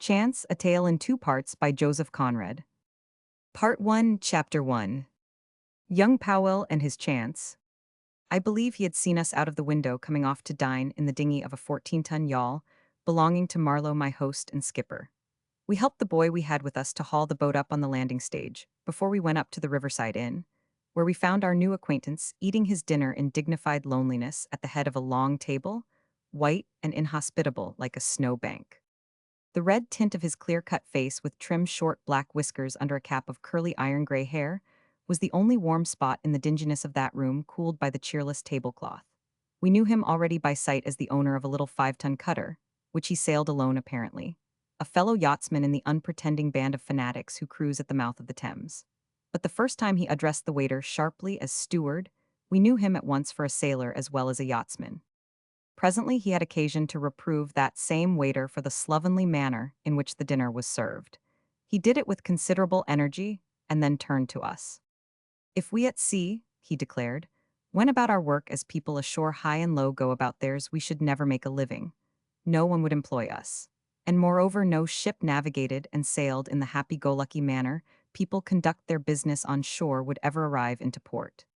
Chance, A Tale in Two Parts by Joseph Conrad. Part 1, Chapter 1. Young Powell and his chance. I believe he had seen us out of the window coming off to dine in the dinghy of a 14-ton yawl belonging to Marlowe, my host and skipper. We helped the boy we had with us to haul the boat up on the landing stage before we went up to the Riverside Inn, where we found our new acquaintance eating his dinner in dignified loneliness at the head of a long table, white and inhospitable like a snowbank. The red tint of his clear-cut face with trim short black whiskers under a cap of curly iron-gray hair was the only warm spot in the dinginess of that room cooled by the cheerless tablecloth. We knew him already by sight as the owner of a little 5-ton cutter, which he sailed alone apparently, a fellow yachtsman in the unpretending band of fanatics who cruise at the mouth of the Thames. But the first time he addressed the waiter sharply as steward, we knew him at once for a sailor as well as a yachtsman. Presently he had occasion to reprove that same waiter for the slovenly manner in which the dinner was served. He did it with considerable energy, and then turned to us. "If we at sea," he declared, "went about our work as people ashore high and low go about theirs, we should never make a living. No one would employ us. And moreover, no ship navigated and sailed in the happy-go-lucky manner people conduct their business on shore would ever arrive into port."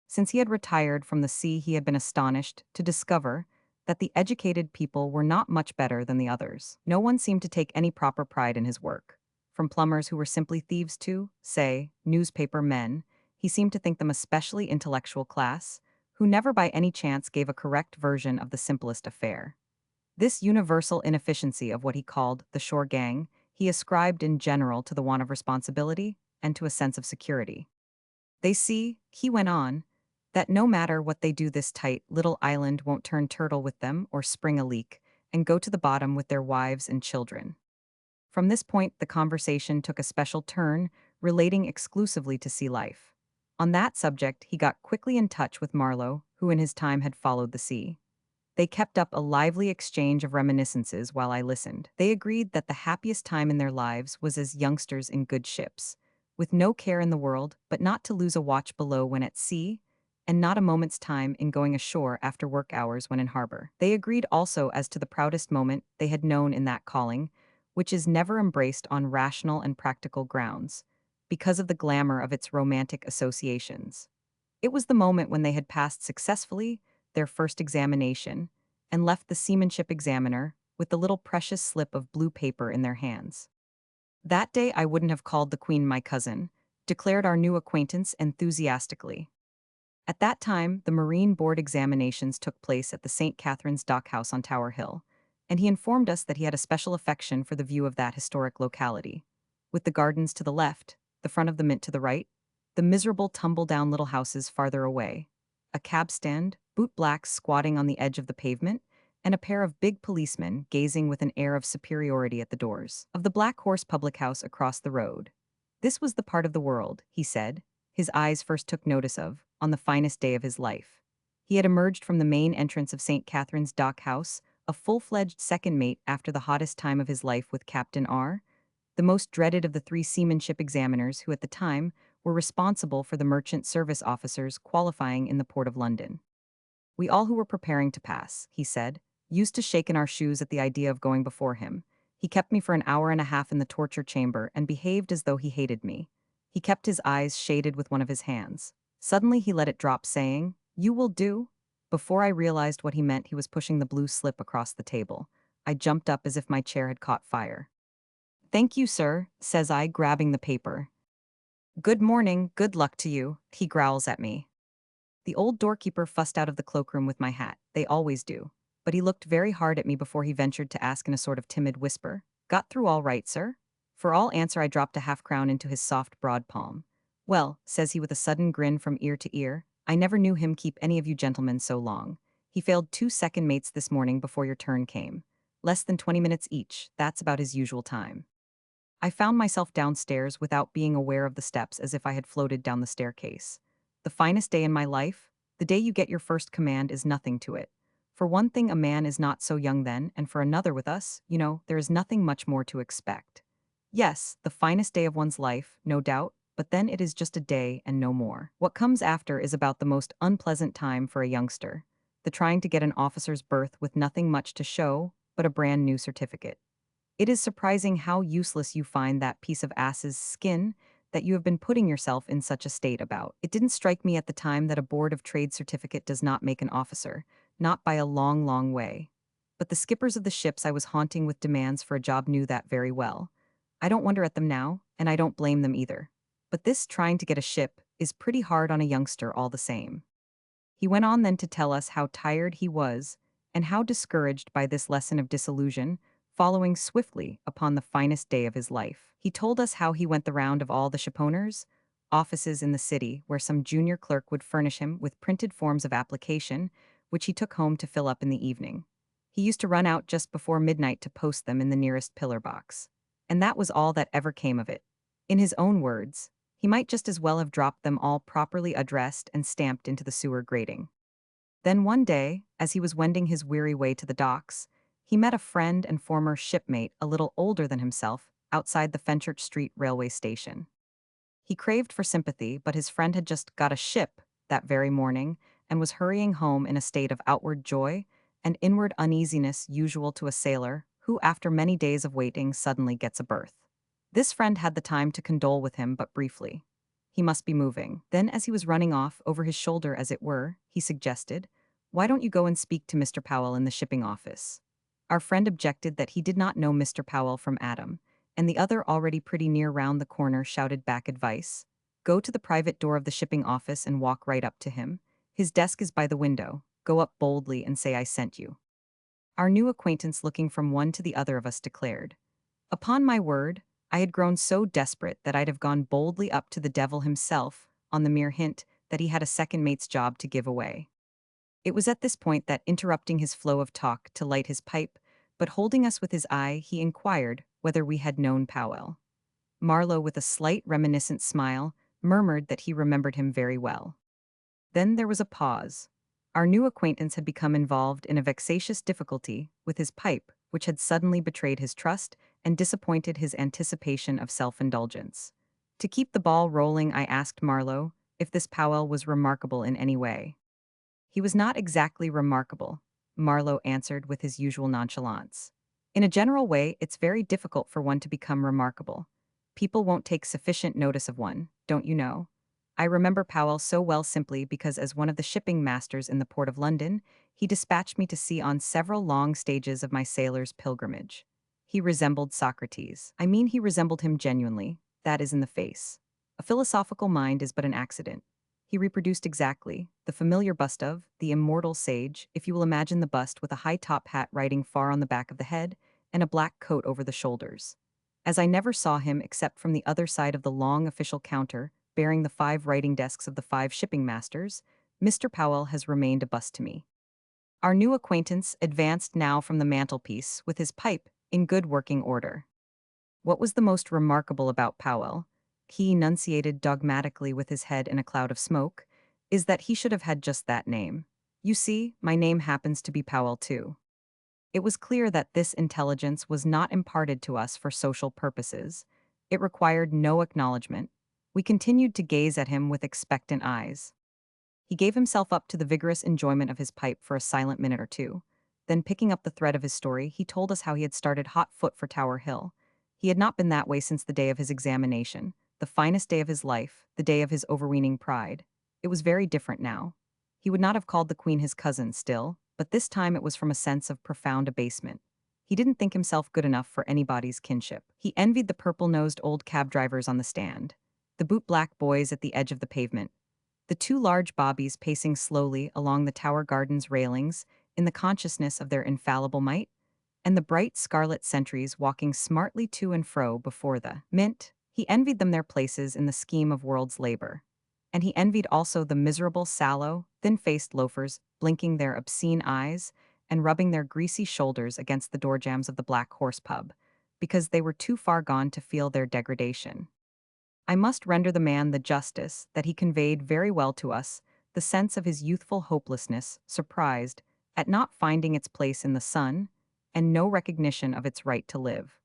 Since he had retired from the sea, he had been astonished to discover that the educated people were not much better than the others. No one seemed to take any proper pride in his work. From plumbers who were simply thieves to, say, newspaper men, he seemed to think them a specially intellectual class, who never by any chance gave a correct version of the simplest affair. This universal inefficiency of what he called the shore gang, he ascribed in general to the want of responsibility and to a sense of security. "They see," he went on, "that no matter what they do, this tight little island won't turn turtle with them or spring a leak and go to the bottom with their wives and children." From this point, the conversation took a special turn, relating exclusively to sea life. On that subject, he got quickly in touch with Marlowe, who in his time had followed the sea. They kept up a lively exchange of reminiscences while I listened. They agreed that the happiest time in their lives was as youngsters in good ships, with no care in the world but not to lose a watch below when at sea, and not a moment's time in going ashore after work hours when in harbor. They agreed also as to the proudest moment they had known in that calling, which is never embraced on rational and practical grounds, because of the glamour of its romantic associations. It was the moment when they had passed successfully their first examination and left the seamanship examiner with the little precious slip of blue paper in their hands. That day I wouldn't have called the Queen my cousin, declared our new acquaintance enthusiastically. At that time, the Marine Board examinations took place at the St. Catherine's Dockhouse on Tower Hill, and he informed us that he had a special affection for the view of that historic locality, with the gardens to the left, the front of the Mint to the right, the miserable tumble-down little houses farther away, a cab stand, boot-blacks squatting on the edge of the pavement, and a pair of big policemen gazing with an air of superiority at the doors of the Black Horse public house across the road. This was the part of the world, he said, his eyes first took notice of, on the finest day of his life. He had emerged from the main entrance of St. Catherine's Dock House, a full-fledged second mate after the hottest time of his life with Captain R., the most dreaded of the 3 seamanship examiners who at the time were responsible for the merchant service officers qualifying in the Port of London. "We all who were preparing to pass," he said, used to shake in our shoes at the idea of going before him. He kept me for an hour and a half in the torture chamber and behaved as though he hated me. He kept his eyes shaded with one of his hands. Suddenly he let it drop, saying, "You will do?" Before I realized what he meant, he was pushing the blue slip across the table. I jumped up as if my chair had caught fire. "Thank you, sir," says I, grabbing the paper. "Good morning, good luck to you," he growls at me. The old doorkeeper fussed out of the cloakroom with my hat. They always do. But he looked very hard at me before he ventured to ask in a sort of timid whisper, "Got through all right, sir?" For all answer I dropped a half-crown into his soft, broad palm. "Well," says he with a sudden grin from ear to ear, "I never knew him keep any of you gentlemen so long. He failed 2 second mates this morning before your turn came. Less than 20 minutes each, that's about his usual time." I found myself downstairs without being aware of the steps, as if I had floated down the staircase. The finest day in my life? The day you get your first command is nothing to it. For one thing, a man is not so young then, and for another, with us, there is nothing much more to expect. Yes, the finest day of one's life, no doubt, but then it is just a day and no more. What comes after is about the most unpleasant time for a youngster, the trying to get an officer's berth with nothing much to show but a brand new certificate. It is surprising how useless you find that piece of ass's skin that you have been putting yourself in such a state about. It didn't strike me at the time that a board of trade certificate does not make an officer, not by a long, long way. But the skippers of the ships I was haunting with demands for a job knew that very well. I don't wonder at them now, and I don't blame them either. But this trying to get a ship is pretty hard on a youngster all the same. He went on then to tell us how tired he was and how discouraged by this lesson of disillusion, following swiftly upon the finest day of his life. He told us how he went the round of all the shipowners' offices in the city, where some junior clerk would furnish him with printed forms of application, which he took home to fill up in the evening. He used to run out just before midnight to post them in the nearest pillar box. And that was all that ever came of it. In his own words, he might just as well have dropped them all properly addressed and stamped into the sewer grating. Then one day, as he was wending his weary way to the docks, he met a friend and former shipmate a little older than himself outside the Fenchurch Street railway station. He craved for sympathy, but his friend had just got a ship that very morning and was hurrying home in a state of outward joy and inward uneasiness usual to a sailor who, after many days of waiting, suddenly gets a berth. This friend had the time to condole with him but briefly. He must be moving. Then, as he was running off, over his shoulder as it were, he suggested, "Why don't you go and speak to Mr. Powell in the shipping office?" Our friend objected that he did not know Mr. Powell from Adam, and the other, already pretty near round the corner, shouted back advice. "Go to the private door of the shipping office and walk right up to him. His desk is by the window. Go up boldly and say I sent you." Our new acquaintance, looking from one to the other of us, declared, "Upon my word, I had grown so desperate that I'd have gone boldly up to the devil himself on the mere hint that he had a second mate's job to give away." It was at this point that, interrupting his flow of talk to light his pipe, but holding us with his eye, he inquired whether we had known Powell. Marlowe, with a slight reminiscent smile, murmured that he remembered him very well. Then there was a pause. Our new acquaintance had become involved in a vexatious difficulty with his pipe, which had suddenly betrayed his trust and disappointed his anticipation of self-indulgence. To keep the ball rolling, I asked Marlowe if this Powell was remarkable in any way. "He was not exactly remarkable," Marlowe answered with his usual nonchalance. "In a general way, it's very difficult for one to become remarkable. People won't take sufficient notice of one, don't you know? I remember Powell so well simply because, as one of the shipping masters in the port of London, he dispatched me to sea on several long stages of my sailor's pilgrimage. He resembled Socrates. I mean, he resembled him genuinely, that is, in the face. A philosophical mind is but an accident. He reproduced exactly the familiar bust of the immortal sage, if you will imagine the bust with a high top hat riding far on the back of the head and a black coat over the shoulders. As I never saw him except from the other side of the long official counter bearing the 5 writing desks of the 5 shipping masters, Mr. Powell has remained a bust to me." Our new acquaintance advanced now from the mantelpiece with his pipe in good working order. "What was the most remarkable about Powell," he enunciated dogmatically with his head in a cloud of smoke, "is that he should have had just that name. You see, my name happens to be Powell too." It was clear that this intelligence was not imparted to us for social purposes. It required no acknowledgement. We continued to gaze at him with expectant eyes. He gave himself up to the vigorous enjoyment of his pipe for a silent minute or two. Then, picking up the thread of his story, he told us how he had started hot foot for Tower Hill. He had not been that way since the day of his examination, the finest day of his life, the day of his overweening pride. It was very different now. He would not have called the Queen his cousin still, but this time it was from a sense of profound abasement. He didn't think himself good enough for anybody's kinship. He envied the purple-nosed old cab drivers on the stand, the boot-black boys at the edge of the pavement, the 2 large bobbies pacing slowly along the Tower Garden's railings in the consciousness of their infallible might, and the bright scarlet sentries walking smartly to and fro before the Mint. He envied them their places in the scheme of world's labor. And he envied also the miserable, sallow, thin-faced loafers blinking their obscene eyes and rubbing their greasy shoulders against the doorjambs of the Black Horse pub, because they were too far gone to feel their degradation. I must render the man the justice that he conveyed very well to us the sense of his youthful hopelessness, surprised at not finding its place in the sun, and no recognition of its right to live.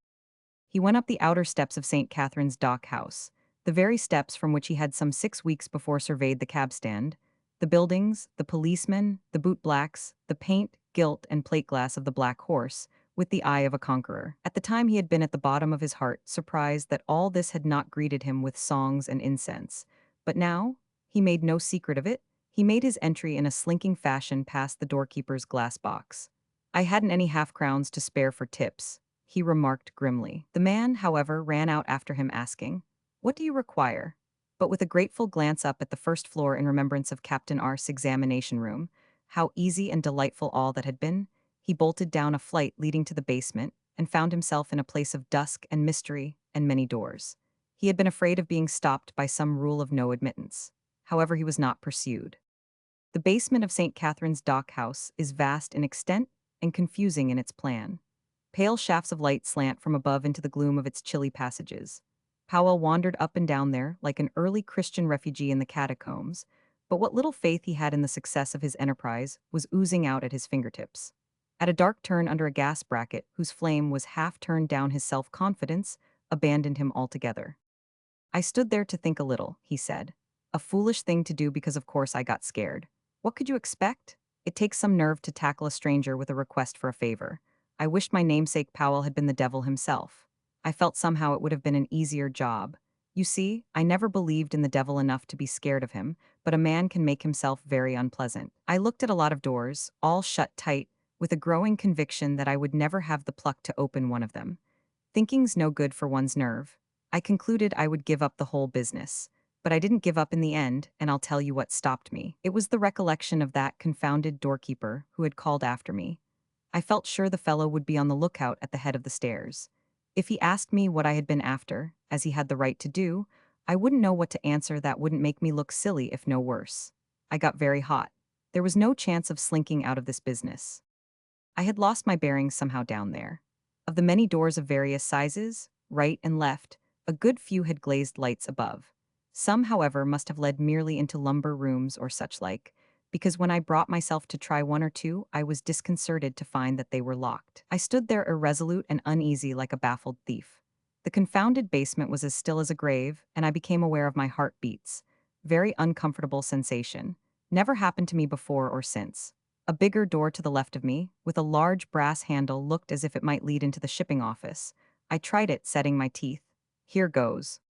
He went up the outer steps of St. Catherine's Dock House, the very steps from which he had some 6 weeks before surveyed the cab stand, the buildings, the policemen, the bootblacks, the paint, gilt, and plate glass of the Black Horse, with the eye of a conqueror. At the time he had been at the bottom of his heart, surprised that all this had not greeted him with songs and incense. But now, he made no secret of it. He made his entry in a slinking fashion past the doorkeeper's glass box. I hadn't any half-crowns to spare for tips, he remarked grimly. The man, however, ran out after him asking, "What do you require?" But with a grateful glance up at the first floor in remembrance of Captain Ar's examination room, how easy and delightful all that had been, he bolted down a flight leading to the basement and found himself in a place of dusk and mystery and many doors. He had been afraid of being stopped by some rule of no admittance. However, he was not pursued. The basement of St. Catherine's Dock House is vast in extent and confusing in its plan. Pale shafts of light slant from above into the gloom of its chilly passages. Powell wandered up and down there like an early Christian refugee in the catacombs, but what little faith he had in the success of his enterprise was oozing out at his fingertips. At a dark turn under a gas bracket whose flame was half turned down, his self-confidence abandoned him altogether. "I stood there to think a little," he said. "A foolish thing to do because of course I got scared. What could you expect? It takes some nerve to tackle a stranger with a request for a favor. I wished my namesake Powell had been the devil himself. I felt somehow it would have been an easier job. You see, I never believed in the devil enough to be scared of him, but a man can make himself very unpleasant. I looked at a lot of doors, all shut tight, with a growing conviction that I would never have the pluck to open one of them. Thinking's no good for one's nerve. I concluded I would give up the whole business. But I didn't give up in the end, and I'll tell you what stopped me. It was the recollection of that confounded doorkeeper who had called after me. I felt sure the fellow would be on the lookout at the head of the stairs. If he asked me what I had been after, as he had the right to do, I wouldn't know what to answer that wouldn't make me look silly, if no worse. I got very hot. There was no chance of slinking out of this business. I had lost my bearings somehow down there. Of the many doors of various sizes, right and left, a good few had glazed lights above. Some, however, must have led merely into lumber rooms or such like, because when I brought myself to try one or two, I was disconcerted to find that they were locked. I stood there irresolute and uneasy like a baffled thief. The confounded basement was as still as a grave, and I became aware of my heart beats. Very uncomfortable sensation. Never happened to me before or since. A bigger door to the left of me, with a large brass handle, looked as if it might lead into the shipping office. I tried it, setting my teeth. Here goes.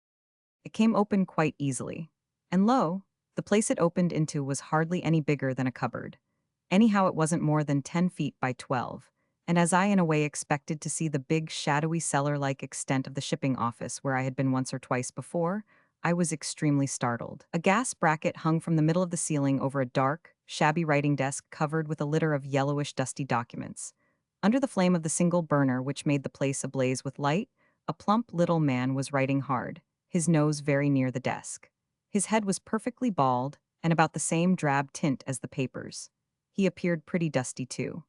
It came open quite easily. And lo, the place it opened into was hardly any bigger than a cupboard. Anyhow, it wasn't more than 10 feet by 12. And as I in a way expected to see the big, shadowy cellar-like extent of the shipping office where I had been once or twice before, I was extremely startled. A gas bracket hung from the middle of the ceiling over a dark, shabby writing desk covered with a litter of yellowish, dusty documents. Under the flame of the single burner which made the place ablaze with light, a plump little man was writing hard, his nose very near the desk. His head was perfectly bald and about the same drab tint as the papers. He appeared pretty dusty too.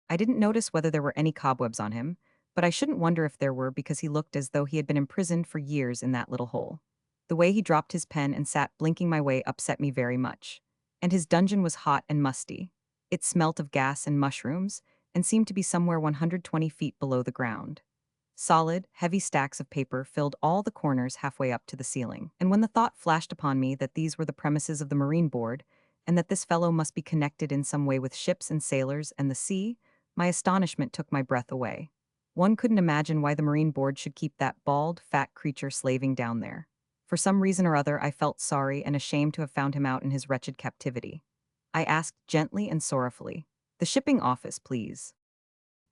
I didn't notice whether there were any cobwebs on him, but I shouldn't wonder if there were because he looked as though he had been imprisoned for years in that little hole. The way he dropped his pen and sat blinking my way upset me very much. And his dungeon was hot and musty. It smelt of gas and mushrooms, and seemed to be somewhere 120 feet below the ground. Solid, heavy stacks of paper filled all the corners halfway up to the ceiling. And when the thought flashed upon me that these were the premises of the Marine Board, and that this fellow must be connected in some way with ships and sailors and the sea, my astonishment took my breath away. One couldn't imagine why the Marine Board should keep that bald, fat creature slaving down there. For some reason or other, I felt sorry and ashamed to have found him out in his wretched captivity. I asked gently and sorrowfully, "The shipping office, please."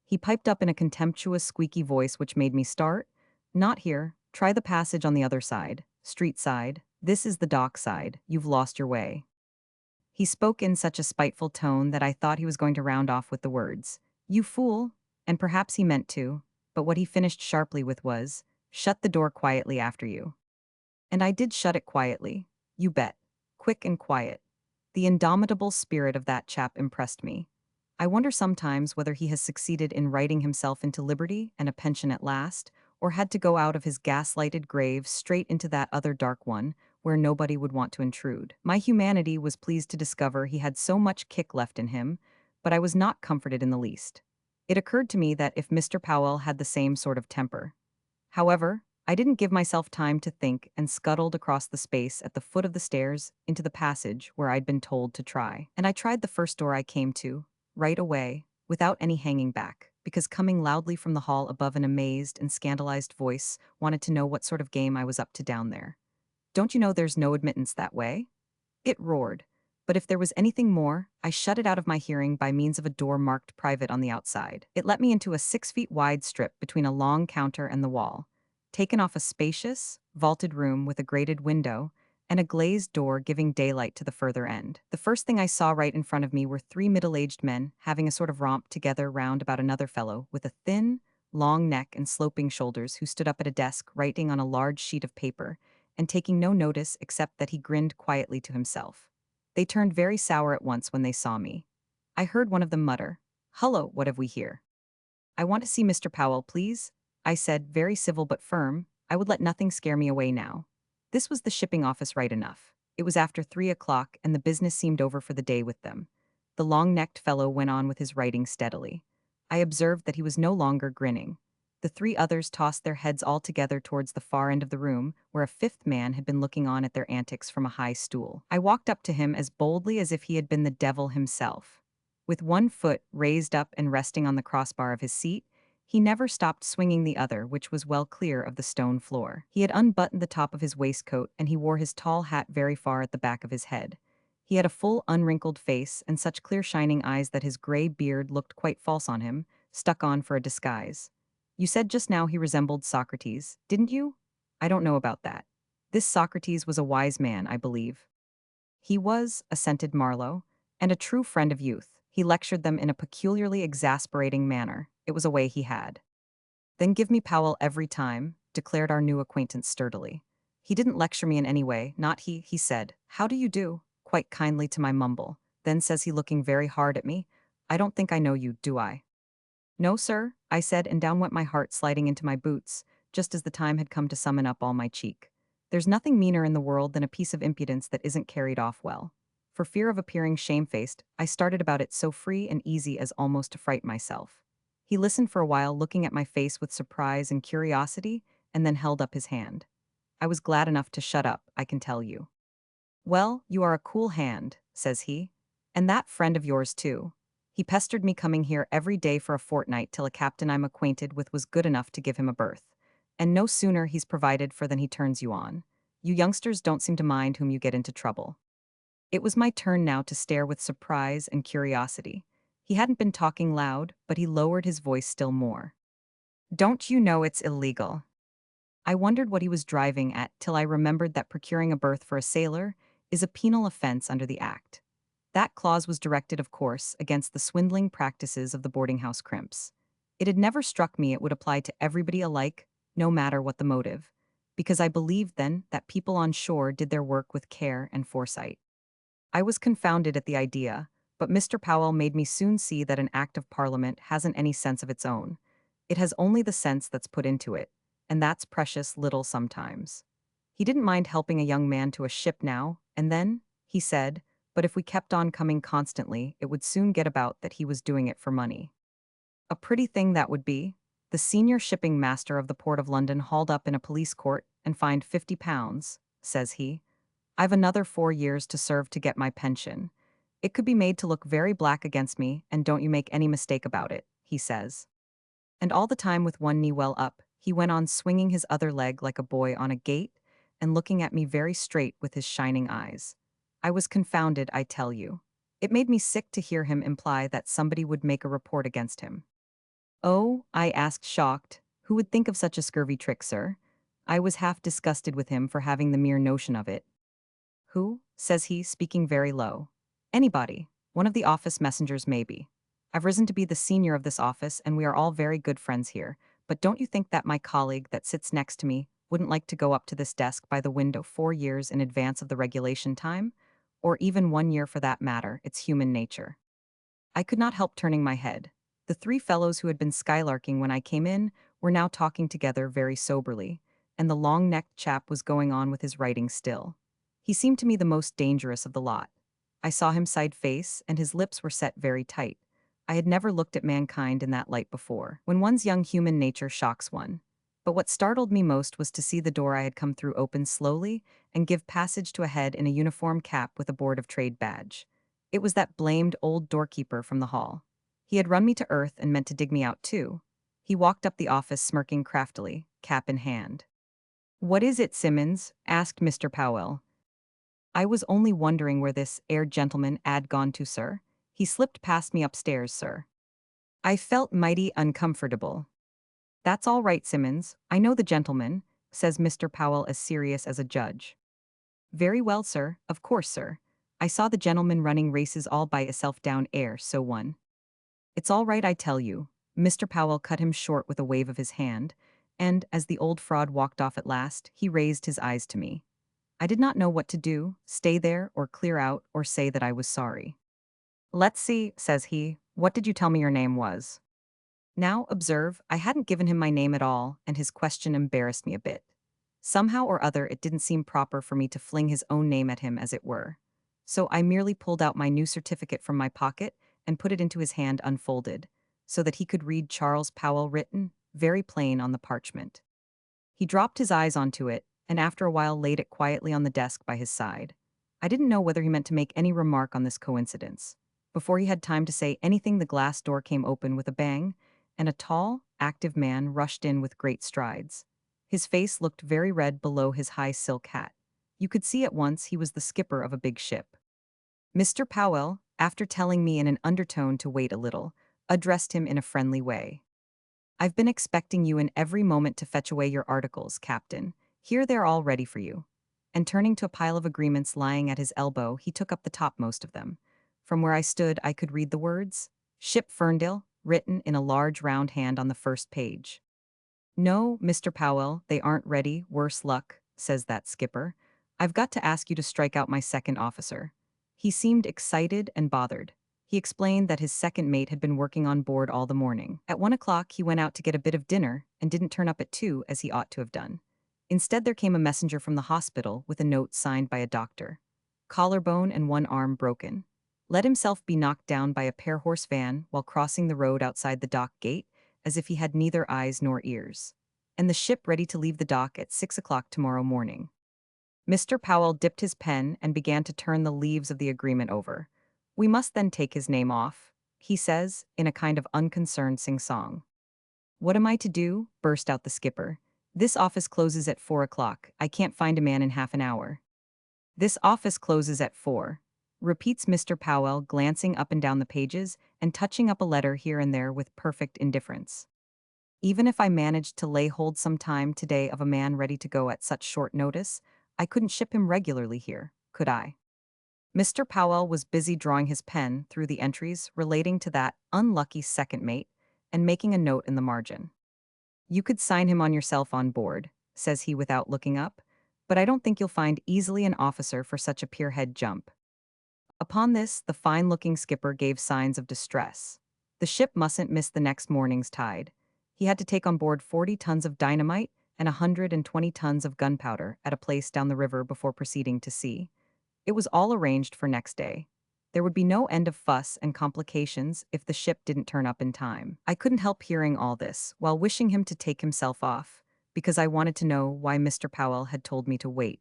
He piped up in a contemptuous, squeaky voice which made me start. "Not here. Try the passage on the other side. Street side. This is the dock side. You've lost your way." He spoke in such a spiteful tone that I thought he was going to round off with the words, "You fool," and perhaps he meant to, but what he finished sharply with was, "Shut the door quietly after you." And I did shut it quietly. You bet. Quick and quiet. The indomitable spirit of that chap impressed me. I wonder sometimes whether he has succeeded in writing himself into liberty and a pension at last, or had to go out of his gas-lighted grave straight into that other dark one, where nobody would want to intrude. My humanity was pleased to discover he had so much kick left in him, but I was not comforted in the least. It occurred to me that if Mr. Powell had the same sort of temper. However, I didn't give myself time to think and scuttled across the space at the foot of the stairs into the passage where I'd been told to try. And I tried the first door I came to, right away, without any hanging back. because coming loudly from the hall above an amazed and scandalized voice wanted to know what sort of game I was up to down there. Don't you know there's no admittance that way? It roared. But if there was anything more, I shut it out of my hearing by means of a door marked private on the outside. It let me into a 6 feet wide strip between a long counter and the wall, taken off a spacious, vaulted room with a grated window and a glazed door giving daylight to the further end. The first thing I saw right in front of me were three middle-aged men having a sort of romp together round about another fellow with a thin, long neck and sloping shoulders who stood up at a desk writing on a large sheet of paper and taking no notice except that he grinned quietly to himself. They turned very sour at once when they saw me. I heard one of them mutter, "Hullo, what have we here?" "I want to see Mr. Powell, please," I said, very civil but firm. I would let nothing scare me away now. This was the shipping office right enough. It was after 3 o'clock, and the business seemed over for the day with them. The long-necked fellow went on with his writing steadily. I observed that he was no longer grinning. The three others tossed their heads all together towards the far end of the room, where a fifth man had been looking on at their antics from a high stool. I walked up to him as boldly as if he had been the devil himself. With one foot raised up and resting on the crossbar of his seat, he never stopped swinging the other, which was well clear of the stone floor. He had unbuttoned the top of his waistcoat, and he wore his tall hat very far at the back of his head. He had a full, unwrinkled face and such clear shining eyes that his gray beard looked quite false on him, stuck on for a disguise. "You said just now he resembled Socrates, didn't you?" "I don't know about that. This Socrates was a wise man, I believe." "He was," assented Marlowe, "and a true friend of youth. He lectured them in a peculiarly exasperating manner. It was a way he had." "Then give me Powell every time," declared our new acquaintance sturdily. "He didn't lecture me in any way, not he," he said. "How do you do?" quite kindly to my mumble. Then says he, looking very hard at me, "I don't think I know you, do I?" "No, sir," I said, and down went my heart sliding into my boots, just as the time had come to summon up all my cheek. There's nothing meaner in the world than a piece of impudence that isn't carried off well. For fear of appearing shamefaced, I started about it so free and easy as almost to fright myself. He listened for a while, looking at my face with surprise and curiosity, and then held up his hand. I was glad enough to shut up, I can tell you. "Well, you are a cool hand," says he. "And that friend of yours, too. He pestered me coming here every day for a fortnight till a captain I'm acquainted with was good enough to give him a berth. And no sooner he's provided for than he turns you on. You youngsters don't seem to mind whom you get into trouble." It was my turn now to stare with surprise and curiosity. He hadn't been talking loud, but he lowered his voice still more. "Don't you know it's illegal?" I wondered what he was driving at till I remembered that procuring a berth for a sailor is a penal offense under the Act. That clause was directed, of course, against the swindling practices of the boarding-house crimps. It had never struck me it would apply to everybody alike, no matter what the motive, because I believed then that people on shore did their work with care and foresight. I was confounded at the idea, but Mr. Powell made me soon see that an Act of Parliament hasn't any sense of its own. It has only the sense that's put into it, and that's precious little sometimes. He didn't mind helping a young man to a ship now, and then, he said, but if we kept on coming constantly, it would soon get about that he was doing it for money. A pretty thing that would be. The senior shipping master of the Port of London hauled up in a police court and fined £50, says he. "I've another 4 years to serve to get my pension. It could be made to look very black against me, and don't you make any mistake about it," he says. And all the time with one knee well up, he went on swinging his other leg like a boy on a gate and looking at me very straight with his shining eyes. I was confounded, I tell you. It made me sick to hear him imply that somebody would make a report against him. "Oh," I asked, shocked, "who would think of such a scurvy trick, sir?" I was half disgusted with him for having the mere notion of it. "Who?" says he, speaking very low. "Anybody. One of the office messengers, maybe. I've risen to be the senior of this office, and we are all very good friends here, but don't you think that my colleague that sits next to me wouldn't like to go up to this desk by the window 4 years in advance of the regulation time? Or even 1 year for that matter, it's human nature." I could not help turning my head. The three fellows who had been skylarking when I came in were now talking together very soberly, and the long-necked chap was going on with his writing still. He seemed to me the most dangerous of the lot. I saw him side-face, and his lips were set very tight. I had never looked at mankind in that light before, when one's young human nature shocks one. But what startled me most was to see the door I had come through open slowly and give passage to a head in a uniform cap with a Board of Trade badge. It was that blamed old doorkeeper from the hall. He had run me to earth and meant to dig me out too. He walked up the office smirking craftily, cap in hand. "What is it, Simmons?" asked Mr. Powell. "I was only wondering where this gentleman 'ad gone to, sir. He slipped past me upstairs, sir." I felt mighty uncomfortable. "That's all right, Simmons. I know the gentleman," says Mr. Powell as serious as a judge. "Very well, sir. Of course, sir. I saw the gentleman running races all by itself down air, so one." "It's all right, I tell you." Mr. Powell cut him short with a wave of his hand, and, as the old fraud walked off at last, he raised his eyes to me. I did not know what to do, stay there, or clear out, or say that I was sorry. "Let's see," says he, "what did you tell me your name was?" Now, observe, I hadn't given him my name at all, and his question embarrassed me a bit. Somehow or other, it didn't seem proper for me to fling his own name at him, as it were. So I merely pulled out my new certificate from my pocket and put it into his hand unfolded, so that he could read Charles Powell written, very plain on the parchment. He dropped his eyes onto it, and after a while laid it quietly on the desk by his side. I didn't know whether he meant to make any remark on this coincidence. Before he had time to say anything, the glass door came open with a bang, and a tall, active man rushed in with great strides. His face looked very red below his high silk hat. You could see at once he was the skipper of a big ship. Mr. Powell, after telling me in an undertone to wait a little, addressed him in a friendly way. "I've been expecting you in every moment to fetch away your articles, Captain. Here they're all ready for you." And turning to a pile of agreements lying at his elbow, he took up the topmost of them. From where I stood, I could read the words, "Ship Ferndale," written in a large round hand on the first page. "No, Mr. Powell, they aren't ready, worse luck," says that skipper. "I've got to ask you to strike out my second officer." He seemed excited and bothered. He explained that his second mate had been working on board all the morning. At 1 o'clock, he went out to get a bit of dinner and didn't turn up at 2 as he ought to have done. Instead, there came a messenger from the hospital with a note signed by a doctor. Collarbone and one arm broken. Let himself be knocked down by a pair-horse van while crossing the road outside the dock gate, as if he had neither eyes nor ears. And the ship ready to leave the dock at 6 o'clock tomorrow morning. Mr. Powell dipped his pen and began to turn the leaves of the agreement over. "We must then take his name off," he says, in a kind of unconcerned sing-song. "What am I to do?" burst out the skipper. "This office closes at 4 o'clock. I can't find a man in half an hour." "This office closes at 4, repeats Mr. Powell, glancing up and down the pages and touching up a letter here and there with perfect indifference. "Even if I managed to lay hold some time today of a man ready to go at such short notice, I couldn't ship him regularly here, could I?" Mr. Powell was busy drawing his pen through the entries relating to that unlucky second mate and making a note in the margin. "You could sign him on yourself on board," says he without looking up, "but I don't think you'll find easily an officer for such a pierhead jump." Upon this, the fine-looking skipper gave signs of distress. The ship mustn't miss the next morning's tide. He had to take on board 40 tons of dynamite and 120 tons of gunpowder at a place down the river before proceeding to sea. It was all arranged for next day. There would be no end of fuss and complications if the ship didn't turn up in time. I couldn't help hearing all this while wishing him to take himself off, because I wanted to know why Mr. Powell had told me to wait.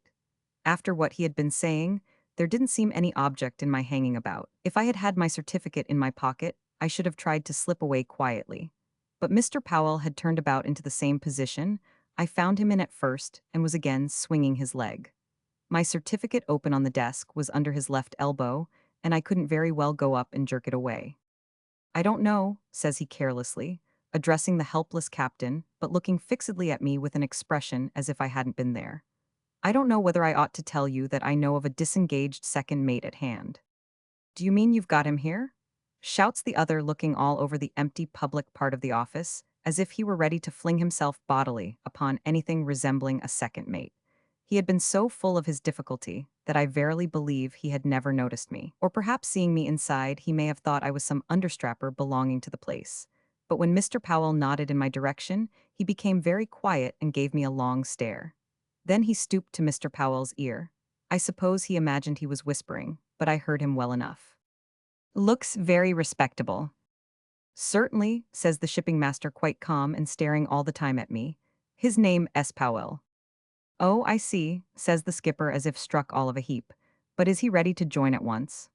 After what he had been saying, there didn't seem any object in my hanging about. If I had had my certificate in my pocket, I should have tried to slip away quietly. But Mr. Powell had turned about into the same position I found him in at first and was again swinging his leg. My certificate open on the desk was under his left elbow, and I couldn't very well go up and jerk it away. "I don't know," says he carelessly, addressing the helpless captain, but looking fixedly at me with an expression as if I hadn't been there. "I don't know whether I ought to tell you that I know of a disengaged second mate at hand." "Do you mean you've got him here?" shouts the other, looking all over the empty public part of the office, as if he were ready to fling himself bodily upon anything resembling a second mate. He had been so full of his difficulty that I verily believe he had never noticed me. Or perhaps seeing me inside, he may have thought I was some understrapper belonging to the place. But when Mr. Powell nodded in my direction, he became very quiet and gave me a long stare. Then he stooped to Mr. Powell's ear. I suppose he imagined he was whispering, but I heard him well enough. "Looks very respectable." "Certainly," says the shipping master, quite calm and staring all the time at me. "His name S. Powell." "Oh, I see," says the skipper as if struck all of a heap. "But is he ready to join at once?"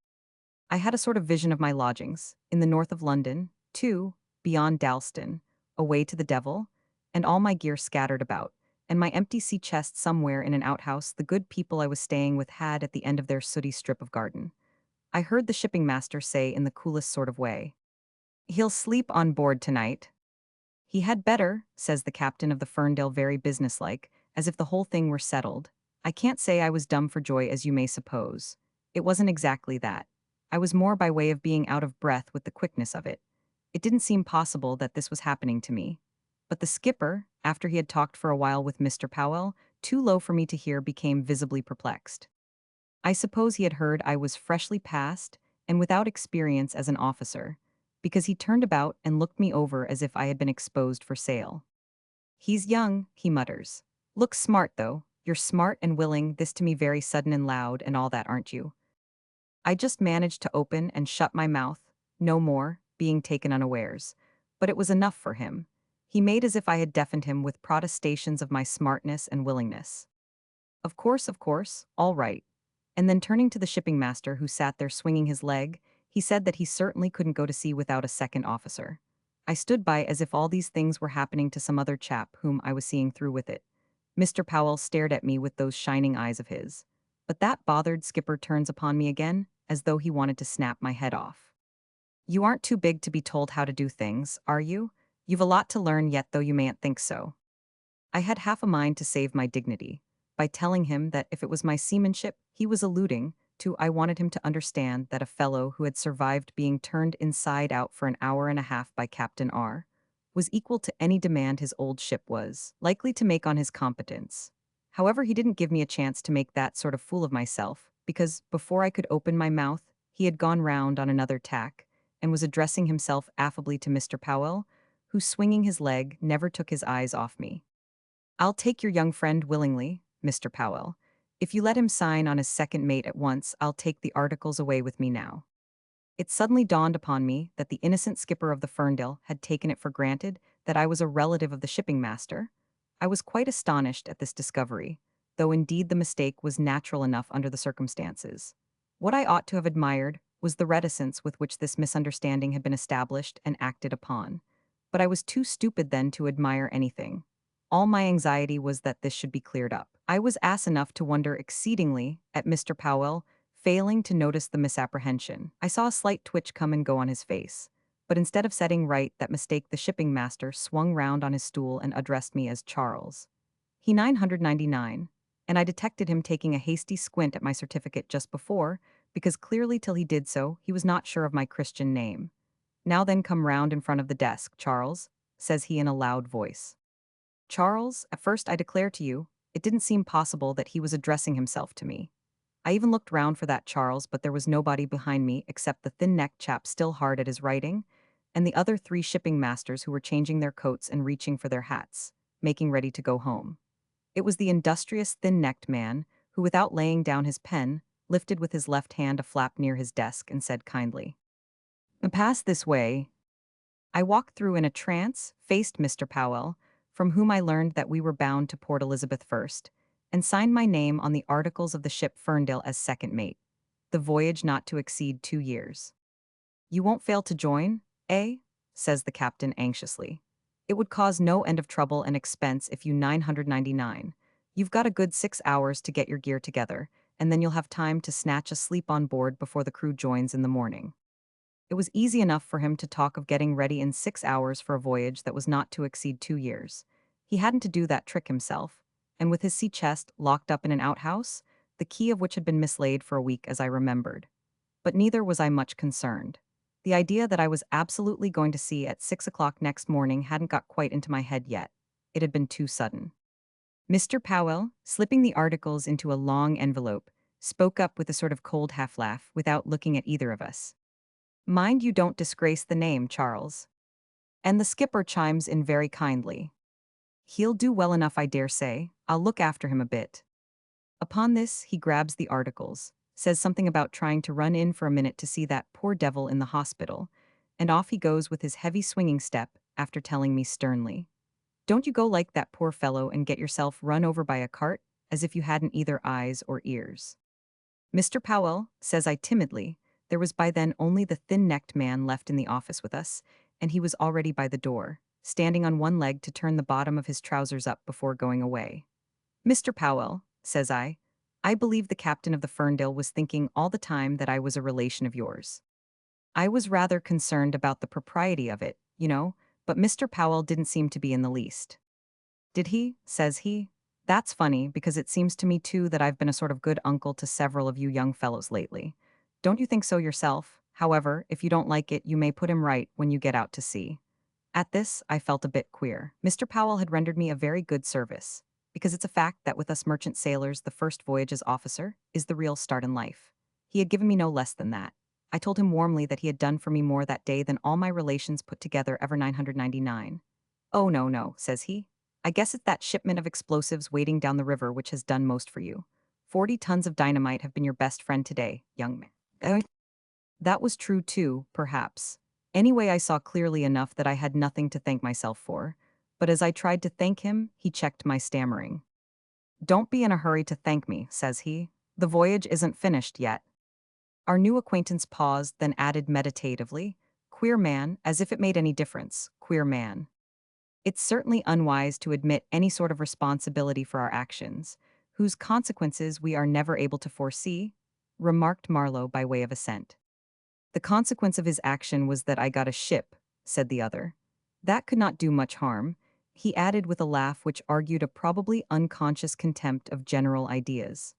I had a sort of vision of my lodgings, in the north of London, 2, beyond Dalston, away to the devil, and all my gear scattered about, and my empty sea chest somewhere in an outhouse the good people I was staying with had at the end of their sooty strip of garden. I heard the shipping master say in the coolest sort of way, "He'll sleep on board tonight." "He had better," says the captain of the Ferndale very businesslike, as if the whole thing were settled. I can't say I was dumb for joy as you may suppose. It wasn't exactly that. I was more by way of being out of breath with the quickness of it. It didn't seem possible that this was happening to me. But the skipper, after he had talked for a while with Mr. Powell, too low for me to hear, became visibly perplexed. I suppose he had heard I was freshly passed and without experience as an officer, because he turned about and looked me over as if I had been exposed for sale. "He's young," he mutters. "Looks smart, though. You're smart and willing, this to me very sudden and loud and all that, aren't you?" I just managed to open and shut my mouth, no more, being taken unawares. But it was enough for him. He made as if I had deafened him with protestations of my smartness and willingness. Of course, all right." And then turning to the shipping master who sat there swinging his leg, he said that he certainly couldn't go to sea without a second officer. I stood by as if all these things were happening to some other chap whom I was seeing through with it. Mr. Powell stared at me with those shining eyes of his. But that bothered skipper turns upon me again, as though he wanted to snap my head off. "You aren't too big to be told how to do things, are you? You've a lot to learn yet, though you mayn't think so." I had half a mind to save my dignity by telling him that if it was my seamanship he was alluding to, I wanted him to understand that a fellow who had survived being turned inside out for an hour and a half by Captain R was equal to any demand his old ship was likely to make on his competence. However, he didn't give me a chance to make that sort of fool of myself, because before I could open my mouth, he had gone round on another tack and was addressing himself affably to Mr. Powell, who, swinging his leg, never took his eyes off me. "I'll take your young friend willingly, Mr. Powell. If you let him sign on as second mate at once, I'll take the articles away with me now." It suddenly dawned upon me that the innocent skipper of the Ferndale had taken it for granted that I was a relative of the shipping master. I was quite astonished at this discovery, though indeed the mistake was natural enough under the circumstances. What I ought to have admired was the reticence with which this misunderstanding had been established and acted upon. But I was too stupid then to admire anything. All my anxiety was that this should be cleared up. I was ass enough to wonder exceedingly at Mr. Powell failing to notice the misapprehension. I saw a slight twitch come and go on his face, but instead of setting right that mistake, the shipping master swung round on his stool and addressed me as Charles. He 999, and I detected him taking a hasty squint at my certificate just before, because clearly till he did so, he was not sure of my Christian name. "Now then, come round in front of the desk, Charles," says he in a loud voice. Charles, at first I declare to you, it didn't seem possible that he was addressing himself to me. I even looked round for that Charles, but there was nobody behind me except the thin-necked chap still hard at his writing, and the other three shipping masters who were changing their coats and reaching for their hats, making ready to go home. It was the industrious thin-necked man who, without laying down his pen, lifted with his left hand a flap near his desk and said kindly, "Pass this way." I walked through in a trance, faced Mr. Powell, from whom I learned that we were bound to Port Elizabeth first, and signed my name on the articles of the ship Ferndale as second mate, the voyage not to exceed 2 years. "You won't fail to join, eh?" says the captain anxiously. "It would cause no end of trouble and expense if you 999. You've got a good 6 hours to get your gear together, and then you'll have time to snatch a sleep on board before the crew joins in the morning." It was easy enough for him to talk of getting ready in 6 hours for a voyage that was not to exceed 2 years. He hadn't to do that trick himself, and with his sea chest locked up in an outhouse, the key of which had been mislaid for a week as I remembered. But neither was I much concerned. The idea that I was absolutely going to sea at 6 o'clock next morning hadn't got quite into my head yet. It had been too sudden. Mr. Powell, slipping the articles into a long envelope, spoke up with a sort of cold half-laugh without looking at either of us. "Mind you don't disgrace the name, Charles." And the skipper chimes in very kindly. "He'll do well enough, I dare say. I'll look after him a bit." Upon this, he grabs the articles, says something about trying to run in for a minute to see that poor devil in the hospital, and off he goes with his heavy swinging step after telling me sternly, "Don't you go like that poor fellow and get yourself run over by a cart, as if you hadn't either eyes or ears." "Mr. Powell," says I timidly, there was by then only the thin-necked man left in the office with us, and he was already by the door, standing on one leg to turn the bottom of his trousers up before going away. "Mr. Powell," says I believe the captain of the Ferndale was thinking all the time that I was a relation of yours. I was rather concerned about the propriety of it, but Mr. Powell didn't seem to be in the least. "Did he?" says he. "That's funny, because it seems to me too that I've been a sort of good uncle to several of you young fellows lately. Don't you think so yourself? However, if you don't like it, you may put him right when you get out to sea." At this, I felt a bit queer. Mr. Powell had rendered me a very good service, because it's a fact that with us merchant sailors, the first voyage as officer is the real start in life. He had given me no less than that. I told him warmly that he had done for me more that day than all my relations put together ever 999. "Oh, no, no," says he. "I guess it's that shipment of explosives waiting down the river which has done most for you. 40 tons of dynamite have been your best friend today, young man." That was true too, perhaps. Anyway, I saw clearly enough that I had nothing to thank myself for, but as I tried to thank him, he checked my stammering. "Don't be in a hurry to thank me," says he. "The voyage isn't finished yet." Our new acquaintance paused, then added meditatively, "Queer man, as if it made any difference, queer man." It's certainly unwise to admit any sort of responsibility for our actions, whose consequences we are never able to foresee, remarked Marlowe by way of assent. "The consequence of his action was that I got a ship," said the other. "That could not do much harm," he added with a laugh which argued a probably unconscious contempt of general ideas.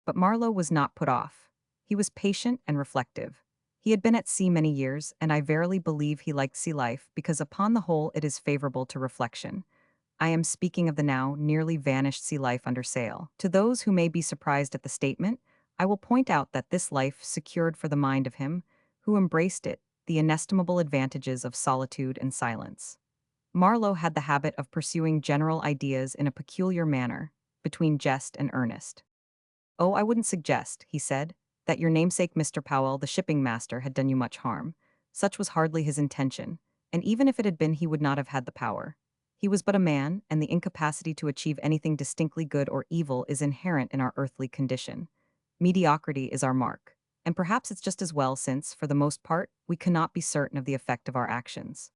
But Marlowe was not put off. He was patient and reflective. He had been at sea many years, and I verily believe he liked sea life because upon the whole it is favorable to reflection. I am speaking of the now nearly vanished sea life under sail. To those who may be surprised at the statement, I will point out that this life secured for the mind of him who embraced it the inestimable advantages of solitude and silence. Marlowe had the habit of pursuing general ideas in a peculiar manner, between jest and earnest. "Oh, I wouldn't suggest," he said, "that your namesake Mr. Powell, the shipping master, had done you much harm. Such was hardly his intention, and even if it had been, he would not have had the power. He was but a man, and the incapacity to achieve anything distinctly good or evil is inherent in our earthly condition. Mediocrity is our mark, and perhaps it's just as well since, for the most part, we cannot be certain of the effect of our actions."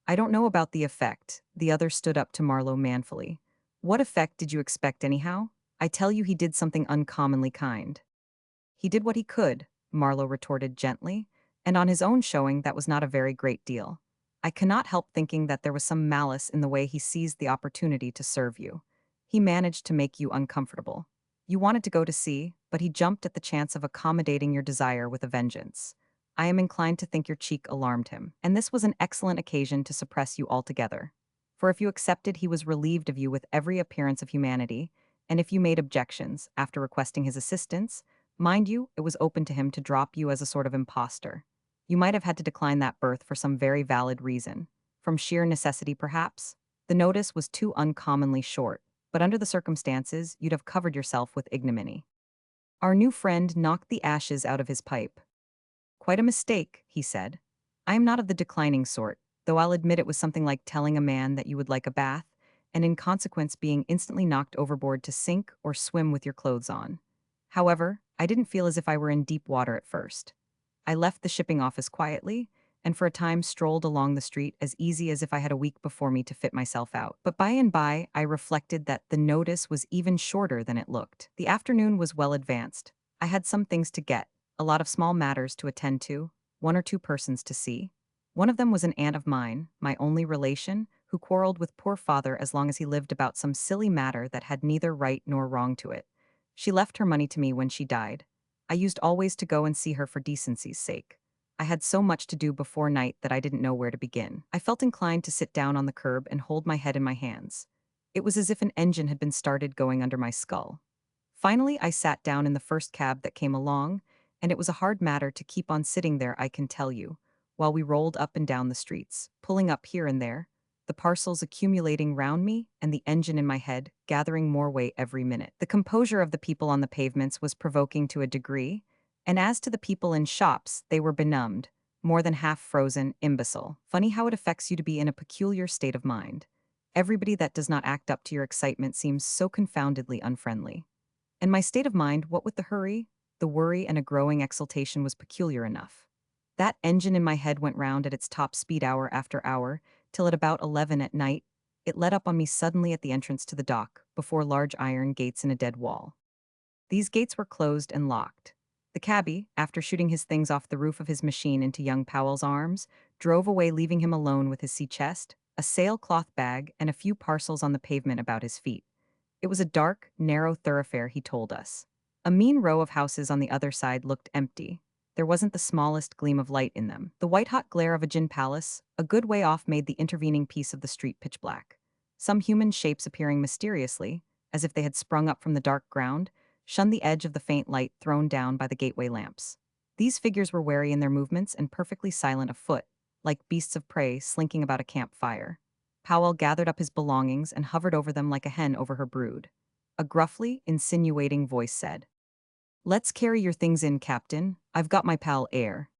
"I don't know about the effect," the other stood up to Marlowe manfully. "What effect did you expect anyhow? I tell you he did something uncommonly kind." "He did what he could," Marlowe retorted gently, "and on his own showing that was not a very great deal. I cannot help thinking that there was some malice in the way he seized the opportunity to serve you. He managed to make you uncomfortable. You wanted to go to sea, but he jumped at the chance of accommodating your desire with a vengeance. I am inclined to think your cheek alarmed him, and this was an excellent occasion to suppress you altogether. For if you accepted, he was relieved of you with every appearance of humanity, and if you made objections, after requesting his assistance, mind you, it was open to him to drop you as a sort of impostor. You might have had to decline that berth for some very valid reason. From sheer necessity, perhaps. The notice was too uncommonly short, but under the circumstances, you'd have covered yourself with ignominy." Our new friend knocked the ashes out of his pipe. "Quite a mistake," he said. "I am not of the declining sort, though I'll admit it was something like telling a man that you would like a bath, and in consequence being instantly knocked overboard to sink or swim with your clothes on. However, I didn't feel as if I were in deep water at first. I left the shipping office quietly, and for a time strolled along the street as easy as if I had a week before me to fit myself out. But by and by, I reflected that the notice was even shorter than it looked. The afternoon was well advanced. I had some things to get, a lot of small matters to attend to, one or two persons to see. One of them was an aunt of mine, my only relation, who quarreled with poor father as long as he lived about some silly matter that had neither right nor wrong to it. She left her money to me when she died. I used always to go and see her for decency's sake. I had so much to do before night that I didn't know where to begin. I felt inclined to sit down on the curb and hold my head in my hands. It was as if an engine had been started going under my skull. Finally, I sat down in the first cab that came along, and it was a hard matter to keep on sitting there, I can tell you, while we rolled up and down the streets, pulling up here and there, the parcels accumulating round me, and the engine in my head gathering more weight every minute. The composure of the people on the pavements was provoking to a degree, and as to the people in shops, they were benumbed, more than half frozen, imbecile. Funny how it affects you to be in a peculiar state of mind. Everybody that does not act up to your excitement seems so confoundedly unfriendly. And my state of mind, what with the hurry, the worry, and a growing exultation, was peculiar enough. That engine in my head went round at its top speed hour after hour, till at about 11 at night, it let up on me suddenly at the entrance to the dock, before large iron gates in a dead wall. These gates were closed and locked. The cabbie, after shooting his things off the roof of his machine into young Powell's arms, drove away leaving him alone with his sea chest, a sailcloth bag, and a few parcels on the pavement about his feet. It was a dark, narrow thoroughfare, he told us. A mean row of houses on the other side looked empty. There wasn't the smallest gleam of light in them. The white-hot glare of a gin palace, a good way off, made the intervening piece of the street pitch black. Some human shapes appearing mysteriously, as if they had sprung up from the dark ground, shunned the edge of the faint light thrown down by the gateway lamps. These figures were wary in their movements and perfectly silent of foot, like beasts of prey slinking about a campfire. Powell gathered up his belongings and hovered over them like a hen over her brood. A gruffly insinuating voice said, "Let's carry your things in, Captain. I've got my pal Air."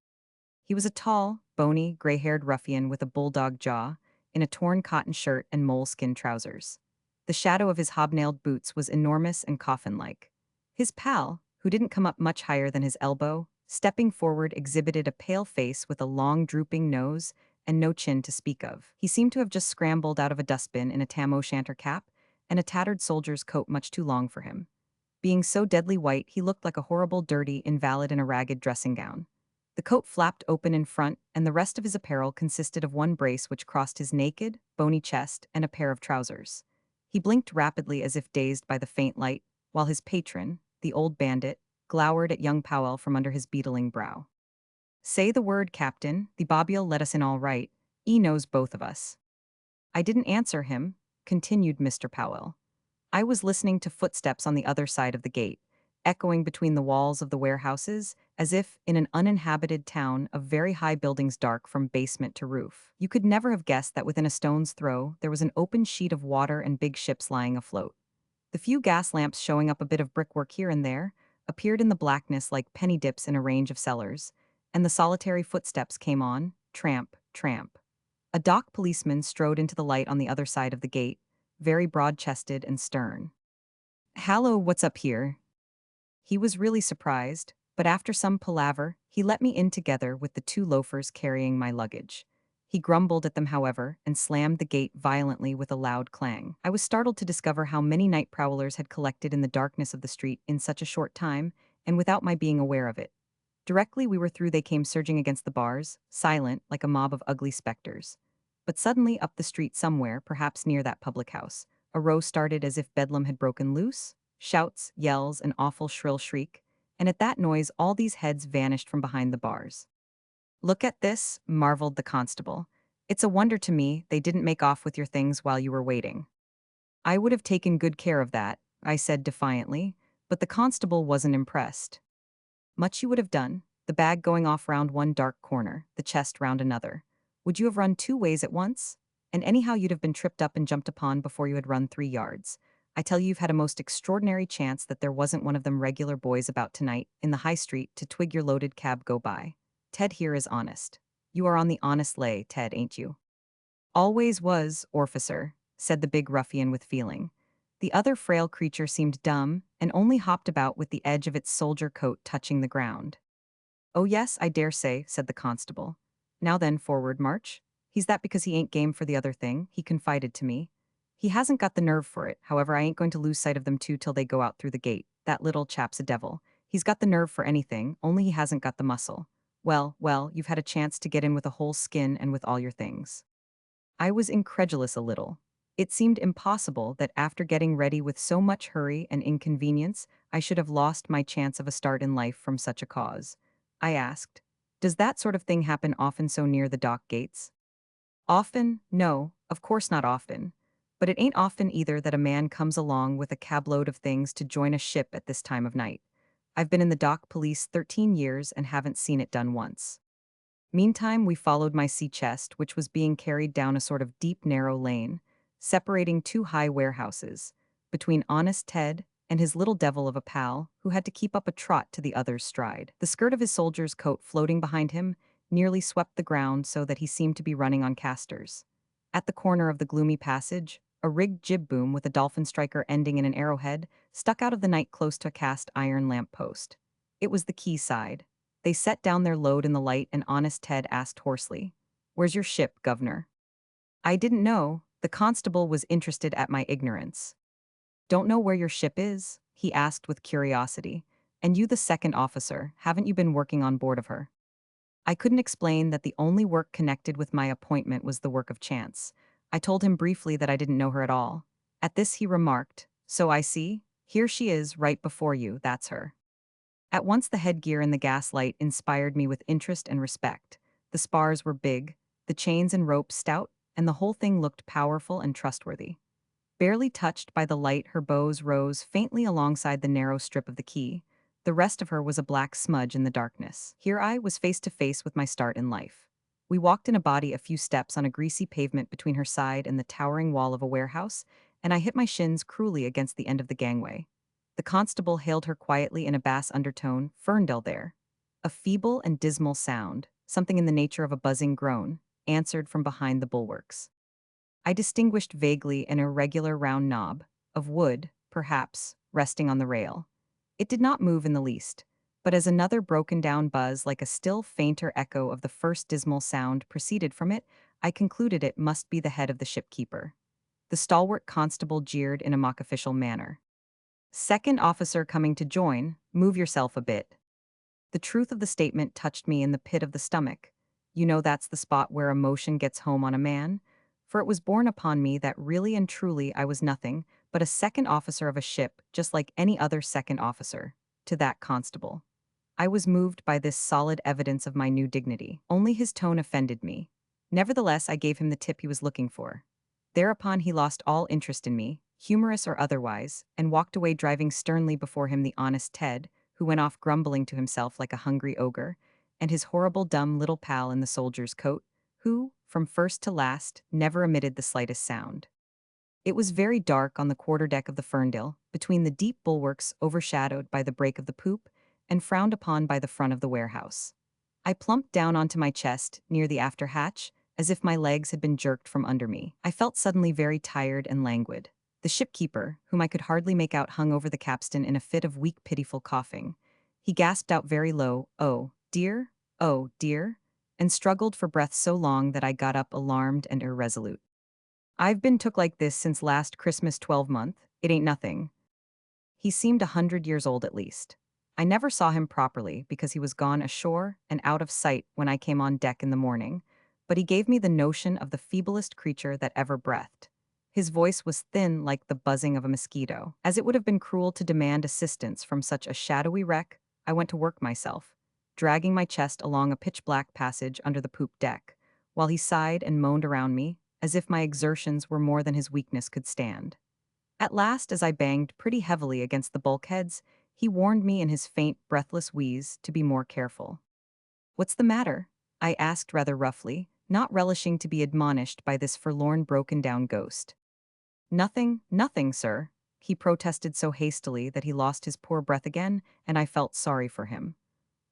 He was a tall, bony, gray-haired ruffian with a bulldog jaw, in a torn cotton shirt and moleskin trousers. The shadow of his hobnailed boots was enormous and coffin-like. His pal, who didn't come up much higher than his elbow, stepping forward, exhibited a pale face with a long, drooping nose and no chin to speak of. He seemed to have just scrambled out of a dustbin in a tam o' shanter cap and a tattered soldier's coat much too long for him. Being so deadly white, he looked like a horrible, dirty invalid in a ragged dressing gown. The coat flapped open in front, and the rest of his apparel consisted of one brace which crossed his naked, bony chest and a pair of trousers. He blinked rapidly as if dazed by the faint light, while his patron, the old bandit, glowered at young Powell from under his beetling brow. "Say the word, Captain. The bobby'll let us in all right. He knows both of us." "I didn't answer him," continued Mr. Powell. "I was listening to footsteps on the other side of the gate, echoing between the walls of the warehouses, as if, in an uninhabited town of very high buildings dark from basement to roof, you could never have guessed that within a stone's throw there was an open sheet of water and big ships lying afloat. The few gas lamps showing up a bit of brickwork here and there appeared in the blackness like penny dips in a range of cellars, and the solitary footsteps came on, tramp, tramp. A dock policeman strode into the light on the other side of the gate, very broad-chested and stern. "Hallo, what's up here?" He was really surprised, but after some palaver, he let me in together with the two loafers carrying my luggage. He grumbled at them, however, and slammed the gate violently with a loud clang. I was startled to discover how many night prowlers had collected in the darkness of the street in such a short time, and without my being aware of it. Directly we were through, they came surging against the bars, silent, like a mob of ugly specters. But suddenly, up the street somewhere, perhaps near that public house, a row started as if bedlam had broken loose. Shouts, yells, an awful shrill shriek, and at that noise all these heads vanished from behind the bars. "Look at this," marveled the constable. "It's a wonder to me they didn't make off with your things while you were waiting." "I would have taken good care of that," I said defiantly, but the constable wasn't impressed. "Much you would have done, the bag going off round one dark corner, the chest round another. Would you have run 2 ways at once? And anyhow you'd have been tripped up and jumped upon before you had run 3 yards. I tell you, you've had a most extraordinary chance that there wasn't one of them regular boys about tonight, in the high street, to twig your loaded cab go by. Ted here is honest. You are on the honest lay, Ted, ain't you?" "Always was, orficer," said the big ruffian with feeling. The other frail creature seemed dumb, and only hopped about with the edge of its soldier coat touching the ground. "Oh yes, I dare say," said the constable. "Now then, forward march. He's that because he ain't game for the other thing, he confided to me. He hasn't got the nerve for it, however I ain't going to lose sight of them two till they go out through the gate. That little chap's a devil. He's got the nerve for anything, only he hasn't got the muscle. Well, well, you've had a chance to get in with a whole skin and with all your things." I was incredulous a little. It seemed impossible that after getting ready with so much hurry and inconvenience, I should have lost my chance of a start in life from such a cause. I asked, "Does that sort of thing happen often so near the dock gates?" "Often? No, of course not often. But it ain't often either that a man comes along with a cabload of things to join a ship at this time of night. I've been in the dock police 13 years and haven't seen it done once." Meantime, we followed my sea chest, which was being carried down a sort of deep, narrow lane, separating two high warehouses, between honest Ted and his little devil of a pal, who had to keep up a trot to the other's stride. The skirt of his soldier's coat floating behind him nearly swept the ground so that he seemed to be running on casters. At the corner of the gloomy passage, a rigged jib boom with a dolphin striker ending in an arrowhead stuck out of the night close to a cast iron lamp post. It was the quay side. They set down their load in the light and honest Ted asked hoarsely, "Where's your ship, governor?" I didn't know. The constable was interested at my ignorance. "Don't know where your ship is?" he asked with curiosity. "And you the second officer, haven't you been working on board of her?" I couldn't explain that the only work connected with my appointment was the work of chance. I told him briefly that I didn't know her at all. At this he remarked, "So I see. Here she is, right before you, that's her." At once the headgear and the gaslight inspired me with interest and respect. The spars were big, the chains and ropes stout, and the whole thing looked powerful and trustworthy. Barely touched by the light, her bows rose faintly alongside the narrow strip of the quay. The rest of her was a black smudge in the darkness. Here I was face to face with my start in life. We walked in a body a few steps on a greasy pavement between her side and the towering wall of a warehouse, and I hit my shins cruelly against the end of the gangway. The constable hailed her quietly in a bass undertone, "Ferndale there." A feeble and dismal sound, something in the nature of a buzzing groan, answered from behind the bulwarks. I distinguished vaguely an irregular round knob, of wood, perhaps, resting on the rail. It did not move in the least, but as another broken-down buzz like a still fainter echo of the first dismal sound proceeded from it, I concluded it must be the head of the shipkeeper. The stalwart constable jeered in a mock-official manner. "Second officer coming to join, move yourself a bit." The truth of the statement touched me in the pit of the stomach. You know that's the spot where emotion gets home on a man? For it was borne upon me that really and truly I was nothing but a second officer of a ship, just like any other second officer, to that constable. I was moved by this solid evidence of my new dignity. Only his tone offended me. Nevertheless, I gave him the tip he was looking for. Thereupon he lost all interest in me, humorous or otherwise, and walked away driving sternly before him the honest Ted, who went off grumbling to himself like a hungry ogre, and his horrible dumb little pal in the soldier's coat, who, from first to last, never emitted the slightest sound. It was very dark on the quarterdeck of the Ferndale, between the deep bulwarks overshadowed by the break of the poop, and frowned upon by the front of the warehouse. I plumped down onto my chest, near the after hatch, as if my legs had been jerked from under me. I felt suddenly very tired and languid. The shipkeeper, whom I could hardly make out, hung over the capstan in a fit of weak, pitiful coughing. He gasped out very low, oh, dear," and struggled for breath so long that I got up alarmed and irresolute. "I've been took like this since last Christmas 12-month. It ain't nothing." He seemed 100 years old at least. I never saw him properly because he was gone ashore and out of sight when I came on deck in the morning, but he gave me the notion of the feeblest creature that ever breathed. His voice was thin like the buzzing of a mosquito. As it would have been cruel to demand assistance from such a shadowy wreck, I went to work myself, dragging my chest along a pitch-black passage under the poop deck, while he sighed and moaned around me, as if my exertions were more than his weakness could stand. At last, as I banged pretty heavily against the bulkheads, he warned me in his faint, breathless wheeze to be more careful. "What's the matter?" I asked rather roughly, not relishing to be admonished by this forlorn, broken-down ghost. "Nothing, nothing, sir." He protested so hastily that he lost his poor breath again, and I felt sorry for him.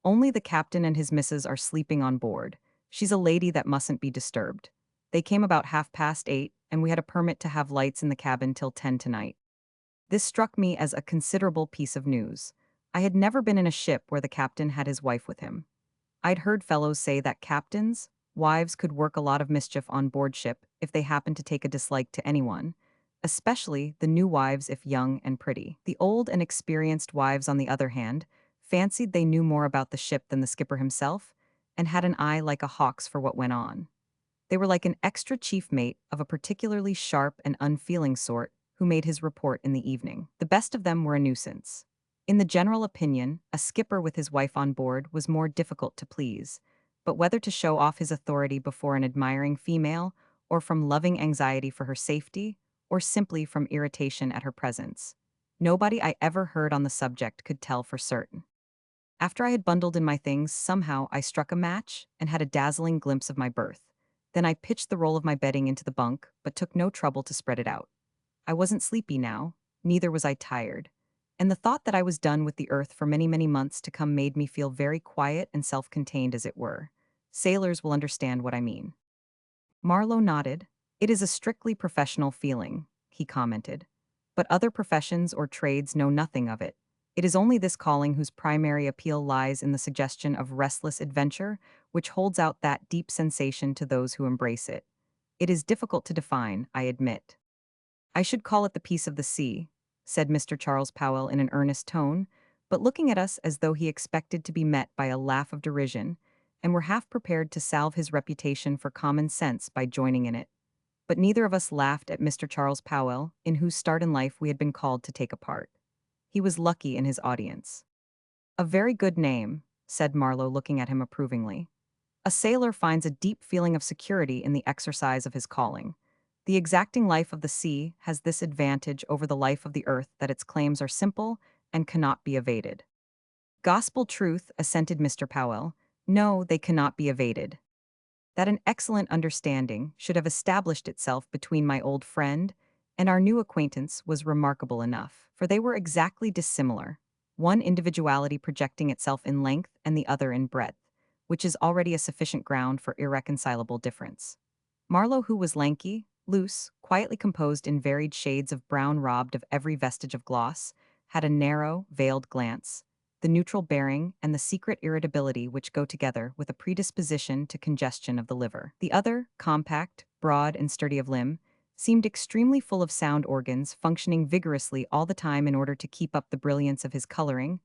"Only the captain and his missus are sleeping on board. She's a lady that mustn't be disturbed. They came about 8:30, and we had a permit to have lights in the cabin till 10 tonight." This struck me as a considerable piece of news. I had never been in a ship where the captain had his wife with him. I'd heard fellows say that captains' wives could work a lot of mischief on board ship if they happened to take a dislike to anyone, especially the new wives if young and pretty. The old and experienced wives, on the other hand, fancied they knew more about the ship than the skipper himself, and had an eye like a hawk's for what went on. They were like an extra chief mate of a particularly sharp and unfeeling sort who made his report in the evening. The best of them were a nuisance. In the general opinion, a skipper with his wife on board was more difficult to please, but whether to show off his authority before an admiring female, or from loving anxiety for her safety, or simply from irritation at her presence, nobody I ever heard on the subject could tell for certain. After I had bundled in my things, somehow I struck a match and had a dazzling glimpse of my berth. Then I pitched the roll of my bedding into the bunk, but took no trouble to spread it out. I wasn't sleepy now, neither was I tired, and the thought that I was done with the earth for many, many months to come made me feel very quiet and self-contained, as it were. Sailors will understand what I mean. Marlowe nodded. "It is a strictly professional feeling," he commented. "But other professions or trades know nothing of it. It is only this calling whose primary appeal lies in the suggestion of restless adventure, which holds out that deep sensation to those who embrace it. It is difficult to define, I admit. I should call it the peace of the sea, said Mr. Charles Powell in an earnest tone, but looking at us as though he expected to be met by a laugh of derision, and were half prepared to salve his reputation for common sense by joining in it. But neither of us laughed at Mr. Charles Powell, in whose start in life we had been called to take a part. He was lucky in his audience. A very good name, said Marlowe, looking at him approvingly. A sailor finds a deep feeling of security in the exercise of his calling. The exacting life of the sea has this advantage over the life of the earth, that its claims are simple and cannot be evaded. Gospel truth, assented Mr. Powell. No, they cannot be evaded. That an excellent understanding should have established itself between my old friend and our new acquaintance was remarkable enough, for they were exactly dissimilar, one individuality projecting itself in length and the other in breadth, which is already a sufficient ground for irreconcilable difference. Marlowe, who was lanky, loose, quietly composed in varied shades of brown robbed of every vestige of gloss, had a narrow, veiled glance, the neutral bearing and the secret irritability which go together with a predisposition to congestion of the liver. The other, compact, broad, and sturdy of limb, seemed extremely full of sound organs functioning vigorously all the time in order to keep up the brilliance of his coloring,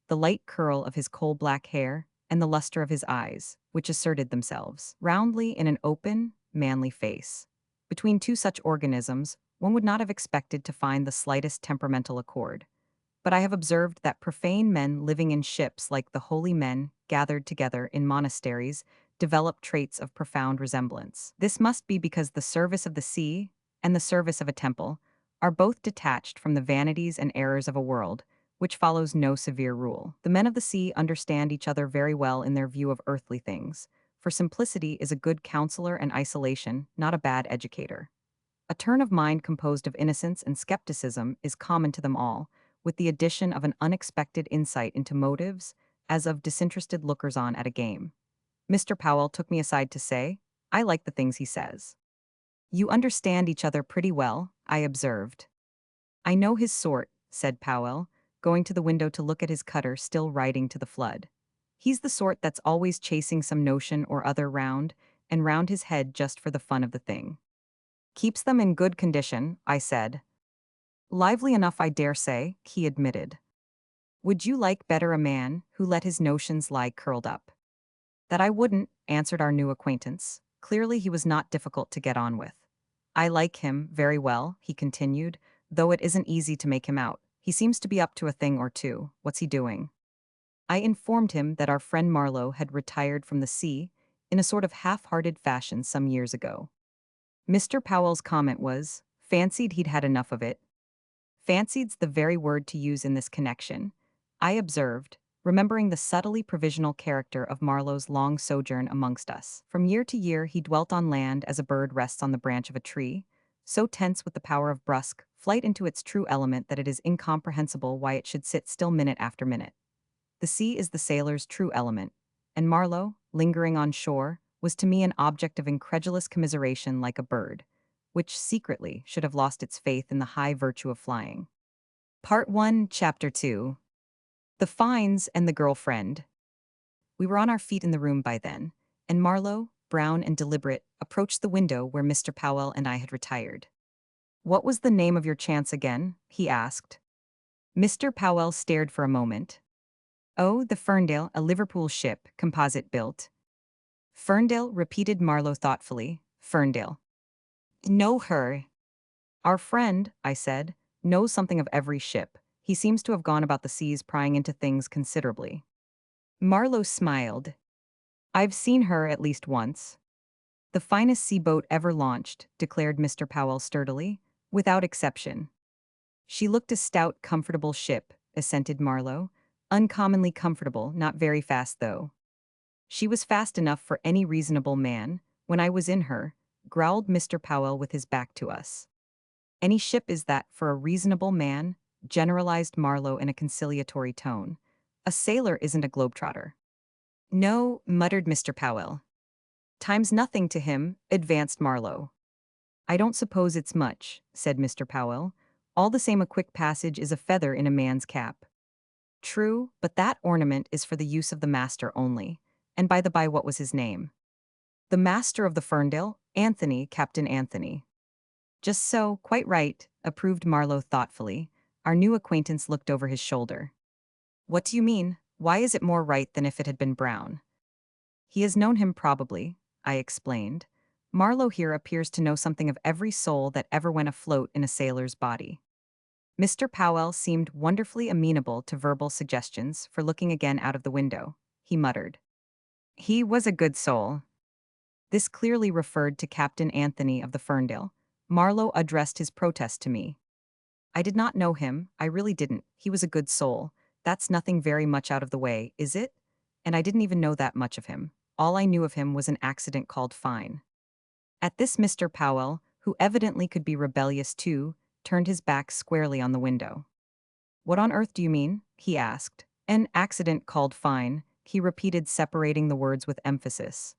the light curl of his coal-black hair, and the luster of his eyes, which asserted themselves roundly in an open, manly face. Between two such organisms, one would not have expected to find the slightest temperamental accord. But I have observed that profane men living in ships, like the holy men gathered together in monasteries, develop traits of profound resemblance. This must be because the service of the sea and the service of a temple are both detached from the vanities and errors of a world, which follows no severe rule. The men of the sea understand each other very well in their view of earthly things, for simplicity is a good counselor and isolation, not a bad educator. A turn of mind composed of innocence and skepticism is common to them all, with the addition of an unexpected insight into motives, as of disinterested lookers-on at a game. Mr. Powell took me aside to say, "I like the things he says." "You understand each other pretty well," I observed. "I know his sort," said Powell, going to the window to look at his cutter still riding to the flood. "He's the sort that's always chasing some notion or other round and round his head just for the fun of the thing." "Keeps them in good condition," I said. "Lively enough, I dare say," he admitted. "Would you like better a man who let his notions lie curled up?" "That I wouldn't," answered our new acquaintance. Clearly he was not difficult to get on with. "I like him very well," he continued, "though it isn't easy to make him out. He seems to be up to a thing or two. What's he doing?" I informed him that our friend Marlowe had retired from the sea in a sort of half-hearted fashion some years ago. Mr. Powell's comment was, "Fancied he'd had enough of it." Fancied's the very word to use in this connection, I observed, remembering the subtly provisional character of Marlowe's long sojourn amongst us. From year to year he dwelt on land as a bird rests on the branch of a tree, so tense with the power of brusque flight into its true element that it is incomprehensible why it should sit still minute after minute. The sea is the sailor's true element, and Marlowe, lingering on shore, was to me an object of incredulous commiseration, like a bird, which secretly should have lost its faith in the high virtue of flying. Part 1, Chapter 2. The Fines and the Girlfriend. We were on our feet in the room by then, and Marlowe, brown and deliberate, approached the window where Mr. Powell and I had retired. "What was the name of your chance again?" he asked. Mr. Powell stared for a moment. "Oh, the Ferndale, a Liverpool ship, composite built." "Ferndale," repeated Marlowe thoughtfully. "Ferndale. Know her." "Our friend," I said, "knows something of every ship. He seems to have gone about the seas prying into things considerably." Marlowe smiled. "I've seen her at least once." "The finest sea boat ever launched," declared Mr. Powell sturdily, "without exception." "She looked a stout, comfortable ship," assented Marlowe. "Uncommonly comfortable, not very fast though." "She was fast enough for any reasonable man, when I was in her," growled Mr. Powell with his back to us. "Any ship is that for a reasonable man," generalized Marlowe in a conciliatory tone. "A sailor isn't a globetrotter." "No," muttered Mr. Powell. "Time's nothing to him," advanced Marlowe. "I don't suppose it's much," said Mr. Powell. "All the same, a quick passage is a feather in a man's cap." True, but that ornament is for the use of the master only. And by the by, what was his name? The master of the Ferndale? Anthony, Captain Anthony. Just so, quite right, approved Marlowe thoughtfully. Our new acquaintance looked over his shoulder. What do you mean? Why is it more right than if it had been Brown? He has known him probably, I explained. Marlowe here appears to know something of every soul that ever went afloat in a sailor's body. Mr. Powell seemed wonderfully amenable to verbal suggestions for looking again out of the window. He muttered. He was a good soul. This clearly referred to Captain Anthony of the Ferndale. Marlowe addressed his protest to me. I did not know him, I really didn't. He was a good soul. That's nothing very much out of the way, is it? And I didn't even know that much of him. All I knew of him was an accident called fine. At this, Mr. Powell, who evidently could be rebellious too, turned his back squarely on the window. What on earth do you mean? He asked. An accident called fine, he repeated, separating the words with emphasis.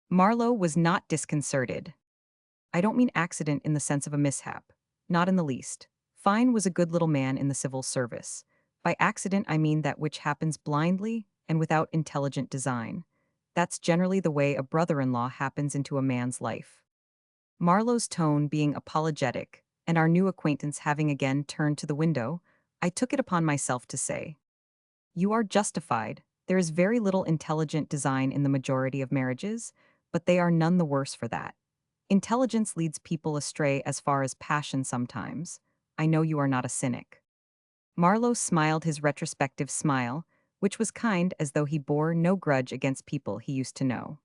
Marlowe was not disconcerted. I don't mean accident in the sense of a mishap. Not in the least. Fine was a good little man in the civil service. By accident I mean that which happens blindly and without intelligent design. That's generally the way a brother-in-law happens into a man's life. Marlowe's tone being apologetic, and our new acquaintance having again turned to the window, I took it upon myself to say, You are justified. There is very little intelligent design in the majority of marriages, but they are none the worse for that. Intelligence leads people astray as far as passion sometimes. I know you are not a cynic. Marlowe smiled his retrospective smile, which was kind, as though he bore no grudge against people he used to know.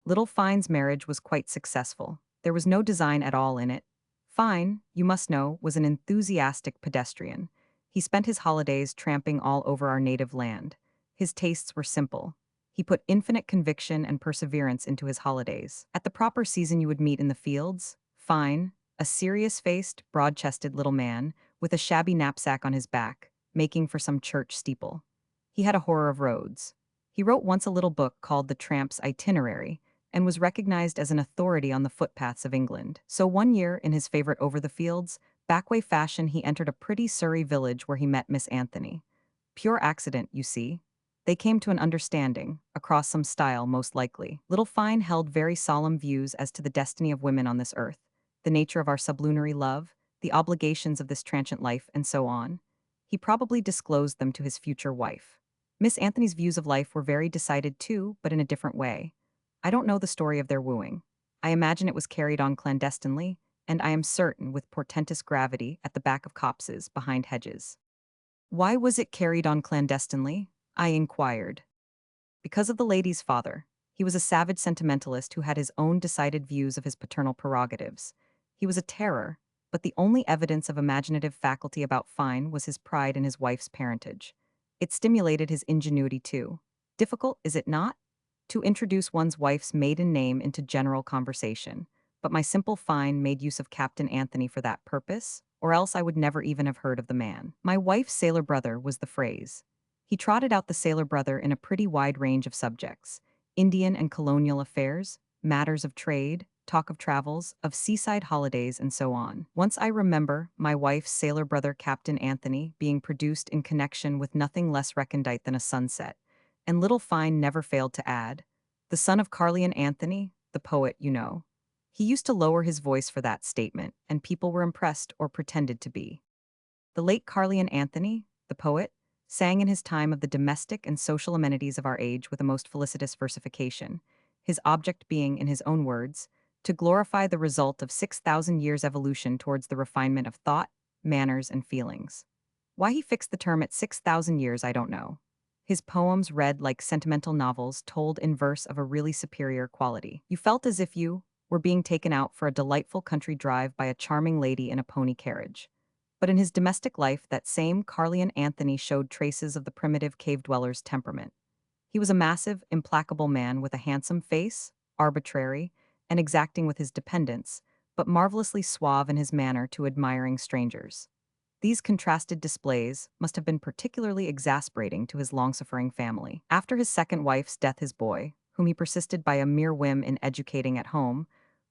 Little Fine's marriage was quite successful. There was no design at all in it. Fine, you must know, was an enthusiastic pedestrian. He spent his holidays tramping all over our native land. His tastes were simple. He put infinite conviction and perseverance into his holidays. At the proper season you would meet in the fields, Fine, a serious-faced, broad-chested little man, with a shabby knapsack on his back, making for some church steeple. He had a horror of roads. He wrote once a little book called The Tramp's Itinerary, and was recognized as an authority on the footpaths of England. So one year, in his favorite over-the-fields, backway fashion, he entered a pretty Surrey village where he met Miss Anthony. Pure accident, you see. They came to an understanding, across some stile most likely. Little Fine held very solemn views as to the destiny of women on this earth, the nature of our sublunary love, the obligations of this transient life, and so on. He probably disclosed them to his future wife. Miss Anthony's views of life were very decided too, but in a different way. I don't know the story of their wooing. I imagine it was carried on clandestinely, and I am certain with portentous gravity at the back of copses behind hedges. Why was it carried on clandestinely? I inquired. Because of the lady's father. He was a savage sentimentalist who had his own decided views of his paternal prerogatives. He was a terror, but the only evidence of imaginative faculty about Fine was his pride in his wife's parentage. It stimulated his ingenuity too. Difficult, is it not, to introduce one's wife's maiden name into general conversation, but my simple Fine made use of Captain Anthony for that purpose, or else I would never even have heard of the man. My wife's sailor brother was the phrase. He trotted out the sailor brother in a pretty wide range of subjects: Indian and colonial affairs, matters of trade, talk of travels, of seaside holidays, and so on. Once I remember my wife's sailor brother Captain Anthony being produced in connection with nothing less recondite than a sunset, and little Fine never failed to add, the son of Carleon Anthony, the poet, you know. He used to lower his voice for that statement, and people were impressed or pretended to be. The late Carleon Anthony, the poet, sang in his time of the domestic and social amenities of our age with a most felicitous versification, his object being, in his own words, to glorify the result of 6,000 years' evolution towards the refinement of thought, manners, and feelings. Why he fixed the term at 6,000 years I don't know. His poems read like sentimental novels told in verse of a really superior quality. You felt as if you were being taken out for a delightful country drive by a charming lady in a pony carriage. But in his domestic life, that same Carleon Anthony showed traces of the primitive cave dweller's temperament. He was a massive, implacable man with a handsome face, arbitrary, and exacting with his dependents, but marvelously suave in his manner to admiring strangers. These contrasted displays must have been particularly exasperating to his long-suffering family. After his second wife's death, his boy, whom he persisted by a mere whim in educating at home,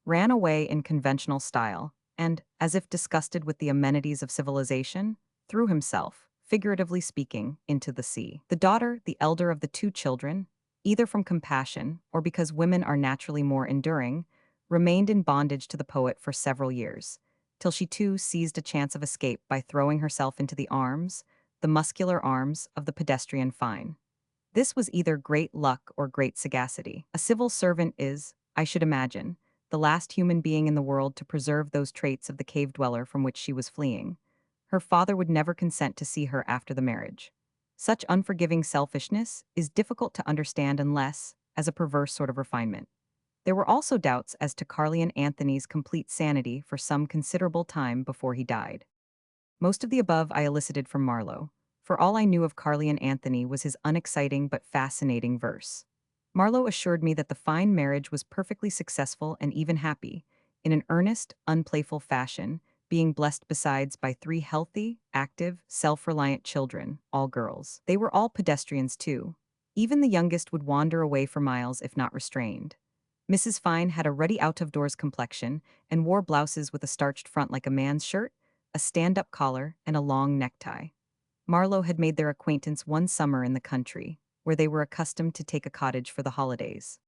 ran away in conventional style, and, as if disgusted with the amenities of civilization, threw himself, figuratively speaking, into the sea. The daughter, the elder of the two children, either from compassion or because women are naturally more enduring, remained in bondage to the poet for several years, till she too seized a chance of escape by throwing herself into the arms, the muscular arms, of the pedestrian Fine. This was either great luck or great sagacity. A civil servant is, I should imagine, the last human being in the world to preserve those traits of the cave dweller from which she was fleeing. Her father would never consent to see her after the marriage. Such unforgiving selfishness is difficult to understand unless, as a perverse sort of refinement. There were also doubts as to Carleon Anthony's complete sanity for some considerable time before he died. Most of the above I elicited from Marlowe, for all I knew of Carleon Anthony was his unexciting but fascinating verse. Marlowe assured me that the fine marriage was perfectly successful and even happy, in an earnest, unplayful fashion, being blessed besides by three healthy, active, self-reliant children, all girls. They were all pedestrians too. Even the youngest would wander away for miles if not restrained. Mrs. Fine had a ruddy out-of-doors complexion and wore blouses with a starched front like a man's shirt, a stand-up collar, and a long necktie. Marlowe had made their acquaintance one summer in the country, where they were accustomed to take a cottage for the holidays.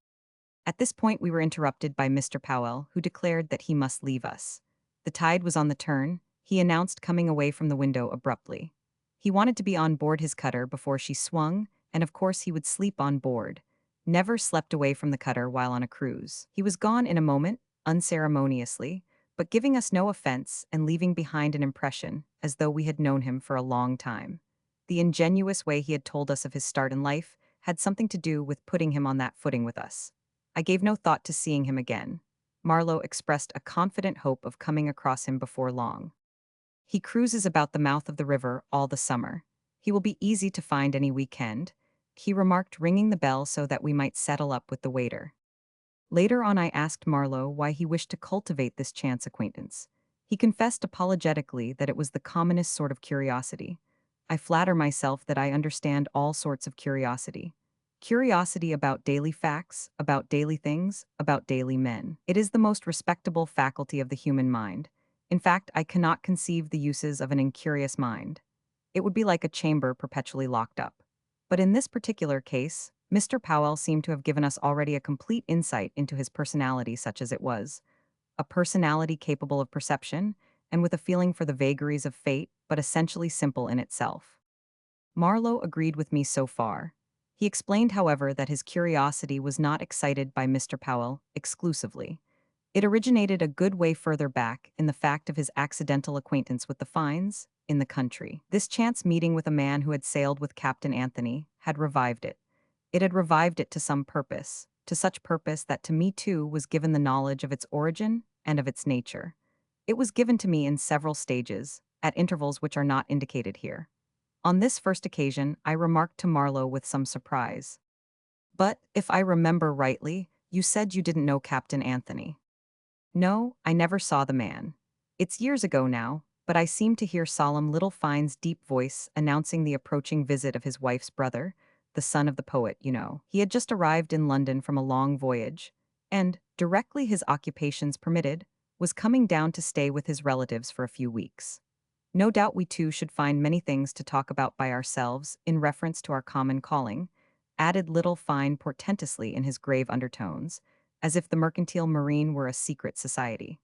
At this point we were interrupted by Mr. Powell, who declared that he must leave us. The tide was on the turn, he announced, coming away from the window abruptly. He wanted to be on board his cutter before she swung, and of course he would sleep on board. Never slept away from the cutter while on a cruise. He was gone in a moment, unceremoniously, but giving us no offense and leaving behind an impression, as though we had known him for a long time. The ingenuous way he had told us of his start in life had something to do with putting him on that footing with us. I gave no thought to seeing him again. Marlowe expressed a confident hope of coming across him before long. He cruises about the mouth of the river all the summer. He will be easy to find any weekend, he remarked, ringing the bell so that we might settle up with the waiter. Later on I asked Marlowe why he wished to cultivate this chance acquaintance. He confessed apologetically that it was the commonest sort of curiosity. I flatter myself that I understand all sorts of curiosity. Curiosity about daily facts, about daily things, about daily men. It is the most respectable faculty of the human mind. In fact, I cannot conceive the uses of an incurious mind. It would be like a chamber perpetually locked up. But in this particular case, Mr. Powell seemed to have given us already a complete insight into his personality, such as it was. A personality capable of perception, and with a feeling for the vagaries of fate, but essentially simple in itself. Marlowe agreed with me so far. He explained, however, that his curiosity was not excited by Mr. Powell exclusively. It originated a good way further back in the fact of his accidental acquaintance with the Fines in the country. This chance meeting with a man who had sailed with Captain Anthony had revived it. It had revived it to some purpose, to such purpose that to me too was given the knowledge of its origin and of its nature. It was given to me in several stages, at intervals which are not indicated here. On this first occasion, I remarked to Marlowe with some surprise. "But, if I remember rightly, you said you didn't know Captain Anthony." "No, I never saw the man. It's years ago now, but I seem to hear solemn little Fine's deep voice announcing the approaching visit of his wife's brother, the son of the poet, you know. He had just arrived in London from a long voyage, and, directly his occupations permitted, was coming down to stay with his relatives for a few weeks. No doubt we too should find many things to talk about by ourselves in reference to our common calling," added little Fine portentously in his grave undertones, as if the mercantile marine were a secret society.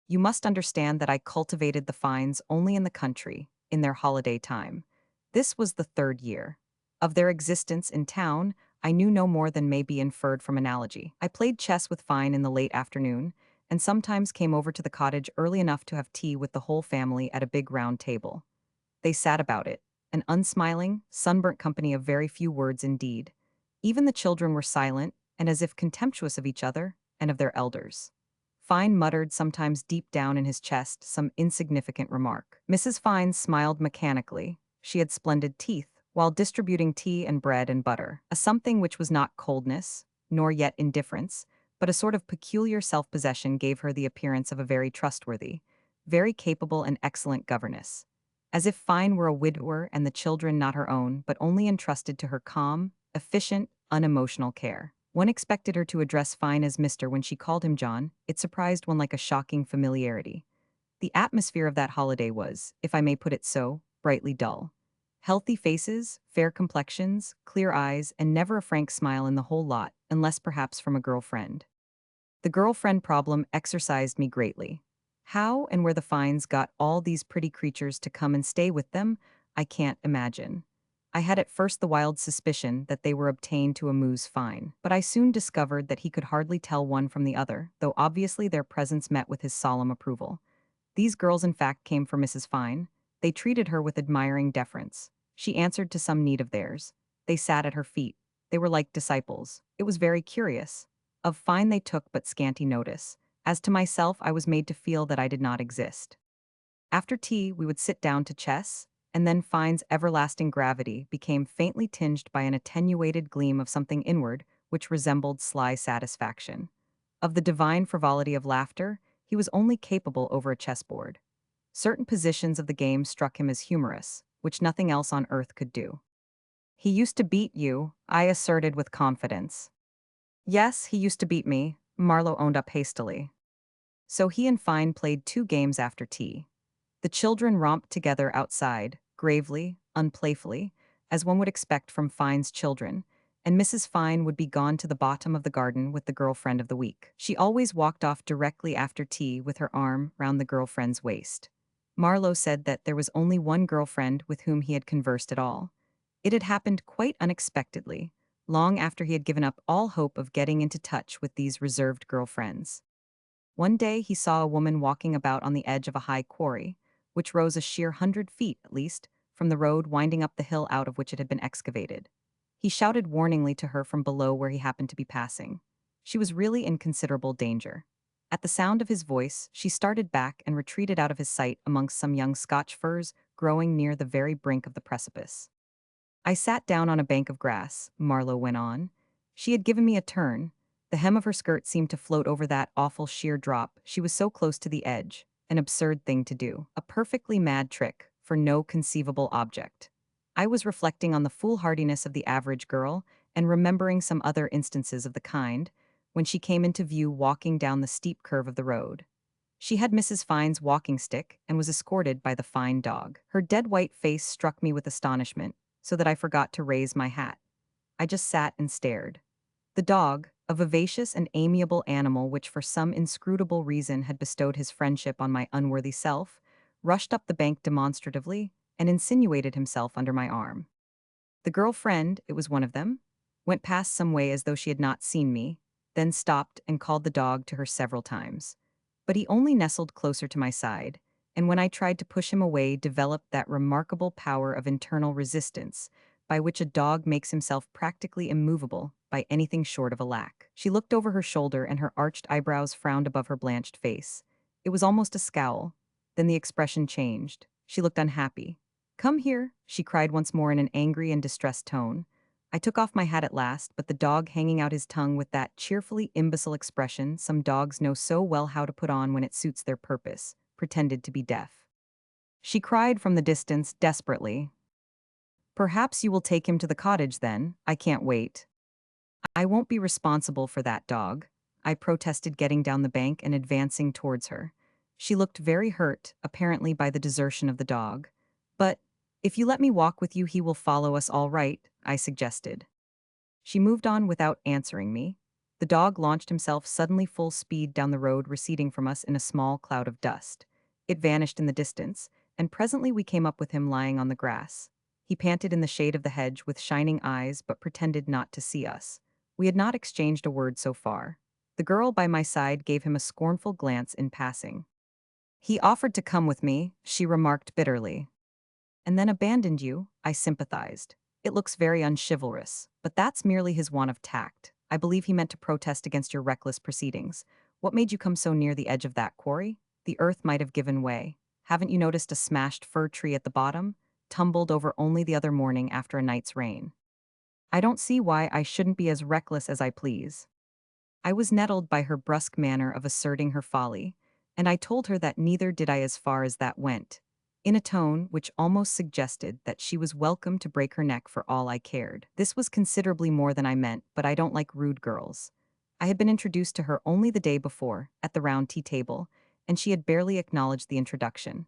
"You must understand that I cultivated the Fines only in the country, in their holiday time. This was the third year. Of their existence in town, I knew no more than may be inferred from analogy. I played chess with Fine in the late afternoon, and sometimes came over to the cottage early enough to have tea with the whole family at a big round table. They sat about it, an unsmiling, sunburnt company of very few words indeed. Even the children were silent, and as if contemptuous of each other and of their elders. Fine muttered sometimes deep down in his chest some insignificant remark. Mrs. Fine smiled mechanically. She had splendid teeth, while distributing tea and bread and butter, a something which was not coldness, nor yet indifference, but a sort of peculiar self-possession gave her the appearance of a very trustworthy, very capable and excellent governess. As if Fine were a widower and the children not her own, but only entrusted to her calm, efficient, unemotional care. One expected her to address Fine as Mr. when she called him John. It surprised one like a shocking familiarity. The atmosphere of that holiday was, if I may put it so, brightly dull. Healthy faces, fair complexions, clear eyes, and never a frank smile in the whole lot, unless perhaps from a girlfriend. The girlfriend problem exercised me greatly. How and where the Fines got all these pretty creatures to come and stay with them, I can't imagine. I had at first the wild suspicion that they were obtained to amuse Fine, but I soon discovered that he could hardly tell one from the other, though obviously their presence met with his solemn approval. These girls in fact came for Mrs. Fine. They treated her with admiring deference. She answered to some need of theirs. They sat at her feet. They were like disciples. It was very curious. Of Fine they took but scanty notice. As to myself, I was made to feel that I did not exist. After tea, we would sit down to chess, and then Fine's everlasting gravity became faintly tinged by an attenuated gleam of something inward which resembled sly satisfaction. Of the divine frivolity of laughter, he was only capable over a chessboard. Certain positions of the game struck him as humorous, which nothing else on earth could do. He used to beat you, I asserted with confidence. Yes, he used to beat me, Marlowe owned up hastily. So he and Fine played 2 games after tea. The children romped together outside, gravely, unplayfully, as one would expect from Fine's children, and Mrs. Fine would be gone to the bottom of the garden with the girlfriend of the week. She always walked off directly after tea with her arm round the girlfriend's waist. Marlowe said that there was only one girlfriend with whom he had conversed at all. It had happened quite unexpectedly, long after he had given up all hope of getting into touch with these reserved girlfriends. One day he saw a woman walking about on the edge of a high quarry, which rose a sheer 100 feet, at least, from the road winding up the hill out of which it had been excavated. He shouted warningly to her from below where he happened to be passing. She was really in considerable danger. At the sound of his voice, she started back and retreated out of his sight amongst some young Scotch firs growing near the very brink of the precipice. I sat down on a bank of grass, Marlowe went on. She had given me a turn. The hem of her skirt seemed to float over that awful sheer drop. She was so close to the edge. An absurd thing to do. A perfectly mad trick, for no conceivable object. I was reflecting on the foolhardiness of the average girl, and remembering some other instances of the kind, when she came into view walking down the steep curve of the road. She had Mrs. Fine's walking stick and was escorted by the fine dog. Her dead white face struck me with astonishment, so that I forgot to raise my hat. I just sat and stared. The dog, a vivacious and amiable animal which for some inscrutable reason had bestowed his friendship on my unworthy self, rushed up the bank demonstratively and insinuated himself under my arm. The girl-friend, it was one of them, went past some way as though she had not seen me, then stopped and called the dog to her several times. But he only nestled closer to my side, and when I tried to push him away developed that remarkable power of internal resistance, by which a dog makes himself practically immovable by anything short of a lack. She looked over her shoulder and her arched eyebrows frowned above her blanched face. It was almost a scowl. Then the expression changed. She looked unhappy. "Come here," she cried once more in an angry and distressed tone. I took off my hat at last, but the dog hanging out his tongue with that cheerfully imbecile expression some dogs know so well how to put on when it suits their purpose, pretended to be deaf. She cried from the distance, desperately, "Perhaps you will take him to the cottage then, I can't wait." "I won't be responsible for that dog," I protested, getting down the bank and advancing towards her. She looked very hurt, apparently by the desertion of the dog. "But, if you let me walk with you he will follow us all right," I suggested. She moved on without answering me. The dog launched himself suddenly full speed down the road, receding from us in a small cloud of dust. It vanished in the distance, and presently we came up with him lying on the grass. He panted in the shade of the hedge with shining eyes but pretended not to see us. We had not exchanged a word so far. The girl by my side gave him a scornful glance in passing. "He offered to come with me," she remarked bitterly. "And then abandoned you," I sympathized. "It looks very unchivalrous, but that's merely his want of tact. I believe he meant to protest against your reckless proceedings. What made you come so near the edge of that quarry? The earth might have given way. Haven't you noticed a smashed fir tree at the bottom? Tumbled over only the other morning after a night's rain. I don't see why I shouldn't be as reckless as I please." I was nettled by her brusque manner of asserting her folly, and I told her that neither did I as far as that went, in a tone which almost suggested that she was welcome to break her neck for all I cared. This was considerably more than I meant, but I don't like rude girls. I had been introduced to her only the day before, at the round tea table, and she had barely acknowledged the introduction.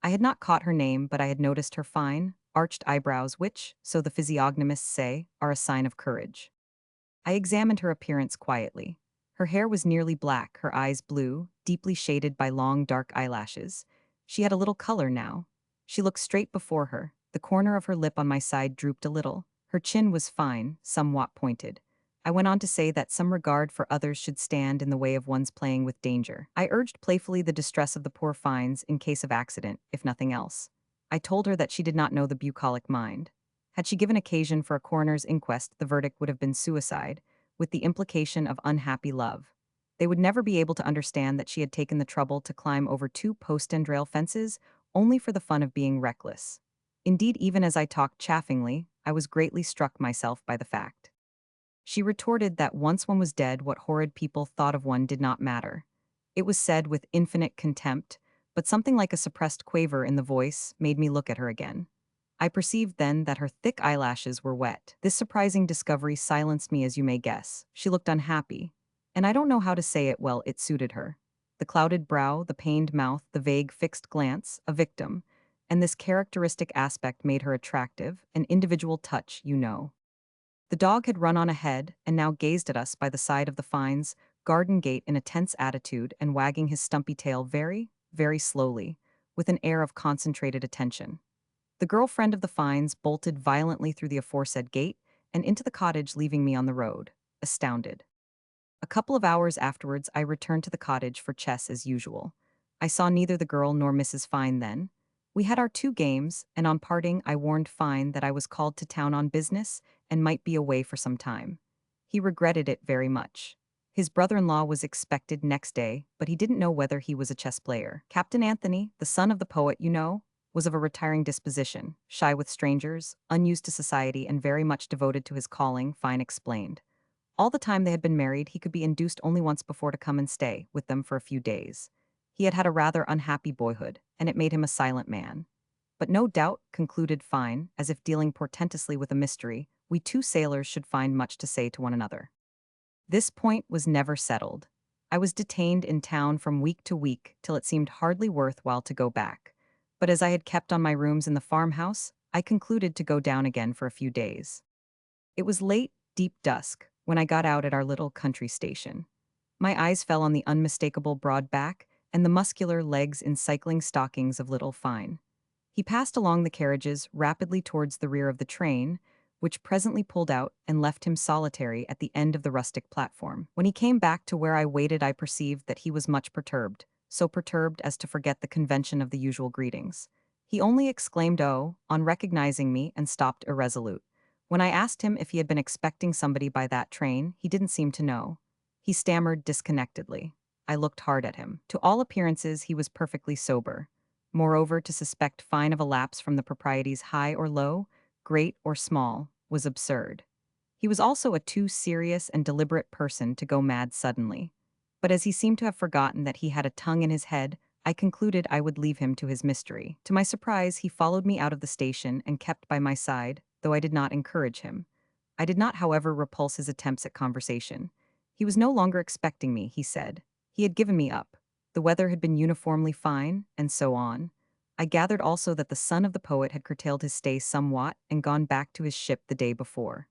I had not caught her name, but I had noticed her fine, arched eyebrows which, so the physiognomists say, are a sign of courage. I examined her appearance quietly. Her hair was nearly black, her eyes blue, deeply shaded by long dark eyelashes. She had a little color now. She looked straight before her. The corner of her lip on my side drooped a little. Her chin was fine, somewhat pointed. I went on to say that some regard for others should stand in the way of one's playing with danger. I urged playfully the distress of the poor Fines in case of accident, if nothing else. I told her that she did not know the bucolic mind. Had she given occasion for a coroner's inquest, the verdict would have been suicide, with the implication of unhappy love. They would never be able to understand that she had taken the trouble to climb over two post and rail fences only for the fun of being reckless. Indeed, even as I talked chaffingly, I was greatly struck myself by the fact. She retorted that once one was dead, what horrid people thought of one did not matter. It was said with infinite contempt, but something like a suppressed quaver in the voice made me look at her again. I perceived then that her thick eyelashes were wet. This surprising discovery silenced me, as you may guess. She looked unhappy, and I don't know how to say it well, it suited her. The clouded brow, the pained mouth, the vague fixed glance, a victim, and this characteristic aspect made her attractive, an individual touch, you know. The dog had run on ahead and now gazed at us by the side of the Fines' garden gate in a tense attitude and wagging his stumpy tail very, very slowly, with an air of concentrated attention. The girlfriend of the Fines bolted violently through the aforesaid gate and into the cottage, leaving me on the road, astounded. A couple of hours afterwards, I returned to the cottage for chess as usual. I saw neither the girl nor Mrs. Fine then. We had our two games, and on parting, I warned Fine that I was called to town on business and might be away for some time. He regretted it very much. His brother-in-law was expected next day, but he didn't know whether he was a chess player. Captain Anthony, the son of the poet, you know, was of a retiring disposition, shy with strangers, unused to society, and very much devoted to his calling, Fine explained. All the time they had been married, he could be induced only once before to come and stay with them for a few days. He had had a rather unhappy boyhood, and it made him a silent man. But no doubt, concluded Fine, as if dealing portentously with a mystery, we two sailors should find much to say to one another. This point was never settled. I was detained in town from week to week till it seemed hardly worth while to go back. But as I had kept on my rooms in the farmhouse, I concluded to go down again for a few days. It was late, deep dusk, when I got out at our little country station. My eyes fell on the unmistakable broad back and the muscular legs in cycling stockings of little Fine. He passed along the carriages rapidly towards the rear of the train, which presently pulled out and left him solitary at the end of the rustic platform. When he came back to where I waited, I perceived that he was much perturbed, so perturbed as to forget the convention of the usual greetings. He only exclaimed "Oh" on recognizing me and stopped irresolute. When I asked him if he had been expecting somebody by that train, he didn't seem to know. He stammered disconnectedly. I looked hard at him. To all appearances, he was perfectly sober. Moreover, to suspect Fine of a lapse from the proprieties high or low, great or small, was absurd. He was also a too serious and deliberate person to go mad suddenly. But as he seemed to have forgotten that he had a tongue in his head, I concluded I would leave him to his mystery. To my surprise, he followed me out of the station and kept by my side, though I did not encourage him. I did not, however, repulse his attempts at conversation. He was no longer expecting me, he said. He had given me up. The weather had been uniformly fine, and so on. I gathered also that the son of the poet had curtailed his stay somewhat and gone back to his ship the day before.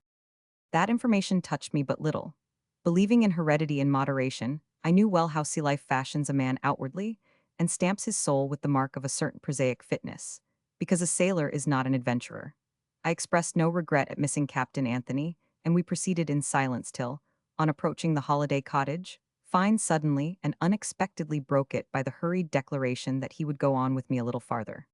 That information touched me but little. Believing in heredity and moderation, I knew well how sea life fashions a man outwardly and stamps his soul with the mark of a certain prosaic fitness, because a sailor is not an adventurer. I expressed no regret at missing Captain Anthony, and we proceeded in silence till, on approaching the holiday cottage, Fine suddenly and unexpectedly broke it by the hurried declaration that he would go on with me a little farther.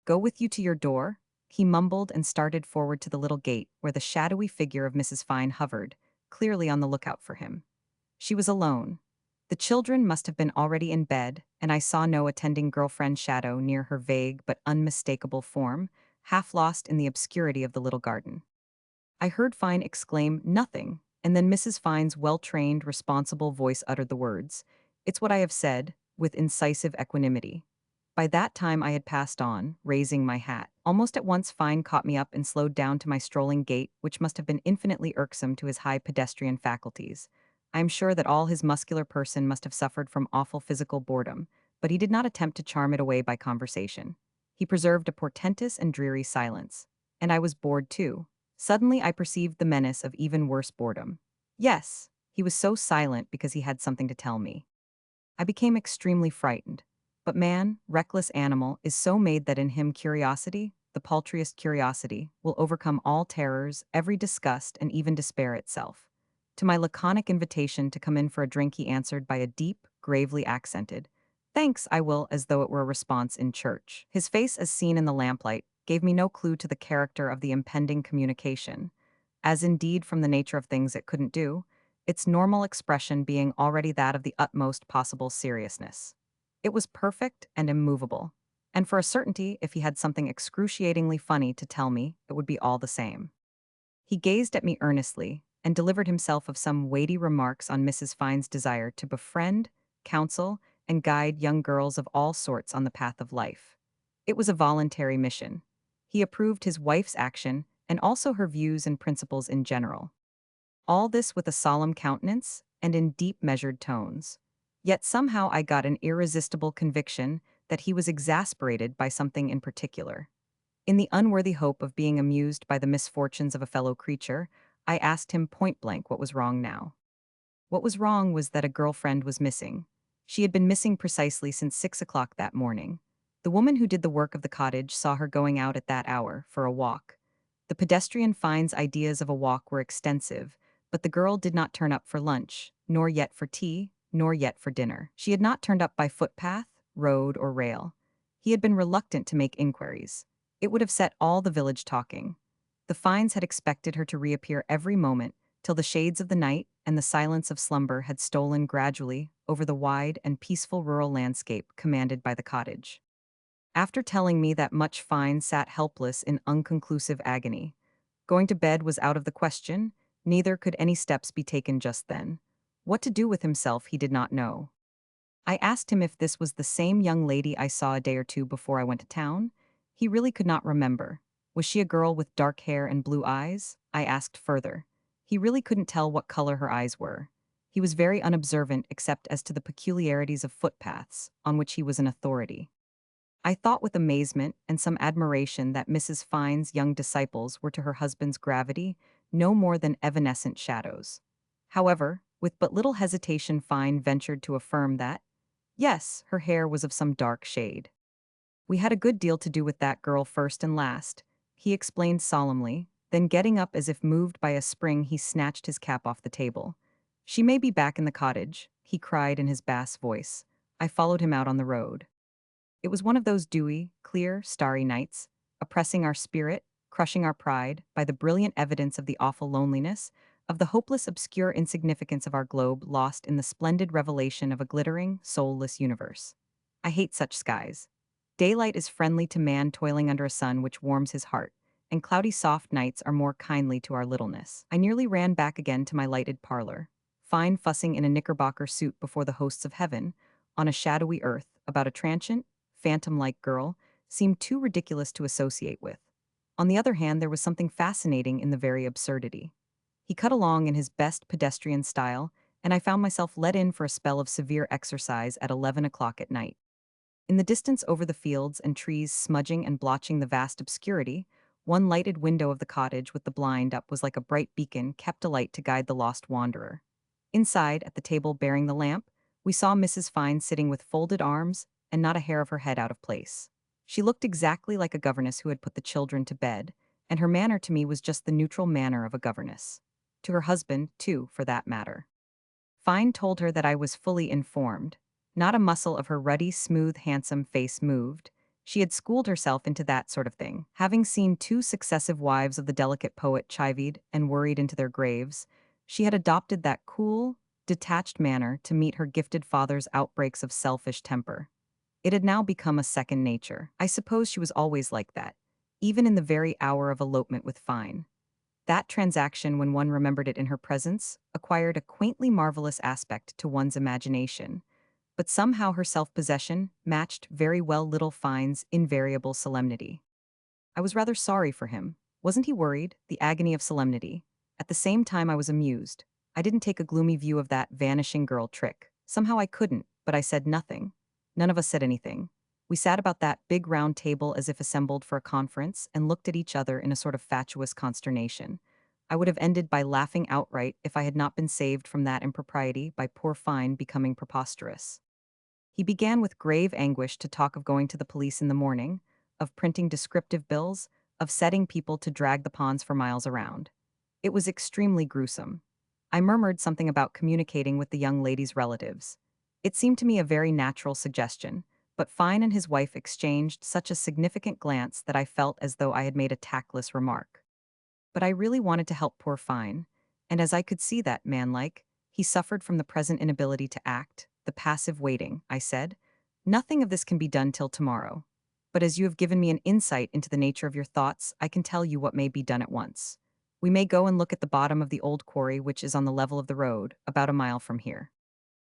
"Go with you to your door?" He mumbled and started forward to the little gate where the shadowy figure of Mrs. Fine hovered, clearly on the lookout for him. She was alone. The children must have been already in bed, and I saw no attending girlfriend shadow near her vague but unmistakable form, half lost in the obscurity of the little garden. I heard Fine exclaim, "Nothing," and then Mrs. Fine's well-trained, responsible voice uttered the words, "It's what I have said," with incisive equanimity. By that time I had passed on, raising my hat. Almost at once Fine caught me up and slowed down to my strolling gait, which must have been infinitely irksome to his high pedestrian faculties. I am sure that all his muscular person must have suffered from awful physical boredom, but he did not attempt to charm it away by conversation. He preserved a portentous and dreary silence. And I was bored too. Suddenly I perceived the menace of even worse boredom. Yes, he was so silent because he had something to tell me. I became extremely frightened. But man, reckless animal, is so made that in him curiosity, the paltriest curiosity, will overcome all terrors, every disgust, and even despair itself. To my laconic invitation to come in for a drink, he answered by a deep, gravely accented, "Thanks, I will," as though it were a response in church. His face, as seen in the lamplight, gave me no clue to the character of the impending communication, as indeed from the nature of things it couldn't do, its normal expression being already that of the utmost possible seriousness. It was perfect and immovable, and for a certainty, if he had something excruciatingly funny to tell me, it would be all the same. He gazed at me earnestly, and delivered himself of some weighty remarks on Mrs. Fine's desire to befriend, counsel, and guide young girls of all sorts on the path of life. It was a voluntary mission. He approved his wife's action, and also her views and principles in general. All this with a solemn countenance and in deep measured tones. Yet somehow I got an irresistible conviction that he was exasperated by something in particular. In the unworthy hope of being amused by the misfortunes of a fellow creature, I asked him point blank what was wrong now. What was wrong was that a girlfriend was missing. She had been missing precisely since 6 o'clock that morning. The woman who did the work of the cottage saw her going out at that hour for a walk. The pedestrian Fine's ideas of a walk were extensive, but the girl did not turn up for lunch, nor yet for tea, nor yet for dinner. She had not turned up by footpath, road, or rail. He had been reluctant to make inquiries. It would have set all the village talking. The Fines had expected her to reappear every moment, till the shades of the night and the silence of slumber had stolen gradually over the wide and peaceful rural landscape commanded by the cottage. After telling me that much Fine sat helpless in unconclusive agony. Going to bed was out of the question, neither could any steps be taken just then. What to do with himself he did not know. I asked him if this was the same young lady I saw a day or two before I went to town. He really could not remember. Was she a girl with dark hair and blue eyes? I asked further. He really couldn't tell what color her eyes were. He was very unobservant except as to the peculiarities of footpaths, on which he was an authority. I thought with amazement and some admiration that Mrs. Fine's young disciples were to her husband's gravity no more than evanescent shadows. However, with but little hesitation Fine ventured to affirm that, yes, her hair was of some dark shade. We had a good deal to do with that girl first and last, he explained solemnly, then getting up as if moved by a spring he snatched his cap off the table. She may be back in the cottage, he cried in his bass voice. I followed him out on the road. It was one of those dewy, clear, starry nights, oppressing our spirit, crushing our pride, by the brilliant evidence of the awful loneliness, of the hopeless obscure insignificance of our globe lost in the splendid revelation of a glittering, soulless universe. I hate such skies. Daylight is friendly to man toiling under a sun which warms his heart, and cloudy soft nights are more kindly to our littleness. I nearly ran back again to my lighted parlor, Fine fussing in a knickerbocker suit before the hosts of heaven, on a shadowy earth, about a transient, phantom-like girl, seemed too ridiculous to associate with. On the other hand, there was something fascinating in the very absurdity. He cut along in his best pedestrian style, and I found myself let in for a spell of severe exercise at 11 o'clock at night. In the distance over the fields and trees smudging and blotching the vast obscurity, one lighted window of the cottage with the blind up was like a bright beacon kept alight to guide the lost wanderer. Inside, at the table bearing the lamp, we saw Mrs. Fine sitting with folded arms and not a hair of her head out of place. She looked exactly like a governess who had put the children to bed, and her manner to me was just the neutral manner of a governess. To her husband, too, for that matter. Fine told her that I was fully informed. Not a muscle of her ruddy, smooth, handsome face moved. She had schooled herself into that sort of thing. Having seen two successive wives of the delicate poet chivied and worried into their graves, she had adopted that cool, detached manner to meet her gifted father's outbreaks of selfish temper. It had now become a second nature. I suppose she was always like that, even in the very hour of elopement with Fine. That transaction, when one remembered it in her presence, acquired a quaintly marvelous aspect to one's imagination. But somehow her self-possession matched very well little Fine's invariable solemnity. I was rather sorry for him. Wasn't he worried? The agony of solemnity. At the same time I was amused. I didn't take a gloomy view of that vanishing girl trick. Somehow I couldn't, but I said nothing. None of us said anything. We sat about that big round table as if assembled for a conference and looked at each other in a sort of fatuous consternation. I would have ended by laughing outright if I had not been saved from that impropriety by poor Fine becoming preposterous. He began with grave anguish to talk of going to the police in the morning, of printing descriptive bills, of setting people to drag the ponds for miles around. It was extremely gruesome. I murmured something about communicating with the young lady's relatives. It seemed to me a very natural suggestion, but Fine and his wife exchanged such a significant glance that I felt as though I had made a tactless remark. But I really wanted to help poor Fine, and as I could see that, manlike, he suffered from the present inability to act, the passive waiting, I said. Nothing of this can be done till tomorrow. But as you have given me an insight into the nature of your thoughts, I can tell you what may be done at once. We may go and look at the bottom of the old quarry which is on the level of the road, about a mile from here.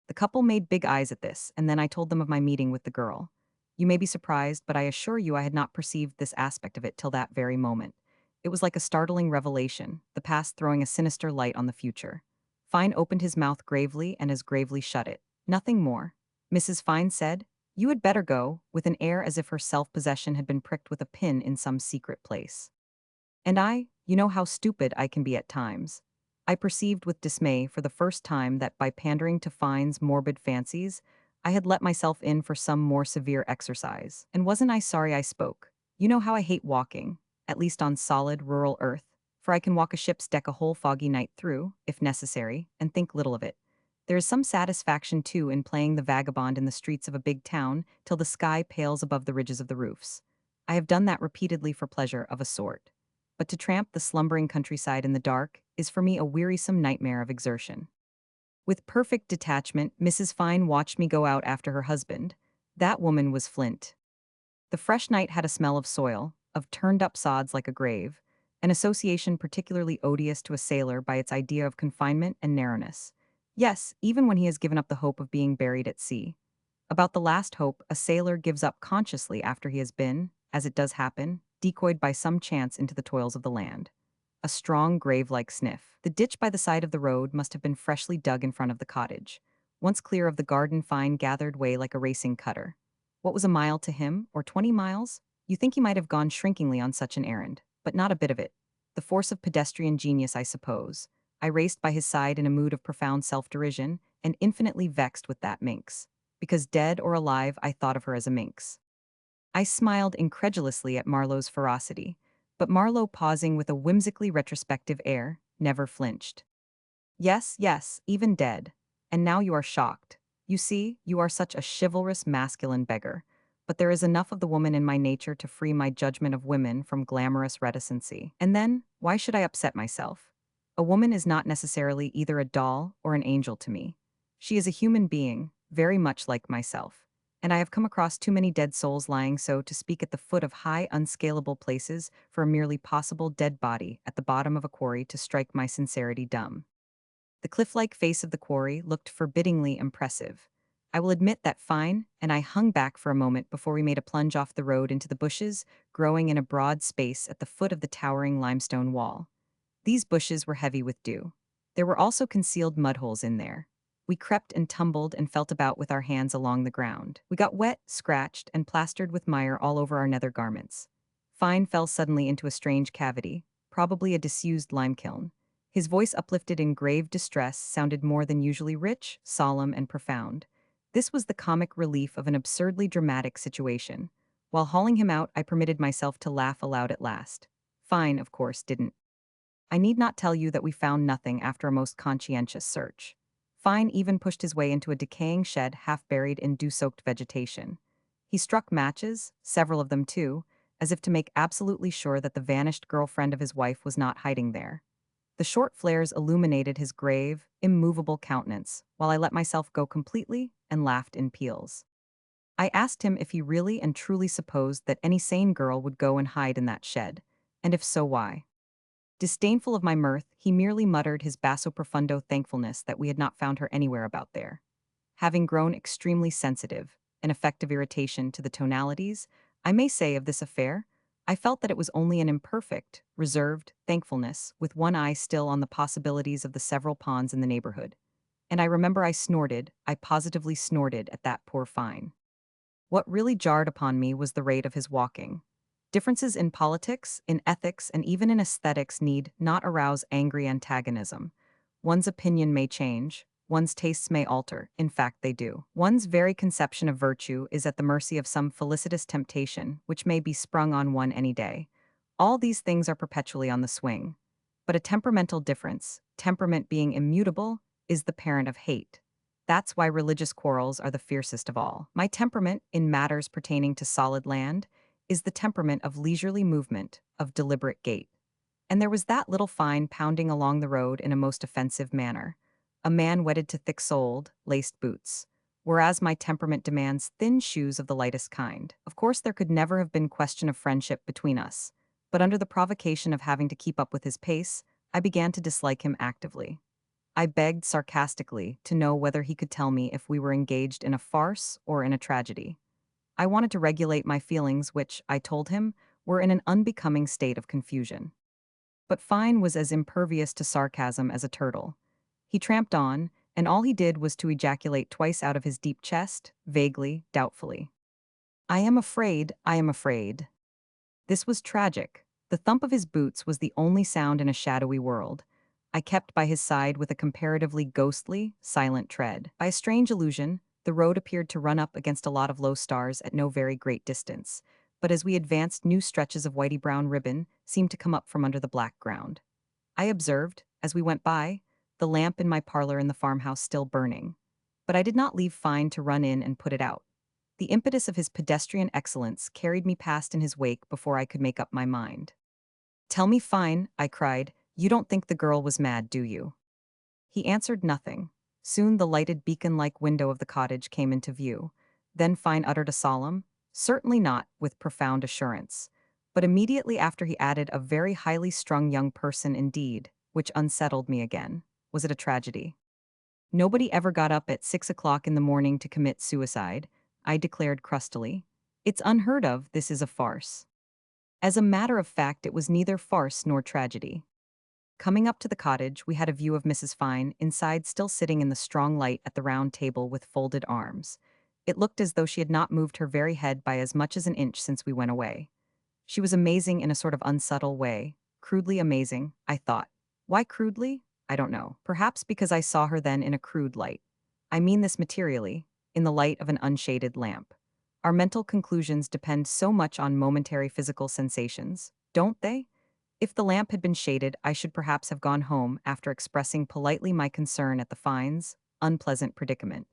The couple made big eyes at this, and then I told them of my meeting with the girl. You may be surprised, but I assure you I had not perceived this aspect of it till that very moment. It was like a startling revelation, the past throwing a sinister light on the future. Fine opened his mouth gravely and as gravely shut it. Nothing more. Mrs. Fine said, "You had better go," with an air as if her self-possession had been pricked with a pin in some secret place. And you know how stupid I can be at times. I perceived with dismay for the first time that by pandering to Fine's morbid fancies, I had let myself in for some more severe exercise. And wasn't I sorry I spoke? You know how I hate walking, at least on solid, rural earth, for I can walk a ship's deck a whole foggy night through, if necessary, and think little of it. There is some satisfaction, too, in playing the vagabond in the streets of a big town till the sky pales above the ridges of the roofs. I have done that repeatedly for pleasure of a sort, but to tramp the slumbering countryside in the dark is for me a wearisome nightmare of exertion. With perfect detachment, Mrs. Fine watched me go out after her husband. That woman was Flint. The fresh night had a smell of soil, of turned-up sods like a grave, an association particularly odious to a sailor by its idea of confinement and narrowness. Yes, even when he has given up the hope of being buried at sea. About the last hope a sailor gives up consciously after he has been, as it does happen, decoyed by some chance into the toils of the land. A strong, grave-like sniff. The ditch by the side of the road must have been freshly dug in front of the cottage. Once clear of the garden, Fine gathered way like a racing cutter. What was a mile to him, or 20 miles? You think he might have gone shrinkingly on such an errand, but not a bit of it. The force of pedestrian genius, I suppose. I raced by his side in a mood of profound self-derision, and infinitely vexed with that minx. Because dead or alive, I thought of her as a minx. I smiled incredulously at Marlowe's ferocity, but Marlowe, pausing with a whimsically retrospective air, never flinched. Yes, yes, even dead. And now you are shocked. You see, you are such a chivalrous masculine beggar. But there is enough of the woman in my nature to free my judgment of women from glamorous reticency. And then, why should I upset myself? A woman is not necessarily either a doll or an angel to me. She is a human being, very much like myself. And I have come across too many dead souls lying, so to speak, at the foot of high, unscalable places for a merely possible dead body at the bottom of a quarry to strike my sincerity dumb. The cliff-like face of the quarry looked forbiddingly impressive. I will admit that Fine and I hung back for a moment before we made a plunge off the road into the bushes growing in a broad space at the foot of the towering limestone wall. These bushes were heavy with dew. There were also concealed mudholes in there. We crept and tumbled and felt about with our hands along the ground. We got wet, scratched, and plastered with mire all over our nether garments. Fine fell suddenly into a strange cavity, probably a disused lime kiln. His voice, uplifted in grave distress, sounded more than usually rich, solemn, and profound. This was the comic relief of an absurdly dramatic situation. While hauling him out, I permitted myself to laugh aloud at last. Fine, of course, didn't. I need not tell you that we found nothing after a most conscientious search. Fine even pushed his way into a decaying shed half buried in dew-soaked vegetation. He struck matches, several of them too, as if to make absolutely sure that the vanished girlfriend of his wife was not hiding there. The short flares illuminated his grave, immovable countenance, while I let myself go completely and laughed in peals. I asked him if he really and truly supposed that any sane girl would go and hide in that shed, and if so, why. Disdainful of my mirth, he merely muttered his basso profundo thankfulness that we had not found her anywhere about there. Having grown extremely sensitive, an effect of irritation to the tonalities, I may say, of this affair, I felt that it was only an imperfect, reserved thankfulness, with one eye still on the possibilities of the several ponds in the neighborhood. And I remember I positively snorted at that poor Fine. What really jarred upon me was the rate of his walking. Differences in politics, in ethics, and even in aesthetics need not arouse angry antagonism. One's opinion may change, one's tastes may alter, in fact, they do. One's very conception of virtue is at the mercy of some felicitous temptation, which may be sprung on one any day. All these things are perpetually on the swing. But a temperamental difference, temperament being immutable, is the parent of hate. That's why religious quarrels are the fiercest of all. My temperament, in matters pertaining to solid land, is the temperament of leisurely movement, of deliberate gait. And there was that little Fine pounding along the road in a most offensive manner. A man wedded to thick-soled, laced boots. Whereas my temperament demands thin shoes of the lightest kind. Of course, there could never have been question of friendship between us. But under the provocation of having to keep up with his pace, I began to dislike him actively. I begged sarcastically to know whether he could tell me if we were engaged in a farce or in a tragedy. I wanted to regulate my feelings, which, I told him, were in an unbecoming state of confusion. But Fine was as impervious to sarcasm as a turtle. He tramped on, and all he did was to ejaculate twice out of his deep chest, vaguely, doubtfully. I am afraid, I am afraid. This was tragic. The thump of his boots was the only sound in a shadowy world. I kept by his side with a comparatively ghostly, silent tread. By a strange illusion, the road appeared to run up against a lot of low stars at no very great distance, but as we advanced, new stretches of whitey-brown ribbon seemed to come up from under the black ground. I observed, as we went by, the lamp in my parlor in the farmhouse still burning. But I did not leave Fine to run in and put it out. The impetus of his pedestrian excellence carried me past in his wake before I could make up my mind. "Tell me, Fine," I cried, "you don't think the girl was mad, do you?" He answered nothing. Soon the lighted beacon-like window of the cottage came into view. Then Fine uttered a solemn, "Certainly not," with profound assurance. But immediately after he added, "A very highly strung young person indeed," which unsettled me again. Was it a tragedy? "Nobody ever got up at 6 o'clock in the morning to commit suicide," I declared crustily. "It's unheard of, this is a farce." As a matter of fact, it was neither farce nor tragedy. Coming up to the cottage, we had a view of Mrs. Fine, inside still sitting in the strong light at the round table with folded arms. It looked as though she had not moved her very head by as much as an inch since we went away. She was amazing in a sort of unsubtle way, crudely amazing, I thought. Why crudely? I don't know. Perhaps because I saw her then in a crude light. I mean this materially, in the light of an unshaded lamp. Our mental conclusions depend so much on momentary physical sensations, don't they? If the lamp had been shaded, I should perhaps have gone home after expressing politely my concern at the Fines' unpleasant predicament.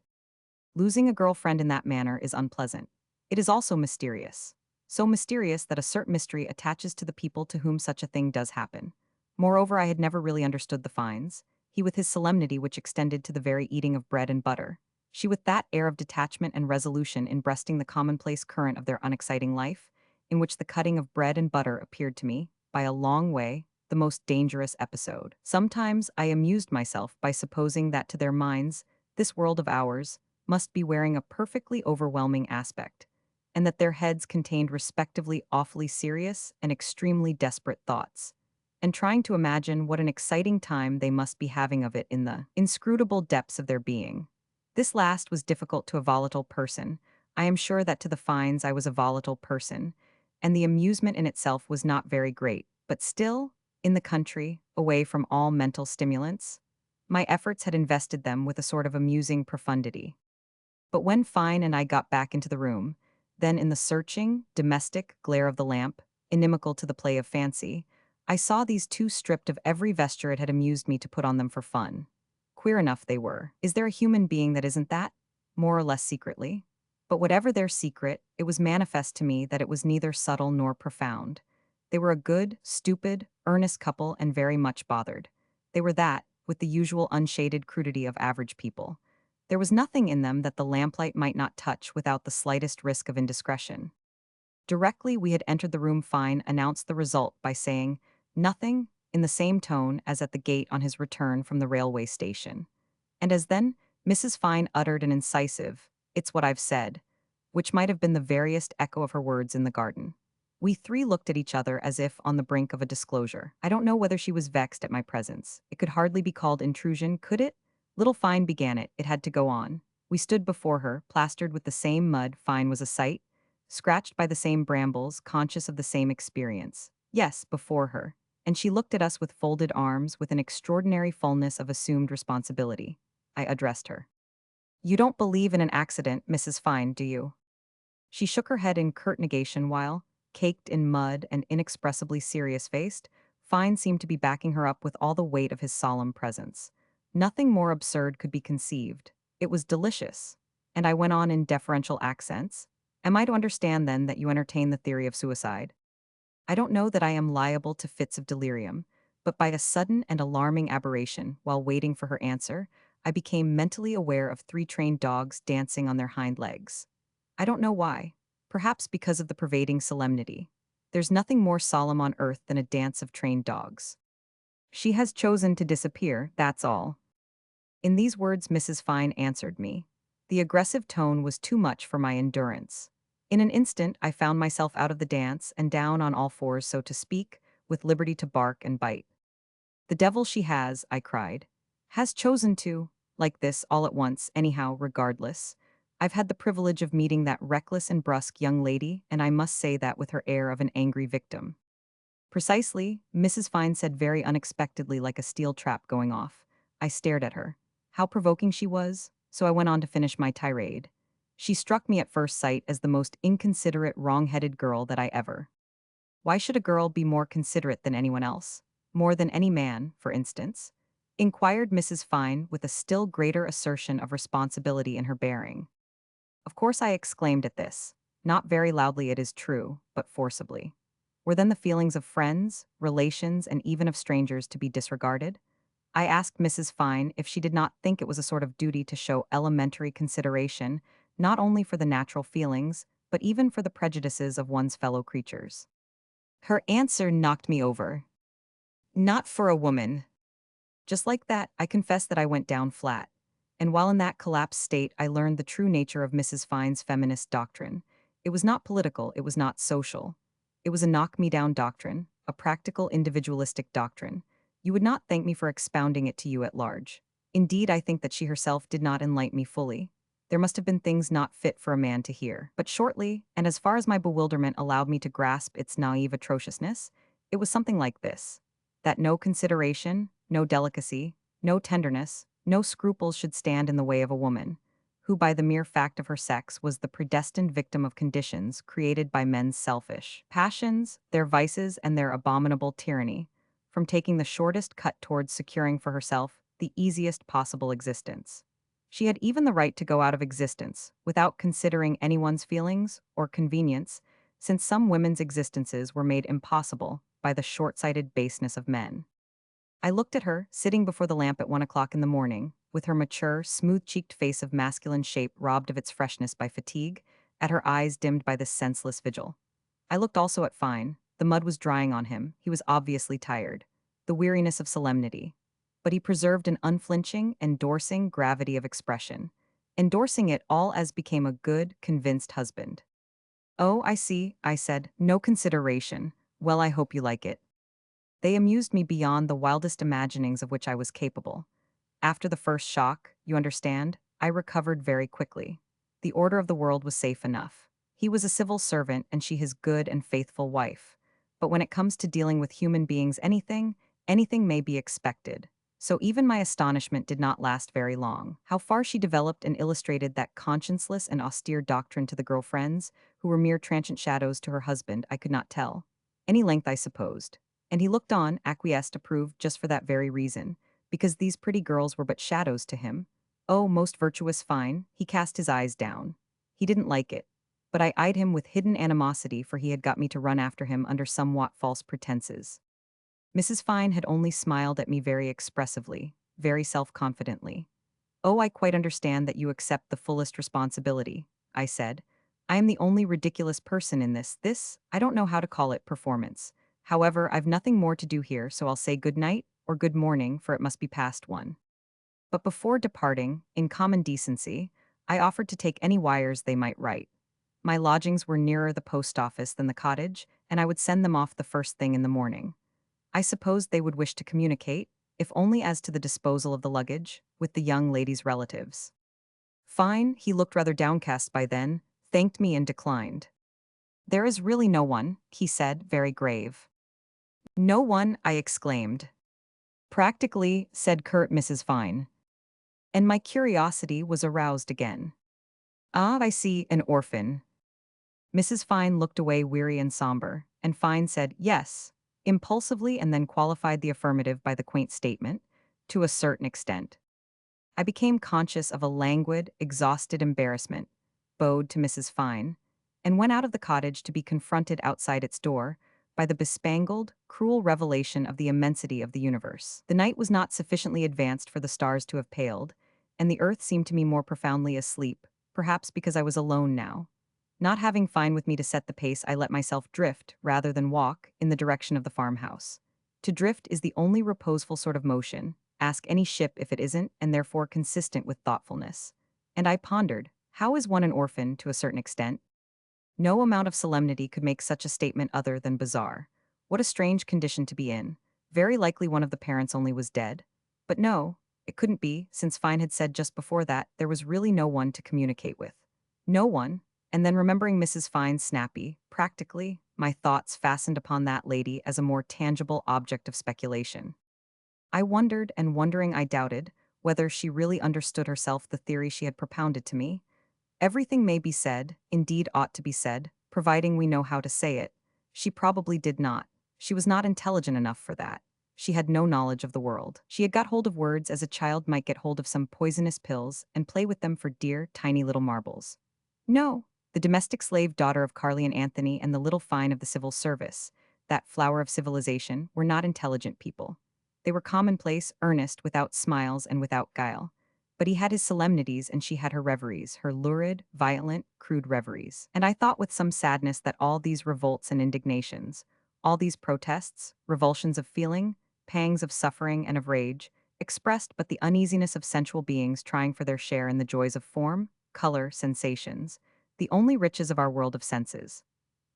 Losing a girlfriend in that manner is unpleasant. It is also mysterious. So mysterious that a certain mystery attaches to the people to whom such a thing does happen. Moreover, I had never really understood the Fines, he with his solemnity which extended to the very eating of bread and butter, she with that air of detachment and resolution in breasting the commonplace current of their unexciting life, in which the cutting of bread and butter appeared to me, by a long way, the most dangerous episode. Sometimes I amused myself by supposing that to their minds, this world of ours must be wearing a perfectly overwhelming aspect, and that their heads contained respectively awfully serious and extremely desperate thoughts, and trying to imagine what an exciting time they must be having of it in the inscrutable depths of their being. This last was difficult to a volatile person. I am sure that to the Fines I was a volatile person, and the amusement in itself was not very great, but still, in the country, away from all mental stimulants, my efforts had invested them with a sort of amusing profundity. But when Fine and I got back into the room, then in the searching, domestic glare of the lamp, inimical to the play of fancy, I saw these two stripped of every vesture it had amused me to put on them for fun. Queer enough they were. Is there a human being that isn't that? More or less secretly. But whatever their secret, it was manifest to me that it was neither subtle nor profound. They were a good, stupid, earnest couple and very much bothered. They were that, with the usual unshaded crudity of average people. There was nothing in them that the lamplight might not touch without the slightest risk of indiscretion. Directly we had entered the room, Fine announced the result by saying, "Nothing," in the same tone as at the gate on his return from the railway station. And as then, Mrs. Fine uttered an incisive, "It's what I've said," which might have been the veriest echo of her words in the garden. We three looked at each other as if on the brink of a disclosure. I don't know whether she was vexed at my presence. It could hardly be called intrusion, could it? Little Fine began it had to go on. We stood before her, plastered with the same mud Fine was a sight, scratched by the same brambles, conscious of the same experience. Yes, before her. And she looked at us with folded arms, with an extraordinary fullness of assumed responsibility. I addressed her. You don't believe in an accident, Mrs. Fine, do you? She shook her head in curt negation while, caked in mud and inexpressibly serious-faced, Fine seemed to be backing her up with all the weight of his solemn presence. Nothing more absurd could be conceived. It was delicious. And I went on in deferential accents. Am I to understand, then, that you entertain the theory of suicide? I don't know that I am liable to fits of delirium, but by a sudden and alarming aberration, while waiting for her answer, I became mentally aware of three trained dogs dancing on their hind legs. I don't know why. Perhaps because of the pervading solemnity. There's nothing more solemn on earth than a dance of trained dogs. She has chosen to disappear, that's all. In these words, Mrs. Fine answered me. The aggressive tone was too much for my endurance. In an instant, I found myself out of the dance and down on all fours, so to speak, with liberty to bark and bite. The devil she has, I cried. Has chosen to, like this, all at once, anyhow, regardless. I've had the privilege of meeting that reckless and brusque young lady, and I must say that with her air of an angry victim. Precisely, Mrs. Fine said very unexpectedly, like a steel trap going off. I stared at her. How provoking she was, so I went on to finish my tirade. She struck me at first sight as the most inconsiderate, wrong-headed girl that I ever. Why should a girl be more considerate than anyone else? More than any man, for instance? Inquired Mrs. Fine with a still greater assertion of responsibility in her bearing. Of course I exclaimed at this. Not very loudly, it is true, but forcibly. Were then the feelings of friends, relations, and even of strangers to be disregarded? I asked Mrs. Fine if she did not think it was a sort of duty to show elementary consideration, not only for the natural feelings, but even for the prejudices of one's fellow creatures. Her answer knocked me over. Not for a woman. Just like that, I confess that I went down flat. And while in that collapsed state, I learned the true nature of Mrs. Fine's feminist doctrine. It was not political, it was not social. It was a knock-me-down doctrine, a practical individualistic doctrine. You would not thank me for expounding it to you at large. Indeed, I think that she herself did not enlighten me fully. There must have been things not fit for a man to hear. But shortly, and as far as my bewilderment allowed me to grasp its naive atrociousness, it was something like this: that no consideration, no delicacy, no tenderness, no scruples should stand in the way of a woman, who by the mere fact of her sex was the predestined victim of conditions created by men's selfish passions, their vices, and their abominable tyranny, from taking the shortest cut towards securing for herself the easiest possible existence. She had even the right to go out of existence, without considering anyone's feelings or convenience, since some women's existences were made impossible by the short-sighted baseness of men. I looked at her, sitting before the lamp at 1 o'clock in the morning, with her mature, smooth-cheeked face of masculine shape robbed of its freshness by fatigue, at her eyes dimmed by this senseless vigil. I looked also at Fine. The mud was drying on him, he was obviously tired. The weariness of solemnity. But he preserved an unflinching, endorsing gravity of expression, endorsing it all as became a good, convinced husband. Oh, I see, I said, no consideration. Well, I hope you like it. They amused me beyond the wildest imaginings of which I was capable. After the first shock, you understand, I recovered very quickly. The order of the world was safe enough. He was a civil servant and she his good and faithful wife. But when it comes to dealing with human beings, anything may be expected. So even my astonishment did not last very long. How far she developed and illustrated that conscienceless and austere doctrine to the girlfriends, who were mere transient shadows to her husband, I could not tell. Any length, I supposed. And he looked on, acquiesced, approved, just for that very reason, because these pretty girls were but shadows to him. Oh, most virtuous Fine, he cast his eyes down. He didn't like it. But I eyed him with hidden animosity, for he had got me to run after him under somewhat false pretenses. Mrs. Fine had only smiled at me very expressively, very self-confidently. Oh, I quite understand that you accept the fullest responsibility, I said. I am the only ridiculous person in this, I don't know how to call it, performance. However, I've nothing more to do here, so I'll say good night or good morning, for it must be past 1. But before departing, in common decency, I offered to take any wires they might write. My lodgings were nearer the post office than the cottage, and I would send them off the first thing in the morning. I supposed they would wish to communicate, if only as to the disposal of the luggage, with the young lady's relatives. Fine, he looked rather downcast by then, thanked me and declined. There is really no one, he said, very grave. No one, I exclaimed. Practically, said curt Mrs. Fine. And my curiosity was aroused again. Ah, I see, an orphan. Mrs. Fine looked away weary and somber, and Fine said yes, impulsively and then qualified the affirmative by the quaint statement, to a certain extent. I became conscious of a languid, exhausted embarrassment, bowed to Mrs. Fine, and went out of the cottage to be confronted outside its door by the bespangled, cruel revelation of the immensity of the universe. The night was not sufficiently advanced for the stars to have paled, and the earth seemed to me more profoundly asleep, perhaps because I was alone now. Not having Fine with me to set the pace, I let myself drift, rather than walk, in the direction of the farmhouse. To drift is the only reposeful sort of motion, ask any ship if it isn't, and therefore consistent with thoughtfulness. And I pondered, how is one an orphan to a certain extent? No amount of solemnity could make such a statement other than bizarre. What a strange condition to be in. Very likely one of the parents only was dead. But no, it couldn't be, since Fine had said just before that there was really no one to communicate with. No one, and then remembering Mrs. Fine's snappy, practically, my thoughts fastened upon that lady as a more tangible object of speculation. I wondered, and wondering I doubted, whether she really understood herself the theory she had propounded to me. Everything may be said, indeed ought to be said, providing we know how to say it. She probably did not. She was not intelligent enough for that. She had no knowledge of the world. She had got hold of words as a child might get hold of some poisonous pills and play with them for dear, tiny little marbles. No, the domestic slave daughter of Carly and Anthony and the little Fine of the civil service, that flower of civilization, were not intelligent people. They were commonplace, earnest, without smiles and without guile. But he had his solemnities and she had her reveries, her lurid, violent, crude reveries. And I thought with some sadness that all these revolts and indignations, all these protests, revulsions of feeling, pangs of suffering and of rage, expressed but the uneasiness of sensual beings trying for their share in the joys of form, color, sensations, the only riches of our world of senses.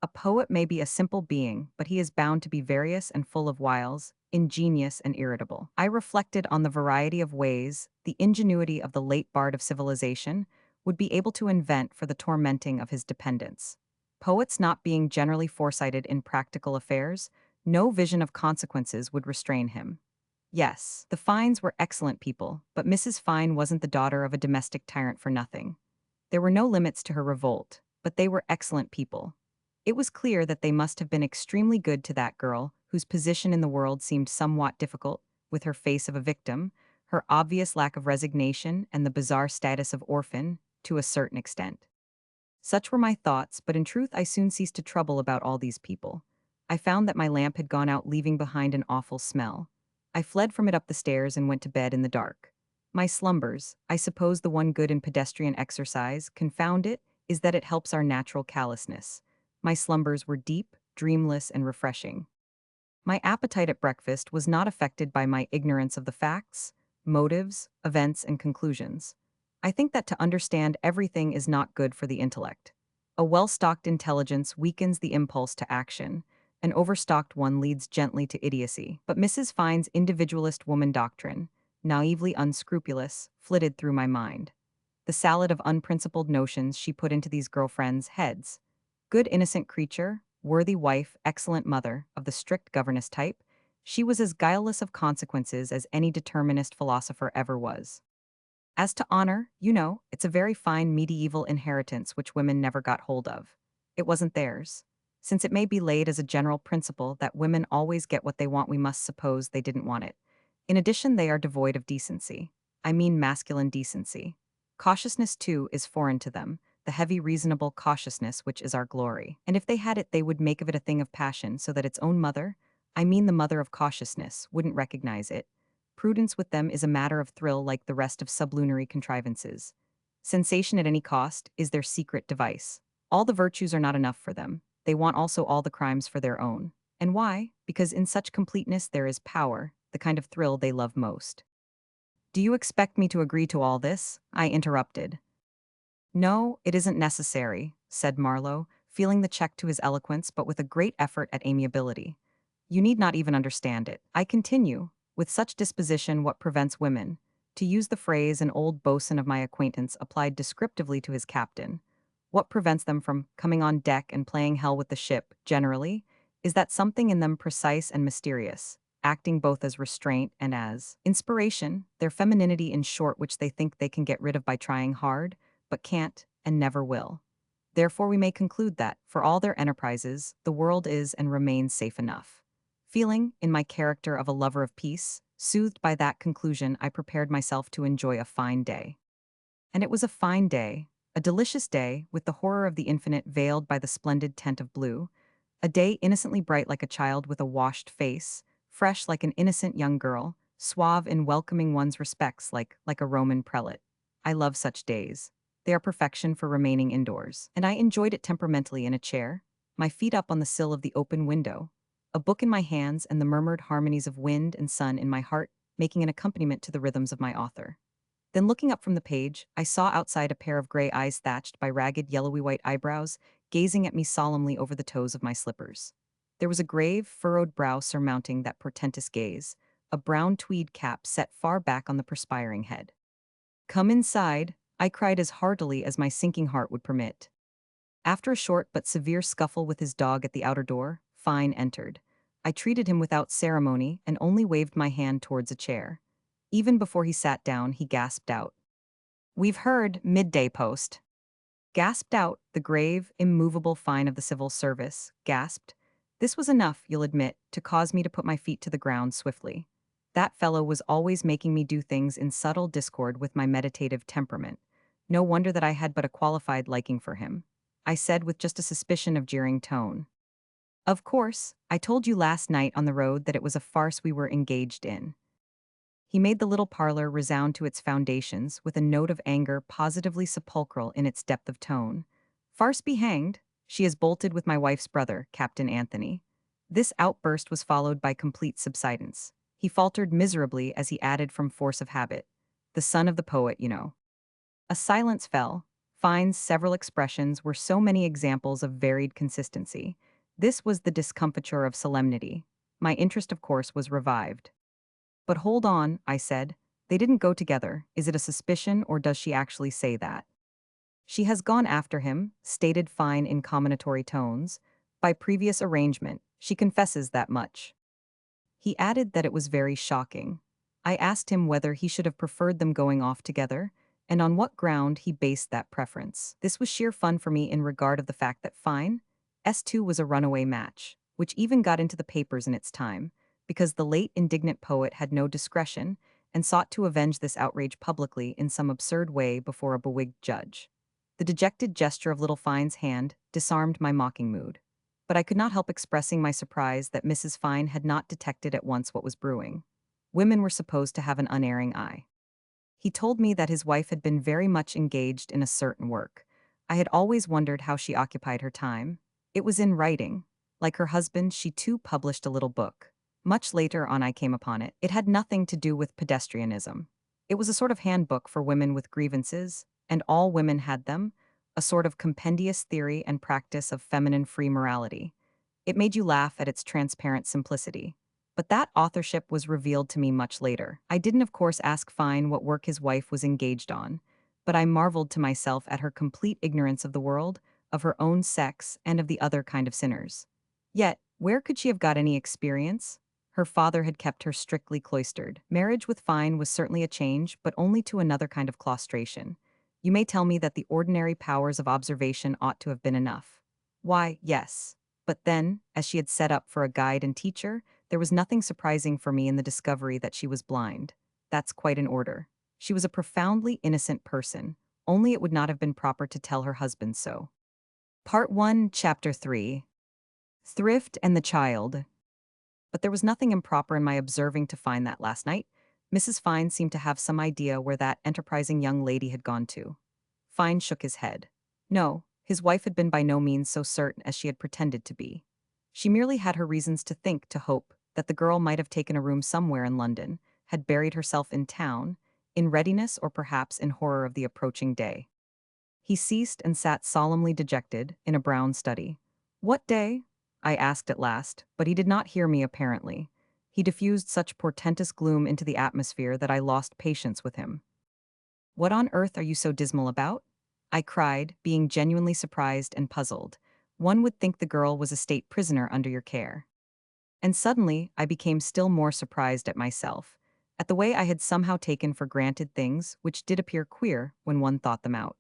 A poet may be a simple being, but he is bound to be various and full of wiles, ingenious and irritable. I reflected on the variety of ways the ingenuity of the late bard of civilization would be able to invent for the tormenting of his dependents. Poets not being generally foresighted in practical affairs, no vision of consequences would restrain him. Yes, the Fines were excellent people, but Mrs. Fine wasn't the daughter of a domestic tyrant for nothing. There were no limits to her revolt, but they were excellent people. It was clear that they must have been extremely good to that girl, whose position in the world seemed somewhat difficult, with her face of a victim, her obvious lack of resignation, and the bizarre status of orphan, to a certain extent. Such were my thoughts, but in truth I soon ceased to trouble about all these people. I found that my lamp had gone out, leaving behind an awful smell. I fled from it up the stairs and went to bed in the dark. My slumbers, I suppose the one good in pedestrian exercise, confound it, is that it helps our natural callousness. My slumbers were deep, dreamless, and refreshing. My appetite at breakfast was not affected by my ignorance of the facts, motives, events, and conclusions. I think that to understand everything is not good for the intellect. A well-stocked intelligence weakens the impulse to action. An overstocked one leads gently to idiocy. But Mrs. Fine's individualist woman doctrine, naively unscrupulous, flitted through my mind. The salad of unprincipled notions she put into these girlfriends' heads. Good innocent creature, worthy wife, excellent mother, of the strict governess type, she was as guileless of consequences as any determinist philosopher ever was. As to honor, it's a very fine medieval inheritance which women never got hold of. It wasn't theirs. Since it may be laid as a general principle that women always get what they want, we must suppose they didn't want it. In addition, they are devoid of decency. I mean masculine decency. Cautiousness, too, is foreign to them, the heavy reasonable cautiousness which is our glory. And if they had it, they would make of it a thing of passion, so that its own mother, I mean the mother of cautiousness, wouldn't recognize it. Prudence with them is a matter of thrill like the rest of sublunary contrivances. Sensation at any cost is their secret device. All the virtues are not enough for them. They want also all the crimes for their own. And why? Because in such completeness there is power, the kind of thrill they love most. Do you expect me to agree to all this? I interrupted. No, it isn't necessary, said Marlowe, feeling the check to his eloquence but with a great effort at amiability. You need not even understand it. I continue, with such disposition what prevents women? To use the phrase an old bosun of my acquaintance applied descriptively to his captain, what prevents them from coming on deck and playing hell with the ship, generally, is that something in them precise and mysterious, acting both as restraint and as inspiration, their femininity in short, which they think they can get rid of by trying hard, but can't and never will. Therefore, we may conclude that, for all their enterprises, the world is and remains safe enough. Feeling, in my character of a lover of peace, soothed by that conclusion, I prepared myself to enjoy a fine day. And it was a fine day, a delicious day, with the horror of the infinite veiled by the splendid tent of blue, a day innocently bright like a child with a washed face, fresh like an innocent young girl, suave in welcoming one's respects like a Roman prelate. I love such days. They are perfection for remaining indoors, and I enjoyed it temperamentally in a chair, my feet up on the sill of the open window, a book in my hands and the murmured harmonies of wind and sun in my heart making an accompaniment to the rhythms of my author. Then looking up from the page, I saw outside a pair of gray eyes thatched by ragged yellowy white eyebrows, gazing at me solemnly over the toes of my slippers. There was a grave, furrowed brow surmounting that portentous gaze, a brown tweed cap set far back on the perspiring head. "Come inside," I cried as heartily as my sinking heart would permit. After a short but severe scuffle with his dog at the outer door, Fine entered. I treated him without ceremony and only waved my hand towards a chair. Even before he sat down, he gasped out, "We've heard, midday post." Gasped out, the grave, immovable Fine of the civil service, gasped. This was enough, you'll admit, to cause me to put my feet to the ground swiftly. That fellow was always making me do things in subtle discord with my meditative temperament. No wonder that I had but a qualified liking for him. I said with just a suspicion of jeering tone, "Of course, I told you last night on the road that it was a farce we were engaged in." He made the little parlor resound to its foundations with a note of anger positively sepulchral in its depth of tone. "Farce be hanged! She is bolted with my wife's brother, Captain Anthony." This outburst was followed by complete subsidence. He faltered miserably as he added from force of habit, "The son of the poet, you know." A silence fell. Fine's several expressions were so many examples of varied consistency. This was the discomfiture of solemnity. My interest, of course, was revived. "But hold on," I said. "They didn't go together. Is it a suspicion, or does she actually say that?" "She has gone after him," stated Fine in comminatory tones. "By previous arrangement. She confesses that much." He added that it was very shocking. I asked him whether he should have preferred them going off together, and on what ground he based that preference. This was sheer fun for me in regard of the fact that Fine S2 was a runaway match, which even got into the papers in its time, because the late indignant poet had no discretion and sought to avenge this outrage publicly in some absurd way before a bewigged judge. The dejected gesture of little Fine's hand disarmed my mocking mood, but I could not help expressing my surprise that Mrs. Fine had not detected at once what was brewing. Women were supposed to have an unerring eye. He told me that his wife had been very much engaged in a certain work. I had always wondered how she occupied her time. It was in writing. Like her husband, she too published a little book. Much later on I came upon it. It had nothing to do with pedestrianism. It was a sort of handbook for women with grievances, and all women had them, a sort of compendious theory and practice of feminine free morality. It made you laugh at its transparent simplicity. But that authorship was revealed to me much later. I didn't, of course, ask Fine what work his wife was engaged on, but I marveled to myself at her complete ignorance of the world, of her own sex, and of the other kind of sinners. Yet, where could she have got any experience? Her father had kept her strictly cloistered. Marriage with Fine was certainly a change, but only to another kind of claustration. You may tell me that the ordinary powers of observation ought to have been enough. Why, yes. But then, as she had set up for a guide and teacher, there was nothing surprising for me in the discovery that she was blind. That's quite in order. She was a profoundly innocent person, only it would not have been proper to tell her husband so. Part 1, Chapter 3. Thrift and the Child. But there was nothing improper in my observing to find that last night. Mrs. Fine seemed to have some idea where that enterprising young lady had gone to. Fine shook his head. No, his wife had been by no means so certain as she had pretended to be. She merely had her reasons to think, to hope, that the girl might have taken a room somewhere in London, had buried herself in town, in readiness or perhaps in horror of the approaching day. He ceased and sat solemnly dejected, in a brown study. "What day?" I asked at last, but he did not hear me apparently. He diffused such portentous gloom into the atmosphere that I lost patience with him. "What on earth are you so dismal about?" I cried, being genuinely surprised and puzzled. "One would think the girl was a state prisoner under your care." And suddenly, I became still more surprised at myself, at the way I had somehow taken for granted things which did appear queer when one thought them out.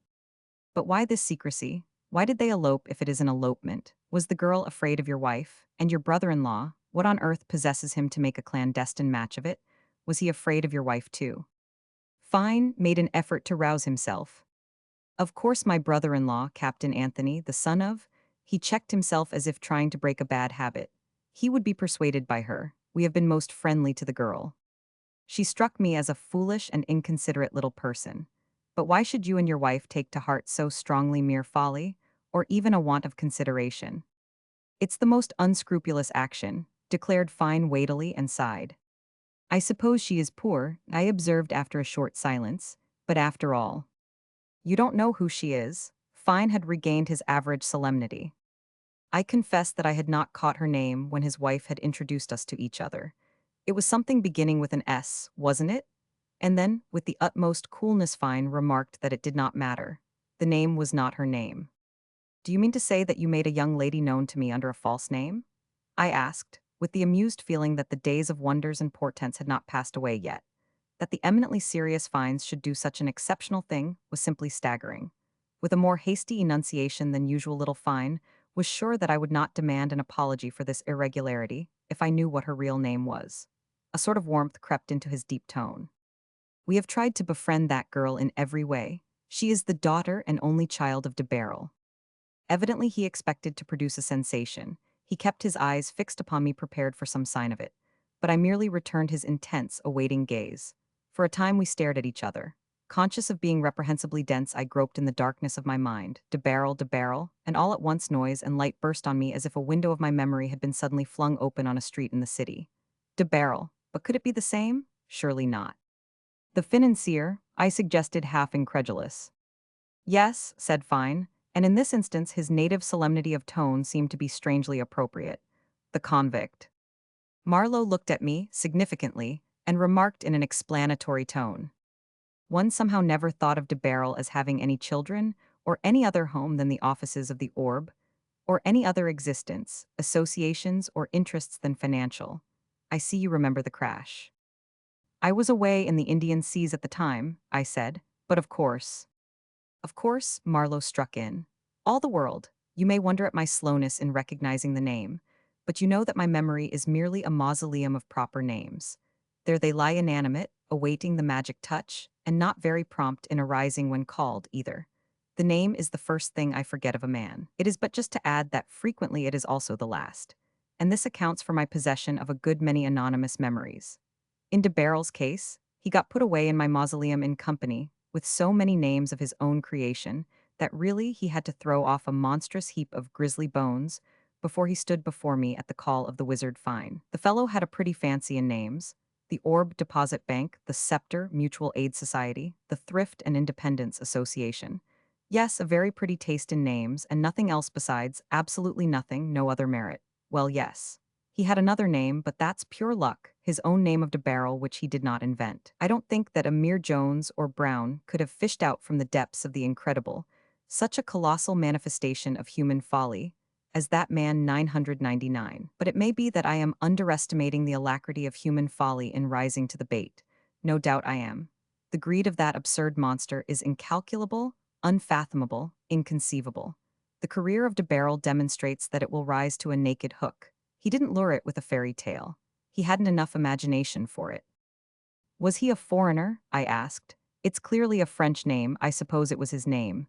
But why this secrecy? Why did they elope if it is an elopement? Was the girl afraid of your wife? And your brother-in-law? What on earth possesses him to make a clandestine match of it? Was he afraid of your wife too? Fine made an effort to rouse himself. "Of course my brother-in-law, Captain Anthony, the son of—" He checked himself as if trying to break a bad habit. "He would be persuaded by her. We have been most friendly to the girl. She struck me as a foolish and inconsiderate little person. But why should you and your wife take to heart so strongly mere folly, or even a want of consideration? It's the most unscrupulous action," declared Fine weightily and sighed. "I suppose she is poor," I observed after a short silence, "but after all—" "You don't know who she is." Fine had regained his average solemnity. I confessed that I had not caught her name when his wife had introduced us to each other. "It was something beginning with an S, wasn't it?" And then, with the utmost coolness, Fine remarked that it did not matter. The name was not her name. "Do you mean to say that you made a young lady known to me under a false name?" I asked, with the amused feeling that the days of wonders and portents had not passed away yet. That the eminently serious Fines should do such an exceptional thing was simply staggering. With a more hasty enunciation than usual, little Fine was sure that I would not demand an apology for this irregularity if I knew what her real name was. A sort of warmth crept into his deep tone. "We have tried to befriend that girl in every way. She is the daughter and only child of de Barrel." Evidently he expected to produce a sensation. He kept his eyes fixed upon me, prepared for some sign of it. But I merely returned his intense, awaiting gaze. For a time we stared at each other. Conscious of being reprehensibly dense, I groped in the darkness of my mind. De Barrel, and all at once noise and light burst on me as if a window of my memory had been suddenly flung open on a street in the city. De Barrel, but could it be the same? Surely not. "The financier," I suggested, half incredulous. "Yes," said Fine, and in this instance his native solemnity of tone seemed to be strangely appropriate. "The convict." Marlowe looked at me, significantly, and remarked in an explanatory tone. One somehow never thought of de Barrel as having any children, or any other home than the offices of the Orb, or any other existence, associations, or interests than financial. I see you remember the crash. "I was away in the Indian seas at the time," I said, "but of course—" "Of course," Marlowe struck in. "All the world. You may wonder at my slowness in recognizing the name, but you know that my memory is merely a mausoleum of proper names. There they lie inanimate, awaiting the magic touch, and not very prompt in arising when called, either. The name is the first thing I forget of a man. It is but just to add that frequently it is also the last. And this accounts for my possession of a good many anonymous memories. In de Barrel's case, he got put away in my mausoleum in company, with so many names of his own creation, that really he had to throw off a monstrous heap of grisly bones before he stood before me at the call of the wizard Fine. The fellow had a pretty fancy in names: the Orb Deposit Bank, the Scepter Mutual Aid Society, the Thrift and Independence Association. Yes, a very pretty taste in names, and nothing else besides, absolutely nothing, no other merit. Well, yes. He had another name, but that's pure luck, his own name of de Barrel, which he did not invent. I don't think that a mere Jones or Brown could have fished out from the depths of the incredible such a colossal manifestation of human folly as that man 999. But it may be that I am underestimating the alacrity of human folly in rising to the bait. No doubt I am. The greed of that absurd monster is incalculable, unfathomable, inconceivable. The career of de Barrel demonstrates that it will rise to a naked hook. He didn't lure it with a fairy tale. He hadn't enough imagination for it. "Was he a foreigner?" I asked. "It's clearly a French name. I suppose it was his name."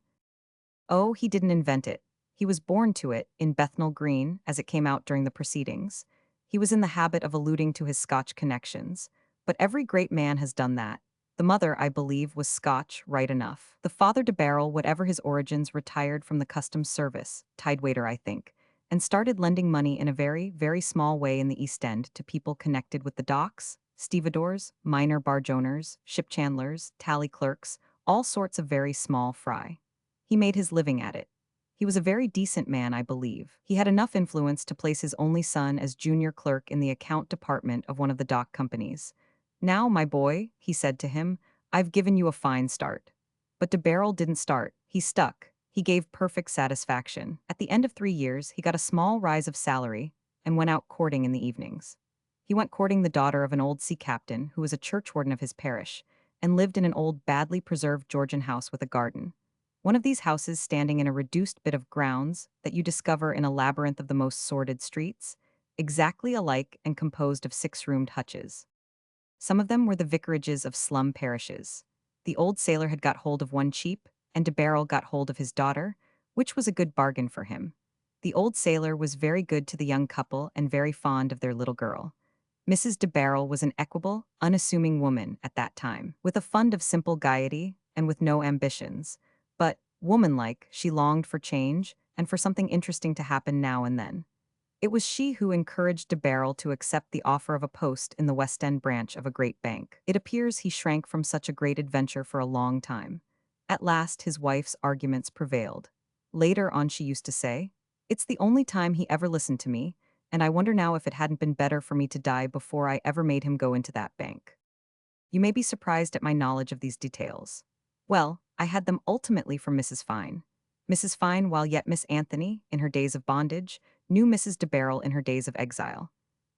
"Oh, he didn't invent it. He was born to it, in Bethnal Green, as it came out during the proceedings. He was in the habit of alluding to his Scotch connections. But every great man has done that. The mother, I believe, was Scotch, right enough. The father de Barrel, whatever his origins, retired from the customs service, tidewaiter, I think, and started lending money in a very, very small way in the East End to people connected with the docks, stevedores, minor barge owners, ship chandlers, tally clerks, all sorts of very small fry. He made his living at it. He was a very decent man, I believe. He had enough influence to place his only son as junior clerk in the account department of one of the dock companies. Now, my boy, he said to him, I've given you a fine start. But de Barrel didn't start. He stuck. He gave perfect satisfaction. At the end of 3 years, he got a small rise of salary and went out courting in the evenings. He went courting the daughter of an old sea captain who was a churchwarden of his parish and lived in an old, badly preserved Georgian house with a garden. One of these houses standing in a reduced bit of grounds that you discover in a labyrinth of the most sordid streets, exactly alike and composed of six-roomed hutches. Some of them were the vicarages of slum parishes. The old sailor had got hold of one cheap, and de Barrel got hold of his daughter, which was a good bargain for him. The old sailor was very good to the young couple and very fond of their little girl. Mrs. de Barrel was an equable, unassuming woman at that time, with a fund of simple gaiety and with no ambitions. But, womanlike, she longed for change and for something interesting to happen now and then. It was she who encouraged de Barrel to accept the offer of a post in the West End branch of a great bank. It appears he shrank from such a great adventure for a long time. At last his wife's arguments prevailed. Later on she used to say, "It's the only time he ever listened to me, and I wonder now if it hadn't been better for me to die before I ever made him go into that bank." You may be surprised at my knowledge of these details. Well, I had them ultimately from Mrs. Fine. Mrs. Fine, while yet Miss Anthony, in her days of bondage, knew Mrs. de Barrel in her days of exile.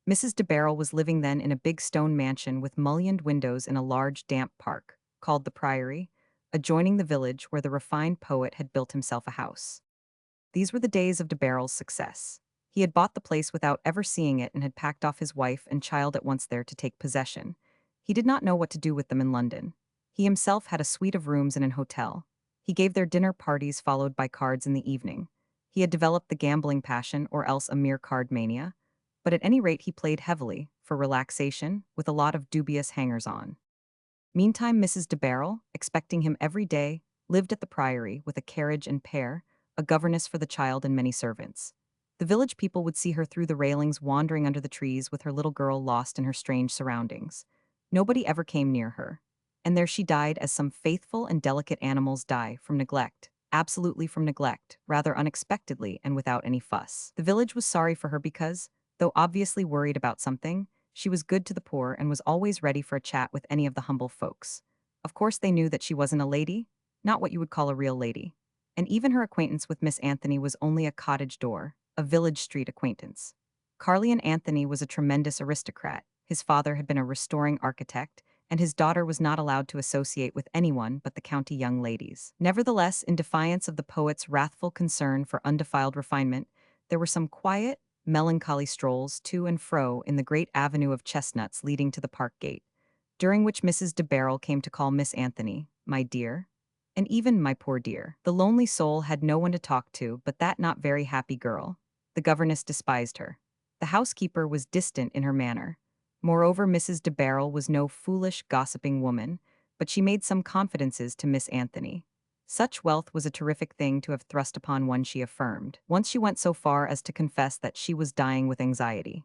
Mrs. de Barrel was living then in a big stone mansion with mullioned windows in a large damp park, called the Priory, adjoining the village where the refined poet had built himself a house. These were the days of de Barrel's success. He had bought the place without ever seeing it and had packed off his wife and child at once there to take possession. He did not know what to do with them in London. He himself had a suite of rooms in an hotel. He gave their dinner parties followed by cards in the evening. He had developed the gambling passion or else a mere card mania. But at any rate he played heavily, for relaxation, with a lot of dubious hangers-on. Meantime Mrs. de Barrel, expecting him every day, lived at the Priory with a carriage and pair, a governess for the child and many servants. The village people would see her through the railings wandering under the trees with her little girl lost in her strange surroundings. Nobody ever came near her. And there she died as some faithful and delicate animals die from neglect, absolutely from neglect, rather unexpectedly and without any fuss. The village was sorry for her because, though obviously worried about something, she was good to the poor and was always ready for a chat with any of the humble folks. Of course they knew that she wasn't a lady, not what you would call a real lady. And even her acquaintance with Miss Anthony was only a cottage door, a village street acquaintance. Carleon Anthony was a tremendous aristocrat. His father had been a restoring architect, and his daughter was not allowed to associate with anyone but the county young ladies. Nevertheless, in defiance of the poet's wrathful concern for undefiled refinement, there were some quiet, melancholy strolls to and fro in the great avenue of chestnuts leading to the park gate, during which Mrs. de Barrel came to call Miss Anthony, "my dear," and even "my poor dear." The lonely soul had no one to talk to but that not very happy girl. The governess despised her. The housekeeper was distant in her manner. Moreover, Mrs. de Barrel was no foolish, gossiping woman, but she made some confidences to Miss Anthony. Such wealth was a terrific thing to have thrust upon one, she affirmed. Once she went so far as to confess that she was dying with anxiety.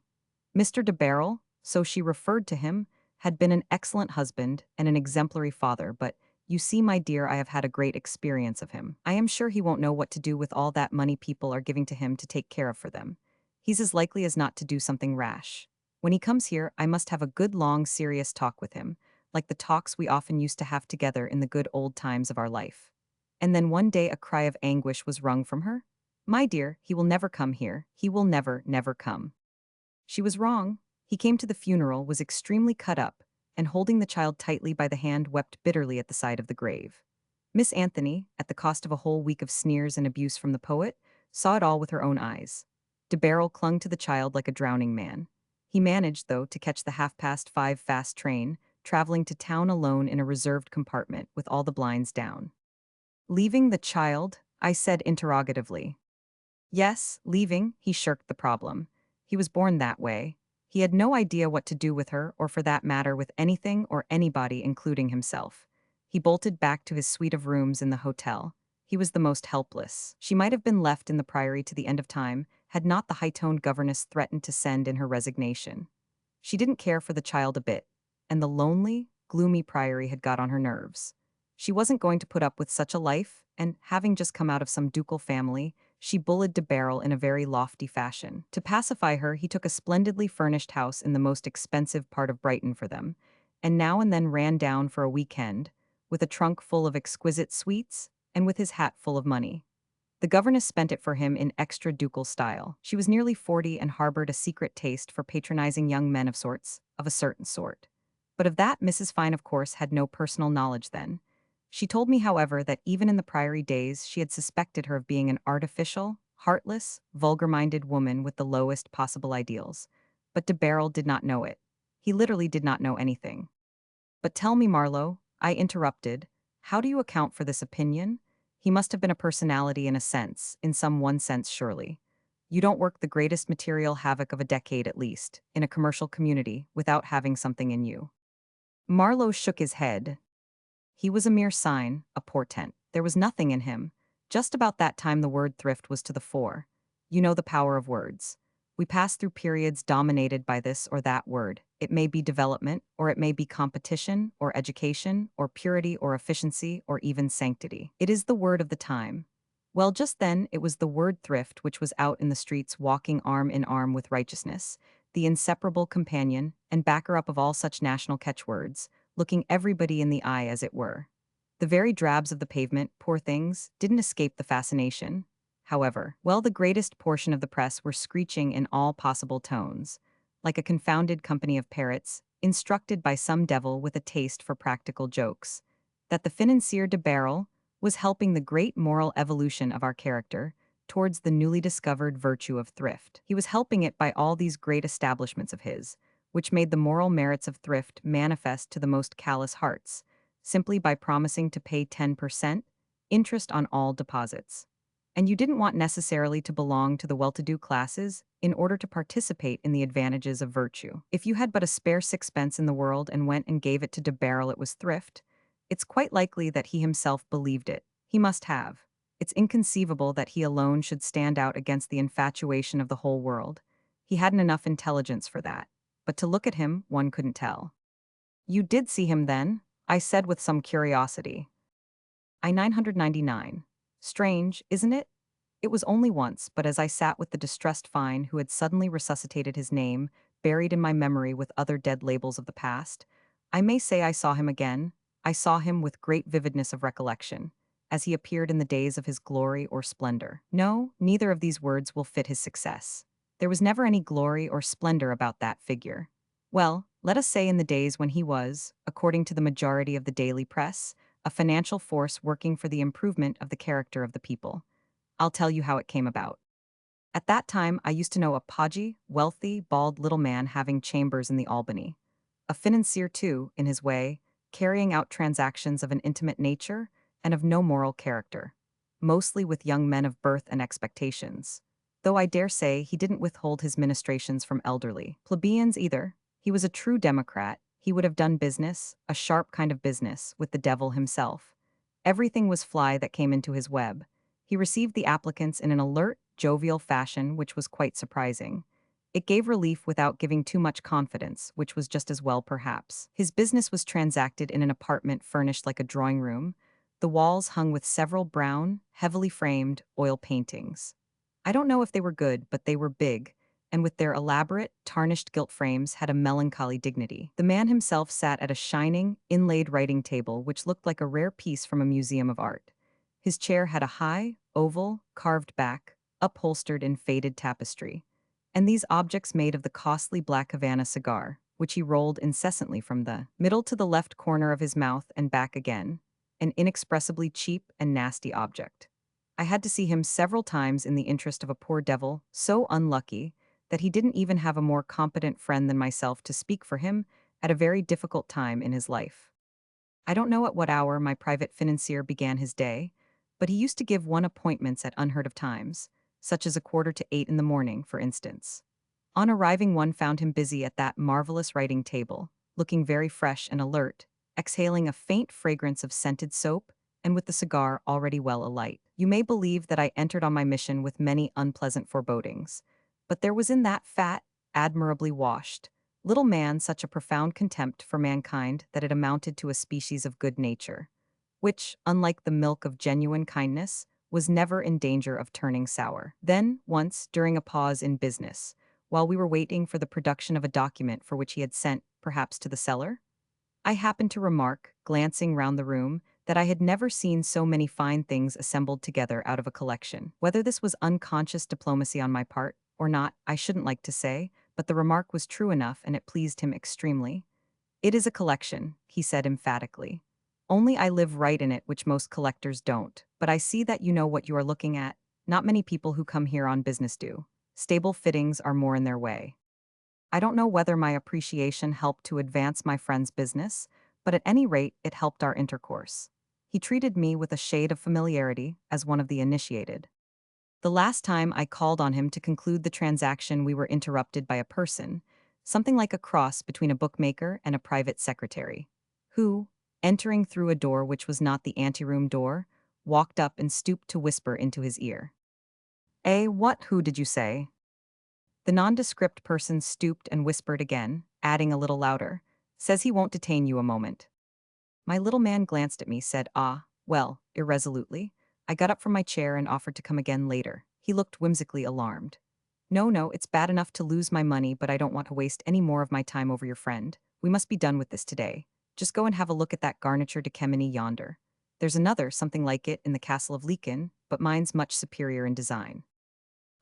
Mr. de Barrel, so she referred to him, had been an excellent husband and an exemplary father, but you see, my dear, I have had a great experience of him. I am sure he won't know what to do with all that money people are giving to him to take care of for them. He's as likely as not to do something rash. When he comes here, I must have a good long serious talk with him, like the talks we often used to have together in the good old times of our life. And then one day a cry of anguish was wrung from her. "My dear, he will never come here. He will never, never come." She was wrong. He came to the funeral, was extremely cut up, and holding the child tightly by the hand wept bitterly at the side of the grave. Miss Anthony, at the cost of a whole week of sneers and abuse from the poet, saw it all with her own eyes. De Barrel clung to the child like a drowning man. He managed, though, to catch the 5:30 fast train, traveling to town alone in a reserved compartment with all the blinds down. "Leaving the child?" I said interrogatively. "Yes, leaving," he shirked the problem. He was born that way. He had no idea what to do with her, or for that matter with anything or anybody, including himself. He bolted back to his suite of rooms in the hotel. He was the most helpless. She might have been left in the Priory to the end of time, had not the high-toned governess threatened to send in her resignation. She didn't care for the child a bit, and the lonely, gloomy Priory had got on her nerves. She wasn't going to put up with such a life, and, having just come out of some ducal family, she bullied de Barrel in a very lofty fashion. To pacify her, he took a splendidly furnished house in the most expensive part of Brighton for them, and now and then ran down for a weekend, with a trunk full of exquisite sweets, and with his hat full of money. The governess spent it for him in extra ducal style. She was nearly 40 and harbored a secret taste for patronizing young men of a certain sort. But of that Mrs. Fine, of course, had no personal knowledge then. She told me, however, that even in the Priory days she had suspected her of being an artificial, heartless, vulgar-minded woman with the lowest possible ideals. But de Barrel did not know it. He literally did not know anything. "But tell me, Marlowe," I interrupted, "how do you account for this opinion? He must have been a personality in a sense, in some one sense surely. You don't work the greatest material havoc of a decade at least, in a commercial community, without having something in you." Marlowe shook his head. He was a mere sign, a portent. There was nothing in him. Just about that time the word thrift was to the fore. You know the power of words. We pass through periods dominated by this or that word. It may be development, or it may be competition, or education, or purity, or efficiency, or even sanctity. It is the word of the time. Well, just then it was the word thrift which was out in the streets walking arm in arm with righteousness, the inseparable companion and backer-up of all such national catchwords, looking everybody in the eye as it were. The very drabs of the pavement, poor things, didn't escape the fascination. However, well, the greatest portion of the press were screeching in all possible tones, like a confounded company of parrots, instructed by some devil with a taste for practical jokes, that the financier de Barrel was helping the great moral evolution of our character towards the newly discovered virtue of thrift. He was helping it by all these great establishments of his, which made the moral merits of thrift manifest to the most callous hearts, simply by promising to pay 10% interest on all deposits. And you didn't want necessarily to belong to the well-to-do classes in order to participate in the advantages of virtue. If you had but a spare sixpence in the world and went and gave it to de Barrel, it was thrift. It's quite likely that he himself believed it. He must have. It's inconceivable that he alone should stand out against the infatuation of the whole world. He hadn't enough intelligence for that. But to look at him, one couldn't tell. "You did see him then?" I said with some curiosity. I 999. Strange, isn't it? It was only once, but as I sat with the distressed Fine who had suddenly resuscitated his name, buried in my memory with other dead labels of the past, I may say I saw him again. I saw him with great vividness of recollection, as he appeared in the days of his glory or splendor. No, neither of these words will fit his success. There was never any glory or splendor about that figure. Well, let us say in the days when he was, according to the majority of the daily press, a financial force working for the improvement of the character of the people. I'll tell you how it came about. At that time, I used to know a podgy, wealthy, bald little man having chambers in the Albany. A financier, too, in his way, carrying out transactions of an intimate nature and of no moral character, mostly with young men of birth and expectations. Though I dare say he didn't withhold his ministrations from elderly plebeians either. He was a true Democrat. He would have done business, a sharp kind of business, with the devil himself. Everything was fly that came into his web. He received the applicants in an alert, jovial fashion which was quite surprising. It gave relief without giving too much confidence, which was just as well perhaps. His business was transacted in an apartment furnished like a drawing room, the walls hung with several brown, heavily framed, oil paintings. I don't know if they were good, but they were big, and with their elaborate, tarnished gilt frames had a melancholy dignity. The man himself sat at a shining, inlaid writing table which looked like a rare piece from a museum of art. His chair had a high, oval, carved back, upholstered in faded tapestry, and these objects made of the costly black Havana cigar, which he rolled incessantly from the middle to the left corner of his mouth and back again, an inexpressibly cheap and nasty object. I had to see him several times in the interest of a poor devil, so unlucky that he didn't even have a more competent friend than myself to speak for him at a very difficult time in his life. I don't know at what hour my private financier began his day, but he used to give one appointments at unheard of times, such as 7:45 in the morning, for instance. On arriving, one found him busy at that marvelous writing table, looking very fresh and alert, exhaling a faint fragrance of scented soap, and with the cigar already well alight. You may believe that I entered on my mission with many unpleasant forebodings, but there was in that fat, admirably washed, little man such a profound contempt for mankind that it amounted to a species of good nature. which, unlike the milk of genuine kindness, was never in danger of turning sour. Then, once, during a pause in business, while we were waiting for the production of a document for which he had sent, perhaps to the seller, I happened to remark, glancing round the room, that I had never seen so many fine things assembled together out of a collection. Whether this was unconscious diplomacy on my part, or not, I shouldn't like to say, but the remark was true enough and it pleased him extremely. "It is a collection," he said emphatically. "Only I live right in it, which most collectors don't. But I see that you know what you are looking at. Not many people who come here on business do. Stable fittings are more in their way." I don't know whether my appreciation helped to advance my friend's business, but at any rate, it helped our intercourse. He treated me with a shade of familiarity, as one of the initiated. The last time I called on him to conclude the transaction, we were interrupted by a person, something like a cross between a bookmaker and a private secretary, who, entering through a door which was not the anteroom door, walked up and stooped to whisper into his ear. What, who did you say?" The nondescript person stooped and whispered again, adding a little louder, "Says he won't detain you a moment." My little man glanced at me, said, "Ah, well," irresolutely. I got up from my chair and offered to come again later. He looked whimsically alarmed. "No, no, it's bad enough to lose my money, but I don't want to waste any more of my time over your friend. We must be done with this today. Just go and have a look at that garniture de Kemeny yonder. There's another, something like it, in the castle of Leeken, but mine's much superior in design."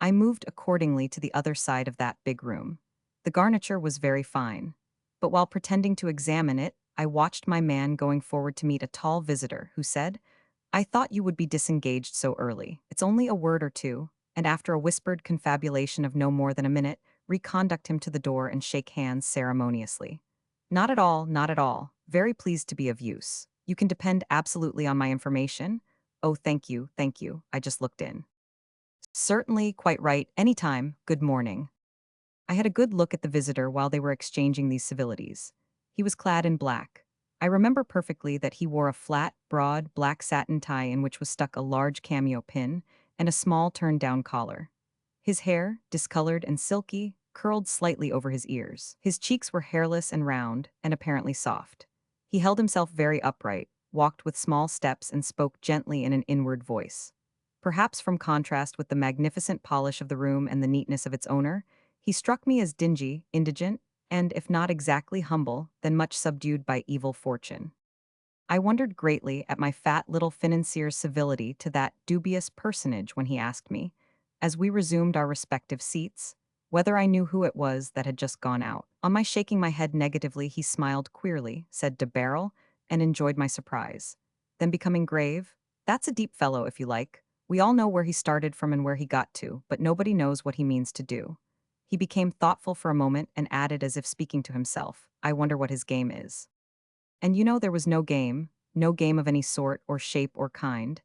I moved accordingly to the other side of that big room. The garniture was very fine, but while pretending to examine it, I watched my man going forward to meet a tall visitor who said, "I thought you would be disengaged so early. It's only a word or two," and after a whispered confabulation of no more than a minute, reconduct him to the door and shake hands ceremoniously. "Not at all, not at all. Very pleased to be of use. You can depend absolutely on my information." "Oh, thank you, thank you. I just looked in." "Certainly, quite right. Any time. Good morning." I had a good look at the visitor while they were exchanging these civilities. He was clad in black. I remember perfectly that he wore a flat, broad, black satin tie in which was stuck a large cameo pin and a small turned-down collar. His hair, discolored and silky, curled slightly over his ears. His cheeks were hairless and round, and apparently soft. He held himself very upright, walked with small steps and spoke gently in an inward voice. Perhaps from contrast with the magnificent polish of the room and the neatness of its owner, he struck me as dingy, indigent, and, if not exactly humble, then much subdued by evil fortune. I wondered greatly at my fat little financier's civility to that dubious personage when he asked me, as we resumed our respective seats, whether I knew who it was that had just gone out. On my shaking my head negatively, he smiled queerly, said "de barrel," and enjoyed my surprise. Then, becoming grave, "That's a deep fellow, if you like. We all know where he started from and where he got to, but nobody knows what he means to do." He became thoughtful for a moment and added as if speaking to himself, "I wonder what his game is." And there was no game of any sort or shape or kind.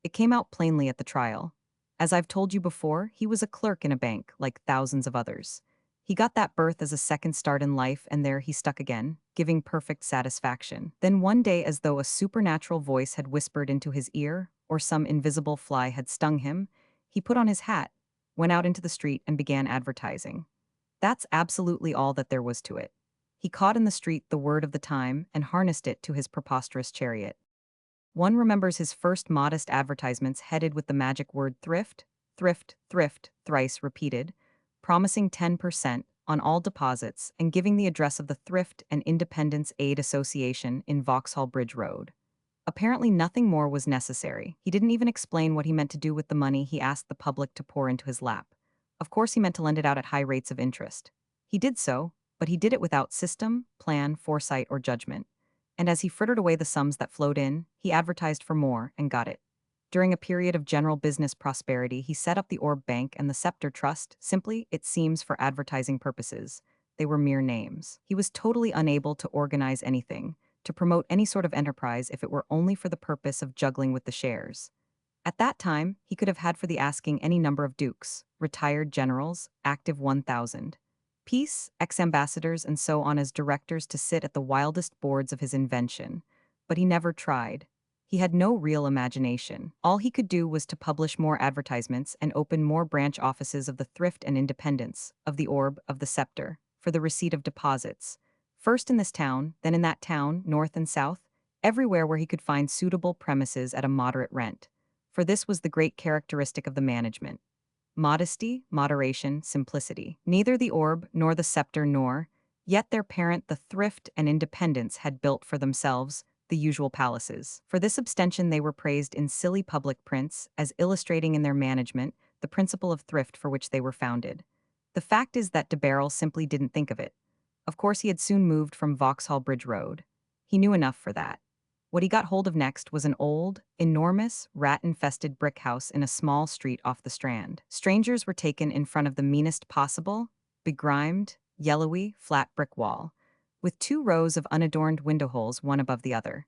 It came out plainly at the trial. As I've told you before, he was a clerk in a bank, like thousands of others. He got that berth as a second start in life, and there he stuck again, giving perfect satisfaction. Then one day, as though a supernatural voice had whispered into his ear, or some invisible fly had stung him, he put on his hat, went out into the street, and began advertising. That's absolutely all that there was to it. He caught in the street the word of the time and harnessed it to his preposterous chariot. One remembers his first modest advertisements headed with the magic word thrift, thrift, thrift, thrice repeated, promising 10% on all deposits and giving the address of the Thrift and Independence Aid Association in Vauxhall Bridge Road. Apparently nothing more was necessary. He didn't even explain what he meant to do with the money he asked the public to pour into his lap. Of course he meant to lend it out at high rates of interest. He did so, but he did it without system, plan, foresight, or judgment. And as he frittered away the sums that flowed in, he advertised for more and got it. During a period of general business prosperity, he set up the Orb Bank and the Scepter Trust, simply, it seems, for advertising purposes. They were mere names. He was totally unable to organize anything, to promote any sort of enterprise if it were only for the purpose of juggling with the shares. At that time, he could have had for the asking any number of dukes, retired generals, active 1,000. Peace, ex-ambassadors, and so on as directors to sit at the wildest boards of his invention. But he never tried. He had no real imagination. All he could do was to publish more advertisements and open more branch offices of the Thrift and Independence, of the Orb, of the Scepter, for the receipt of deposits. First in this town, then in that town, north and south. everywhere where he could find suitable premises at a moderate rent. For this was the great characteristic of the management: modesty, moderation, simplicity. Neither the orb nor the scepter nor, yet their parent the thrift and independence had built for themselves the usual palaces. For this abstention they were praised in silly public prints as illustrating in their management the principle of thrift for which they were founded. The fact is that de Barrel simply didn't think of it. Of course he had soon moved from Vauxhall Bridge Road. He knew enough for that. What he got hold of next was an old, enormous, rat-infested brick house in a small street off the Strand. Strangers were taken in front of the meanest possible, begrimed, yellowy, flat brick wall, with 2 rows of unadorned window holes one above the other,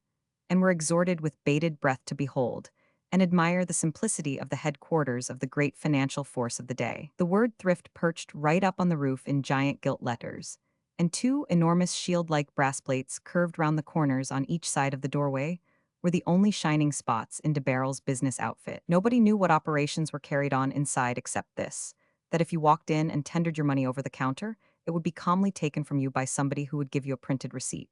and were exhorted with bated breath to behold and admire the simplicity of the headquarters of the great financial force of the day. The word thrift perched right up on the roof in giant gilt letters, and 2 enormous shield-like brass plates curved round the corners on each side of the doorway were the only shining spots in de Barrel's business outfit. Nobody knew what operations were carried on inside except this: that if you walked in and tendered your money over the counter, it would be calmly taken from you by somebody who would give you a printed receipt.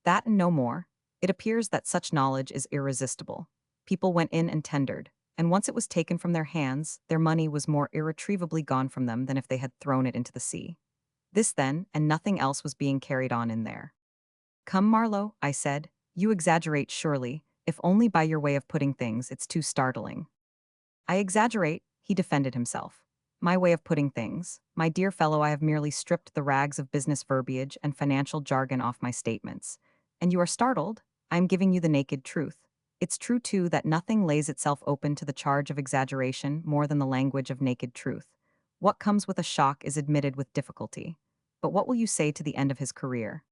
That and no more. It appears that such knowledge is irresistible. People went in and tendered, and once it was taken from their hands, their money was more irretrievably gone from them than if they had thrown it into the sea. This then, and nothing else, was being carried on in there. "Come, Marlowe," I said, "you exaggerate surely, if only by your way of putting things it's too startling." "I exaggerate," he defended himself. "My way of putting things. My dear fellow, I have merely stripped the rags of business verbiage and financial jargon off my statements. And you are startled? I am giving you the naked truth. It's true, too, that nothing lays itself open to the charge of exaggeration more than the language of naked truth. What comes with a shock is admitted with difficulty. But what will you say to the end of his career?"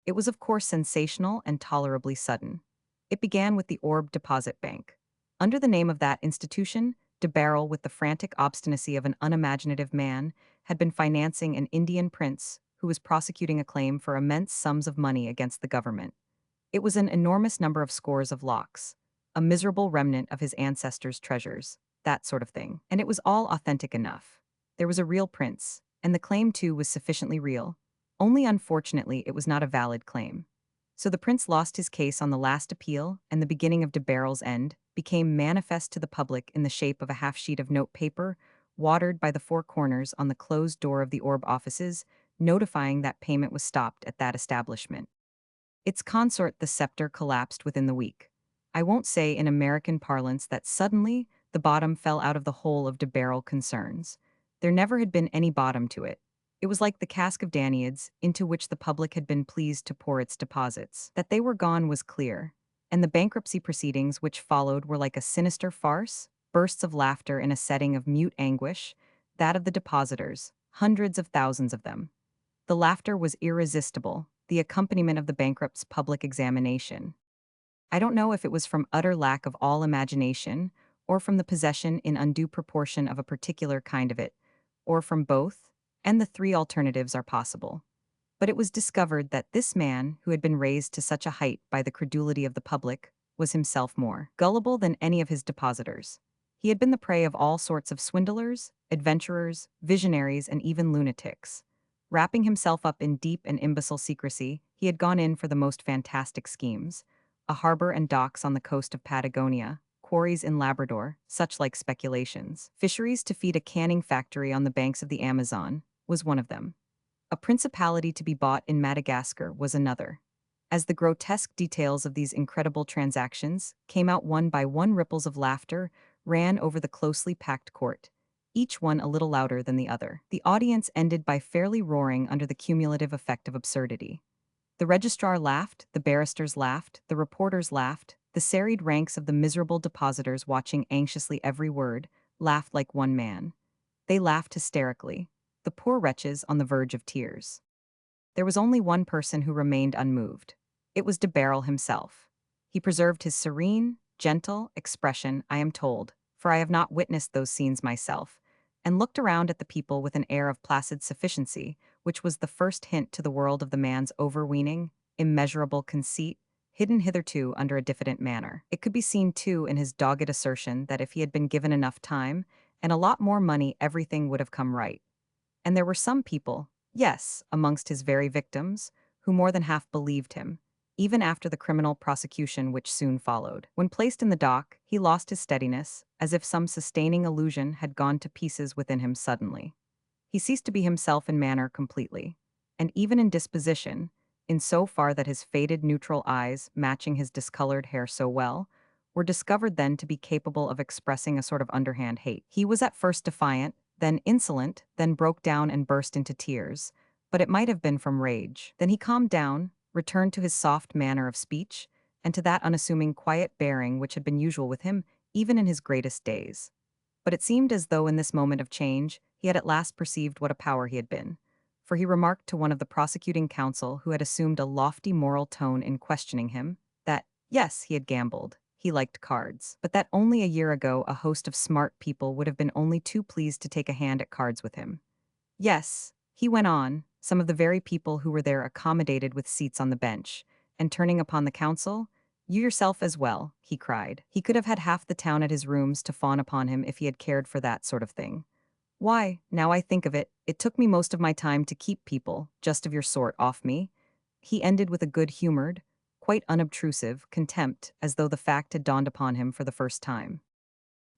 It was of course sensational and tolerably sudden. It began with the Orb Deposit Bank. Under the name of that institution, de Barrel, with the frantic obstinacy of an unimaginative man, had been financing an Indian prince who was prosecuting a claim for immense sums of money against the government. It was an enormous number of scores of lakhs, a miserable remnant of his ancestors' treasures, that sort of thing. And it was all authentic enough. There was a real prince, and the claim too was sufficiently real. Only unfortunately it was not a valid claim. So the prince lost his case on the last appeal, and the beginning of de Barrel's end became manifest to the public in the shape of a half-sheet of note paper, watered by the 4 corners on the closed door of the Orb offices, notifying that payment was stopped at that establishment. Its consort, the scepter, collapsed within the week. I won't say in American parlance that suddenly the bottom fell out of the whole of de Barrel concerns. There never had been any bottom to it. It was like the cask of Danaids, into which the public had been pleased to pour its deposits. That they were gone was clear, and the bankruptcy proceedings which followed were like a sinister farce, bursts of laughter in a setting of mute anguish, that of the depositors, hundreds of thousands of them. The laughter was irresistible, the accompaniment of the bankrupt's public examination. I don't know if it was from utter lack of all imagination, or from the possession in undue proportion of a particular kind of it, or from both, and the 3 alternatives are possible. But it was discovered that this man, who had been raised to such a height by the credulity of the public, was himself more gullible than any of his depositors. He had been the prey of all sorts of swindlers, adventurers, visionaries, and even lunatics. Wrapping himself up in deep and imbecile secrecy, he had gone in for the most fantastic schemes: a harbor and docks on the coast of Patagonia, quarries in Labrador, such like speculations. Fisheries to feed a canning factory on the banks of the Amazon was one of them. A principality to be bought in Madagascar was another. As the grotesque details of these incredible transactions came out one by one, ripples of laughter ran over the closely packed court, each one a little louder than the other. The audience ended by fairly roaring under the cumulative effect of absurdity. The registrar laughed, the barristers laughed, the reporters laughed, the serried ranks of the miserable depositors watching anxiously every word laughed like one man. They laughed hysterically, the poor wretches on the verge of tears. There was only one person who remained unmoved. It was de Barrel himself. He preserved his serene, gentle expression, I am told, for I have not witnessed those scenes myself, and looked around at the people with an air of placid sufficiency, which was the first hint to the world of the man's overweening, immeasurable conceit, hidden hitherto under a diffident manner. It could be seen, too, in his dogged assertion that if he had been given enough time and a lot more money, everything would have come right. And there were some people, yes, amongst his very victims, who more than half believed him, even after the criminal prosecution which soon followed. When placed in the dock, he lost his steadiness, as if some sustaining illusion had gone to pieces within him suddenly. He ceased to be himself in manner completely, and even in disposition, in so far that his faded neutral eyes, matching his discolored hair so well, were discovered then to be capable of expressing a sort of underhand hate. He was at first defiant, then insolent, then broke down and burst into tears, but it might have been from rage. Then he calmed down, returned to his soft manner of speech, and to that unassuming quiet bearing which had been usual with him even in his greatest days. But it seemed as though in this moment of change he had at last perceived what a power he had been, for he remarked to one of the prosecuting counsel who had assumed a lofty moral tone in questioning him, that, yes, he had gambled, he liked cards, but that only a year ago a host of smart people would have been only too pleased to take a hand at cards with him. Yes, he went on, some of the very people who were there accommodated with seats on the bench, and turning upon the counsel, "You yourself as well," he cried. He could have had half the town at his rooms to fawn upon him if he had cared for that sort of thing. Why, now I think of it, it took me most of my time to keep people, just of your sort, off me. He ended with a good-humored, quite unobtrusive, contempt, as though the fact had dawned upon him for the first time.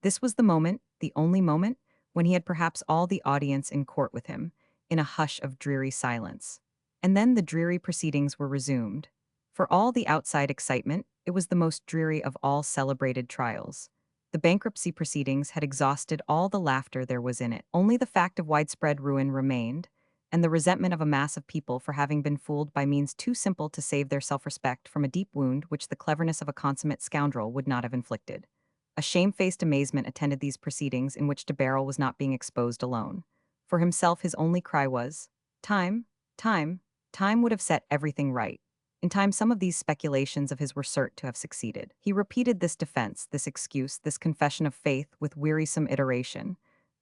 This was the moment, the only moment, when he had perhaps all the audience in court with him, in a hush of dreary silence. And then the dreary proceedings were resumed. For all the outside excitement, it was the most dreary of all celebrated trials. The bankruptcy proceedings had exhausted all the laughter there was in it. Only the fact of widespread ruin remained, and the resentment of a mass of people for having been fooled by means too simple to save their self-respect from a deep wound which the cleverness of a consummate scoundrel would not have inflicted. A shamefaced amazement attended these proceedings in which de Barrel was not being exposed alone. For himself his only cry was, "Time, time, time would have set everything right." In time some of these speculations of his were certain to have succeeded. He repeated this defense, this excuse, this confession of faith with wearisome iteration.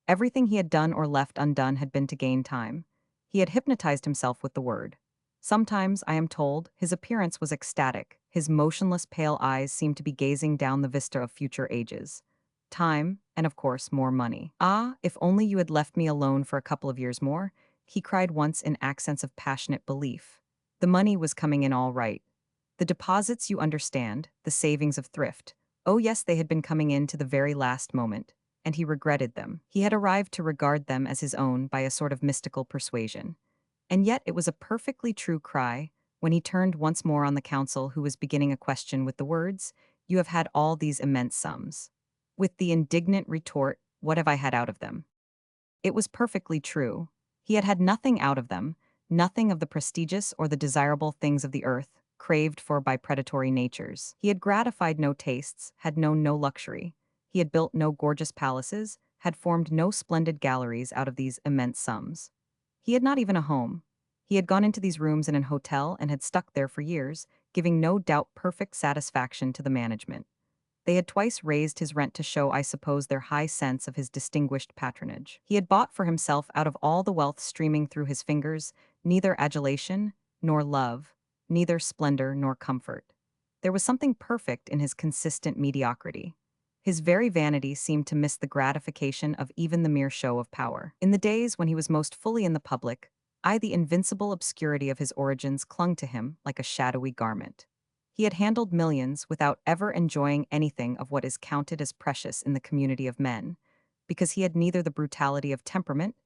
Everything he had done or left undone had been to gain time. He had hypnotized himself with the word. Sometimes, I am told, his appearance was ecstatic. His motionless pale eyes seemed to be gazing down the vista of future ages. Time, and of course more money. "Ah, if only you had left me alone for a couple of years more," he cried once in accents of passionate belief. The money was coming in all right. The deposits, you understand, the savings of thrift. Oh yes, they had been coming in to the very last moment, and he regretted them. He had arrived to regard them as his own by a sort of mystical persuasion. And yet it was a perfectly true cry when he turned once more on the counsel who was beginning a question with the words, "You have had all these immense sums." With the indignant retort, "What have I had out of them?" It was perfectly true. He had had nothing out of them, nothing of the prestigious or the desirable things of the earth, craved for by predatory natures. He had gratified no tastes, had known no luxury. He had built no gorgeous palaces, had formed no splendid galleries out of these immense sums. He had not even a home. He had gone into these rooms in an hotel and had stuck there for years, giving no doubt perfect satisfaction to the management. They had twice raised his rent to show, I suppose, their high sense of his distinguished patronage. He had bought for himself out of all the wealth streaming through his fingers, neither adulation nor love, neither splendor nor comfort. There was something perfect in his consistent mediocrity. His very vanity seemed to miss the gratification of even the mere show of power. In the days when he was most fully in the public, the invincible obscurity of his origins clung to him like a shadowy garment. He had handled millions without ever enjoying anything of what is counted as precious in the community of men, because he had neither the brutality of temperament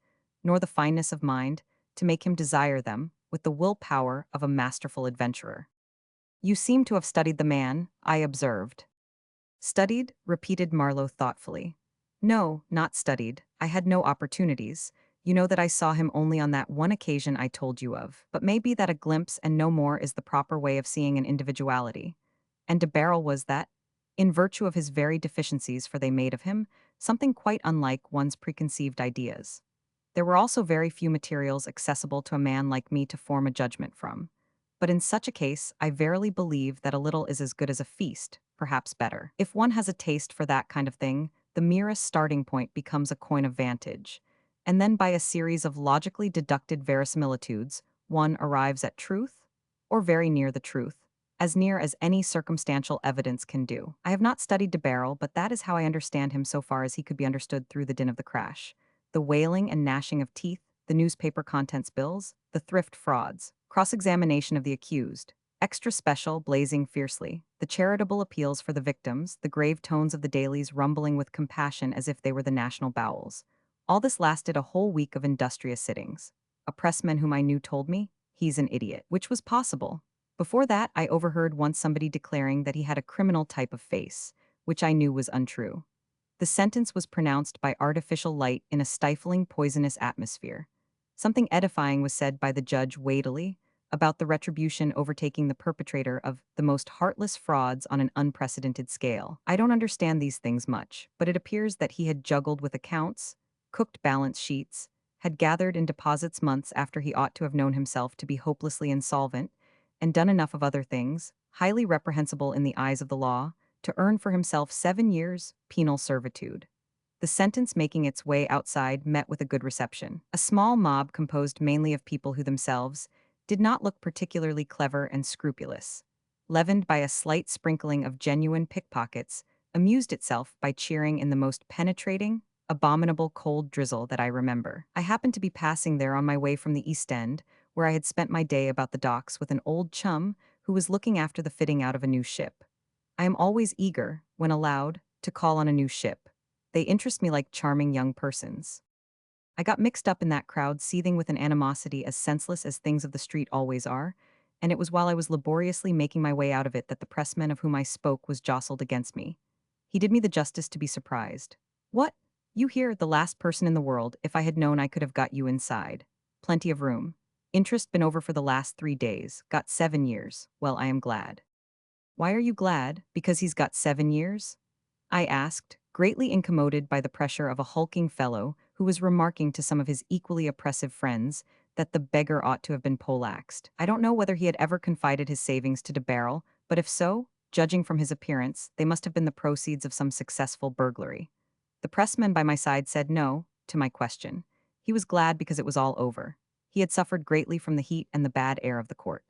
nor the fineness of mind to make him desire them with the will-power of a masterful adventurer. "You seem to have studied the man," I observed. "Studied?" repeated Marlowe thoughtfully. "No, not studied. I had no opportunities. You know that I saw him only on that one occasion I told you of. But may be that a glimpse and no more is the proper way of seeing an individuality. And de Barrel was that, in virtue of his very deficiencies, for they made of him something quite unlike one's preconceived ideas. There were also very few materials accessible to a man like me to form a judgment from. But in such a case, I verily believe that a little is as good as a feast, perhaps better. If one has a taste for that kind of thing, the merest starting point becomes a coign of vantage. And then by a series of logically deducted verisimilitudes, one arrives at truth, or very near the truth, as near as any circumstantial evidence can do. I have not studied de Barrel, but that is how I understand him so far as he could be understood through the din of the crash. The wailing and gnashing of teeth, the newspaper contents bills, the thrift frauds, cross-examination of the accused, extra special blazing fiercely, the charitable appeals for the victims, the grave tones of the dailies rumbling with compassion as if they were the national bowels. All this lasted a whole week of industrious sittings. A pressman whom I knew told me, he's an idiot, which was possible. Before that, I overheard once somebody declaring that he had a criminal type of face, which I knew was untrue. The sentence was pronounced by artificial light in a stifling, poisonous atmosphere. Something edifying was said by the judge weightily about the retribution overtaking the perpetrator of the most heartless frauds on an unprecedented scale. I don't understand these things much, but it appears that he had juggled with accounts, cooked balance sheets, had gathered in deposits months after he ought to have known himself to be hopelessly insolvent, and done enough of other things, highly reprehensible in the eyes of the law, to earn for himself 7 years' penal servitude. The sentence making its way outside met with a good reception. A small mob composed mainly of people who themselves did not look particularly clever and scrupulous, leavened by a slight sprinkling of genuine pickpockets, amused itself by cheering in the most penetrating, abominable cold drizzle that I remember. I happened to be passing there on my way from the East End, where I had spent my day about the docks with an old chum who was looking after the fitting out of a new ship. I am always eager, when allowed, to call on a new ship. They interest me like charming young persons. I got mixed up in that crowd, seething with an animosity as senseless as things of the street always are, and it was while I was laboriously making my way out of it that the pressman of whom I spoke was jostled against me. He did me the justice to be surprised. "What? You here, the last person in the world, if I had known I could have got you inside. Plenty of room. Interest been over for the last 3 days, got 7 years. Well, I am glad." "Why are you glad? Because he's got 7 years?" I asked, greatly incommoded by the pressure of a hulking fellow who was remarking to some of his equally oppressive friends that the beggar ought to have been poleaxed. I don't know whether he had ever confided his savings to de Barrel, but if so, judging from his appearance, they must have been the proceeds of some successful burglary. The pressman by my side said no to my question. He was glad because it was all over. He had suffered greatly from the heat and the bad air of the court.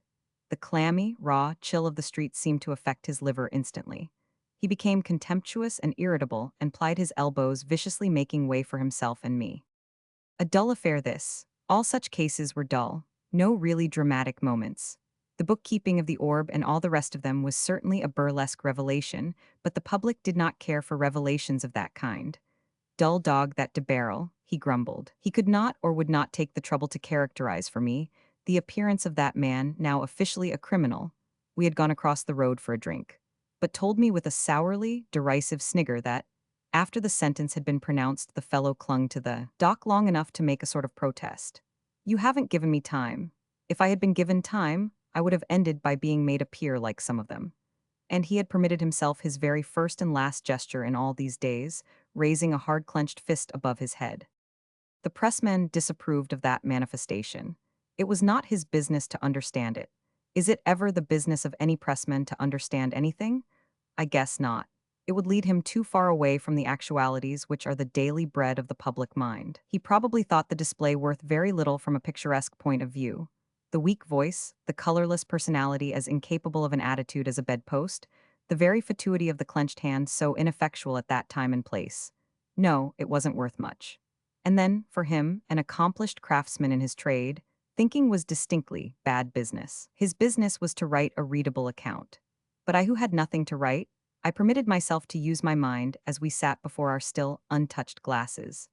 The clammy, raw chill of the street seemed to affect his liver instantly. He became contemptuous and irritable and plied his elbows, viciously making way for himself and me. A dull affair this. All such cases were dull. No really dramatic moments. The bookkeeping of the Orb and all the rest of them was certainly a burlesque revelation, but the public did not care for revelations of that kind. "Dull dog that de Barrel," he grumbled. He could not or would not take the trouble to characterize for me the appearance of that man, now officially a criminal. We had gone across the road for a drink, but told me with a sourly, derisive snigger that, after the sentence had been pronounced, the fellow clung to the dock long enough to make a sort of protest. "You haven't given me time. If I had been given time, I would have ended by being made a peer like some of them." And he had permitted himself his very first and last gesture in all these days, raising a hard-clenched fist above his head. The pressman disapproved of that manifestation. It was not his business to understand it. Is it ever the business of any pressman to understand anything? I guess not. It would lead him too far away from the actualities which are the daily bread of the public mind. He probably thought the display worth very little from a picturesque point of view. The weak voice, the colorless personality as incapable of an attitude as a bedpost, the very fatuity of the clenched hand so ineffectual at that time and place. No, it wasn't worth much. And then, for him, an accomplished craftsman in his trade, thinking was distinctly bad business. His business was to write a readable account. But I, who had nothing to write, I permitted myself to use my mind as we sat before our still untouched glasses.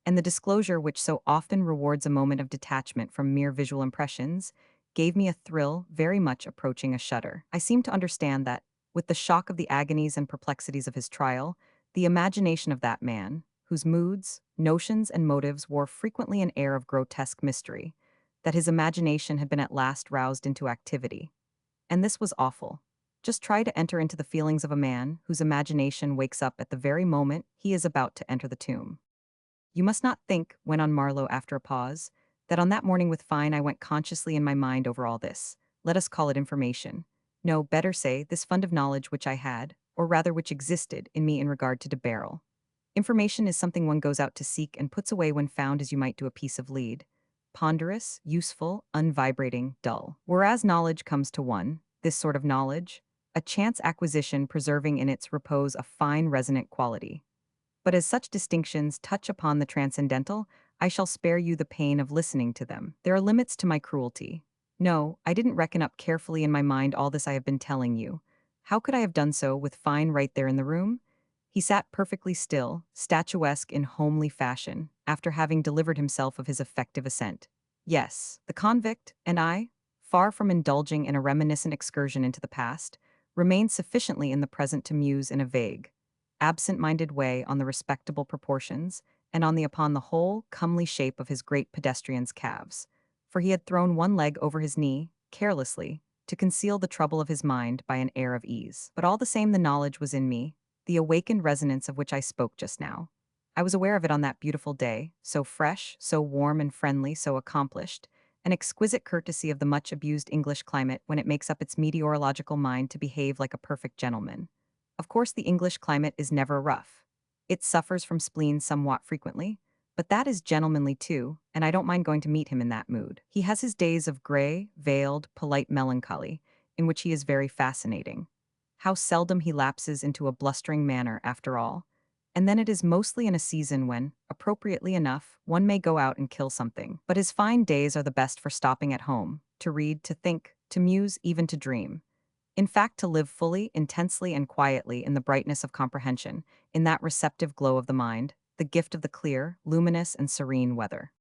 And the disclosure which so often rewards a moment of detachment from mere visual impressions gave me a thrill very much approaching a shudder. I seemed to understand that, with the shock of the agonies and perplexities of his trial, the imagination of that man, whose moods, notions, and motives wore frequently an air of grotesque mystery, that his imagination had been at last roused into activity. And this was awful. Just try to enter into the feelings of a man whose imagination wakes up at the very moment he is about to enter the tomb. "You must not think," went on Marlowe after a pause, "that on that morning with Fine I went consciously in my mind over all this. Let us call it information. No, better say, this fund of knowledge which I had, or rather which existed, in me in regard to de Barrel. Information is something one goes out to seek and puts away when found as you might do a piece of lead. Ponderous, useful, unvibrating, dull. Whereas knowledge comes to one, this sort of knowledge, a chance acquisition preserving in its repose a fine resonant quality. But as such distinctions touch upon the transcendental, I shall spare you the pain of listening to them. There are limits to my cruelty. No, I didn't reckon up carefully in my mind all this I have been telling you. How could I have done so with Fine right there in the room? He sat perfectly still, statuesque in homely fashion, after having delivered himself of his effective assent. Yes, the convict and I, far from indulging in a reminiscent excursion into the past, remained sufficiently in the present to muse in a vague, absent-minded way on the respectable proportions, and on the upon the whole comely shape of his great pedestrian's calves, for he had thrown one leg over his knee, carelessly, to conceal the trouble of his mind by an air of ease. But all the same the knowledge was in me, the awakened resonance of which I spoke just now. I was aware of it on that beautiful day, so fresh, so warm and friendly, so accomplished, an exquisite courtesy of the much abused English climate when it makes up its meteorological mind to behave like a perfect gentleman. Of course, the English climate is never rough. It suffers from spleen somewhat frequently, but that is gentlemanly too, and I don't mind going to meet him in that mood. He has his days of gray, veiled, polite melancholy, in which he is very fascinating. How seldom he lapses into a blustering manner, after all. And then it is mostly in a season when, appropriately enough, one may go out and kill something. But his fine days are the best for stopping at home, to read, to think, to muse, even to dream. In fact, to live fully, intensely, and quietly in the brightness of comprehension, in that receptive glow of the mind, the gift of the clear, luminous, and serene weather.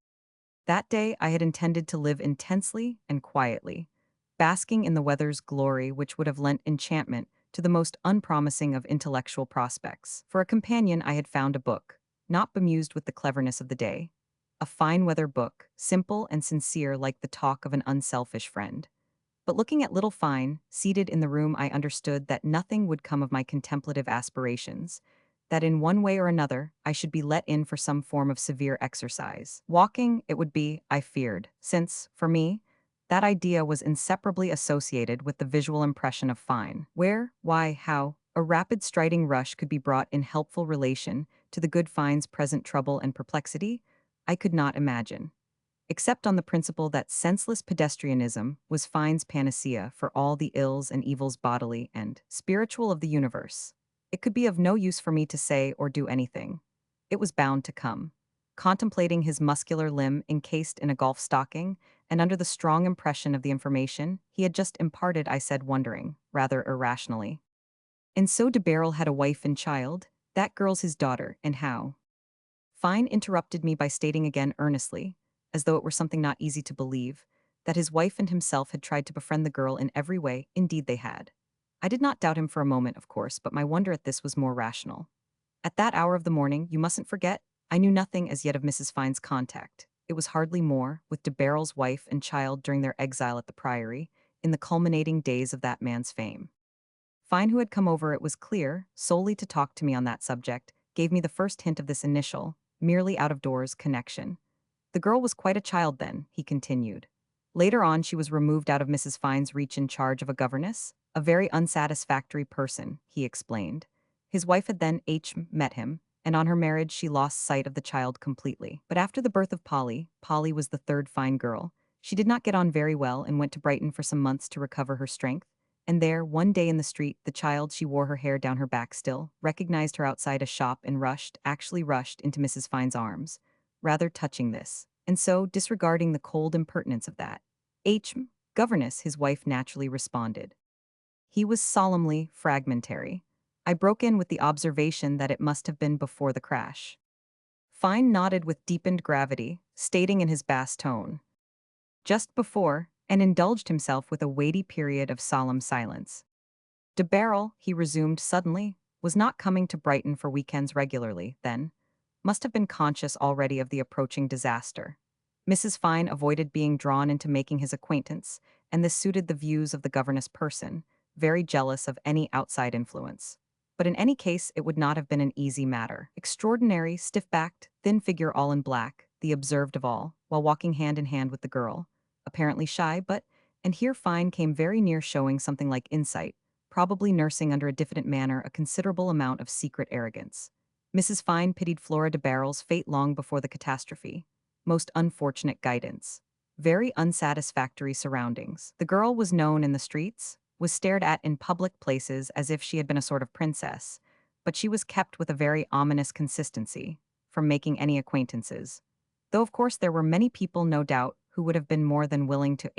That day I had intended to live intensely and quietly, basking in the weather's glory which would have lent enchantment to the most unpromising of intellectual prospects. For a companion I had found a book, not bemused with the cleverness of the day, a fine weather book, simple and sincere like the talk of an unselfish friend. But looking at little Fine, seated in the room, I understood that nothing would come of my contemplative aspirations, that in one way or another I should be let in for some form of severe exercise. Walking, it would be, I feared, since, for me, that idea was inseparably associated with the visual impression of Fine. Where, why, how, a rapid striding rush could be brought in helpful relation to the good Fine's present trouble and perplexity, I could not imagine, except on the principle that senseless pedestrianism was Fine's panacea for all the ills and evils bodily and spiritual of the universe. It could be of no use for me to say or do anything. It was bound to come. Contemplating his muscular limb encased in a golf stocking, and under the strong impression of the information he had just imparted, I said, wondering, rather irrationally. And so de Barrel had a wife and child? That girl's his daughter, and how? Fine interrupted me by stating again earnestly, as though it were something not easy to believe, that his wife and himself had tried to befriend the girl in every way. Indeed they had. I did not doubt him for a moment, of course, but my wonder at this was more rational. At that hour of the morning, you mustn't forget, I knew nothing as yet of Mrs. Fine's contact. It was hardly more, with de Barrel's wife and child during their exile at the Priory, in the culminating days of that man's fame. Fine, who had come over, it was clear, solely to talk to me on that subject, gave me the first hint of this initial, merely out-of-doors connection. The girl was quite a child then, he continued. Later on she was removed out of Mrs. Fine's reach in charge of a governess, a very unsatisfactory person, he explained. His wife had then met him, and on her marriage she lost sight of the child completely. But after the birth of Polly, Polly was the third fine girl, she did not get on very well and went to Brighton for some months to recover her strength. And there, one day in the street, the child, she wore her hair down her back still, recognized her outside a shop and actually rushed into Mrs. Fine's arms, rather touching this. And so, disregarding the cold impertinence of that governess, his wife naturally responded. He was solemnly fragmentary. I broke in with the observation that it must have been before the crash. Fine nodded with deepened gravity, stating in his bass tone, just before, and indulged himself with a weighty period of solemn silence. De Barrel, he resumed suddenly, was not coming to Brighton for weekends regularly, then. Must have been conscious already of the approaching disaster. Mrs. Fine avoided being drawn into making his acquaintance, and this suited the views of the governess person, very jealous of any outside influence. But in any case, it would not have been an easy matter. Extraordinary, stiff-backed, thin figure all in black, the observed of all, while walking hand in hand with the girl, apparently shy, but, and here Fine came very near showing something like insight, probably nursing under a diffident manner a considerable amount of secret arrogance. Mrs. Fine pitied Flora de Barrel's fate long before the catastrophe. Most unfortunate guidance. Very unsatisfactory surroundings. The girl was known in the streets, was stared at in public places as if she had been a sort of princess, but she was kept with a very ominous consistency from making any acquaintances. Though of course there were many people, no doubt, who would have been more than willing to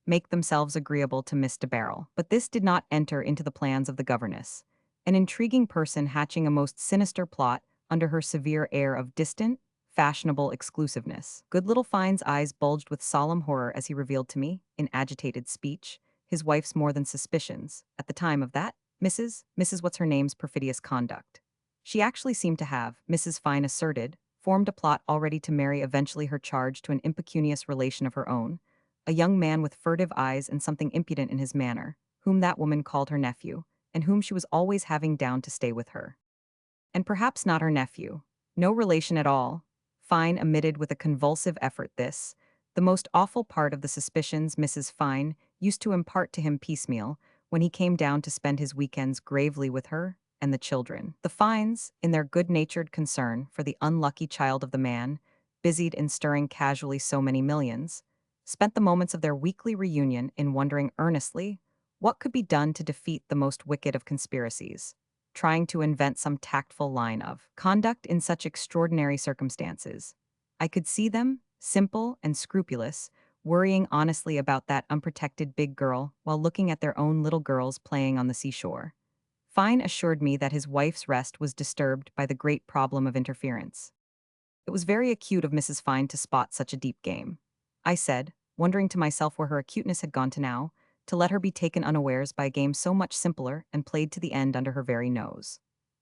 make themselves agreeable to Miss de Barrel. But this did not enter into the plans of the governess, an intriguing person hatching a most sinister plot under her severe air of distant, fashionable exclusiveness. Good little Fine's eyes bulged with solemn horror as he revealed to me, in agitated speech, his wife's more than suspicions, at the time of that, Mrs. What's her name's perfidious conduct. She actually seemed to have, Mrs. Fine asserted, formed a plot already to marry eventually her charge to an impecunious relation of her own, a young man with furtive eyes and something impudent in his manner, whom that woman called her nephew, and whom she was always having down to stay with her. And perhaps not her nephew. No relation at all. Fine emitted with a convulsive effort this, the most awful part of the suspicions Mrs. Fine used to impart to him piecemeal when he came down to spend his weekends gravely with her and the children. The Fines, in their good-natured concern for the unlucky child of the man, busied in stirring casually so many millions, spent the moments of their weekly reunion in wondering earnestly what could be done to defeat the most wicked of conspiracies, trying to invent some tactful line of conduct in such extraordinary circumstances. I could see them, simple and scrupulous, worrying honestly about that unprotected big girl while looking at their own little girls playing on the seashore. Fine assured me that his wife's rest was disturbed by the great problem of interference. It was very acute of Mrs. Fine to spot such a deep game. I said, wondering to myself where her acuteness had gone to now, to let her be taken unawares by a game so much simpler and played to the end under her very nose.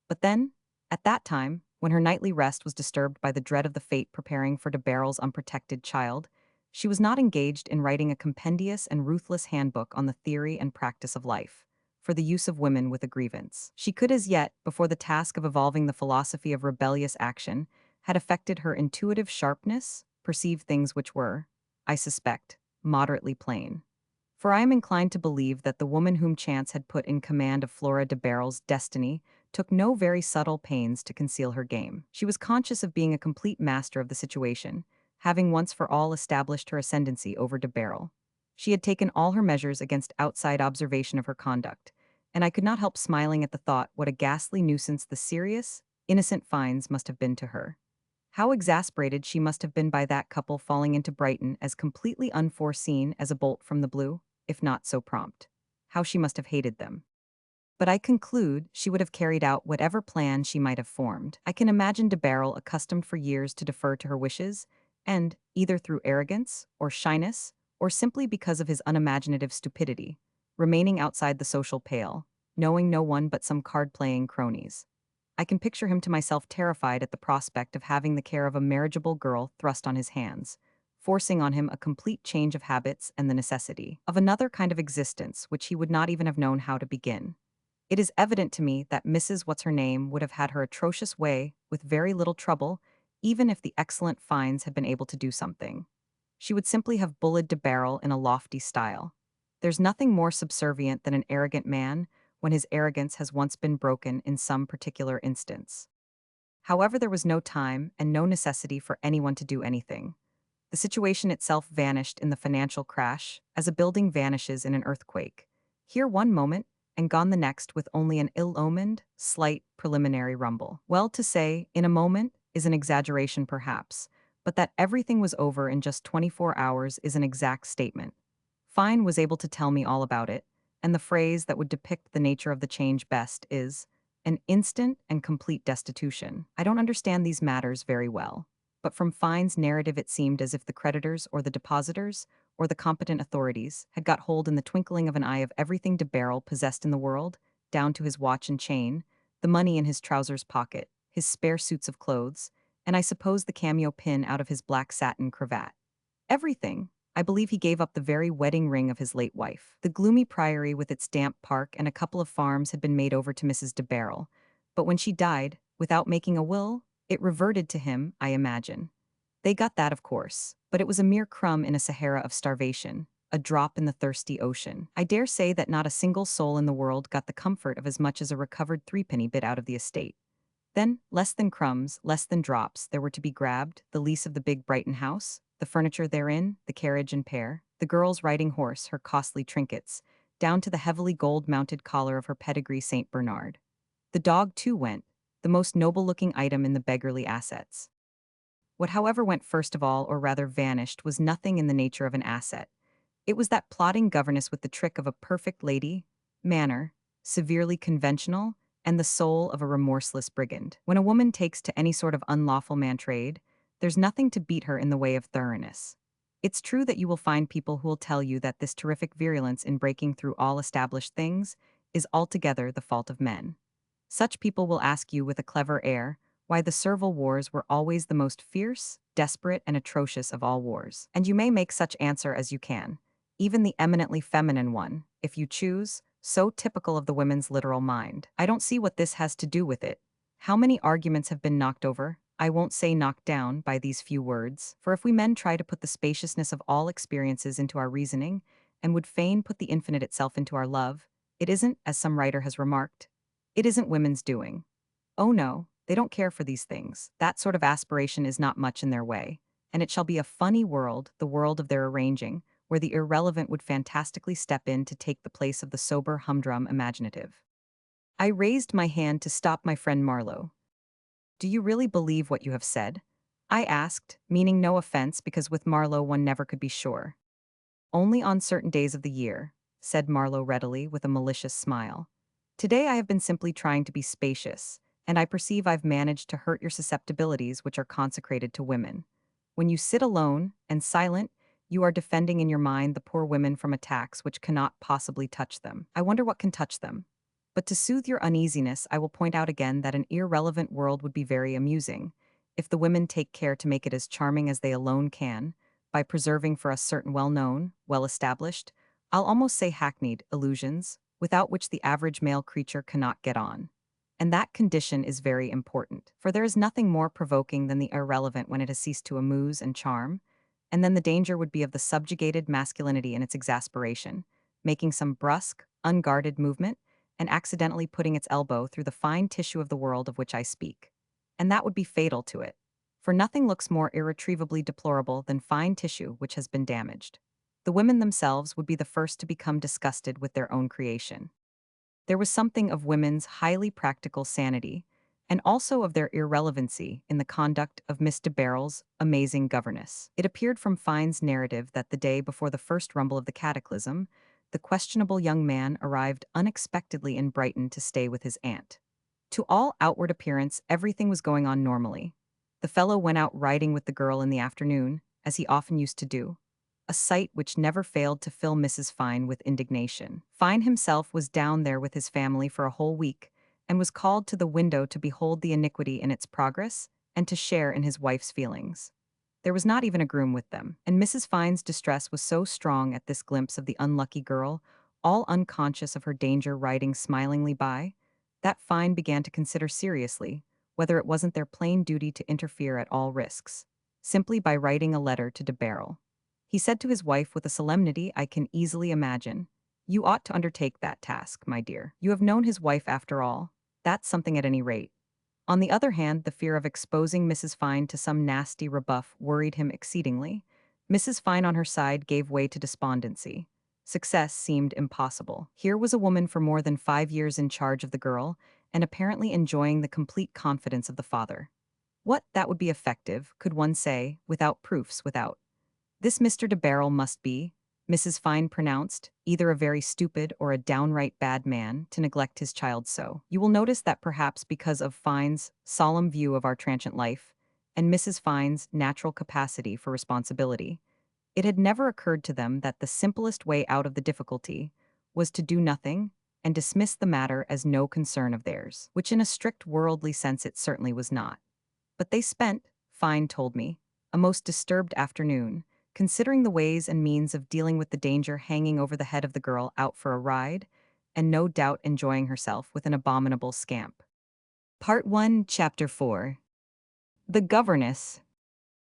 But then, at that time, when her nightly rest was disturbed by the dread of the fate preparing for de Barrel's unprotected child, she was not engaged in writing a compendious and ruthless handbook on the theory and practice of life, for the use of women with a grievance. She could as yet, before the task of evolving the philosophy of rebellious action, had affected her intuitive sharpness, perceive things which were, I suspect, moderately plain. For I am inclined to believe that the woman whom chance had put in command of Flora de Barrel's destiny took no very subtle pains to conceal her game. She was conscious of being a complete master of the situation, having once for all established her ascendancy over de Barrel. She had taken all her measures against outside observation of her conduct, and I could not help smiling at the thought what a ghastly nuisance the serious, innocent Fines must have been to her. How exasperated she must have been by that couple falling into Brighton as completely unforeseen as a bolt from the blue, if not so prompt. How she must have hated them. But I conclude she would have carried out whatever plan she might have formed. I can imagine de Barrel accustomed for years to defer to her wishes, and, either through arrogance, or shyness, or simply because of his unimaginative stupidity, remaining outside the social pale, knowing no one but some card-playing cronies. I can picture him to myself terrified at the prospect of having the care of a marriageable girl thrust on his hands, forcing on him a complete change of habits and the necessity of another kind of existence which he would not even have known how to begin. It is evident to me that Mrs. What's-her-name would have had her atrocious way with very little trouble, even if the excellent Fines had been able to do something. She would simply have bullied de Barrel in a lofty style. There's nothing more subservient than an arrogant man when his arrogance has once been broken in some particular instance. However, there was no time and no necessity for anyone to do anything. The situation itself vanished in the financial crash, as a building vanishes in an earthquake. Here one moment, and gone the next with only an ill-omened, slight, preliminary rumble. Well, to say, in a moment, is an exaggeration perhaps, but that everything was over in just 24 hours is an exact statement. Fine was able to tell me all about it, and the phrase that would depict the nature of the change best is, an instant and complete destitution. I don't understand these matters very well, but from Fine's narrative it seemed as if the creditors or the depositors, or the competent authorities, had got hold in the twinkling of an eye of everything de Barrel possessed in the world, down to his watch and chain, the money in his trousers pocket, his spare suits of clothes, and I suppose the cameo pin out of his black satin cravat. Everything. I believe he gave up the very wedding ring of his late wife. The gloomy priory with its damp park and a couple of farms had been made over to Mrs. de Barrel, but when she died, without making a will, it reverted to him, I imagine. They got that, of course, but it was a mere crumb in a Sahara of starvation, a drop in the thirsty ocean. I dare say that not a single soul in the world got the comfort of as much as a recovered threepenny bit out of the estate. Then, less than crumbs, less than drops, there were to be grabbed, the lease of the big Brighton house, the furniture therein, the carriage and pair, the girl's riding horse, her costly trinkets, down to the heavily gold-mounted collar of her pedigree St. Bernard. The dog, too, went, the most noble-looking item in the beggarly assets. What however went first of all, or rather vanished, was nothing in the nature of an asset. It was that plotting governess with the trick of a perfect lady, manner, severely conventional, and the soul of a remorseless brigand. When a woman takes to any sort of unlawful man trade, there's nothing to beat her in the way of thoroughness. It's true that you will find people who will tell you that this terrific virulence in breaking through all established things is altogether the fault of men. Such people will ask you with a clever air why the servile wars were always the most fierce, desperate, and atrocious of all wars. And you may make such answer as you can, even the eminently feminine one, if you choose, so typical of the women's literal mind. I don't see what this has to do with it. How many arguments have been knocked over, I won't say knocked down, by these few words? For if we men try to put the spaciousness of all experiences into our reasoning, and would fain put the infinite itself into our love, it isn't, as some writer has remarked, it isn't women's doing. Oh no, they don't care for these things. That sort of aspiration is not much in their way. And it shall be a funny world, the world of their arranging, where the irrelevant would fantastically step in to take the place of the sober, humdrum imaginative. I raised my hand to stop my friend Marlowe. Do you really believe what you have said? I asked, meaning no offense because with Marlowe one never could be sure. Only on certain days of the year, said Marlowe readily with a malicious smile. Today I have been simply trying to be spacious, and I perceive I've managed to hurt your susceptibilities which are consecrated to women. When you sit alone and silent, you are defending in your mind the poor women from attacks which cannot possibly touch them. I wonder what can touch them. But to soothe your uneasiness, I will point out again that an irrelevant world would be very amusing, if the women take care to make it as charming as they alone can, by preserving for us certain well-known, well-established, I'll almost say hackneyed, illusions, without which the average male creature cannot get on. And that condition is very important, for there is nothing more provoking than the irrelevant when it has ceased to amuse and charm, and then the danger would be of the subjugated masculinity in its exasperation, making some brusque, unguarded movement, and accidentally putting its elbow through the fine tissue of the world of which I speak. And that would be fatal to it, for nothing looks more irretrievably deplorable than fine tissue which has been damaged. The women themselves would be the first to become disgusted with their own creation. There was something of women's highly practical sanity, and also of their irrelevancy in the conduct of Miss de Barrel's amazing governess. It appeared from Fine's narrative that the day before the first rumble of the cataclysm, the questionable young man arrived unexpectedly in Brighton to stay with his aunt. To all outward appearance, everything was going on normally. The fellow went out riding with the girl in the afternoon, as he often used to do, a sight which never failed to fill Mrs. Fine with indignation. Fine himself was down there with his family for a whole week, and was called to the window to behold the iniquity in its progress, and to share in his wife's feelings. There was not even a groom with them, and Mrs. Fine's distress was so strong at this glimpse of the unlucky girl, all unconscious of her danger riding smilingly by, that Fine began to consider seriously whether it wasn't their plain duty to interfere at all risks, simply by writing a letter to de Barrel. He said to his wife with a solemnity I can easily imagine, "You ought to undertake that task, my dear. You have known his wife after all. That's something at any rate." On the other hand, the fear of exposing Mrs. Fine to some nasty rebuff worried him exceedingly. Mrs. Fine on her side gave way to despondency. Success seemed impossible. Here was a woman for more than 5 years in charge of the girl, and apparently enjoying the complete confidence of the father. What, that would be effective, could one say, without proofs, without. This Mr. de Barrel must be, Mrs. Fine pronounced, either a very stupid or a downright bad man to neglect his child so. You will notice that perhaps because of Fine's solemn view of our transient life, and Mrs. Fine's natural capacity for responsibility, it had never occurred to them that the simplest way out of the difficulty was to do nothing and dismiss the matter as no concern of theirs, which in a strict worldly sense it certainly was not. But they spent, Fine told me, a most disturbed afternoon, considering the ways and means of dealing with the danger hanging over the head of the girl out for a ride, and no doubt enjoying herself with an abominable scamp. Part 1, Chapter 4. The Governess.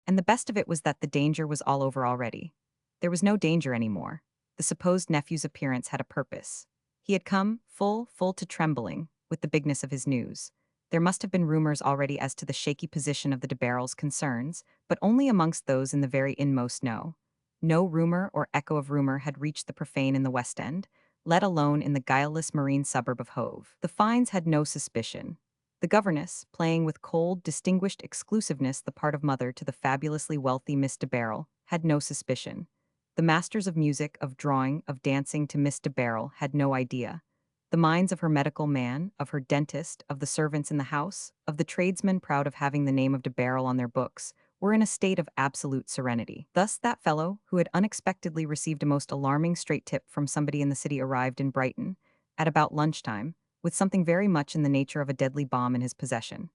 And the best of it was that the danger was all over already. There was no danger anymore. The supposed nephew's appearance had a purpose. He had come, full to trembling, with the bigness of his news. There must have been rumors already as to the shaky position of the de Barrel's concerns, but only amongst those in the very inmost know. No rumor or echo of rumor had reached the profane in the West End, let alone in the guileless marine suburb of Hove. The Fines had no suspicion. The governess, playing with cold, distinguished exclusiveness the part of mother to the fabulously wealthy Miss de Barrel, had no suspicion. The masters of music, of drawing, of dancing to Miss de Barrel had no idea. The minds of her medical man, of her dentist, of the servants in the house, of the tradesmen proud of having the name of de Barrel on their books, were in a state of absolute serenity. Thus that fellow, who had unexpectedly received a most alarming straight tip from somebody in the city, arrived in Brighton, at about lunchtime, with something very much in the nature of a deadly bomb in his possession.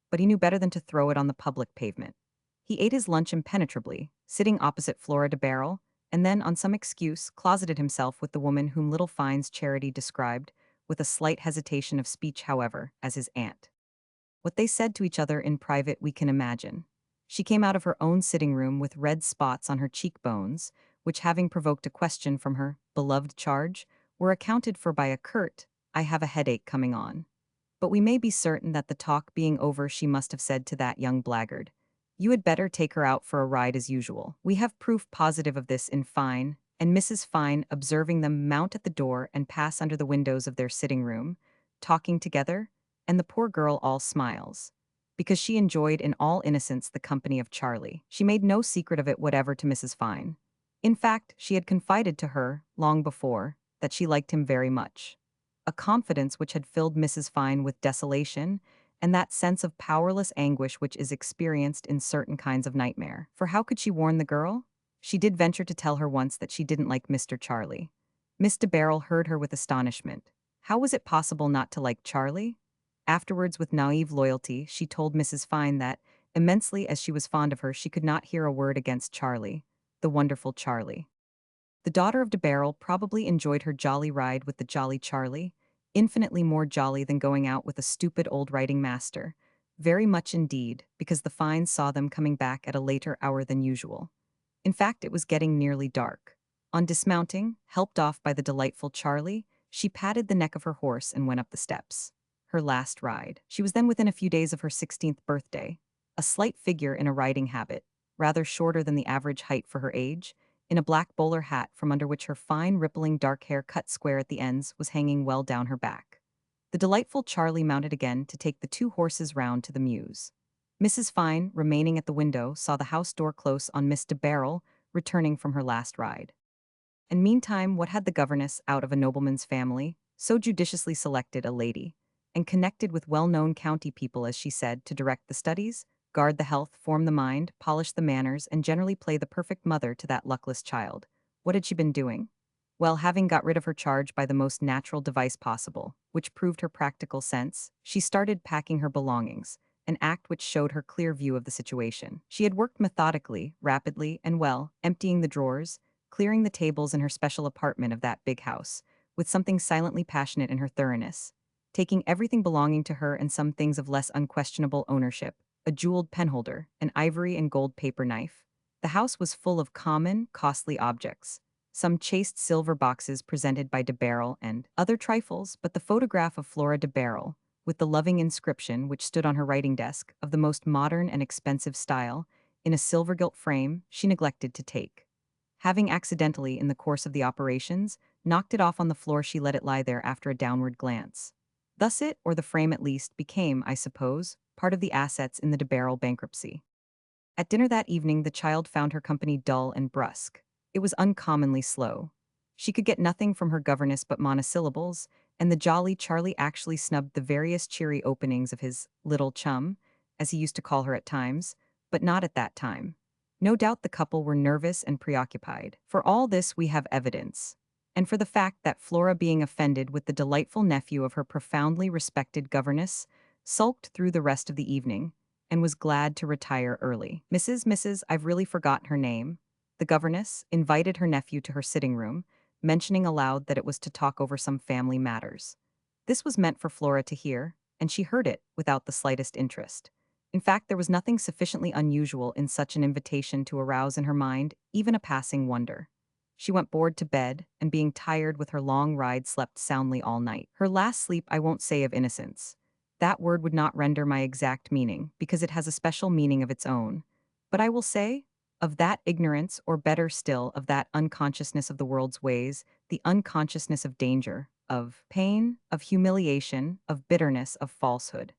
But he knew better than to throw it on the public pavement. He ate his lunch impenetrably, sitting opposite Flora de Barrel, and then, on some excuse, closeted himself with the woman whom Little Fine's Charity described, with a slight hesitation of speech, however, as his aunt. What they said to each other in private we can imagine. She came out of her own sitting room with red spots on her cheekbones, which, having provoked a question from her beloved charge, were accounted for by a curt, "I have a headache coming on." But we may be certain that the talk being over, she must have said to that young blackguard, "You had better take her out for a ride as usual." We have proof positive of this in Fine, and Mrs. Fine, observing them mount at the door and pass under the windows of their sitting room, talking together, and the poor girl all smiles, because she enjoyed in all innocence the company of Charlie. She made no secret of it whatever to Mrs. Fine. In fact, she had confided to her, long before, that she liked him very much. A confidence which had filled Mrs. Fine with desolation, and that sense of powerless anguish which is experienced in certain kinds of nightmare. For how could she warn the girl? She did venture to tell her once that she didn't like Mr. Charlie. Miss de Barrel heard her with astonishment. How was it possible not to like Charlie? Afterwards, with naive loyalty, she told Mrs. Fine that, immensely as she was fond of her, she could not hear a word against Charlie, the wonderful Charlie. The daughter of de Barrel probably enjoyed her jolly ride with the jolly Charlie, infinitely more jolly than going out with a stupid old writing master, very much indeed, because the Fines saw them coming back at a later hour than usual. In fact, it was getting nearly dark. On dismounting, helped off by the delightful Charlie, she patted the neck of her horse and went up the steps. Her last ride. She was then within a few days of her 16th birthday, a slight figure in a riding habit, rather shorter than the average height for her age, in a black bowler hat from under which her fine, rippling dark hair cut square at the ends was hanging well down her back. The delightful Charlie mounted again to take the two horses round to the mews. Mrs. Fine, remaining at the window, saw the house door close on Miss de Barrel, returning from her last ride. And meantime, what had the governess, out of a nobleman's family, so judiciously selected a lady, and connected with well-known county people, as she said, to direct the studies, guard the health, form the mind, polish the manners, and generally play the perfect mother to that luckless child? What had she been doing? Well, having got rid of her charge by the most natural device possible, which proved her practical sense, she started packing her belongings, an act which showed her clear view of the situation. She had worked methodically, rapidly, and well, emptying the drawers, clearing the tables in her special apartment of that big house, with something silently passionate in her thoroughness, taking everything belonging to her and some things of less unquestionable ownership, a jeweled penholder, an ivory and gold paper knife. The house was full of common, costly objects, some chased silver boxes presented by de Barrel and other trifles, but the photograph of Flora de Barrel, with the loving inscription which stood on her writing desk, of the most modern and expensive style, in a silver-gilt frame, she neglected to take. Having accidentally, in the course of the operations, knocked it off on the floor, she let it lie there after a downward glance. Thus it, or the frame at least, became, I suppose, part of the assets in the de Barrel bankruptcy. At dinner that evening the child found her company dull and brusque. It was uncommonly slow. She could get nothing from her governess but monosyllables, and the jolly Charlie actually snubbed the various cheery openings of his little chum, as he used to call her at times, but not at that time. No doubt the couple were nervous and preoccupied. For all this we have evidence. And for the fact that Flora, being offended with the delightful nephew of her profoundly respected governess, sulked through the rest of the evening, and was glad to retire early. Mrs. I've really forgotten her name, the governess, invited her nephew to her sitting room, mentioning aloud that it was to talk over some family matters. This was meant for Flora to hear, and she heard it without the slightest interest. In fact, there was nothing sufficiently unusual in such an invitation to arouse in her mind even a passing wonder. She went bored to bed, and being tired with her long ride, slept soundly all night. Her last sleep I won't say of innocence. That word would not render my exact meaning, because it has a special meaning of its own. But I will say, of that ignorance, or better still, of that unconsciousness of the world's ways, the unconsciousness of danger, of pain, of humiliation, of bitterness, of falsehood.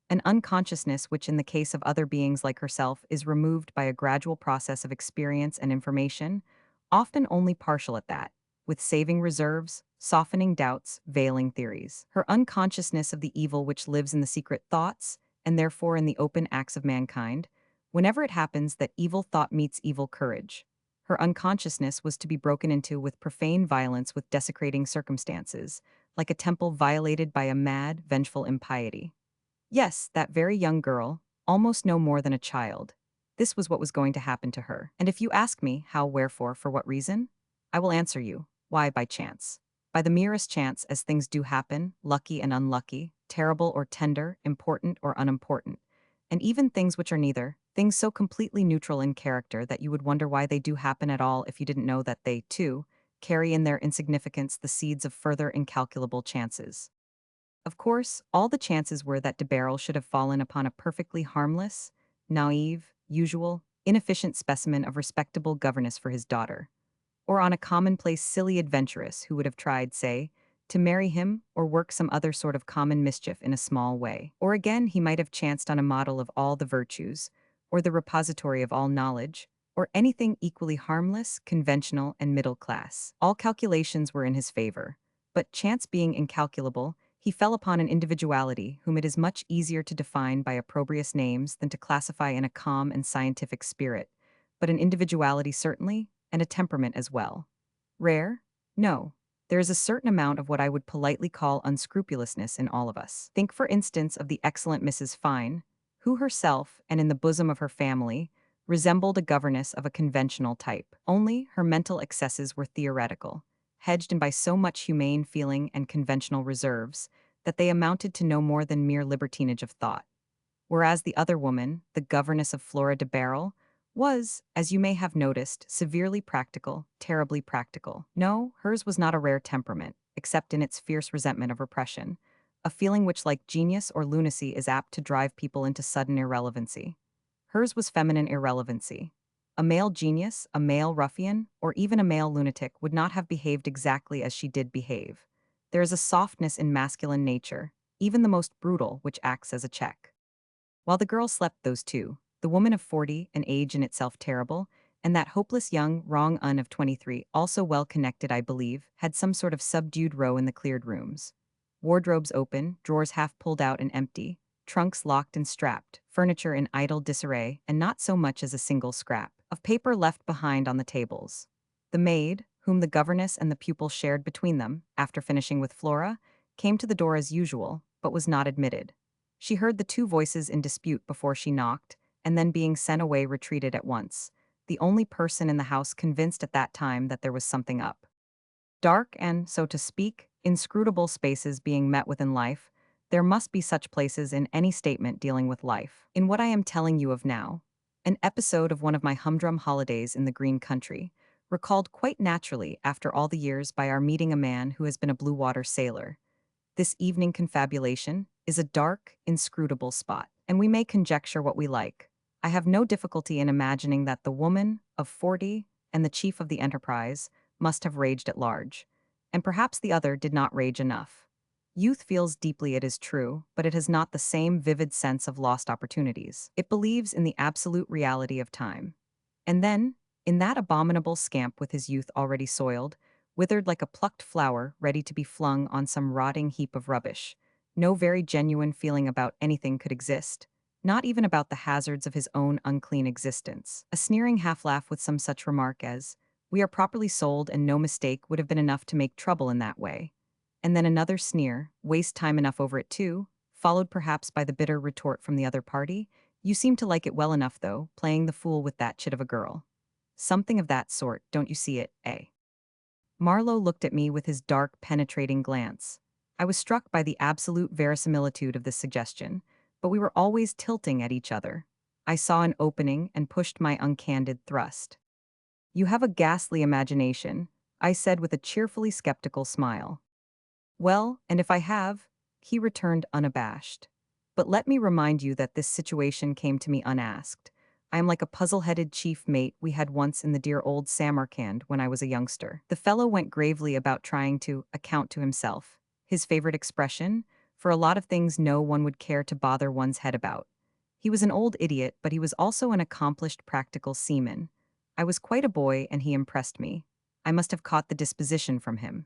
An unconsciousness which, in the case of other beings like herself, is removed by a gradual process of experience and information, often only partial at that, with saving reserves, softening doubts, veiling theories. Her unconsciousness of the evil which lives in the secret thoughts, and therefore in the open acts of mankind, whenever it happens that evil thought meets evil courage. Her unconsciousness was to be broken into with profane violence with desecrating circumstances, like a temple violated by a mad, vengeful impiety. Yes, that very young girl, almost no more than a child. This was what was going to happen to her. And if you ask me how, wherefore, for what reason, I will answer you, why, by chance. By the merest chance, as things do happen, lucky and unlucky, terrible or tender, important or unimportant. And even things which are neither, things so completely neutral in character that you would wonder why they do happen at all if you didn't know that they, too, carry in their insignificance the seeds of further incalculable chances. Of course, all the chances were that de Barrel should have fallen upon a perfectly harmless, naive, usual, inefficient specimen of respectable governess for his daughter, or on a commonplace silly adventuress who would have tried, say, to marry him or work some other sort of common mischief in a small way. Or again, he might have chanced on a model of all the virtues, or the repository of all knowledge, or anything equally harmless, conventional, and middle class. All calculations were in his favor, but chance being incalculable, he fell upon an individuality whom it is much easier to define by opprobrious names than to classify in a calm and scientific spirit, but an individuality certainly, and a temperament as well. Rare? No. There is a certain amount of what I would politely call unscrupulousness in all of us. Think, for instance, of the excellent Mrs. Fine, who herself, and in the bosom of her family, resembled a governess of a conventional type. Only her mental excesses were theoretical, hedged in by so much humane feeling and conventional reserves, that they amounted to no more than mere libertinage of thought. Whereas the other woman, the governess of Flora de Barrel, was, as you may have noticed, severely practical, terribly practical. No, hers was not a rare temperament, except in its fierce resentment of repression, a feeling which, like genius or lunacy, is apt to drive people into sudden irrelevancy. Hers was feminine irrelevancy. A male genius, a male ruffian, or even a male lunatic would not have behaved exactly as she did behave. There is a softness in masculine nature, even the most brutal, which acts as a check. While the girl slept, those two, the woman of 40, an age in itself terrible, and that hopeless young wrong-un of 23, also well connected, I believe, had some sort of subdued row in the cleared rooms. Wardrobes open, drawers half pulled out and empty, trunks locked and strapped, furniture in idle disarray, and not so much as a single scrap of paper left behind on the tables. The maid, whom the governess and the pupil shared between them, after finishing with Flora, came to the door as usual, but was not admitted. She heard the two voices in dispute before she knocked, and then being sent away retreated at once, the only person in the house convinced at that time that there was something up. Dark and, so to speak, inscrutable spaces being met with in life, there must be such places in any statement dealing with life. In what I am telling you of now, an episode of one of my humdrum holidays in the green country, recalled quite naturally after all the years by our meeting a man who has been a blue water sailor. This evening confabulation is a dark, inscrutable spot, and we may conjecture what we like. I have no difficulty in imagining that the woman of 40 and the chief of the enterprise must have raged at large, and perhaps the other did not rage enough. Youth feels deeply, it is true, but it has not the same vivid sense of lost opportunities. It believes in the absolute reality of time. And then, in that abominable scamp with his youth already soiled, withered like a plucked flower ready to be flung on some rotting heap of rubbish, no very genuine feeling about anything could exist, not even about the hazards of his own unclean existence. A sneering half-laugh with some such remark as, "We are properly sold and no mistake," would have been enough to make trouble in that way. And then another sneer, waste time enough over it too, followed perhaps by the bitter retort from the other party, "You seem to like it well enough though, playing the fool with that chit of a girl." Something of that sort, don't you see it, eh? Marlowe looked at me with his dark, penetrating glance. I was struck by the absolute verisimilitude of this suggestion, but we were always tilting at each other. I saw an opening and pushed my uncandid thrust. "You have a ghastly imagination," I said with a cheerfully skeptical smile. "Well, and if I have," he returned unabashed. "But let me remind you that this situation came to me unasked. I am like a puzzle-headed chief mate we had once in the dear old Samarcand when I was a youngster. The fellow went gravely about trying to account to himself, his favorite expression, for a lot of things no one would care to bother one's head about. He was an old idiot, but he was also an accomplished practical seaman. I was quite a boy and he impressed me. I must have caught the disposition from him.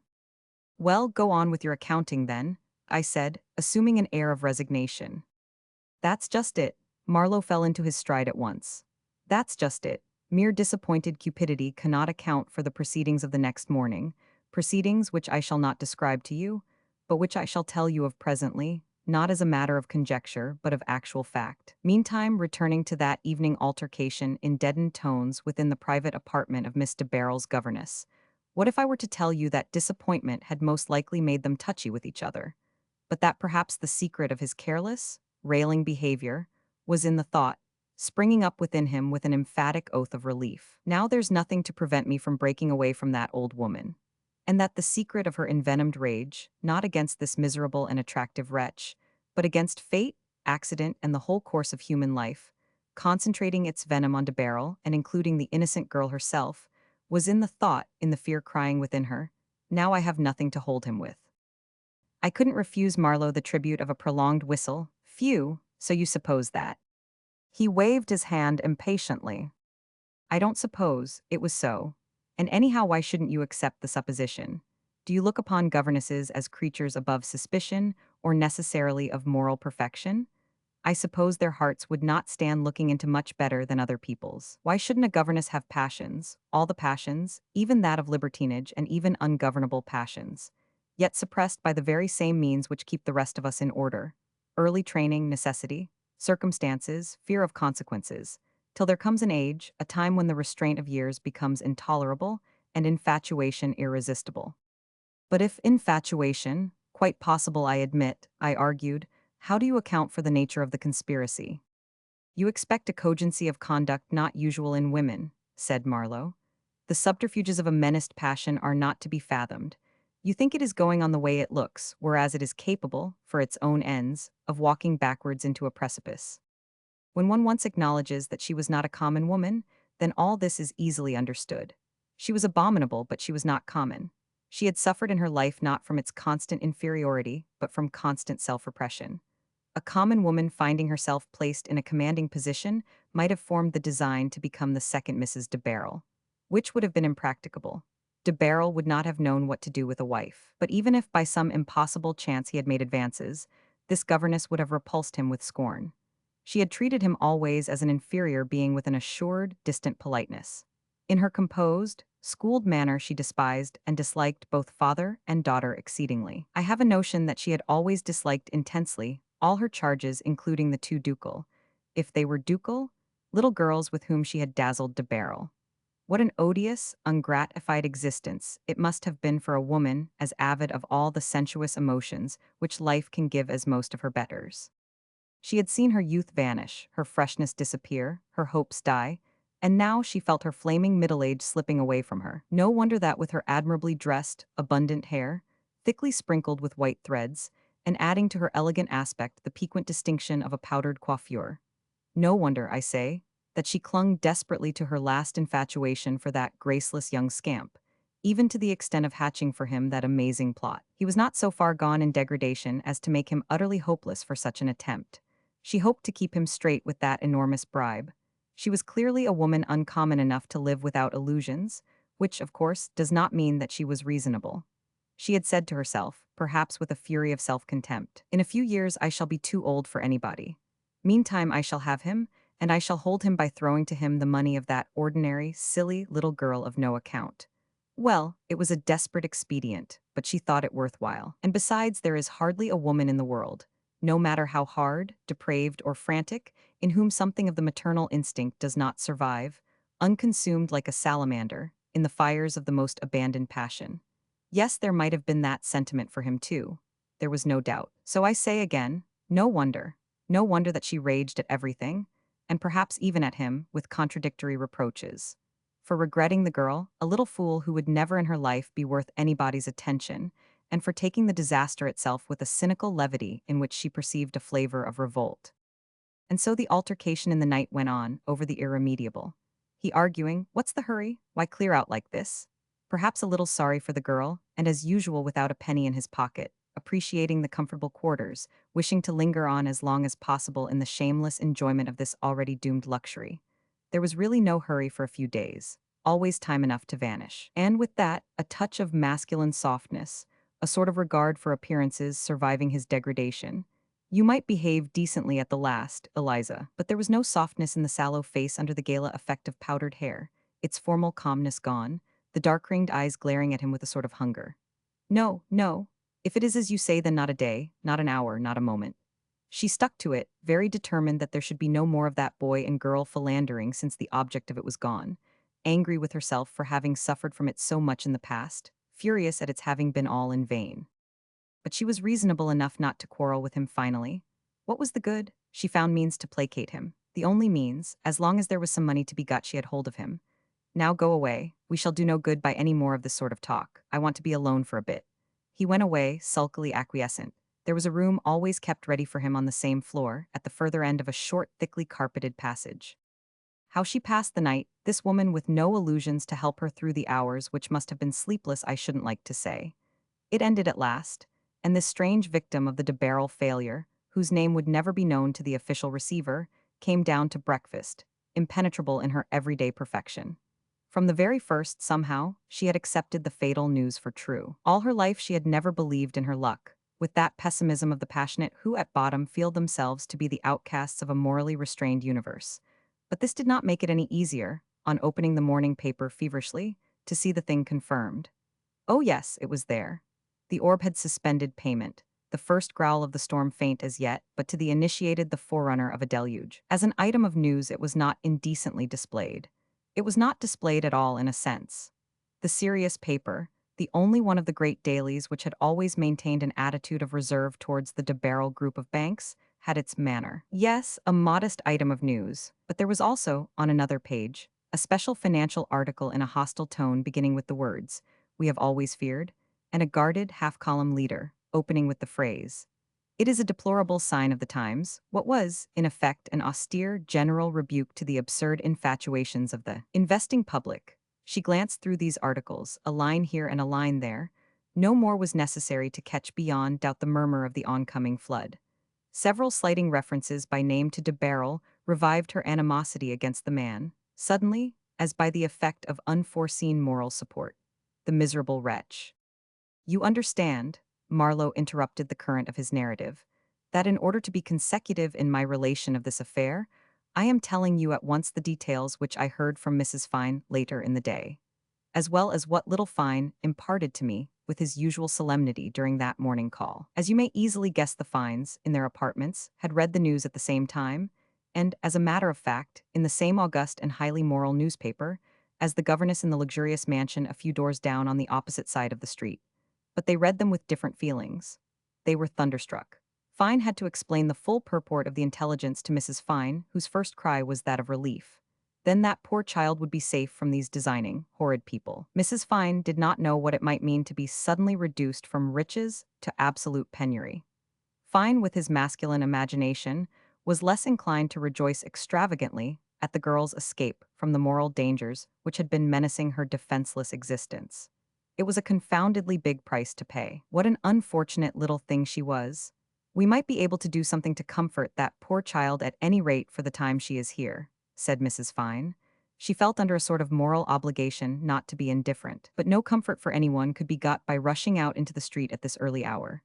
Well, go on with your accounting then, I said, assuming an air of resignation. That's just it. Marlowe fell into his stride at once. That's just it. Mere disappointed cupidity cannot account for the proceedings of the next morning, proceedings which I shall not describe to you, but which I shall tell you of presently, not as a matter of conjecture, but of actual fact. Meantime, returning to that evening altercation in deadened tones within the private apartment of Miss de Barrel's governess, what if I were to tell you that disappointment had most likely made them touchy with each other, but that perhaps the secret of his careless, railing behavior was in the thought, springing up within him with an emphatic oath of relief. Now there's nothing to prevent me from breaking away from that old woman. And that the secret of her envenomed rage, not against this miserable and attractive wretch, but against fate, accident, and the whole course of human life, concentrating its venom on de Barrel and including the innocent girl herself, was in the thought, in the fear crying within her, now I have nothing to hold him with. I couldn't refuse Marlowe the tribute of a prolonged whistle. Phew, so you suppose that. He waved his hand impatiently. I don't suppose, it was so. And anyhow, why shouldn't you accept the supposition? Do you look upon governesses as creatures above suspicion, or necessarily of moral perfection? I suppose their hearts would not stand looking into much better than other people's. Why shouldn't a governess have passions, all the passions, even that of libertinage and even ungovernable passions, yet suppressed by the very same means which keep the rest of us in order? Early training, necessity, circumstances, fear of consequences, till there comes an age, a time when the restraint of years becomes intolerable and infatuation irresistible. But if infatuation, quite possible I admit, I argued, how do you account for the nature of the conspiracy? You expect a cogency of conduct not usual in women, said Marlowe. The subterfuges of a menaced passion are not to be fathomed. You think it is going on the way it looks, whereas it is capable, for its own ends, of walking backwards into a precipice. When one once acknowledges that she was not a common woman, then all this is easily understood. She was abominable, but she was not common. She had suffered in her life not from its constant inferiority, but from constant self-repression. A common woman finding herself placed in a commanding position might have formed the design to become the second Mrs. de Barrel, which would have been impracticable. De Barrel would not have known what to do with a wife, but even if by some impossible chance he had made advances, this governess would have repulsed him with scorn. She had treated him always as an inferior being with an assured, distant politeness. In her composed, schooled manner she despised and disliked both father and daughter exceedingly. I have a notion that she had always disliked intensely all her charges, including the two ducal, if they were ducal, little girls with whom she had dazzled de Barrel. What an odious, ungratified existence it must have been for a woman as avid of all the sensuous emotions which life can give as most of her betters. She had seen her youth vanish, her freshness disappear, her hopes die, and now she felt her flaming middle age slipping away from her. No wonder that with her admirably dressed, abundant hair, thickly sprinkled with white threads, and adding to her elegant aspect the piquant distinction of a powdered coiffure. No wonder, I say, that she clung desperately to her last infatuation for that graceless young scamp, even to the extent of hatching for him that amazing plot. He was not so far gone in degradation as to make him utterly hopeless for such an attempt. She hoped to keep him straight with that enormous bribe. She was clearly a woman uncommon enough to live without illusions, which, of course, does not mean that she was reasonable. She had said to herself, perhaps with a fury of self-contempt, "In a few years I shall be too old for anybody. Meantime I shall have him, and I shall hold him by throwing to him the money of that ordinary, silly little girl of no account." Well, it was a desperate expedient, but she thought it worthwhile. And besides, there is hardly a woman in the world, no matter how hard, depraved, or frantic, in whom something of the maternal instinct does not survive, unconsumed like a salamander, in the fires of the most abandoned passion. Yes, there might have been that sentiment for him too. There was no doubt. So I say again, no wonder. No wonder that she raged at everything, and perhaps even at him, with contradictory reproaches. For regretting the girl, a little fool who would never in her life be worth anybody's attention, and for taking the disaster itself with a cynical levity in which she perceived a flavor of revolt. And so the altercation in the night went on, over the irremediable. He arguing, "What's the hurry? Why clear out like this?" Perhaps a little sorry for the girl, and as usual without a penny in his pocket, appreciating the comfortable quarters, wishing to linger on as long as possible in the shameless enjoyment of this already doomed luxury. There was really no hurry for a few days. always time enough to vanish. And with that, a touch of masculine softness, a sort of regard for appearances surviving his degradation. You might behave decently at the last, Eliza, but there was no softness in the sallow face under the gala effect of powdered hair, its formal calmness gone, the dark-ringed eyes glaring at him with a sort of hunger. No, no. If it is as you say, then not a day, not an hour, not a moment. She stuck to it, very determined that there should be no more of that boy and girl philandering since the object of it was gone, angry with herself for having suffered from it so much in the past, furious at its having been all in vain. But she was reasonable enough not to quarrel with him finally. What was the good? She found means to placate him. The only means, as long as there was some money to be got, she had hold of him. Now go away. We shall do no good by any more of this sort of talk. I want to be alone for a bit. He went away, sulkily acquiescent. There was a room always kept ready for him on the same floor, at the further end of a short, thickly carpeted passage. How she passed the night, this woman with no illusions to help her through the hours which must have been sleepless, I shouldn't like to say. It ended at last, and this strange victim of the de Barrel failure, whose name would never be known to the official receiver, came down to breakfast, impenetrable in her everyday perfection. From the very first, somehow, she had accepted the fatal news for true. All her life she had never believed in her luck, with that pessimism of the passionate who at bottom feel themselves to be the outcasts of a morally restrained universe. But this did not make it any easier, on opening the morning paper feverishly, to see the thing confirmed. Oh yes, it was there. The orb had suspended payment, the first growl of the storm faint as yet, but to the initiated the forerunner of a deluge. As an item of news it was not indecently displayed. It was not displayed at all in a sense. The serious paper, the only one of the great dailies which had always maintained an attitude of reserve towards the de Barrel group of banks, had its manner. Yes, a modest item of news, but there was also, on another page, a special financial article in a hostile tone beginning with the words, "We have always feared," and a guarded half-column leader, opening with the phrase, "It is a deplorable sign of the times," what was, in effect, an austere, general rebuke to the absurd infatuations of the investing public. She glanced through these articles, a line here and a line there. No more was necessary to catch beyond doubt the murmur of the oncoming flood. Several slighting references by name to de Barrel revived her animosity against the man, suddenly, as by the effect of unforeseen moral support. The miserable wretch. You understand, Marlowe interrupted the current of his narrative, that in order to be consecutive in my relation of this affair, I am telling you at once the details which I heard from Mrs. Fine later in the day, as well as what little Fine imparted to me with his usual solemnity during that morning call. As you may easily guess, the Fines, in their apartments, had read the news at the same time, and, as a matter of fact, in the same august and highly moral newspaper, as the governess in the luxurious mansion a few doors down on the opposite side of the street. But they read them with different feelings. They were thunderstruck. Fine had to explain the full purport of the intelligence to Mrs. Fine, whose first cry was that of relief. Then that poor child would be safe from these designing, horrid people. Mrs. Fine did not know what it might mean to be suddenly reduced from riches to absolute penury. Fine, with his masculine imagination, was less inclined to rejoice extravagantly at the girl's escape from the moral dangers which had been menacing her defenseless existence. It was a confoundedly big price to pay. What an unfortunate little thing she was. We might be able to do something to comfort that poor child at any rate for the time she is here, said Mrs. Fine. She felt under a sort of moral obligation not to be indifferent, but no comfort for anyone could be got by rushing out into the street at this early hour.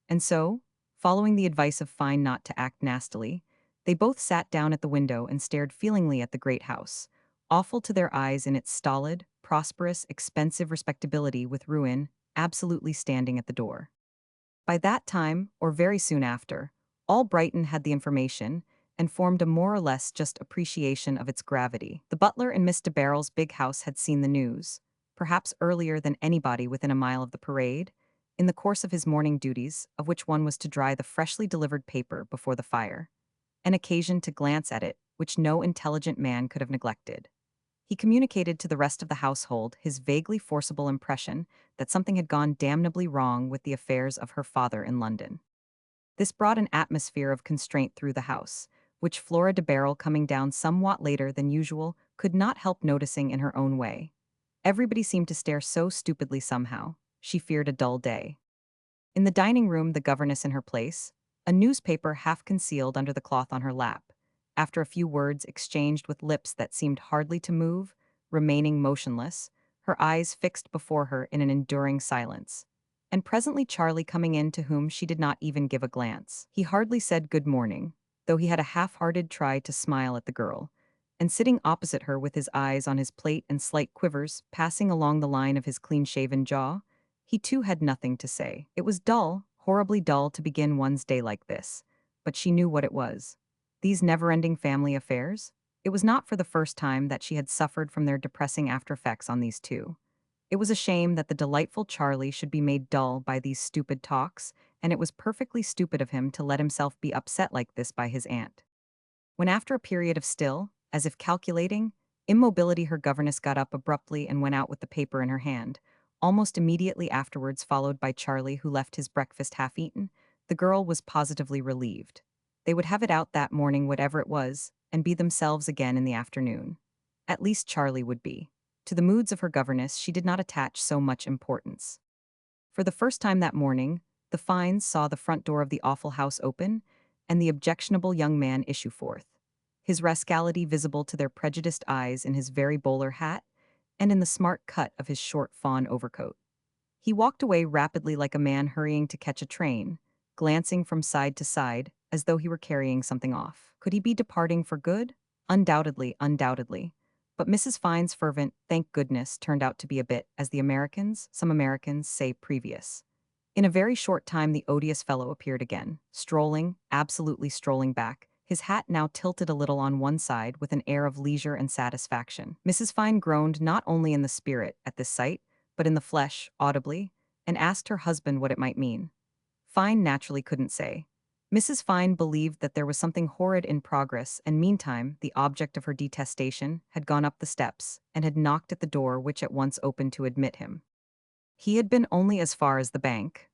And so, following the advice of Fine not to act nastily, they both sat down at the window and stared feelingly at the great house, awful to their eyes in its stolid, prosperous, expensive respectability, with ruin absolutely standing at the door. By that time, or very soon after, all Brighton had the information and formed a more or less just appreciation of its gravity. The butler in Miss de Barrel's big house had seen the news, perhaps earlier than anybody within a mile of the parade, in the course of his morning duties, of which one was to dry the freshly delivered paper before the fire, an occasion to glance at it which no intelligent man could have neglected. He communicated to the rest of the household his vaguely forcible impression that something had gone damnably wrong with the affairs of her father in London. This brought an atmosphere of constraint through the house, which Flora de Barrel, coming down somewhat later than usual, could not help noticing in her own way. Everybody seemed to stare so stupidly somehow. She feared a dull day. In the dining room, the governess in her place, a newspaper half concealed under the cloth on her lap. After a few words exchanged with lips that seemed hardly to move, remaining motionless, her eyes fixed before her in an enduring silence. And presently Charlie coming in, to whom she did not even give a glance. He hardly said good morning, though he had a half-hearted try to smile at the girl, and sitting opposite her with his eyes on his plate and slight quivers passing along the line of his clean-shaven jaw, he too had nothing to say. It was dull, horribly dull to begin one's day like this, but she knew what it was. These never-ending family affairs? It was not for the first time that she had suffered from their depressing after-effects on these two. It was a shame that the delightful Charlie should be made dull by these stupid talks, and it was perfectly stupid of him to let himself be upset like this by his aunt. When after a period of still, as if calculating, immobility, her governess got up abruptly and went out with the paper in her hand, almost immediately afterwards followed by Charlie, who left his breakfast half-eaten, the girl was positively relieved. They would have it out that morning, whatever it was, and be themselves again in the afternoon. At least Charlie would be. To the moods of her governess she did not attach so much importance. For the first time that morning, the Fines saw the front door of the awful house open, and the objectionable young man issue forth, his rascality visible to their prejudiced eyes in his very bowler hat and in the smart cut of his short fawn overcoat. He walked away rapidly like a man hurrying to catch a train, glancing from side to side as though he were carrying something off. Could he be departing for good? Undoubtedly, undoubtedly. But Mrs. Fine's fervent "thank goodness" turned out to be a bit, as some Americans, say previous. In a very short time the odious fellow appeared again, strolling, absolutely strolling back, his hat now tilted a little on one side with an air of leisure and satisfaction. Mrs. Fine groaned not only in the spirit at this sight, but in the flesh, audibly, and asked her husband what it might mean. Fine naturally couldn't say. Mrs. Fine believed that there was something horrid in progress, and meantime the object of her detestation had gone up the steps and had knocked at the door, which at once opened to admit him. He had been only as far as the bank.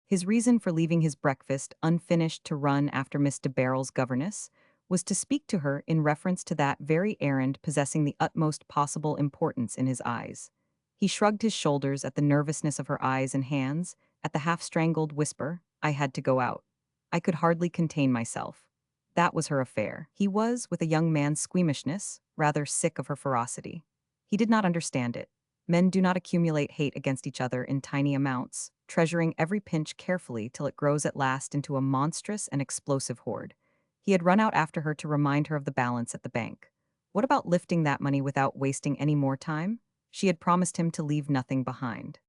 His reason for leaving his breakfast unfinished to run after Miss de Barrel's governess was to speak to her in reference to that very errand possessing the utmost possible importance in his eyes. He shrugged his shoulders at the nervousness of her eyes and hands, at the half-strangled whisper, "I had to go out. I could hardly contain myself." That was her affair. He was, with a young man's squeamishness, rather sick of her ferocity. He did not understand it. Men do not accumulate hate against each other in tiny amounts, treasuring every pinch carefully till it grows at last into a monstrous and explosive horde. He had run out after her to remind her of the balance at the bank. What about lifting that money without wasting any more time? She had promised him to leave nothing behind.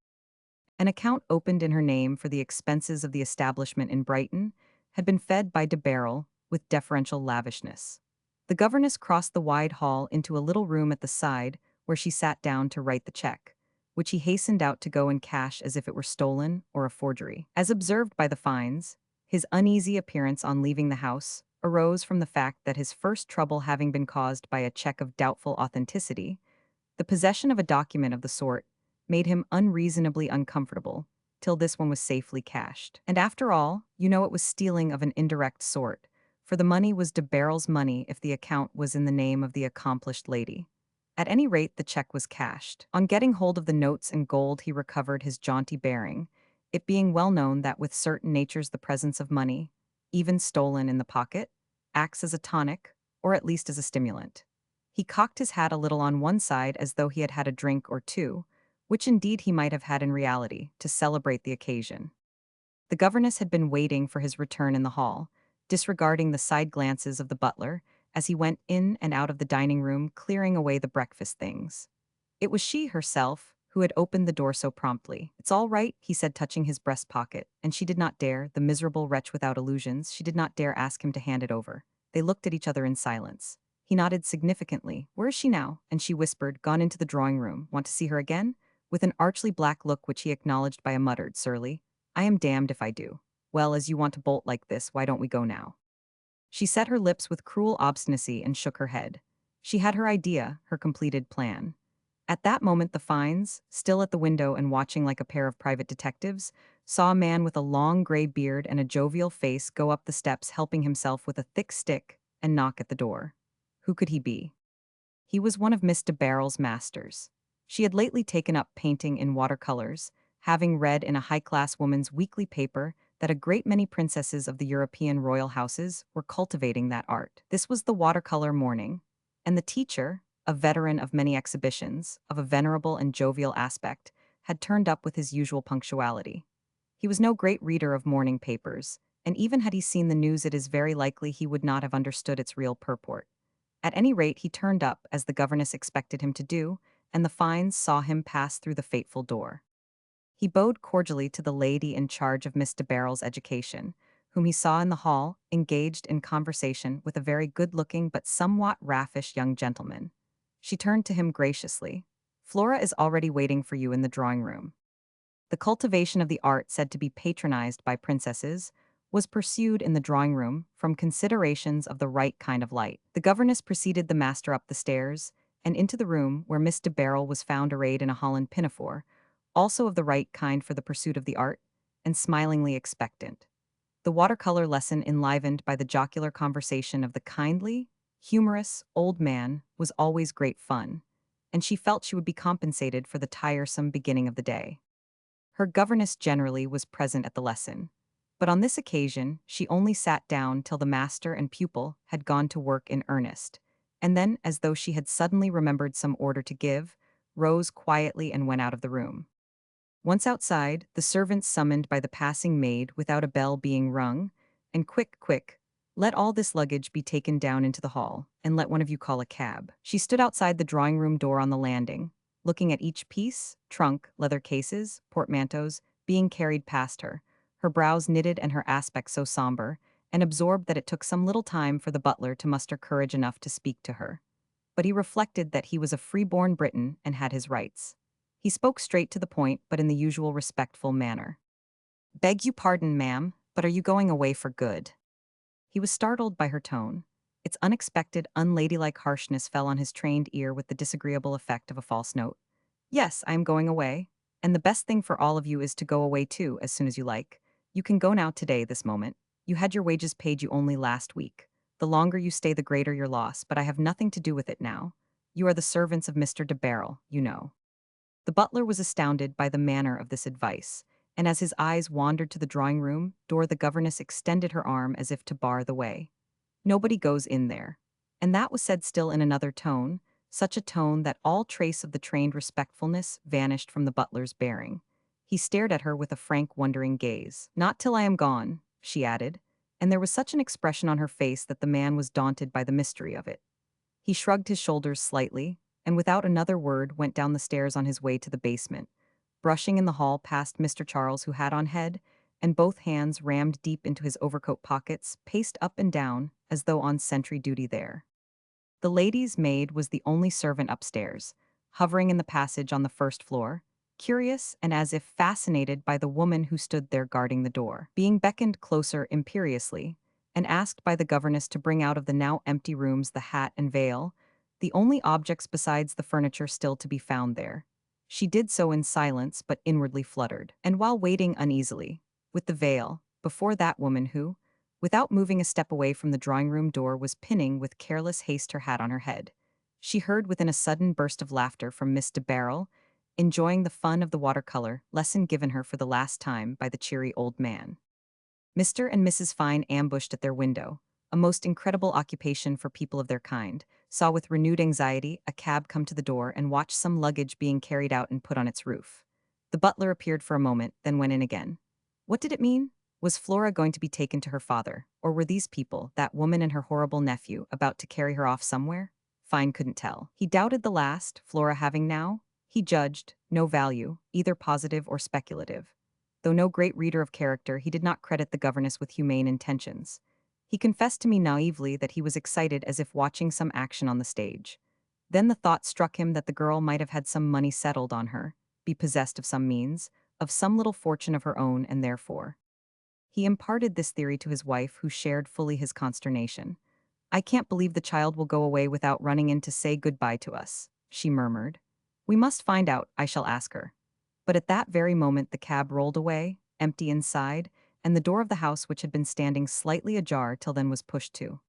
An account opened in her name for the expenses of the establishment in Brighton had been fed by de Barrel with deferential lavishness. The governess crossed the wide hall into a little room at the side where she sat down to write the check, which he hastened out to go and cash as if it were stolen or a forgery. As observed by the Fines, his uneasy appearance on leaving the house arose from the fact that, his first trouble having been caused by a check of doubtful authenticity, the possession of a document of the sort made him unreasonably uncomfortable till this one was safely cashed. And after all, it was stealing of an indirect sort, for the money was de Barrel's money if the account was in the name of the accomplished lady. At any rate, the check was cashed. On getting hold of the notes and gold he recovered his jaunty bearing, it being well known that with certain natures the presence of money, even stolen in the pocket, acts as a tonic, or at least as a stimulant. He cocked his hat a little on one side as though he had had a drink or two, which indeed he might have had in reality, to celebrate the occasion. The governess had been waiting for his return in the hall, disregarding the side glances of the butler as he went in and out of the dining room clearing away the breakfast things. It was she herself who had opened the door so promptly. "It's all right," he said, touching his breast pocket, and she did not dare, the miserable wretch without illusions, she did not dare ask him to hand it over. They looked at each other in silence. He nodded significantly. "Where is she now?" And she whispered, "Gone into the drawing-room. Want to see her again?" With an archly black look which he acknowledged by a muttered, surly, "I am damned if I do." "Well, as you want to bolt like this, why don't we go now?" She set her lips with cruel obstinacy and shook her head. She had her idea, her completed plan. At that moment the Fines, still at the window and watching like a pair of private detectives, saw a man with a long gray beard and a jovial face go up the steps helping himself with a thick stick and knock at the door. Who could he be? He was one of Miss de Barrel's masters. She had lately taken up painting in watercolors, having read in a high-class woman's weekly paper that a great many princesses of the European royal houses were cultivating that art. This was the watercolor morning, and the teacher, a veteran of many exhibitions, of a venerable and jovial aspect, had turned up with his usual punctuality. He was no great reader of morning papers, and even had he seen the news it is very likely he would not have understood its real purport. At any rate, he turned up, as the governess expected him to do, and the Fines saw him pass through the fateful door. He bowed cordially to the lady in charge of Miss de Barrel's education, whom he saw in the hall, engaged in conversation with a very good-looking but somewhat raffish young gentleman. She turned to him graciously. "Flora is already waiting for you in the drawing-room." The cultivation of the art said to be patronized by princesses was pursued in the drawing-room from considerations of the right kind of light. The governess preceded the master up the stairs and into the room where Miss de Barrel was found arrayed in a holland pinafore, also of the right kind for the pursuit of the art, and smilingly expectant. The watercolor lesson enlivened by the jocular conversation of the kindly, humorous old man was always great fun, and she felt she would be compensated for the tiresome beginning of the day. Her governess generally was present at the lesson, but on this occasion she only sat down till the master and pupil had gone to work in earnest, and then, as though she had suddenly remembered some order to give, rose quietly and went out of the room. Once outside, the servants summoned by the passing maid without a bell being rung, and quick, quick, let all this luggage be taken down into the hall, and let one of you call a cab. She stood outside the drawing-room door on the landing, looking at each piece, trunk, leather cases, portmanteaus, being carried past her, her brows knitted and her aspect so somber, and absorbed that it took some little time for the butler to muster courage enough to speak to her. But he reflected that he was a free-born Briton and had his rights. He spoke straight to the point, but in the usual respectful manner. "Beg you pardon, ma'am, but are you going away for good?" He was startled by her tone. Its unexpected, unladylike harshness fell on his trained ear with the disagreeable effect of a false note. "Yes, I am going away. And the best thing for all of you is to go away too, as soon as you like. You can go now today, this moment. You had your wages paid you only last week. The longer you stay, the greater your loss, but I have nothing to do with it now. You are the servants of Mr. de Barrel, you know." The butler was astounded by the manner of this advice, and as his eyes wandered to the drawing-room door, the governess extended her arm as if to bar the way. "Nobody goes in there." And that was said still in another tone, such a tone that all trace of the trained respectfulness vanished from the butler's bearing. He stared at her with a frank, wondering gaze. "Not till I am gone," she added, and there was such an expression on her face that the man was daunted by the mystery of it. He shrugged his shoulders slightly, and without another word went down the stairs on his way to the basement, brushing in the hall past Mr. Charles, who had on head, and both hands rammed deep into his overcoat pockets, paced up and down, as though on sentry duty there. The lady's maid was the only servant upstairs, hovering in the passage on the first floor, curious and as if fascinated by the woman who stood there guarding the door. Being beckoned closer imperiously, and asked by the governess to bring out of the now empty rooms the hat and veil, the only objects besides the furniture still to be found there. She did so in silence, but inwardly fluttered, and while waiting uneasily, with the veil, before that woman who, without moving a step away from the drawing-room door, was pinning with careless haste her hat on her head, she heard within a sudden burst of laughter from Miss de Barrel, enjoying the fun of the watercolor lesson given her for the last time by the cheery old man. Mr. and Mrs. Fine, ambushed at their window, a most incredible occupation for people of their kind, saw with renewed anxiety a cab come to the door and watched some luggage being carried out and put on its roof. The butler appeared for a moment, then went in again. What did it mean? Was Flora going to be taken to her father, or were these people, that woman and her horrible nephew, about to carry her off somewhere? Fine couldn't tell. He doubted the last, Flora having now, he judged, no value, either positive or speculative. Though no great reader of character, he did not credit the governess with humane intentions. He confessed to me naively that he was excited as if watching some action on the stage. Then the thought struck him that the girl might have had some money settled on her, be possessed of some means, of some little fortune of her own, and therefore. He imparted this theory to his wife, who shared fully his consternation. "I can't believe the child will go away without running in to say good-bye to us," she murmured. "We must find out, I shall ask her." But at that very moment the cab rolled away, empty inside, and the door of the house, which had been standing slightly ajar till then, was pushed to.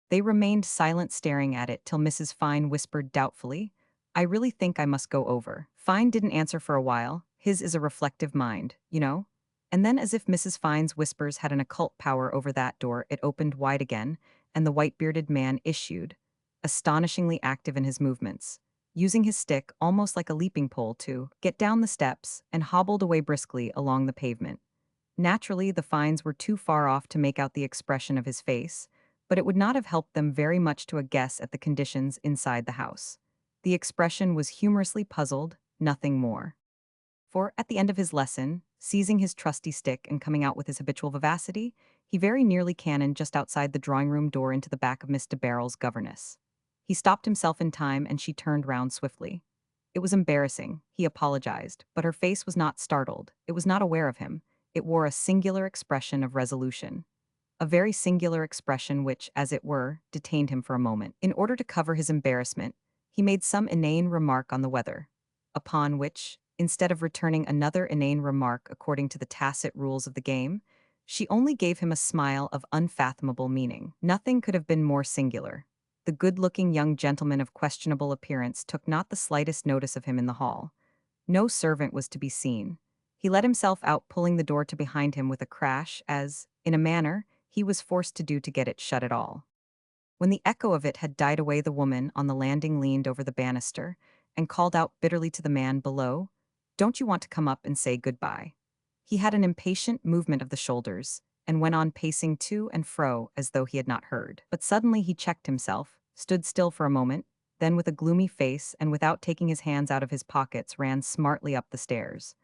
They remained silent, staring at it, till Mrs. Fine whispered doubtfully, "I really think I must go over." Fine didn't answer for a while. His is a reflective mind, you know? And then, as if Mrs. Fine's whispers had an occult power over that door, it opened wide again, and the white-bearded man issued, astonishingly active in his movements, using his stick almost like a leaping pole to get down the steps and hobbled away briskly along the pavement. Naturally, the fines were too far off to make out the expression of his face, but it would not have helped them very much to a guess at the conditions inside the house. The expression was humorously puzzled, nothing more. For, at the end of his lesson, seizing his trusty stick and coming out with his habitual vivacity, he very nearly cannoned just outside the drawing-room door into the back of Miss de Barrel's governess. He stopped himself in time and she turned round swiftly. It was embarrassing, he apologized, but her face was not startled, it was not aware of him, it wore a singular expression of resolution. A very singular expression which, as it were, detained him for a moment. In order to cover his embarrassment, he made some inane remark on the weather, upon which, instead of returning another inane remark according to the tacit rules of the game, she only gave him a smile of unfathomable meaning. Nothing could have been more singular. The good-looking young gentleman of questionable appearance took not the slightest notice of him in the hall. No servant was to be seen. He let himself out, pulling the door to behind him with a crash, as, in a manner, he was forced to do to get it shut at all. When the echo of it had died away, the woman on the landing leaned over the banister and called out bitterly to the man below, "Don't you want to come up and say good-bye?" He had an impatient movement of the shoulders and went on pacing to and fro as though he had not heard. But suddenly he checked himself, stood still for a moment, then with a gloomy face and without taking his hands out of his pockets ran smartly up the stairs.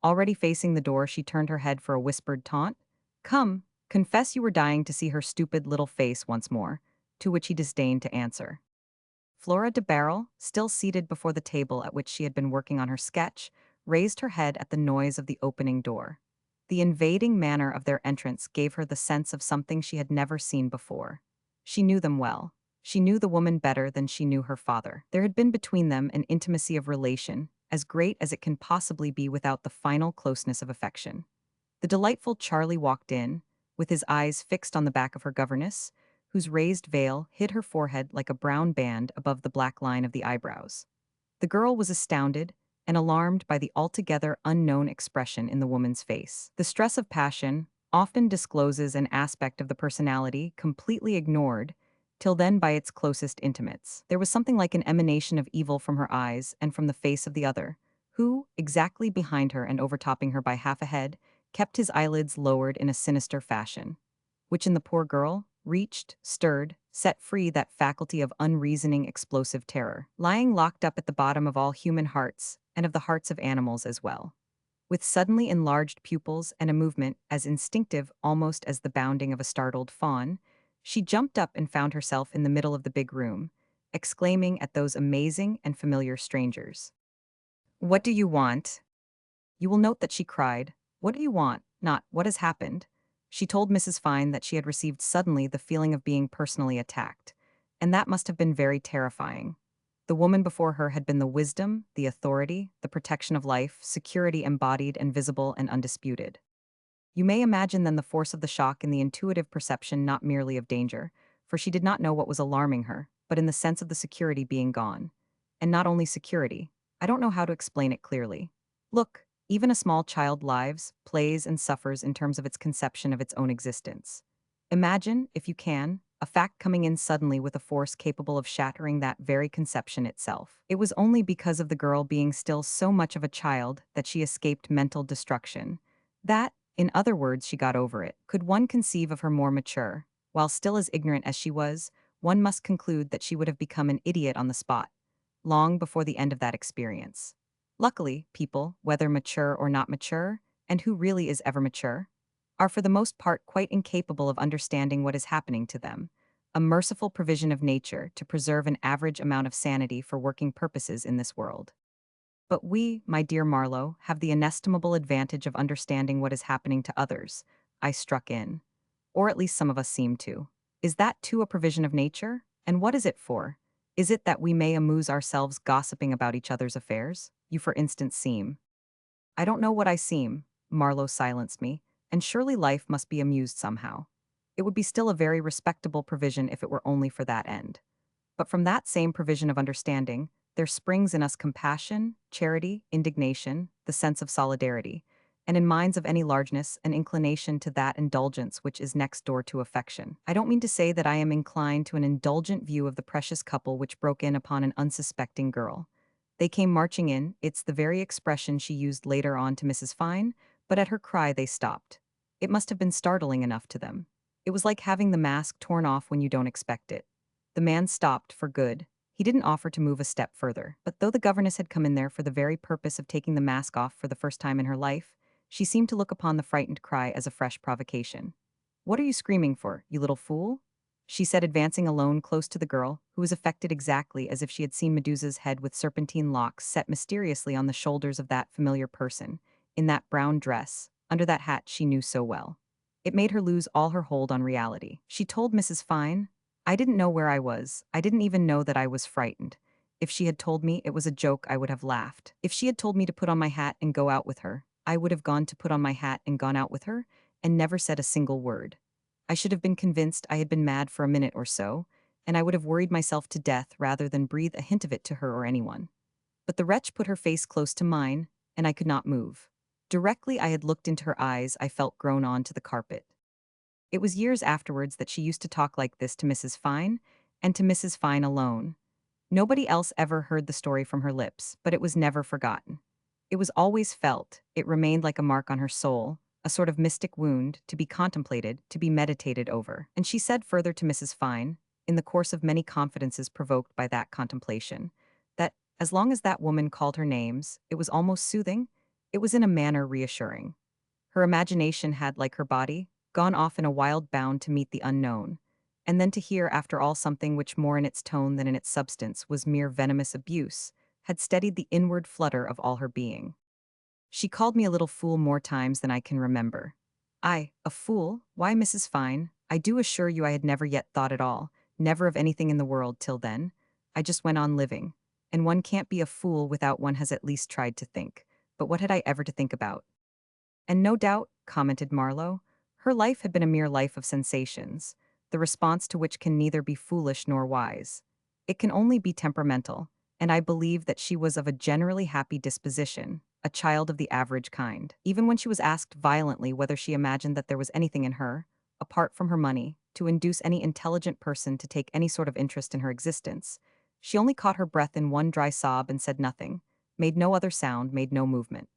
Already facing the door, she turned her head for a whispered taunt. "Come, confess you were dying to see her stupid little face once more," to which he disdained to answer. Flora de Barrel, still seated before the table at which she had been working on her sketch, raised her head at the noise of the opening door. The invading manner of their entrance gave her the sense of something she had never seen before. She knew them well. She knew the woman better than she knew her father. There had been between them an intimacy of relation, as great as it can possibly be without the final closeness of affection. The delightful Charlie walked in, with his eyes fixed on the back of her governess, whose raised veil hid her forehead like a brown band above the black line of the eyebrows. The girl was astounded and alarmed by the altogether unknown expression in the woman's face. The stress of passion often discloses an aspect of the personality completely ignored till then by its closest intimates. There was something like an emanation of evil from her eyes and from the face of the other, who, exactly behind her and overtopping her by half a head, kept his eyelids lowered in a sinister fashion, which in the poor girl reached, stirred, set free that faculty of unreasoning explosive terror, lying locked up at the bottom of all human hearts and of the hearts of animals as well. With suddenly enlarged pupils and a movement as instinctive almost as the bounding of a startled fawn, she jumped up and found herself in the middle of the big room, exclaiming at those amazing and familiar strangers. "What do you want?" You will note that she cried, "What do you want?" not, "What has happened?" She told Mrs. Fine that she had received suddenly the feeling of being personally attacked, and that must have been very terrifying. The woman before her had been the wisdom, the authority, the protection of life, security embodied and visible and undisputed. You may imagine then the force of the shock in the intuitive perception not merely of danger, for she did not know what was alarming her, but in the sense of the security being gone. And not only security. I don't know how to explain it clearly. Look, even a small child lives, plays, and suffers in terms of its conception of its own existence. Imagine, if you can, a fact coming in suddenly with a force capable of shattering that very conception itself. It was only because of the girl being still so much of a child that she escaped mental destruction. That, in other words, she got over it. Could one conceive of her more mature, while still as ignorant as she was, one must conclude that she would have become an idiot on the spot, long before the end of that experience. Luckily, people, whether mature or not mature, and who really is ever mature, are for the most part quite incapable of understanding what is happening to them, a merciful provision of nature to preserve an average amount of sanity for working purposes in this world. But we, my dear Marlowe, have the inestimable advantage of understanding what is happening to others, I struck in. Or at least some of us seem to. Is that too a provision of nature? And what is it for? Is it that we may amuse ourselves gossiping about each other's affairs? You, for instance, seem. I don't know what I seem, Marlowe silenced me, and surely life must be amused somehow. It would be still a very respectable provision if it were only for that end. But from that same provision of understanding, there springs in us compassion, charity, indignation, the sense of solidarity, and in minds of any largeness, an inclination to that indulgence which is next door to affection. I don't mean to say that I am inclined to an indulgent view of the precious couple which broke in upon an unsuspecting girl. They came marching in, it's the very expression she used later on to Mrs. Fine, but at her cry they stopped. It must have been startling enough to them. It was like having the mask torn off when you don't expect it. The man stopped for good. He didn't offer to move a step further, but though the governess had come in there for the very purpose of taking the mask off for the first time in her life, she seemed to look upon the frightened cry as a fresh provocation. "What are you screaming for, you little fool?" she said, advancing alone close to the girl, who was affected exactly as if she had seen Medusa's head with serpentine locks set mysteriously on the shoulders of that familiar person, in that brown dress, under that hat she knew so well. It made her lose all her hold on reality. She told Mrs. Fine, "I didn't know where I was. I didn't even know that I was frightened. If she had told me it was a joke, I would have laughed. If she had told me to put on my hat and go out with her, I would have gone to put on my hat and gone out with her, and never said a single word. I should have been convinced I had been mad for a minute or so, and I would have worried myself to death rather than breathe a hint of it to her or anyone." But the wretch put her face close to mine, and I could not move. Directly I had looked into her eyes, I felt grown on to the carpet. It was years afterwards that she used to talk like this to Mrs. Fine, and to Mrs. Fine alone. Nobody else ever heard the story from her lips, but it was never forgotten. It was always felt, it remained like a mark on her soul, a sort of mystic wound, to be contemplated, to be meditated over. And she said further to Mrs. Fine, in the course of many confidences provoked by that contemplation, that, as long as that woman called her names, it was almost soothing, it was in a manner reassuring. Her imagination had, like her body, gone off in a wild bound to meet the unknown, and then to hear after all something which more in its tone than in its substance was mere venomous abuse, had steadied the inward flutter of all her being. She called me a little fool more times than I can remember. I, a fool? Why, Mrs. Fine, I do assure you I had never yet thought at all, never of anything in the world till then. I just went on living. And one can't be a fool without one has at least tried to think. But what had I ever to think about? And no doubt, commented Marlowe, her life had been a mere life of sensations, the response to which can neither be foolish nor wise. It can only be temperamental, and I believe that she was of a generally happy disposition, a child of the average kind. Even when she was asked violently whether she imagined that there was anything in her, apart from her money, to induce any intelligent person to take any sort of interest in her existence, she only caught her breath in one dry sob and said nothing, made no other sound, made no movement.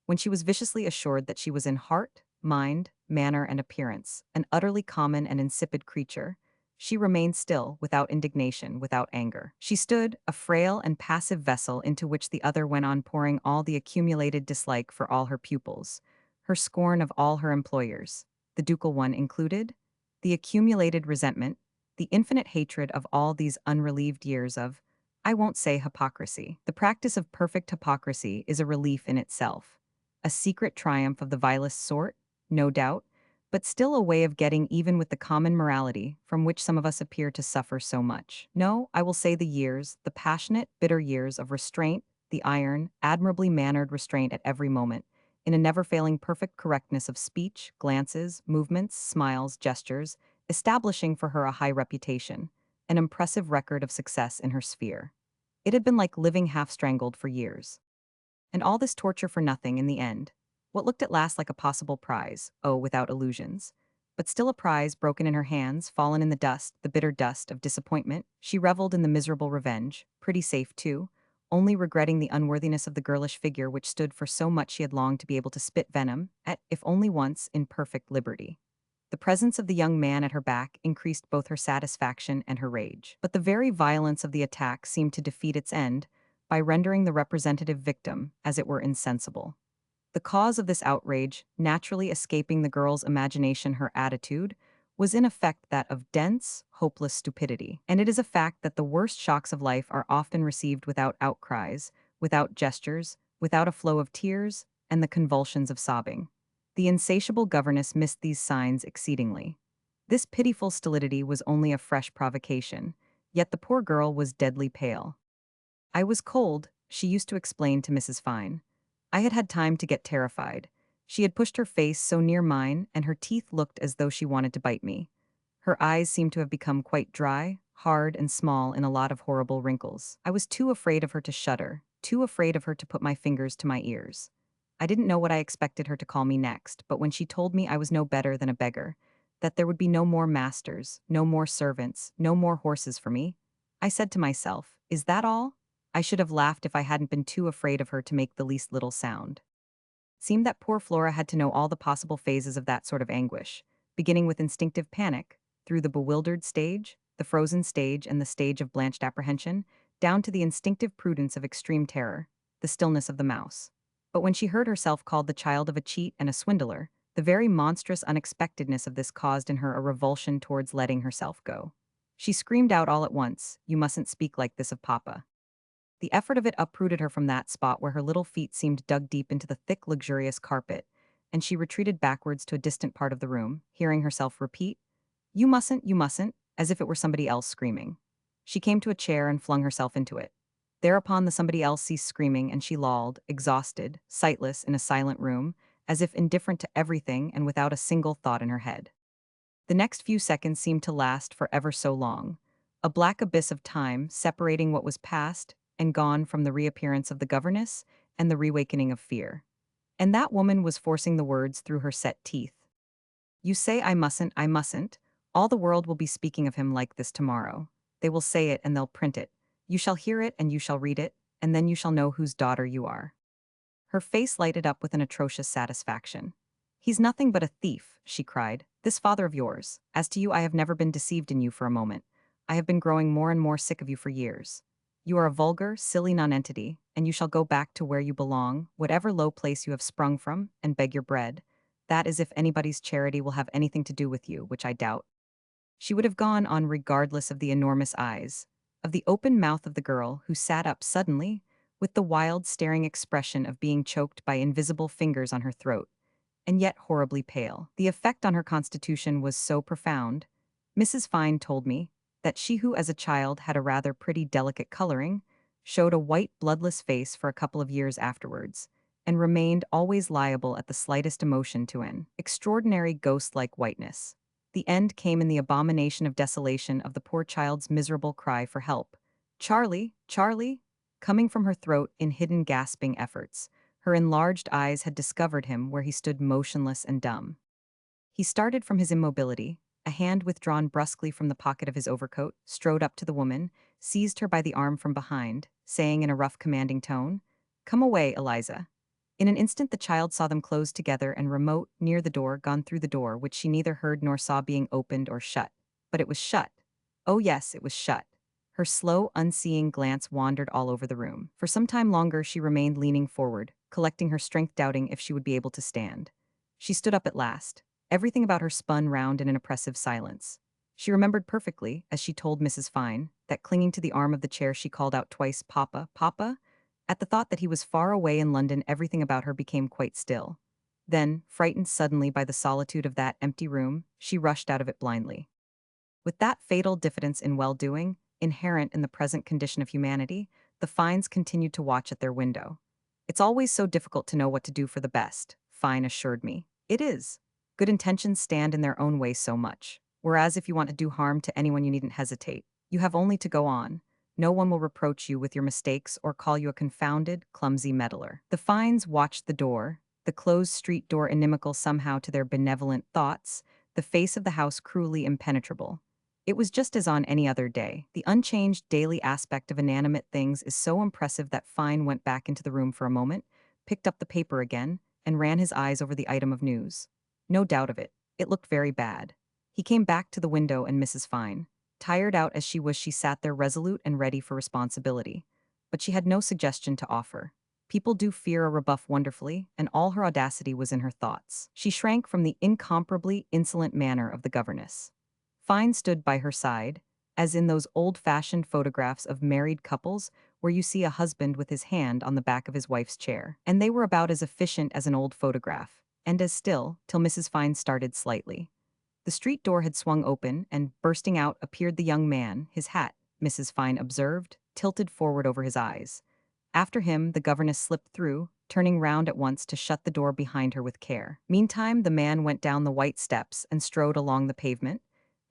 When she was viciously assured that she was in heart, mind, manner, and appearance an utterly common and insipid creature, she remained still, without indignation, without anger. She stood, a frail and passive vessel into which the other went on pouring all the accumulated dislike for all her pupils, her scorn of all her employers, the ducal one included, the accumulated resentment, the infinite hatred of all these unrelieved years of, I won't say hypocrisy. The practice of perfect hypocrisy is a relief in itself. A secret triumph of the vilest sort, no doubt, but still a way of getting even with the common morality from which some of us appear to suffer so much. No, I will say the years, the passionate, bitter years of restraint, the iron, admirably mannered restraint at every moment, in a never-failing perfect correctness of speech, glances, movements, smiles, gestures, establishing for her a high reputation, an impressive record of success in her sphere. It had been like living half-strangled for years. And all this torture for nothing in the end. What looked at last like a possible prize, oh, without illusions. But still a prize broken in her hands, fallen in the dust, the bitter dust of disappointment. She reveled in the miserable revenge, pretty safe too, only regretting the unworthiness of the girlish figure which stood for so much she had longed to be able to spit venom at, if only once, in perfect liberty. The presence of the young man at her back increased both her satisfaction and her rage. But the very violence of the attack seemed to defeat its end, by rendering the representative victim, as it were, insensible. The cause of this outrage, naturally escaping the girl's imagination her attitude, was in effect that of dense, hopeless stupidity. And it is a fact that the worst shocks of life are often received without outcries, without gestures, without a flow of tears, and the convulsions of sobbing. The insatiable governess missed these signs exceedingly. This pitiful stolidity was only a fresh provocation, yet the poor girl was deadly pale. I was cold, she used to explain to Mrs. Fine. I had had time to get terrified. She had pushed her face so near mine, and her teeth looked as though she wanted to bite me. Her eyes seemed to have become quite dry, hard, and small in a lot of horrible wrinkles. I was too afraid of her to shudder, too afraid of her to put my fingers to my ears. I didn't know what I expected her to call me next, but when she told me I was no better than a beggar, that there would be no more masters, no more servants, no more horses for me, I said to myself, is that all? I should have laughed if I hadn't been too afraid of her to make the least little sound. Seemed that poor Flora had to know all the possible phases of that sort of anguish, beginning with instinctive panic, through the bewildered stage, the frozen stage, and the stage of blanched apprehension, down to the instinctive prudence of extreme terror, the stillness of the mouse. But when she heard herself called the child of a cheat and a swindler, the very monstrous unexpectedness of this caused in her a revulsion towards letting herself go. She screamed out all at once, "You mustn't speak like this of Papa." The effort of it uprooted her from that spot where her little feet seemed dug deep into the thick, luxurious carpet, and she retreated backwards to a distant part of the room, hearing herself repeat, you mustn't," as if it were somebody else screaming. She came to a chair and flung herself into it. Thereupon the somebody else ceased screaming and she lolled, exhausted, sightless, in a silent room, as if indifferent to everything and without a single thought in her head. The next few seconds seemed to last for ever so long, a black abyss of time separating what was past and gone from the reappearance of the governess and the reawakening of fear. And that woman was forcing the words through her set teeth. "You say I mustn't, I mustn't. All the world will be speaking of him like this tomorrow. They will say it and they'll print it. You shall hear it and you shall read it, and then you shall know whose daughter you are." Her face lighted up with an atrocious satisfaction. "He's nothing but a thief," she cried, "this father of yours. As to you, I have never been deceived in you for a moment. I have been growing more and more sick of you for years. You are a vulgar, silly nonentity, and you shall go back to where you belong, whatever low place you have sprung from, and beg your bread. That is if anybody's charity will have anything to do with you, which I doubt." She would have gone on regardless of the enormous eyes, of the open mouth of the girl who sat up suddenly, with the wild, staring expression of being choked by invisible fingers on her throat, and yet horribly pale. The effect on her constitution was so profound, Mrs. Fine told me, that she who as a child had a rather pretty delicate coloring, showed a white bloodless face for a couple of years afterwards, and remained always liable at the slightest emotion to an extraordinary ghost-like whiteness. The end came in the abomination of desolation of the poor child's miserable cry for help. "Charlie, Charlie," coming from her throat in hidden gasping efforts. Her enlarged eyes had discovered him where he stood motionless and dumb. He started from his immobility, a hand withdrawn brusquely from the pocket of his overcoat, strode up to the woman, seized her by the arm from behind, saying in a rough commanding tone, "Come away, Eliza." In an instant the child saw them close together and remote, near the door, gone through the door, which she neither heard nor saw being opened or shut. But it was shut. Oh yes, it was shut. Her slow, unseeing glance wandered all over the room. For some time longer she remained leaning forward, collecting her strength, doubting if she would be able to stand. She stood up at last. Everything about her spun round in an oppressive silence. She remembered perfectly, as she told Mrs. Fine, that clinging to the arm of the chair she called out twice, "Papa, Papa." At the thought that he was far away in London, everything about her became quite still. Then, frightened suddenly by the solitude of that empty room, she rushed out of it blindly. With that fatal diffidence in well-doing, inherent in the present condition of humanity, the Fines continued to watch at their window. "It's always so difficult to know what to do for the best," Fine assured me. "It is. Good intentions stand in their own way so much. Whereas if you want to do harm to anyone, you needn't hesitate. You have only to go on. No one will reproach you with your mistakes or call you a confounded, clumsy meddler." The Fines watched the door, the closed street door inimical somehow to their benevolent thoughts, the face of the house cruelly impenetrable. It was just as on any other day. The unchanged daily aspect of inanimate things is so impressive that Fine went back into the room for a moment, picked up the paper again, and ran his eyes over the item of news. No doubt of it. It looked very bad. He came back to the window and Mrs. Fine. Tired out as she was, she sat there resolute and ready for responsibility. But she had no suggestion to offer. People do fear a rebuff wonderfully, and all her audacity was in her thoughts. She shrank from the incomparably insolent manner of the governess. Fine stood by her side, as in those old-fashioned photographs of married couples where you see a husband with his hand on the back of his wife's chair. And they were about as efficient as an old photograph, and as still, till Mrs. Fine started slightly. The street door had swung open, and, bursting out, appeared the young man, his hat, Mrs. Fine observed, tilted forward over his eyes. After him, the governess slipped through, turning round at once to shut the door behind her with care. Meantime, the man went down the white steps and strode along the pavement,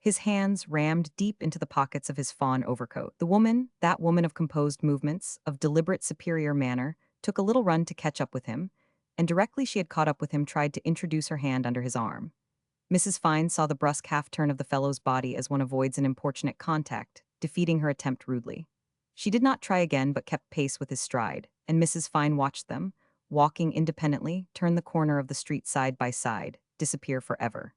his hands rammed deep into the pockets of his fawn overcoat. The woman, that woman of composed movements, of deliberate superior manner, took a little run to catch up with him, and directly she had caught up with him tried to introduce her hand under his arm. Mrs. Fine saw the brusque half-turn of the fellow's body as one avoids an importunate contact, defeating her attempt rudely. She did not try again but kept pace with his stride, and Mrs. Fine watched them, walking independently, turn the corner of the street side by side, disappear forever.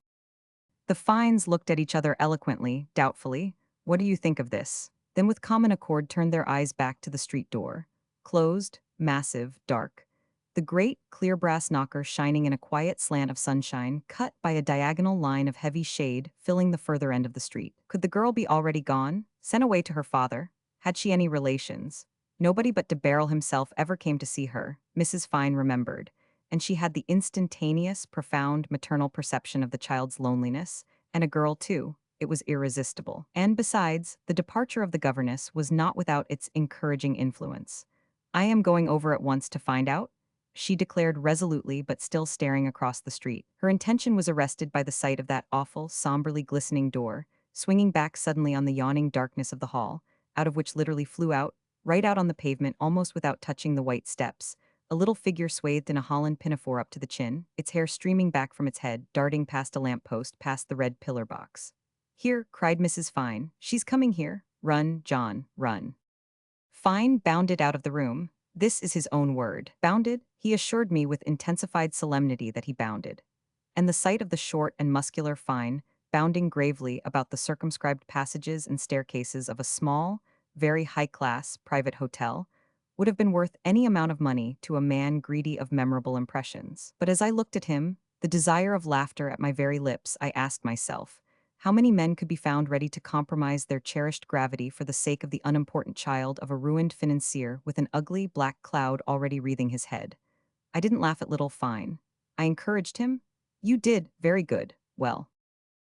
The Fines looked at each other eloquently, doubtfully. "What do you think of this?" Then with common accord turned their eyes back to the street door. Closed, massive, dark. The great, clear brass knocker shining in a quiet slant of sunshine, cut by a diagonal line of heavy shade, filling the further end of the street. Could the girl be already gone? Sent away to her father? Had she any relations? Nobody but de Barrel himself ever came to see her, Mrs. Fine remembered, and she had the instantaneous, profound maternal perception of the child's loneliness, and a girl too. It was irresistible. And besides, the departure of the governess was not without its encouraging influence. "I am going over at once to find out," she declared resolutely but still staring across the street. Her intention was arrested by the sight of that awful, somberly glistening door, swinging back suddenly on the yawning darkness of the hall, out of which literally flew out, right out on the pavement almost without touching the white steps, a little figure swathed in a holland pinafore up to the chin, its hair streaming back from its head, darting past a lamp-post, past the red pillar box. "Here," cried Mrs. Fine. "She's coming here. Run, John, run." Fine bounded out of the room. This is his own word. Bounded, he assured me with intensified solemnity that he bounded. And the sight of the short and muscular Fine, bounding gravely about the circumscribed passages and staircases of a small, very high-class private hotel, would have been worth any amount of money to a man greedy of memorable impressions. But as I looked at him, the desire of laughter at my very lips, I asked myself, how many men could be found ready to compromise their cherished gravity for the sake of the unimportant child of a ruined financier with an ugly black cloud already wreathing his head? I didn't laugh at little Fine. I encouraged him. "You did, very good, well."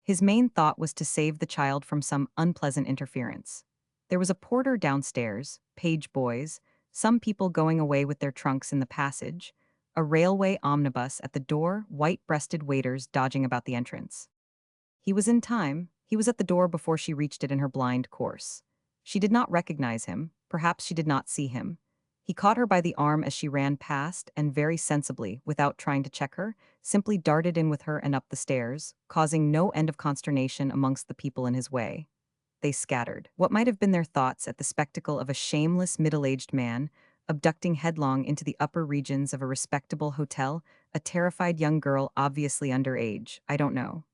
His main thought was to save the child from some unpleasant interference. There was a porter downstairs, page boys, some people going away with their trunks in the passage, a railway omnibus at the door, white-breasted waiters dodging about the entrance. He was in time. He was at the door before she reached it in her blind course. She did not recognize him. Perhaps she did not see him. He caught her by the arm as she ran past and very sensibly, without trying to check her, simply darted in with her and up the stairs, causing no end of consternation amongst the people in his way. They scattered. What might have been their thoughts at the spectacle of a shameless middle-aged man abducting headlong into the upper regions of a respectable hotel a terrified young girl obviously underage, I don't know.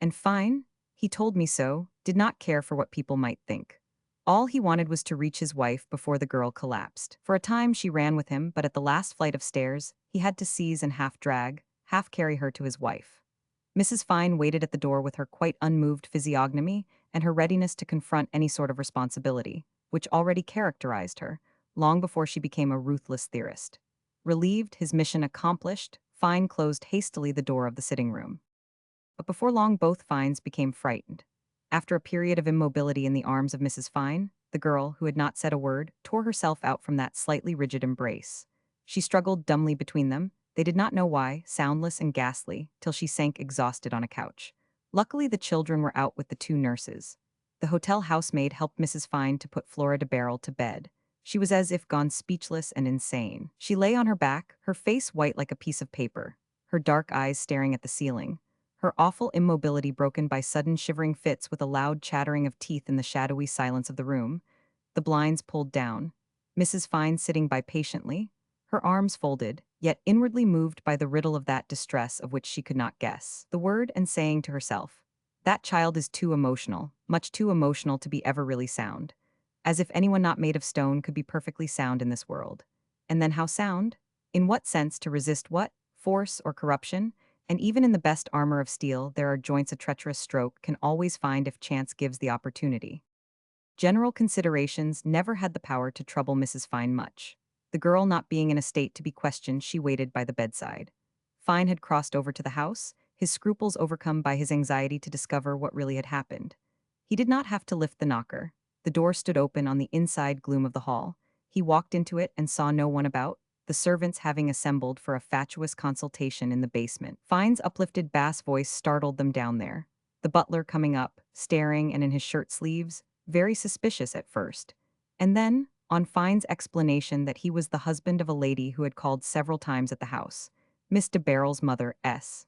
And Fine, he told me so, did not care for what people might think. All he wanted was to reach his wife before the girl collapsed. For a time she ran with him, but at the last flight of stairs, he had to seize and half drag, half carry her to his wife. Mrs. Fine waited at the door with her quite unmoved physiognomy and her readiness to confront any sort of responsibility, which already characterized her, long before she became a ruthless theorist. Relieved, his mission accomplished, Fine closed hastily the door of the sitting room. But before long both Fines became frightened. After a period of immobility in the arms of Mrs. Fine, the girl, who had not said a word, tore herself out from that slightly rigid embrace. She struggled dumbly between them, they did not know why, soundless and ghastly, till she sank exhausted on a couch. Luckily the children were out with the two nurses. The hotel housemaid helped Mrs. Fine to put Flora de Barrel to bed. She was as if gone speechless and insane. She lay on her back, her face white like a piece of paper, her dark eyes staring at the ceiling, her awful immobility broken by sudden shivering fits with a loud chattering of teeth in the shadowy silence of the room, the blinds pulled down, Mrs. Fine sitting by patiently, her arms folded, yet inwardly moved by the riddle of that distress of which she could not guess the word, and saying to herself, "That child is too emotional, much too emotional to be ever really sound. As if anyone not made of stone could be perfectly sound in this world. And then how sound? In what sense to resist what? Force or corruption? And even in the best armor of steel, there are joints a treacherous stroke can always find if chance gives the opportunity." General considerations never had the power to trouble Mrs. Fine much. The girl not being in a state to be questioned, she waited by the bedside. Fine had crossed over to the house, his scruples overcome by his anxiety to discover what really had happened. He did not have to lift the knocker. The door stood open on the inside gloom of the hall. He walked into it and saw no one about, the servants having assembled for a fatuous consultation in the basement. Fine's uplifted bass voice startled them down there. The butler coming up, staring and in his shirt sleeves, very suspicious at first. And then, on Fine's explanation that he was the husband of a lady who had called several times at the house, Miss de Barrel's mother,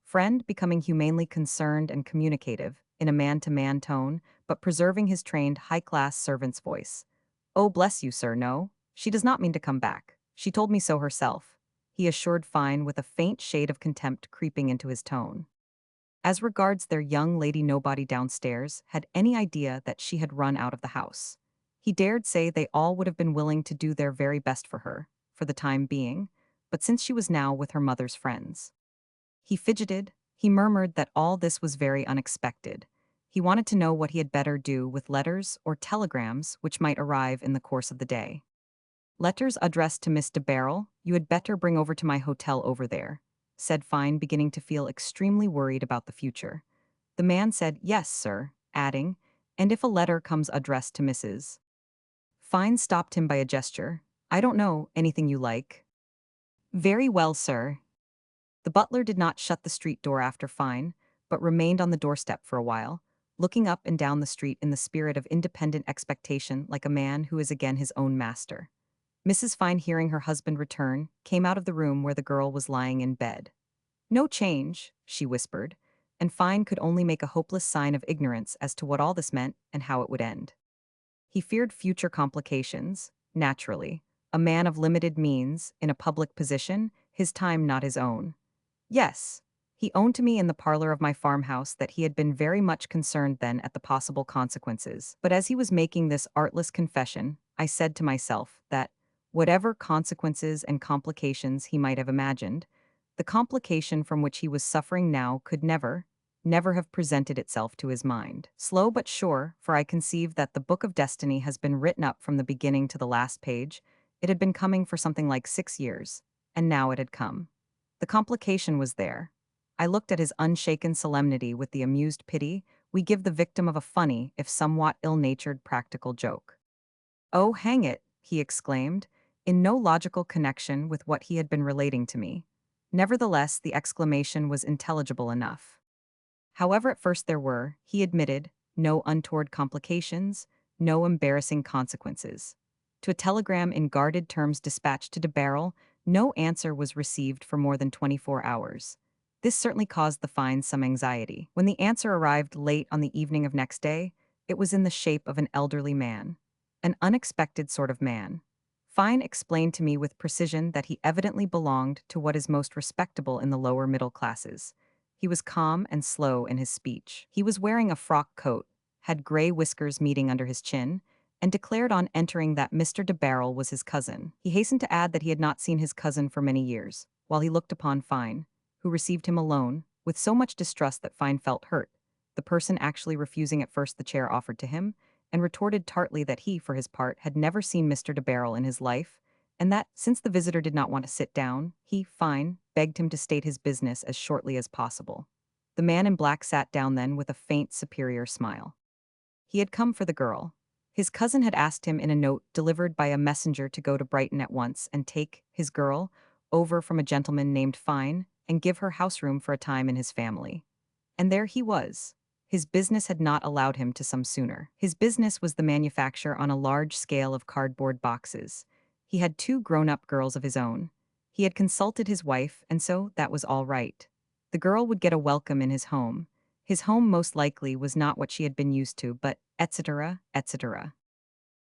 friend, becoming humanely concerned and communicative, in a man-to-man tone, but preserving his trained, high-class servant's voice. Oh, bless you, sir, no. She does not mean to come back. She told me so herself, he assured Fine with a faint shade of contempt creeping into his tone. As regards their young lady, nobody downstairs had any idea that she had run out of the house. He dared say they all would have been willing to do their very best for her, for the time being, but since she was now with her mother's friends. He fidgeted, he murmured that all this was very unexpected. He wanted to know what he had better do with letters or telegrams which might arrive in the course of the day. Letters addressed to Miss de Barrel, you had better bring over to my hotel over there, said Fine, beginning to feel extremely worried about the future. The man said, yes, sir, adding, and if a letter comes addressed to Mrs. Fine stopped him by a gesture. I don't know, anything you like. Very well, sir. The butler did not shut the street door after Fine, but remained on the doorstep for a while, looking up and down the street in the spirit of independent expectation like a man who is again his own master. Mrs. Fine, hearing her husband return, came out of the room where the girl was lying in bed. No change, she whispered, and Fine could only make a hopeless sign of ignorance as to what all this meant and how it would end. He feared future complications, naturally. A man of limited means, in a public position, his time not his own. Yes, he owned to me in the parlor of my farmhouse that he had been very much concerned then at the possible consequences. But as he was making this artless confession, I said to myself that, whatever consequences and complications he might have imagined, the complication from which he was suffering now could never have presented itself to his mind. Slow but sure, for I conceive that the book of destiny has been written up from the beginning to the last page. It had been coming for something like 6 years, and now it had come. The complication was there. I looked at his unshaken solemnity with the amused pity we give the victim of a funny, if somewhat ill-natured practical joke. Oh, hang it, he exclaimed, in no logical connection with what he had been relating to me. Nevertheless, the exclamation was intelligible enough. However, at first there were, he admitted, no untoward complications, no embarrassing consequences. To a telegram in guarded terms dispatched to de Barrel, no answer was received for more than 24 hours. This certainly caused the Fines some anxiety. When the answer arrived late on the evening of next day, it was in the shape of an elderly man. An unexpected sort of man. Fine explained to me with precision that he evidently belonged to what is most respectable in the lower middle classes. He was calm and slow in his speech. He was wearing a frock coat, had gray whiskers meeting under his chin, and declared on entering that Mr. de Barrel was his cousin. He hastened to add that he had not seen his cousin for many years, while he looked upon Fine, who received him alone, with so much distrust that Fine felt hurt, the person actually refusing at first the chair offered to him, and retorted tartly that he, for his part, had never seen Mr. de Barrel in his life, and that, since the visitor did not want to sit down, he, Fine, begged him to state his business as shortly as possible. The man in black sat down then with a faint, superior smile. He had come for the girl. His cousin had asked him in a note delivered by a messenger to go to Brighton at once and take his girl over from a gentleman named Fine and give her house room for a time in his family. And there he was. His business had not allowed him to some sooner. His business was the manufacture on a large scale of cardboard boxes. He had 2 grown-up girls of his own. He had consulted his wife, and so that was all right. The girl would get a welcome in his home. His home most likely was not what she had been used to, but etc., etc.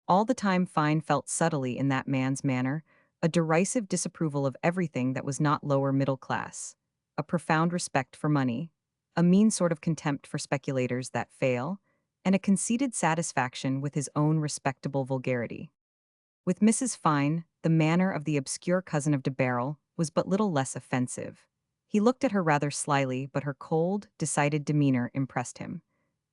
All the time Fine felt subtly in that man's manner a derisive disapproval of everything that was not lower middle class, a profound respect for money, a mean sort of contempt for speculators that fail, and a conceited satisfaction with his own respectable vulgarity. With Mrs. Fine, the manner of the obscure cousin of de Barrel was but little less offensive. He looked at her rather slyly, but her cold, decided demeanor impressed him.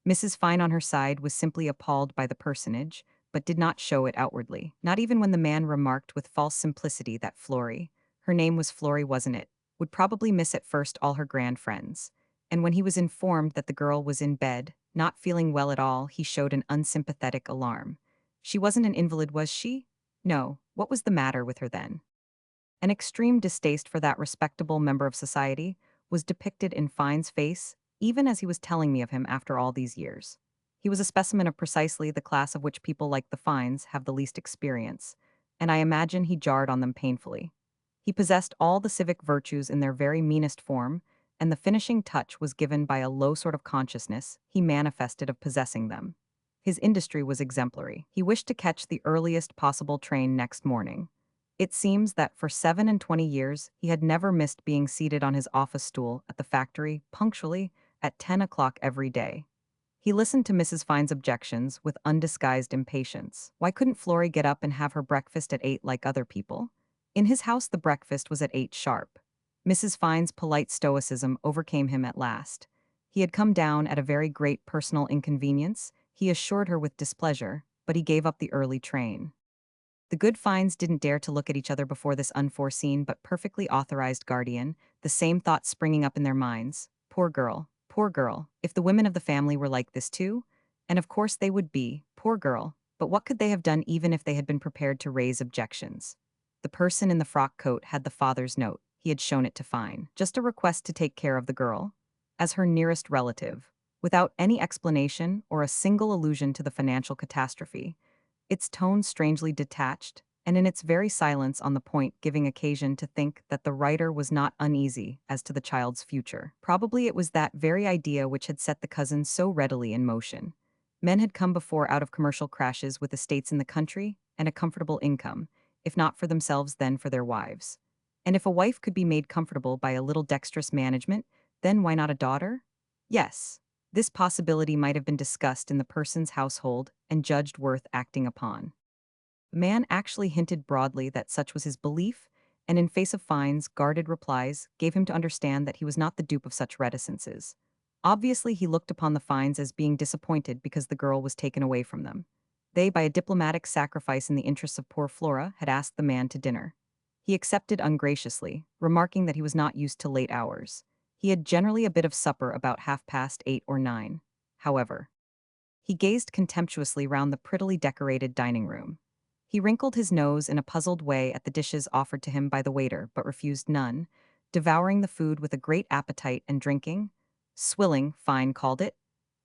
Mrs. Fine on her side was simply appalled by the personage, but did not show it outwardly, not even when the man remarked with false simplicity that Florrie, her name was Florrie, wasn't it, would probably miss at first all her grand friends. And when he was informed that the girl was in bed, not feeling well at all, he showed an unsympathetic alarm. She wasn't an invalid, was she? No, what was the matter with her then? An extreme distaste for that respectable member of society was depicted in Fine's face, even as he was telling me of him after all these years. He was a specimen of precisely the class of which people like the Fines have the least experience, and I imagine he jarred on them painfully. He possessed all the civic virtues in their very meanest form, and the finishing touch was given by a low sort of consciousness he manifested of possessing them. His industry was exemplary. He wished to catch the earliest possible train next morning. It seems that for 7 and 20 years he had never missed being seated on his office stool at the factory punctually at 10 o'clock every day. He listened to Mrs. Fine's objections with undisguised impatience. Why couldn't Florrie get up and have her breakfast at 8 like other people? In his house the breakfast was at 8 sharp. Mrs. Fine's polite stoicism overcame him at last. He had come down at a very great personal inconvenience, he assured her with displeasure, but he gave up the early train. The good Fines didn't dare to look at each other before this unforeseen but perfectly authorized guardian, the same thoughts springing up in their minds. Poor girl, if the women of the family were like this too? And of course they would be, poor girl, but what could they have done even if they had been prepared to raise objections? The person in the frock coat had the father's note, he had shown it to Fine, just a request to take care of the girl, as her nearest relative, without any explanation or a single allusion to the financial catastrophe, its tone strangely detached, and in its very silence on the point giving occasion to think that the writer was not uneasy as to the child's future. Probably it was that very idea which had set the cousins so readily in motion. Men had come before out of commercial crashes with estates in the country and a comfortable income, if not for themselves then for their wives. And if a wife could be made comfortable by a little dexterous management, then why not a daughter? Yes, this possibility might have been discussed in the person's household and judged worth acting upon. Man actually hinted broadly that such was his belief, and in face of Fine's guarded replies, gave him to understand that he was not the dupe of such reticences. Obviously, he looked upon the Fines as being disappointed because the girl was taken away from them. They, by a diplomatic sacrifice in the interests of poor Flora, had asked the man to dinner. He accepted ungraciously, remarking that he was not used to late hours. He had generally a bit of supper about 8:30 or 9. However, he gazed contemptuously round the prettily decorated dining room. He wrinkled his nose in a puzzled way at the dishes offered to him by the waiter, but refused none, devouring the food with a great appetite and drinking, swilling, Fine called it,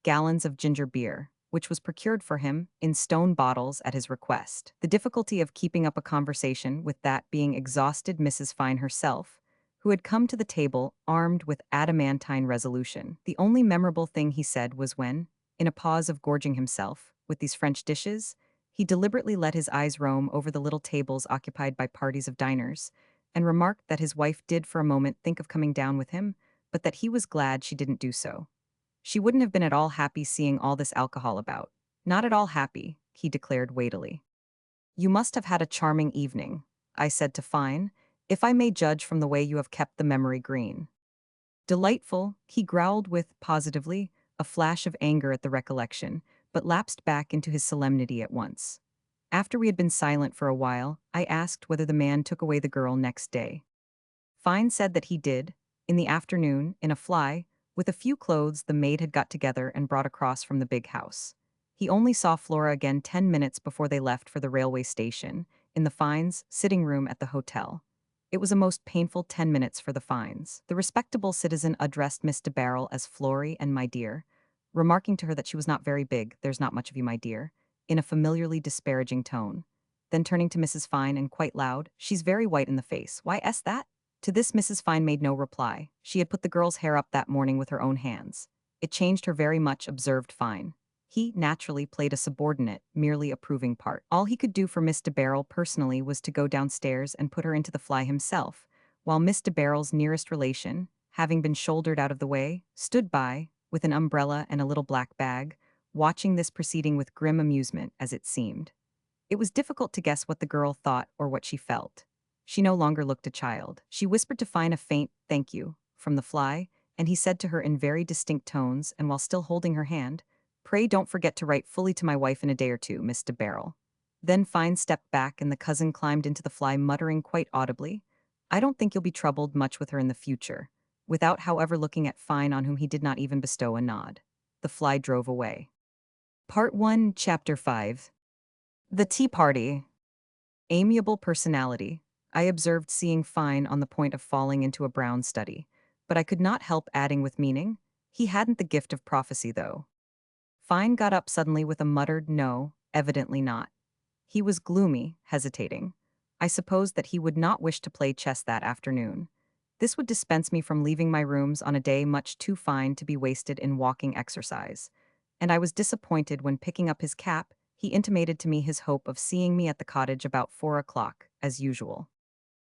gallons of ginger beer, which was procured for him in stone bottles at his request. The difficulty of keeping up a conversation with that being exhausted Mrs. Fine herself, who had come to the table armed with adamantine resolution. The only memorable thing he said was when, in a pause of gorging himself with these French dishes, he deliberately let his eyes roam over the little tables occupied by parties of diners, and remarked that his wife did for a moment think of coming down with him, but that he was glad she didn't do so. She wouldn't have been at all happy seeing all this alcohol about. Not at all happy, he declared weightily. You must have had a charming evening, I said to Fine, if I may judge from the way you have kept the memory green. Delightful, he growled with, positively, a flash of anger at the recollection, but lapsed back into his solemnity at once. After we had been silent for a while, I asked whether the man took away the girl next day. Fine said that he did, in the afternoon, in a fly, with a few clothes the maid had got together and brought across from the big house. He only saw Flora again 10 minutes before they left for the railway station, in the Fines' sitting room at the hotel. It was a most painful 10 minutes for the Fines. The respectable citizen addressed Miss de Barrel as Florrie and my dear, remarking to her that she was not very big, there's not much of you, my dear, in a familiarly disparaging tone. Then turning to Mrs. Fine and quite loud, she's very white in the face. Why est that? To this Mrs. Fine made no reply. She had put the girl's hair up that morning with her own hands. It changed her very much, observed Fine. He, naturally, played a subordinate, merely approving part. All he could do for Miss de Barrel personally was to go downstairs and put her into the fly himself, while Miss de Barrel's nearest relation, having been shouldered out of the way, stood by, with an umbrella and a little black bag, watching this proceeding with grim amusement, as it seemed. It was difficult to guess what the girl thought or what she felt. She no longer looked a child. She whispered to Fine a faint "thank you" from the fly, and he said to her in very distinct tones, and while still holding her hand, "Pray don't forget to write fully to my wife in a day or two, Miss de Barrel." Then Fine stepped back and the cousin climbed into the fly muttering quite audibly, "I don't think you'll be troubled much with her in the future," without however looking at Fine, on whom he did not even bestow a nod. The fly drove away. Part 1, Chapter 5. The Tea Party. Amiable personality. I observed seeing Fine on the point of falling into a brown study, but I could not help adding with meaning, he hadn't the gift of prophecy though. Fine got up suddenly with a muttered no, evidently not. He was gloomy, hesitating. I supposed that he would not wish to play chess that afternoon. This would dispense me from leaving my rooms on a day much too fine to be wasted in walking exercise. And I was disappointed when, picking up his cap, he intimated to me his hope of seeing me at the cottage about 4 o'clock, as usual.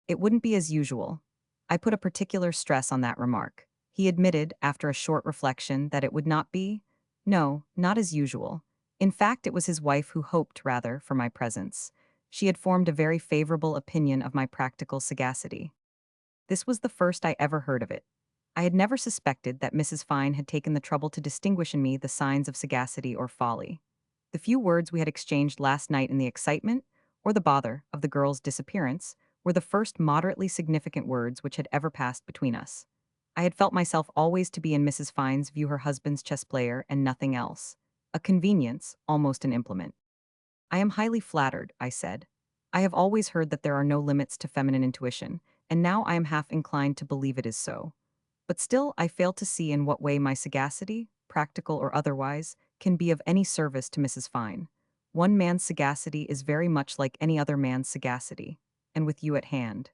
It wouldn't be as usual. I put a particular stress on that remark. He admitted, after a short reflection, that it would not be. No, not as usual. In fact, it was his wife who hoped, rather, for my presence. She had formed a very favorable opinion of my practical sagacity. This was the first I ever heard of it. I had never suspected that Mrs. Fine had taken the trouble to distinguish in me the signs of sagacity or folly. The few words we had exchanged last night in the excitement, or the bother, of the girl's disappearance, were the first moderately significant words which had ever passed between us. I had felt myself always to be in Mrs. Fine's view her husband's chess player and nothing else. A convenience, almost an implement. I am highly flattered, I said. I have always heard that there are no limits to feminine intuition, and now I am half inclined to believe it is so. But still, I fail to see in what way my sagacity, practical or otherwise, can be of any service to Mrs. Fine. One man's sagacity is very much like any other man's sagacity, and with you at hand.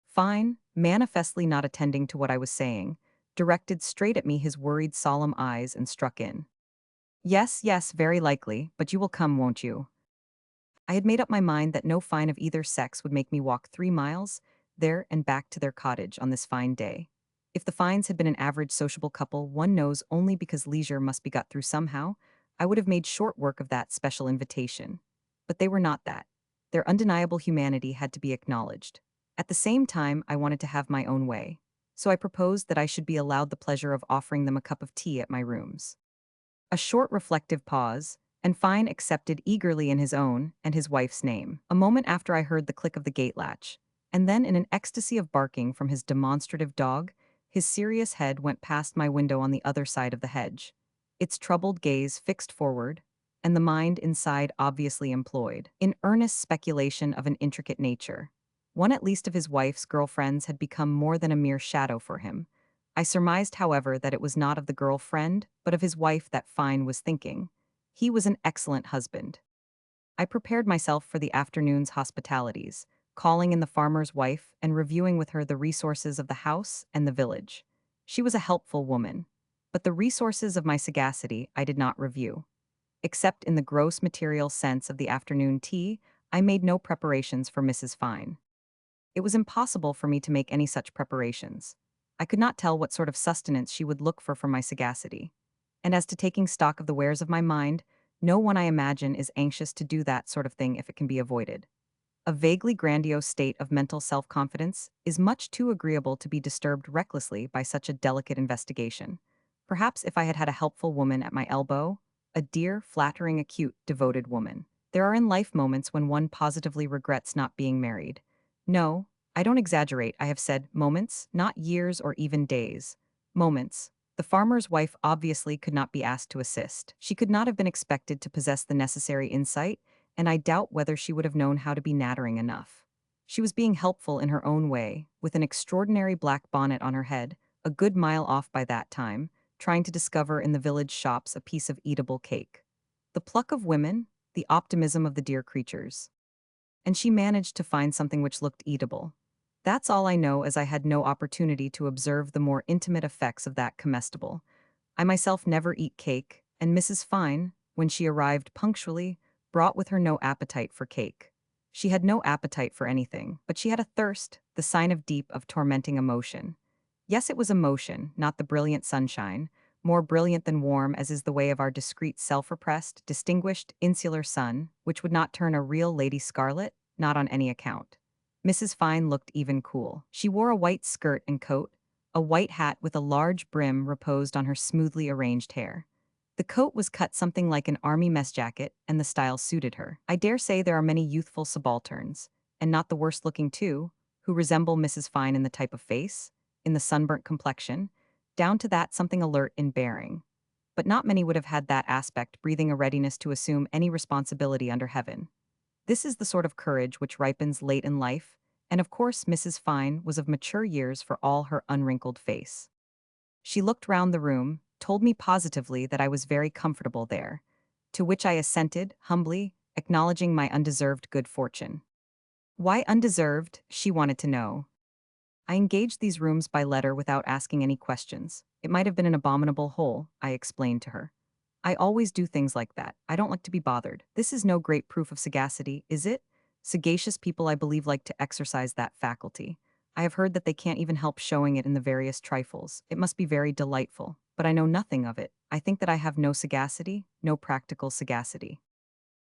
Fine, manifestly not attending to what I was saying, directed straight at me his worried, solemn eyes and struck in. Yes, yes, very likely, but you will come, won't you? I had made up my mind that no fine of either sex would make me walk 3 miles, there and back to their cottage on this fine day. If the Fines had been an average sociable couple, one knows only because leisure must be got through somehow, I would have made short work of that special invitation. But they were not that. Their undeniable humanity had to be acknowledged. At the same time, I wanted to have my own way. So I proposed that I should be allowed the pleasure of offering them a cup of tea at my rooms. A short reflective pause, and Fine accepted eagerly in his own and his wife's name. A moment after I heard the click of the gate latch, and then in an ecstasy of barking from his demonstrative dog, his serious head went past my window on the other side of the hedge, its troubled gaze fixed forward, and the mind inside obviously employed, in earnest speculation of an intricate nature. One at least of his wife's girlfriends had become more than a mere shadow for him. I surmised, however, that it was not of the girl-friend, but of his wife that Fine was thinking. He was an excellent husband. I prepared myself for the afternoon's hospitalities, calling in the farmer's wife and reviewing with her the resources of the house and the village. She was a helpful woman, but the resources of my sagacity I did not review. Except in the gross material sense of the afternoon tea, I made no preparations for Mrs. Fine. It was impossible for me to make any such preparations. I could not tell what sort of sustenance she would look for from my sagacity. And as to taking stock of the wares of my mind, no one I imagine is anxious to do that sort of thing if it can be avoided. A vaguely grandiose state of mental self-confidence is much too agreeable to be disturbed recklessly by such a delicate investigation. Perhaps if I had had a helpful woman at my elbow, a dear, flattering, acute, devoted woman. There are in life moments when one positively regrets not being married. No, I don't exaggerate, I have said moments, not years or even days. Moments. The farmer's wife obviously could not be asked to assist. She could not have been expected to possess the necessary insight, and I doubt whether she would have known how to be nattering enough. She was being helpful in her own way, with an extraordinary black bonnet on her head, a good mile off by that time, trying to discover in the village shops a piece of eatable cake. The pluck of women, the optimism of the dear creatures. And she managed to find something which looked eatable. That's all I know, as I had no opportunity to observe the more intimate effects of that comestible. I myself never eat cake, and Mrs. Fine, when she arrived punctually, brought with her no appetite for cake. She had no appetite for anything, but she had a thirst, the sign of deep, of tormenting emotion. Yes, it was emotion, not the brilliant sunshine, more brilliant than warm as is the way of our discreet, self-repressed, distinguished, insular sun, which would not turn a real lady scarlet, not on any account. Mrs. Fine looked even cool. She wore a white skirt and coat, a white hat with a large brim reposed on her smoothly arranged hair. The coat was cut something like an army mess jacket, and the style suited her. I dare say there are many youthful subalterns, and not the worst looking too, who resemble Mrs. Fine in the type of face, in the sunburnt complexion, down to that something alert in bearing. But not many would have had that aspect, breathing a readiness to assume any responsibility under heaven. This is the sort of courage which ripens late in life, and of course Mrs. Fine was of mature years for all her unwrinkled face. She looked round the room, told me positively that I was very comfortable there, to which I assented, humbly, acknowledging my undeserved good fortune. Why undeserved? She wanted to know. I engaged these rooms by letter without asking any questions. It might have been an abominable hole, I explained to her. I always do things like that. I don't like to be bothered. This is no great proof of sagacity, is it? Sagacious people, I believe, like to exercise that faculty. I have heard that they can't even help showing it in the various trifles. It must be very delightful, but I know nothing of it. I think that I have no sagacity, no practical sagacity.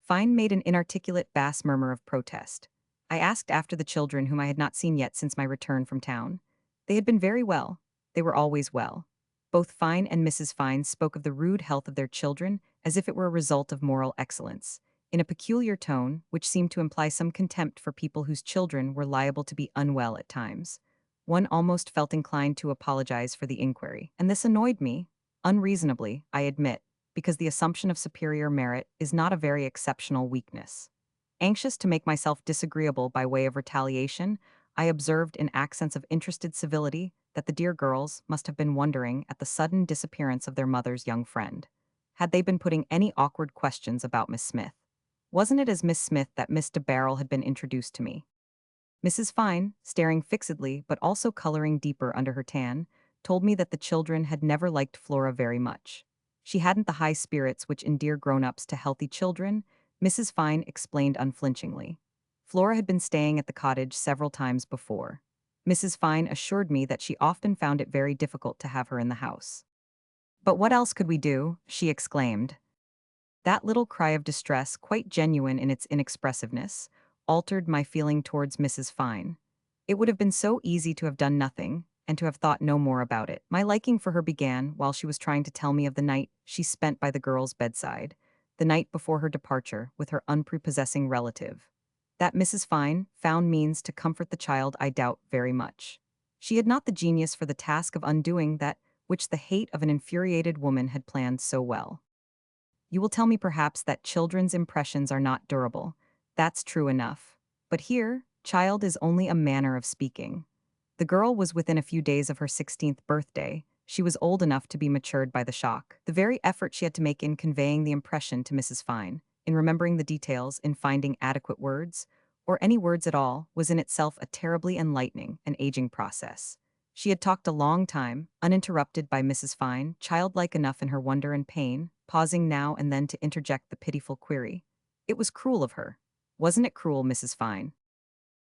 Fine made an inarticulate bass murmur of protest. I asked after the children whom I had not seen yet since my return from town. They had been very well. They were always well. Both Fine and Mrs. Fine spoke of the rude health of their children as if it were a result of moral excellence, in a peculiar tone which seemed to imply some contempt for people whose children were liable to be unwell at times. One almost felt inclined to apologize for the inquiry, and this annoyed me, unreasonably, I admit, because the assumption of superior merit is not a very exceptional weakness. Anxious to make myself disagreeable by way of retaliation, I observed in accents of interested civility that the dear girls must have been wondering at the sudden disappearance of their mother's young friend. Had they been putting any awkward questions about Miss Smith? Wasn't it as Miss Smith that Miss de Barrel had been introduced to me? Mrs. Fine, staring fixedly but also coloring deeper under her tan, told me that the children had never liked Flora very much. She hadn't the high spirits which endear grown-ups to healthy children, Mrs. Fine explained unflinchingly. Flora had been staying at the cottage several times before. Mrs. Fine assured me that she often found it very difficult to have her in the house. "But what else could we do?" she exclaimed. That little cry of distress, quite genuine in its inexpressiveness, altered my feeling towards Mrs. Fine. It would have been so easy to have done nothing, and to have thought no more about it. My liking for her began while she was trying to tell me of the night she spent by the girl's bedside, the night before her departure with her unprepossessing relative. That Mrs. Fine found means to comfort the child I doubt very much. She had not the genius for the task of undoing that which the hate of an infuriated woman had planned so well. You will tell me perhaps that children's impressions are not durable. That's true enough. But here, child is only a manner of speaking. The girl was within a few days of her 16th birthday. She was old enough to be matured by the shock. The very effort she had to make in conveying the impression to Mrs. Fine, in remembering the details, in finding adequate words, or any words at all, was in itself a terribly enlightening and aging process. She had talked a long time, uninterrupted by Mrs. Fine, childlike enough in her wonder and pain, pausing now and then to interject the pitiful query. It was cruel of her. Wasn't it cruel, Mrs. Fine?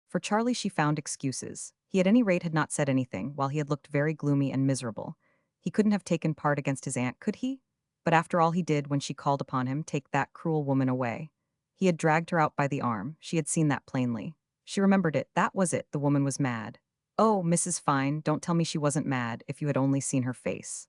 For Charlie she found excuses. He at any rate had not said anything, while he had looked very gloomy and miserable. He couldn't have taken part against his aunt, could he? But after all he did when she called upon him, take that cruel woman away. He had dragged her out by the arm. She had seen that plainly. She remembered it. That was it. The woman was mad. Oh, Mrs. Fine, don't tell me she wasn't mad if you had only seen her face.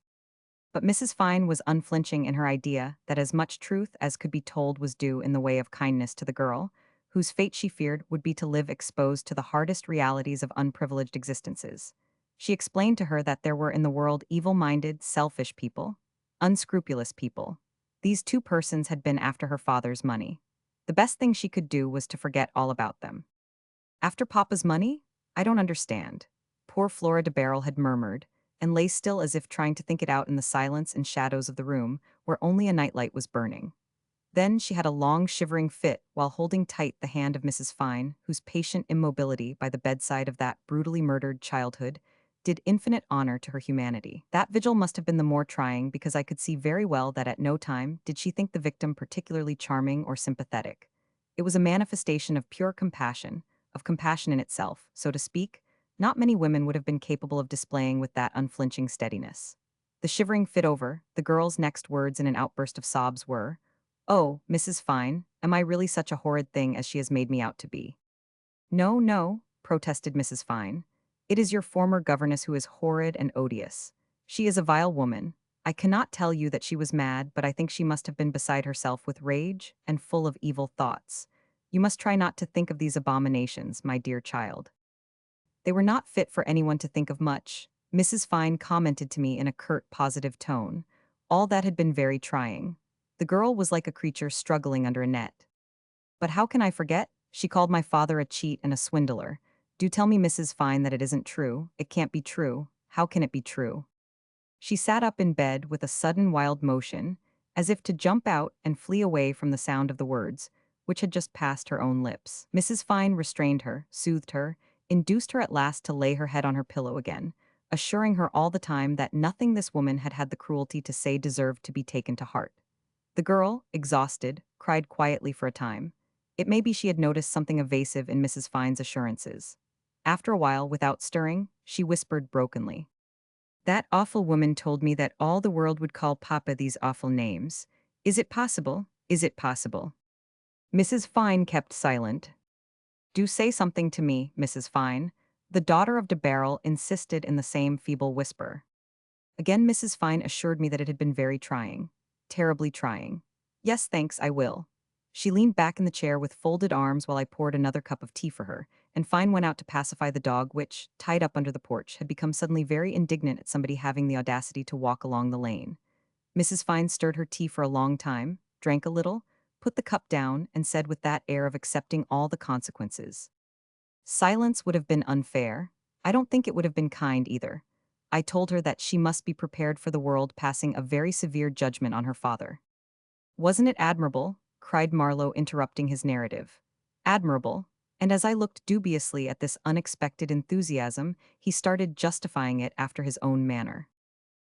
But Mrs. Fine was unflinching in her idea that as much truth as could be told was due in the way of kindness to the girl, whose fate she feared would be to live exposed to the hardest realities of unprivileged existences. She explained to her that there were in the world evil-minded, selfish people, unscrupulous people. These two persons had been after her father's money. The best thing she could do was to forget all about them. After Papa's money? I don't understand. Poor Flora de Barrel had murmured, and lay still as if trying to think it out in the silence and shadows of the room, where only a nightlight was burning. Then she had a long shivering fit while holding tight the hand of Mrs. Fine, whose patient immobility by the bedside of that brutally murdered childhood did infinite honor to her humanity. That vigil must have been the more trying because I could see very well that at no time did she think the victim particularly charming or sympathetic. It was a manifestation of pure compassion, of compassion in itself, so to speak. Not many women would have been capable of displaying with that unflinching steadiness. The shivering fit over, the girl's next words in an outburst of sobs were, "Oh, Mrs. Fine, am I really such a horrid thing as she has made me out to be?" "No, no," protested Mrs. Fine. "It is your former governess who is horrid and odious. She is a vile woman. I cannot tell you that she was mad, but I think she must have been beside herself with rage and full of evil thoughts. You must try not to think of these abominations, my dear child. They were not fit for anyone to think of much," Mrs. Fine commented to me in a curt, positive tone. All that had been very trying. The girl was like a creature struggling under a net. "But how can I forget? She called my father a cheat and a swindler. Do tell me, Mrs. Fine, that it isn't true. It can't be true. How can it be true?" She sat up in bed with a sudden wild motion, as if to jump out and flee away from the sound of the words, which had just passed her own lips. Mrs. Fine restrained her, soothed her, induced her at last to lay her head on her pillow again, assuring her all the time that nothing this woman had had the cruelty to say deserved to be taken to heart. The girl, exhausted, cried quietly for a time. It may be she had noticed something evasive in Mrs. Fine's assurances. After a while, without stirring, she whispered brokenly, "That awful woman told me that all the world would call Papa these awful names. Is it possible? Is it possible?" Mrs. Fine kept silent. "Do say something to me, Mrs. Fine," the daughter of de Barrel insisted in the same feeble whisper. Again Mrs. Fine assured me that it had been very trying. Terribly trying. "Yes, thanks, I will." She leaned back in the chair with folded arms while I poured another cup of tea for her, and Fine went out to pacify the dog which, tied up under the porch, had become suddenly very indignant at somebody having the audacity to walk along the lane. Mrs. Fine stirred her tea for a long time, drank a little, put the cup down, and said with that air of accepting all the consequences, "Silence would have been unfair. I don't think it would have been kind either." I told her that she must be prepared for the world passing a very severe judgment on her father. "Wasn't it admirable?" cried Marlowe, interrupting his narrative. "Admirable." And as I looked dubiously at this unexpected enthusiasm, he started justifying it after his own manner.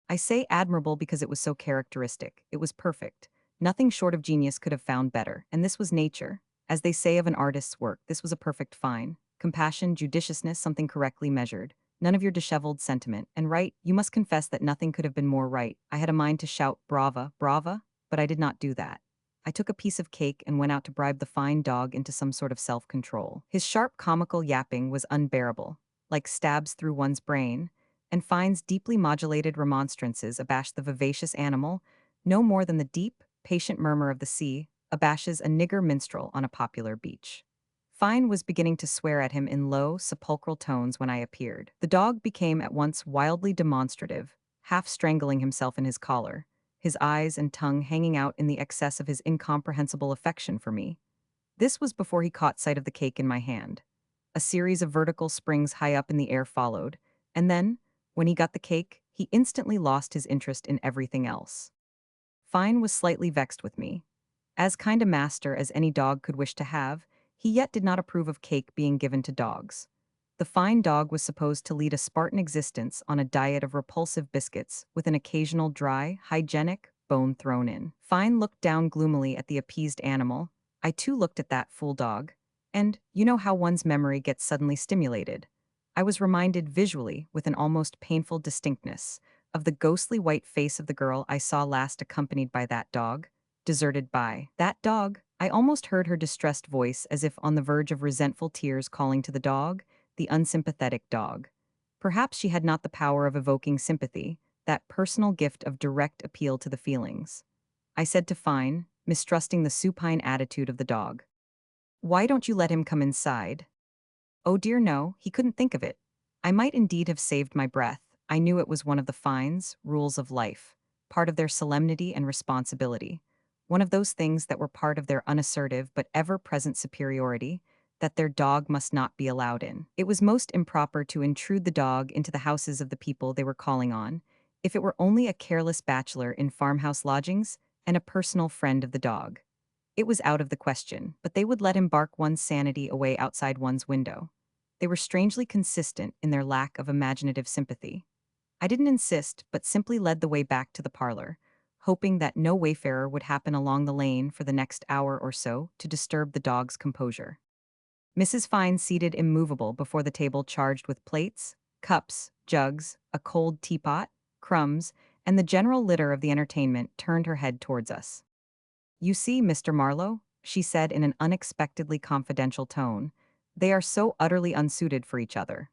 "I say admirable because it was so characteristic. It was perfect. Nothing short of genius could have found better, and this was nature. As they say of an artist's work, this was a perfect fine. Compassion, judiciousness, something correctly measured. None of your disheveled sentiment. And right, you must confess that nothing could have been more right. I had a mind to shout brava, brava, but I did not do that. I took a piece of cake and went out to bribe the fine dog into some sort of self-control. His sharp comical yapping was unbearable, like stabs through one's brain, and Fine's deeply modulated remonstrances abashed the vivacious animal no more than the deep, patient murmur of the sea abashes a nigger minstrel on a popular beach. Fine was beginning to swear at him in low, sepulchral tones when I appeared. The dog became at once wildly demonstrative, half strangling himself in his collar, his eyes and tongue hanging out in the excess of his incomprehensible affection for me. This was before he caught sight of the cake in my hand. A series of vertical springs high up in the air followed, and then, when he got the cake, he instantly lost his interest in everything else. Fine was slightly vexed with me. As kind a master as any dog could wish to have, he yet did not approve of cake being given to dogs. The fine dog was supposed to lead a Spartan existence on a diet of repulsive biscuits, with an occasional dry, hygienic bone thrown in. Fine looked down gloomily at the appeased animal. I too looked at that fool dog. And, you know how one's memory gets suddenly stimulated. I was reminded visually, with an almost painful distinctness, of the ghostly white face of the girl I saw last accompanied by that dog, deserted by that dog. I almost heard her distressed voice as if on the verge of resentful tears calling to the dog, the unsympathetic dog. Perhaps she had not the power of evoking sympathy, that personal gift of direct appeal to the feelings. I said to Fine, mistrusting the supine attitude of the dog, "Why don't you let him come inside?" "Oh dear no, he couldn't think of it." I might indeed have saved my breath. I knew it was one of the Fines' rules of life, part of their solemnity and responsibility, one of those things that were part of their unassertive but ever-present superiority, that their dog must not be allowed in. It was most improper to intrude the dog into the houses of the people they were calling on, if it were only a careless bachelor in farmhouse lodgings and a personal friend of the dog. It was out of the question, but they would let him bark one's sanity away outside one's window. They were strangely consistent in their lack of imaginative sympathy. I didn't insist, but simply led the way back to the parlor, hoping that no wayfarer would happen along the lane for the next hour or so to disturb the dog's composure. Mrs. Fine, seated immovable before the table charged with plates, cups, jugs, a cold teapot, crumbs, and the general litter of the entertainment, turned her head towards us. "You see, Mr. Marlowe," she said in an unexpectedly confidential tone, "they are so utterly unsuited for each other."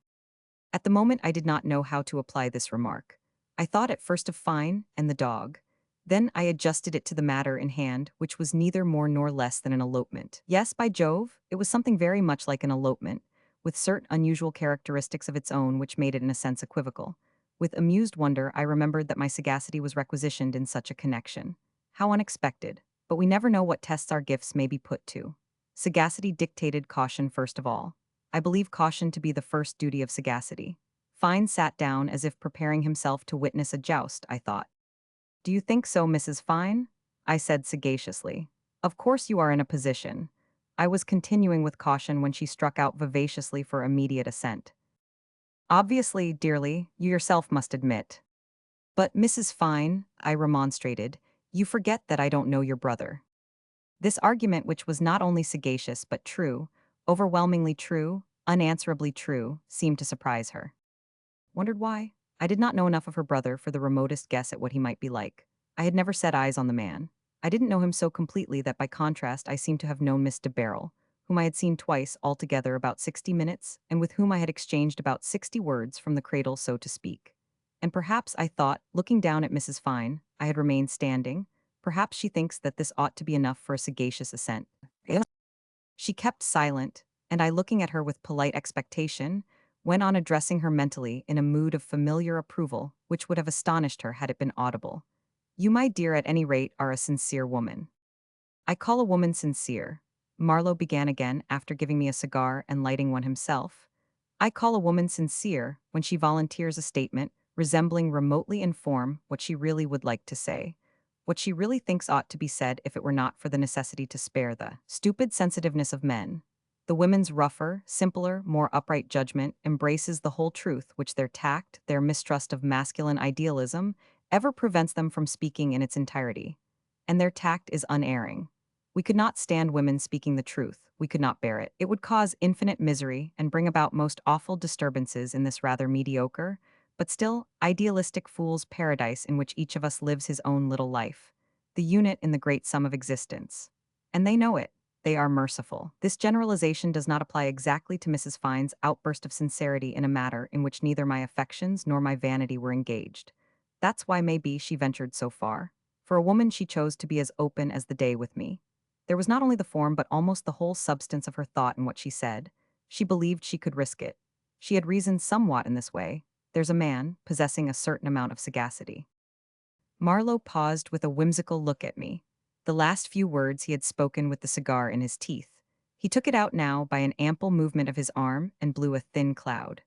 At the moment I did not know how to apply this remark. I thought at first of Fine and the dog. Then I adjusted it to the matter in hand, which was neither more nor less than an elopement. Yes, by Jove, it was something very much like an elopement, with certain unusual characteristics of its own which made it in a sense equivocal. With amused wonder I remembered that my sagacity was requisitioned in such a connection. How unexpected. But we never know what tests our gifts may be put to. Sagacity dictated caution first of all. I believe caution to be the first duty of sagacity. Fine sat down as if preparing himself to witness a joust, I thought. "Do you think so, Mrs. Fine?" I said sagaciously. "Of course you are in a position. I was continuing with caution when she struck out vivaciously for immediate assent. Obviously, dearly, you yourself must admit. But, Mrs. Fine, I remonstrated, you forget that I don't know your brother. This argument, which was not only sagacious but true, overwhelmingly true, unanswerably true, seemed to surprise her. Wondered why? I did not know enough of her brother for the remotest guess at what he might be like. I had never set eyes on the man. I didn't know him so completely that by contrast I seemed to have known Miss de Barrel, whom I had seen twice altogether about 60 minutes, and with whom I had exchanged about 60 words from the cradle, so to speak. And perhaps, I thought, looking down at Mrs. Fine, I had remained standing. Perhaps she thinks that this ought to be enough for a sagacious assent. Yeah. She kept silent, and I, looking at her with polite expectation, went on addressing her mentally in a mood of familiar approval which would have astonished her had it been audible. You, my dear, at any rate, are a sincere woman. I call a woman sincere, Marlowe began again after giving me a cigar and lighting one himself. I call a woman sincere when she volunteers a statement resembling remotely in form what she really would like to say, what she really thinks ought to be said if it were not for the necessity to spare the stupid sensitiveness of men. The women's rougher, simpler, more upright judgment embraces the whole truth which their tact, their mistrust of masculine idealism, ever prevents them from speaking in its entirety. And their tact is unerring. We could not stand women speaking the truth, we could not bear it. It would cause infinite misery and bring about most awful disturbances in this rather mediocre, but still idealistic fool's paradise in which each of us lives his own little life, the unit in the great sum of existence. And they know it. They are merciful. This generalization does not apply exactly to Mrs. Fine's outburst of sincerity in a matter in which neither my affections nor my vanity were engaged. That's why, maybe, she ventured so far. For a woman, she chose to be as open as the day with me. There was not only the form but almost the whole substance of her thought in what she said. She believed she could risk it. She had reasoned somewhat in this way. There's a man possessing a certain amount of sagacity. Marlowe paused with a whimsical look at me. The last few words he had spoken with the cigar in his teeth. He took it out now by an ample movement of his arm and blew a thin cloud.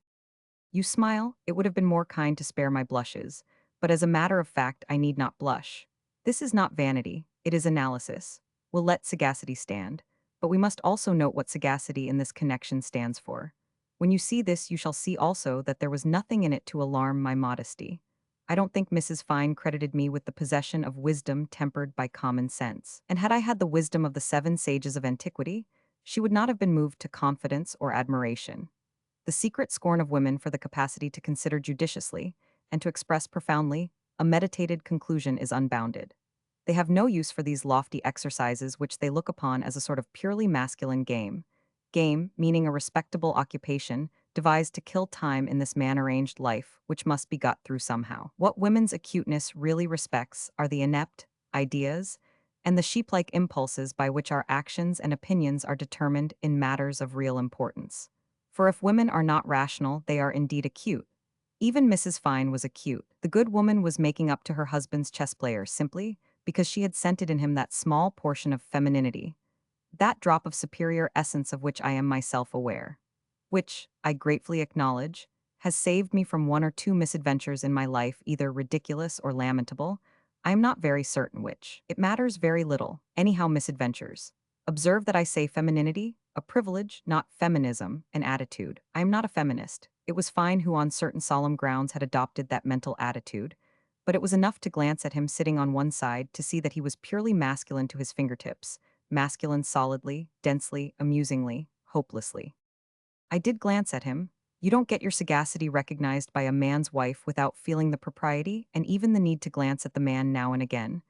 You smile, it would have been more kind to spare my blushes, but as a matter of fact I need not blush. This is not vanity, it is analysis. We'll let sagacity stand, but we must also note what sagacity in this connection stands for. When you see this you shall see also that there was nothing in it to alarm my modesty. I don't think Mrs. Fine credited me with the possession of wisdom tempered by common sense, and had I had the wisdom of the 7 sages of antiquity, she would not have been moved to confidence or admiration. The secret scorn of women for the capacity to consider judiciously, and to express profoundly, a meditated conclusion is unbounded. They have no use for these lofty exercises which they look upon as a sort of purely masculine game. Game, meaning a respectable occupation, devised to kill time in this man-arranged life, which must be got through somehow. What women's acuteness really respects are the inept ideas and the sheep-like impulses by which our actions and opinions are determined in matters of real importance. For if women are not rational, they are indeed acute. Even Mrs. Fine was acute. The good woman was making up to her husband's chess player simply because she had scented in him that small portion of femininity, that drop of superior essence of which I am myself aware, which, I gratefully acknowledge, has saved me from 1 or 2 misadventures in my life, either ridiculous or lamentable. I am not very certain which. It matters very little. Anyhow, misadventures. Observe that I say femininity, a privilege, not feminism, an attitude. I am not a feminist. It was Fine who on certain solemn grounds had adopted that mental attitude, but it was enough to glance at him sitting on one side to see that he was purely masculine to his fingertips, masculine solidly, densely, amusingly, hopelessly. I did glance at him. You don't get your sagacity recognized by a man's wife without feeling the propriety and even the need to glance at the man now and again.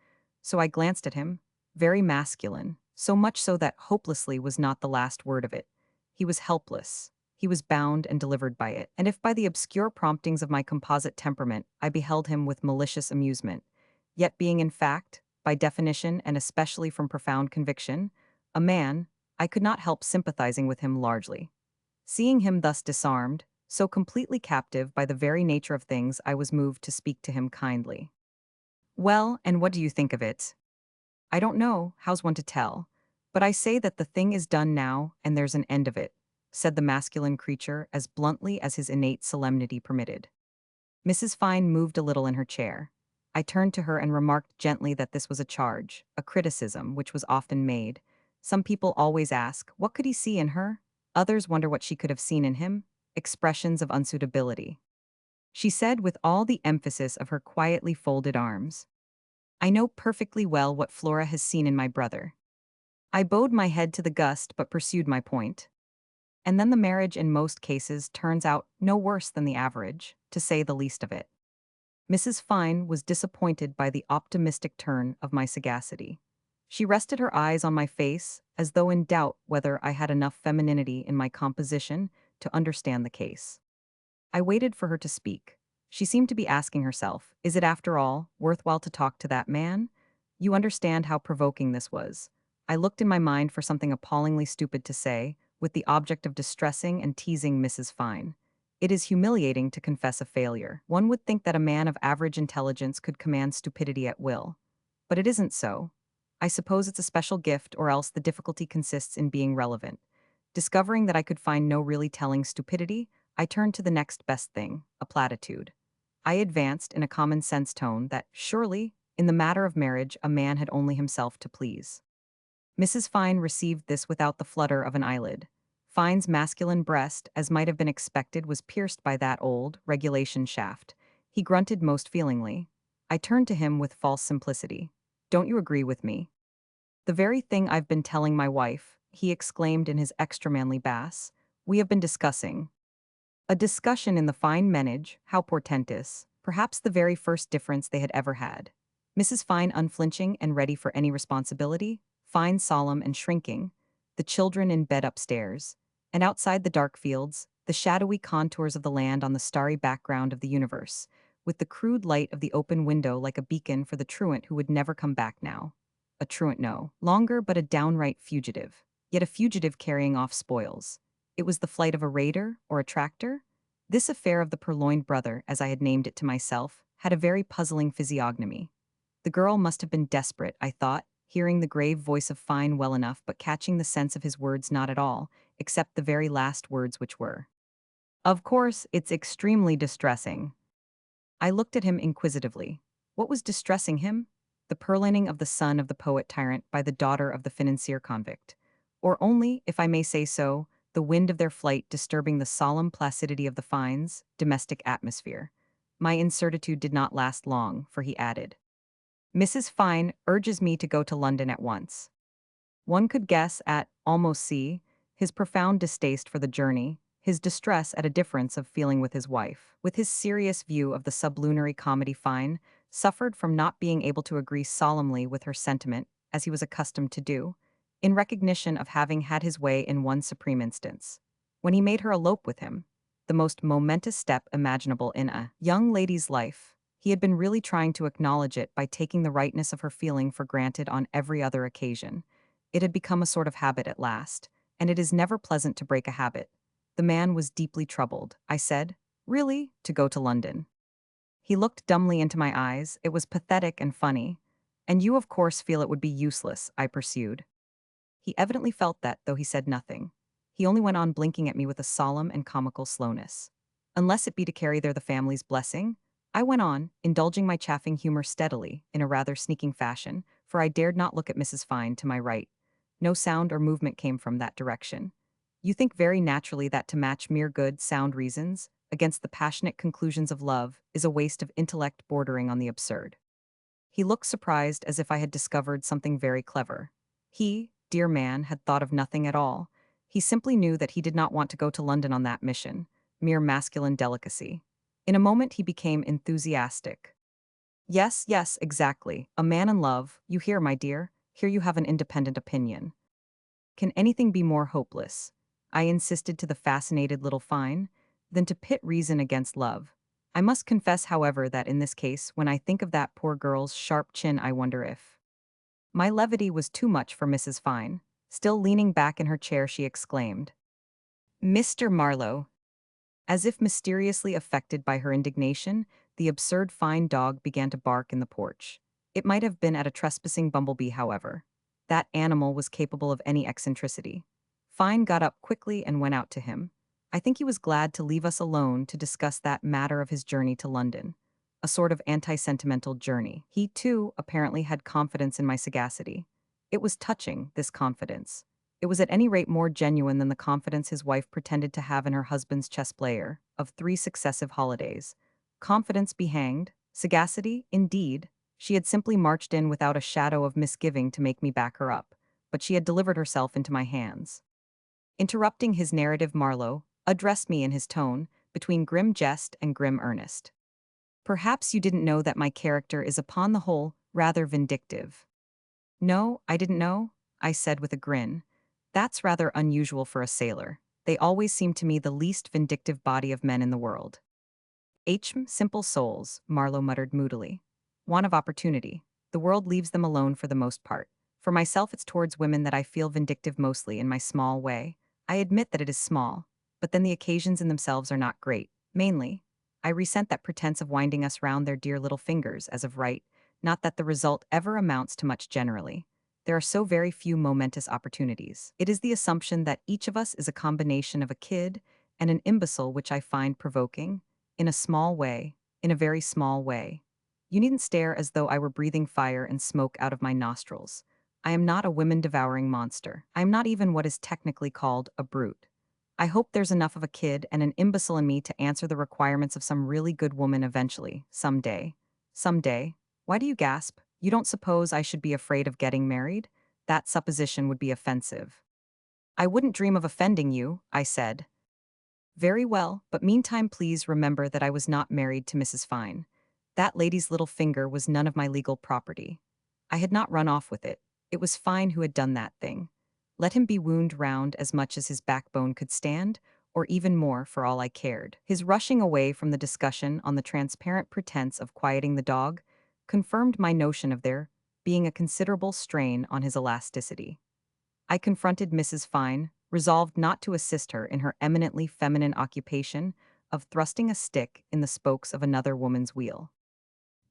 So I glanced at him, very masculine, so much so that hopelessly was not the last word of it. He was helpless. He was bound and delivered by it. And if by the obscure promptings of my composite temperament I beheld him with malicious amusement, yet being in fact, by definition and especially from profound conviction, a man, I could not help sympathizing with him largely. Seeing him thus disarmed, so completely captive by the very nature of things, I was moved to speak to him kindly. Well, and what do you think of it? I don't know, how's one to tell? But I say that the thing is done now, and there's an end of it, said the masculine creature as bluntly as his innate solemnity permitted. Mrs. Fine moved a little in her chair. I turned to her and remarked gently that this was a charge, a criticism, which was often made, Some people always ask, what could he see in her? Others wonder what she could have seen in him. Expressions of unsuitability. She said with all the emphasis of her quietly folded arms. I know perfectly well what Flora has seen in my brother. I bowed my head to the gust but pursued my point. And then the marriage in most cases turns out no worse than the average, to say the least of it. Mrs. Fine was disappointed by the optimistic turn of my sagacity. She rested her eyes on my face, as though in doubt whether I had enough femininity in my composition to understand the case. I waited for her to speak. She seemed to be asking herself, is it after all worthwhile to talk to that man? You understand how provoking this was. I looked in my mind for something appallingly stupid to say, with the object of distressing and teasing Mrs. Fine. It is humiliating to confess a failure. One would think that a man of average intelligence could command stupidity at will. But it isn't so. I suppose it's a special gift, or else the difficulty consists in being relevant. Discovering that I could find no really telling stupidity, I turned to the next best thing, a platitude. I advanced in a common sense tone that, surely, in the matter of marriage, a man had only himself to please. Mrs. Fine received this without the flutter of an eyelid. Fine's masculine breast, as might have been expected, was pierced by that old, regulation shaft. He grunted most feelingly. I turned to him with false simplicity. Don't you agree with me? The very thing I've been telling my wife, he exclaimed in his extra manly bass. We have been discussing. A discussion in the fine menage, how portentous, perhaps the very first difference they had ever had. Mrs. Fine unflinching and ready for any responsibility, Fine solemn and shrinking, the children in bed upstairs, and outside the dark fields, the shadowy contours of the land on the starry background of the universe, with the crude light of the open window like a beacon for the truant who would never come back now. A truant no longer, but a downright fugitive, yet a fugitive carrying off spoils. It was the flight of a raider or a tractor? This affair of the purloined brother, as I had named it to myself, had a very puzzling physiognomy. The girl must have been desperate, I thought, hearing the grave voice of Fine well enough but catching the sense of his words not at all, except the very last words, which were, of course, it's extremely distressing. I looked at him inquisitively. What was distressing him? The purloining of the son of the poet tyrant by the daughter of the financier convict. Or only, if I may say so, the wind of their flight disturbing the solemn placidity of the Fines' domestic atmosphere. My incertitude did not last long, for he added, Mrs. Fine urges me to go to London at once. One could guess at, almost see, his profound distaste for the journey, his distress at a difference of feeling with his wife, with his serious view of the sublunary comedy. Fine suffered from not being able to agree solemnly with her sentiment, as he was accustomed to do, in recognition of having had his way in one supreme instance. When he made her elope with him, the most momentous step imaginable in a young lady's life, he had been really trying to acknowledge it by taking the rightness of her feeling for granted on every other occasion. It had become a sort of habit at last, and it is never pleasant to break a habit. The man was deeply troubled. I said, really, to go to London? He looked dumbly into my eyes. It was pathetic and funny. And you, of course, feel it would be useless, I pursued. He evidently felt that, though he said nothing. He only went on blinking at me with a solemn and comical slowness. Unless it be to carry there the family's blessing? I went on, indulging my chaffing humor steadily, in a rather sneaking fashion, for I dared not look at Mrs. Fine to my right. No sound or movement came from that direction. You think very naturally that to match mere good, sound reasons against the passionate conclusions of love is a waste of intellect bordering on the absurd. He looked surprised, as if I had discovered something very clever. He, dear man, had thought of nothing at all. He simply knew that he did not want to go to London on that mission. Mere masculine delicacy. In a moment he became enthusiastic. Yes, yes, exactly. A man in love. You hear, my dear? Here you have an independent opinion. Can anything be more hopeless? I insisted to the fascinated little Fine, than to pit reason against love. I must confess, however, that in this case, when I think of that poor girl's sharp chin, I wonder if my levity was too much for Mrs. Fine. Still leaning back in her chair, she exclaimed, Mr. Marlowe. As if mysteriously affected by her indignation, the absurd fine dog began to bark in the porch. It might have been at a trespassing bumblebee, however. That animal was capable of any eccentricity. Fine got up quickly and went out to him. I think he was glad to leave us alone to discuss that matter of his journey to London. A sort of anti-sentimental journey. He, too, apparently had confidence in my sagacity. It was touching, this confidence. It was at any rate more genuine than the confidence his wife pretended to have in her husband's chess player of 3 successive holidays. Confidence be hanged. Sagacity, indeed. She had simply marched in without a shadow of misgiving to make me back her up, but she had delivered herself into my hands. Interrupting his narrative, Marlowe addressed me in his tone, between grim jest and grim earnest. Perhaps you didn't know that my character is upon the whole rather vindictive. No, I didn't know, I said with a grin. That's rather unusual for a sailor. They always seem to me the least vindictive body of men in the world. Simple souls, Marlowe muttered moodily. Want of opportunity. The world leaves them alone for the most part. For myself, it's towards women that I feel vindictive mostly in my small way. I admit that it is small, but then the occasions in themselves are not great. Mainly, I resent that pretense of winding us round their dear little fingers as of right, not that the result ever amounts to much generally. There are so very few momentous opportunities. It is the assumption that each of us is a combination of a kid and an imbecile which I find provoking, in a small way, in a very small way. You needn't stare as though I were breathing fire and smoke out of my nostrils. I am not a women-devouring monster. I am not even what is technically called a brute. I hope there's enough of a kid and an imbecile in me to answer the requirements of some really good woman eventually, someday. Someday. Why do you gasp? You don't suppose I should be afraid of getting married? That supposition would be offensive. I wouldn't dream of offending you, I said. Very well, but meantime please remember that I was not married to Mrs. Fine. That lady's little finger was none of my legal property. I had not run off with it. It was Fine who had done that thing. Let him be wound round as much as his backbone could stand, or even more for all I cared. His rushing away from the discussion on the transparent pretense of quieting the dog confirmed my notion of there being a considerable strain on his elasticity. I confronted Mrs. Fine, resolved not to assist her in her eminently feminine occupation of thrusting a stick in the spokes of another woman's wheel.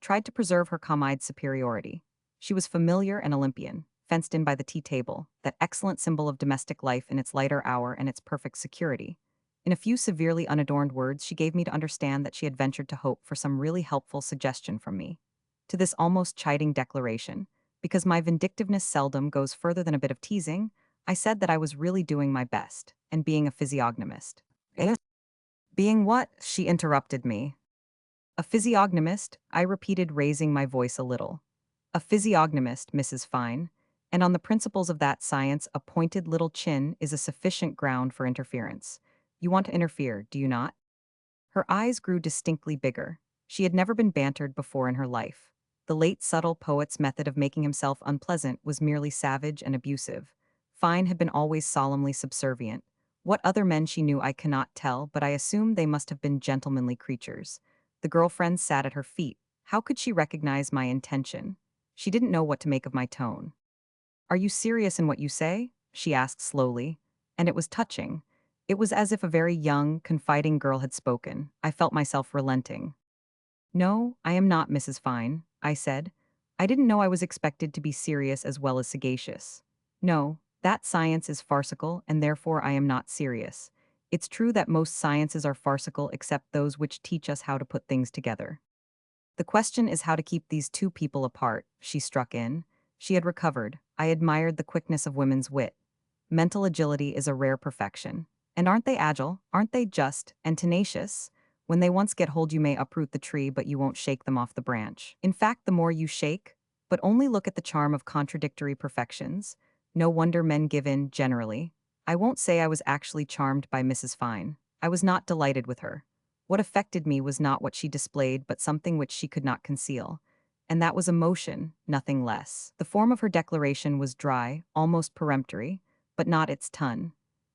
Tried to preserve her calm-eyed superiority. She was familiar and Olympian, fenced in by the tea table, that excellent symbol of domestic life in its lighter hour and its perfect security. In a few severely unadorned words, she gave me to understand that she had ventured to hope for some really helpful suggestion from me. To this almost chiding declaration, because my vindictiveness seldom goes further than a bit of teasing, I said that I was really doing my best, and being a physiognomist. Eh? Being what? She interrupted me. A physiognomist, I repeated, raising my voice a little. A physiognomist, Mrs. Fine, and on the principles of that science, a pointed little chin is a sufficient ground for interference. You want to interfere, do you not? Her eyes grew distinctly bigger. She had never been bantered before in her life. The late subtle poet's method of making himself unpleasant was merely savage and abusive. Fine had been always solemnly subservient. What other men she knew I cannot tell, but I assume they must have been gentlemanly creatures. The girlfriend sat at her feet. How could she recognize my intention? She didn't know what to make of my tone. Are you serious in what you say? She asked slowly, and it was touching. It was as if a very young, confiding girl had spoken. I felt myself relenting. No, I am not, Mrs. Fine, I said. I didn't know I was expected to be serious as well as sagacious. No, that science is farcical, and therefore I am not serious. It's true that most sciences are farcical except those which teach us how to put things together. The question is how to keep these two people apart, she struck in. She had recovered. I admired the quickness of women's wit. Mental agility is a rare perfection. And aren't they agile? Aren't they just and tenacious? When they once get hold, you may uproot the tree, but you won't shake them off the branch. In fact, the more you shake, but only look at the charm of contradictory perfections. No wonder men give in, generally. I won't say I was actually charmed by Mrs. Fine. I was not delighted with her. What affected me was not what she displayed, but something which she could not conceal. And that was emotion, nothing less. The form of her declaration was dry, almost peremptory, but not its ton.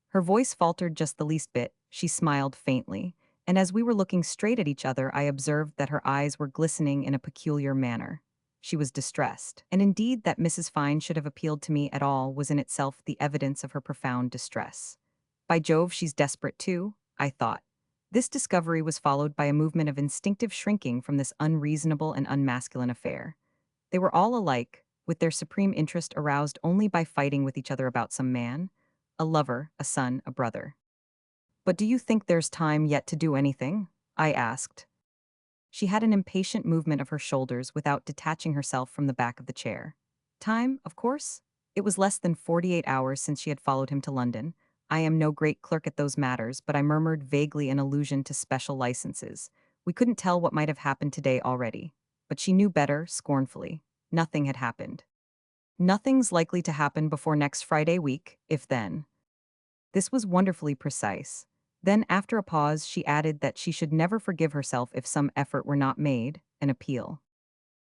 Her voice faltered just the least bit, she smiled faintly, and as we were looking straight at each other, I observed that her eyes were glistening in a peculiar manner. She was distressed, and indeed that Mrs. Fine should have appealed to me at all was in itself the evidence of her profound distress. By Jove, she's desperate too, I thought. This discovery was followed by a movement of instinctive shrinking from this unreasonable and unmasculine affair. They were all alike, with their supreme interest aroused only by fighting with each other about some man, a lover, a son, a brother. But do you think there's time yet to do anything? I asked. She had an impatient movement of her shoulders without detaching herself from the back of the chair. Time, of course? It was less than 48 hours since she had followed him to London. I am no great clerk at those matters, but I murmured vaguely in allusion to special licenses. We couldn't tell what might have happened today already. But she knew better, scornfully. Nothing had happened. Nothing's likely to happen before next Friday week, if then. This was wonderfully precise. Then, after a pause, she added that she should never forgive herself if some effort were not made, an appeal.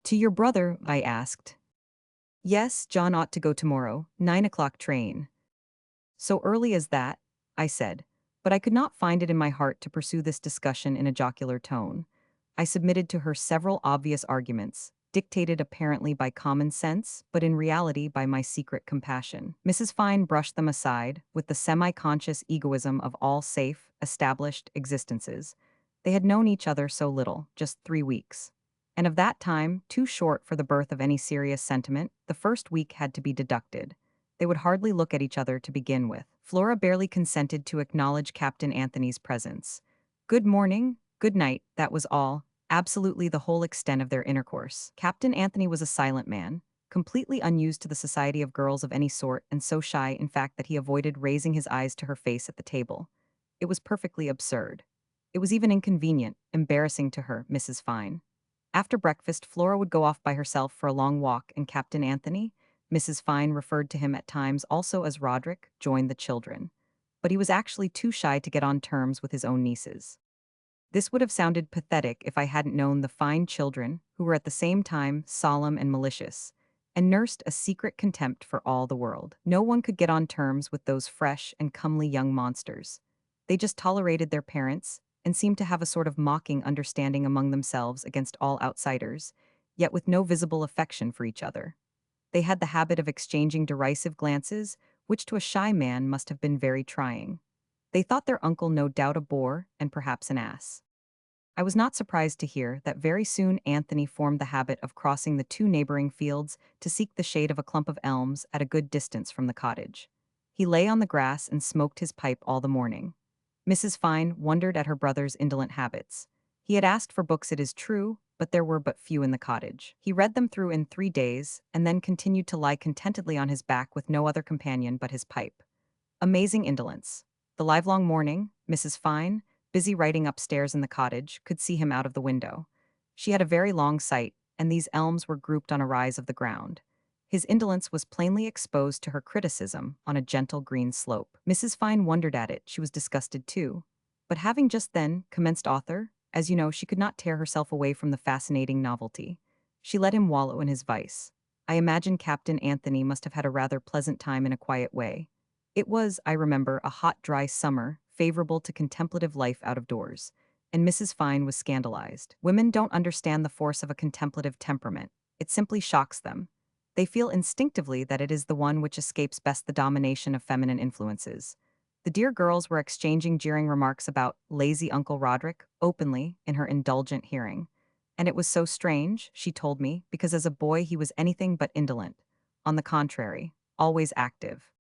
To your brother, I asked. Yes, John ought to go tomorrow, 9 o'clock train. So early as that, I said, but I could not find it in my heart to pursue this discussion in a jocular tone. I submitted to her several obvious arguments, dictated apparently by common sense, but in reality by my secret compassion. Mrs. Fine brushed them aside, with the semi-conscious egoism of all safe, established existences. They had known each other so little, just 3 weeks. And of that time, too short for the birth of any serious sentiment, the first week had to be deducted. They would hardly look at each other to begin with. Flora barely consented to acknowledge Captain Anthony's presence. Good morning, good night, that was all, absolutely the whole extent of their intercourse. Captain Anthony was a silent man, completely unused to the society of girls of any sort, and so shy, in fact, that he avoided raising his eyes to her face at the table. It was perfectly absurd. It was even inconvenient, embarrassing to her, Mrs. Fine. After breakfast, Flora would go off by herself for a long walk, and Captain Anthony, Mrs. Fine referred to him at times also as Roderick, joined the children. But he was actually too shy to get on terms with his own nieces. This would have sounded pathetic if I hadn't known the fine children, who were at the same time solemn and malicious, and nursed a secret contempt for all the world. No one could get on terms with those fresh and comely young monsters. They just tolerated their parents, and seemed to have a sort of mocking understanding among themselves against all outsiders, yet with no visible affection for each other. They had the habit of exchanging derisive glances, which to a shy man must have been very trying. They thought their uncle no doubt a bore, and perhaps an ass. I was not surprised to hear that very soon Anthony formed the habit of crossing the two neighboring fields to seek the shade of a clump of elms at a good distance from the cottage. He lay on the grass and smoked his pipe all the morning. Mrs. Fine wondered at her brother's indolent habits. He had asked for books, it is true, but there were but few in the cottage. He read them through in 3 days, and then continued to lie contentedly on his back with no other companion but his pipe. Amazing indolence. The livelong morning, Mrs. Fine, busy writing upstairs in the cottage, could see him out of the window. She had a very long sight, and these elms were grouped on a rise of the ground. His indolence was plainly exposed to her criticism on a gentle green slope. Mrs. Fine wondered at it, she was disgusted too. But having just then commenced author, as you know, she could not tear herself away from the fascinating novelty. She let him wallow in his vice. I imagine Captain Anthony must have had a rather pleasant time in a quiet way. It was, I remember, a hot, dry summer, favorable to contemplative life out of doors, and Mrs. Fine was scandalized. Women don't understand the force of a contemplative temperament. It simply shocks them. They feel instinctively that it is the one which escapes best the domination of feminine influences. The dear girls were exchanging jeering remarks about lazy Uncle Roderick openly in her indulgent hearing. And it was so strange, she told me, because as a boy he was anything but indolent. On the contrary, always active.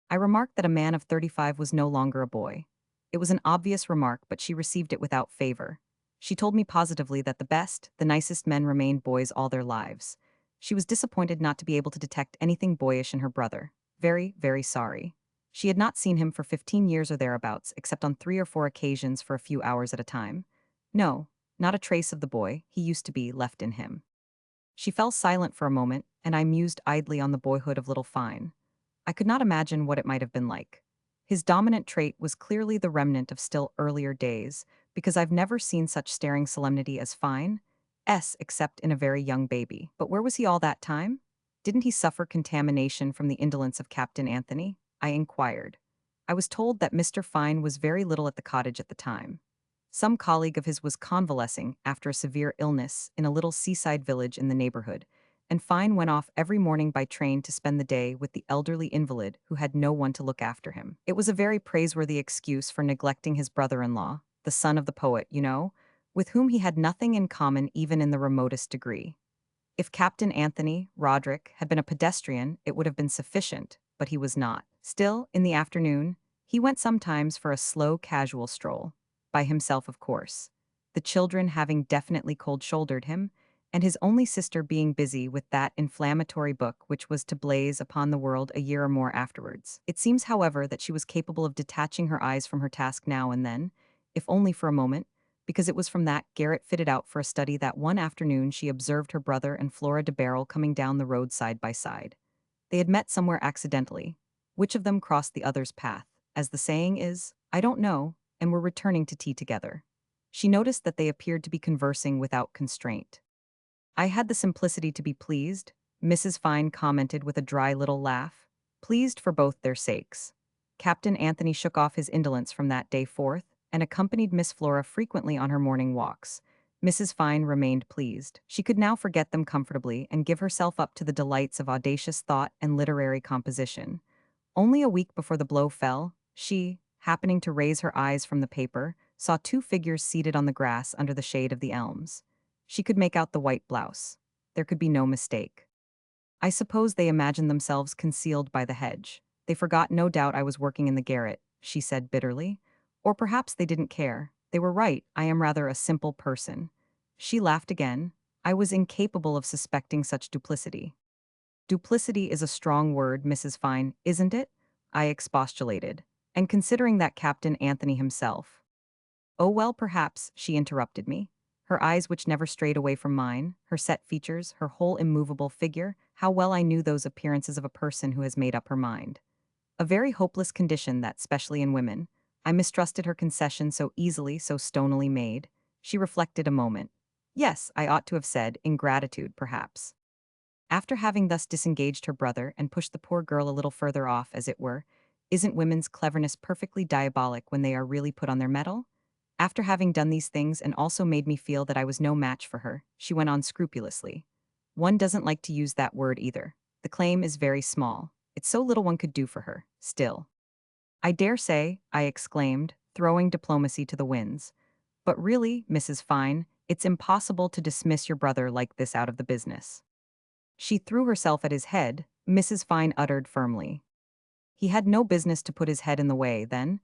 I remarked that a man of 35 was no longer a boy. It was an obvious remark, but she received it without favor. She told me positively that the best, the nicest men remained boys all their lives. She was disappointed not to be able to detect anything boyish in her brother. Very, very sorry. She had not seen him for 15 years or thereabouts, except on 3 or 4 occasions for a few hours at a time. No, not a trace of the boy he used to be left in him. She fell silent for a moment, and I mused idly on the boyhood of little Fine. I could not imagine what it might have been like. His dominant trait was clearly the remnant of still earlier days, because I've never seen such staring solemnity as Fine's, except in a very young baby. But where was he all that time? Didn't he suffer contamination from the indolence of Captain Anthony? I inquired. I was told that Mr. Fine was very little at the cottage at the time. Some colleague of his was convalescing after a severe illness in a little seaside village in the neighborhood, and Fine went off every morning by train to spend the day with the elderly invalid who had no one to look after him. It was a very praiseworthy excuse for neglecting his brother-in-law, the son of the poet, you know, with whom he had nothing in common even in the remotest degree. If Captain Anthony, Roderick, had been a pedestrian, it would have been sufficient, but he was not. Still, in the afternoon, he went sometimes for a slow, casual stroll. By himself, of course. The children having definitely cold-shouldered him, and his only sister being busy with that inflammatory book which was to blaze upon the world a year or more afterwards. It seems, however, that she was capable of detaching her eyes from her task now and then, if only for a moment, because it was from that garret fitted out for a study that one afternoon she observed her brother and Flora de Barrel coming down the road side by side. They had met somewhere accidentally. Which of them crossed the other's path? As the saying is, I don't know, and were returning to tea together. She noticed that they appeared to be conversing without constraint. I had the simplicity to be pleased, Mrs. Fine commented with a dry little laugh. Pleased for both their sakes. Captain Anthony shook off his indolence from that day forth, and accompanied Miss Flora frequently on her morning walks. Mrs. Fine remained pleased. She could now forget them comfortably and give herself up to the delights of audacious thought and literary composition. Only a week before the blow fell, she, happening to raise her eyes from the paper, saw two figures seated on the grass under the shade of the elms. She could make out the white blouse. There could be no mistake. I suppose they imagined themselves concealed by the hedge. They forgot, no doubt, I was working in the garret, she said bitterly. Or perhaps they didn't care. They were right, I am rather a simple person. She laughed again. I was incapable of suspecting such duplicity. Duplicity is a strong word, Mrs. Fine, isn't it? I expostulated. And considering that Captain Anthony himself. Oh well, perhaps, she interrupted me. Her eyes, which never strayed away from mine, her set features, her whole immovable figure, how well I knew those appearances of a person who has made up her mind. A very hopeless condition that, especially in women. I mistrusted her concession so easily, so stonily made. She reflected a moment. Yes, I ought to have said, ingratitude, perhaps. After having thus disengaged her brother and pushed the poor girl a little further off, as it were, isn't women's cleverness perfectly diabolic when they are really put on their mettle? After having done these things and also made me feel that I was no match for her, she went on scrupulously. One doesn't like to use that word either. The claim is very small. It's so little one could do for her, still. I dare say, I exclaimed, throwing diplomacy to the winds. But really, Mrs. Fine, it's impossible to dismiss your brother like this out of the business. She threw herself at his head, Mrs. Fine uttered firmly. He had no business to put his head in the way, then,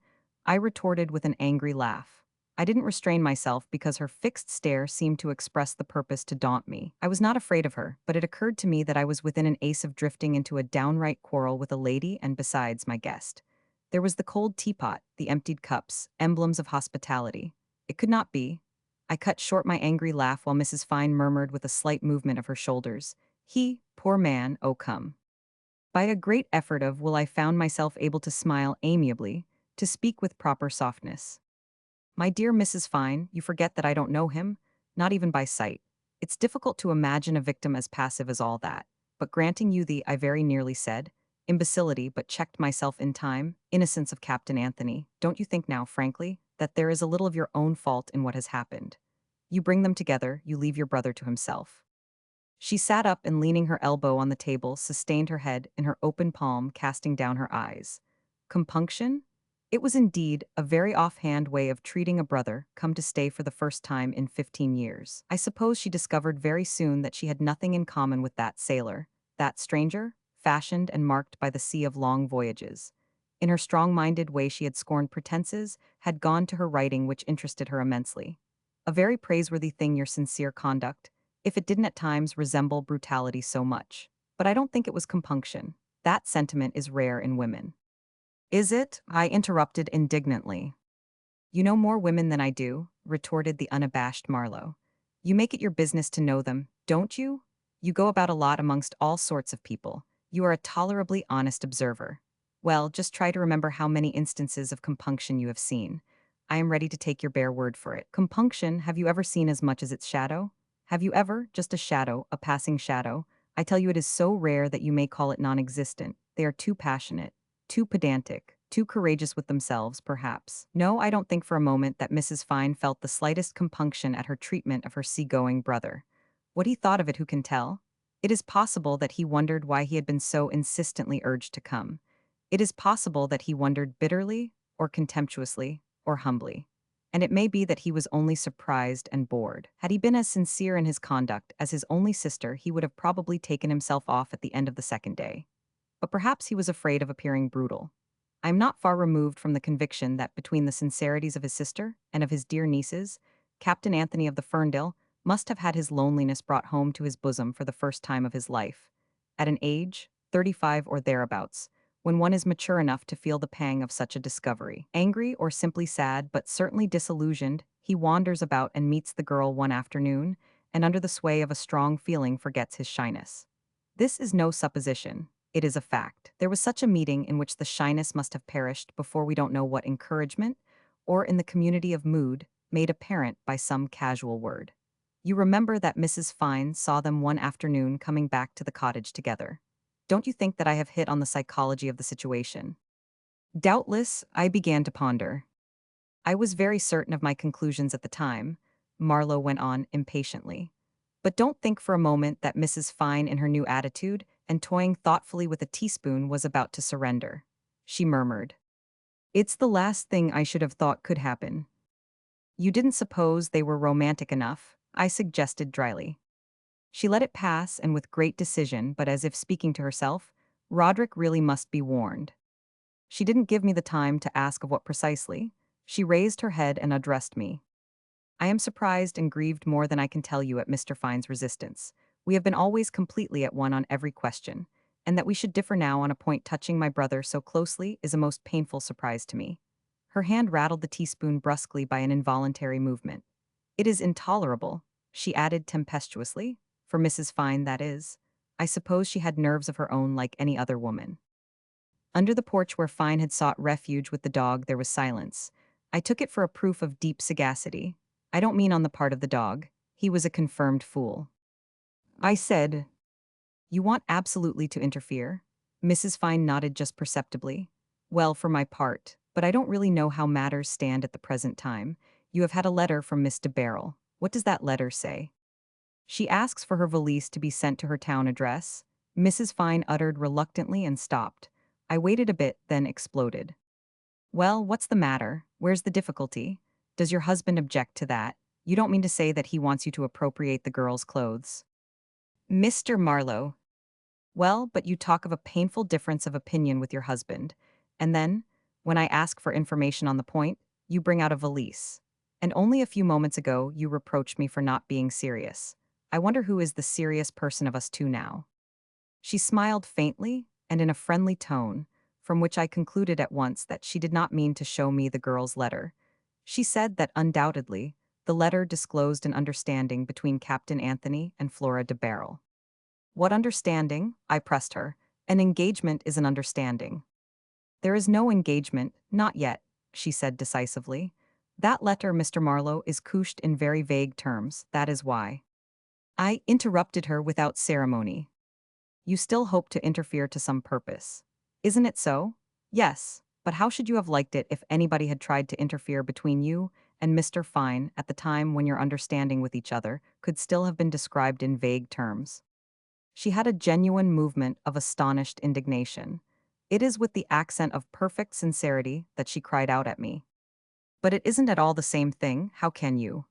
I retorted with an angry laugh. I didn't restrain myself because her fixed stare seemed to express the purpose to daunt me. I was not afraid of her, but it occurred to me that I was within an ace of drifting into a downright quarrel with a lady and, besides, my guest. There was the cold teapot, the emptied cups, emblems of hospitality. It could not be. I cut short my angry laugh while Mrs. Fine murmured with a slight movement of her shoulders. He, poor man, oh come. By a great effort of will I found myself able to smile amiably, to speak with proper softness. My dear Mrs. Fine, you forget that I don't know him, not even by sight. It's difficult to imagine a victim as passive as all that, but granting you the, I very nearly said, imbecility but checked myself in time, innocence of Captain Anthony, don't you think now, frankly, that there is a little of your own fault in what has happened? You bring them together, you leave your brother to himself. She sat up and leaning her elbow on the table, sustained her head in her open palm, casting down her eyes. Compunction? It was indeed a very offhand way of treating a brother come to stay for the first time in 15 years. I suppose she discovered very soon that she had nothing in common with that sailor, that stranger, fashioned and marked by the sea of long voyages. In her strong-minded way she had scorned pretenses, had gone to her writing which interested her immensely. A very praiseworthy thing your sincere conduct, if it didn't at times resemble brutality so much. But I don't think it was compunction. That sentiment is rare in women. Is it? I interrupted indignantly. You know more women than I do, retorted the unabashed Marlowe. You make it your business to know them, don't you? You go about a lot amongst all sorts of people. You are a tolerably honest observer. Well, just try to remember how many instances of compunction you have seen. I am ready to take your bare word for it. Compunction, have you ever seen as much as its shadow? Have you ever, just a shadow, a passing shadow? I tell you it is so rare that you may call it non-existent. They are too passionate, too pedantic, too courageous with themselves, perhaps. No, I don't think for a moment that Mrs. Fine felt the slightest compunction at her treatment of her seagoing brother. What he thought of it, who can tell? It is possible that he wondered why he had been so insistently urged to come. It is possible that he wondered bitterly, or contemptuously, or humbly. And it may be that he was only surprised and bored. Had he been as sincere in his conduct as his only sister, he would have probably taken himself off at the end of the second day. But perhaps he was afraid of appearing brutal. I am not far removed from the conviction that between the sincerities of his sister and of his dear nieces, Captain Anthony of the Ferndale must have had his loneliness brought home to his bosom for the first time of his life. At an age, 35 or thereabouts, when one is mature enough to feel the pang of such a discovery. Angry or simply sad, but certainly disillusioned, he wanders about and meets the girl one afternoon, and under the sway of a strong feeling forgets his shyness. This is no supposition. It is a fact. There was such a meeting in which the shyness must have perished before we don't know what encouragement, or in the community of mood, made apparent by some casual word. You remember that Mrs. Fine saw them one afternoon coming back to the cottage together. Don't you think that I have hit on the psychology of the situation? Doubtless, I began to ponder. I was very certain of my conclusions at the time, Marlowe went on impatiently. But don't think for a moment that Mrs. Fine in her new attitude and toying thoughtfully with a teaspoon was about to surrender. She murmured, "It's the last thing I should have thought could happen." "You didn't suppose they were romantic enough," I suggested dryly. She let it pass and with great decision, but as if speaking to herself, "Roderick really must be warned." She didn't give me the time to ask of what precisely. She raised her head and addressed me. "I am surprised and grieved more than I can tell you at Mr. Fine's resistance. We have been always completely at one on every question, and that we should differ now on a point touching my brother so closely is a most painful surprise to me." Her hand rattled the teaspoon brusquely by an involuntary movement. "It is intolerable," she added tempestuously, "for Mrs. Fine, that is. I suppose she had nerves of her own like any other woman." Under the porch where Fine had sought refuge with the dog there was silence. I took it for a proof of deep sagacity. I don't mean on the part of the dog. He was a confirmed fool. I said, "You want absolutely to interfere?" Mrs. Fine nodded just perceptibly. "Well, for my part, but I don't really know how matters stand at the present time. You have had a letter from Miss de Barrel. What does that letter say?" "She asks for her valise to be sent to her town address." Mrs. Fine uttered reluctantly and stopped. I waited a bit, then exploded. "Well, what's the matter? Where's the difficulty? Does your husband object to that? You don't mean to say that he wants you to appropriate the girl's clothes?" "Mr. Marlowe." "Well, but you talk of a painful difference of opinion with your husband. And then, when I ask for information on the point, you bring out a valise. And only a few moments ago you reproached me for not being serious. I wonder who is the serious person of us two now." She smiled faintly and in a friendly tone, from which I concluded at once that she did not mean to show me the girl's letter. She said that undoubtedly the letter disclosed an understanding between Captain Anthony and Flora de Barrel. "What understanding?" I pressed her. "An engagement is an understanding." "There is no engagement, not yet," she said decisively. "That letter, Mr. Marlowe, is couched in very vague terms, that is why." I interrupted her without ceremony. "You still hope to interfere to some purpose. Isn't it so?" "Yes, but how should you have liked it if anybody had tried to interfere between you and Mr. Fine at the time when your understanding with each other could still have been described in vague terms?" She had a genuine movement of astonished indignation. It is with the accent of perfect sincerity that she cried out at me. "But it isn't at all the same thing, how can you?"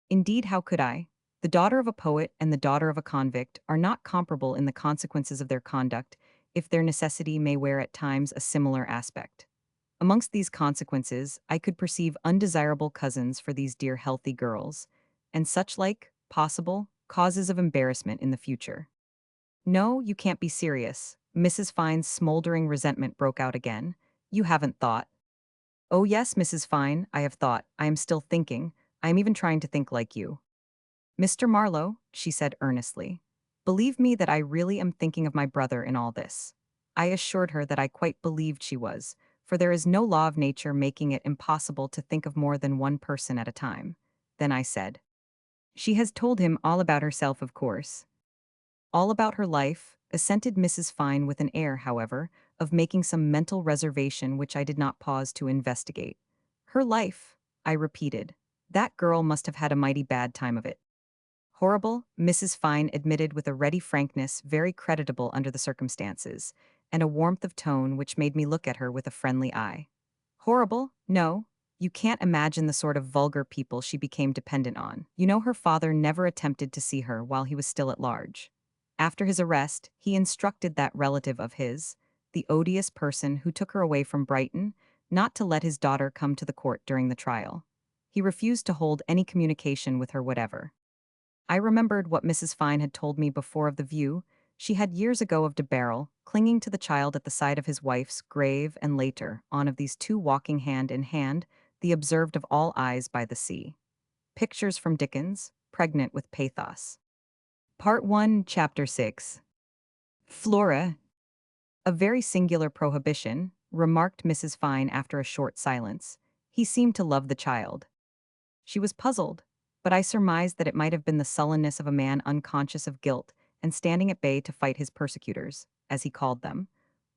"Indeed, how could I? The daughter of a poet and the daughter of a convict are not comparable in the consequences of their conduct, if their necessity may wear at times a similar aspect. Amongst these consequences, I could perceive undesirable cousins for these dear healthy girls, and such like, possible, causes of embarrassment in the future." "No, you can't be serious." Mrs. Fine's smoldering resentment broke out again. "You haven't thought." "Oh yes, Mrs. Fine, I have thought. I am still thinking. I am even trying to think like you." "Mr. Marlowe," she said earnestly, "believe me that I really am thinking of my brother in all this." I assured her that I quite believed she was, for there is no law of nature making it impossible to think of more than one person at a time. Then I said, "She has told him all about herself, of course." "All about her life," assented Mrs. Fine with an air, however, of making some mental reservation which I did not pause to investigate. "Her life," I repeated. "That girl must have had a mighty bad time of it." "Horrible," Mrs. Fine admitted with a ready frankness very creditable under the circumstances, and a warmth of tone which made me look at her with a friendly eye. "Horrible? No. You can't imagine the sort of vulgar people she became dependent on. You know her father never attempted to see her while he was still at large. After his arrest, he instructed that relative of his, the odious person who took her away from Brighton, not to let his daughter come to the court during the trial. He refused to hold any communication with her whatever. I remembered what Mrs. Fine had told me before of the view she had years ago of de Barrel, clinging to the child at the side of his wife's grave, and later, on of these two walking hand in hand, the observed of all eyes by the sea. Pictures from Dickens, pregnant with pathos. Part 1, Chapter 6. Flora, a very singular prohibition, remarked Mrs. Fine after a short silence. He seemed to love the child. She was puzzled, but I surmised that it might have been the sullenness of a man unconscious of guilt and standing at bay to fight his persecutors, as he called them,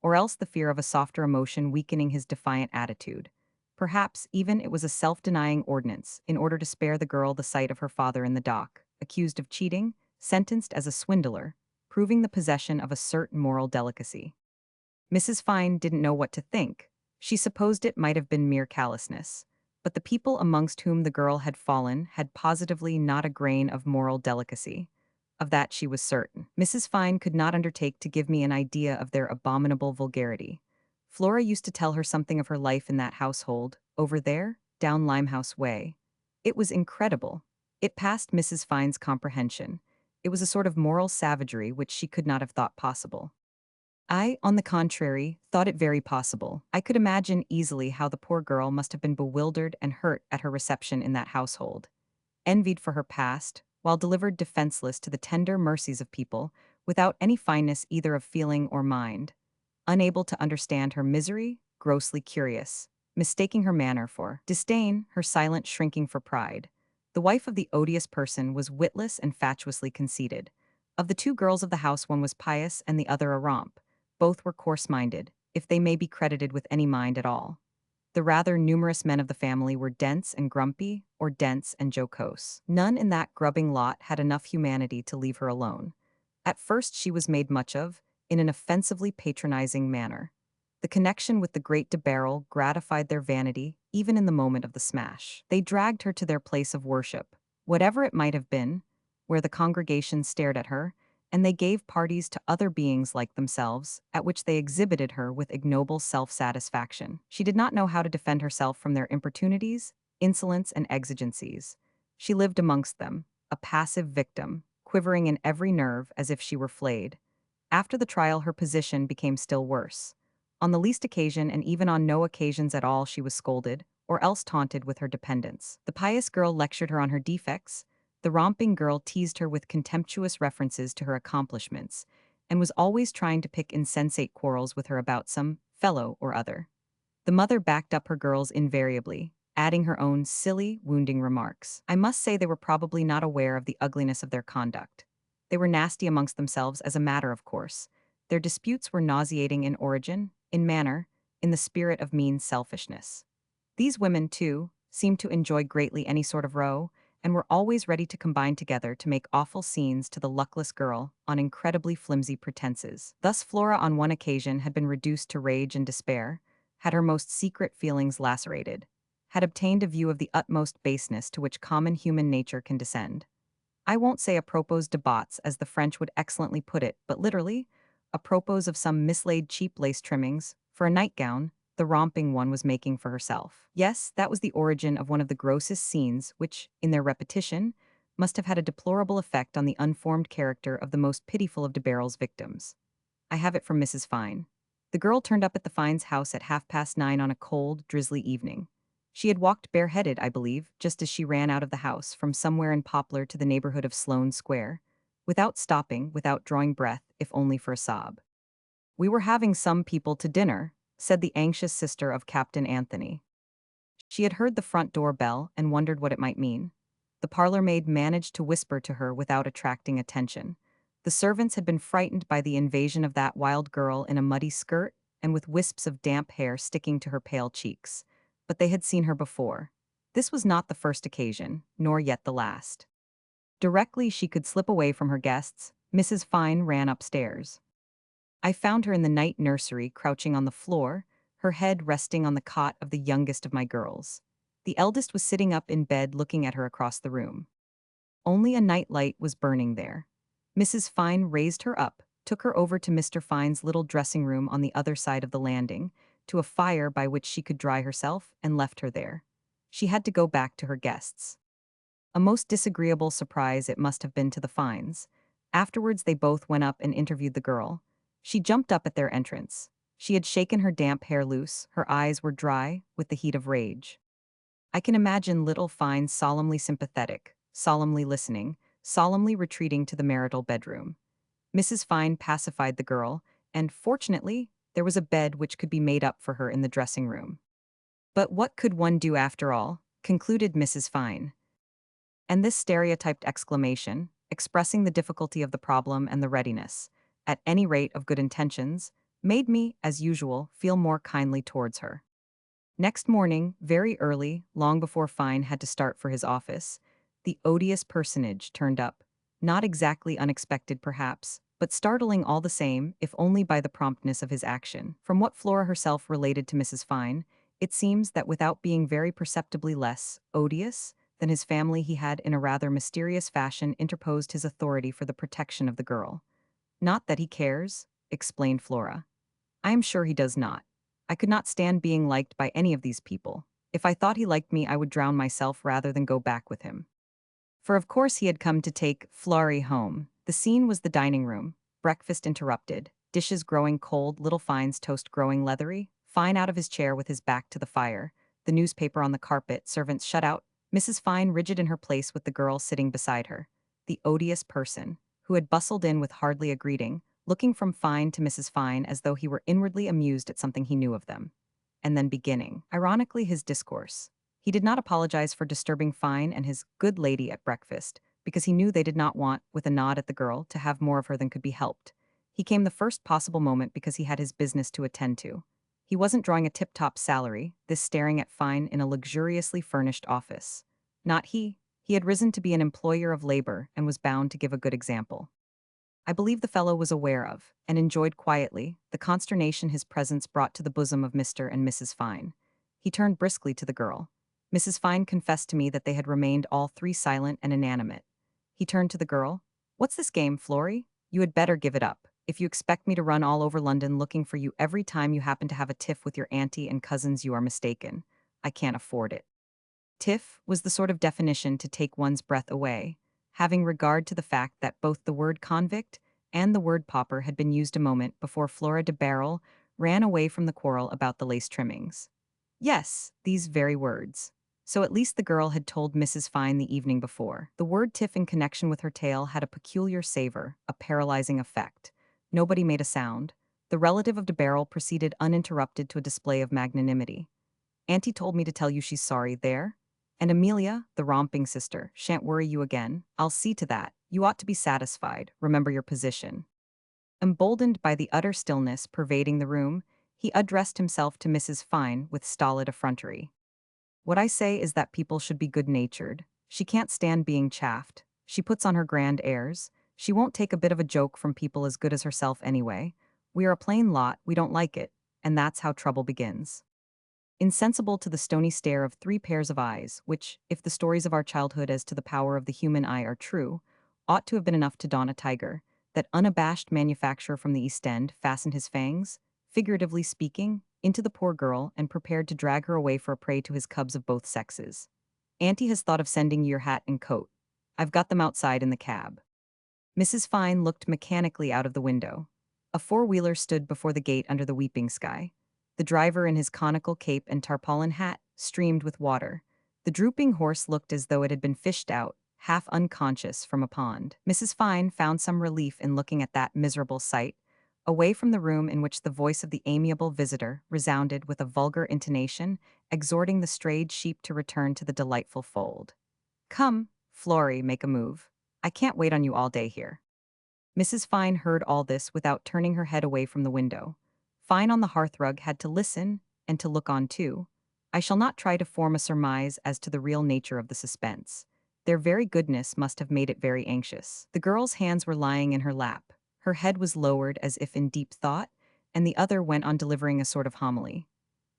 or else the fear of a softer emotion weakening his defiant attitude. Perhaps even it was a self-denying ordinance in order to spare the girl the sight of her father in the dock, accused of cheating, sentenced as a swindler, proving the possession of a certain moral delicacy. Mrs. Fine didn't know what to think. She supposed it might have been mere callousness. But the people amongst whom the girl had fallen had positively not a grain of moral delicacy. Of that she was certain. Mrs. Fine could not undertake to give me an idea of their abominable vulgarity. Flora used to tell her something of her life in that household, over there, down Limehouse Way. It was incredible. It passed Mrs. Fine's comprehension. It was a sort of moral savagery which she could not have thought possible. I, on the contrary, thought it very possible. I could imagine easily how the poor girl must have been bewildered and hurt at her reception in that household, envied for her past, while delivered defenseless to the tender mercies of people, without any fineness either of feeling or mind, unable to understand her misery, grossly curious, mistaking her manner for disdain, her silent shrinking for pride. The wife of the odious person was witless and fatuously conceited. Of the two girls of the house, one was pious and the other a romp. Both were coarse-minded, if they may be credited with any mind at all. The rather numerous men of the family were dense and grumpy, or dense and jocose. None in that grubbing lot had enough humanity to leave her alone. At first she was made much of, in an offensively patronizing manner. The connection with the great de Barrel gratified their vanity, even in the moment of the smash. They dragged her to their place of worship, whatever it might have been, where the congregation stared at her, and they gave parties to other beings like themselves, at which they exhibited her with ignoble self-satisfaction. She did not know how to defend herself from their importunities, insolence, and exigencies. She lived amongst them, a passive victim, quivering in every nerve as if she were flayed. After the trial, her position became still worse. On the least occasion, and even on no occasions at all, she was scolded, or else taunted with her dependence. The pious girl lectured her on her defects, the romping girl teased her with contemptuous references to her accomplishments, and was always trying to pick insensate quarrels with her about some fellow or other. The mother backed up her girls invariably, adding her own silly, wounding remarks. I must say they were probably not aware of the ugliness of their conduct. They were nasty amongst themselves as a matter of course. Their disputes were nauseating in origin, in manner, in the spirit of mean selfishness. These women, too, seemed to enjoy greatly any sort of row, and were always ready to combine together to make awful scenes to the luckless girl on incredibly flimsy pretenses. Thus Flora on one occasion had been reduced to rage and despair, had her most secret feelings lacerated, had obtained a view of the utmost baseness to which common human nature can descend. I won't say apropos de bottes, as the French would excellently put it, but literally, apropos of some mislaid cheap lace trimmings, for a nightgown, the romping one was making for herself. Yes, that was the origin of one of the grossest scenes which, in their repetition, must have had a deplorable effect on the unformed character of the most pitiful of de Barrel's victims. I have it from Mrs. Fine. The girl turned up at the Fines' house at 9:30 on a cold, drizzly evening. She had walked bareheaded, I believe, just as she ran out of the house from somewhere in Poplar to the neighborhood of Sloane Square, without stopping, without drawing breath, if only for a sob. "We were having some people to dinner," said the anxious sister of Captain Anthony. She had heard the front door bell and wondered what it might mean. The parlor maid managed to whisper to her without attracting attention. The servants had been frightened by the invasion of that wild girl in a muddy skirt and with wisps of damp hair sticking to her pale cheeks. But they had seen her before. This was not the first occasion, nor yet the last. Directly she could slip away from her guests, Mrs. Fine ran upstairs. I found her in the night nursery, crouching on the floor, her head resting on the cot of the youngest of my girls. The eldest was sitting up in bed looking at her across the room. Only a night light was burning there. Mrs. Fine raised her up, took her over to Mr. Fine's little dressing room on the other side of the landing, to a fire by which she could dry herself, and left her there. She had to go back to her guests. A most disagreeable surprise it must have been to the Fines. Afterwards, they both went up and interviewed the girl. She jumped up at their entrance. She had shaken her damp hair loose, her eyes were dry with the heat of rage. I can imagine little Fine solemnly sympathetic, solemnly listening, solemnly retreating to the marital bedroom. Mrs. Fine pacified the girl, and fortunately, there was a bed which could be made up for her in the dressing room. But what could one do after all? Concluded Mrs. Fine. And this stereotyped exclamation, expressing the difficulty of the problem and the readiness, at any rate of good intentions, made me, as usual, feel more kindly towards her. Next morning, very early, long before Fine had to start for his office, the odious personage turned up. Not exactly unexpected, perhaps, but startling all the same, if only by the promptness of his action. From what Flora herself related to Mrs. Fine, it seems that without being very perceptibly less odious than his family, he had, in a rather mysterious fashion, interposed his authority for the protection of the girl. Not that he cares, explained Flora. I am sure he does not. I could not stand being liked by any of these people. If I thought he liked me, I would drown myself rather than go back with him. For of course he had come to take Florrie home. The scene was the dining room. Breakfast interrupted. Dishes growing cold, little Fine's toast growing leathery. Fine out of his chair with his back to the fire. The newspaper on the carpet, servants shut out. Mrs. Fine rigid in her place with the girl sitting beside her. The odious person, who had bustled in with hardly a greeting, looking from Fine to Mrs. Fine as though he were inwardly amused at something he knew of them. And then beginning, ironically, his discourse. He did not apologize for disturbing Fine and his good lady at breakfast, because he knew they did not want, with a nod at the girl, to have more of her than could be helped. He came the first possible moment because he had his business to attend to. He wasn't drawing a tip-top salary, this staring at Fine in a luxuriously furnished office. Not he. He had risen to be an employer of labor and was bound to give a good example. I believe the fellow was aware of, and enjoyed quietly, the consternation his presence brought to the bosom of Mr. and Mrs. Fine. He turned briskly to the girl. Mrs. Fine confessed to me that they had remained all three silent and inanimate. He turned to the girl. What's this game, Florrie? You had better give it up. If you expect me to run all over London looking for you every time you happen to have a tiff with your auntie and cousins, you are mistaken. I can't afford it. Tiff was the sort of definition to take one's breath away, having regard to the fact that both the word convict and the word pauper had been used a moment before Flora de Barrel ran away from the quarrel about the lace trimmings. Yes, these very words. So at least the girl had told Mrs. Fine the evening before. The word tiff in connection with her tale had a peculiar savor, a paralyzing effect. Nobody made a sound. The relative of de Barrel proceeded uninterrupted to a display of magnanimity. Auntie told me to tell you she's sorry, there? And Amelia, the romping sister, shan't worry you again. I'll see to that. You ought to be satisfied. Remember your position. Emboldened by the utter stillness pervading the room, he addressed himself to Mrs. Fine with stolid effrontery. What I say is that people should be good-natured. She can't stand being chaffed. She puts on her grand airs. She won't take a bit of a joke from people as good as herself anyway. We are a plain lot, we don't like it, and that's how trouble begins. Insensible to the stony stare of three pairs of eyes, which, if the stories of our childhood as to the power of the human eye are true, ought to have been enough to daunt a tiger, that unabashed manufacturer from the East End fastened his fangs, figuratively speaking, into the poor girl and prepared to drag her away for a prey to his cubs of both sexes. Auntie has thought of sending you your hat and coat. I've got them outside in the cab. Mrs. Fine looked mechanically out of the window. A four-wheeler stood before the gate under the weeping sky. The driver in his conical cape and tarpaulin hat streamed with water. The drooping horse looked as though it had been fished out, half unconscious, from a pond. Mrs. Fine found some relief in looking at that miserable sight, away from the room in which the voice of the amiable visitor resounded with a vulgar intonation, exhorting the strayed sheep to return to the delightful fold. Come, Florrie, make a move. I can't wait on you all day here. Mrs. Fine heard all this without turning her head away from the window. Fine on the hearthrug had to listen and to look on too. I shall not try to form a surmise as to the real nature of the suspense. Their very goodness must have made it very anxious. The girl's hands were lying in her lap. Her head was lowered as if in deep thought, and the other went on delivering a sort of homily.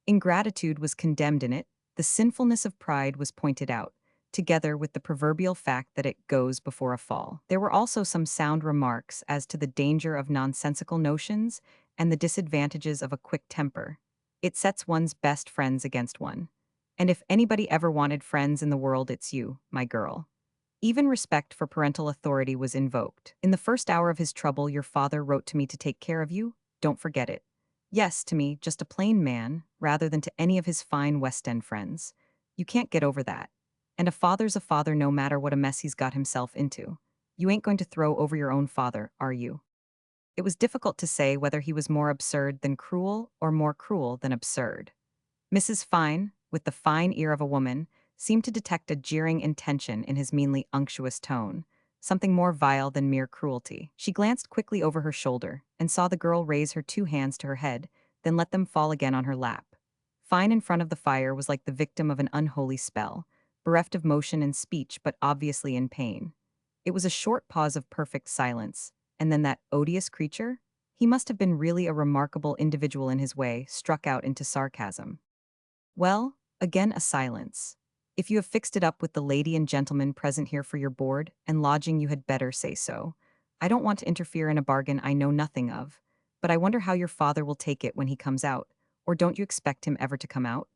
Ingratitude was condemned in it, the sinfulness of pride was pointed out, together with the proverbial fact that it goes before a fall. There were also some sound remarks as to the danger of nonsensical notions and the disadvantages of a quick temper. It sets one's best friends against one. And if anybody ever wanted friends in the world, it's you, my girl. Even respect for parental authority was invoked. In the first hour of his trouble, your father wrote to me to take care of you. Don't forget it. Yes, to me, just a plain man, rather than to any of his fine West End friends. You can't get over that. And a father's a father no matter what a mess he's got himself into. You ain't going to throw over your own father, are you? It was difficult to say whether he was more absurd than cruel or more cruel than absurd. Mrs. Fine, with the fine ear of a woman, seemed to detect a jeering intention in his meanly unctuous tone, something more vile than mere cruelty. She glanced quickly over her shoulder and saw the girl raise her two hands to her head, then let them fall again on her lap. Fine in front of the fire was like the victim of an unholy spell, bereft of motion and speech but obviously in pain. It was a short pause of perfect silence, and then that odious creature? He must have been really a remarkable individual in his way, struck out into sarcasm. Well, again a silence. If you have fixed it up with the lady and gentleman present here for your board and lodging, you had better say so. I don't want to interfere in a bargain I know nothing of, but I wonder how your father will take it when he comes out, or don't you expect him ever to come out?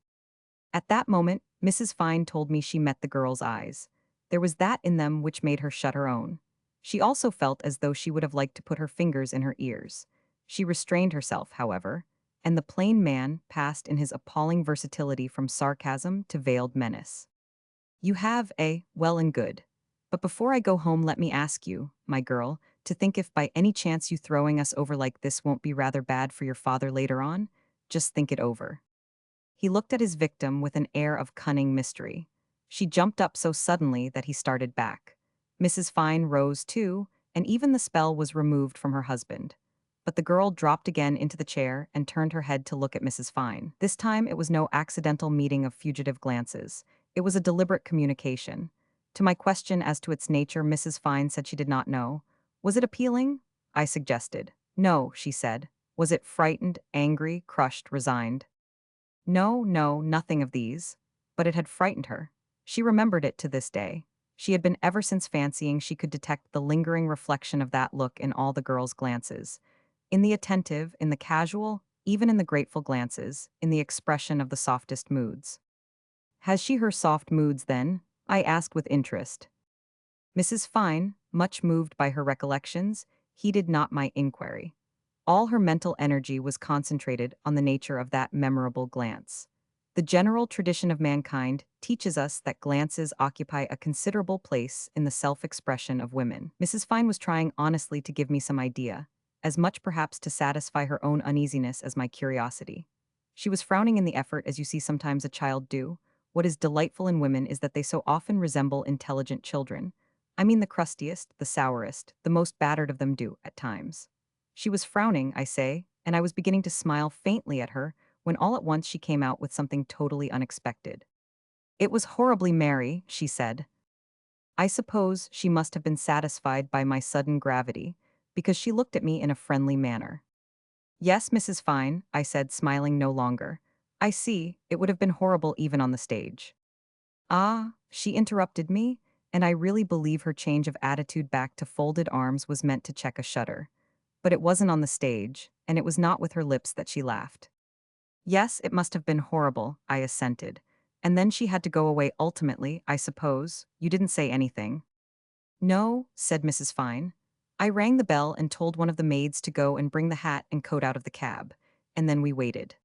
At that moment, Mrs. Fine told me she met the girl's eyes. There was that in them which made her shut her own. She also felt as though she would have liked to put her fingers in her ears. She restrained herself, however, and the plain man passed in his appalling versatility from sarcasm to veiled menace. You have well and good. But before I go home, let me ask you, my girl, to think if by any chance you throwing us over like this won't be rather bad for your father later on. Just think it over. He looked at his victim with an air of cunning mystery. She jumped up so suddenly that he started back. Mrs. Fine rose too, and even the spell was removed from her husband. But the girl dropped again into the chair and turned her head to look at Mrs. Fine. This time it was no accidental meeting of fugitive glances. It was a deliberate communication. To my question as to its nature, Mrs. Fine said she did not know. Was it appealing? I suggested. No, she said. Was it frightened, angry, crushed, resigned? No, no, nothing of these. But it had frightened her. She remembered it to this day. She had been ever since fancying she could detect the lingering reflection of that look in all the girl's glances. In the attentive, in the casual, even in the grateful glances, in the expression of the softest moods. Has she her soft moods, then? I asked with interest. Mrs. Fine, much moved by her recollections, heeded not my inquiry. All her mental energy was concentrated on the nature of that memorable glance. The general tradition of mankind teaches us that glances occupy a considerable place in the self-expression of women. Mrs. Fine was trying honestly to give me some idea, as much perhaps to satisfy her own uneasiness as my curiosity. She was frowning in the effort as you see sometimes a child do. What is delightful in women is that they so often resemble intelligent children. I mean the crustiest, the sourest, the most battered of them do, at times. She was frowning, I say, and I was beginning to smile faintly at her when all at once she came out with something totally unexpected. It was horribly merry, she said. I suppose she must have been satisfied by my sudden gravity, because she looked at me in a friendly manner. Yes, Mrs. Fine, I said, smiling no longer. I see, it would have been horrible even on the stage. Ah, she interrupted me, and I really believe her change of attitude back to folded arms was meant to check a shudder. But it wasn't on the stage, and it was not with her lips that she laughed. Yes, it must have been horrible, I assented. And then she had to go away ultimately, I suppose. You didn't say anything. No, said Mrs. Fine. I rang the bell and told one of the maids to go and bring the hat and coat out of the cab, and then we waited.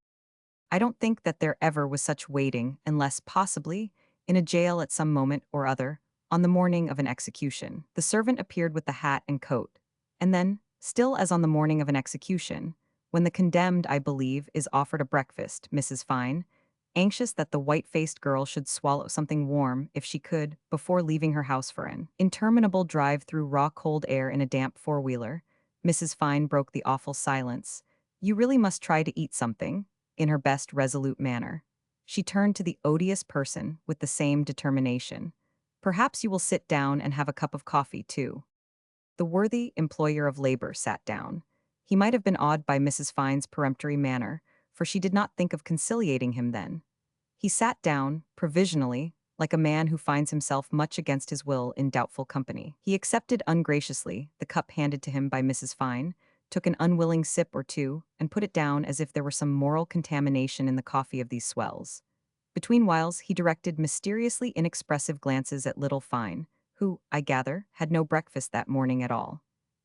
I don't think that there ever was such waiting, unless, possibly, in a jail at some moment or other, on the morning of an execution. The servant appeared with the hat and coat. And then, still as on the morning of an execution, when the condemned, I believe, is offered a breakfast, Mrs. Fine, anxious that the white-faced girl should swallow something warm, if she could, before leaving her house for an interminable drive through raw cold air in a damp four-wheeler, Mrs. Fine broke the awful silence. You really must try to eat something, in her best resolute manner. She turned to the odious person with the same determination. Perhaps you will sit down and have a cup of coffee, too. The worthy employer of labor sat down. He might have been awed by Mrs. Fine's peremptory manner, for she did not think of conciliating him then. He sat down, provisionally, like a man who finds himself much against his will in doubtful company. He accepted ungraciously the cup handed to him by Mrs. Fine, took an unwilling sip or two, and put it down as if there were some moral contamination in the coffee of these swells. Between whiles he directed mysteriously inexpressive glances at little Fine, who, I gather, had no breakfast that morning at all.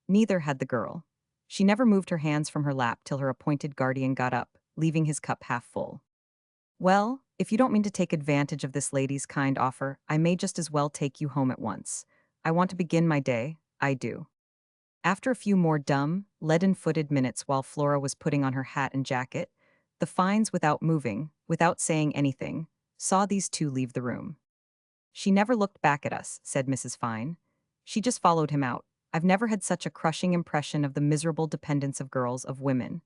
Neither had the girl. She never moved her hands from her lap till her appointed guardian got up, leaving his cup half full. Well, if you don't mean to take advantage of this lady's kind offer, I may just as well take you home at once. I want to begin my day, I do. After a few more dumb, leaden-footed minutes while Flora was putting on her hat and jacket, the Fines, without moving, without saying anything, saw these two leave the room. She never looked back at us, said Mrs. Fine. She just followed him out. I've never had such a crushing impression of the miserable dependence of girls of women.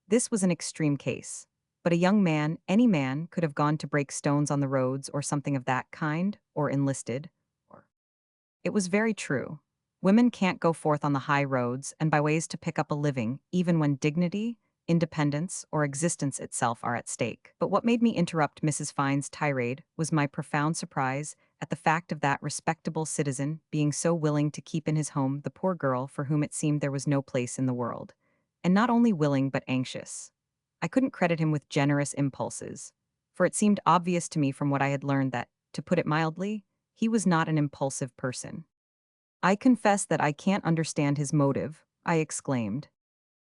This was an extreme case. But a young man, any man, could have gone to break stones on the roads or something of that kind, or enlisted. Or It was very true. Women can't go forth on the high roads and by ways to pick up a living, even when dignity, independence, or existence itself are at stake. But what made me interrupt Mrs. Fine's tirade was my profound surprise at the fact of that respectable citizen being so willing to keep in his home the poor girl for whom it seemed there was no place in the world. And not only willing but anxious. I couldn't credit him with generous impulses, for it seemed obvious to me from what I had learned that, to put it mildly, he was not an impulsive person. I confess that I can't understand his motive, I exclaimed.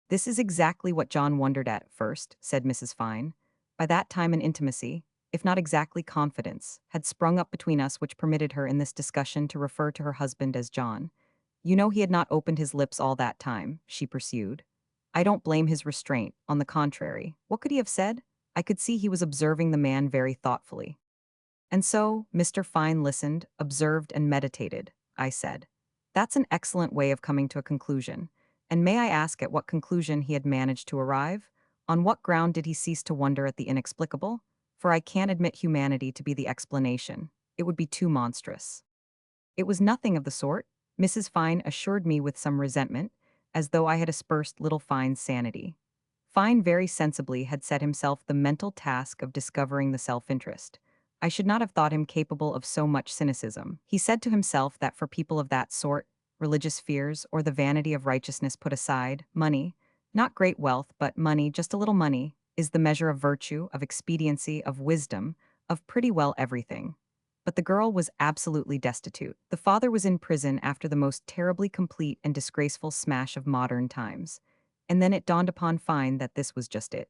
This is exactly what John wondered at first, said Mrs. Fine. By that time an intimacy, if not exactly confidence, had sprung up between us which permitted her in this discussion to refer to her husband as John. You know he had not opened his lips all that time, she pursued. I don't blame his restraint, on the contrary. What could he have said? I could see he was observing the man very thoughtfully. And so, Mr. Fine listened, observed, and meditated, I said. That's an excellent way of coming to a conclusion. And may I ask at what conclusion he had managed to arrive? On what ground did he cease to wonder at the inexplicable? For I can't admit humanity to be the explanation. It would be too monstrous. It was nothing of the sort, Mrs. Fine assured me with some resentment, as though I had aspersed little Fine's sanity. Fine very sensibly had set himself the mental task of discovering the self-interest. I should not have thought him capable of so much cynicism. He said to himself that for people of that sort, religious fears or the vanity of righteousness put aside, money, not great wealth, but money, just a little money, is the measure of virtue, of expediency, of wisdom, of pretty well everything. But the girl was absolutely destitute. The father was in prison after the most terribly complete and disgraceful smash of modern times. And then it dawned upon Fine that this was just it.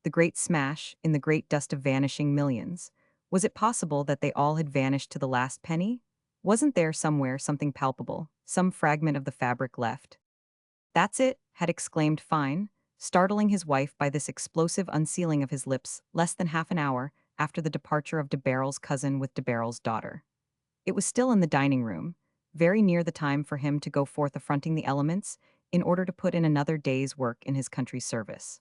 The great smash, in the great dust of vanishing millions. Was it possible that they all had vanished to the last penny? Wasn't there somewhere something palpable, some fragment of the fabric left? That's it, had exclaimed Fine, startling his wife by this explosive unsealing of his lips less than half an hour after the departure of de Barrel's cousin with de Barrel's daughter. It was still in the dining room, very near the time for him to go forth affronting the elements in order to put in another day's work in his country's service.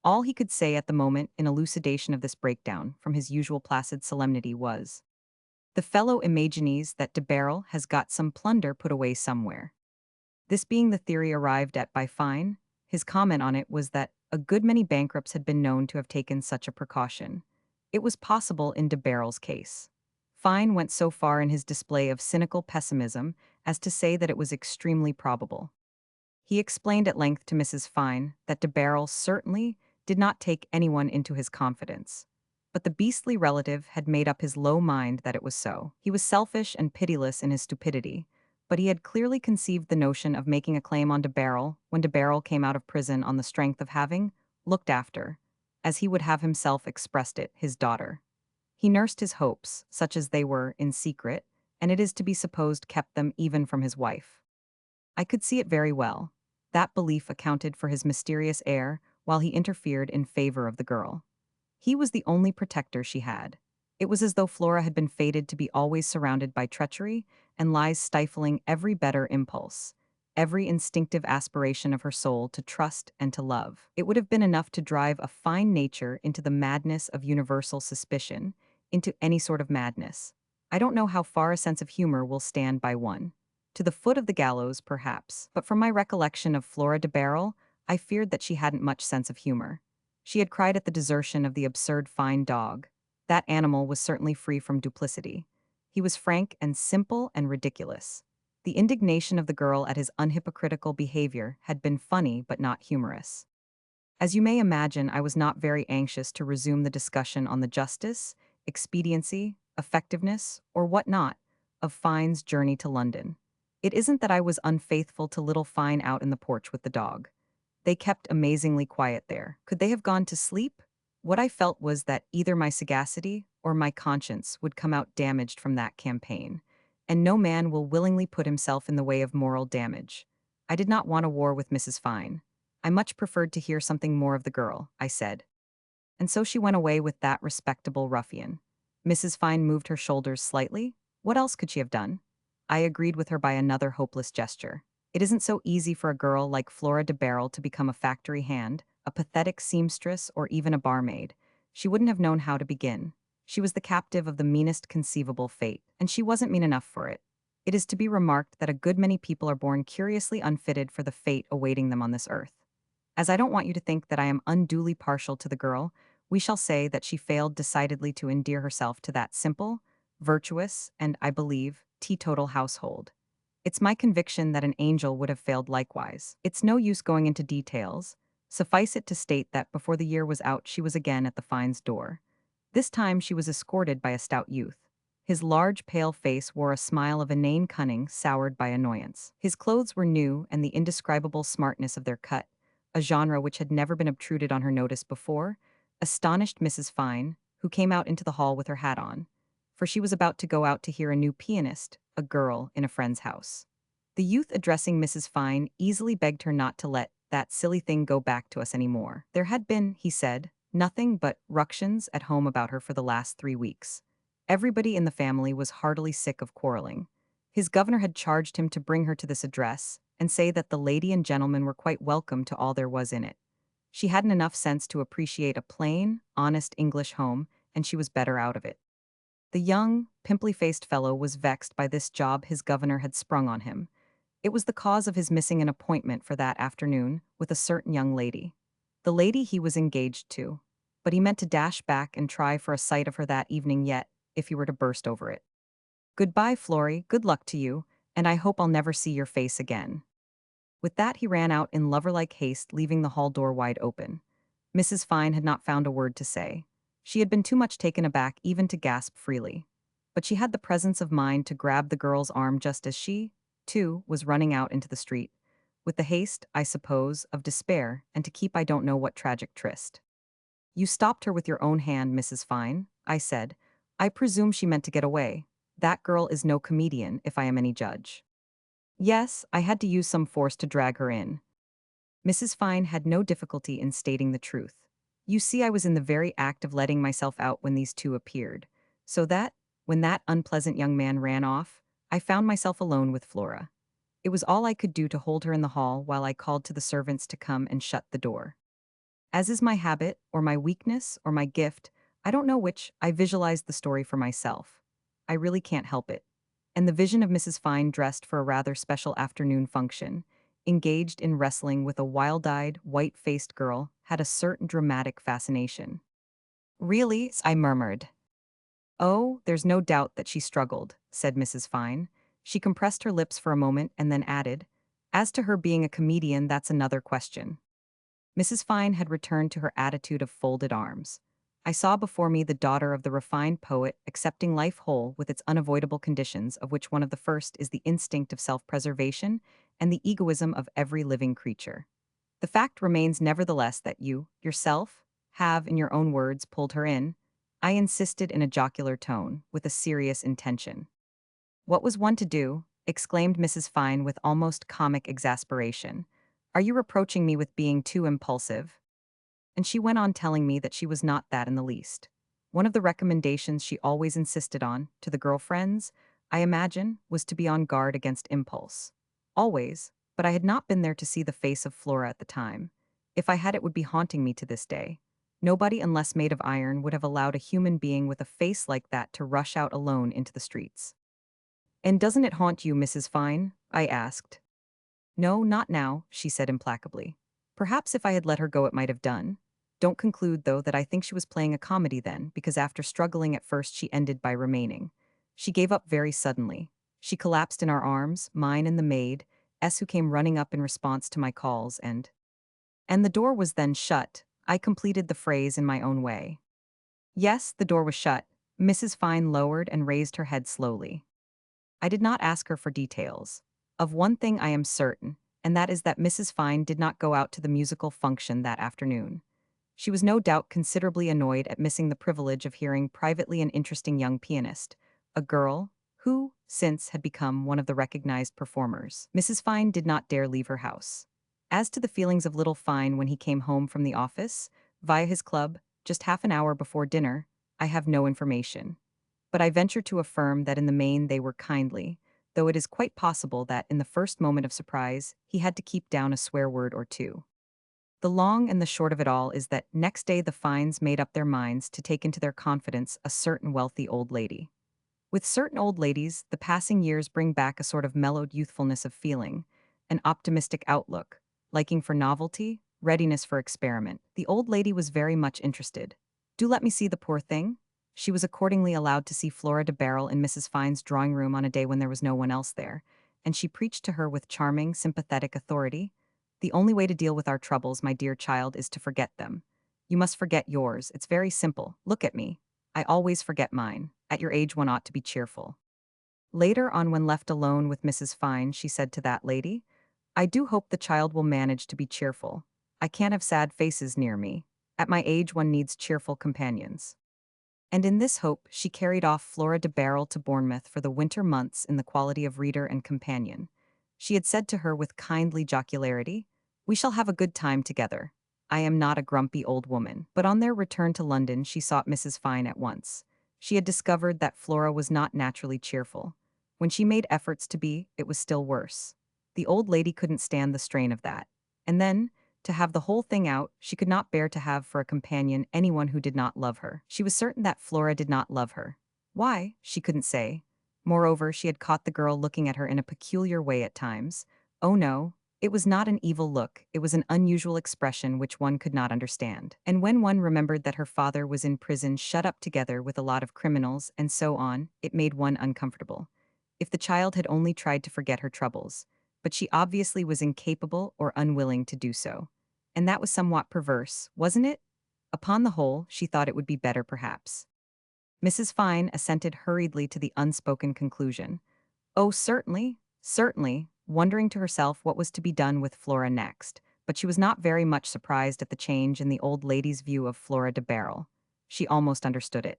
All he could say at the moment in elucidation of this breakdown from his usual placid solemnity was, "The fellow imagines that de Barrel has got some plunder put away somewhere." This being the theory arrived at by Fine, his comment on it was that a good many bankrupts had been known to have taken such a precaution. It was possible in de Barrel's case. Fine went so far in his display of cynical pessimism as to say that it was extremely probable. He explained at length to Mrs. Fine that de Barrel certainly did not take anyone into his confidence. But the beastly relative had made up his low mind that it was so. He was selfish and pitiless in his stupidity, but he had clearly conceived the notion of making a claim on de Barrel when de Barrel came out of prison on the strength of having looked after, as he would have himself expressed it, his daughter. He nursed his hopes, such as they were, in secret, and it is to be supposed kept them even from his wife. I could see it very well. That belief accounted for his mysterious air while he interfered in favor of the girl. He was the only protector she had. It was as though Flora had been fated to be always surrounded by treachery and lies stifling every better impulse, every instinctive aspiration of her soul to trust and to love. It would have been enough to drive a fine nature into the madness of universal suspicion, into any sort of madness. I don't know how far a sense of humor will stand by one. To the foot of the gallows, perhaps, but from my recollection of Flora de Barrel, I feared that she hadn't much sense of humor. She had cried at the desertion of the absurd fine dog. That animal was certainly free from duplicity. He was frank and simple and ridiculous. The indignation of the girl at his unhypocritical behavior had been funny but not humorous. As you may imagine, I was not very anxious to resume the discussion on the justice, expediency, effectiveness, or what not, of Fine's journey to London. It isn't that I was unfaithful to little Fine out in the porch with the dog. They kept amazingly quiet there. Could they have gone to sleep? What I felt was that either my sagacity or my conscience would come out damaged from that campaign, and no man will willingly put himself in the way of moral damage. I did not want a war with Mrs. Fine. I much preferred to hear something more of the girl, I said. And so she went away with that respectable ruffian. Mrs. Fine moved her shoulders slightly. What else could she have done? I agreed with her by another hopeless gesture. It isn't so easy for a girl like Flora de Barrel to become a factory hand, a pathetic seamstress, or even a barmaid. She wouldn't have known how to begin. She was the captive of the meanest conceivable fate, and she wasn't mean enough for it. It is to be remarked that a good many people are born curiously unfitted for the fate awaiting them on this earth. As I don't want you to think that I am unduly partial to the girl, we shall say that she failed decidedly to endear herself to that simple, virtuous, and, I believe, teetotal household. It's my conviction that an angel would have failed likewise. It's no use going into details. Suffice it to state that before the year was out, she was again at the Fines' door. This time she was escorted by a stout youth. His large, pale face wore a smile of inane cunning soured by annoyance. His clothes were new, and the indescribable smartness of their cut, a genre which had never been obtruded on her notice before, astonished Mrs. Fine, who came out into the hall with her hat on, for she was about to go out to hear a new pianist, a girl, in a friend's house. The youth addressing Mrs. Fine easily begged her not to let that silly thing go back to us any more. There had been, he said, nothing but ructions at home about her for the last 3 weeks. Everybody in the family was heartily sick of quarreling. His governor had charged him to bring her to this address and say that the lady and gentleman were quite welcome to all there was in it. She hadn't enough sense to appreciate a plain, honest English home, and she was better out of it. The young, pimply-faced fellow was vexed by this job his governor had sprung on him. It was the cause of his missing an appointment for that afternoon with a certain young lady. The lady he was engaged to, but he meant to dash back and try for a sight of her that evening yet, if he were to burst over it. Goodbye, Florrie, good luck to you, and I hope I'll never see your face again. With that he ran out in lover-like haste, leaving the hall door wide open. Mrs. Fine had not found a word to say. She had been too much taken aback even to gasp freely. But she had the presence of mind to grab the girl's arm just as she, too, was running out into the street, with the haste, I suppose, of despair, and to keep I don't know what tragic tryst. You stopped her with your own hand, Mrs. Fine, I said. I presume she meant to get away. That girl is no comedian, if I am any judge. Yes, I had to use some force to drag her in. Mrs. Fine had no difficulty in stating the truth. You see, I was in the very act of letting myself out when these two appeared, so that, when that unpleasant young man ran off, I found myself alone with Flora. It was all I could do to hold her in the hall while I called to the servants to come and shut the door. As is my habit, or my weakness, or my gift, I don't know which, I visualized the story for myself. I really can't help it. And the vision of Mrs. Fine dressed for a rather special afternoon function, engaged in wrestling with a wild-eyed, white-faced girl, had a certain dramatic fascination. Really? I murmured. Oh, there's no doubt that she struggled, said Mrs. Fine. She compressed her lips for a moment and then added, as to her being a comedian, that's another question. Mrs. Fine had returned to her attitude of folded arms. I saw before me the daughter of the refined poet accepting life whole with its unavoidable conditions, of which one of the first is the instinct of self-preservation and the egoism of every living creature. The fact remains nevertheless that you, yourself, have, in your own words, pulled her in. I insisted in a jocular tone, with a serious intention. What was one to do? Exclaimed Mrs. Fine with almost comic exasperation. Are you reproaching me with being too impulsive? And she went on telling me that she was not that in the least. One of the recommendations she always insisted on, to the girlfriends, I imagine, was to be on guard against impulse. Always, but I had not been there to see the face of Flora at the time. If I had, it would be haunting me to this day. Nobody, unless made of iron, would have allowed a human being with a face like that to rush out alone into the streets. And doesn't it haunt you, Mrs. Fine? I asked. No, not now, she said implacably. Perhaps if I had let her go it might have done. Don't conclude, though, that I think she was playing a comedy then, because after struggling at first she ended by remaining. She gave up very suddenly. She collapsed in our arms, mine and the maid, who came running up in response to my calls, and the door was then shut. I completed the phrase in my own way. Yes, the door was shut. Mrs. Fine lowered and raised her head slowly. I did not ask her for details. Of one thing I am certain, and that is that Mrs. Fine did not go out to the musical function that afternoon. She was no doubt considerably annoyed at missing the privilege of hearing privately an interesting young pianist, a girl who, since, had become one of the recognized performers. Mrs. Fine did not dare leave her house. As to the feelings of little Fine when he came home from the office, via his club, just half an hour before dinner, I have no information. But I venture to affirm that in the main they were kindly, though it is quite possible that, in the first moment of surprise, he had to keep down a swear word or two. The long and the short of it all is that next day the Fines made up their minds to take into their confidence a certain wealthy old lady. With certain old ladies, the passing years bring back a sort of mellowed youthfulness of feeling, an optimistic outlook, liking for novelty, readiness for experiment. The old lady was very much interested. "Do let me see the poor thing?" She was accordingly allowed to see Flora de Barrel in Mrs. Fine's drawing room on a day when there was no one else there, and she preached to her with charming, sympathetic authority. "The only way to deal with our troubles, my dear child, is to forget them. You must forget yours. It's very simple. Look at me. I always forget mine. At your age one ought to be cheerful." Later on, when left alone with Mrs. Fine, she said to that lady, "I do hope the child will manage to be cheerful. I can't have sad faces near me. At my age one needs cheerful companions." And in this hope, she carried off Flora de Barrel to Bournemouth for the winter months in the quality of reader and companion. She had said to her with kindly jocularity, "We shall have a good time together. I am not a grumpy old woman." But on their return to London, she sought Mrs. Fine at once. She had discovered that Flora was not naturally cheerful. When she made efforts to be, it was still worse. The old lady couldn't stand the strain of that. And then, to have the whole thing out, she could not bear to have for a companion anyone who did not love her. She was certain that Flora did not love her. Why, she couldn't say. Moreover, she had caught the girl looking at her in a peculiar way at times. Oh no, it was not an evil look, it was an unusual expression which one could not understand. And when one remembered that her father was in prison shut up together with a lot of criminals and so on, it made one uncomfortable. If the child had only tried to forget her troubles. But she obviously was incapable or unwilling to do so. And that was somewhat perverse, wasn't it? Upon the whole, she thought it would be better perhaps. Mrs. Fine assented hurriedly to the unspoken conclusion. Oh, certainly, certainly, wondering to herself what was to be done with Flora next, but she was not very much surprised at the change in the old lady's view of Flora de Barrel. She almost understood it.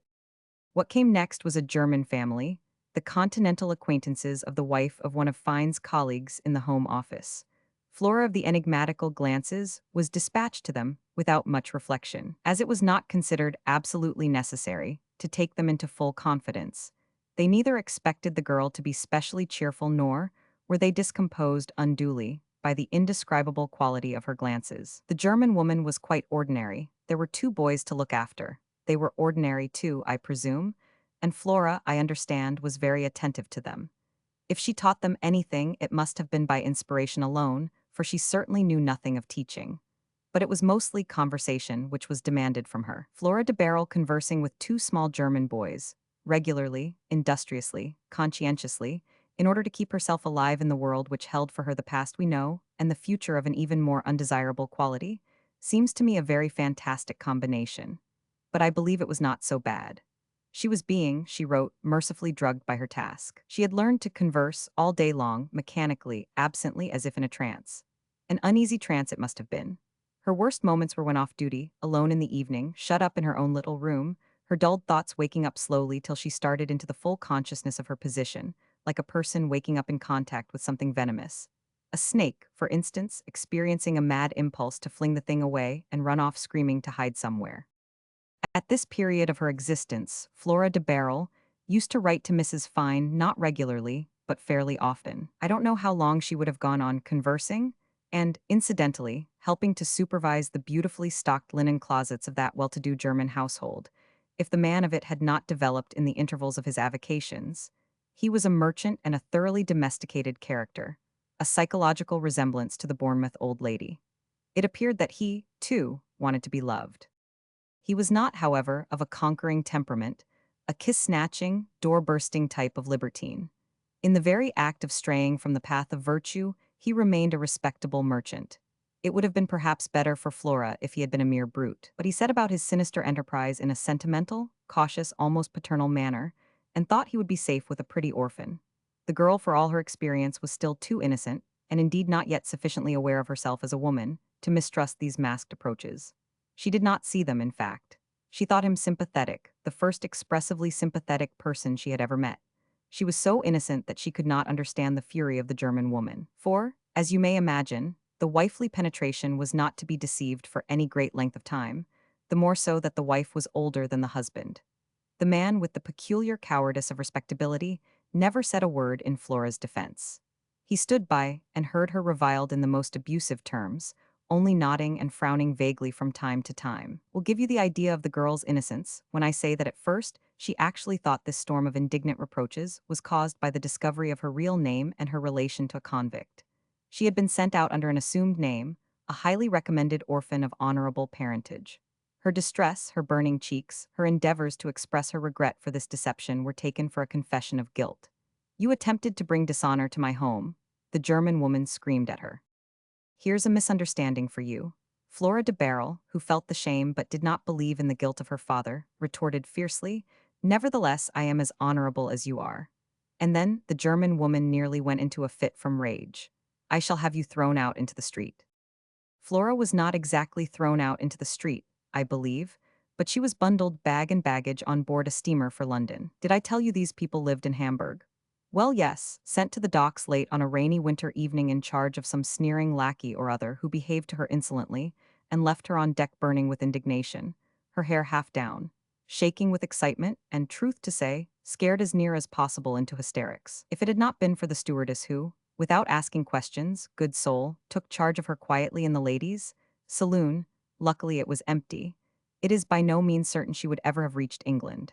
What came next was a German family, the continental acquaintances of the wife of one of Fine's colleagues in the Home Office. Flora of the enigmatical glances was dispatched to them without much reflection, as it was not considered absolutely necessary to take them into full confidence. They neither expected the girl to be specially cheerful nor were they discomposed unduly by the indescribable quality of her glances. The German woman was quite ordinary. There were two boys to look after. They were ordinary too, I presume, and Flora, I understand, was very attentive to them. If she taught them anything, it must have been by inspiration alone, for she certainly knew nothing of teaching. But it was mostly conversation which was demanded from her. Flora de Barrel conversing with two small German boys, regularly, industriously, conscientiously, in order to keep herself alive in the world which held for her the past we know, and the future of an even more undesirable quality, seems to me a very fantastic combination. But I believe it was not so bad. She was being, she wrote, mercifully drugged by her task. She had learned to converse all day long, mechanically, absently, as if in a trance. An uneasy trance it must have been. Her worst moments were when off duty, alone in the evening, shut up in her own little room, her dulled thoughts waking up slowly till she started into the full consciousness of her position, like a person waking up in contact with something venomous. A snake, for instance, experiencing a mad impulse to fling the thing away and run off screaming to hide somewhere. At this period of her existence, Flora de Barrel used to write to Mrs. Fine not regularly, but fairly often. I don't know how long she would have gone on conversing, and, incidentally, helping to supervise the beautifully stocked linen closets of that well-to-do German household, if the man of it had not developed in the intervals of his avocations. He was a merchant and a thoroughly domesticated character, a psychological resemblance to the Bournemouth old lady. It appeared that he, too, wanted to be loved. He was not, however, of a conquering temperament, a kiss-snatching, door-bursting type of libertine. In the very act of straying from the path of virtue, he remained a respectable merchant. It would have been perhaps better for Flora if he had been a mere brute, but he set about his sinister enterprise in a sentimental, cautious, almost paternal manner, and thought he would be safe with a pretty orphan. The girl, for all her experience, was still too innocent, and indeed not yet sufficiently aware of herself as a woman, to mistrust these masked approaches. She did not see them, in fact. She thought him sympathetic, the first expressively sympathetic person she had ever met. She was so innocent that she could not understand the fury of the German woman. For, as you may imagine, the wifely penetration was not to be deceived for any great length of time, the more so that the wife was older than the husband. The man, with the peculiar cowardice of respectability, never said a word in Flora's defense. He stood by and heard her reviled in the most abusive terms, only nodding and frowning vaguely from time to time. Will give you the idea of the girl's innocence when I say that at first she actually thought this storm of indignant reproaches was caused by the discovery of her real name and her relation to a convict. She had been sent out under an assumed name, a highly recommended orphan of honorable parentage. Her distress, her burning cheeks, her endeavors to express her regret for this deception were taken for a confession of guilt. "You attempted to bring dishonor to my home," the German woman screamed at her. "Here's a misunderstanding for you." Flora de Barrel, who felt the shame but did not believe in the guilt of her father, retorted fiercely, "Nevertheless, I am as honorable as you are." And then the German woman nearly went into a fit from rage. "I shall have you thrown out into the street." Flora was not exactly thrown out into the street, I believe, but she was bundled bag and baggage on board a steamer for London. Did I tell you these people lived in Hamburg? Well, yes, sent to the docks late on a rainy winter evening in charge of some sneering lackey or other who behaved to her insolently and left her on deck burning with indignation, her hair half down, shaking with excitement, and, truth to say, scared as near as possible into hysterics. If it had not been for the stewardess who, without asking questions, good soul, took charge of her quietly in the ladies' saloon, luckily it was empty, it is by no means certain she would ever have reached England.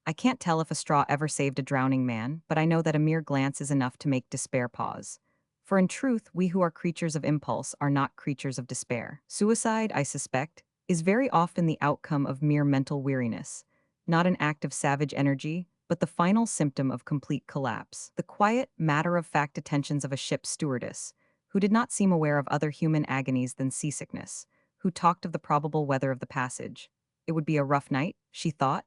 I can't tell if a straw ever saved a drowning man, but I know that a mere glance is enough to make despair pause. For in truth, we who are creatures of impulse are not creatures of despair. Suicide, I suspect, is very often the outcome of mere mental weariness, not an act of savage energy, but the final symptom of complete collapse. The quiet, matter-of-fact attentions of a ship's stewardess, who did not seem aware of other human agonies than seasickness, who talked of the probable weather of the passage. It would be a rough night, she thought,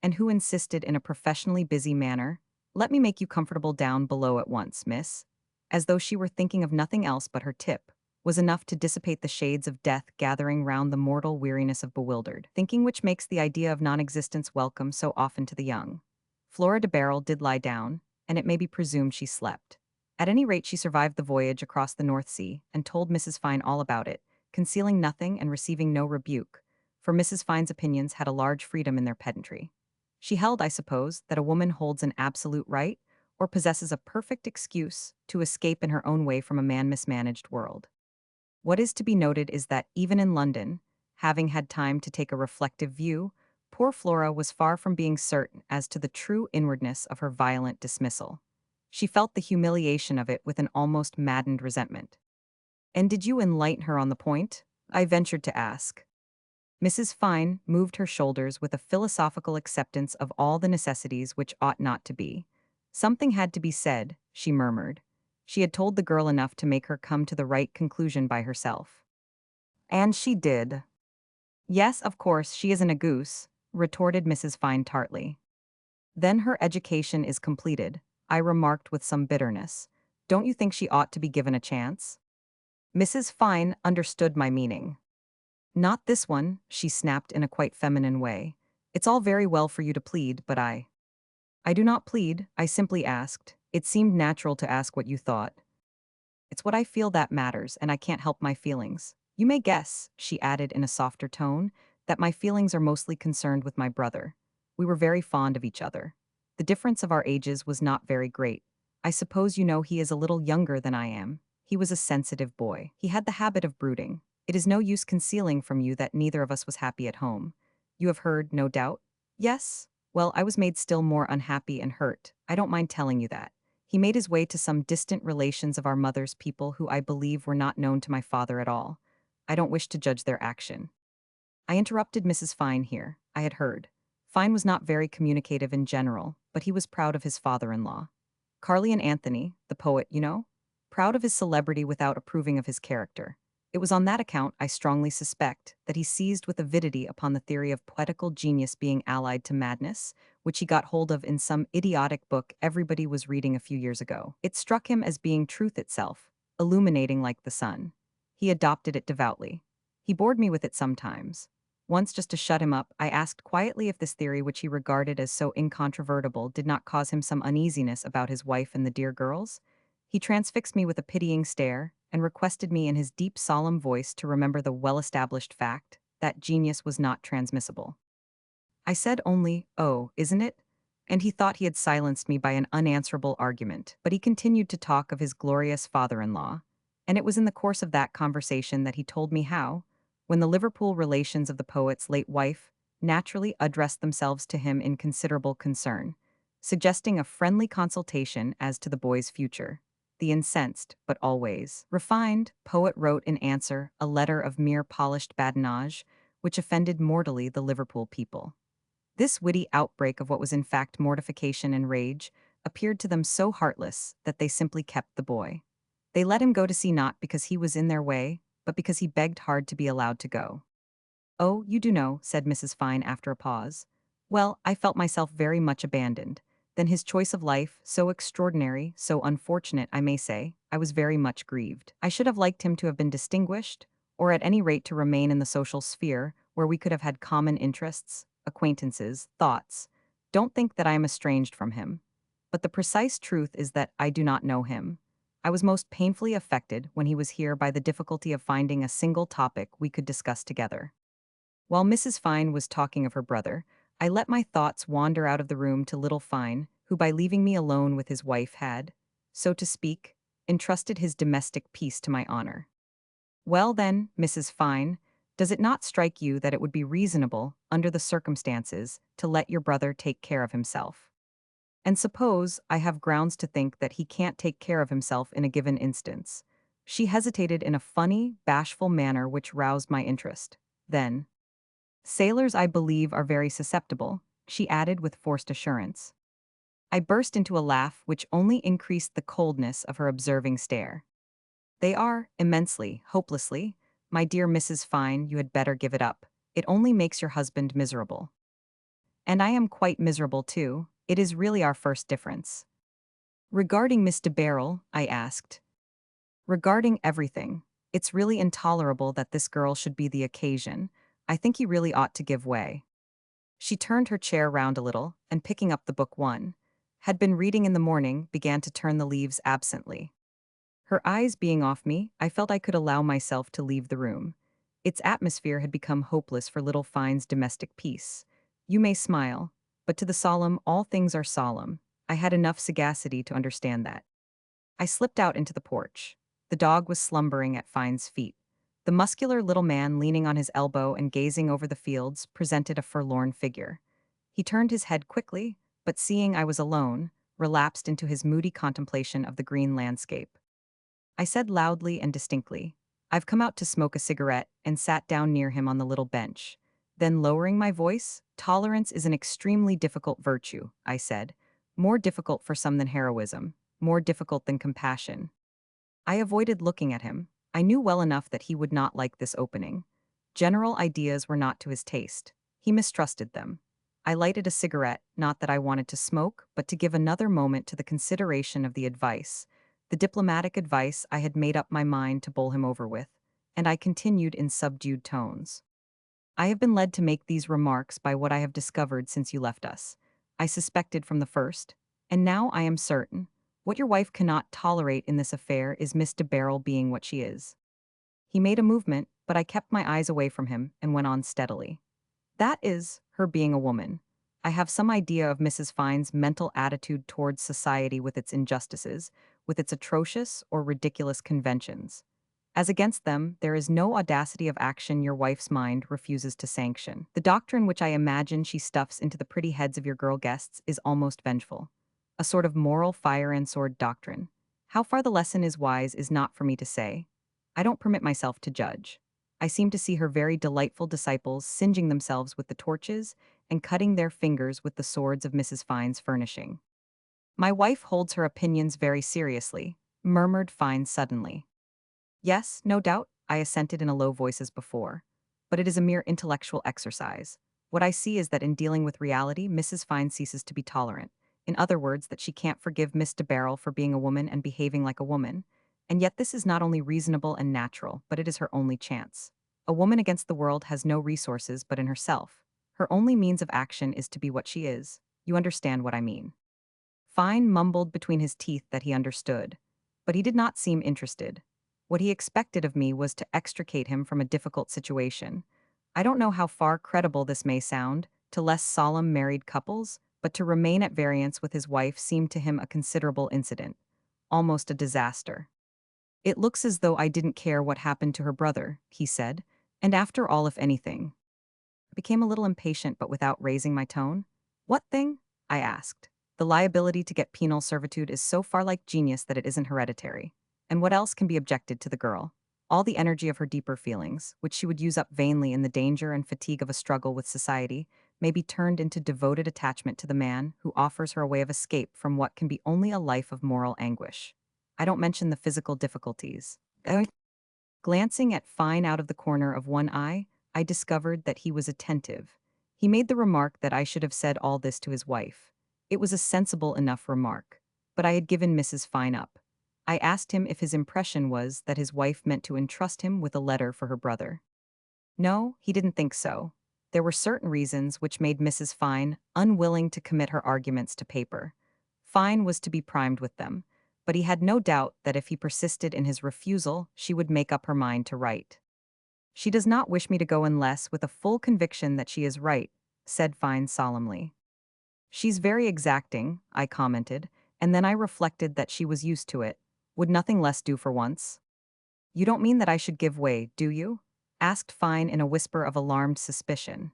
and who insisted in a professionally busy manner, "Let me make you comfortable down below at once, miss," as though she were thinking of nothing else but her tip, was enough to dissipate the shades of death gathering round the mortal weariness of bewildered thinking, which makes the idea of non-existence welcome so often to the young. Flora de Barrel did lie down, and it may be presumed she slept. At any rate, she survived the voyage across the North Sea and told Mrs. Fine all about it, concealing nothing and receiving no rebuke, for Mrs. Fine's opinions had a large freedom in their pedantry. She held, I suppose, that a woman holds an absolute right, or possesses a perfect excuse, to escape in her own way from a man-mismanaged world. What is to be noted is that even in London, having had time to take a reflective view, poor Flora was far from being certain as to the true inwardness of her violent dismissal. She felt the humiliation of it with an almost maddened resentment. "And did you enlighten her on the point?" I ventured to ask. Mrs. Fine moved her shoulders with a philosophical acceptance of all the necessities which ought not to be. "Something had to be said," she murmured. She had told the girl enough to make her come to the right conclusion by herself. And she did. "Yes, of course, she isn't a goose," retorted Mrs. Fine tartly. "Then her education is completed," I remarked with some bitterness. "Don't you think she ought to be given a chance?" Mrs. Fine understood my meaning. "Not this one," she snapped in a quite feminine way. "It's all very well for you to plead, but I do not plead, I simply asked. It seemed natural to ask what you thought. It's what I feel that matters, and I can't help my feelings. You may guess," she added in a softer tone, "that my feelings are mostly concerned with my brother. We were very fond of each other. The difference of our ages was not very great. I suppose you know he is a little younger than I am. He was a sensitive boy. He had the habit of brooding. It is no use concealing from you that neither of us was happy at home. You have heard, no doubt?" "Yes. Well, I was made still more unhappy and hurt. I don't mind telling you that. He made his way to some distant relations of our mother's people who I believe were not known to my father at all. I don't wish to judge their action." I interrupted Mrs. Fine here. I had heard. Fine was not very communicative in general, but he was proud of his father-in-law. Carly and Anthony, the poet, you know? Proud of his celebrity without approving of his character. It was on that account, I strongly suspect, that he seized with avidity upon the theory of poetical genius being allied to madness, which he got hold of in some idiotic book everybody was reading a few years ago. It struck him as being truth itself, illuminating like the sun. He adopted it devoutly. He bored me with it sometimes. Once, just to shut him up, I asked quietly if this theory, which he regarded as so incontrovertible, did not cause him some uneasiness about his wife and the dear girls. He transfixed me with a pitying stare and requested me in his deep, solemn voice to remember the well-established fact that genius was not transmissible. I said only, "Oh, isn't it?" And he thought he had silenced me by an unanswerable argument, but he continued to talk of his glorious father-in-law, and it was in the course of that conversation that he told me how, when the Liverpool relations of the poet's late wife naturally addressed themselves to him in considerable concern, suggesting a friendly consultation as to the boy's future, the incensed, but always refined, poet wrote in answer a letter of mere polished badinage, which offended mortally the Liverpool people. This witty outbreak of what was in fact mortification and rage appeared to them so heartless that they simply kept the boy. They let him go to sea not because he was in their way, but because he begged hard to be allowed to go. "Oh, you do know," said Mrs. Fine after a pause. "Well, I felt myself very much abandoned. Then his choice of life, so extraordinary, so unfortunate, I may say, I was very much grieved. I should have liked him to have been distinguished, or at any rate to remain in the social sphere, where we could have had common interests, acquaintances, thoughts. Don't think that I am estranged from him. But the precise truth is that I do not know him. I was most painfully affected when he was here by the difficulty of finding a single topic we could discuss together." While Mrs. Fine was talking of her brother, I let my thoughts wander out of the room to little Fine, who by leaving me alone with his wife had, so to speak, entrusted his domestic peace to my honor. "Well then, Mrs. Fine, does it not strike you that it would be reasonable, under the circumstances, to let your brother take care of himself? And suppose I have grounds to think that he can't take care of himself in a given instance." She hesitated in a funny, bashful manner which roused my interest. Then, "Sailors, I believe, are very susceptible," she added with forced assurance. I burst into a laugh which only increased the coldness of her observing stare. "They are, immensely, hopelessly. My dear Mrs. Fine, you had better give it up. It only makes your husband miserable. And I am quite miserable too. It is really our first difference." "Regarding Miss de Barrel?" I asked. "Regarding everything. It's really intolerable that this girl should be the occasion. I think he really ought to give way." She turned her chair round a little, and picking up the book one had been reading in the morning, began to turn the leaves absently. Her eyes being off me, I felt I could allow myself to leave the room. Its atmosphere had become hopeless for little Fine's domestic peace. You may smile, but to the solemn all things are solemn. I had enough sagacity to understand that. I slipped out into the porch. The dog was slumbering at Fine's feet. The muscular little man leaning on his elbow and gazing over the fields presented a forlorn figure. He turned his head quickly, but seeing I was alone, relapsed into his moody contemplation of the green landscape. I said loudly and distinctly, "I've come out to smoke a cigarette," and sat down near him on the little bench. Then lowering my voice, "Tolerance is an extremely difficult virtue," I said. "More difficult for some than heroism, more difficult than compassion." I avoided looking at him. I knew well enough that he would not like this opening. General ideas were not to his taste. He mistrusted them. I lighted a cigarette, not that I wanted to smoke, but to give another moment to the consideration of the advice, the diplomatic advice I had made up my mind to bowl him over with, and I continued in subdued tones. "I have been led to make these remarks by what I have discovered since you left us. I suspected from the first, and now I am certain. What your wife cannot tolerate in this affair is Miss de Barrel being what she is." He made a movement, but I kept my eyes away from him and went on steadily. "That is, her being a woman. I have some idea of Mrs. Fine's mental attitude towards society with its injustices, with its atrocious or ridiculous conventions. As against them, there is no audacity of action your wife's mind refuses to sanction. The doctrine which I imagine she stuffs into the pretty heads of your girl guests is almost vengeful. A sort of moral fire and sword doctrine. How far the lesson is wise is not for me to say. I don't permit myself to judge. I seem to see her very delightful disciples singeing themselves with the torches and cutting their fingers with the swords of Mrs. Fine's furnishing." "My wife holds her opinions very seriously," murmured Fine suddenly. "Yes, no doubt," I assented in a low voice as before. "But it is a mere intellectual exercise. What I see is that in dealing with reality, Mrs. Fine ceases to be tolerant. In other words, that she can't forgive Miss de Barrel for being a woman and behaving like a woman. And yet this is not only reasonable and natural, but it is her only chance. A woman against the world has no resources but in herself. Her only means of action is to be what she is. You understand what I mean. Fine mumbled between his teeth that he understood, but he did not seem interested. What he expected of me was to extricate him from a difficult situation. I don't know how far credible this may sound to less solemn married couples, but to remain at variance with his wife seemed to him a considerable incident, almost a disaster. It looks as though I didn't care what happened to her brother, he said, and after all, if anything. I became a little impatient, but without raising my tone. What thing? I asked. The liability to get penal servitude is so far like genius that it isn't hereditary. And what else can be objected to the girl? All the energy of her deeper feelings, which she would use up vainly in the danger and fatigue of a struggle with society, may be turned into devoted attachment to the man who offers her a way of escape from what can be only a life of moral anguish. I don't mention the physical difficulties. Glancing at Fine out of the corner of one eye, I discovered that he was attentive. He made the remark that I should have said all this to his wife. It was a sensible enough remark, but I had given Mrs. Fine up. I asked him if his impression was that his wife meant to entrust him with a letter for her brother. No, he didn't think so. There were certain reasons which made Mrs. Fine unwilling to commit her arguments to paper. Fine was to be primed with them, but he had no doubt that if he persisted in his refusal, she would make up her mind to write. She does not wish me to go unless with a full conviction that she is right, said Fine solemnly. She's very exacting, I commented, and then I reflected that she was used to it. Would nothing less do for once? You don't mean that I should give way, do you? Asked Fine in a whisper of alarmed suspicion.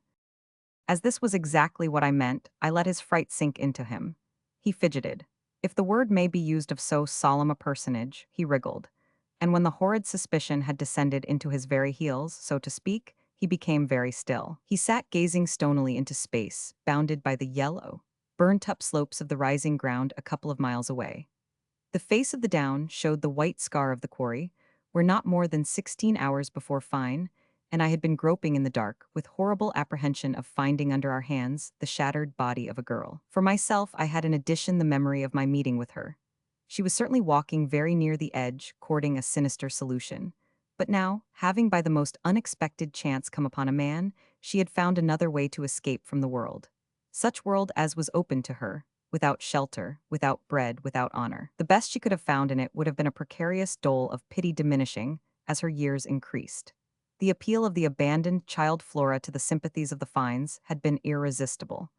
As this was exactly what I meant, I let his fright sink into him. He fidgeted. If the word may be used of so solemn a personage, he wriggled. And when the horrid suspicion had descended into his very heels, so to speak, he became very still. He sat gazing stonily into space, bounded by the yellow, burnt-up slopes of the rising ground a couple of miles away. The face of the down showed the white scar of the quarry, where not more than 16 hours before Fine, and I had been groping in the dark, with horrible apprehension of finding under our hands the shattered body of a girl. For myself, I had in addition the memory of my meeting with her. She was certainly walking very near the edge, courting a sinister solution. But now, having by the most unexpected chance come upon a man, she had found another way to escape from the world. Such world as was open to her, without shelter, without bread, without honor. The best she could have found in it would have been a precarious dole of pity diminishing as her years increased. The appeal of the abandoned child Flora to the sympathies of the Fines had been irresistible.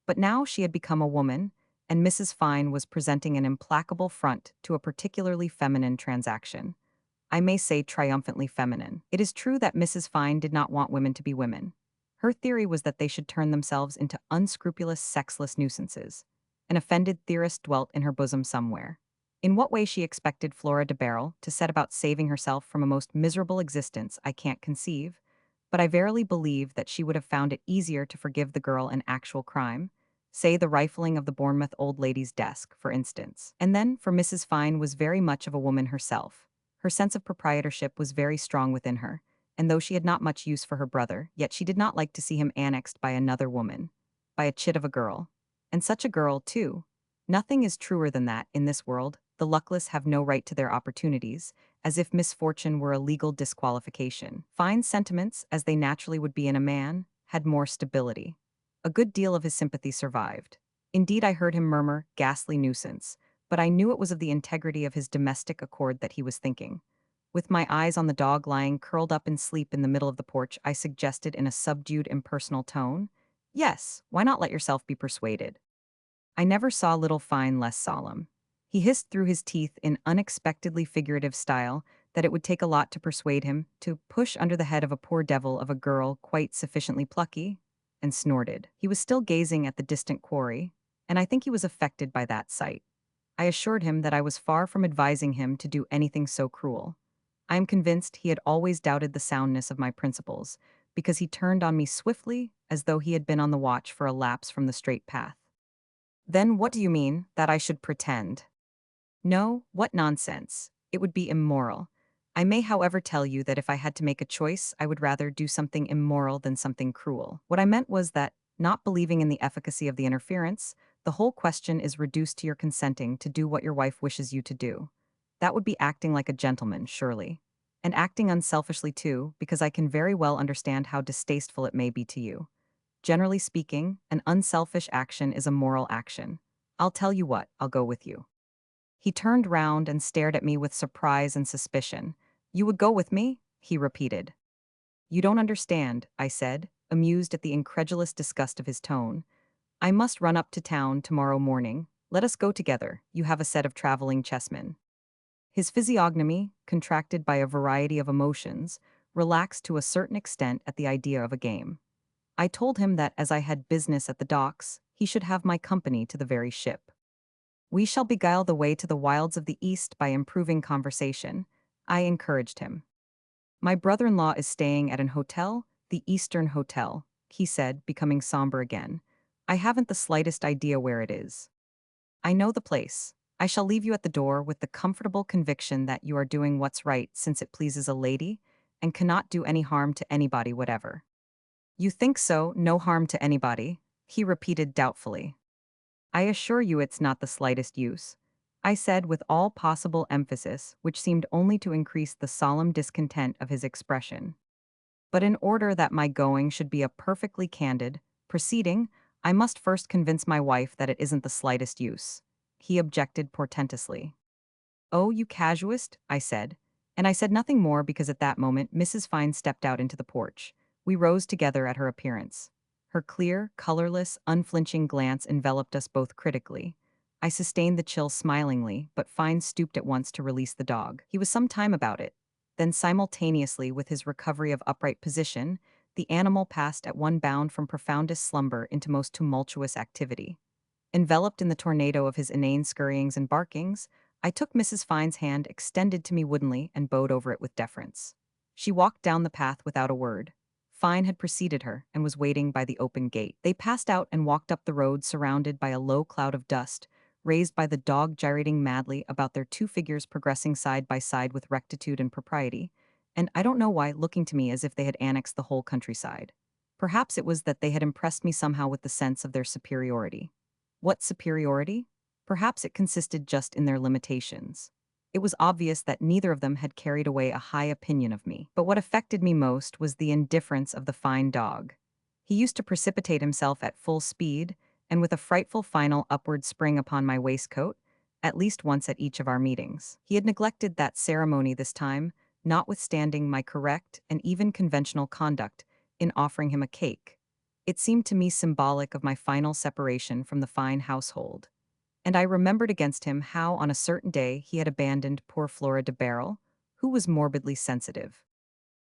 But now she had become a woman, and Mrs. Fine was presenting an implacable front to a particularly feminine transaction. I may say triumphantly feminine. It is true that Mrs. Fine did not want women to be women. Her theory was that they should turn themselves into unscrupulous, sexless nuisances. An offended theorist dwelt in her bosom somewhere. In what way she expected Flora de Barrel to set about saving herself from a most miserable existence I can't conceive, but I verily believe that she would have found it easier to forgive the girl an actual crime, say the rifling of the Bournemouth old lady's desk, for instance. And then, for Mrs. Fine was very much of a woman herself. Her sense of proprietorship was very strong within her, and though she had not much use for her brother, yet she did not like to see him annexed by another woman, by a chit of a girl. And such a girl, too. Nothing is truer than that, in this world, the luckless have no right to their opportunities, as if misfortune were a legal disqualification. Fine sentiments, as they naturally would be in a man, had more stability. A good deal of his sympathy survived. Indeed, I heard him murmur, ghastly nuisance, but I knew it was of the integrity of his domestic accord that he was thinking. With my eyes on the dog lying curled up in sleep in the middle of the porch, I suggested in a subdued, impersonal tone, "Yes, why not let yourself be persuaded?" I never saw little Fine less solemn. He hissed through his teeth in unexpectedly figurative style that it would take a lot to persuade him to push under the head of a poor devil of a girl quite sufficiently plucky, and snorted. He was still gazing at the distant quarry, and I think he was affected by that sight. I assured him that I was far from advising him to do anything so cruel. I am convinced he had always doubted the soundness of my principles, because he turned on me swiftly as though he had been on the watch for a lapse from the straight path. Then what do you mean, that I should pretend? No, what nonsense. It would be immoral. I may, however, tell you that if I had to make a choice, I would rather do something immoral than something cruel. What I meant was that, not believing in the efficacy of the interference, the whole question is reduced to your consenting to do what your wife wishes you to do. That would be acting like a gentleman, surely. And acting unselfishly too, because I can very well understand how distasteful it may be to you. Generally speaking, an unselfish action is a moral action. I'll tell you what, I'll go with you. He turned round and stared at me with surprise and suspicion. You would go with me? He repeated. You don't understand, I said, amused at the incredulous disgust of his tone. I must run up to town tomorrow morning. Let us go together. You have a set of traveling chessmen. His physiognomy, contracted by a variety of emotions, relaxed to a certain extent at the idea of a game. I told him that as I had business at the docks, he should have my company to the very ship. We shall beguile the way to the wilds of the East by improving conversation. I encouraged him. My brother-in-law is staying at an hotel, the Eastern Hotel, he said, becoming somber again. I haven't the slightest idea where it is. I know the place. I shall leave you at the door with the comfortable conviction that you are doing what's right since it pleases a lady, and cannot do any harm to anybody whatever. You think so, no harm to anybody, he repeated doubtfully. I assure you it's not the slightest use, I said with all possible emphasis, which seemed only to increase the solemn discontent of his expression. But in order that my going should be a perfectly candid proceeding, I must first convince my wife that it isn't the slightest use. He objected portentously. Oh, you casuist, I said. And I said nothing more because at that moment Mrs. Fine stepped out into the porch. We rose together at her appearance. Her clear, colorless, unflinching glance enveloped us both critically. I sustained the chill smilingly, but Fine stooped at once to release the dog. He was some time about it. Then simultaneously with his recovery of upright position, the animal passed at one bound from profoundest slumber into most tumultuous activity. Enveloped in the tornado of his inane scurryings and barkings, I took Mrs. Fine's hand extended to me woodenly and bowed over it with deference. She walked down the path without a word. Fine had preceded her and was waiting by the open gate. They passed out and walked up the road surrounded by a low cloud of dust, raised by the dog gyrating madly about their two figures progressing side by side with rectitude and propriety, and I don't know why looking to me as if they had annexed the whole countryside. Perhaps it was that they had impressed me somehow with the sense of their superiority. What superiority? Perhaps it consisted just in their limitations. It was obvious that neither of them had carried away a high opinion of me. But what affected me most was the indifference of the fine dog. He used to precipitate himself at full speed, and with a frightful final upward spring upon my waistcoat, at least once at each of our meetings. He had neglected that ceremony this time, notwithstanding my correct and even conventional conduct in offering him a cake. It seemed to me symbolic of my final separation from the fine household. And I remembered against him how on a certain day he had abandoned poor Flora de Barrel, who was morbidly sensitive.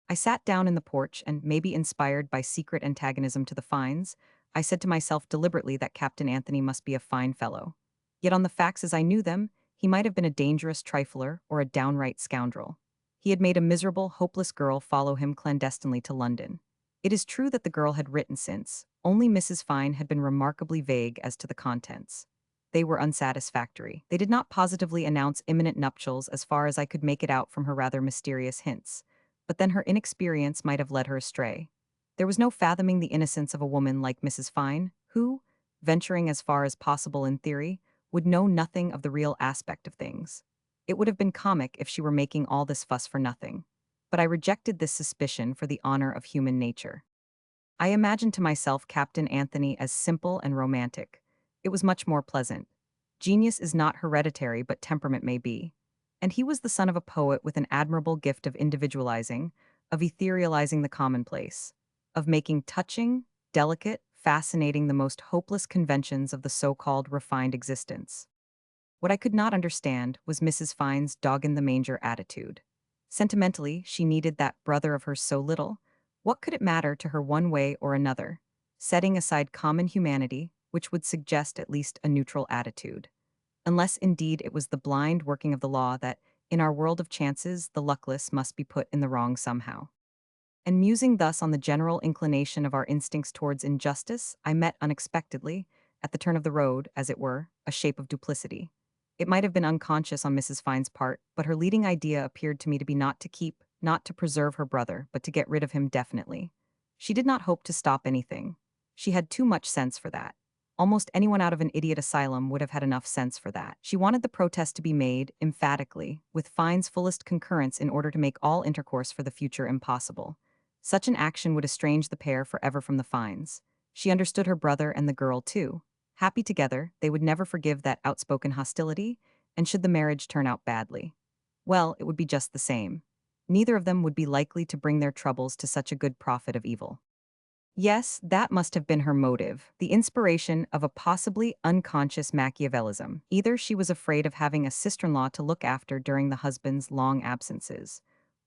I sat down in the porch and, maybe inspired by secret antagonism to the Fines, I said to myself deliberately that Captain Anthony must be a fine fellow. Yet on the facts as I knew them, he might have been a dangerous trifler or a downright scoundrel. He had made a miserable, hopeless girl follow him clandestinely to London. It is true that the girl had written since, only Mrs. Fine had been remarkably vague as to the contents. They were unsatisfactory. They did not positively announce imminent nuptials as far as I could make it out from her rather mysterious hints. But then her inexperience might have led her astray. There was no fathoming the innocence of a woman like Mrs. Fine, who, venturing as far as possible in theory, would know nothing of the real aspect of things. It would have been comic if she were making all this fuss for nothing. But I rejected this suspicion for the honor of human nature. I imagined to myself Captain Anthony as simple and romantic. It was much more pleasant. Genius is not hereditary, but temperament may be. And he was the son of a poet with an admirable gift of individualizing, of etherealizing the commonplace, of making touching, delicate, fascinating the most hopeless conventions of the so-called refined existence. What I could not understand was Mrs. Fine's dog-in-the-manger attitude. Sentimentally, she needed that brother of hers so little. What could it matter to her one way or another? Setting aside common humanity, which would suggest at least a neutral attitude. Unless indeed it was the blind working of the law that, in our world of chances, the luckless must be put in the wrong somehow. And musing thus on the general inclination of our instincts towards injustice, I met unexpectedly, at the turn of the road, as it were, a shape of duplicity. It might have been unconscious on Mrs. Fine's part, but her leading idea appeared to me to be not to keep, not to preserve her brother, but to get rid of him definitely. She did not hope to stop anything. She had too much sense for that. Almost anyone out of an idiot asylum would have had enough sense for that. She wanted the protest to be made, emphatically, with Fine's fullest concurrence in order to make all intercourse for the future impossible. Such an action would estrange the pair forever from the Fines. She understood her brother and the girl, too. Happy together, they would never forgive that outspoken hostility, and should the marriage turn out badly, well, it would be just the same. Neither of them would be likely to bring their troubles to such a good prophet of evil. Yes, that must have been her motive, the inspiration of a possibly unconscious Machiavellism. Either she was afraid of having a sister-in-law to look after during the husband's long absences,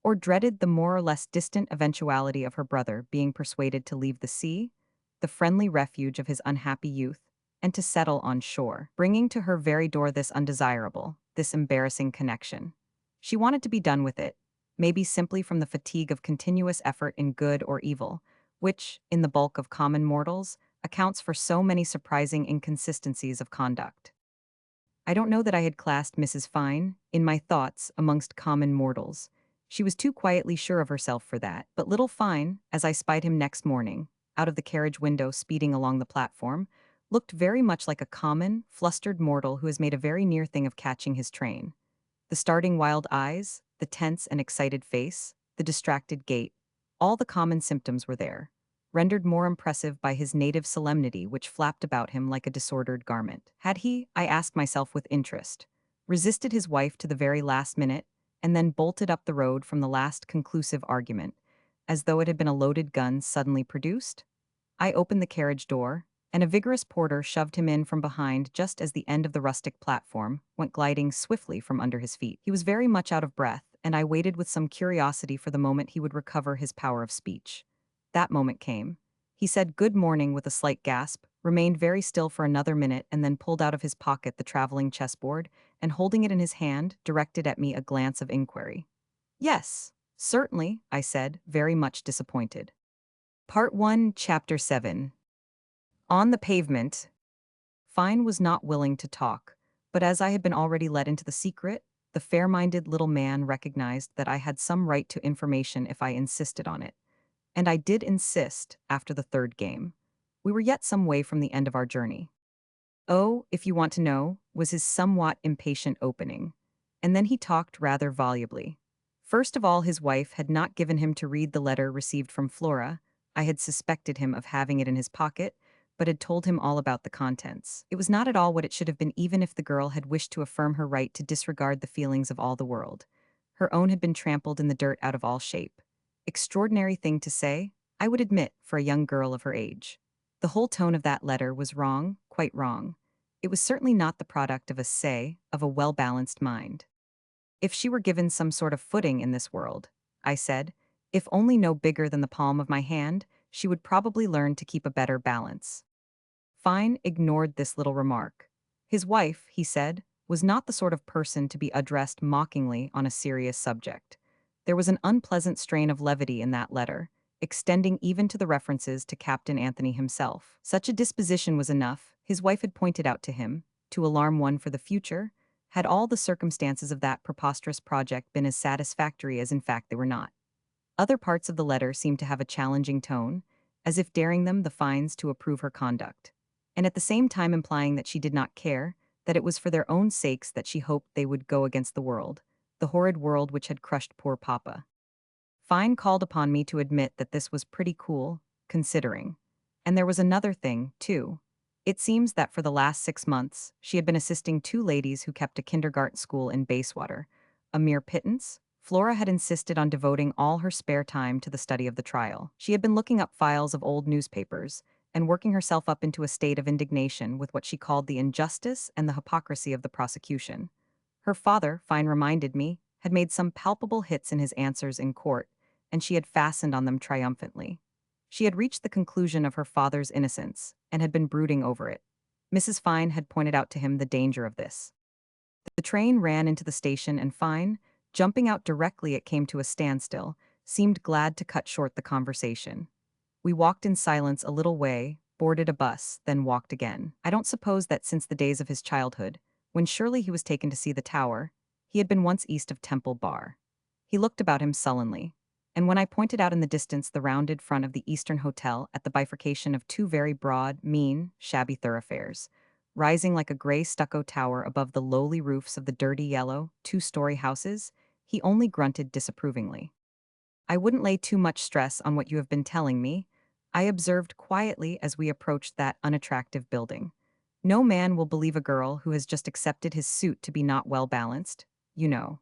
or dreaded the more or less distant eventuality of her brother being persuaded to leave the sea, the friendly refuge of his unhappy youth, and to settle on shore, bringing to her very door this undesirable, this embarrassing connection. She wanted to be done with it, maybe simply from the fatigue of continuous effort in good or evil, which, in the bulk of common mortals, accounts for so many surprising inconsistencies of conduct. I don't know that I had classed Mrs. Fine, in my thoughts, amongst common mortals. She was too quietly sure of herself for that, but little Fine, as I spied him next morning, out of the carriage window speeding along the platform, looked very much like a common, flustered mortal who has made a very near thing of catching his train. The starting wild eyes, the tense and excited face, the distracted gait, all the common symptoms were there, rendered more impressive by his native solemnity which flapped about him like a disordered garment. Had he, I asked myself with interest, resisted his wife to the very last minute, and then bolted up the road from the last conclusive argument, as though it had been a loaded gun suddenly produced? I opened the carriage door, and a vigorous porter shoved him in from behind just as the end of the rustic platform went gliding swiftly from under his feet. He was very much out of breath, and I waited with some curiosity for the moment he would recover his power of speech. That moment came. He said good morning with a slight gasp, remained very still for another minute, and then pulled out of his pocket the traveling chessboard, and holding it in his hand, directed at me a glance of inquiry. Yes, certainly, I said, very much disappointed. Part 1, Chapter 7. On the pavement. Fine was not willing to talk, but as I had been already let into the secret, the fair-minded little man recognized that I had some right to information if I insisted on it. And I did insist after the third game. We were yet some way from the end of our journey. Oh, if you want to know, was his somewhat impatient opening. And then he talked rather volubly. First of all, his wife had not given him to read the letter received from Flora. I had suspected him of having it in his pocket, but had told him all about the contents. It was not at all what it should have been even if the girl had wished to affirm her right to disregard the feelings of all the world. Her own had been trampled in the dirt out of all shape. Extraordinary thing to say, I would admit, for a young girl of her age. The whole tone of that letter was wrong, quite wrong. It was certainly not the product of of a well-balanced mind. If she were given some sort of footing in this world, I said, if only no bigger than the palm of my hand, she would probably learn to keep a better balance. Fine ignored this little remark. His wife, he said, was not the sort of person to be addressed mockingly on a serious subject. There was an unpleasant strain of levity in that letter, extending even to the references to Captain Anthony himself. Such a disposition was enough, his wife had pointed out to him, to alarm one for the future, had all the circumstances of that preposterous project been as satisfactory as in fact they were not. Other parts of the letter seemed to have a challenging tone, as if daring them the Fines to approve her conduct, and at the same time implying that she did not care, that it was for their own sakes that she hoped they would go against the horrid world which had crushed poor Papa. Fine called upon me to admit that this was pretty cool, considering. And there was another thing, too. It seems that for the last 6 months, she had been assisting two ladies who kept a kindergarten school in Bayswater. A mere pittance, Flora had insisted on devoting all her spare time to the study of the trial. She had been looking up files of old newspapers, and working herself up into a state of indignation with what she called the injustice and the hypocrisy of the prosecution. Her father, Fine reminded me, had made some palpable hits in his answers in court, and she had fastened on them triumphantly. She had reached the conclusion of her father's innocence, and had been brooding over it. Mrs. Fine had pointed out to him the danger of this. The train ran into the station and Fine, jumping out directly it came to a standstill, seemed glad to cut short the conversation. We walked in silence a little way, boarded a bus, then walked again. I don't suppose that since the days of his childhood, when surely he was taken to see the tower. He had been once east of Temple Bar. He looked about him sullenly, and when I pointed out in the distance the rounded front of the Eastern Hotel at the bifurcation of two very broad, mean, shabby thoroughfares, rising like a gray stucco tower above the lowly roofs of the dirty yellow, two-story houses, he only grunted disapprovingly. I wouldn't lay too much stress on what you have been telling me, I observed quietly as we approached that unattractive building. No man will believe a girl who has just accepted his suit to be not well balanced, you know.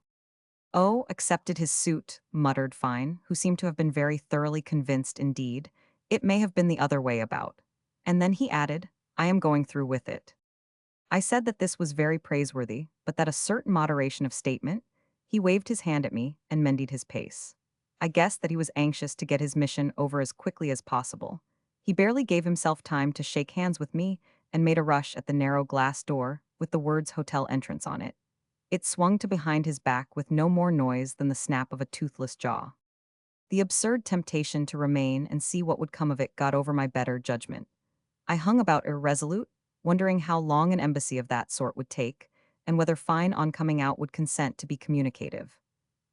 Oh, accepted his suit, muttered Fine, who seemed to have been very thoroughly convinced indeed. It may have been the other way about. And then he added, I am going through with it. I said that this was very praiseworthy, but that a certain moderation of statement. He waved his hand at me and mended his pace. I guessed that he was anxious to get his mission over as quickly as possible. He barely gave himself time to shake hands with me and made a rush at the narrow glass door with the words hotel entrance on it. It swung to behind his back with no more noise than the snap of a toothless jaw. The absurd temptation to remain and see what would come of it got over my better judgment. I hung about irresolute, wondering how long an embassy of that sort would take, and whether Fine on coming out would consent to be communicative.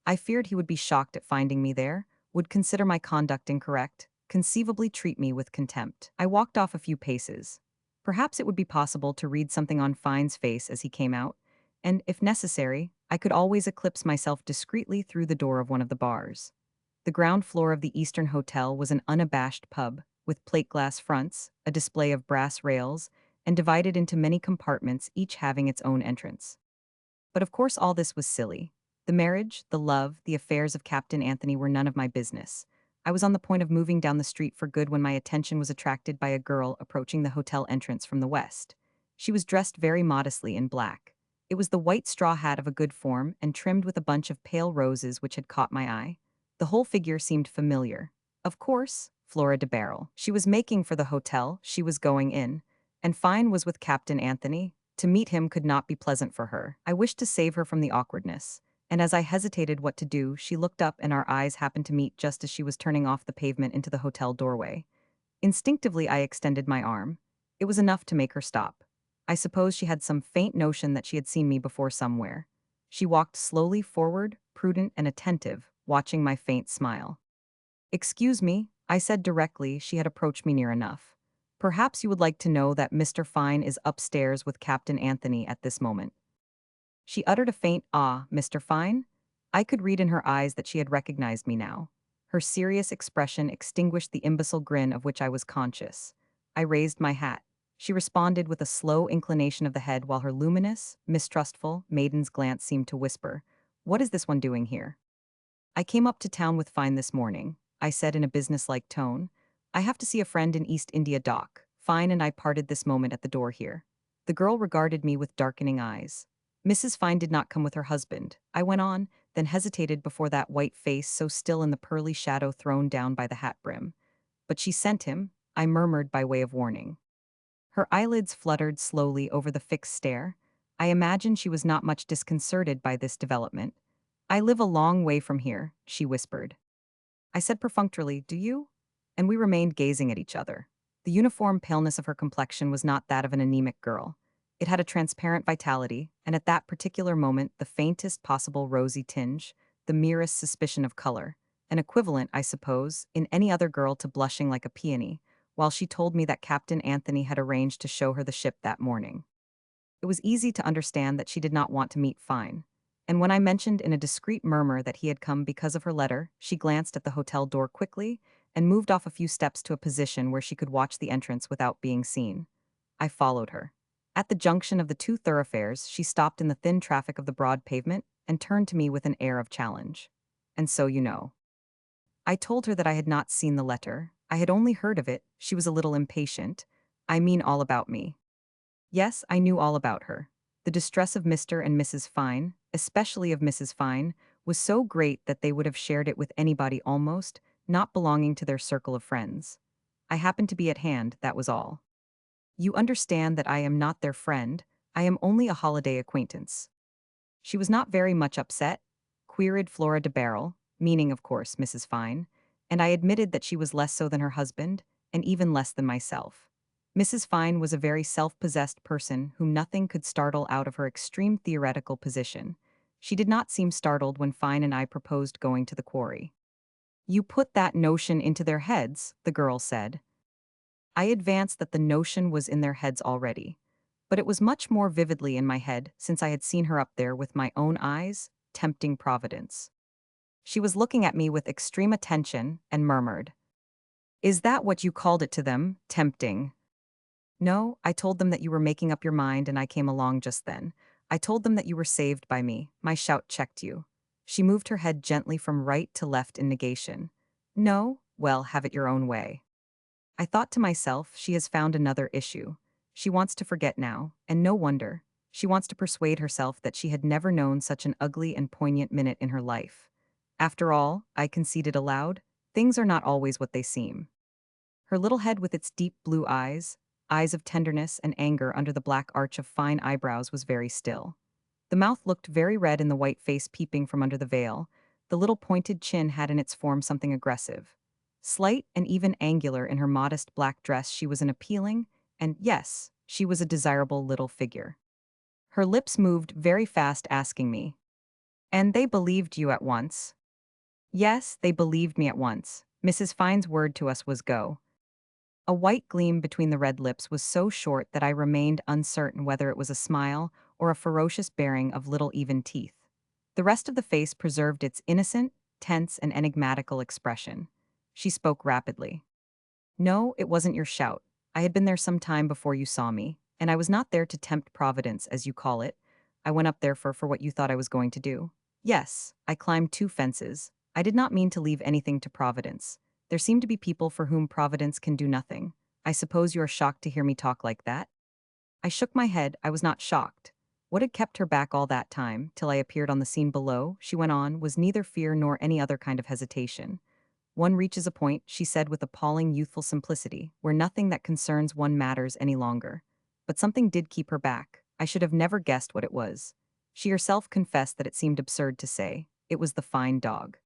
I feared he would be shocked at finding me there, would consider my conduct incorrect, conceivably treat me with contempt. I walked off a few paces. Perhaps it would be possible to read something on Fine's face as he came out, and, if necessary, I could always eclipse myself discreetly through the door of one of the bars. The ground floor of the Eastern Hotel was an unabashed pub, with plate glass fronts, a display of brass rails, and divided into many compartments, each having its own entrance. But of course all this was silly. The marriage, the love, the affairs of Captain Anthony were none of my business. I was on the point of moving down the street for good when my attention was attracted by a girl approaching the hotel entrance from the west. She was dressed very modestly in black. It was the white straw hat of a good form and trimmed with a bunch of pale roses which had caught my eye. The whole figure seemed familiar. Of course, Flora de Barrel. She was making for the hotel, she was going in. And Fine was with Captain Anthony. To meet him could not be pleasant for her. I wished to save her from the awkwardness. And as I hesitated what to do, she looked up and our eyes happened to meet just as she was turning off the pavement into the hotel doorway. Instinctively, I extended my arm. It was enough to make her stop. I suppose she had some faint notion that she had seen me before somewhere. She walked slowly forward, prudent and attentive, watching my faint smile. Excuse me, I said directly she had approached me near enough. Perhaps you would like to know that Mr. Fine is upstairs with Captain Anthony at this moment. She uttered a faint "Ah, Mr. Fine?" I could read in her eyes that she had recognized me now. Her serious expression extinguished the imbecile grin of which I was conscious. I raised my hat. She responded with a slow inclination of the head while her luminous, mistrustful, maiden's glance seemed to whisper, "What is this one doing here?" "I came up to town with Fine this morning," I said in a businesslike tone. "I have to see a friend in East India Dock. Fine and I parted this moment at the door here." The girl regarded me with darkening eyes. "Mrs. Fine did not come with her husband," I went on, then hesitated before that white face so still in the pearly shadow thrown down by the hat brim. "But she sent him," I murmured by way of warning. Her eyelids fluttered slowly over the fixed stare. I imagine she was not much disconcerted by this development. "I live a long way from here," she whispered. I said perfunctorily, "Do you?" And we remained gazing at each other. The uniform paleness of her complexion was not that of an anemic girl. It had a transparent vitality, and at that particular moment the faintest possible rosy tinge, the merest suspicion of color, an equivalent, I suppose, in any other girl to blushing like a peony, while she told me that Captain Anthony had arranged to show her the ship that morning. It was easy to understand that she did not want to meet Fine. And when I mentioned in a discreet murmur that he had come because of her letter, she glanced at the hotel door quickly and moved off a few steps to a position where she could watch the entrance without being seen. I followed her. At the junction of the two thoroughfares, she stopped in the thin traffic of the broad pavement and turned to me with an air of challenge. "And so you know." I told her that I had not seen the letter. I had only heard of it. She was a little impatient. "I mean all about me." Yes, I knew all about her. The distress of Mr. and Mrs. Fine, especially of Mrs. Fine, was so great that they would have shared it with anybody almost, not belonging to their circle of friends. I happened to be at hand, that was all. "You understand that I am not their friend, I am only a holiday acquaintance." She was not very much upset, queried Flora de Barrel, meaning, of course, Mrs. Fine, and I admitted that she was less so than her husband, and even less than myself. Mrs. Fine was a very self-possessed person whom nothing could startle out of her extreme theoretical position. She did not seem startled when Fine and I proposed going to the quarry. "You put that notion into their heads," the girl said. I advanced that the notion was in their heads already. But it was much more vividly in my head since I had seen her up there with my own eyes, tempting Providence. She was looking at me with extreme attention and murmured, "Is that what you called it to them, tempting?" "No, I told them that you were making up your mind and I came along just then. I told them that you were saved by me." My shout checked you. She moved her head gently from right to left in negation. "No? Well, have it your own way." I thought to myself, she has found another issue. She wants to forget now, and no wonder. She wants to persuade herself that she had never known such an ugly and poignant minute in her life. After all, I conceded aloud, things are not always what they seem. Her little head with its deep blue eyes, eyes of tenderness and anger under the black arch of fine eyebrows was very still. The mouth looked very red in the white face peeping from under the veil. The little pointed chin had in its form something aggressive. Slight and even angular in her modest black dress, she was an appealing, and yes, she was a desirable little figure. Her lips moved very fast asking me, "And they believed you at once?" "Yes, they believed me at once." Mrs. Fine's word to us was go. A white gleam between the red lips was so short that I remained uncertain whether it was a smile or a ferocious baring of little even teeth. The rest of the face preserved its innocent, tense, and enigmatical expression. She spoke rapidly. "No, it wasn't your shout. I had been there some time before you saw me, and I was not there to tempt Providence, as you call it. I went up there for what you thought I was going to do. Yes, I climbed 2 fences. I did not mean to leave anything to Providence. There seem to be people for whom Providence can do nothing. I suppose you are shocked to hear me talk like that?" I shook my head. I was not shocked. What had kept her back all that time, till I appeared on the scene below, she went on, was neither fear nor any other kind of hesitation. "One reaches a point," she said with appalling youthful simplicity, "where nothing that concerns one matters any longer." But something did keep her back. I should have never guessed what it was. She herself confessed that it seemed absurd to say. It was the fine dog.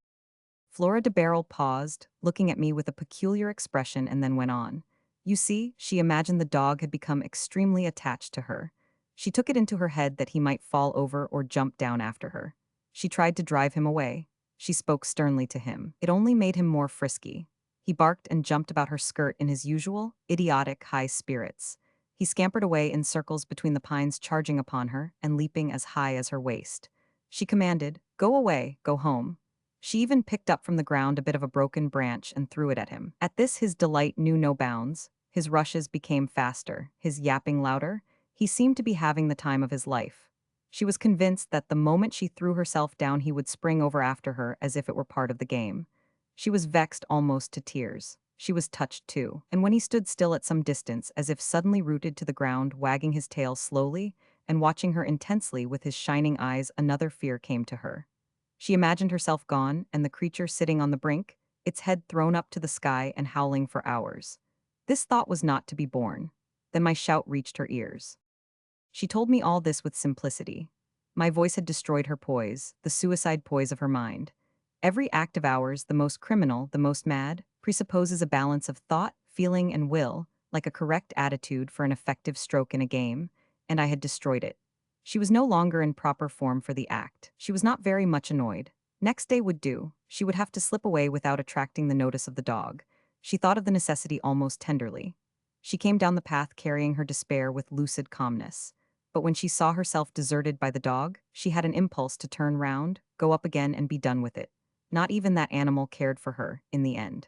Flora de Barrel paused, looking at me with a peculiar expression, and then went on. "You see, she imagined the dog had become extremely attached to her. She took it into her head that he might fall over or jump down after her. She tried to drive him away. She spoke sternly to him. It only made him more frisky. He barked and jumped about her skirt in his usual, idiotic high spirits. He scampered away in circles between the pines, charging upon her and leaping as high as her waist. She commanded, 'Go away, go home.' She even picked up from the ground a bit of a broken branch and threw it at him. At this his delight knew no bounds. His rushes became faster, his yapping louder. He seemed to be having the time of his life. She was convinced that the moment she threw herself down he would spring over after her as if it were part of the game. She was vexed almost to tears. She was touched too, and when he stood still at some distance, as if suddenly rooted to the ground, wagging his tail slowly and watching her intensely with his shining eyes, another fear came to her. She imagined herself gone, and the creature sitting on the brink, its head thrown up to the sky and howling for hours. This thought was not to be borne. Then my shout reached her ears. She told me all this with simplicity. My voice had destroyed her poise, the suicide poise of her mind. Every act of ours, the most criminal, the most mad, presupposes a balance of thought, feeling, and will, like a correct attitude for an effective stroke in a game, and I had destroyed it. She was no longer in proper form for the act. She was not very much annoyed. Next day would do. She would have to slip away without attracting the notice of the dog. She thought of the necessity almost tenderly. She came down the path carrying her despair with lucid calmness. But when she saw herself deserted by the dog, she had an impulse to turn round, go up again, and be done with it. Not even that animal cared for her, in the end.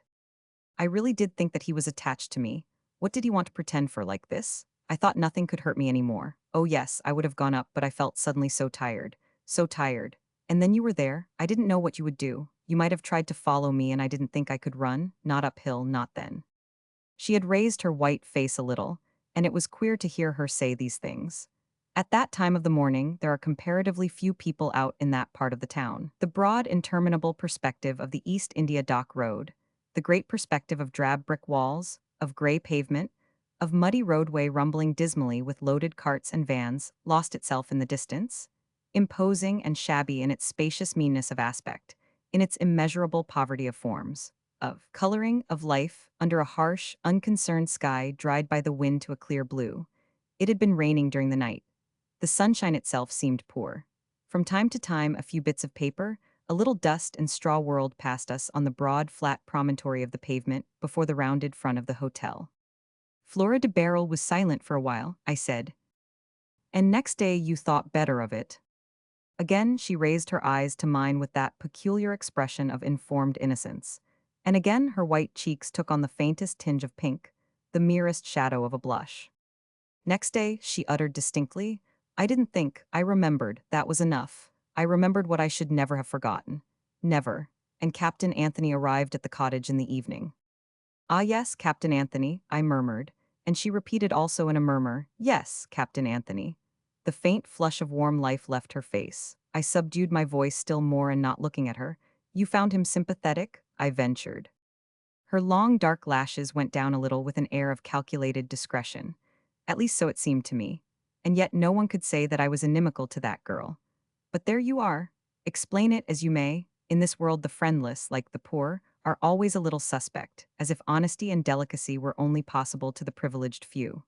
I really did think that he was attached to me. What did he want to pretend for like this? I thought nothing could hurt me anymore. Oh yes, I would have gone up, but I felt suddenly so tired. So tired. And then you were there. I didn't know what you would do. You might have tried to follow me, and I didn't think I could run. Not uphill, not then." She had raised her white face a little, and it was queer to hear her say these things. At that time of the morning, there are comparatively few people out in that part of the town. The broad, interminable perspective of the East India Dock Road, the great perspective of drab brick walls, of gray pavement, of muddy roadway rumbling dismally with loaded carts and vans, lost itself in the distance, imposing and shabby in its spacious meanness of aspect, in its immeasurable poverty of forms. of coloring of life under a harsh, unconcerned sky dried by the wind to a clear blue. It had been raining during the night. The sunshine itself seemed poor. From time to time, a few bits of paper, a little dust and straw whirled past us on the broad, flat promontory of the pavement before the rounded front of the hotel. Flora de Barrel was silent for a while, I said. And next day you thought better of it. Again she raised her eyes to mine with that peculiar expression of informed innocence. And again her white cheeks took on the faintest tinge of pink, the merest shadow of a blush. Next day, she uttered distinctly, I didn't think, I remembered, that was enough. I remembered what I should never have forgotten. Never. And Captain Anthony arrived at the cottage in the evening. Ah yes, Captain Anthony, I murmured, and she repeated also in a murmur, yes, Captain Anthony. The faint flush of warm life left her face. I subdued my voice still more and not looking at her. You found him sympathetic? I ventured. Her long dark lashes went down a little with an air of calculated discretion. At least so it seemed to me. And yet no one could say that I was inimical to that girl. But there you are. Explain it as you may, in this world the friendless, like the poor, are always a little suspect, as if honesty and delicacy were only possible to the privileged few.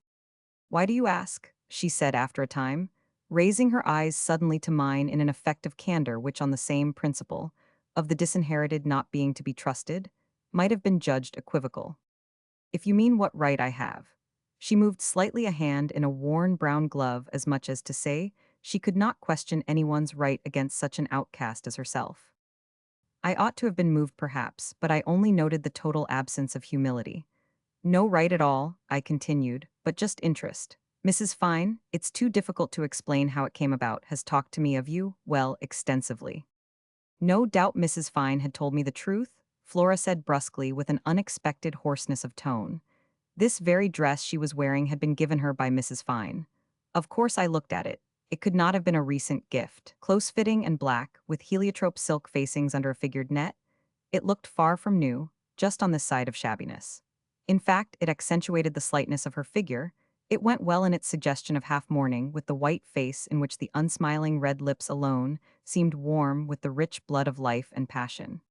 Why do you ask? She said after a time, raising her eyes suddenly to mine in an effect of candor which on the same principle, of the disinherited not being to be trusted, might have been judged equivocal. If you mean what right I have. She moved slightly a hand in a worn brown glove as much as to say she could not question anyone's right against such an outcast as herself. I ought to have been moved perhaps, but I only noted the total absence of humility. No right at all, I continued, but just interest. Mrs. Fine, it's too difficult to explain how it came about, has talked to me of you, well, extensively. No doubt Mrs. Fine had told me the truth, Flora said brusquely with an unexpected hoarseness of tone. This very dress she was wearing had been given her by Mrs. Fine. Of course I looked at it. It could not have been a recent gift. Close-fitting and black, with heliotrope silk facings under a figured net, it looked far from new, just on the side of shabbiness. In fact, it accentuated the slightness of her figure. It went well in its suggestion of half-mourning, with the white face in which the unsmiling red lips alone seemed warm with the rich blood of life and passion.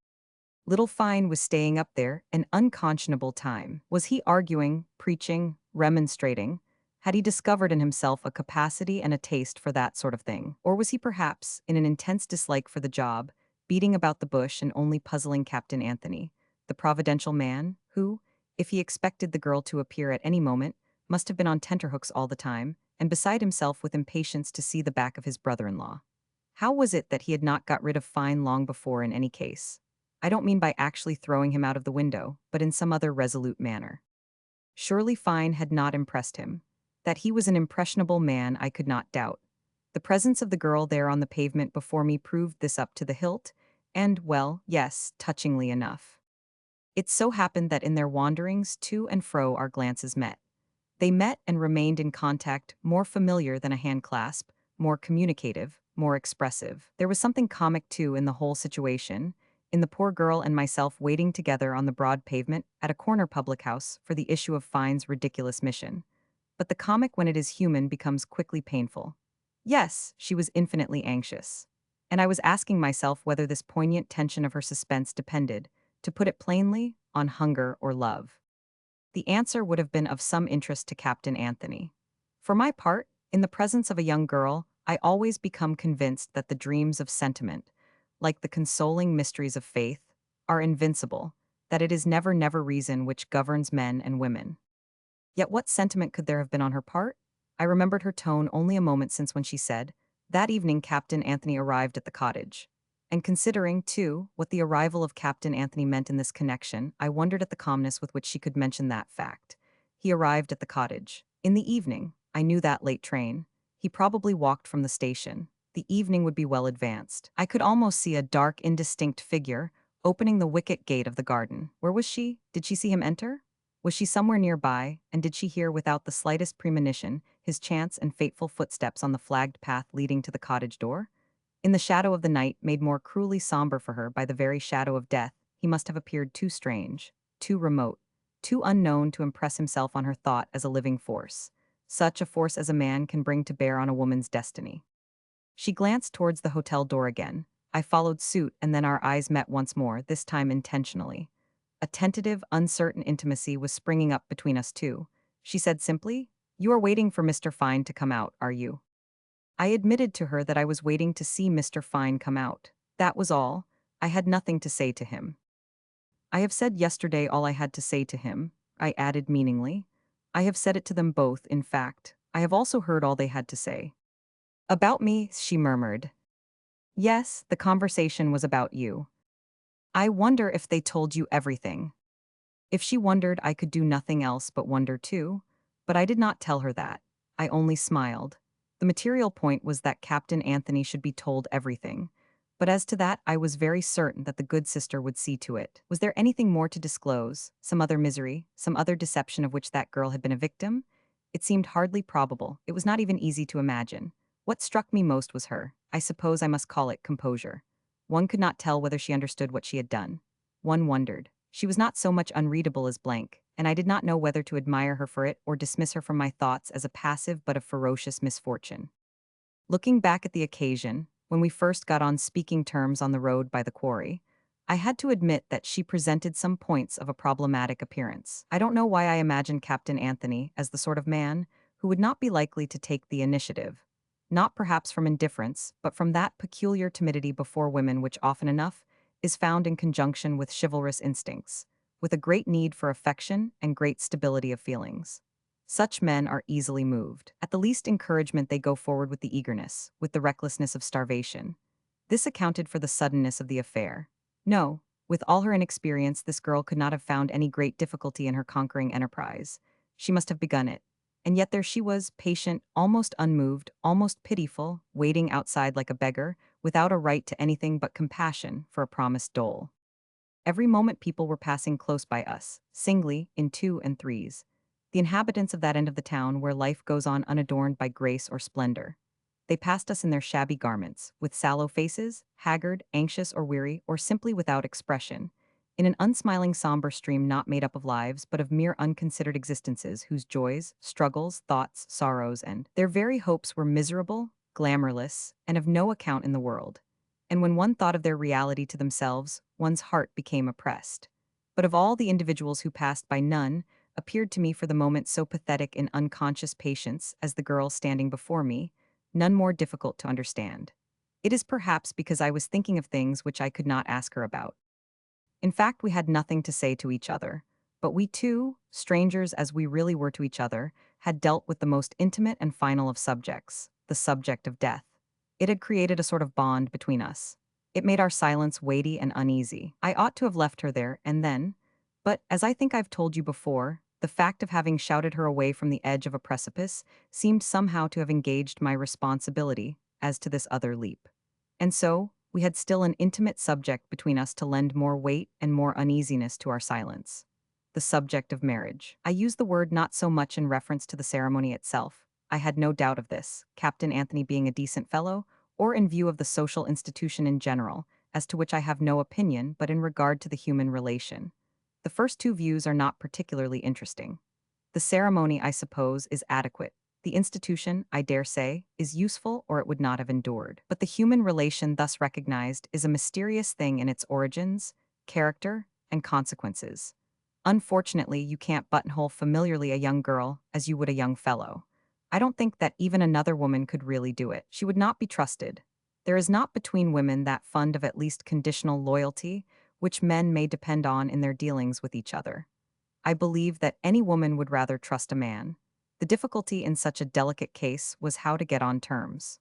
Little Fine was staying up there an unconscionable time. Was he arguing, preaching, remonstrating? Had he discovered in himself a capacity and a taste for that sort of thing? Or was he perhaps, in an intense dislike for the job, beating about the bush and only puzzling Captain Anthony, the providential man, who, if he expected the girl to appear at any moment, must have been on tenterhooks all the time, and beside himself with impatience to see the back of his brother-in-law? How was it that he had not got rid of Fine long before in any case? I don't mean by actually throwing him out of the window, but in some other resolute manner. Surely Fine had not impressed him. That he was an impressionable man I could not doubt. The presence of the girl there on the pavement before me proved this up to the hilt, and, well, yes, touchingly enough. It so happened that in their wanderings to and fro our glances met. They met and remained in contact, more familiar than a hand clasp, more communicative, more expressive. There was something comic, too, in the whole situation, in the poor girl and myself waiting together on the broad pavement at a corner public house for the issue of Fine's ridiculous mission. But the comic when it is human becomes quickly painful. Yes, she was infinitely anxious. And I was asking myself whether this poignant tension of her suspense depended, to put it plainly, on hunger or love. The answer would have been of some interest to Captain Anthony. For my part, in the presence of a young girl, I always become convinced that the dreams of sentiment, like the consoling mysteries of faith, are invincible, that it is never reason which governs men and women. Yet what sentiment could there have been on her part? I remembered her tone only a moment since when she said, that evening Captain Anthony arrived at the cottage. And considering, too, what the arrival of Captain Anthony meant in this connection, I wondered at the calmness with which she could mention that fact. He arrived at the cottage. In the evening, I knew that late train. He probably walked from the station. The evening would be well advanced. I could almost see a dark, indistinct figure opening the wicket gate of the garden. Where was she? Did she see him enter? Was she somewhere nearby, and did she hear without the slightest premonition his chance and fateful footsteps on the flagged path leading to the cottage door? In the shadow of the night, made more cruelly somber for her by the very shadow of death, he must have appeared too strange, too remote, too unknown to impress himself on her thought as a living force, such a force as a man can bring to bear on a woman's destiny. She glanced towards the hotel door again. I followed suit, and then our eyes met once more, this time intentionally. A tentative, uncertain intimacy was springing up between us two. She said simply, "You are waiting for Mr. Fine to come out, are you?" I admitted to her that I was waiting to see Mr. Fine come out. That was all. I had nothing to say to him. "I have said yesterday all I had to say to him," I added meaningly. "I have said it to them both, in fact. I have also heard all they had to say." "About me," she murmured. "Yes, the conversation was about you." "I wonder if they told you everything." If she wondered, I could do nothing else but wonder too. But I did not tell her that. I only smiled. The material point was that Captain Anthony should be told everything. But as to that, I was very certain that the good sister would see to it. Was there anything more to disclose? Some other misery? Some other deception of which that girl had been a victim? It seemed hardly probable. It was not even easy to imagine. What struck me most was I suppose I must call it composure. One could not tell whether she understood what she had done. One wondered. She was not so much unreadable as blank, and I did not know whether to admire her for it or dismiss her from my thoughts as a passive but a ferocious misfortune. Looking back at the occasion, when we first got on speaking terms on the road by the quarry, I had to admit that she presented some points of a problematic appearance. I don't know why I imagined Captain Anthony as the sort of man who would not be likely to take the initiative. Not perhaps from indifference, but from that peculiar timidity before women which often enough is found in conjunction with chivalrous instincts, with a great need for affection and great stability of feelings. Such men are easily moved. At the least encouragement they go forward with the eagerness, with the recklessness of starvation. This accounted for the suddenness of the affair. No, with all her inexperience, this girl could not have found any great difficulty in her conquering enterprise. She must have begun it. And yet there she was, patient, almost unmoved, almost pitiful, waiting outside like a beggar, without a right to anything but compassion for a promised dole. Every moment people were passing close by us, singly, in two and threes. The inhabitants of that end of the town where life goes on unadorned by grace or splendor. They passed us in their shabby garments, with sallow faces, haggard, anxious or weary, or simply without expression, in an unsmiling somber stream not made up of lives but of mere unconsidered existences whose joys, struggles, thoughts, sorrows, and their very hopes were miserable, glamourless, and of no account in the world. And when one thought of their reality to themselves, one's heart became oppressed. But of all the individuals who passed by, none appeared to me for the moment so pathetic in unconscious patience as the girl standing before me, none more difficult to understand. It is perhaps because I was thinking of things which I could not ask her about. In fact, we had nothing to say to each other, but we two, strangers as we really were to each other, had dealt with the most intimate and final of subjects, the subject of death. It had created a sort of bond between us. It made our silence weighty and uneasy. I ought to have left her there and then, but as I think I've told you before, the fact of having shouted her away from the edge of a precipice seemed somehow to have engaged my responsibility as to this other leap. And so, we had still an intimate subject between us to lend more weight and more uneasiness to our silence. The subject of marriage. I use the word not so much in reference to the ceremony itself. I had no doubt of this, Captain Anthony being a decent fellow, or in view of the social institution in general, as to which I have no opinion, but in regard to the human relation. The first two views are not particularly interesting. The ceremony, I suppose, is adequate. The institution, I dare say, is useful or it would not have endured. But the human relation thus recognized is a mysterious thing in its origins, character, and consequences. Unfortunately, you can't buttonhole familiarly a young girl as you would a young fellow. I don't think that even another woman could really do it. She would not be trusted. There is not between women that fund of at least conditional loyalty which men may depend on in their dealings with each other. I believe that any woman would rather trust a man. The difficulty in such a delicate case was how to get on terms.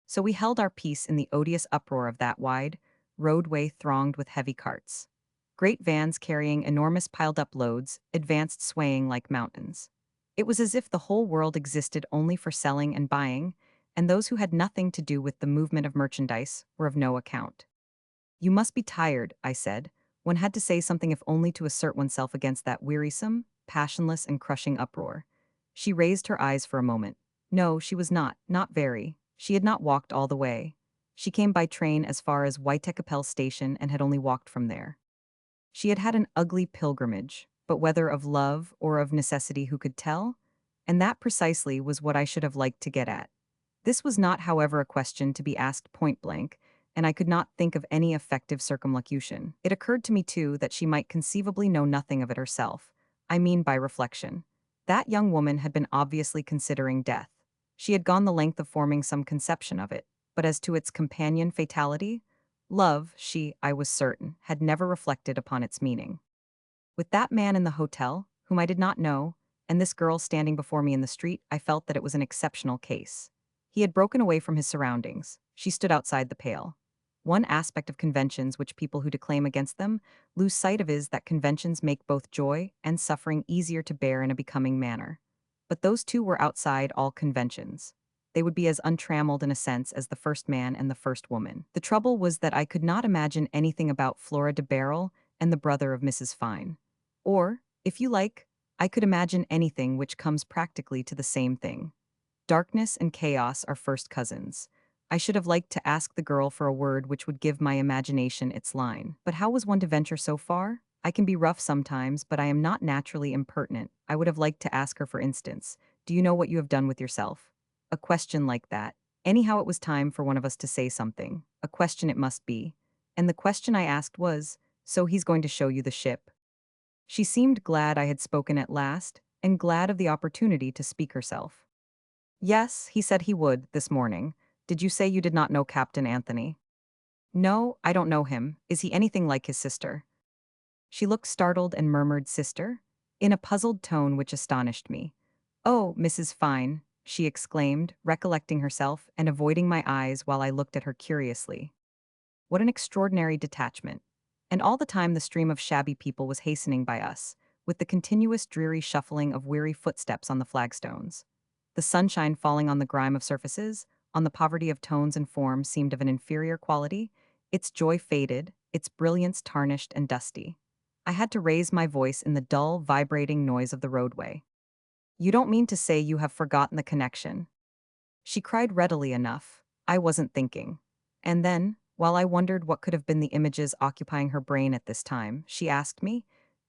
So we held our peace in the odious uproar of that wide roadway thronged with heavy carts. Great vans carrying enormous piled-up loads advanced swaying like mountains. It was as if the whole world existed only for selling and buying, and those who had nothing to do with the movement of merchandise were of no account. "You must be tired," I said. One had to say something if only to assert oneself against that wearisome, passionless, and crushing uproar. She raised her eyes for a moment. No, she was not very. She had not walked all the way. She came by train as far as Whitecapel station and had only walked from there. She had had an ugly pilgrimage, but whether of love or of necessity who could tell? And that precisely was what I should have liked to get at. This was not, however, a question to be asked point blank, and I could not think of any effective circumlocution. It occurred to me, too, that she might conceivably know nothing of it herself. I mean by reflection. That young woman had been obviously considering death. She had gone the length of forming some conception of it, but as to its companion fatality, love, she, I was certain, had never reflected upon its meaning. With that man in the hotel, whom I did not know, and this girl standing before me in the street, I felt that it was an exceptional case. He had broken away from his surroundings. She stood outside the pale. One aspect of conventions which people who declaim against them lose sight of is that conventions make both joy and suffering easier to bear in a becoming manner. But those two were outside all conventions. They would be as untrammeled in a sense as the first man and the first woman. The trouble was that I could not imagine anything about Flora de Barrel and the brother of Mrs. Fine. Or, if you like, I could imagine anything which comes practically to the same thing. Darkness and chaos are first cousins. I should have liked to ask the girl for a word which would give my imagination its line. But how was one to venture so far? I can be rough sometimes, but I am not naturally impertinent. I would have liked to ask her, for instance, "Do you know what you have done with yourself?" A question like that. Anyhow, it was time for one of us to say something. A question it must be. And the question I asked was, "So he's going to show you the ship?" She seemed glad I had spoken at last, and glad of the opportunity to speak herself. "Yes, he said he would, this morning. Did you say you did not know Captain Anthony?" "No, I don't know him. Is he anything like his sister?" She looked startled and murmured, "Sister?" in a puzzled tone which astonished me. "Oh, Mrs. Fine," she exclaimed, recollecting herself and avoiding my eyes while I looked at her curiously. What an extraordinary detachment. And all the time the stream of shabby people was hastening by us, with the continuous dreary shuffling of weary footsteps on the flagstones. The sunshine falling on the grime of surfaces, on the poverty of tones and form seemed of an inferior quality, its joy faded, its brilliance tarnished and dusty. I had to raise my voice in the dull, vibrating noise of the roadway. "You don't mean to say you have forgotten the connection?" She cried readily enough. I wasn't thinking. And then, while I wondered what could have been the images occupying her brain at this time, she asked me,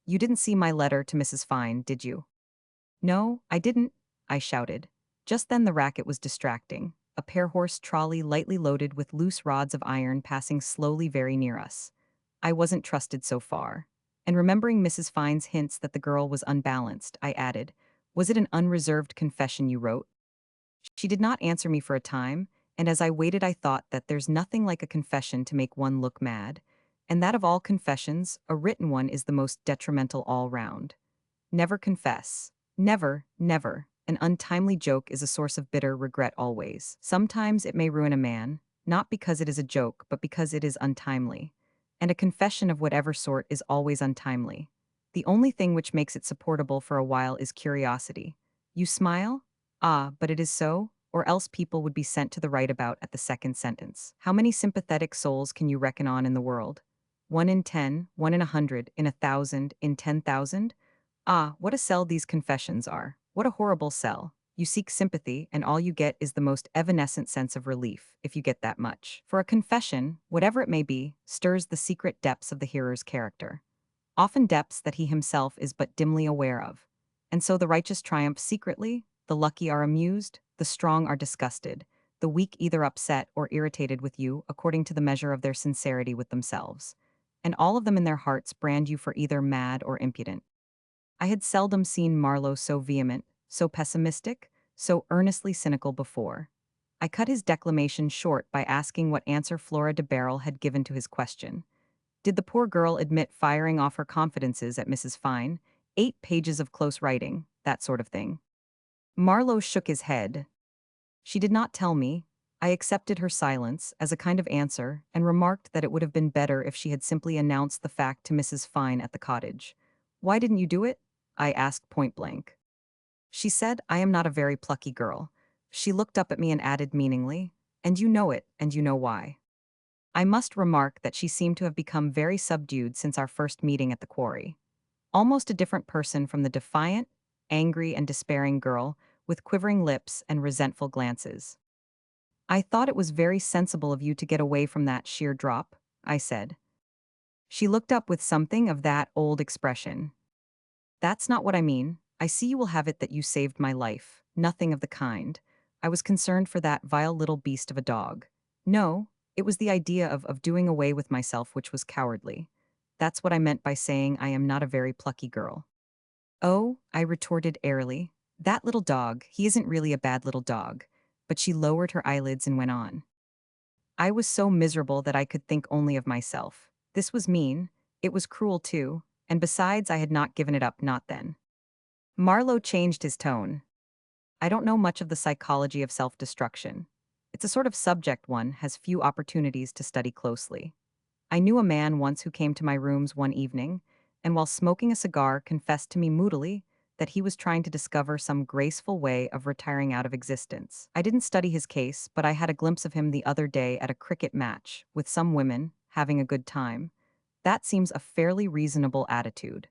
"You didn't see my letter to Mrs. Fine, did you?" "No, I didn't," I shouted. Just then the racket was distracting, a pair-horse trolley lightly loaded with loose rods of iron passing slowly very near us. I wasn't trusted so far. And remembering Mrs. Fine's hints that the girl was unbalanced, I added, "Was it an unreserved confession you wrote?" She did not answer me for a time, and as I waited I thought that there's nothing like a confession to make one look mad, and that of all confessions, a written one is the most detrimental all round. Never confess. Never, never. An untimely joke is a source of bitter regret always. Sometimes it may ruin a man, not because it is a joke, but because it is untimely. And a confession of whatever sort is always untimely. The only thing which makes it supportable for a while is curiosity. You smile? Ah, but it is so, or else people would be sent to the right about at the second sentence. How many sympathetic souls can you reckon on in the world? 1 in 10, 1 in 100, in 1,000, in 10,000? Ah, what a sell these confessions are. What a horrible sell. You seek sympathy, and all you get is the most evanescent sense of relief, if you get that much. For a confession, whatever it may be, stirs the secret depths of the hearer's character. Often depths that he himself is but dimly aware of. And so the righteous triumph secretly, the lucky are amused, the strong are disgusted, the weak either upset or irritated with you according to the measure of their sincerity with themselves. And all of them in their hearts brand you for either mad or impudent. I had seldom seen Marlowe so vehement, so pessimistic, so earnestly cynical before. I cut his declamation short by asking what answer Flora de Barrel had given to his question. Did the poor girl admit firing off her confidences at Mrs. Fine? 8 pages of close writing, that sort of thing. Marlowe shook his head. She did not tell me. I accepted her silence as a kind of answer and remarked that it would have been better if she had simply announced the fact to Mrs. Fine at the cottage. "Why didn't you do it?" I asked point blank. She said, "I am not a very plucky girl." She looked up at me and added meaningly, "And you know it, and you know why." I must remark that she seemed to have become very subdued since our first meeting at the quarry. Almost a different person from the defiant, angry, and despairing girl, with quivering lips and resentful glances. "I thought it was very sensible of you to get away from that sheer drop," I said. She looked up with something of that old expression. "That's not what I mean. I see you will have it that you saved my life. Nothing of the kind. I was concerned for that vile little beast of a dog. No, It was the idea of doing away with myself which was cowardly. That's what I meant by saying I am not a very plucky girl. Oh, I retorted airily. That little dog, he isn't really a bad little dog. But she lowered her eyelids and went on. I was so miserable that I could think only of myself. This was mean. It was cruel too. And besides, I had not given it up, not then. Marlowe changed his tone. I don't know much of the psychology of self-destruction. It's a sort of subject one has few opportunities to study closely. I knew a man once who came to my rooms one evening, and while smoking a cigar confessed to me moodily that he was trying to discover some graceful way of retiring out of existence. I didn't study his case, but I had a glimpse of him the other day at a cricket match, with some women, having a good time. That seems a fairly reasonable attitude.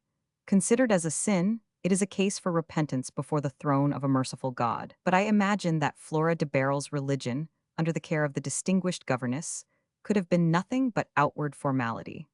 Considered as a sin, it is a case for repentance before the throne of a merciful God. But I imagine that Flora de Barrel's religion, under the care of the distinguished governess, could have been nothing but outward formality.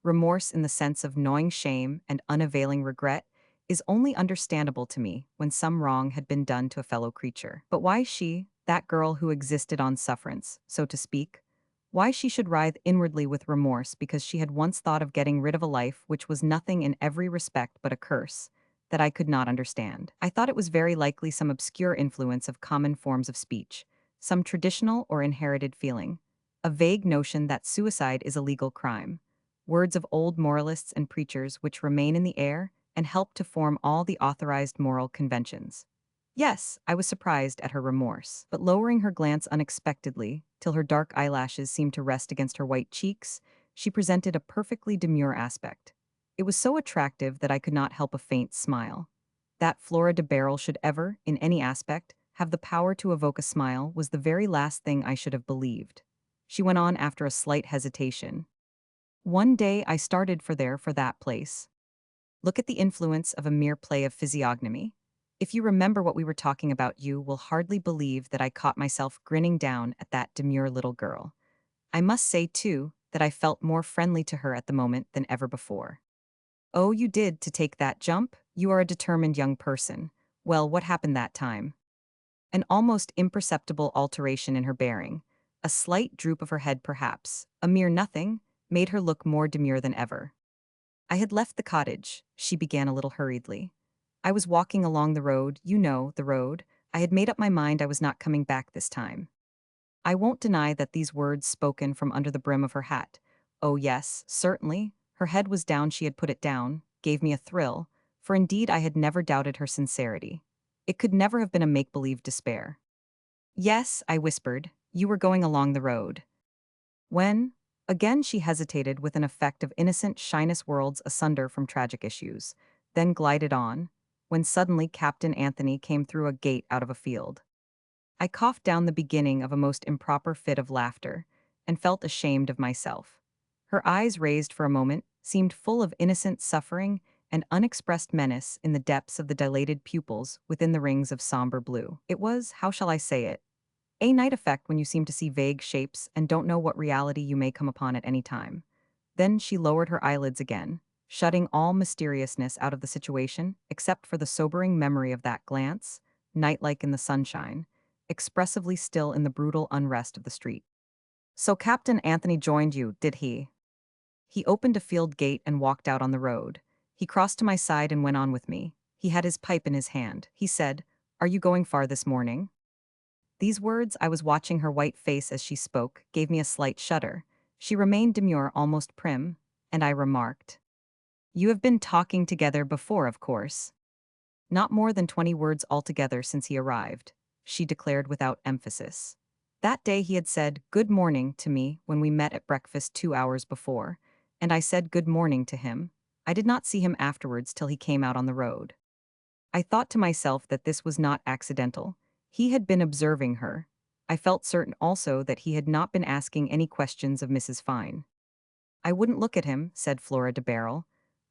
Remorse in the sense of gnawing shame and unavailing regret is only understandable to me when some wrong had been done to a fellow creature. But why she, that girl who existed on sufferance, so to speak, why she should writhe inwardly with remorse because she had once thought of getting rid of a life which was nothing in every respect but a curse, that I could not understand. I thought it was very likely some obscure influence of common forms of speech, some traditional or inherited feeling, a vague notion that suicide is a legal crime, words of old moralists and preachers which remain in the air and help to form all the authorized moral conventions. Yes, I was surprised at her remorse, but lowering her glance unexpectedly, till her dark eyelashes seemed to rest against her white cheeks, she presented a perfectly demure aspect. It was so attractive that I could not help a faint smile. That Flora de Barrel should ever, in any aspect, have the power to evoke a smile was the very last thing I should have believed. She went on after a slight hesitation. One day I started for that place. Look at the influence of a mere play of physiognomy. If you remember what we were talking about, you will hardly believe that I caught myself grinning down at that demure little girl. I must say, too, that I felt more friendly to her at the moment than ever before. Oh, you did to take that jump? You are a determined young person. Well, what happened that time? An almost imperceptible alteration in her bearing, a slight droop of her head perhaps, a mere nothing, made her look more demure than ever. I had left the cottage, she began a little hurriedly. I was walking along the road, you know, the road. I had made up my mind I was not coming back this time. I won't deny that these words spoken from under the brim of her hat. Oh yes, certainly. Her head was down, she had put it down, gave me a thrill, for indeed I had never doubted her sincerity. It could never have been a make-believe despair. Yes, I whispered, you were going along the road. When? Again she hesitated with an effect of innocent shyness worlds asunder from tragic issues, then glided on, when suddenly Captain Anthony came through a gate out of a field. I coughed down the beginning of a most improper fit of laughter, and felt ashamed of myself. Her eyes, raised for a moment, seemed full of innocent suffering and unexpressed menace in the depths of the dilated pupils within the rings of somber blue. It was, how shall I say it, a night effect when you seem to see vague shapes and don't know what reality you may come upon at any time. Then she lowered her eyelids again, shutting all mysteriousness out of the situation except for the sobering memory of that glance, night-like in the sunshine, expressively still in the brutal unrest of the street. So Captain Anthony joined you, did he? He opened a field gate and walked out on the road. He crossed to my side and went on with me. He had his pipe in his hand. He said, "Are you going far this morning?" These words, I was watching her white face as she spoke, gave me a slight shudder. She remained demure, almost prim, and I remarked, "You have been talking together before, of course." "Not more than 20 words altogether since he arrived," she declared without emphasis. That day he had said "good morning" to me when we met at breakfast 2 hours before, and I said good morning to him. I did not see him afterwards till he came out on the road. I thought to myself that this was not accidental. He had been observing her. I felt certain also that he had not been asking any questions of Mrs. Fine. "I wouldn't look at him," said Flora de Barrel.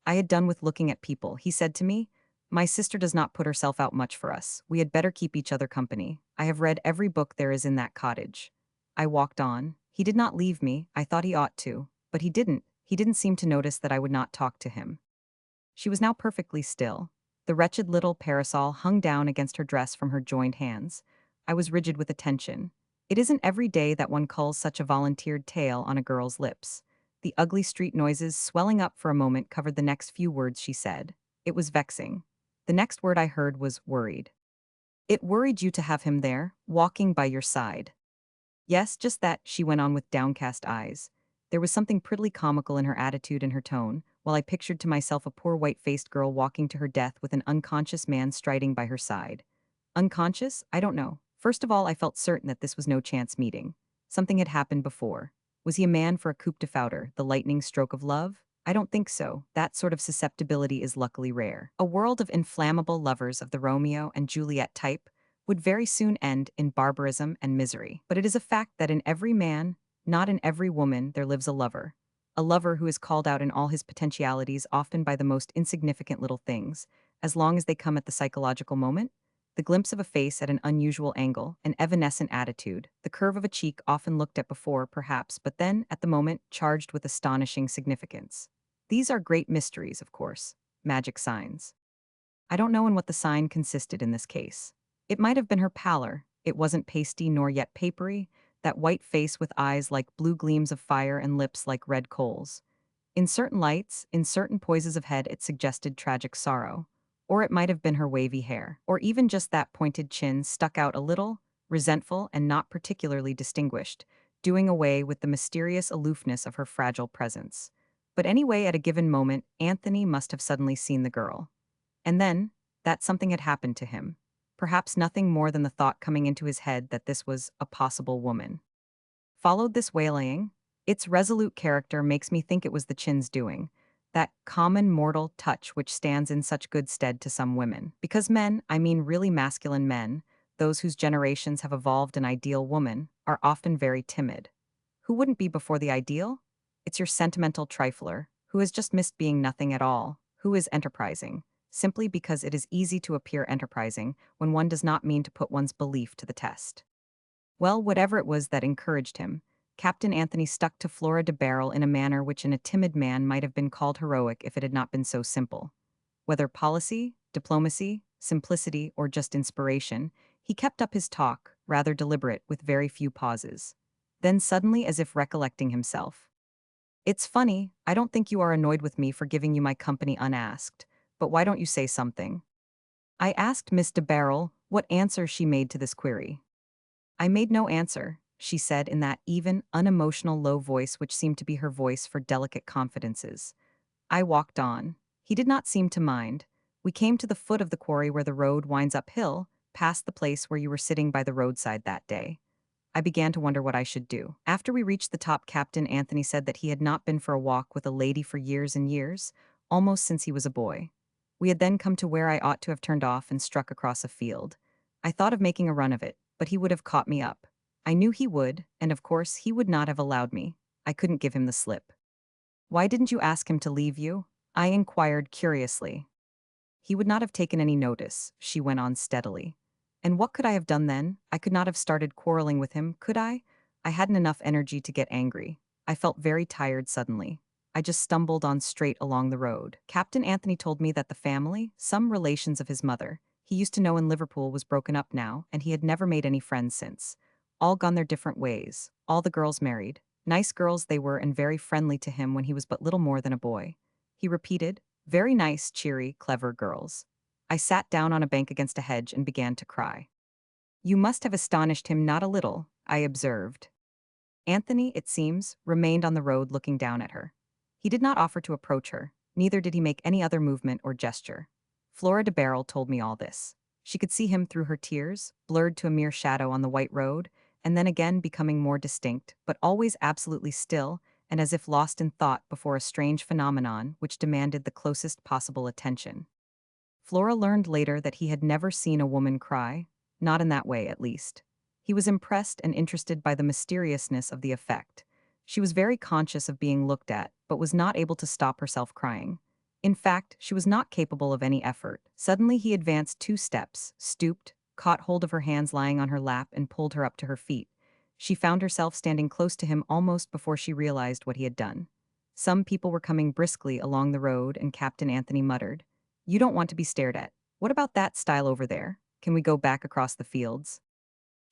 "I had done with looking at people. He said to me, 'My sister does not put herself out much for us. We had better keep each other company. I have read every book there is in that cottage.' I walked on. He did not leave me. I thought he ought to. But he didn't. He didn't seem to notice that I would not talk to him." She was now perfectly still. The wretched little parasol hung down against her dress from her joined hands. I was rigid with attention. It isn't every day that one culls such a volunteered tale on a girl's lips. The ugly street noises swelling up for a moment covered the next few words she said. It was vexing. The next word I heard was worried. It worried you to have him there, walking by your side. Yes, just that, she went on with downcast eyes. There was something prettily comical in her attitude and her tone, while I pictured to myself a poor white-faced girl walking to her death with an unconscious man striding by her side. Unconscious? I don't know. First of all, I felt certain that this was no chance meeting. Something had happened before. Was he a man for a coup de foudre, the lightning stroke of love? I don't think so. That sort of susceptibility is luckily rare. A world of inflammable lovers of the Romeo and Juliet type would very soon end in barbarism and misery. But it is a fact that in every man, not in every woman, there lives a lover who is called out in all his potentialities, often by the most insignificant little things, as long as they come at the psychological moment. The glimpse of a face at an unusual angle, an evanescent attitude, the curve of a cheek often looked at before, perhaps, but then, at the moment, charged with astonishing significance. These are great mysteries, of course, magic signs. I don't know in what the sign consisted in this case. It might have been her pallor. It wasn't pasty nor yet papery, that white face with eyes like blue gleams of fire and lips like red coals. In certain lights, in certain poises of head, it suggested tragic sorrow. Or it might have been her wavy hair, or even just that pointed chin stuck out a little, resentful and not particularly distinguished, doing away with the mysterious aloofness of her fragile presence. But anyway, at a given moment, Anthony must have suddenly seen the girl. And then, that something had happened to him. Perhaps nothing more than the thought coming into his head that this was a possible woman. Followed this waylaying. Its resolute character makes me think it was the chin's doing, that common mortal touch which stands in such good stead to some women. Because men, I mean really masculine men, those whose generations have evolved an ideal woman, are often very timid. Who wouldn't be before the ideal? It's your sentimental trifler, who has just missed being nothing at all, who is enterprising, simply because it is easy to appear enterprising when one does not mean to put one's belief to the test. Well, whatever it was that encouraged him, Captain Anthony stuck to Flora de Barrel in a manner which in a timid man might have been called heroic if it had not been so simple. Whether policy, diplomacy, simplicity, or just inspiration, he kept up his talk, rather deliberate, with very few pauses. Then suddenly, as if recollecting himself, "It's funny, I don't think you are annoyed with me for giving you my company unasked, but why don't you say something?" I asked Miss de Barrel what answer she made to this query. "I made no answer," she said in that even, unemotional low voice which seemed to be her voice for delicate confidences. I walked on. He did not seem to mind. We came to the foot of the quarry where the road winds uphill, past the place where you were sitting by the roadside that day. I began to wonder what I should do. After we reached the top, Captain Anthony said that he had not been for a walk with a lady for years and years, almost since he was a boy. We had then come to where I ought to have turned off and struck across a field. I thought of making a run of it, but he would have caught me up. I knew he would, and of course he would not have allowed me. I couldn't give him the slip. "Why didn't you ask him to leave you?" I inquired curiously. "He would not have taken any notice," she went on steadily. "And what could I have done then? I could not have started quarreling with him, could I? I hadn't enough energy to get angry. I felt very tired suddenly. I just stumbled on straight along the road. Captain Anthony told me that the family, some relations of his mother, he used to know in Liverpool, was broken up now, and he had never made any friends since. All gone their different ways, all the girls married. Nice girls they were and very friendly to him when he was but little more than a boy." He repeated, "Very nice, cheery, clever girls." I sat down on a bank against a hedge and began to cry. "You must have astonished him not a little," I observed. Anthony, it seems, remained on the road looking down at her. He did not offer to approach her, neither did he make any other movement or gesture. Flora de Barrel told me all this. She could see him through her tears, blurred to a mere shadow on the white road, and then again becoming more distinct, but always absolutely still, and as if lost in thought before a strange phenomenon which demanded the closest possible attention. Flora learned later that he had never seen a woman cry, not in that way at least. He was impressed and interested by the mysteriousness of the effect. She was very conscious of being looked at, but was not able to stop herself crying. In fact, she was not capable of any effort. Suddenly he advanced 2 steps, stooped, caught hold of her hands lying on her lap and pulled her up to her feet. She found herself standing close to him almost before she realized what he had done. Some people were coming briskly along the road and Captain Anthony muttered, "You don't want to be stared at. What about that stile over there? Can we go back across the fields?"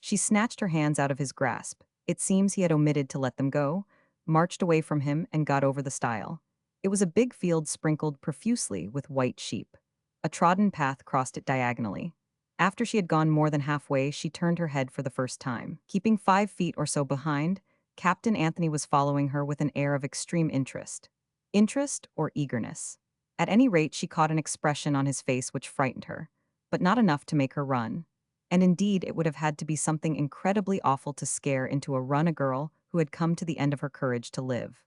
She snatched her hands out of his grasp. It seems he had omitted to let them go, marched away from him, and got over the stile. It was a big field sprinkled profusely with white sheep. A trodden path crossed it diagonally. After she had gone more than halfway, she turned her head for the first time. Keeping 5 feet or so behind, Captain Anthony was following her with an air of extreme interest. Interest or eagerness. At any rate, she caught an expression on his face which frightened her, but not enough to make her run. And indeed, it would have had to be something incredibly awful to scare into a run a girl who had come to the end of her courage to live.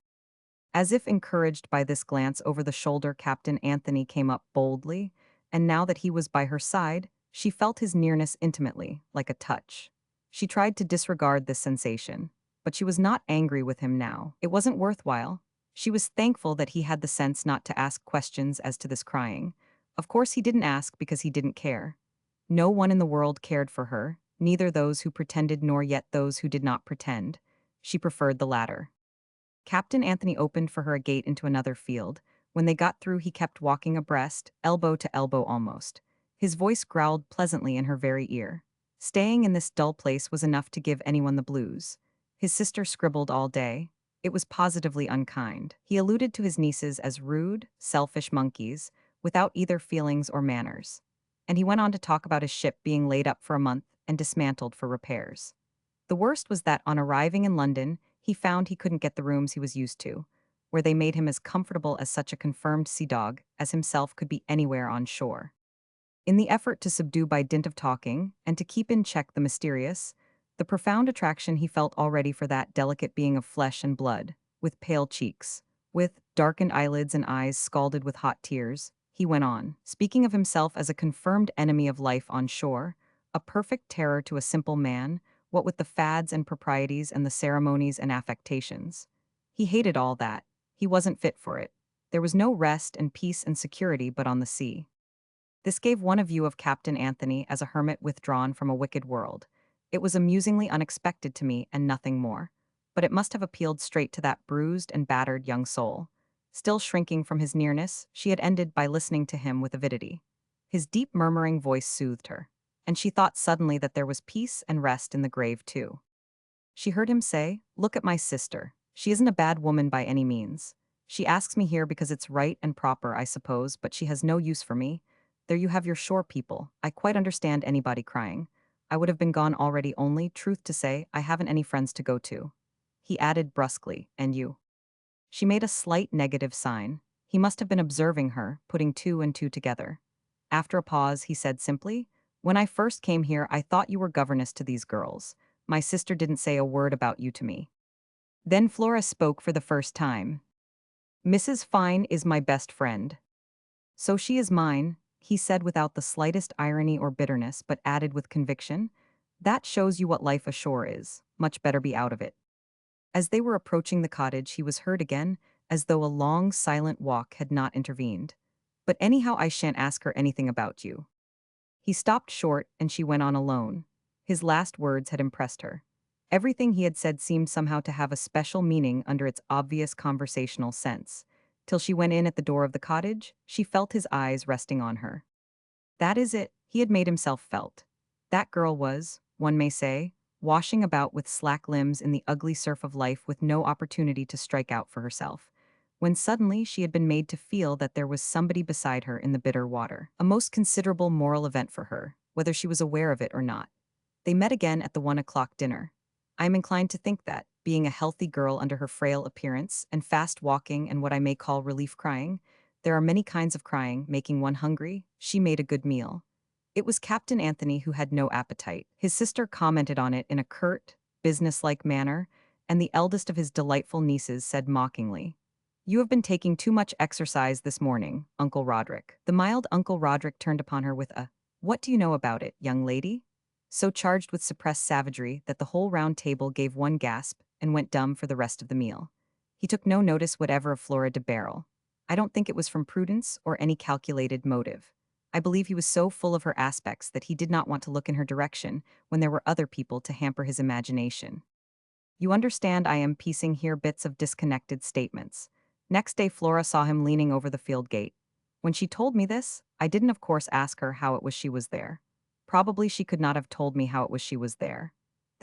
As if encouraged by this glance over the shoulder, Captain Anthony came up boldly, and now that he was by her side, she felt his nearness intimately, like a touch. She tried to disregard this sensation, but she was not angry with him now. It wasn't worthwhile. She was thankful that he had the sense not to ask questions as to this crying. Of course, he didn't ask because he didn't care. No one in the world cared for her, neither those who pretended nor yet those who did not pretend. She preferred the latter. Captain Anthony opened for her a gate into another field. When they got through, he kept walking abreast, elbow to elbow almost. His voice growled pleasantly in her very ear. Staying in this dull place was enough to give anyone the blues. His sister scribbled all day. It was positively unkind. He alluded to his nieces as rude, selfish monkeys, without either feelings or manners. And he went on to talk about his ship being laid up for a month and dismantled for repairs. The worst was that on arriving in London, he found he couldn't get the rooms he was used to, where they made him as comfortable as such a confirmed sea dog as himself could be anywhere on shore. In the effort to subdue by dint of talking, and to keep in check the mysterious, the profound attraction he felt already for that delicate being of flesh and blood, with pale cheeks, with darkened eyelids and eyes scalded with hot tears, he went on, speaking of himself as a confirmed enemy of life on shore, a perfect terror to a simple man, what with the fads and proprieties and the ceremonies and affectations. He hated all that. He wasn't fit for it. There was no rest and peace and security but on the sea. This gave one a view of Captain Anthony as a hermit withdrawn from a wicked world. It was amusingly unexpected to me and nothing more. But it must have appealed straight to that bruised and battered young soul. Still shrinking from his nearness, she had ended by listening to him with avidity. His deep murmuring voice soothed her, and she thought suddenly that there was peace and rest in the grave too. She heard him say, "Look at my sister. She isn't a bad woman by any means. She asks me here because it's right and proper, I suppose, but she has no use for me. There you have your shore people. I quite understand anybody crying. I would have been gone already, only, truth to say, I haven't any friends to go to." He added brusquely, "And you?" She made a slight negative sign. He must have been observing her, putting two and two together. After a pause, he said simply, "When I first came here, I thought you were governess to these girls. My sister didn't say a word about you to me." Then Flora spoke for the first time. "Mrs. Fine is my best friend." "So she is mine," he said without the slightest irony or bitterness, but added with conviction, "That shows you what life ashore is. Much better be out of it." As they were approaching the cottage, he was heard again, as though a long, silent walk had not intervened. "But anyhow, I shan't ask her anything about you." He stopped short, and she went on alone. His last words had impressed her. Everything he had said seemed somehow to have a special meaning under its obvious conversational sense. Till she went in at the door of the cottage, she felt his eyes resting on her. That is it, he had made himself felt. That girl was, one may say, washing about with slack limbs in the ugly surf of life with no opportunity to strike out for herself, when suddenly she had been made to feel that there was somebody beside her in the bitter water. A most considerable moral event for her, whether she was aware of it or not. They met again at the 1 o'clock dinner. I am inclined to think that, being a healthy girl under her frail appearance, and fast walking and what I may call relief crying, there are many kinds of crying, making one hungry, she made a good meal. It was Captain Anthony who had no appetite. His sister commented on it in a curt, businesslike manner, and the eldest of his delightful nieces said mockingly, "You have been taking too much exercise this morning, Uncle Roderick." The mild Uncle Roderick turned upon her with a, "What do you know about it, young lady?" So charged with suppressed savagery that the whole round table gave one gasp and went dumb for the rest of the meal. He took no notice whatever of Flora de Barrel. I don't think it was from prudence or any calculated motive. I believe he was so full of her aspects that he did not want to look in her direction when there were other people to hamper his imagination. You understand, I am piecing here bits of disconnected statements. Next day Flora saw him leaning over the field gate. When she told me this, I didn't of course ask her how it was she was there. Probably she could not have told me how it was she was there.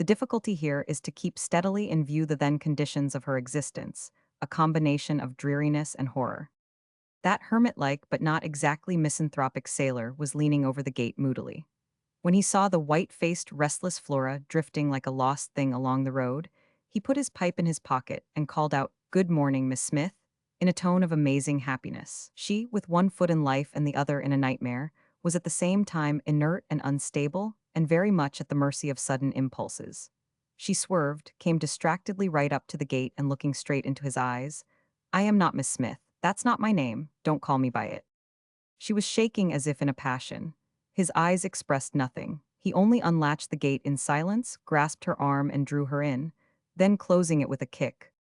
The difficulty here is to keep steadily in view the then conditions of her existence, a combination of dreariness and horror. That hermit-like but not exactly misanthropic sailor was leaning over the gate moodily. When he saw the white-faced, restless Flora drifting like a lost thing along the road, he put his pipe in his pocket and called out, "Good morning, Miss Smith," in a tone of amazing happiness. She, with one foot in life and the other in a nightmare, was at the same time inert and unstable, and very much at the mercy of sudden impulses. She swerved, came distractedly right up to the gate and looking straight into his eyes. "I am not Miss Smith. That's not my name. Don't call me by it." She was shaking as if in a passion. His eyes expressed nothing. He only unlatched the gate in silence, grasped her arm and drew her in, then closing it with a kick.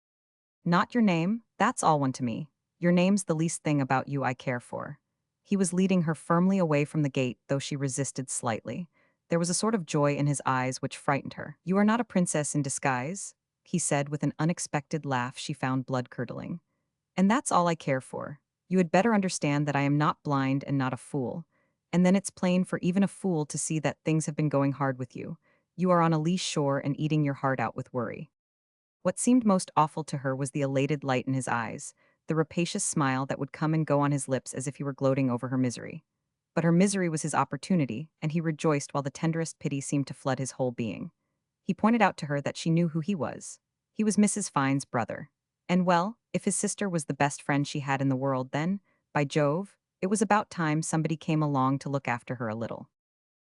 "Not your name? That's all one to me. Your name's the least thing about you I care for." He was leading her firmly away from the gate, though she resisted slightly. There was a sort of joy in his eyes which frightened her. "You are not a princess in disguise," he said with an unexpected laugh she found blood-curdling. "And that's all I care for. You had better understand that I am not blind and not a fool. And then it's plain for even a fool to see that things have been going hard with you. You are on a lee shore and eating your heart out with worry." What seemed most awful to her was the elated light in his eyes, the rapacious smile that would come and go on his lips as if he were gloating over her misery. But her misery was his opportunity, and he rejoiced while the tenderest pity seemed to flood his whole being. He pointed out to her that she knew who he was. He was Mrs. Fine's brother. And well, if his sister was the best friend she had in the world, then, by Jove, it was about time somebody came along to look after her a little.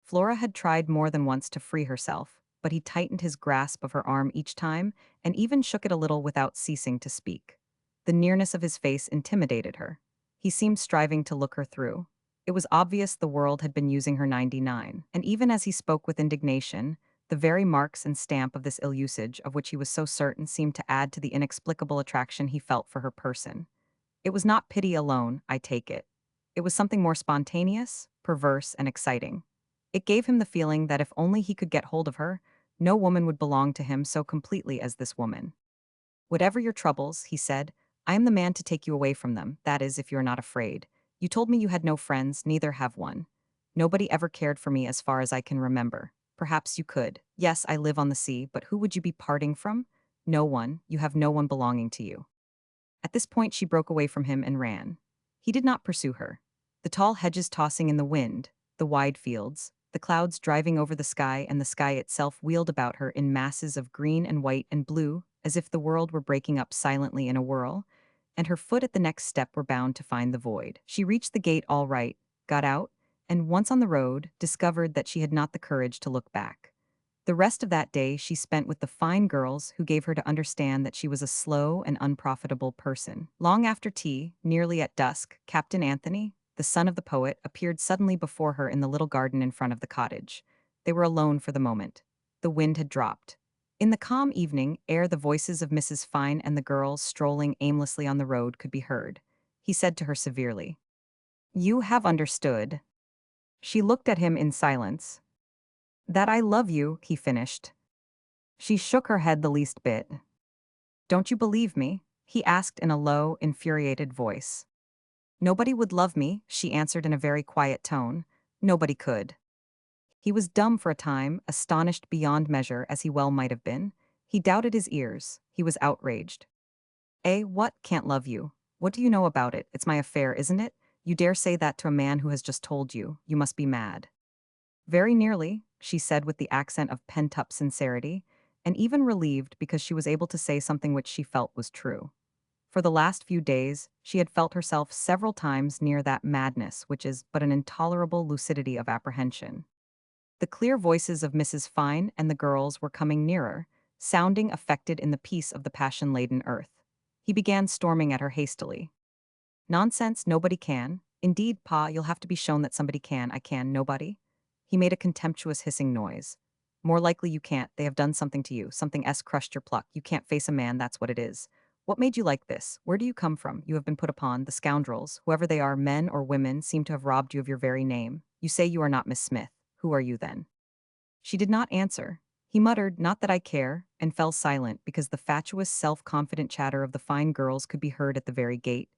Flora had tried more than once to free herself, but he tightened his grasp of her arm each time and even shook it a little without ceasing to speak. The nearness of his face intimidated her. He seemed striving to look her through. It was obvious the world had been using her 99, and even as he spoke with indignation, the very marks and stamp of this ill usage of which he was so certain seemed to add to the inexplicable attraction he felt for her person. It was not pity alone, I take it. It was something more spontaneous, perverse, and exciting. It gave him the feeling that if only he could get hold of her, no woman would belong to him so completely as this woman. "Whatever your troubles," he said, "I am the man to take you away from them, that is, if you are not afraid. You told me you had no friends, neither have one. Nobody ever cared for me as far as I can remember. Perhaps you could. Yes, I live on the sea, but who would you be parting from? No one. You have no one belonging to you." At this point she broke away from him and ran. He did not pursue her. The tall hedges tossing in the wind, the wide fields, the clouds driving over the sky and the sky itself wheeled about her in masses of green and white and blue, as if the world were breaking up silently in a whirl, and her foot at the next step were bound to find the void. She reached the gate all right, got out, and once on the road, discovered that she had not the courage to look back. The rest of that day she spent with the fine girls who gave her to understand that she was a slow and unprofitable person. Long after tea, nearly at dusk, Captain Anthony, the son of the poet, appeared suddenly before her in the little garden in front of the cottage. They were alone for the moment. The wind had dropped. In the calm evening air the voices of Mrs. Fine and the girls strolling aimlessly on the road could be heard. He said to her severely, "You have understood." She looked at him in silence. "That I love you," he finished. She shook her head the least bit. "Don't you believe me?" he asked in a low, infuriated voice. "Nobody would love me," she answered in a very quiet tone. "Nobody could." He was dumb for a time, astonished beyond measure as he well might have been. He doubted his ears. He was outraged. "Eh, what? Can't love you? What do you know about it? It's my affair, isn't it? You dare say that to a man who has just told you. You must be mad." "Very nearly," she said with the accent of pent-up sincerity, and even relieved because she was able to say something which she felt was true. For the last few days, she had felt herself several times near that madness which is but an intolerable lucidity of apprehension. The clear voices of Mrs. Fine and the girls were coming nearer, sounding affected in the peace of the passion-laden earth. He began storming at her hastily. "Nonsense, nobody can. Indeed, Pa, you'll have to be shown that somebody can. I can, nobody." He made a contemptuous hissing noise. "More likely you can't. They have done something to you. Something crushed your pluck. You can't face a man, that's what it is. What made you like this? Where do you come from? You have been put upon. The scoundrels, whoever they are, men or women, seem to have robbed you of your very name. You say you are not Miss Smith. Who are you then?" She did not answer. He muttered, "Not that I care," and fell silent because the fatuous, self-confident chatter of the fine girls could be heard at the very gate.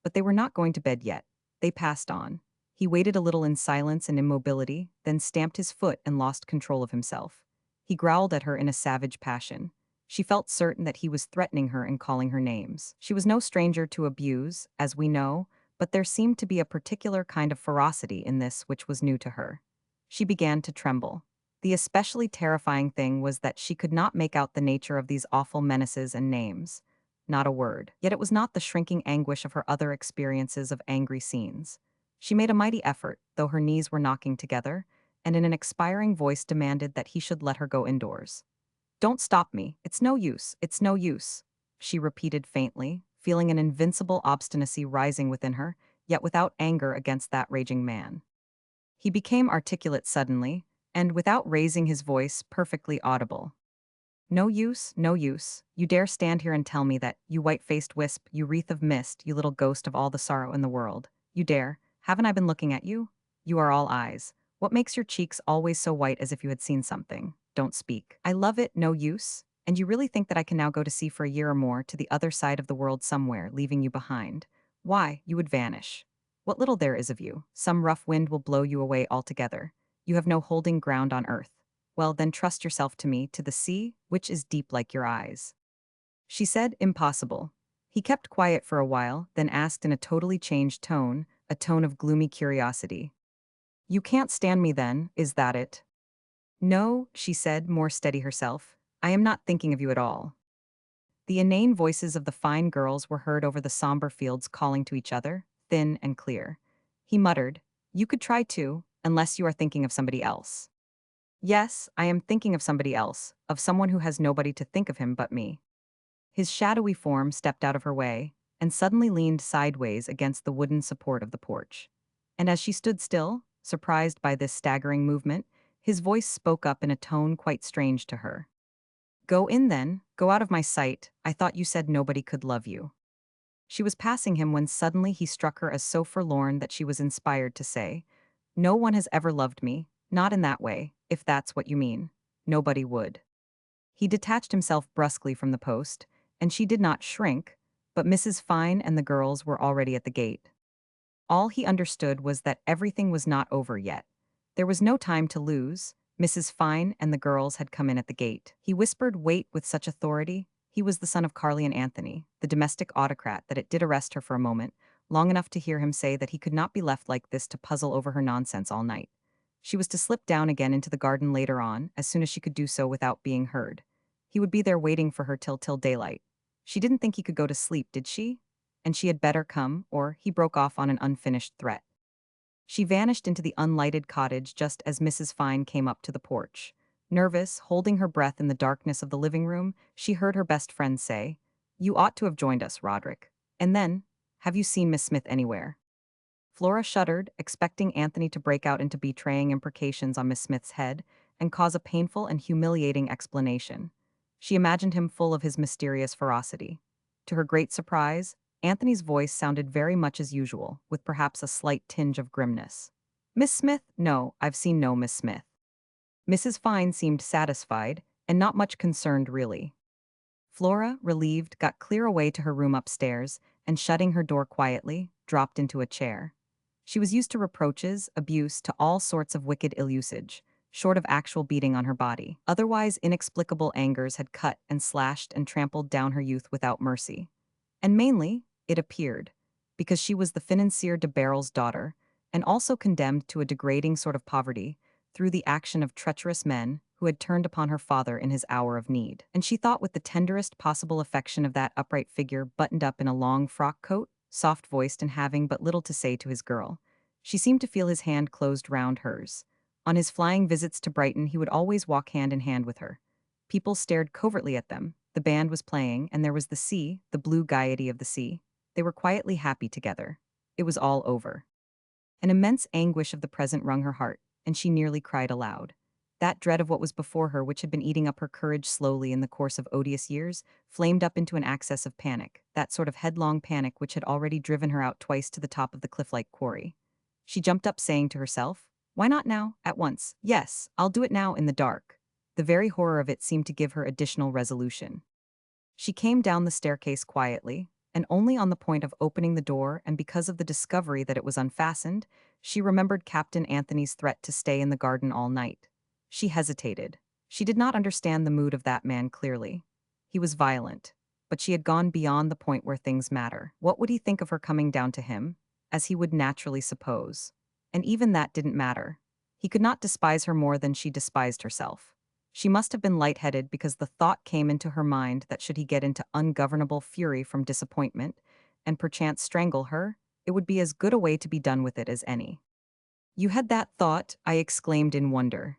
But they were not going to bed yet. They passed on. He waited a little in silence and immobility, then stamped his foot and lost control of himself. He growled at her in a savage passion. She felt certain that he was threatening her and calling her names. She was no stranger to abuse, as we know, but there seemed to be a particular kind of ferocity in this which was new to her. She began to tremble. The especially terrifying thing was that she could not make out the nature of these awful menaces and names. Not a word. Yet it was not the shrinking anguish of her other experiences of angry scenes. She made a mighty effort, though her knees were knocking together, and in an expiring voice demanded that he should let her go indoors. "Don't stop me. It's no use. It's no use," she repeated faintly, feeling an invincible obstinacy rising within her, yet without anger against that raging man. He became articulate suddenly, and without raising his voice, perfectly audible. "No use, no use. You dare stand here and tell me that, you white-faced wisp, you wreath of mist, you little ghost of all the sorrow in the world. You dare. Haven't I been looking at you? You are all eyes. What makes your cheeks always so white as if you had seen something? Don't speak. I love it, no use. And you really think that I can now go to sea for a year or more to the other side of the world somewhere, leaving you behind? Why, you would vanish. What little there is of you, some rough wind will blow you away altogether. You have no holding ground on earth. Well, then trust yourself to me, to the sea, which is deep like your eyes." She said, "Impossible." He kept quiet for a while, then asked in a totally changed tone, a tone of gloomy curiosity. "You can't stand me then, is that it?" "No," she said, more steady herself. "I am not thinking of you at all." The inane voices of the fine girls were heard over the somber fields calling to each other, thin and clear. He muttered, "You could try too, unless you are thinking of somebody else." "Yes, I am thinking of somebody else, of someone who has nobody to think of him but me." His shadowy form stepped out of her way, and suddenly leaned sideways against the wooden support of the porch. And as she stood still, surprised by this staggering movement, his voice spoke up in a tone quite strange to her. "Go in then, go out of my sight, I thought you said nobody could love you." She was passing him when suddenly he struck her as so forlorn that she was inspired to say, "No one has ever loved me, not in that way, if that's what you mean. Nobody would." He detached himself brusquely from the post, and she did not shrink, but Mrs. Fine and the girls were already at the gate. All he understood was that everything was not over yet. There was no time to lose. Mrs. Fine and the girls had come in at the gate. He whispered wait with such authority. He was the son of Carly and Anthony, the domestic autocrat, that it did arrest her for a moment, long enough to hear him say that he could not be left like this to puzzle over her nonsense all night. She was to slip down again into the garden later on, as soon as she could do so without being heard. He would be there waiting for her till daylight. She didn't think he could go to sleep, did she? And she had better come, or he broke off on an unfinished threat. She vanished into the unlighted cottage just as Mrs. Fine came up to the porch. Nervous, holding her breath in the darkness of the living room, she heard her best friend say, "You ought to have joined us, Roderick." And then, "Have you seen Miss Smith anywhere?" Flora shuddered, expecting Anthony to break out into betraying imprecations on Miss Smith's head and cause a painful and humiliating explanation. She imagined him full of his mysterious ferocity. To her great surprise, Anthony's voice sounded very much as usual, with perhaps a slight tinge of grimness. "Miss Smith? No, I've seen no Miss Smith." Mrs. Fine seemed satisfied, and not much concerned really. Flora, relieved, got clear away to her room upstairs, and shutting her door quietly, dropped into a chair. She was used to reproaches, abuse, to all sorts of wicked ill-usage, short of actual beating on her body. Otherwise inexplicable angers had cut and slashed and trampled down her youth without mercy. And mainly, it appeared, because she was the financier de Barrel's daughter, and also condemned to a degrading sort of poverty, through the action of treacherous men who had turned upon her father in his hour of need. And she thought with the tenderest possible affection of that upright figure buttoned up in a long frock coat, soft-voiced and having but little to say to his girl. She seemed to feel his hand closed round hers. On his flying visits to Brighton he would always walk hand in hand with her. People stared covertly at them, the band was playing, and there was the sea, the blue gaiety of the sea. They were quietly happy together. It was all over. An immense anguish of the present wrung her heart, and she nearly cried aloud. That dread of what was before her, which had been eating up her courage slowly in the course of odious years, flamed up into an access of panic, that sort of headlong panic which had already driven her out twice to the top of the cliff-like quarry. She jumped up saying to herself, "Why not now, at once? Yes, I'll do it now in the dark." The very horror of it seemed to give her additional resolution. She came down the staircase quietly, and only on the point of opening the door, and because of the discovery that it was unfastened, she remembered Captain Anthony's threat to stay in the garden all night. She hesitated. She did not understand the mood of that man clearly. He was violent, but she had gone beyond the point where things matter. What would he think of her coming down to him, as he would naturally suppose? And even that didn't matter. He could not despise her more than she despised herself. She must have been lightheaded because the thought came into her mind that should he get into ungovernable fury from disappointment, and perchance strangle her, it would be as good a way to be done with it as any. "You had that thought?" I exclaimed in wonder.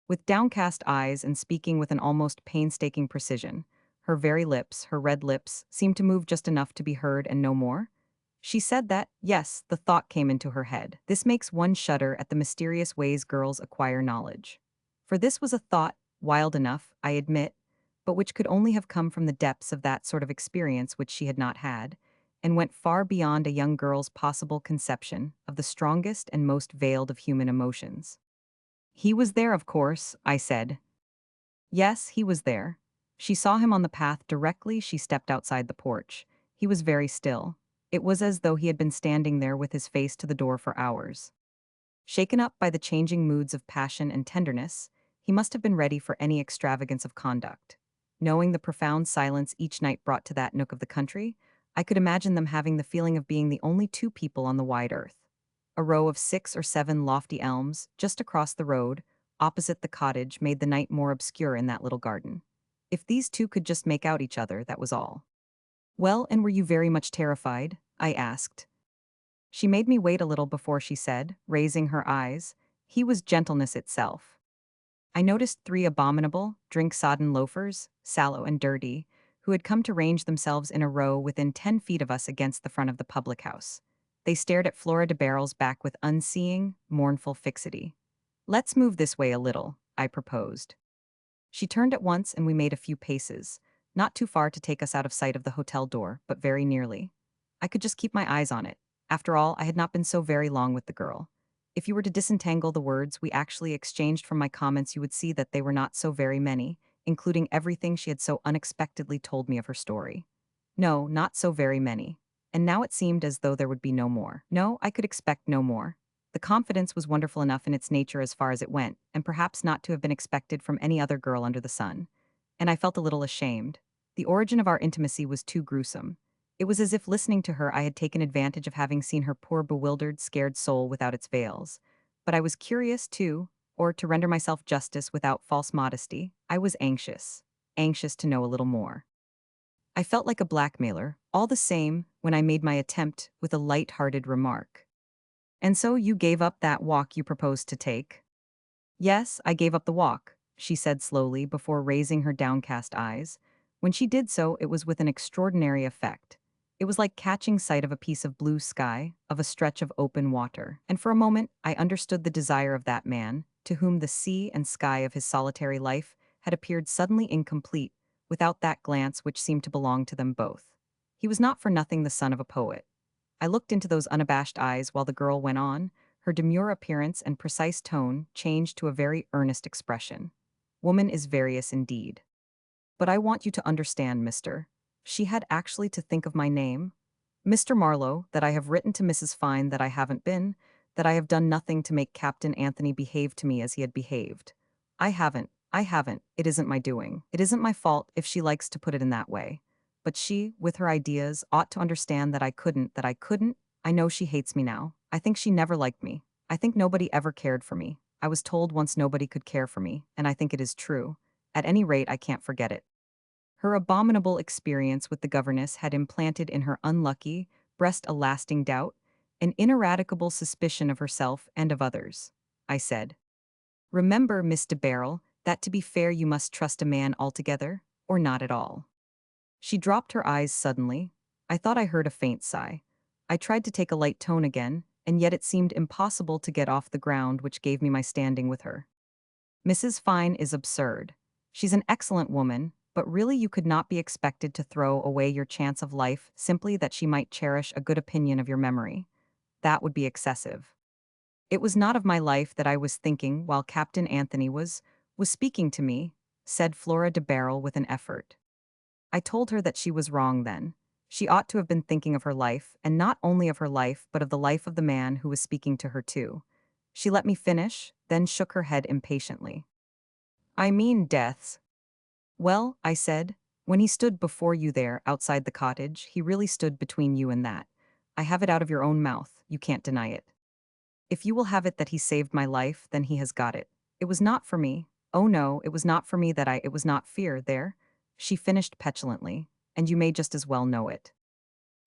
With downcast eyes and speaking with an almost painstaking precision, her very lips, her red lips, seemed to move just enough to be heard and no more. She said that, yes, the thought came into her head. This makes one shudder at the mysterious ways girls acquire knowledge. For this was a thought, wild enough, I admit, but which could only have come from the depths of that sort of experience which she had not had, and went far beyond a young girl's possible conception of the strongest and most veiled of human emotions. "He was there, of course," I said. Yes, he was there. She saw him on the path directly she stepped outside the porch. He was very still. It was as though he had been standing there with his face to the door for hours. Shaken up by the changing moods of passion and tenderness, he must have been ready for any extravagance of conduct. Knowing the profound silence each night brought to that nook of the country, I could imagine them having the feeling of being the only two people on the wide earth. A row of 6 or 7 lofty elms, just across the road, opposite the cottage, made the night more obscure in that little garden. If these two could just make out each other, that was all. "Well, and were you very much terrified?" I asked. She made me wait a little before she said, raising her eyes, "He was gentleness itself." I noticed 3 abominable, drink-sodden loafers, sallow and dirty, who had come to range themselves in a row within 10 feet of us against the front of the public house. They stared at Flora de Barrel's back with unseeing, mournful fixity. "Let's move this way a little," I proposed. She turned at once and we made a few paces, not too far to take us out of sight of the hotel door, but very nearly. I could just keep my eyes on it. After all, I had not been so very long with the girl. If you were to disentangle the words we actually exchanged from my comments, you would see that they were not so very many, including everything she had so unexpectedly told me of her story. No, not so very many. And now it seemed as though there would be no more. No, I could expect no more. The confidence was wonderful enough in its nature as far as it went, and perhaps not to have been expected from any other girl under the sun. And I felt a little ashamed. The origin of our intimacy was too gruesome. It was as if listening to her I had taken advantage of having seen her poor bewildered, scared soul without its veils. But I was curious too, or to render myself justice without false modesty, I was anxious. Anxious to know a little more. I felt like a blackmailer, all the same, when I made my attempt with a light-hearted remark. "And so you gave up that walk you proposed to take?" "Yes, I gave up the walk," she said slowly before raising her downcast eyes. When she did so, it was with an extraordinary effect. It was like catching sight of a piece of blue sky, of a stretch of open water. And for a moment, I understood the desire of that man, to whom the sea and sky of his solitary life had appeared suddenly incomplete, without that glance which seemed to belong to them both. He was not for nothing the son of a poet. I looked into those unabashed eyes while the girl went on. Her demure appearance and precise tone changed to a very earnest expression. "Woman is various indeed. But I want you to understand, Mr. She had actually to think of my name. Mr. Marlowe, that I have written to Mrs. Fine that I haven't been, that I have done nothing to make Captain Anthony behave to me as he had behaved. I haven't, it isn't my doing. It isn't my fault if she likes to put it in that way. But she, with her ideas, ought to understand that I couldn't. I know she hates me now. I think she never liked me. I think nobody ever cared for me. I was told once nobody could care for me, and I think it is true. At any rate, I can't forget it." Her abominable experience with the governess had implanted in her unlucky breast a lasting doubt, an ineradicable suspicion of herself and of others. I said, "Remember, Miss de Barrel, that to be fair you must trust a man altogether, or not at all." She dropped her eyes suddenly. I thought I heard a faint sigh. I tried to take a light tone again, and yet it seemed impossible to get off the ground which gave me my standing with her. "Mrs. Fine is absurd. She's an excellent woman, but really you could not be expected to throw away your chance of life simply that she might cherish a good opinion of your memory. That would be excessive. It was not of my life that I was thinking while Captain Anthony was speaking to me," said Flora de Barrel with an effort. I told her that she was wrong then. She ought to have been thinking of her life, and not only of her life but of the life of the man who was speaking to her too. She let me finish, then shook her head impatiently. I mean deaths. Well, I said, when he stood before you there outside the cottage, he really stood between you and that. I have it out of your own mouth, you can't deny it. If you will have it that he saved my life, then he has got it. It was not for me. Oh no, it was not for me it was not fear, there. She finished petulantly, and you may just as well know it.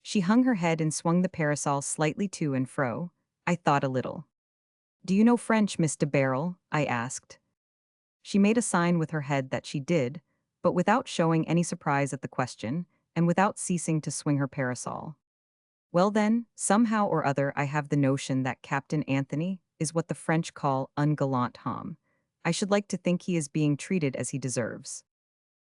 She hung her head and swung the parasol slightly to and fro. I thought a little. Do you know French, Miss de Barrel? I asked. She made a sign with her head that she did, but without showing any surprise at the question, and without ceasing to swing her parasol. Well then, somehow or other I have the notion that Captain Anthony is what the French call un galant homme. I should like to think he is being treated as he deserves.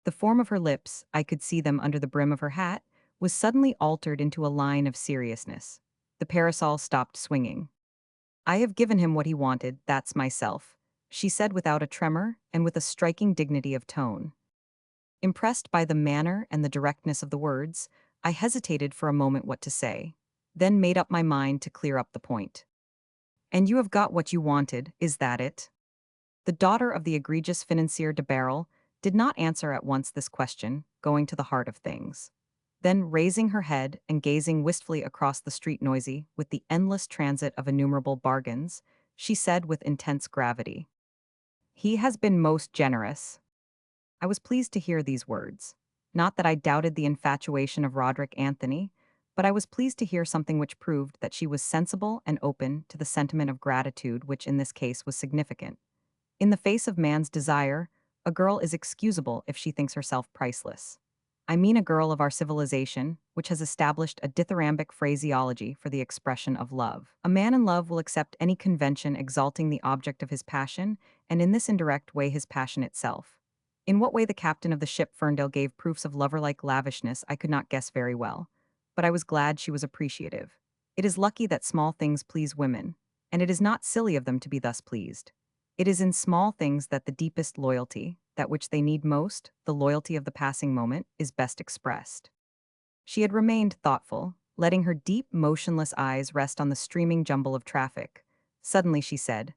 The form of her lips, I could see them under the brim of her hat, was suddenly altered into a line of seriousness. The parasol stopped swinging. I have given him what he wanted, that's myself, she said without a tremor and with a striking dignity of tone. Impressed by the manner and the directness of the words, I hesitated for a moment what to say, then made up my mind to clear up the point. And you have got what you wanted, is that it? The daughter of the egregious financier de Barrel did not answer at once this question, going to the heart of things. Then, raising her head and gazing wistfully across the street noisy with the endless transit of innumerable bargains, she said with intense gravity, "He has been most generous." I was pleased to hear these words. Not that I doubted the infatuation of Roderick Anthony, but I was pleased to hear something which proved that she was sensible and open to the sentiment of gratitude which in this case was significant. In the face of man's desire, a girl is excusable if she thinks herself priceless. I mean a girl of our civilization, which has established a dithyrambic phraseology for the expression of love. A man in love will accept any convention exalting the object of his passion, and in this indirect way his passion itself. In what way the captain of the ship Ferndale gave proofs of lover-like lavishness I could not guess very well, but I was glad she was appreciative. It is lucky that small things please women, and it is not silly of them to be thus pleased. It is in small things that the deepest loyalty, that which they need most, the loyalty of the passing moment, is best expressed. She had remained thoughtful, letting her deep, motionless eyes rest on the streaming jumble of traffic. Suddenly she said,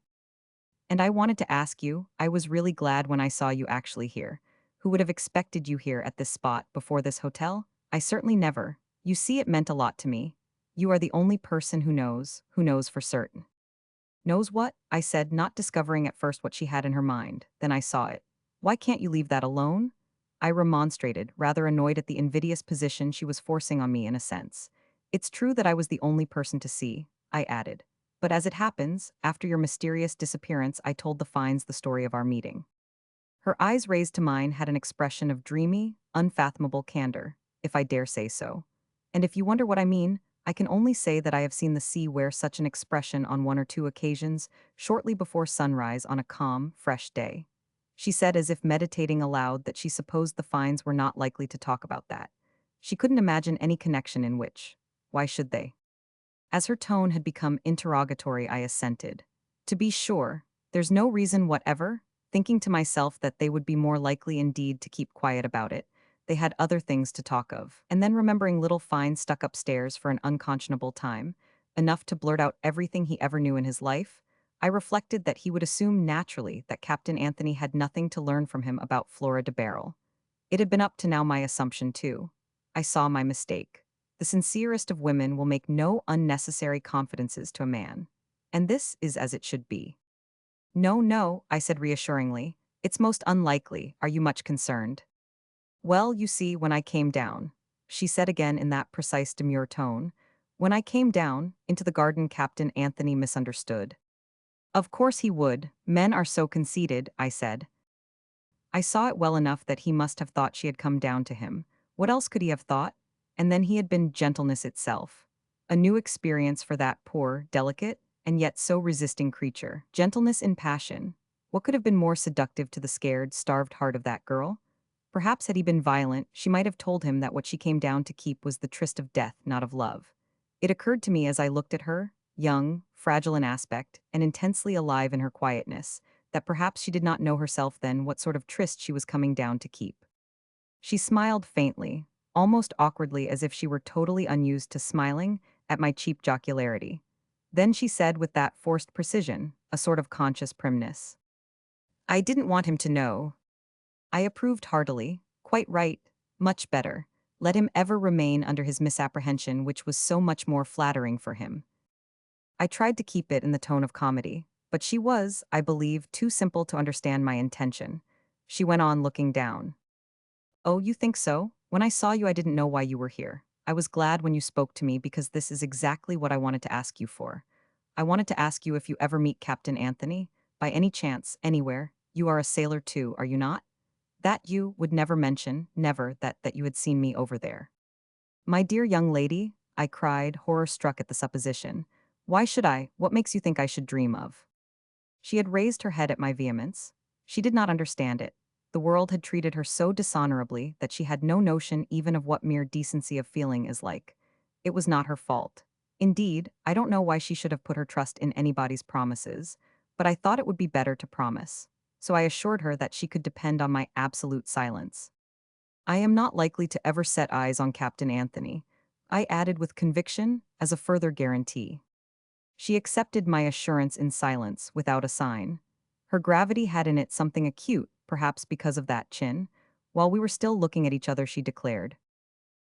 "And I wanted to ask you, I was really glad when I saw you actually here. Who would have expected you here at this spot before this hotel? I certainly never. You see, it meant a lot to me. You are the only person who knows for certain." "Knows what?" I said, not discovering at first what she had in her mind. Then I saw it. "Why can't you leave that alone?" I remonstrated, rather annoyed at the invidious position she was forcing on me in a sense. "It's true that I was the only person to see," I added. "But as it happens, after your mysterious disappearance, I told the Fines the story of our meeting." Her eyes raised to mine had an expression of dreamy, unfathomable candor, if I dare say so. And if you wonder what I mean, I can only say that I have seen the sea wear such an expression on one or two occasions, shortly before sunrise on a calm, fresh day. She said as if meditating aloud that she supposed the Fines were not likely to talk about that. She couldn't imagine any connection in which. Why should they? As her tone had become interrogatory, I assented. "To be sure, there's no reason whatever," thinking to myself that they would be more likely indeed to keep quiet about it. They had other things to talk of. And then remembering little Fine stuck upstairs for an unconscionable time, enough to blurt out everything he ever knew in his life, I reflected that he would assume naturally that Captain Anthony had nothing to learn from him about Flora de Barrel. It had been up to now my assumption too. I saw my mistake. The sincerest of women will make no unnecessary confidences to a man. And this is as it should be. "No, no," I said reassuringly. "It's most unlikely. Are you much concerned?" "Well, you see, when I came down," she said again in that precise demure tone, "when I came down, into the garden Captain Anthony misunderstood." "Of course he would. Men are so conceited," I said. I saw it well enough that he must have thought she had come down to him. What else could he have thought? And then he had been gentleness itself. A new experience for that poor, delicate, and yet so resisting creature. Gentleness in passion. What could have been more seductive to the scared, starved heart of that girl? Perhaps had he been violent, she might have told him that what she came down to keep was the tryst of death, not of love. It occurred to me as I looked at her, young, fragile in aspect, and intensely alive in her quietness, that perhaps she did not know herself then what sort of tryst she was coming down to keep. She smiled faintly, almost awkwardly as if she were totally unused to smiling, at my cheap jocularity. Then she said with that forced precision, a sort of conscious primness, I didn't want him to know. I approved heartily. Quite right. Much better. Let him ever remain under his misapprehension, which was so much more flattering for him. I tried to keep it in the tone of comedy, but she was, I believe, too simple to understand my intention. She went on looking down. Oh, you think so? When I saw you, I didn't know why you were here. I was glad when you spoke to me because this is exactly what I wanted to ask you for. I wanted to ask you if you ever meet Captain Anthony. By any chance, anywhere. You are a sailor too, are you not? That you would never mention, never, that you had seen me over there. My dear young lady, I cried, horror-struck at the supposition. Why should I? What makes you think I should dream of? She had raised her head at my vehemence. She did not understand it. The world had treated her so dishonorably that she had no notion even of what mere decency of feeling is like. It was not her fault. Indeed, I don't know why she should have put her trust in anybody's promises, but I thought it would be better to promise. So I assured her that she could depend on my absolute silence. I am not likely to ever set eyes on Captain Anthony, I added with conviction, as a further guarantee. She accepted my assurance in silence, without a sign. Her gravity had in it something acute, perhaps because of that chin. While we were still looking at each other, she declared,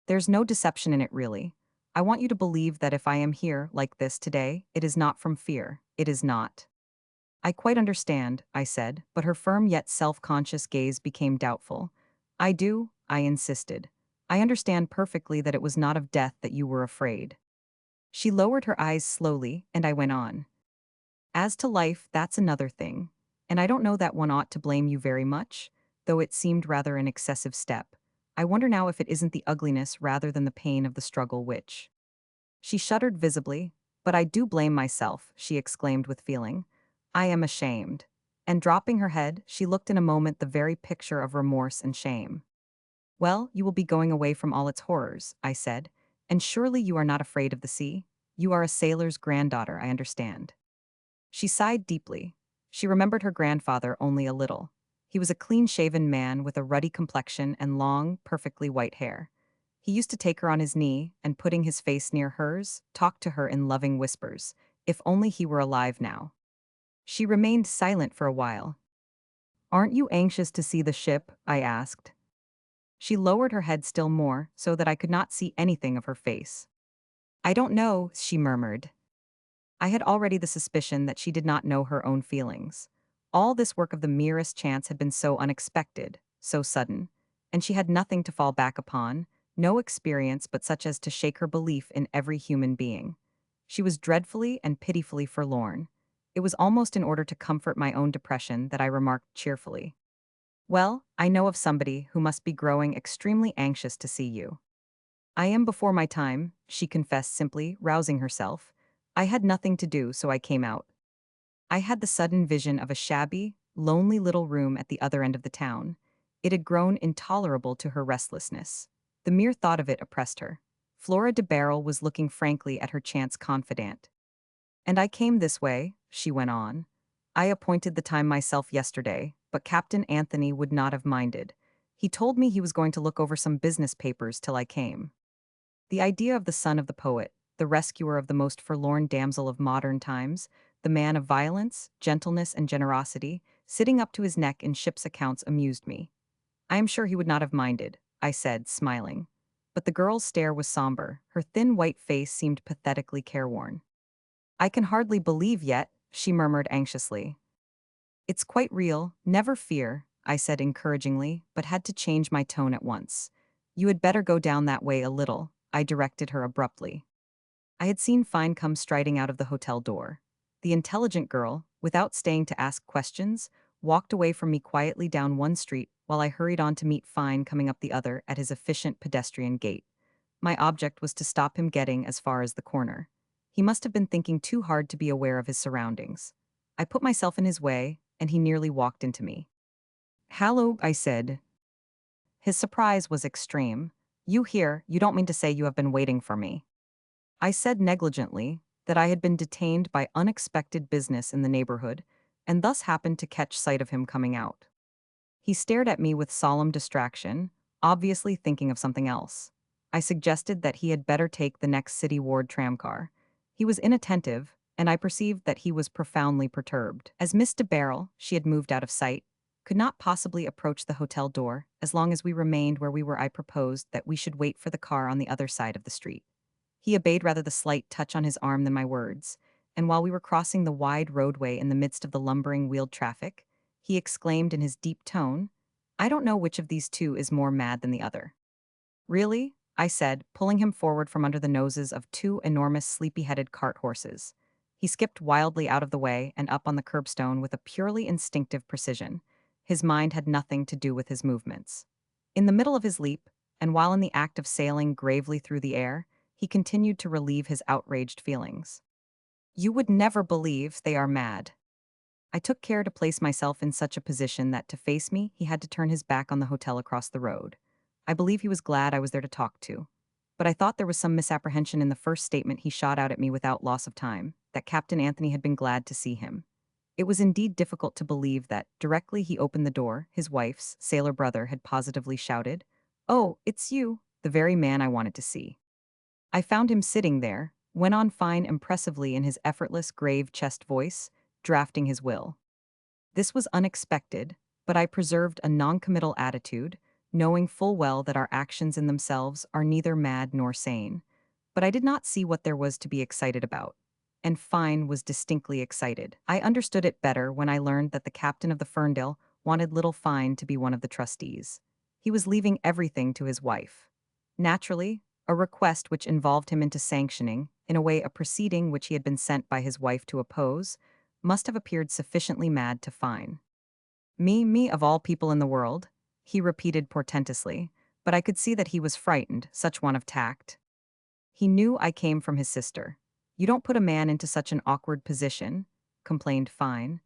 "There's no deception in it, really. I want you to believe that if I am here, like this, today, it is not from fear. It is not." "I quite understand," I said, but her firm yet self-conscious gaze became doubtful. "I do," I insisted. "I understand perfectly that it was not of death that you were afraid." She lowered her eyes slowly, and I went on. "As to life, that's another thing. And I don't know that one ought to blame you very much, though it seemed rather an excessive step. I wonder now if it isn't the ugliness rather than the pain of the struggle which—" She shuddered visibly. "But I do blame myself," she exclaimed with feeling. "I am ashamed." And dropping her head, she looked in a moment the very picture of remorse and shame. "Well, you will be going away from all its horrors," I said. "And surely you are not afraid of the sea? You are a sailor's granddaughter, I understand." She sighed deeply. She remembered her grandfather only a little. He was a clean-shaven man with a ruddy complexion and long, perfectly white hair. He used to take her on his knee and, putting his face near hers, talk to her in loving whispers. If only he were alive now. She remained silent for a while. "Aren't you anxious to see the ship?" I asked. She lowered her head still more, so that I could not see anything of her face. "I don't know," she murmured. I had already the suspicion that she did not know her own feelings. All this work of the merest chance had been so unexpected, so sudden, and she had nothing to fall back upon, no experience but such as to shake her belief in every human being. She was dreadfully and pitifully forlorn. It was almost in order to comfort my own depression that I remarked cheerfully, "Well, I know of somebody who must be growing extremely anxious to see you." "I am before my time," she confessed simply, rousing herself. "I had nothing to do, so I came out." I had the sudden vision of a shabby, lonely little room at the other end of the town. It had grown intolerable to her restlessness. The mere thought of it oppressed her. Flora de Barrel was looking frankly at her chance confidant. "And I came this way," she went on. "I appointed the time myself yesterday, but Captain Anthony would not have minded. He told me he was going to look over some business papers till I came." The idea of the son of the poet, the rescuer of the most forlorn damsel of modern times, the man of violence, gentleness, and generosity, sitting up to his neck in ship's accounts amused me. "I am sure he would not have minded," I said, smiling. But the girl's stare was somber, her thin white face seemed pathetically careworn. "I can hardly believe yet," she murmured anxiously. "It's quite real, never fear," I said encouragingly, but had to change my tone at once. "You had better go down that way a little," I directed her abruptly. I had seen Fine come striding out of the hotel door. The intelligent girl, without staying to ask questions, walked away from me quietly down one street while I hurried on to meet Fine coming up the other at his efficient pedestrian gait. My object was to stop him getting as far as the corner. He must have been thinking too hard to be aware of his surroundings. I put myself in his way, and he nearly walked into me. "Hallo," I said. His surprise was extreme. "You here, you don't mean to say you have been waiting for me?" I said negligently that I had been detained by unexpected business in the neighborhood, and thus happened to catch sight of him coming out. He stared at me with solemn distraction, obviously thinking of something else. I suggested that he had better take the next City Ward tramcar. He was inattentive, and I perceived that he was profoundly perturbed. As Miss de Barrel, she had moved out of sight, could not possibly approach the hotel door. As long as we remained where we were, I proposed that we should wait for the car on the other side of the street. He obeyed rather the slight touch on his arm than my words, and while we were crossing the wide roadway in the midst of the lumbering wheeled traffic, he exclaimed in his deep tone, "I don't know which of these two is more mad than the other." "Really?" I said, pulling him forward from under the noses of two enormous sleepy-headed cart horses. He skipped wildly out of the way and up on the curbstone with a purely instinctive precision. His mind had nothing to do with his movements. In the middle of his leap, and while in the act of sailing gravely through the air, he continued to relieve his outraged feelings. "You would never believe they are mad." I took care to place myself in such a position that to face me, he had to turn his back on the hotel across the road. I believe he was glad I was there to talk to. But I thought there was some misapprehension in the first statement he shot out at me without loss of time, that Captain Anthony had been glad to see him. It was indeed difficult to believe that, directly he opened the door, his wife's sailor brother had positively shouted, "Oh, it's you, the very man I wanted to see." I found him sitting there, went on fine impressively in his effortless grave chest voice, drafting his will. This was unexpected, but I preserved a noncommittal attitude, knowing full well that our actions in themselves are neither mad nor sane. But I did not see what there was to be excited about. And Fine was distinctly excited. I understood it better when I learned that the captain of the Ferndale wanted little Fine to be one of the trustees. He was leaving everything to his wife. Naturally, a request which involved him into sanctioning, in a way, a proceeding which he had been sent by his wife to oppose, must have appeared sufficiently mad to Fine. Me of all people in the world, he repeated portentously, but I could see that he was frightened, such want of tact. He knew I came from his sister. "You don't put a man into such an awkward position," complained Fine.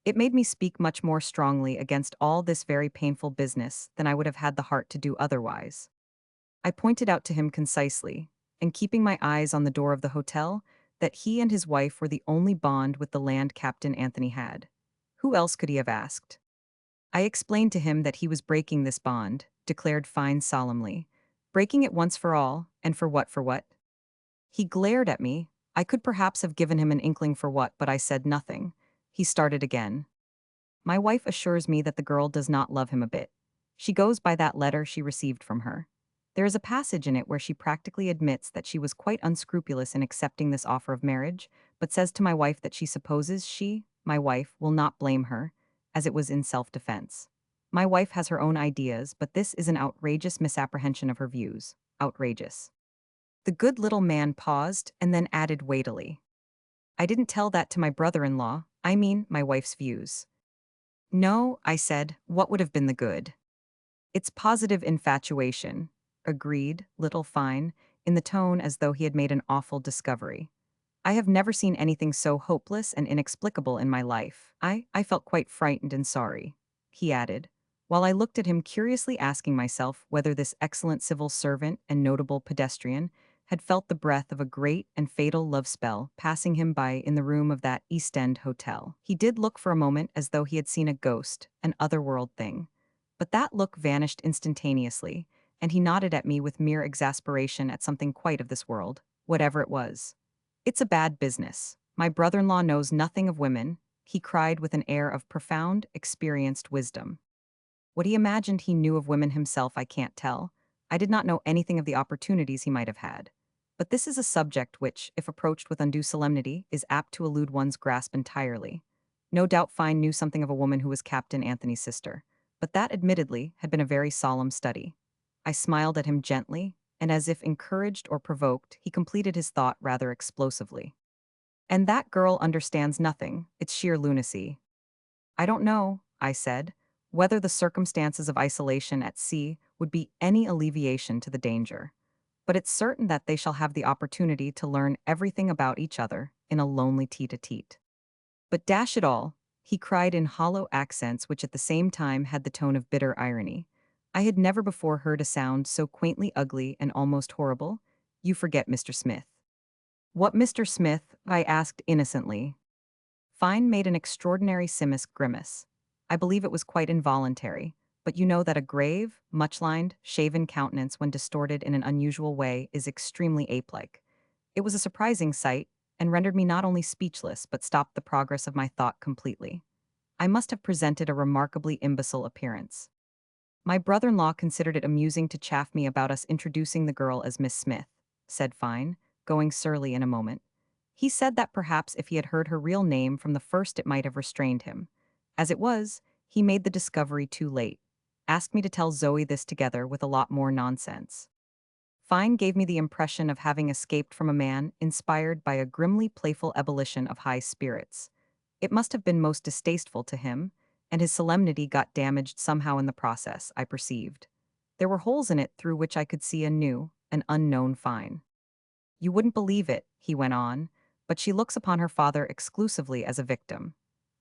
It made me speak much more strongly against all this very painful business than I would have had the heart to do otherwise. I pointed out to him concisely, and keeping my eyes on the door of the hotel, that he and his wife were the only bond with the land Captain Anthony had. Who else could he have asked? I explained to him that he was breaking this bond, declared Fine solemnly. Breaking it once for all, and for what for what? He glared at me. I could perhaps have given him an inkling for what, but I said nothing. He started again. "My wife assures me that the girl does not love him a bit. She goes by that letter she received from her. There is a passage in it where she practically admits that she was quite unscrupulous in accepting this offer of marriage, but says to my wife that she supposes she, my wife, will not blame her, as it was in self-defense. My wife has her own ideas, but this is an outrageous misapprehension of her views. Outrageous." The good little man paused and then added weightily, "I didn't tell that to my brother-in-law, I mean my wife's views." "No," I said, "what would have been the good?" "It's positive infatuation," agreed Little Fine, in the tone as though he had made an awful discovery. "I have never seen anything so hopeless and inexplicable in my life. I felt quite frightened and sorry," he added, while I looked at him curiously, asking myself whether this excellent civil servant and notable pedestrian had felt the breath of a great and fatal love spell passing him by in the room of that East End hotel. He did look for a moment as though he had seen a ghost, an otherworld thing. But that look vanished instantaneously, and he nodded at me with mere exasperation at something quite of this world, whatever it was. "It's a bad business. My brother-in-law knows nothing of women," he cried with an air of profound, experienced wisdom. What he imagined he knew of women himself I can't tell. I did not know anything of the opportunities he might have had. But this is a subject which, if approached with undue solemnity, is apt to elude one's grasp entirely. No doubt Fine knew something of a woman who was Captain Anthony's sister, but that admittedly had been a very solemn study. I smiled at him gently, and as if encouraged or provoked, he completed his thought rather explosively. "And that girl understands nothing, it's sheer lunacy." "I don't know," I said, "whether the circumstances of isolation at sea would be any alleviation to the danger. But it's certain that they shall have the opportunity to learn everything about each other in a lonely tete-a-tete. But dash it all," he cried in hollow accents which at the same time had the tone of bitter irony. I had never before heard a sound so quaintly ugly and almost horrible. "You forget Mr. Smith." "What Mr. Smith?" I asked innocently. Fine made an extraordinary simisk grimace. I believe it was quite involuntary, but you know that a grave, much-lined, shaven countenance when distorted in an unusual way is extremely ape-like. It was a surprising sight, and rendered me not only speechless but stopped the progress of my thought completely. I must have presented a remarkably imbecile appearance. My brother-in-law considered it amusing to chaff me about us introducing the girl as Miss Smith, said Fine, going surly in a moment. He said that perhaps if he had heard her real name from the first it might have restrained him. As it was, he made the discovery too late. Asked me to tell Zoe this together with a lot more nonsense. Fine gave me the impression of having escaped from a man inspired by a grimly playful ebullition of high spirits. It must have been most distasteful to him, and his solemnity got damaged somehow in the process, I perceived. There were holes in it through which I could see a new, an unknown Fine. You wouldn't believe it, he went on, but she looks upon her father exclusively as a victim.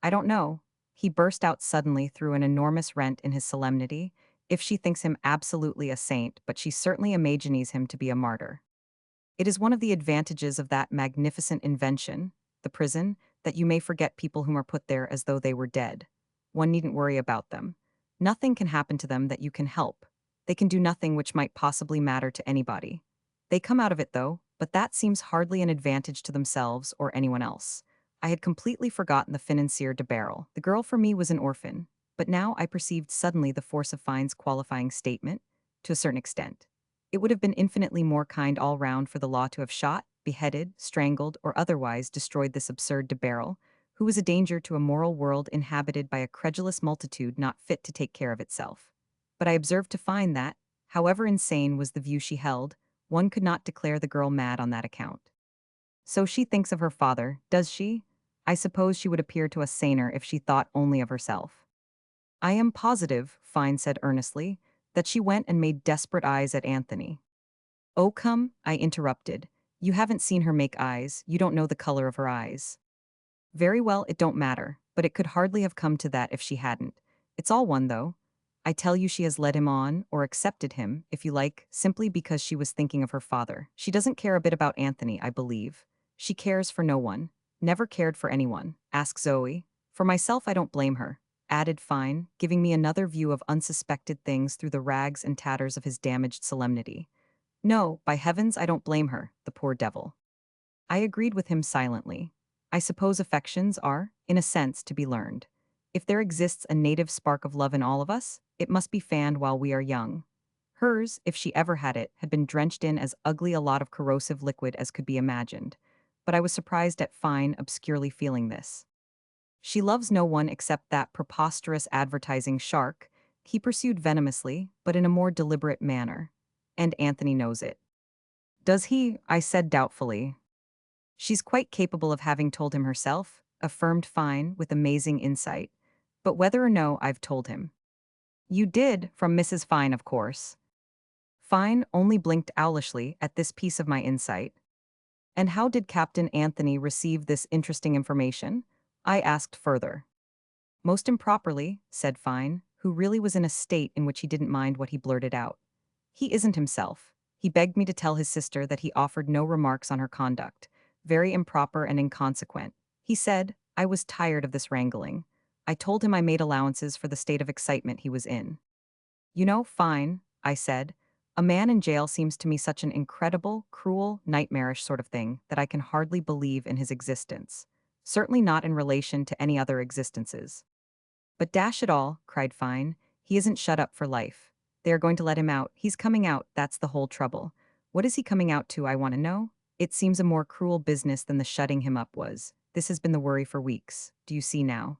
I don't know, he burst out suddenly through an enormous rent in his solemnity, if she thinks him absolutely a saint, but she certainly imagines him to be a martyr. It is one of the advantages of that magnificent invention, the prison, that you may forget people whom are put there as though they were dead. One needn't worry about them. Nothing can happen to them that you can help. They can do nothing which might possibly matter to anybody. They come out of it though, but that seems hardly an advantage to themselves or anyone else. I had completely forgotten the financier de Barrel. The girl for me was an orphan, but now I perceived suddenly the force of Fine's qualifying statement, to a certain extent. It would have been infinitely more kind all round for the law to have shot, beheaded, strangled, or otherwise destroyed this absurd de Barrel, who was a danger to a moral world inhabited by a credulous multitude not fit to take care of itself. But I observed to find that, however insane was the view she held, one could not declare the girl mad on that account. So she thinks of her father, does she? I suppose she would appear to us saner if she thought only of herself. I am positive, Fine said earnestly, that she went and made desperate eyes at Anthony. Oh come, I interrupted. You haven't seen her make eyes, you don't know the color of her eyes. Very well, it don't matter, but it could hardly have come to that if she hadn't. It's all one, though. I tell you she has led him on, or accepted him, if you like, simply because she was thinking of her father. She doesn't care a bit about Anthony, I believe. She cares for no one. Never cared for anyone. Ask Zoe. For myself, I don't blame her, added Fine, giving me another view of unsuspected things through the rags and tatters of his damaged solemnity. No, by heavens, I don't blame her, the poor devil. I agreed with him silently. I suppose affections are, in a sense, to be learned. If there exists a native spark of love in all of us, it must be fanned while we are young. Hers, if she ever had it, had been drenched in as ugly a lot of corrosive liquid as could be imagined. But I was surprised at Fine obscurely feeling this. She loves no one except that preposterous advertising shark, he pursued venomously, but in a more deliberate manner. And Anthony knows it. Does he? I said doubtfully. She's quite capable of having told him herself, affirmed Fine with amazing insight. But whether or no, I've told him. You did, from Mrs. Fine, of course. Fine only blinked owlishly at this piece of my insight. And how did Captain Anthony receive this interesting information? I asked further. Most improperly, said Fine, who really was in a state in which he didn't mind what he blurted out. He isn't himself. He begged me to tell his sister that he offered no remarks on her conduct, very improper and inconsequent. He said, I was tired of this wrangling. I told him I made allowances for the state of excitement he was in. You know, Fine, I said, a man in jail seems to me such an incredible, cruel, nightmarish sort of thing that I can hardly believe in his existence. Certainly not in relation to any other existences. But dash it all, cried Fine, he isn't shut up for life. They are going to let him out. He's coming out, that's the whole trouble. What is he coming out to, I want to know? It seems a more cruel business than the shutting him up was. This has been the worry for weeks. Do you see now?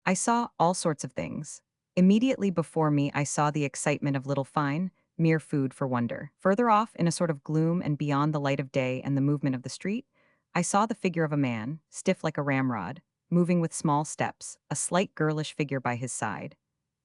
I saw all sorts of things. Immediately before me I saw the excitement of little Fine, mere food for wonder. Further off, in a sort of gloom and beyond the light of day and the movement of the street, I saw the figure of a man, stiff like a ramrod, moving with small steps, a slight girlish figure by his side.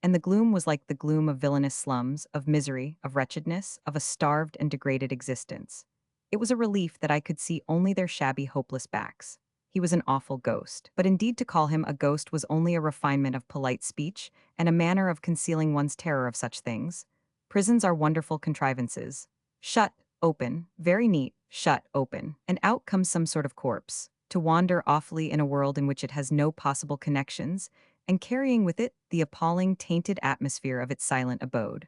And the gloom was like the gloom of villainous slums, of misery, of wretchedness, of a starved and degraded existence. It was a relief that I could see only their shabby, hopeless backs. He was an awful ghost. But indeed to call him a ghost was only a refinement of polite speech and a manner of concealing one's terror of such things. Prisons are wonderful contrivances. Shut, open, very neat, shut, open, and out comes some sort of corpse, to wander awfully in a world in which it has no possible connections, and carrying with it the appalling, tainted atmosphere of its silent abode.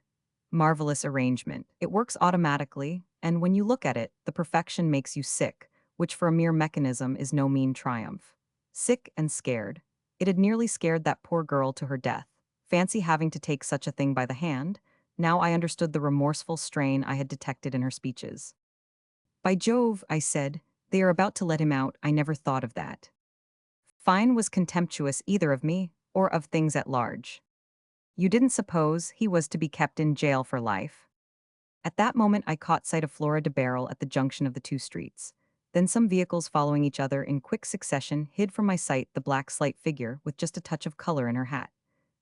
Marvelous arrangement. It works automatically, and when you look at it, the perfection makes you sick, which for a mere mechanism is no mean triumph. Sick and scared. It had nearly scared that poor girl to her death. Fancy having to take such a thing by the hand. Now I understood the remorseful strain I had detected in her speeches. By Jove, I said, they are about to let him out. I never thought of that. Fine was contemptuous either of me or of things at large. You didn't suppose he was to be kept in jail for life? At that moment I caught sight of Flora de Barrel at the junction of the two streets. Then some vehicles following each other in quick succession hid from my sight the black slight figure with just a touch of color in her hat.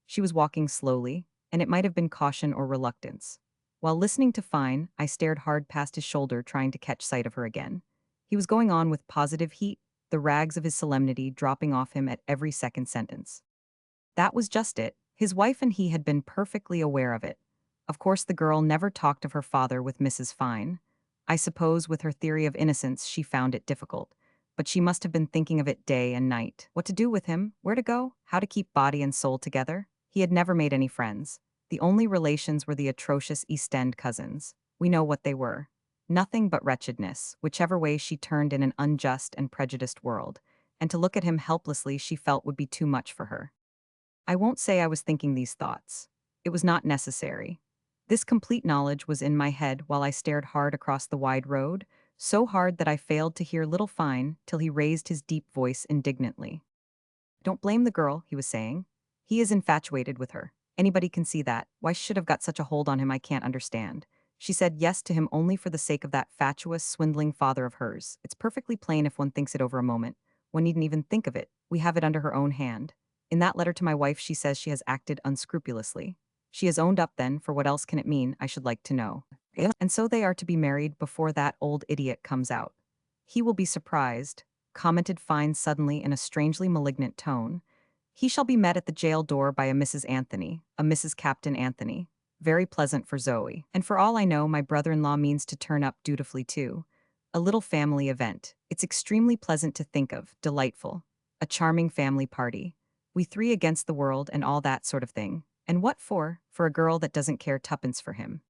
She was walking slowly, and it might have been caution or reluctance. While listening to Fine, I stared hard past his shoulder trying to catch sight of her again. He was going on with positive heat, the rags of his solemnity dropping off him at every second sentence. That was just it. His wife and he had been perfectly aware of it. Of course, the girl never talked of her father with Mrs. Fine. I suppose with her theory of innocence she found it difficult. But she must have been thinking of it day and night. What to do with him, where to go, how to keep body and soul together. He had never made any friends. The only relations were the atrocious East End cousins. We know what they were. Nothing but wretchedness, whichever way she turned in an unjust and prejudiced world. And to look at him helplessly she felt would be too much for her. I won't say I was thinking these thoughts. It was not necessary. This complete knowledge was in my head while I stared hard across the wide road, so hard that I failed to hear little Fine till he raised his deep voice indignantly. Don't blame the girl, he was saying. He is infatuated with her. Anybody can see that. Why should have got such a hold on him I can't understand. She said yes to him only for the sake of that fatuous, swindling father of hers. It's perfectly plain if one thinks it over a moment. One needn't even think of it. We have it under her own hand. In that letter to my wife she says she has acted unscrupulously. She has owned up then, for what else can it mean, I should like to know. And so they are to be married before that old idiot comes out. He will be surprised, commented Fine suddenly in a strangely malignant tone. He shall be met at the jail door by a Mrs. Anthony, a Mrs. Captain Anthony. Very pleasant for Zoe. And for all I know, my brother-in-law means to turn up dutifully too. A little family event. It's extremely pleasant to think of, delightful. A charming family party. We three against the world and all that sort of thing. And what for? For a girl that doesn't care tuppence for him.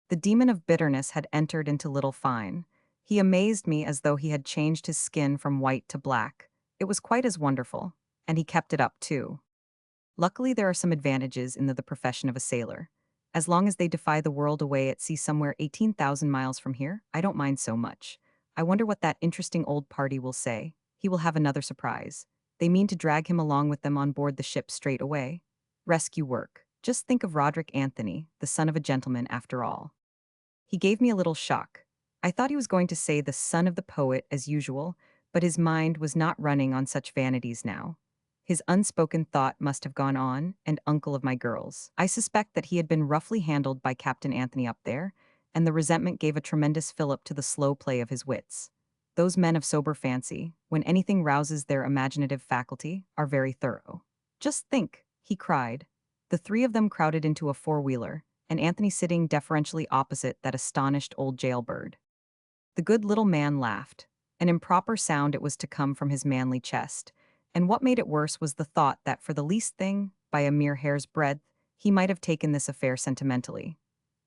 The demon of bitterness had entered into little Fine. He amazed me as though he had changed his skin from white to black. It was quite as wonderful. And he kept it up too. Luckily there are some advantages in the profession of a sailor. As long as they defy the world away at sea somewhere 18,000 miles from here, I don't mind so much. I wonder what that interesting old party will say. He will have another surprise. They mean to drag him along with them on board the ship straight away. Rescue work. Just think of Roderick Anthony, the son of a gentleman after all. He gave me a little shock. I thought he was going to say the son of the poet as usual, but his mind was not running on such vanities now. His unspoken thought must have gone on, and uncle of my girls. I suspect that he had been roughly handled by Captain Anthony up there, and the resentment gave a tremendous fillip to the slow play of his wits. Those men of sober fancy, when anything rouses their imaginative faculty, are very thorough. Just think, he cried. The three of them crowded into a four-wheeler, and Anthony sitting deferentially opposite that astonished old jailbird. The good little man laughed. An improper sound it was to come from his manly chest, and what made it worse was the thought that for the least thing, by a mere hair's breadth, he might have taken this affair sentimentally.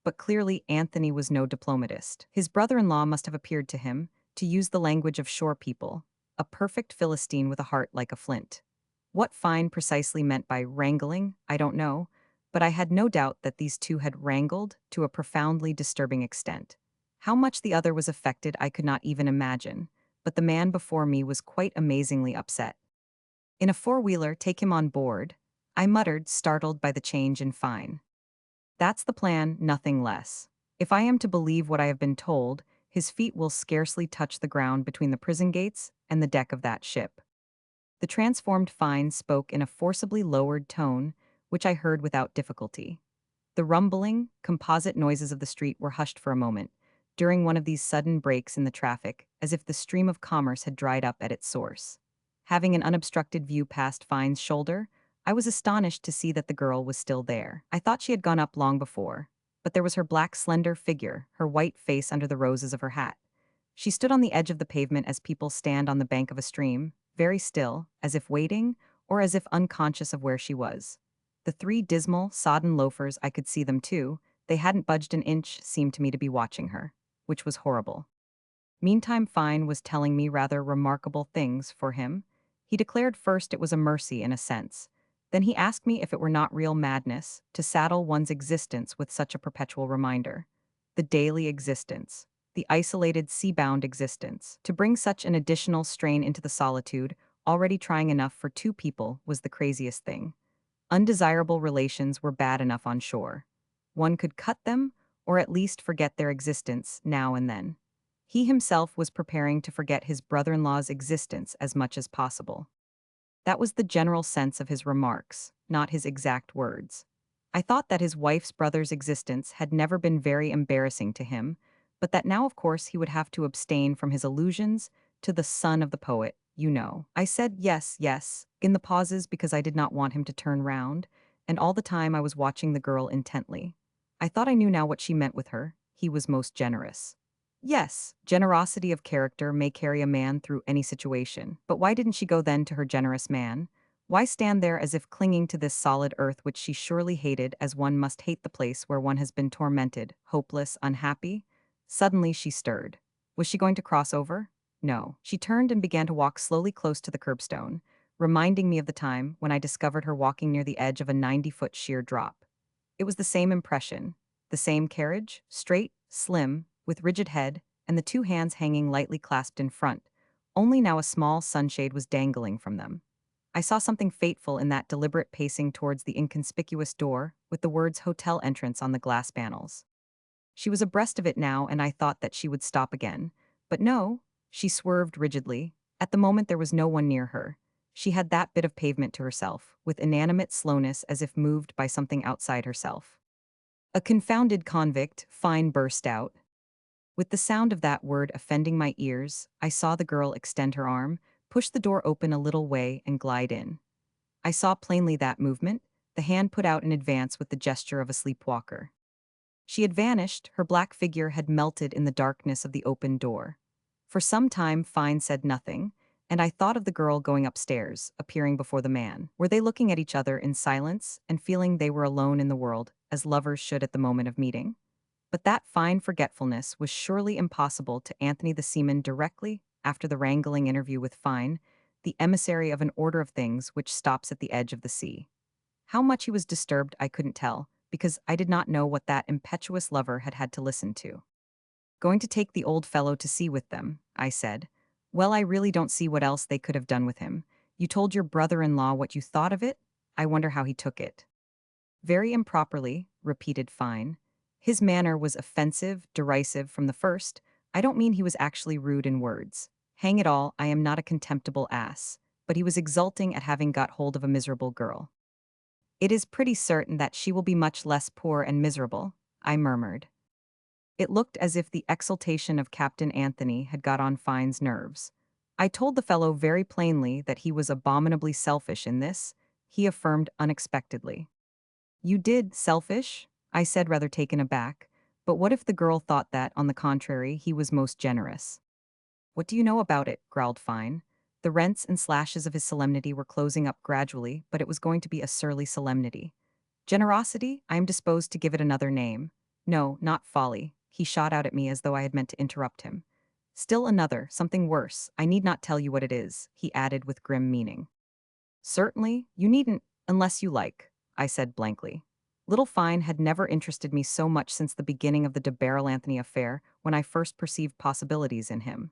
But clearly Anthony was no diplomatist. His brother-in-law must have appeared to him, to use the language of shore people, a perfect Philistine with a heart like a flint. What Fine precisely meant by wrangling, I don't know, but I had no doubt that these two had wrangled to a profoundly disturbing extent. How much the other was affected I could not even imagine, but the man before me was quite amazingly upset. In a four-wheeler, take him on board, I muttered, startled by the change in Fine. That's the plan, nothing less. If I am to believe what I have been told, his feet will scarcely touch the ground between the prison gates and the deck of that ship. The transformed Fine spoke in a forcibly lowered tone, which I heard without difficulty. The rumbling, composite noises of the street were hushed for a moment, during one of these sudden breaks in the traffic, as if the stream of commerce had dried up at its source. Having an unobstructed view past Fine's shoulder, I was astonished to see that the girl was still there. I thought she had gone up long before, but there was her black slender figure, her white face under the roses of her hat. She stood on the edge of the pavement as people stand on the bank of a stream, very still, as if waiting, or as if unconscious of where she was. The three dismal, sodden loafers, I could see them too, they hadn't budged an inch, seemed to me to be watching her, which was horrible. Meantime Fine was telling me rather remarkable things for him. He declared first it was a mercy in a sense. Then he asked me if it were not real madness to saddle one's existence with such a perpetual reminder. The daily existence, the isolated sea-bound existence. To bring such an additional strain into the solitude, already trying enough for two people, was the craziest thing. Undesirable relations were bad enough on shore. One could cut them, or at least forget their existence now and then. He himself was preparing to forget his brother-in-law's existence as much as possible. That was the general sense of his remarks, not his exact words. I thought that his wife's brother's existence had never been very embarrassing to him, but that now, of course, he would have to abstain from his allusions to the son of the poet, you know. I said yes, yes, in the pauses because I did not want him to turn round, and all the time I was watching the girl intently. I thought I knew now what she meant with her. He was most generous. Yes, generosity of character may carry a man through any situation, but why didn't she go then to her generous man? Why stand there as if clinging to this solid earth which she surely hated as one must hate the place where one has been tormented, hopeless, unhappy? Suddenly she stirred. Was she going to cross over? No. She turned and began to walk slowly close to the curbstone, reminding me of the time when I discovered her walking near the edge of a 90-foot sheer drop. It was the same impression, the same carriage, straight, slim, with rigid head, and the two hands hanging lightly clasped in front, only now a small sunshade was dangling from them. I saw something fateful in that deliberate pacing towards the inconspicuous door, with the words hotel entrance on the glass panels. She was abreast of it now, and I thought that she would stop again. But no, she swerved rigidly. At the moment there was no one near her. She had that bit of pavement to herself, with inanimate slowness as if moved by something outside herself. A confounded convict, Fine burst out. With the sound of that word offending my ears, I saw the girl extend her arm, push the door open a little way, and glide in. I saw plainly that movement, the hand put out in advance with the gesture of a sleepwalker. She had vanished, her black figure had melted in the darkness of the open door. For some time Fine said nothing, and I thought of the girl going upstairs, appearing before the man. Were they looking at each other in silence and feeling they were alone in the world, as lovers should at the moment of meeting? But that fine forgetfulness was surely impossible to Anthony the seaman directly after the wrangling interview with Fine, the emissary of an order of things which stops at the edge of the sea. How much he was disturbed I couldn't tell, because I did not know what that impetuous lover had had to listen to. Going to take the old fellow to sea with them, I said. Well, I really don't see what else they could have done with him. You told your brother-in-law what you thought of it? I wonder how he took it. Very improperly, repeated Fine. His manner was offensive, derisive from the first. I don't mean he was actually rude in words. Hang it all, I am not a contemptible ass. But he was exulting at having got hold of a miserable girl. It is pretty certain that she will be much less poor and miserable, I murmured. It looked as if the exultation of Captain Anthony had got on Fine's nerves. I told the fellow very plainly that he was abominably selfish in this, he affirmed unexpectedly. You did, selfish? I said, rather taken aback. But what if the girl thought that, on the contrary, he was most generous? What do you know about it? Growled Fine. The rents and slashes of his solemnity were closing up gradually, but it was going to be a surly solemnity. Generosity? I am disposed to give it another name. No, not folly. He shot out at me as though I had meant to interrupt him. Still another, something worse. I need not tell you what it is, he added with grim meaning. Certainly, you needn't, unless you like, I said blankly. Little Fine had never interested me so much since the beginning of the de Beryl Anthony affair, when I first perceived possibilities in him.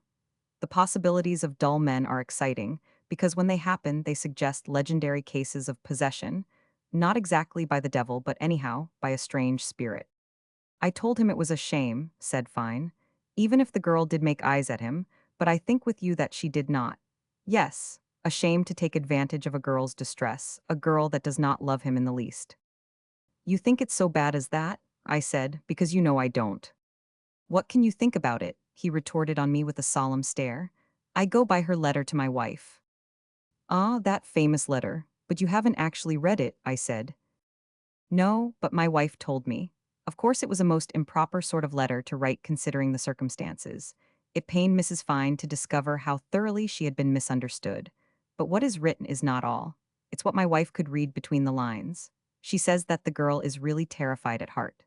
The possibilities of dull men are exciting, because when they happen they suggest legendary cases of possession, not exactly by the devil but anyhow, by a strange spirit. I told him it was a shame, said Fine, even if the girl did make eyes at him, but I think with you that she did not. Yes, a shame to take advantage of a girl's distress, a girl that does not love him in the least. You think it's so bad as that? I said, because you know I don't. What can you think about it? He retorted on me with a solemn stare. I go by her letter to my wife. Ah, that famous letter. But you haven't actually read it, I said. No, but my wife told me. Of course it was a most improper sort of letter to write considering the circumstances. It pained Mrs. Fine to discover how thoroughly she had been misunderstood. But what is written is not all. It's what my wife could read between the lines. She says that the girl is really terrified at heart.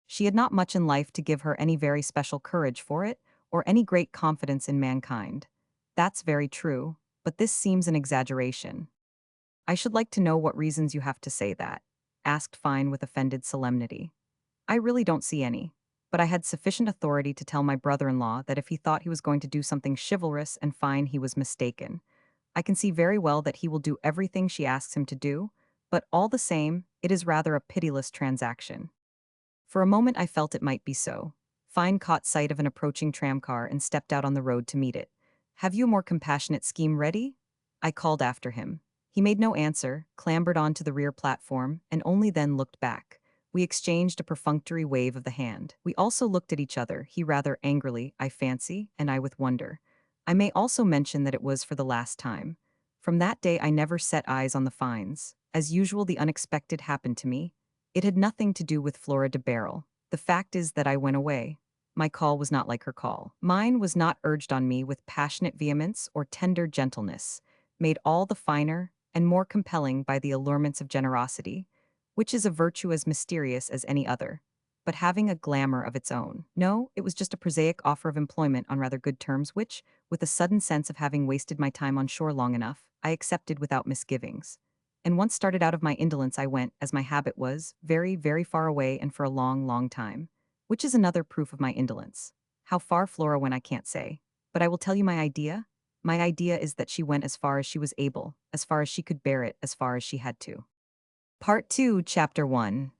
She had not much in life to give her any very special courage for it, or any great confidence in mankind. That's very true, but this seems an exaggeration. I should like to know what reasons you have to say that, asked Fine with offended solemnity. I really don't see any. But I had sufficient authority to tell my brother-in-law that if he thought he was going to do something chivalrous and fine, he was mistaken. I can see very well that he will do everything she asks him to do, but all the same, it is rather a pitiless transaction. For a moment I felt it might be so. Fine caught sight of an approaching tramcar and stepped out on the road to meet it. Have you a more compassionate scheme ready? I called after him. He made no answer, clambered onto the rear platform, and only then looked back. We exchanged a perfunctory wave of the hand. We also looked at each other, he rather angrily, I fancy, and I with wonder. I may also mention that it was for the last time. From that day I never set eyes on the Fines. As usual, the unexpected happened to me. It had nothing to do with Flora de Barrel. The fact is that I went away. My call was not like her call. Mine was not urged on me with passionate vehemence or tender gentleness, made all the finer and more compelling by the allurements of generosity, which is a virtue as mysterious as any other, but having a glamour of its own. No, it was just a prosaic offer of employment on rather good terms which, with a sudden sense of having wasted my time on shore long enough, I accepted without misgivings. And once started out of my indolence I went, as my habit was, very, very far away and for a long, long time. Which is another proof of my indolence. How far Flora went I can't say. But I will tell you my idea. My idea is that she went as far as she was able, as far as she could bear it, as far as she had to. Part 2, Chapter 1.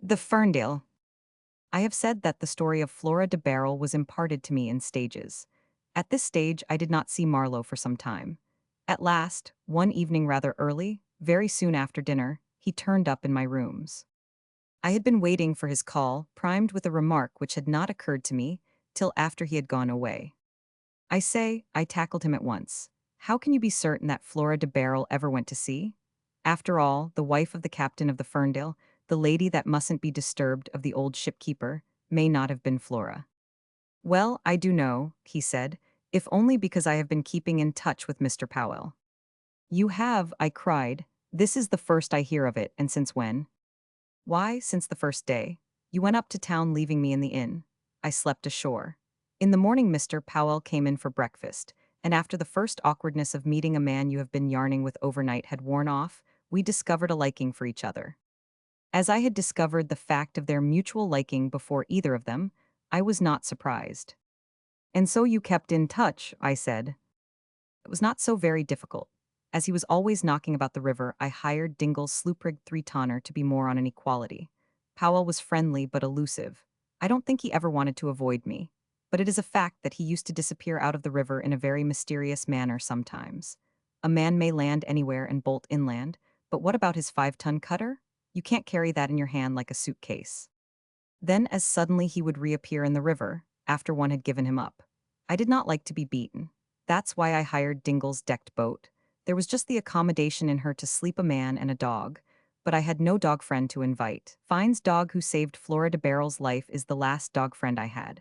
The Ferndale. I have said that the story of Flora de Barrel was imparted to me in stages. At this stage I did not see Marlowe for some time. At last, one evening rather early, very soon after dinner, he turned up in my rooms. I had been waiting for his call, primed with a remark which had not occurred to me till after he had gone away. I tackled him at once. How can you be certain that Flora de Barrel ever went to sea? After all, the wife of the captain of the Ferndale, the lady that mustn't be disturbed of the old shipkeeper, may not have been Flora. Well, I do know, he said, if only because I have been keeping in touch with Mr. Powell. You have, I cried. This is the first I hear of it, and since when? Why, since the first day. You went up to town leaving me in the inn. I slept ashore. In the morning Mr. Powell came in for breakfast, and after the first awkwardness of meeting a man you have been yarning with overnight had worn off, we discovered a liking for each other. As I had discovered the fact of their mutual liking before either of them, I was not surprised. And so you kept in touch, I said. It was not so very difficult. As he was always knocking about the river, I hired Dingle's sloop-rigged three-tonner to be more on an equality. Powell was friendly but elusive. I don't think he ever wanted to avoid me, but it is a fact that he used to disappear out of the river in a very mysterious manner sometimes. A man may land anywhere and bolt inland, but what about his 5-ton cutter? You can't carry that in your hand like a suitcase. Then as suddenly he would reappear in the river, after one had given him up. I did not like to be beaten. That's why I hired Dingle's decked boat. There was just the accommodation in her to sleep a man and a dog, but I had no dog friend to invite. Fine's dog who saved Flora de Barrel's life is the last dog friend I had.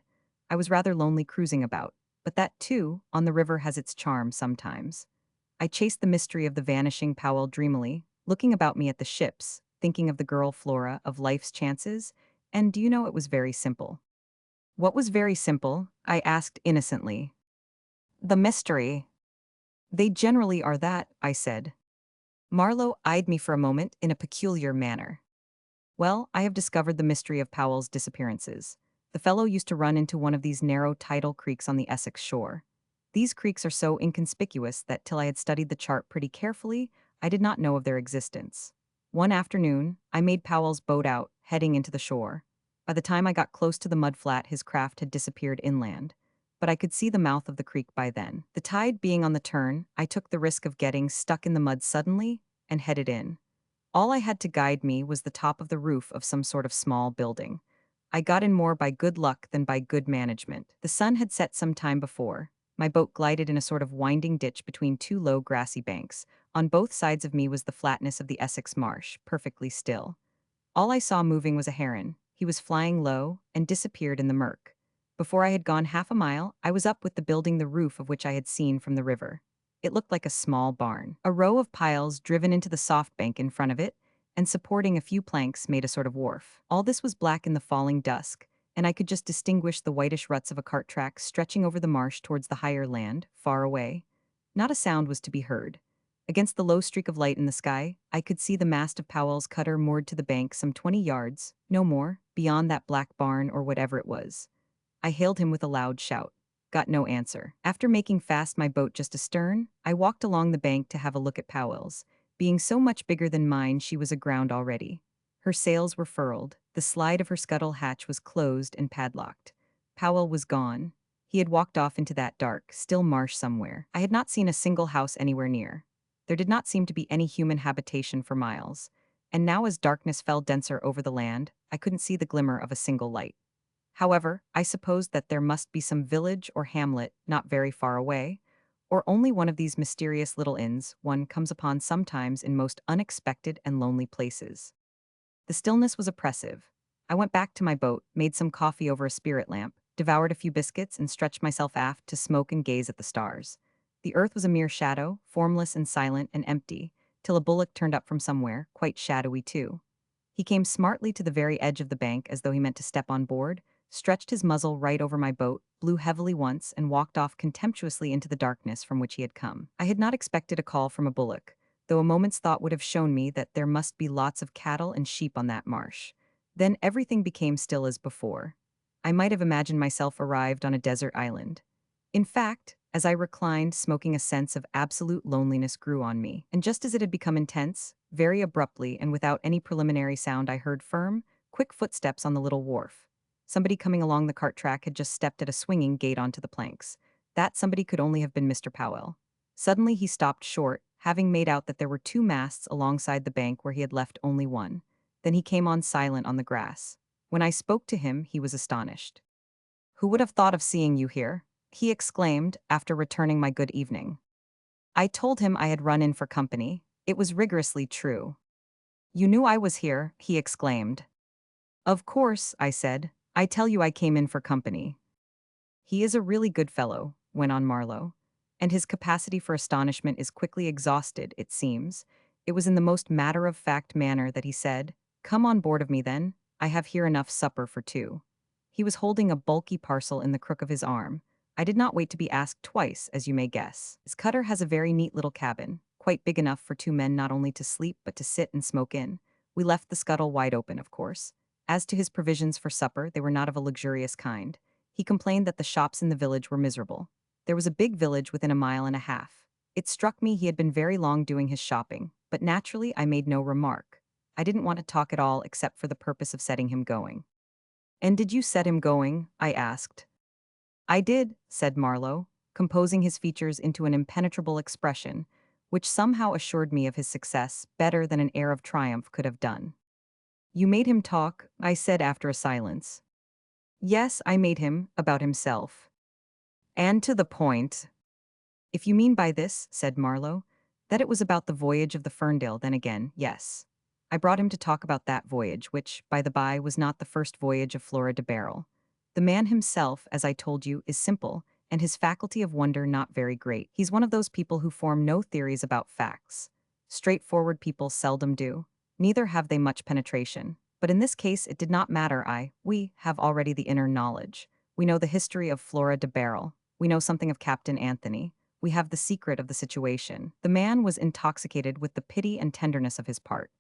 I was rather lonely cruising about, but that too, on the river has its charm sometimes. I chased the mystery of the vanishing Powell dreamily, looking about me at the ships, thinking of the girl Flora, of life's chances, and do you know it was very simple. What was very simple? I asked innocently. The mystery. They generally are that, I said. Marlowe eyed me for a moment in a peculiar manner. Well, I have discovered the mystery of Powell's disappearances. The fellow used to run into one of these narrow tidal creeks on the Essex shore. These creeks are so inconspicuous that till I had studied the chart pretty carefully, I did not know of their existence. One afternoon, I made Powell's boat out, heading into the shore. By the time I got close to the mudflat, his craft had disappeared inland. But I could see the mouth of the creek by then. The tide being on the turn, I took the risk of getting stuck in the mud suddenly and headed in. All I had to guide me was the top of the roof of some sort of small building. I got in more by good luck than by good management. The sun had set some time before. My boat glided in a sort of winding ditch between two low grassy banks. On both sides of me was the flatness of the Essex marsh, perfectly still. All I saw moving was a heron. He was flying low and disappeared in the murk. Before I had gone half a mile, I was up with the building the roof of which I had seen from the river. It looked like a small barn. A row of piles driven into the soft bank in front of it, and supporting a few planks made a sort of wharf. All this was black in the falling dusk, and I could just distinguish the whitish ruts of a cart track stretching over the marsh towards the higher land, far away. Not a sound was to be heard. Against the low streak of light in the sky, I could see the mast of Powell's cutter moored to the bank some 20 yards, no more, beyond that black barn or whatever it was. I hailed him with a loud shout. Got no answer. After making fast my boat just astern, I walked along the bank to have a look at Powell's. Being so much bigger than mine, she was aground already. Her sails were furled, the slide of her scuttle hatch was closed and padlocked. Powell was gone. He had walked off into that dark, still marsh somewhere. I had not seen a single house anywhere near. There did not seem to be any human habitation for miles. And now as darkness fell denser over the land, I couldn't see the glimmer of a single light. However, I supposed that there must be some village or hamlet not very far away, or only one of these mysterious little inns one comes upon sometimes in most unexpected and lonely places. The stillness was oppressive. I went back to my boat, made some coffee over a spirit lamp, devoured a few biscuits, and stretched myself aft to smoke and gaze at the stars. The earth was a mere shadow, formless and silent and empty, till a bullock turned up from somewhere, quite shadowy too. He came smartly to the very edge of the bank as though he meant to step on board, stretched his muzzle right over my boat, blew heavily once, and walked off contemptuously into the darkness from which he had come. I had not expected a call from a bullock, though a moment's thought would have shown me that there must be lots of cattle and sheep on that marsh. Then everything became still as before. I might have imagined myself arrived on a desert island. In fact, as I reclined smoking, a sense of absolute loneliness grew on me, and just as it had become intense, very abruptly and without any preliminary sound, I heard firm, quick footsteps on the little wharf. Somebody coming along the cart track had just stepped at a swinging gate onto the planks. That somebody could only have been Mr. Powell. Suddenly he stopped short, having made out that there were two masts alongside the bank where he had left only one. Then he came on silent on the grass. When I spoke to him, he was astonished. "Who would have thought of seeing you here?" he exclaimed, after returning my good evening. I told him I had run in for company. It was rigorously true. "You knew I was here," he exclaimed. "Of course," I said. "I tell you I came in for company." "He is a really good fellow," went on Marlowe, "and his capacity for astonishment is quickly exhausted, it seems." It was in the most matter-of-fact manner that he said, "Come on board of me then, I have here enough supper for two." He was holding a bulky parcel in the crook of his arm. I did not wait to be asked twice, as you may guess. His cutter has a very neat little cabin, quite big enough for two men not only to sleep but to sit and smoke in. We left the scuttle wide open, of course. As to his provisions for supper, they were not of a luxurious kind. He complained that the shops in the village were miserable. There was a big village within a mile and a half. It struck me he had been very long doing his shopping, but naturally I made no remark. I didn't want to talk at all except for the purpose of setting him going. "And did you set him going?" I asked. "I did," said Marlowe, composing his features into an impenetrable expression, which somehow assured me of his success better than an air of triumph could have done. "You made him talk," I said after a silence. "Yes, I made him, about himself. And to the point." "If you mean by this," said Marlowe, "that it was about the voyage of the Ferndale, then again, yes. I brought him to talk about that voyage, which, by the by, was not the first voyage of Flora de Barrel. The man himself, as I told you, is simple, and his faculty of wonder not very great. He's one of those people who form no theories about facts. Straightforward people seldom do. Neither have they much penetration. But in this case it did not matter. We have already the inner knowledge. We know the history of Flora de Barrel. We know something of Captain Anthony. We have the secret of the situation. The man was intoxicated with the pity and tenderness of his part.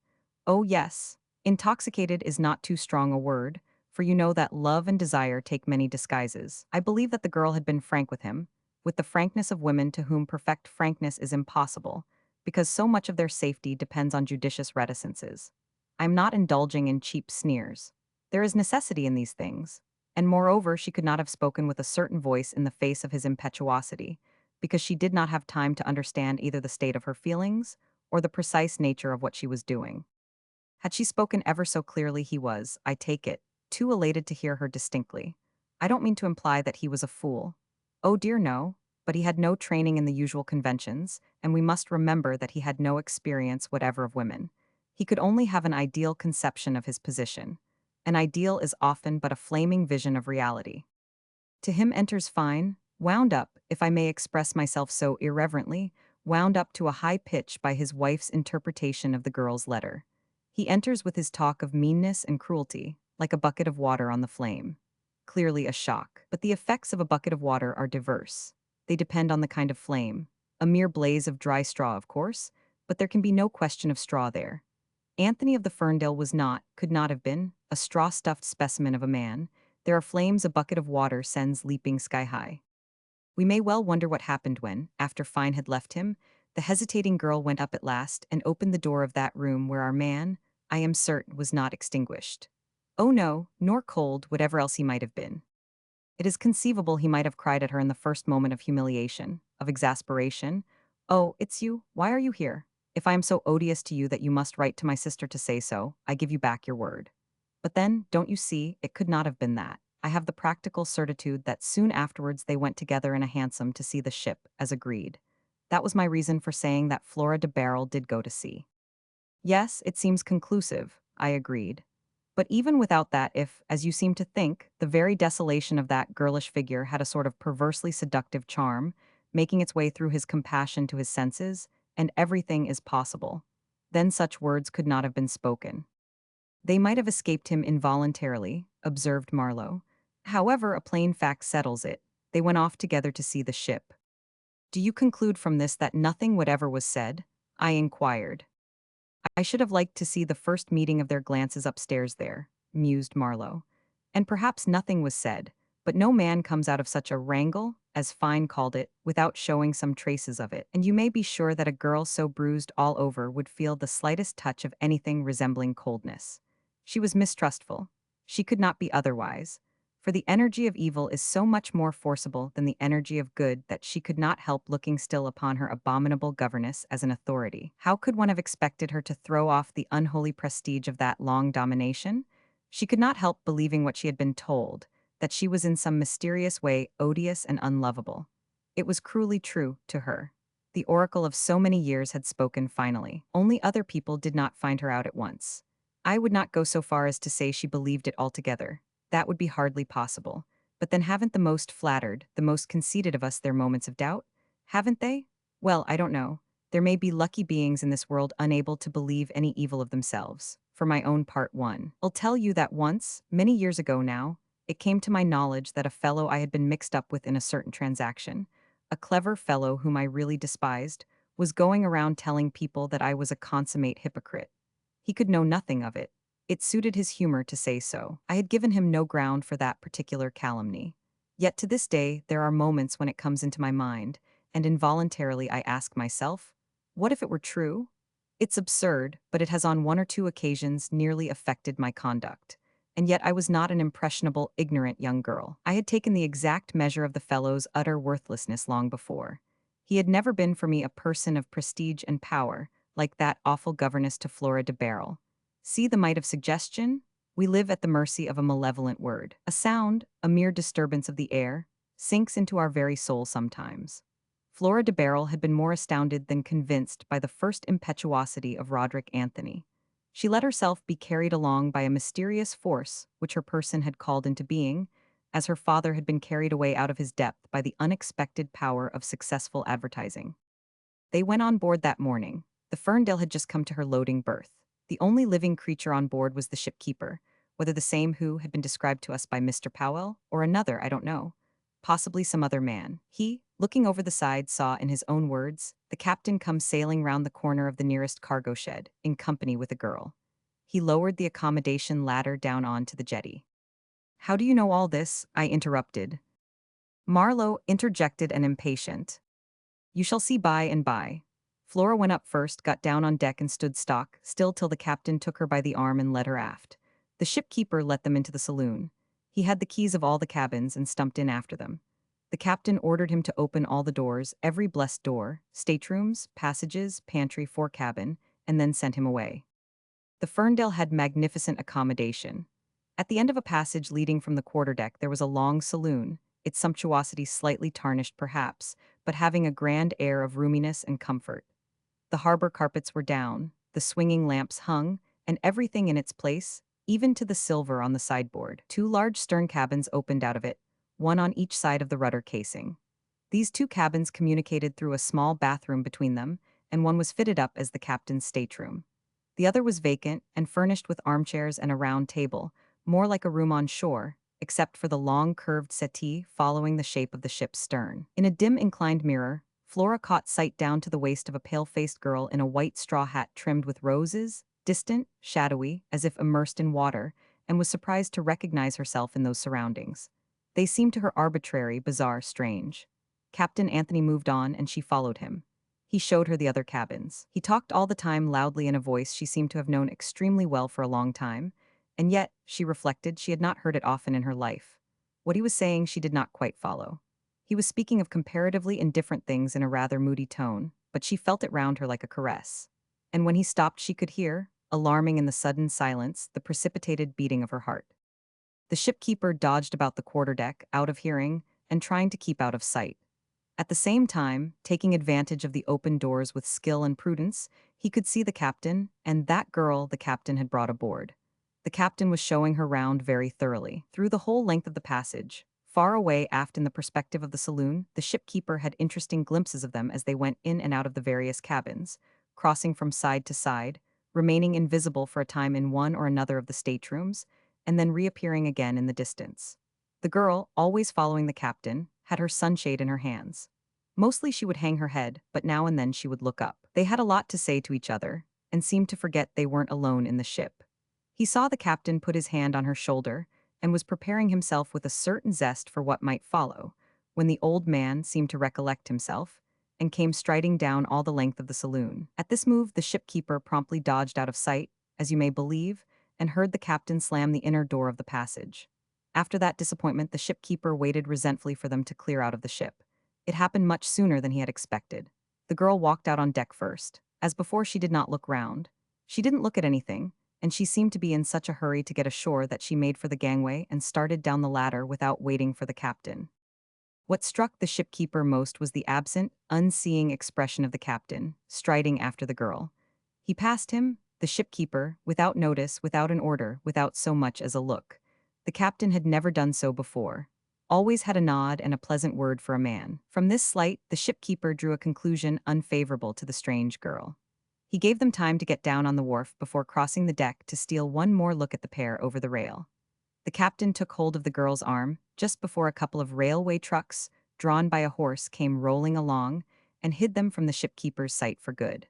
Oh yes, intoxicated is not too strong a word, for you know that love and desire take many disguises. I believe that the girl had been frank with him, with the frankness of women to whom perfect frankness is impossible, because so much of their safety depends on judicious reticences. I am not indulging in cheap sneers. There is necessity in these things, and moreover she could not have spoken with a certain voice in the face of his impetuosity, because she did not have time to understand either the state of her feelings or the precise nature of what she was doing. Had she spoken ever so clearly, he was, I take it, too elated to hear her distinctly. I don't mean to imply that he was a fool. Oh dear no, but he had no training in the usual conventions, and we must remember that he had no experience whatever of women. He could only have an ideal conception of his position. An ideal is often but a flaming vision of reality. To him enters fine, wound up, if I may express myself so irreverently, wound up to a high pitch by his wife's interpretation of the girl's letter. He enters with his talk of meanness and cruelty, like a bucket of water on the flame. Clearly a shock, but the effects of a bucket of water are diverse. They depend on the kind of flame. a mere blaze of dry straw, of course, but there can be no question of straw there. Anthony of the Ferndale was not, could not have been, a straw-stuffed specimen of a man. There are flames a bucket of water sends leaping sky-high. We may well wonder what happened when, after Fine had left him, the hesitating girl went up at last and opened the door of that room where our man, I am certain, was not extinguished. Oh no, nor cold, whatever else he might have been. It is conceivable he might have cried at her in the first moment of humiliation, of exasperation. "Oh, it's you? Why are you here? If I am so odious to you that you must write to my sister to say so, I give you back your word." But then, don't you see, it could not have been that. I have the practical certitude that soon afterwards they went together in a hansom to see the ship, as agreed. That was my reason for saying that Flora de Barrel did go to sea. Yes, it seems conclusive, I agreed. But even without that, if, as you seem to think, the very desolation of that girlish figure had a sort of perversely seductive charm, making its way through his compassion to his senses, and everything is possible, then such words could not have been spoken. They might have escaped him involuntarily, observed Marlowe. However, a plain fact settles it. They went off together to see the ship. Do you conclude from this that nothing whatever was said? I inquired. I should have liked to see the first meeting of their glances upstairs there, mused Marlowe. And perhaps nothing was said, but no man comes out of such a wrangle, as Fine called it, without showing some traces of it, and you may be sure that a girl so bruised all over would feel the slightest touch of anything resembling coldness. She was mistrustful. She could not be otherwise, for the energy of evil is so much more forcible than the energy of good that she could not help looking still upon her abominable governess as an authority. How could one have expected her to throw off the unholy prestige of that long domination? She could not help believing what she had been told, that she was in some mysterious way odious and unlovable. It was cruelly true to her. The oracle of so many years had spoken finally. Only other people did not find her out at once. I would not go so far as to say she believed it altogether. That would be hardly possible. But then haven't the most flattered, the most conceited of us their moments of doubt? Haven't they? Well, I don't know. There may be lucky beings in this world unable to believe any evil of themselves. For my own part, I'll tell you that once, many years ago now, it came to my knowledge that a fellow I had been mixed up with in a certain transaction, a clever fellow whom I really despised, was going around telling people that I was a consummate hypocrite. He could know nothing of it. It suited his humor to say so. I had given him no ground for that particular calumny. Yet to this day there are moments when it comes into my mind, and involuntarily I ask myself, what if it were true? It's absurd, but it has on one or two occasions nearly affected my conduct. And yet I was not an impressionable, ignorant young girl. I had taken the exact measure of the fellow's utter worthlessness long before. He had never been for me a person of prestige and power, like that awful governess to Flora de Barrel. See the might of suggestion? We live at the mercy of a malevolent word. A sound, a mere disturbance of the air, sinks into our very soul sometimes. Flora de Barrel had been more astounded than convinced by the first impetuosity of Roderick Anthony. She let herself be carried along by a mysterious force which her person had called into being, as her father had been carried away out of his depth by the unexpected power of successful advertising. They went on board that morning. The Ferndale had just come to her loading berth. The only living creature on board was the shipkeeper, whether the same who had been described to us by Mr. Powell, or another, I don't know. Possibly some other man. He, looking over the side, saw, in his own words, the captain come sailing round the corner of the nearest cargo shed, in company with a girl. He lowered the accommodation ladder down on to the jetty. How do you know all this? I interrupted. Marlowe interjected and impatient. You shall see by and by. Flora went up first, got down on deck and stood stock, still till the captain took her by the arm and led her aft. The shipkeeper let them into the saloon. He had the keys of all the cabins and stumped in after them. The captain ordered him to open all the doors, every blessed door, staterooms, passages, pantry, forecabin, and then sent him away. The Ferndale had magnificent accommodation. At the end of a passage leading from the quarterdeck there was a long saloon, its sumptuosity slightly tarnished perhaps, but having a grand air of roominess and comfort. The harbor carpets were down, the swinging lamps hung, and everything in its place, even to the silver on the sideboard. Two large stern cabins opened out of it, one on each side of the rudder casing. These two cabins communicated through a small bathroom between them, and one was fitted up as the captain's stateroom. The other was vacant and furnished with armchairs and a round table, more like a room on shore, except for the long curved settee following the shape of the ship's stern. In a dim inclined mirror, Flora caught sight down to the waist of a pale-faced girl in a white straw hat trimmed with roses, distant, shadowy, as if immersed in water, and was surprised to recognize herself in those surroundings. They seemed to her arbitrary, bizarre, strange. Captain Anthony moved on, and she followed him. He showed her the other cabins. He talked all the time loudly in a voice she seemed to have known extremely well for a long time, and yet, she reflected, she had not heard it often in her life. What he was saying she did not quite follow. He was speaking of comparatively indifferent things in a rather moody tone, but she felt it round her like a caress. And when he stopped she could hear, alarming in the sudden silence, the precipitated beating of her heart. The shipkeeper dodged about the quarterdeck, out of hearing, and trying to keep out of sight. At the same time, taking advantage of the open doors with skill and prudence, he could see the captain, and that girl the captain had brought aboard. The captain was showing her round very thoroughly. Through the whole length of the passage, far away aft in the perspective of the saloon, the shipkeeper had interesting glimpses of them as they went in and out of the various cabins, crossing from side to side, remaining invisible for a time in one or another of the staterooms, and then reappearing again in the distance. The girl, always following the captain, had her sunshade in her hands. Mostly she would hang her head, but now and then she would look up. They had a lot to say to each other, and seemed to forget they weren't alone in the ship. He saw the captain put his hand on her shoulder, and was preparing himself with a certain zest for what might follow, when the old man seemed to recollect himself, and came striding down all the length of the saloon. At this move the shipkeeper promptly dodged out of sight, as you may believe, and heard the captain slam the inner door of the passage. After that disappointment, the shipkeeper waited resentfully for them to clear out of the ship. It happened much sooner than he had expected. The girl walked out on deck first. As before, she did not look round. She didn't look at anything, and she seemed to be in such a hurry to get ashore that she made for the gangway and started down the ladder without waiting for the captain. What struck the shipkeeper most was the absent, unseeing expression of the captain, striding after the girl. He passed him, the shipkeeper, without notice, without an order, without so much as a look. The captain had never done so before. Always had a nod and a pleasant word for a man. From this slight, the shipkeeper drew a conclusion unfavorable to the strange girl. He gave them time to get down on the wharf before crossing the deck to steal one more look at the pair over the rail. The captain took hold of the girl's arm just before a couple of railway trucks, drawn by a horse, came rolling along and hid them from the shipkeeper's sight for good.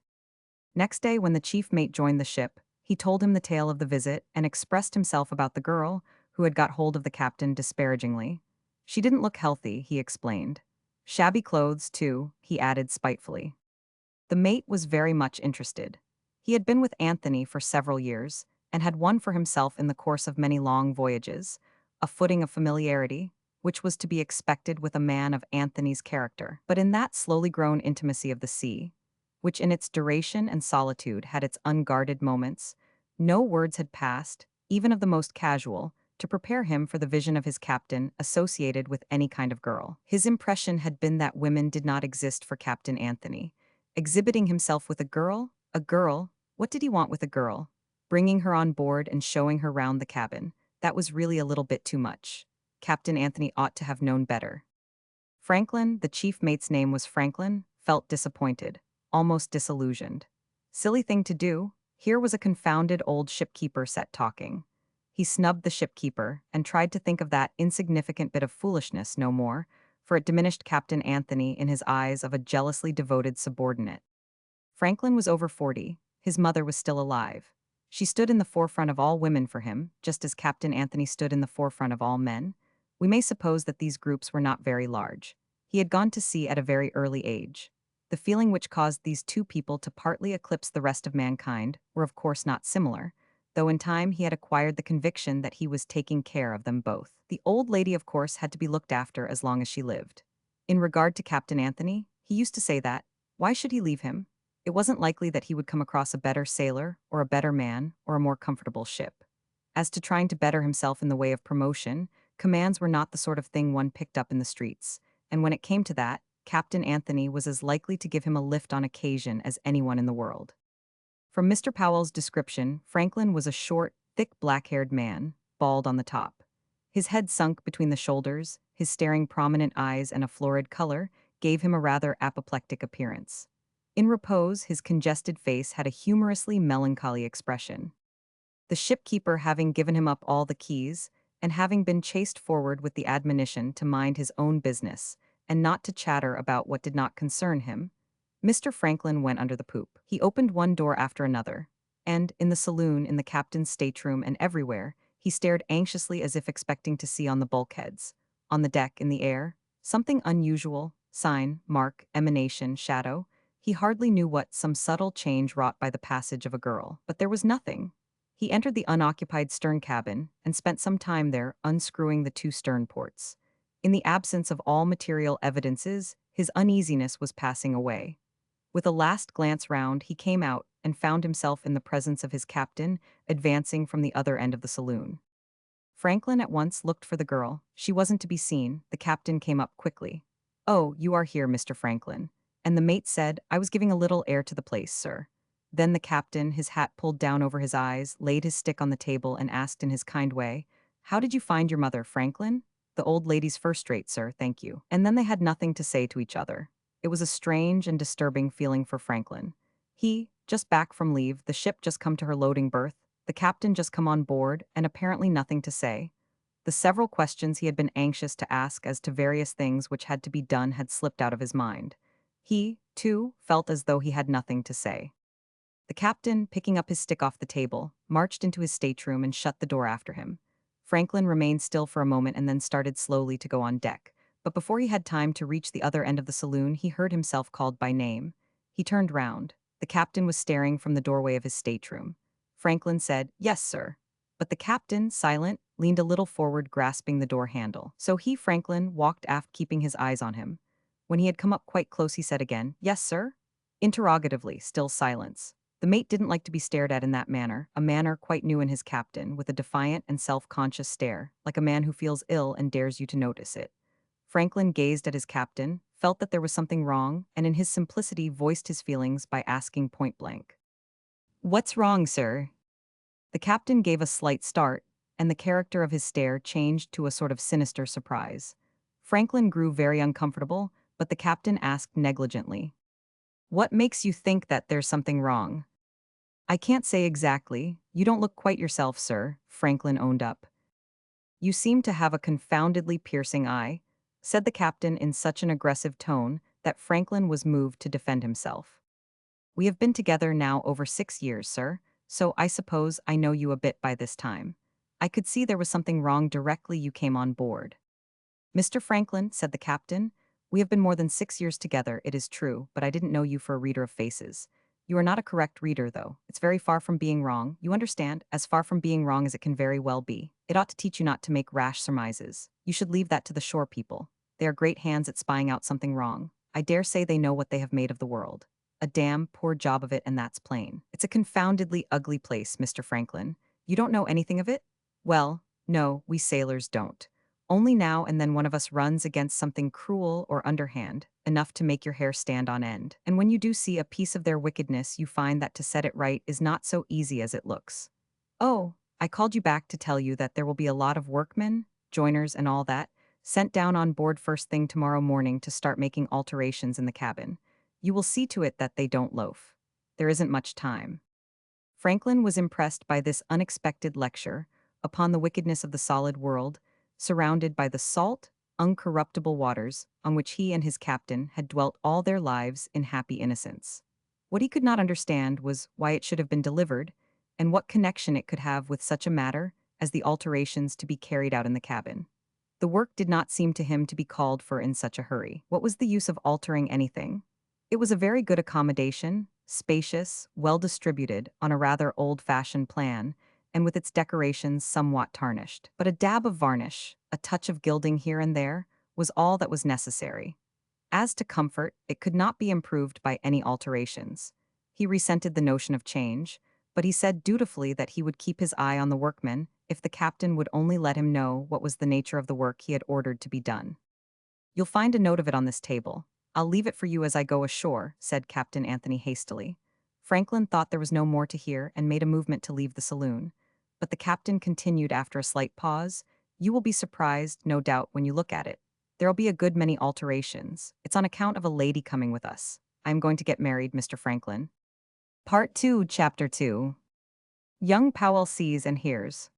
Next day, when the chief mate joined the ship, he told him the tale of the visit and expressed himself about the girl, who had got hold of the captain disparagingly. She didn't look healthy, he explained. Shabby clothes, too, he added spitefully. The mate was very much interested. He had been with Anthony for several years, and had won for himself in the course of many long voyages a footing of familiarity, which was to be expected with a man of Anthony's character. But in that slowly grown intimacy of the sea, which in its duration and solitude had its unguarded moments, no words had passed, even of the most casual, to prepare him for the vision of his captain associated with any kind of girl. His impression had been that women did not exist for Captain Anthony. Exhibiting himself with a girl, what did he want with a girl? Bringing her on board and showing her round the cabin, that was really a little bit too much. Captain Anthony ought to have known better. Franklin, the chief mate's name was Franklin, felt disappointed, almost disillusioned. Silly thing to do, here was a confounded old shipkeeper set talking. He snubbed the shipkeeper and tried to think of that insignificant bit of foolishness no more, for it diminished Captain Anthony in his eyes of a jealously devoted subordinate. Franklin was over 40, his mother was still alive. She stood in the forefront of all women for him, just as Captain Anthony stood in the forefront of all men. We may suppose that these groups were not very large. He had gone to sea at a very early age. The feeling which caused these two people to partly eclipse the rest of mankind were of course not similar, though in time he had acquired the conviction that he was taking care of them both. The old lady, of course, had to be looked after as long as she lived. In regard to Captain Anthony, he used to say that, why should he leave him? It wasn't likely that he would come across a better sailor, or a better man, or a more comfortable ship. As to trying to better himself in the way of promotion, commands were not the sort of thing one picked up in the streets, and when it came to that, Captain Anthony was as likely to give him a lift on occasion as anyone in the world. From Mr. Powell's description, Franklin was a short, thick black-haired man, bald on the top. His head sunk between the shoulders, his staring prominent eyes and a florid color gave him a rather apoplectic appearance. In repose, his congested face had a humorously melancholy expression. The shipkeeper, having given him up all the keys, and having been chased forward with the admonition to mind his own business, and not to chatter about what did not concern him. Mr. Franklin went under the poop. He opened one door after another, and, in the saloon, in the captain's stateroom, and everywhere, he stared anxiously as if expecting to see on the bulkheads, on the deck, in the air, something unusual, sign, mark, emanation, shadow. He hardly knew what, some subtle change wrought by the passage of a girl. But there was nothing. He entered the unoccupied stern cabin and spent some time there unscrewing the two stern ports. In the absence of all material evidences, his uneasiness was passing away. With a last glance round, he came out and found himself in the presence of his captain, advancing from the other end of the saloon. Franklin at once looked for the girl. She wasn't to be seen. The captain came up quickly. "Oh, you are here, Mr. Franklin." And the mate said, "I was giving a little air to the place, sir." Then the captain, his hat pulled down over his eyes, laid his stick on the table and asked in his kind way, "How did you find your mother, Franklin?" "The old lady's first rate, sir, thank you." And then they had nothing to say to each other. It was a strange and disturbing feeling for Franklin. He, just back from leave, the ship just come to her loading berth, the captain just come on board, and apparently nothing to say. The several questions he had been anxious to ask as to various things which had to be done had slipped out of his mind. He, too, felt as though he had nothing to say. The captain, picking up his stick off the table, marched into his stateroom and shut the door after him. Franklin remained still for a moment and then started slowly to go on deck. But before he had time to reach the other end of the saloon, he heard himself called by name. He turned round. The captain was staring from the doorway of his stateroom. Franklin said, "Yes, sir." But the captain, silent, leaned a little forward, grasping the door handle. So he, Franklin, walked aft, keeping his eyes on him. When he had come up quite close, he said again, "Yes, sir?" Interrogatively, still silence. The mate didn't like to be stared at in that manner, a manner quite new in his captain, with a defiant and self-conscious stare, like a man who feels ill and dares you to notice it. Franklin gazed at his captain, felt that there was something wrong, and in his simplicity voiced his feelings by asking point blank, "What's wrong, sir?" The captain gave a slight start, and the character of his stare changed to a sort of sinister surprise. Franklin grew very uncomfortable, but the captain asked negligently, "What makes you think that there's something wrong?" "I can't say exactly. You don't look quite yourself, sir," Franklin owned up. "You seem to have a confoundedly piercing eye," said the captain in such an aggressive tone that Franklin was moved to defend himself. "We have been together now over 6 years, sir, so I suppose I know you a bit by this time. I could see there was something wrong directly you came on board." "Mr. Franklin," said the captain, "we have been more than 6 years together, it is true, but I didn't know you for a reader of faces. You are not a correct reader, though. It's very far from being wrong, you understand, as far from being wrong as it can very well be. It ought to teach you not to make rash surmises. You should leave that to the shore people. They are great hands at spying out something wrong. I dare say they know what they have made of the world. A damn poor job of it, and that's plain. It's a confoundedly ugly place, Mr. Franklin. You don't know anything of it? Well, no, we sailors don't. Only now and then one of us runs against something cruel or underhand, enough to make your hair stand on end. And when you do see a piece of their wickedness, you find that to set it right is not so easy as it looks. Oh, I called you back to tell you that there will be a lot of workmen, joiners and all that, sent down on board first thing tomorrow morning to start making alterations in the cabin. You will see to it that they don't loaf. There isn't much time." Franklin was impressed by this unexpected lecture upon the wickedness of the solid world, surrounded by the salt, uncorruptible waters on which he and his captain had dwelt all their lives in happy innocence. What he could not understand was why it should have been delivered, and what connection it could have with such a matter as the alterations to be carried out in the cabin. The work did not seem to him to be called for in such a hurry. What was the use of altering anything? It was a very good accommodation, spacious, well distributed, on a rather old-fashioned plan, and with its decorations somewhat tarnished. But a dab of varnish, a touch of gilding here and there, was all that was necessary. As to comfort, it could not be improved by any alterations. He resented the notion of change, but he said dutifully that he would keep his eye on the workmen if the captain would only let him know what was the nature of the work he had ordered to be done. "You'll find a note of it on this table. I'll leave it for you as I go ashore," said Captain Anthony hastily. Franklin thought there was no more to hear and made a movement to leave the saloon. But the captain continued after a slight pause, "You will be surprised, no doubt, when you look at it. There'll be a good many alterations. It's on account of a lady coming with us. I am going to get married, Mr. Franklin." Part 2, Chapter 2. Young Powell sees and hears.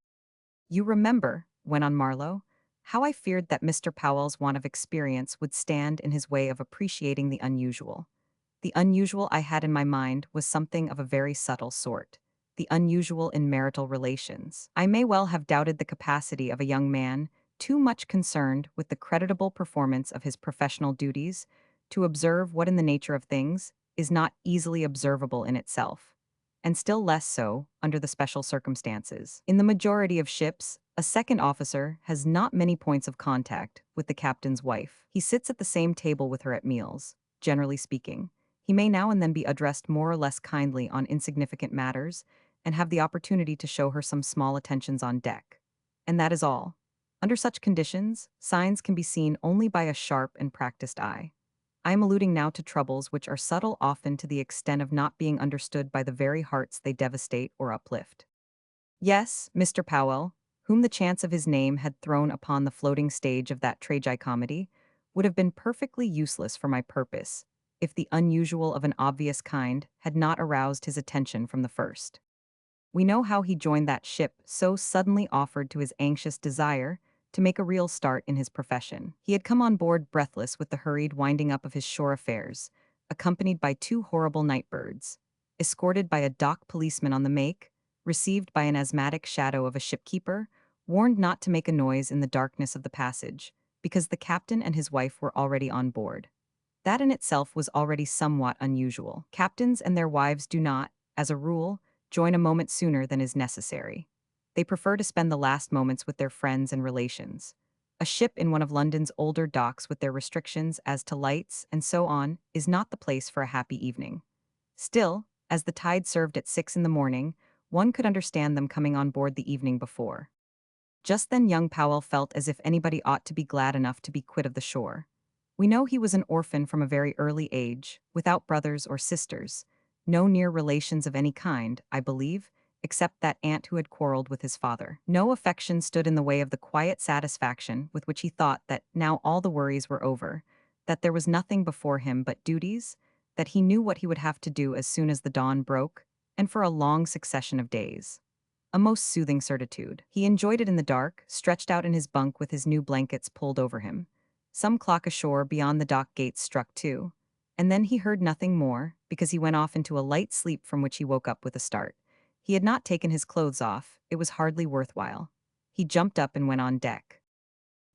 "You remember," went on Marlowe, How I feared that Mr. Powell's want of experience would stand in his way of appreciating the unusual. The unusual I had in my mind was something of a very subtle sort. The unusual in marital relations. I may well have doubted the capacity of a young man, too much concerned with the creditable performance of his professional duties, to observe what in the nature of things is not easily observable in itself, and still less so under the special circumstances. In the majority of ships, a second officer has not many points of contact with the captain's wife. He sits at the same table with her at meals, generally speaking. He may now and then be addressed more or less kindly on insignificant matters and have the opportunity to show her some small attentions on deck. And that is all. Under such conditions, signs can be seen only by a sharp and practiced eye. I am alluding now to troubles which are subtle often to the extent of not being understood by the very hearts they devastate or uplift. Yes, Mr. Powell, whom the chance of his name had thrown upon the floating stage of that tragicomedy, would have been perfectly useless for my purpose, if the unusual of an obvious kind had not aroused his attention from the first. We know how he joined that ship so suddenly offered to his anxious desire to make a real start in his profession. He had come on board breathless with the hurried winding up of his shore affairs, accompanied by two horrible nightbirds, escorted by a dock policeman on the make, received by an asthmatic shadow of a shipkeeper, warned not to make a noise in the darkness of the passage, because the captain and his wife were already on board. That in itself was already somewhat unusual. Captains and their wives do not, as a rule, join a moment sooner than is necessary. They prefer to spend the last moments with their friends and relations. A ship in one of London's older docks with their restrictions as to lights and so on is not the place for a happy evening. Still, as the tide served at 6 in the morning, one could understand them coming on board the evening before. Just then young Powell felt as if anybody ought to be glad enough to be quit of the shore. We know he was an orphan from a very early age, without brothers or sisters, no near relations of any kind, I believe, except that aunt who had quarreled with his father. No affection stood in the way of the quiet satisfaction with which he thought that now all the worries were over, that there was nothing before him but duties, that he knew what he would have to do as soon as the dawn broke, and for a long succession of days. A most soothing certitude. He enjoyed it in the dark, stretched out in his bunk with his new blankets pulled over him. Some clock ashore beyond the dock gates struck 2, and then he heard nothing more, because he went off into a light sleep from which he woke up with a start. He had not taken his clothes off, it was hardly worthwhile. He jumped up and went on deck.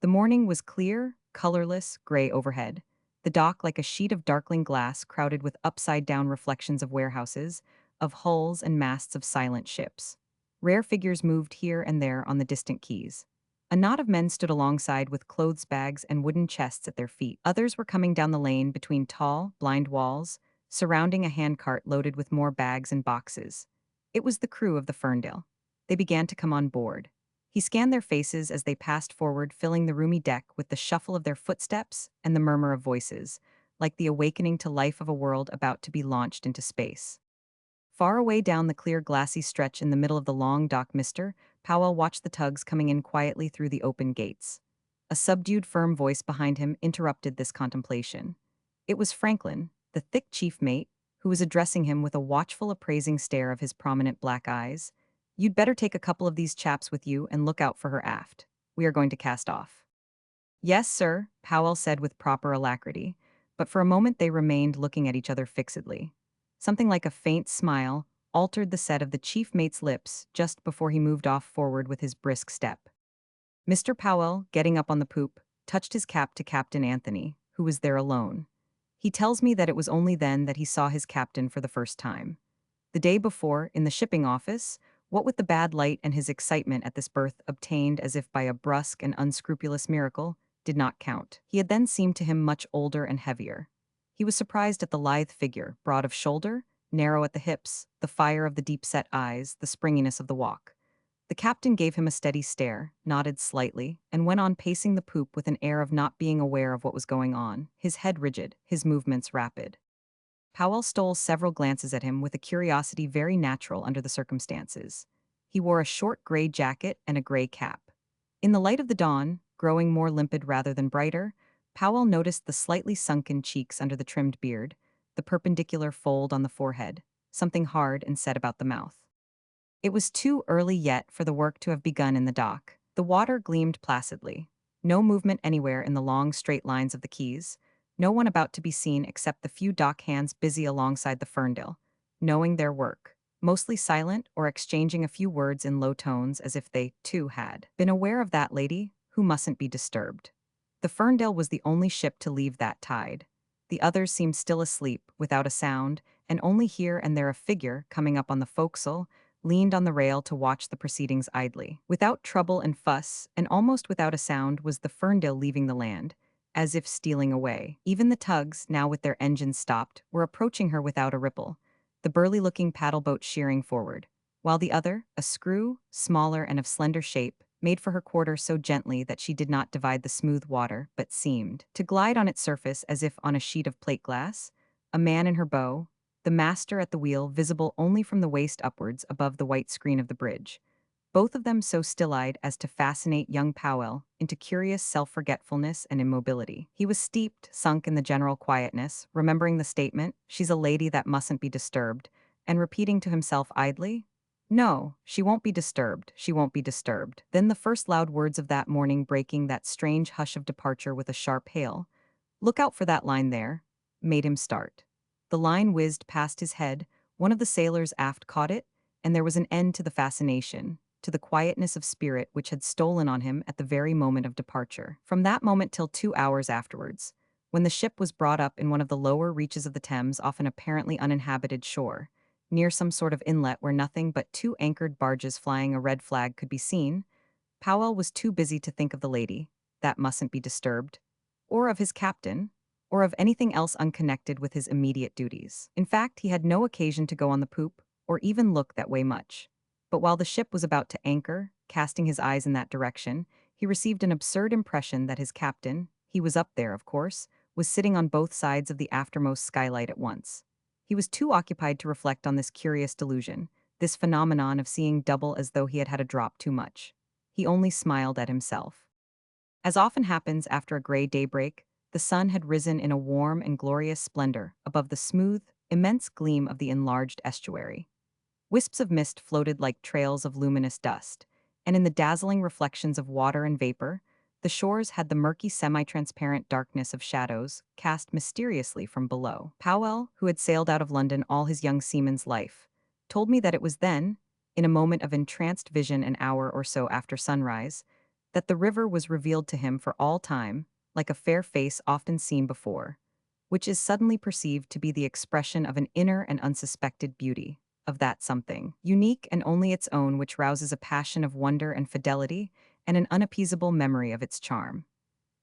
The morning was clear, colorless, gray overhead. The dock like a sheet of darkling glass crowded with upside-down reflections of warehouses, of hulls and masts of silent ships. Rare figures moved here and there on the distant quays. A knot of men stood alongside with clothes bags and wooden chests at their feet. Others were coming down the lane between tall, blind walls, surrounding a handcart loaded with more bags and boxes. It was the crew of the Ferndale. They began to come on board. He scanned their faces as they passed forward, filling the roomy deck with the shuffle of their footsteps and the murmur of voices, like the awakening to life of a world about to be launched into space. Far away down the clear glassy stretch in the middle of the long dock, Mr. Powell watched the tugs coming in quietly through the open gates. A subdued, firm voice behind him interrupted this contemplation. It was Franklin, the thick chief mate, who was addressing him with a watchful, appraising stare of his prominent black eyes. "You'd better take a couple of these chaps with you and look out for her aft. We are going to cast off." "Yes, sir," Powell said with proper alacrity, but for a moment they remained looking at each other fixedly. Something like a faint smile altered the set of the chief mate's lips just before he moved off forward with his brisk step. Mr. Powell, getting up on the poop, touched his cap to Captain Anthony, who was there alone. He tells me that it was only then that he saw his captain for the first time. The day before, in the shipping office, what with the bad light and his excitement at this berth obtained as if by a brusque and unscrupulous miracle, did not count. He had then seemed to him much older and heavier. He was surprised at the lithe figure, broad of shoulder, narrow at the hips, the fire of the deep-set eyes, the springiness of the walk. The captain gave him a steady stare, nodded slightly, and went on pacing the poop with an air of not being aware of what was going on, his head rigid, his movements rapid. Powell stole several glances at him with a curiosity very natural under the circumstances. He wore a short gray jacket and a gray cap. In the light of the dawn, growing more limpid rather than brighter, Powell noticed the slightly sunken cheeks under the trimmed beard, the perpendicular fold on the forehead, something hard and set about the mouth. It was too early yet for the work to have begun in the dock. The water gleamed placidly. No movement anywhere in the long, straight lines of the quays. No one about to be seen except the few dock hands busy alongside the Ferndale, knowing their work, mostly silent or exchanging a few words in low tones as if they, too, had been aware of that lady who mustn't be disturbed. The Ferndale was the only ship to leave that tide. The others seemed still asleep, without a sound, and only here and there a figure coming up on the forecastle leaned on the rail to watch the proceedings idly. Without trouble and fuss, and almost without a sound, was the Ferndale leaving the land, as if stealing away. Even the tugs, now with their engines stopped, were approaching her without a ripple, the burly-looking paddle boat sheering forward, while the other, a screw, smaller and of slender shape, made for her quarter so gently that she did not divide the smooth water, but seemed to glide on its surface as if on a sheet of plate glass, a man in her bow, the master at the wheel visible only from the waist upwards above the white screen of the bridge, both of them so still-eyed as to fascinate young Powell into curious self-forgetfulness and immobility. He was steeped, sunk in the general quietness, remembering the statement, "She's a lady that mustn't be disturbed," and repeating to himself idly, "No, she won't be disturbed, she won't be disturbed." Then the first loud words of that morning breaking that strange hush of departure with a sharp hail, "Look out for that line there," made him start. The line whizzed past his head, one of the sailors aft caught it, and there was an end to the fascination, to the quietness of spirit which had stolen on him at the very moment of departure. From that moment till 2 hours afterwards, when the ship was brought up in one of the lower reaches of the Thames off an apparently uninhabited shore, near some sort of inlet where nothing but two anchored barges flying a red flag could be seen, Powell was too busy to think of the lady, that mustn't be disturbed, or of his captain, or of anything else unconnected with his immediate duties. In fact, he had no occasion to go on the poop, or even look that way much. But while the ship was about to anchor, casting his eyes in that direction, he received an absurd impression that his captain, he was up there, of course, was sitting on both sides of the aftermost skylight at once. He was too occupied to reflect on this curious delusion, this phenomenon of seeing double as though he had had a drop too much. He only smiled at himself. As often happens after a gray daybreak, the sun had risen in a warm and glorious splendor above the smooth, immense gleam of the enlarged estuary. Wisps of mist floated like trails of luminous dust, and in the dazzling reflections of water and vapor, the shores had the murky semi-transparent darkness of shadows cast mysteriously from below. Powell, who had sailed out of London all his young seaman's life, told me that it was then, in a moment of entranced vision an hour or so after sunrise, that the river was revealed to him for all time, like a fair face often seen before, which is suddenly perceived to be the expression of an inner and unsuspected beauty, of that something, unique and only its own, which rouses a passion of wonder and fidelity, and an unappeasable memory of its charm.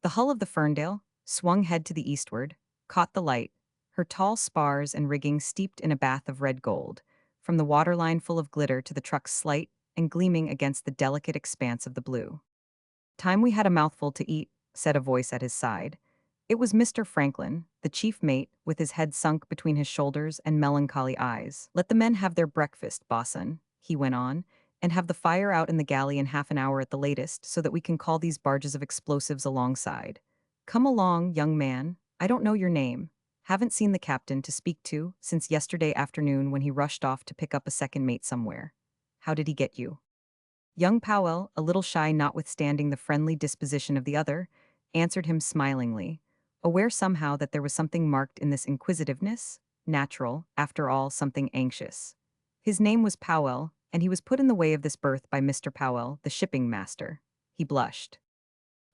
The hull of the Ferndale, swung head to the eastward, caught the light, her tall spars and rigging steeped in a bath of red gold, from the waterline full of glitter to the truck's slight and gleaming against the delicate expanse of the blue. "Time we had a mouthful to eat," said a voice at his side. It was Mr. Franklin, the chief mate, with his head sunk between his shoulders and melancholy eyes. "Let the men have their breakfast, bosun," he went on, "and have the fire out in the galley in half an hour at the latest, so that we can call these barges of explosives alongside. Come along, young man. I don't know your name. Haven't seen the captain to speak to since yesterday afternoon when he rushed off to pick up a second mate somewhere. How did he get you?" Young Powell, a little shy notwithstanding the friendly disposition of the other, answered him smilingly, aware somehow that there was something marked in this inquisitiveness, natural, after all, something anxious. His name was Powell, and he was put in the way of this berth by Mr. Powell, the shipping master. He blushed.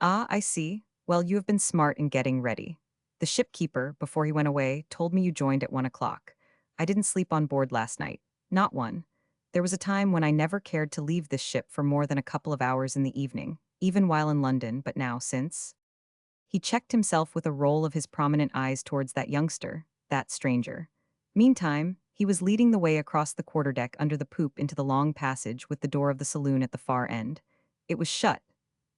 "Ah, I see. Well, you have been smart in getting ready. The shipkeeper, before he went away, told me you joined at 1 o'clock. I didn't sleep on board last night. Not one. There was a time when I never cared to leave this ship for more than a couple of hours in the evening, even while in London, but now, since—" He checked himself with a roll of his prominent eyes towards that youngster, that stranger. Meantime, he was leading the way across the quarterdeck under the poop into the long passage with the door of the saloon at the far end. It was shut,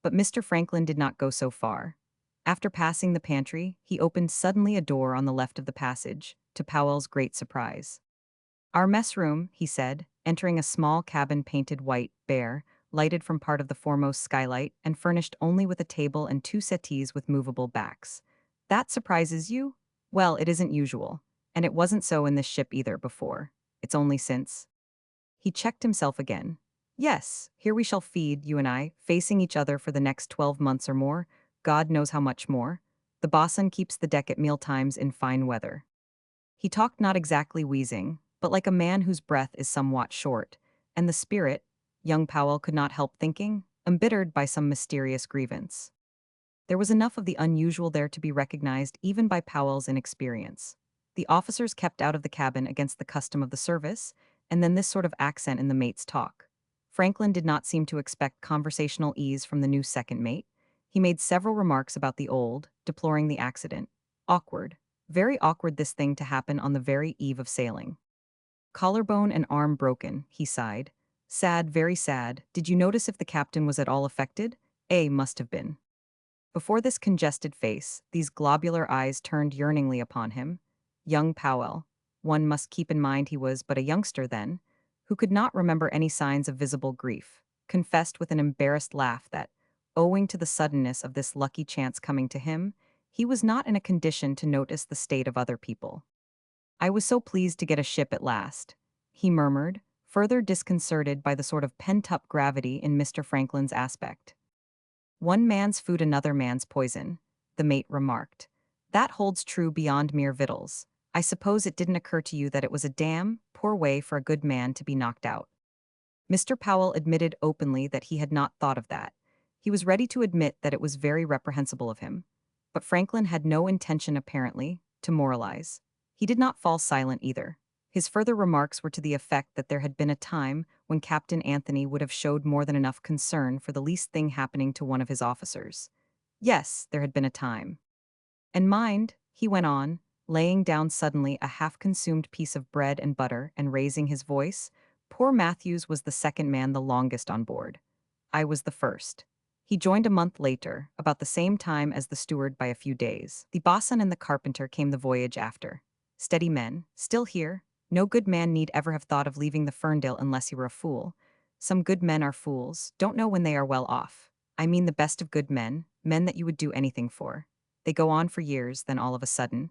but Mr. Franklin did not go so far. After passing the pantry, he opened suddenly a door on the left of the passage, to Powell's great surprise. "Our mess room," he said, entering a small cabin painted white, bare, lighted from part of the foremost skylight, and furnished only with a table and two settees with movable backs. "That surprises you? Well, it isn't usual. And it wasn't so in this ship either before. It's only since—" He checked himself again. Yes, here we shall feed, you and I, facing each other for the next 12 months or more, God knows how much more. The bosun keeps the deck at mealtimes in fine weather. He talked not exactly wheezing, but like a man whose breath is somewhat short, and the spirit, young Powell could not help thinking, embittered by some mysterious grievance. There was enough of the unusual there to be recognized even by Powell's inexperience. The officers kept out of the cabin against the custom of the service, and then this sort of accent in the mate's talk. Franklin did not seem to expect conversational ease from the new second mate. He made several remarks about the old, deploring the accident. Awkward. Very awkward this thing to happen on the very eve of sailing. Collarbone and arm broken, he sighed. Sad, very sad. Did you notice if the captain was at all affected? A must have been. Before this congested face, these globular eyes turned yearningly upon him. Young Powell. One must keep in mind he was but a youngster then, who could not remember any signs of visible grief, confessed with an embarrassed laugh that, owing to the suddenness of this lucky chance coming to him, he was not in a condition to notice the state of other people. I was so pleased to get a ship at last, he murmured, further disconcerted by the sort of pent-up gravity in Mr. Franklin's aspect. One man's food another man's poison, the mate remarked. That holds true beyond mere victuals. I suppose it didn't occur to you that it was a damn poor way for a good man to be knocked out. Mr. Powell admitted openly that he had not thought of that. He was ready to admit that it was very reprehensible of him. But Franklin had no intention, apparently, to moralize. He did not fall silent either. His further remarks were to the effect that there had been a time when Captain Anthony would have showed more than enough concern for the least thing happening to one of his officers. Yes, there had been a time. And mind, he went on, laying down suddenly a half-consumed piece of bread and butter and raising his voice, poor Matthews was the second man the longest on board. I was the first. He joined a month later, about the same time as the steward by a few days. The bosun and the carpenter came the voyage after. Steady men, still here. No good man need ever have thought of leaving the Ferndale unless he were a fool. Some good men are fools, don't know when they are well off. I mean the best of good men, men that you would do anything for. They go on for years, then all of a sudden.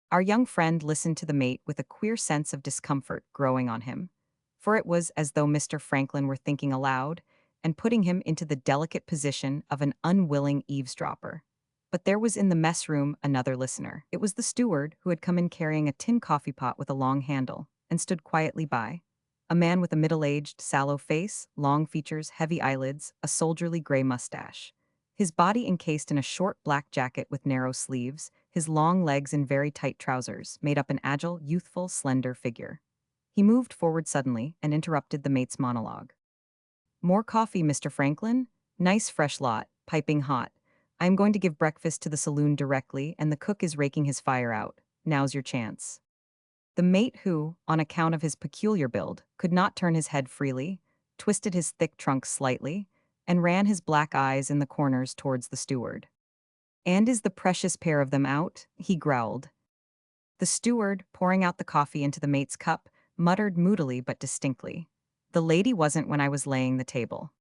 Our young friend listened to the mate with a queer sense of discomfort growing on him. For it was as though Mr. Franklin were thinking aloud, and putting him into the delicate position of an unwilling eavesdropper. But there was in the mess room another listener. It was the steward who had come in carrying a tin coffee pot with a long handle, and stood quietly by. A man with a middle-aged, sallow face, long features, heavy eyelids, a soldierly gray mustache. His body encased in a short black jacket with narrow sleeves, his long legs in very tight trousers, made up an agile, youthful, slender figure. He moved forward suddenly and interrupted the mate's monologue. More coffee, Mr. Franklin? Nice fresh lot, piping hot. I am going to give breakfast to the saloon directly, and the cook is raking his fire out. Now's your chance. The mate who, on account of his peculiar build, could not turn his head freely, twisted his thick trunk slightly, and ran his black eyes in the corners towards the steward. And is the precious pair of them out? He growled. The steward, pouring out the coffee into the mate's cup, muttered moodily but distinctly. The lady wasn't when I was laying the table.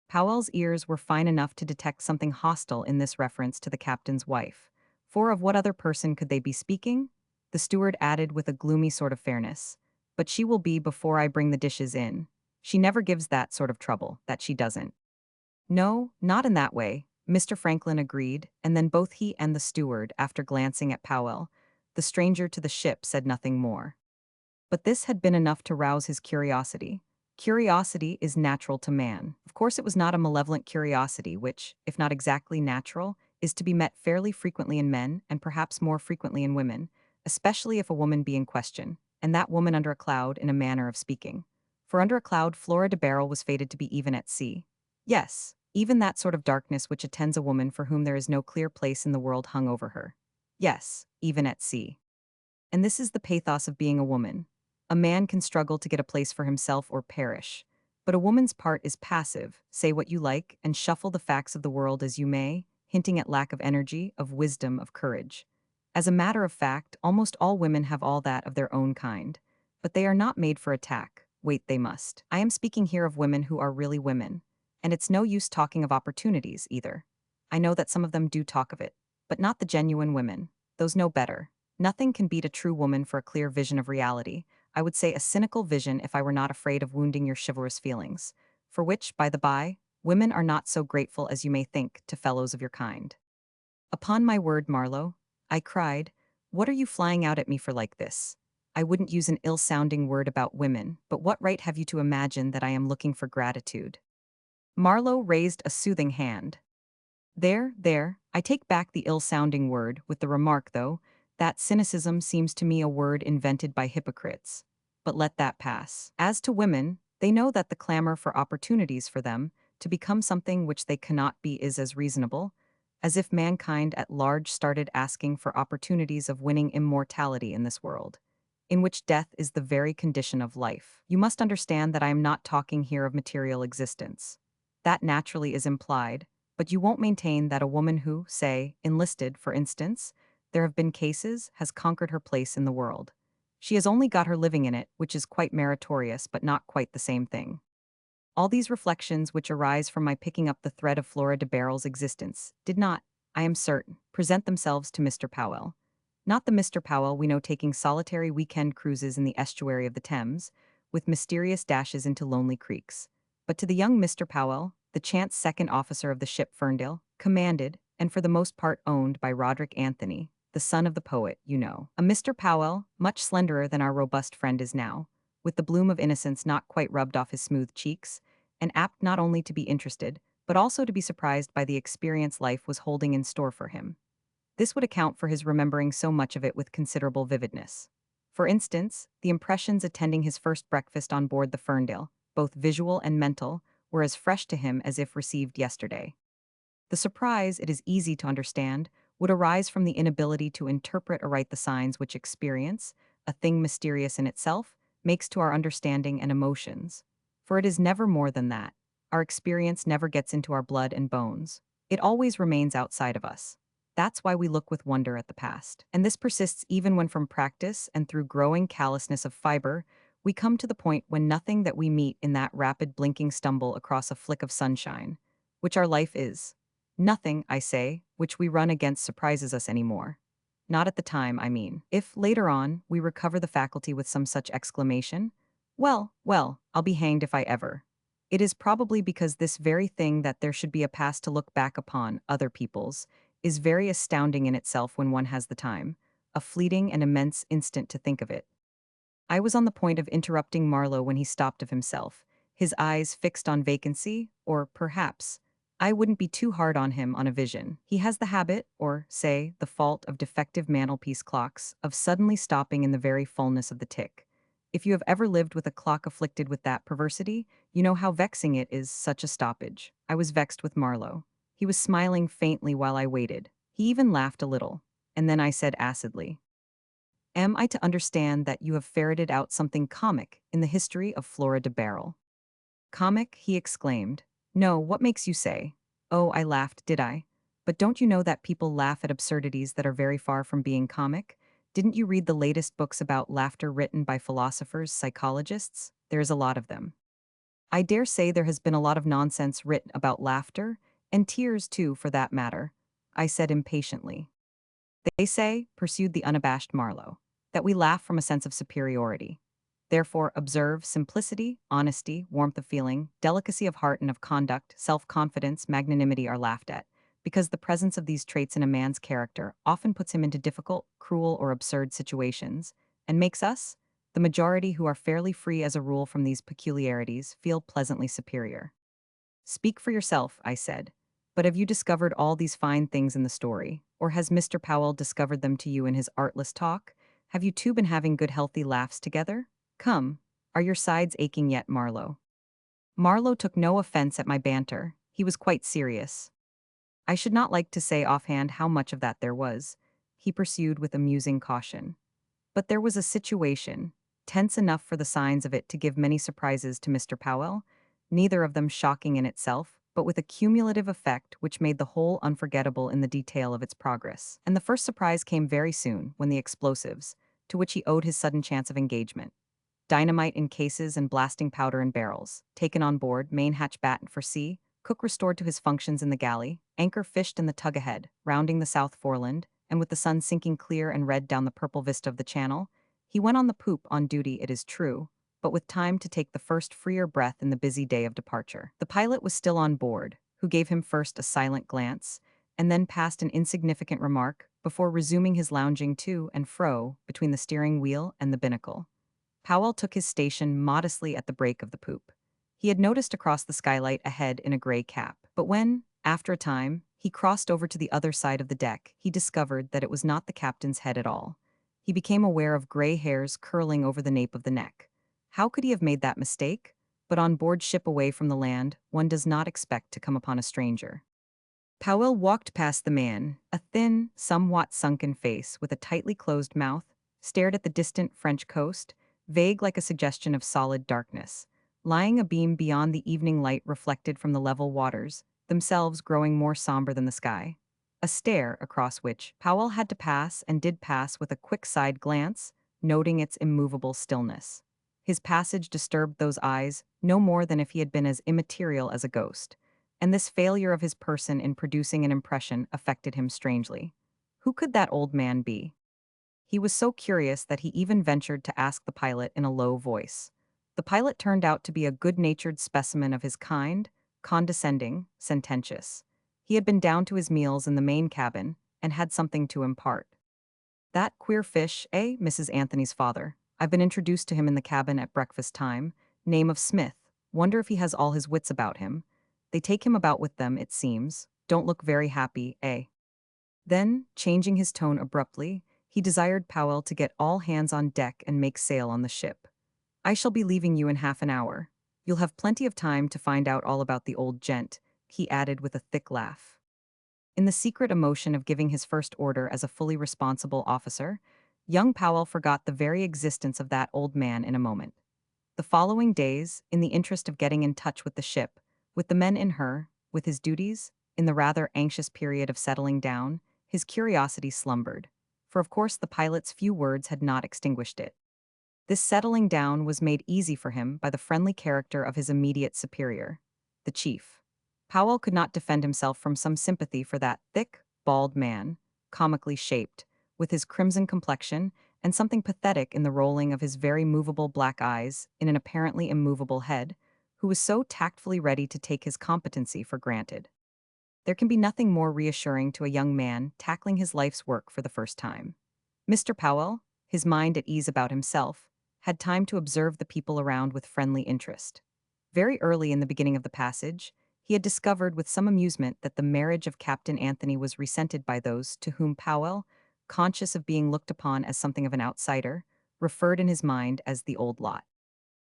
Powell's ears were fine enough to detect something hostile in this reference to the captain's wife. For of what other person could they be speaking? The steward added with a gloomy sort of fairness. But she will be before I bring the dishes in. She never gives that sort of trouble, that she doesn't. No, not in that way, Mr. Franklin agreed, and then both he and the steward, after glancing at Powell, the stranger to the ship, said nothing more. But this had been enough to rouse his curiosity. Curiosity is natural to man. Of course, it was not a malevolent curiosity which, if not exactly natural, is to be met fairly frequently in men and perhaps more frequently in women, especially if a woman be in question, and that woman under a cloud in a manner of speaking. For under a cloud Flora de Barrel was fated to be even at sea. Yes, even that sort of darkness which attends a woman for whom there is no clear place in the world hung over her. Yes, even at sea. And this is the pathos of being a woman. A man can struggle to get a place for himself or perish. But a woman's part is passive, say what you like, and shuffle the facts of the world as you may, hinting at lack of energy, of wisdom, of courage. As a matter of fact, almost all women have all that of their own kind. But they are not made for attack. Wait, they must. I am speaking here of women who are really women. And it's no use talking of opportunities, either. I know that some of them do talk of it, but not the genuine women. Those know better. Nothing can beat a true woman for a clear vision of reality. I would say a cynical vision if I were not afraid of wounding your chivalrous feelings. for which, by the by, women are not so grateful as you may think to fellows of your kind. Upon my word, Marlowe, I cried, what are you flying out at me for like this? I wouldn't use an ill-sounding word about women, but what right have you to imagine that I am looking for gratitude? Marlowe raised a soothing hand. There, I take back the ill-sounding word with the remark, though, that cynicism seems to me a word invented by hypocrites. But let that pass. As to women, they know that the clamor for opportunities for them to become something which they cannot be is as reasonable, as if mankind at large started asking for opportunities of winning immortality in this world, in which death is the very condition of life. You must understand that I am not talking here of material existence. That naturally is implied, but you won't maintain that a woman who, say, enlisted, for instance, there have been cases, has conquered her place in the world. She has only got her living in it, which is quite meritorious, but not quite the same thing. All these reflections which arise from my picking up the thread of Flora de Barrel's existence did not, I am certain, present themselves to Mr. Powell. Not the Mr. Powell we know taking solitary weekend cruises in the estuary of the Thames, with mysterious dashes into lonely creeks, but to the young Mr. Powell, the chance second officer of the ship Ferndale, commanded, and for the most part owned by Roderick Anthony, the son of the poet, you know. A Mr. Powell, much slenderer than our robust friend is now, with the bloom of innocence not quite rubbed off his smooth cheeks, and apt not only to be interested, but also to be surprised by the experience life was holding in store for him. This would account for his remembering so much of it with considerable vividness. For instance, the impressions attending his first breakfast on board the Ferndale, both visual and mental, were as fresh to him as if received yesterday. The surprise, it is easy to understand, would arise from the inability to interpret aright the signs which experience, a thing mysterious in itself, makes to our understanding and emotions. For it is never more than that. Our experience never gets into our blood and bones. It always remains outside of us. That's why we look with wonder at the past. And this persists even when from practice and through growing callousness of fiber, we come to the point when nothing that we meet in that rapid blinking stumble across a flick of sunshine, which our life is. Nothing, I say, which we run against surprises us anymore. Not at the time, I mean. If, later on, we recover the faculty with some such exclamation, well, I'll be hanged if I ever. It is probably because this very thing that there should be a past to look back upon, other people's, is very astounding in itself when one has the time, a fleeting and immense instant to think of it. I was on the point of interrupting Marlowe when he stopped of himself, his eyes fixed on vacancy, or, perhaps, I wouldn't be too hard on him on a vision. He has the habit, or, say, the fault of defective mantelpiece clocks, of suddenly stopping in the very fullness of the tick. If you have ever lived with a clock afflicted with that perversity, you know how vexing it is, such a stoppage. I was vexed with Marlowe. He was smiling faintly while I waited. He even laughed a little. And then I said acidly, am I to understand that you have ferreted out something comic in the history of Flora de Barrel? Comic, he exclaimed. No, what makes you say? Oh, I laughed, did I? But don't you know that people laugh at absurdities that are very far from being comic? Didn't you read the latest books about laughter written by philosophers, psychologists? There's a lot of them. I dare say there has been a lot of nonsense written about laughter, and tears too, for that matter, I said impatiently. They say, pursued the unabashed Marlowe, that we laugh from a sense of superiority. Therefore, observe simplicity, honesty, warmth of feeling, delicacy of heart and of conduct, self-confidence, magnanimity are laughed at, because the presence of these traits in a man's character often puts him into difficult, cruel, or absurd situations, and makes us, the majority who are fairly free as a rule from these peculiarities, feel pleasantly superior. Speak for yourself, I said. But have you discovered all these fine things in the story? Or has Mr. Powell discovered them to you in his artless talk? Have you two been having good healthy laughs together? Come, are your sides aching yet, Marlowe? Marlowe took no offense at my banter. He was quite serious. I should not like to say offhand how much of that there was, he pursued with amusing caution. But there was a situation, tense enough for the signs of it to give many surprises to Mr. Powell, neither of them shocking in itself, but with a cumulative effect which made the whole unforgettable in the detail of its progress. And the first surprise came very soon, when the explosives, to which he owed his sudden chance of engagement, dynamite in cases and blasting powder in barrels, taken on board, main hatch battened for sea, cook restored to his functions in the galley, anchor fished in the tug ahead, rounding the South Foreland, and with the sun sinking clear and red down the purple vista of the channel, he went on the poop on duty, it is true, but with time to take the first freer breath in the busy day of departure. The pilot was still on board, who gave him first a silent glance, and then passed an insignificant remark before resuming his lounging to and fro between the steering wheel and the binnacle. Powell took his station modestly at the break of the poop. He had noticed across the skylight a head in a gray cap, but when, after a time, he crossed over to the other side of the deck, he discovered that it was not the captain's head at all. He became aware of gray hairs curling over the nape of the neck. How could he have made that mistake? But on board ship away from the land, one does not expect to come upon a stranger. Powell walked past the man, a thin, somewhat sunken face with a tightly closed mouth, stared at the distant French coast, vague like a suggestion of solid darkness, lying abeam beyond the evening light reflected from the level waters, themselves growing more somber than the sky. A stare across which Powell had to pass and did pass with a quick side glance, noting its immovable stillness. His passage disturbed those eyes no more than if he had been as immaterial as a ghost, and this failure of his person in producing an impression affected him strangely. Who could that old man be? He was so curious that he even ventured to ask the pilot in a low voice. The pilot turned out to be a good-natured specimen of his kind, condescending, sententious. He had been down to his meals in the main cabin and had something to impart. That queer fish, Mrs. Anthony's father. I've been introduced to him in the cabin at breakfast time. Name of Smith. Wonder if he has all his wits about him. They take him about with them, it seems. Don't look very happy, eh? Then, changing his tone abruptly, he desired Powell to get all hands on deck and make sail on the ship. I shall be leaving you in half an hour. You'll have plenty of time to find out all about the old gent, he added with a thick laugh. In the secret emotion of giving his first order as a fully responsible officer, young Powell forgot the very existence of that old man in a moment. The following days, in the interest of getting in touch with the ship, with the men in her, with his duties, in the rather anxious period of settling down, his curiosity slumbered, for of course the pilot's few words had not extinguished it. This settling down was made easy for him by the friendly character of his immediate superior, the chief. Powell could not defend himself from some sympathy for that thick, bald man, comically shaped, with his crimson complexion, and something pathetic in the rolling of his very movable black eyes in an apparently immovable head, who was so tactfully ready to take his competency for granted. There can be nothing more reassuring to a young man tackling his life's work for the first time. Mr. Powell, his mind at ease about himself, had time to observe the people around with friendly interest. Very early in the beginning of the passage, he had discovered with some amusement that the marriage of Captain Anthony was resented by those to whom Powell, conscious of being looked upon as something of an outsider, referred in his mind as the old lot.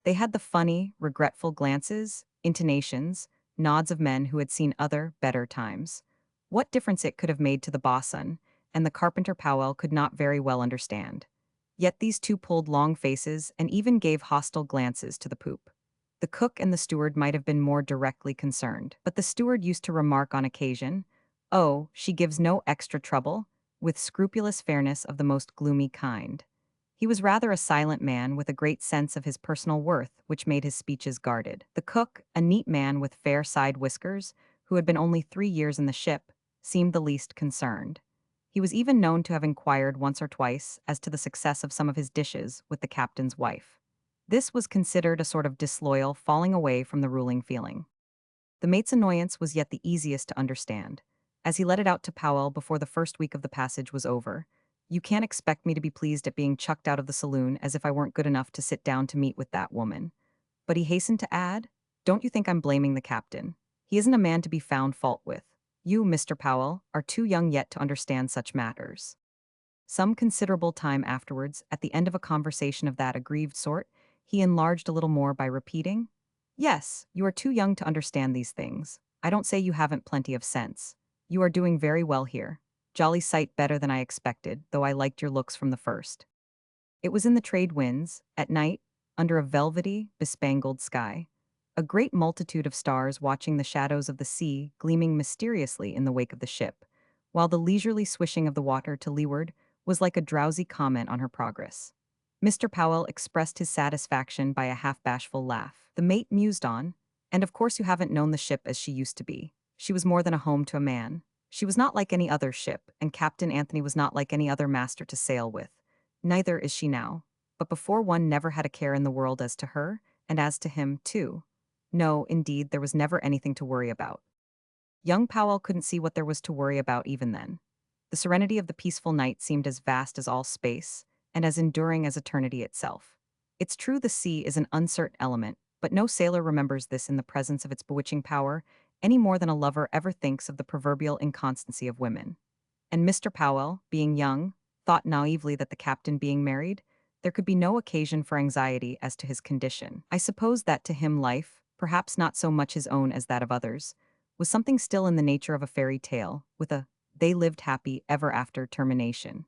They had the funny, regretful glances, intonations, nods of men who had seen other, better times. What difference it could have made to the bosun, and the carpenter Powell could not very well understand. Yet these two pulled long faces and even gave hostile glances to the poop. The cook and the steward might have been more directly concerned, but the steward used to remark on occasion, "Oh, she gives no extra trouble," with scrupulous fairness of the most gloomy kind. He was rather a silent man with a great sense of his personal worth, which made his speeches guarded. The cook, a neat man with fair side whiskers, who had been only 3 years in the ship, seemed the least concerned. He was even known to have inquired once or twice as to the success of some of his dishes with the captain's wife. This was considered a sort of disloyal falling away from the ruling feeling. The mate's annoyance was yet the easiest to understand. As he let it out to Powell before the first week of the passage was over, "You can't expect me to be pleased at being chucked out of the saloon as if I weren't good enough to sit down to meet with that woman." But he hastened to add, "Don't you think I'm blaming the captain? He isn't a man to be found fault with. You, Mr. Powell, are too young yet to understand such matters." Some considerable time afterwards, at the end of a conversation of that aggrieved sort, he enlarged a little more by repeating, "Yes, you are too young to understand these things. I don't say you haven't plenty of sense. You are doing very well here. Jolly sight better than I expected, though I liked your looks from the first." It was in the trade winds, at night, under a velvety, bespangled sky. A great multitude of stars watching the shadows of the sea gleaming mysteriously in the wake of the ship, while the leisurely swishing of the water to leeward was like a drowsy comment on her progress. Mr. Powell expressed his satisfaction by a half-bashful laugh. The mate mused on, "And of course you haven't known the ship as she used to be. She was more than a home to a man. She was not like any other ship, and Captain Anthony was not like any other master to sail with. Neither is she now. but before one never had a care in the world as to her, and as to him, too. No, indeed, there was never anything to worry about. Young Powell couldn't see what there was to worry about even then. The serenity of the peaceful night seemed as vast as all space, and as enduring as eternity itself. It's true the sea is an uncertain element, but no sailor remembers this in the presence of its bewitching power, any more than a lover ever thinks of the proverbial inconstancy of women. And Mr. Powell, being young, thought naively that the captain being married, there could be no occasion for anxiety as to his condition. I suppose that to him life, perhaps not so much his own as that of others, was something still in the nature of a fairy tale, with a they lived happy ever after termination.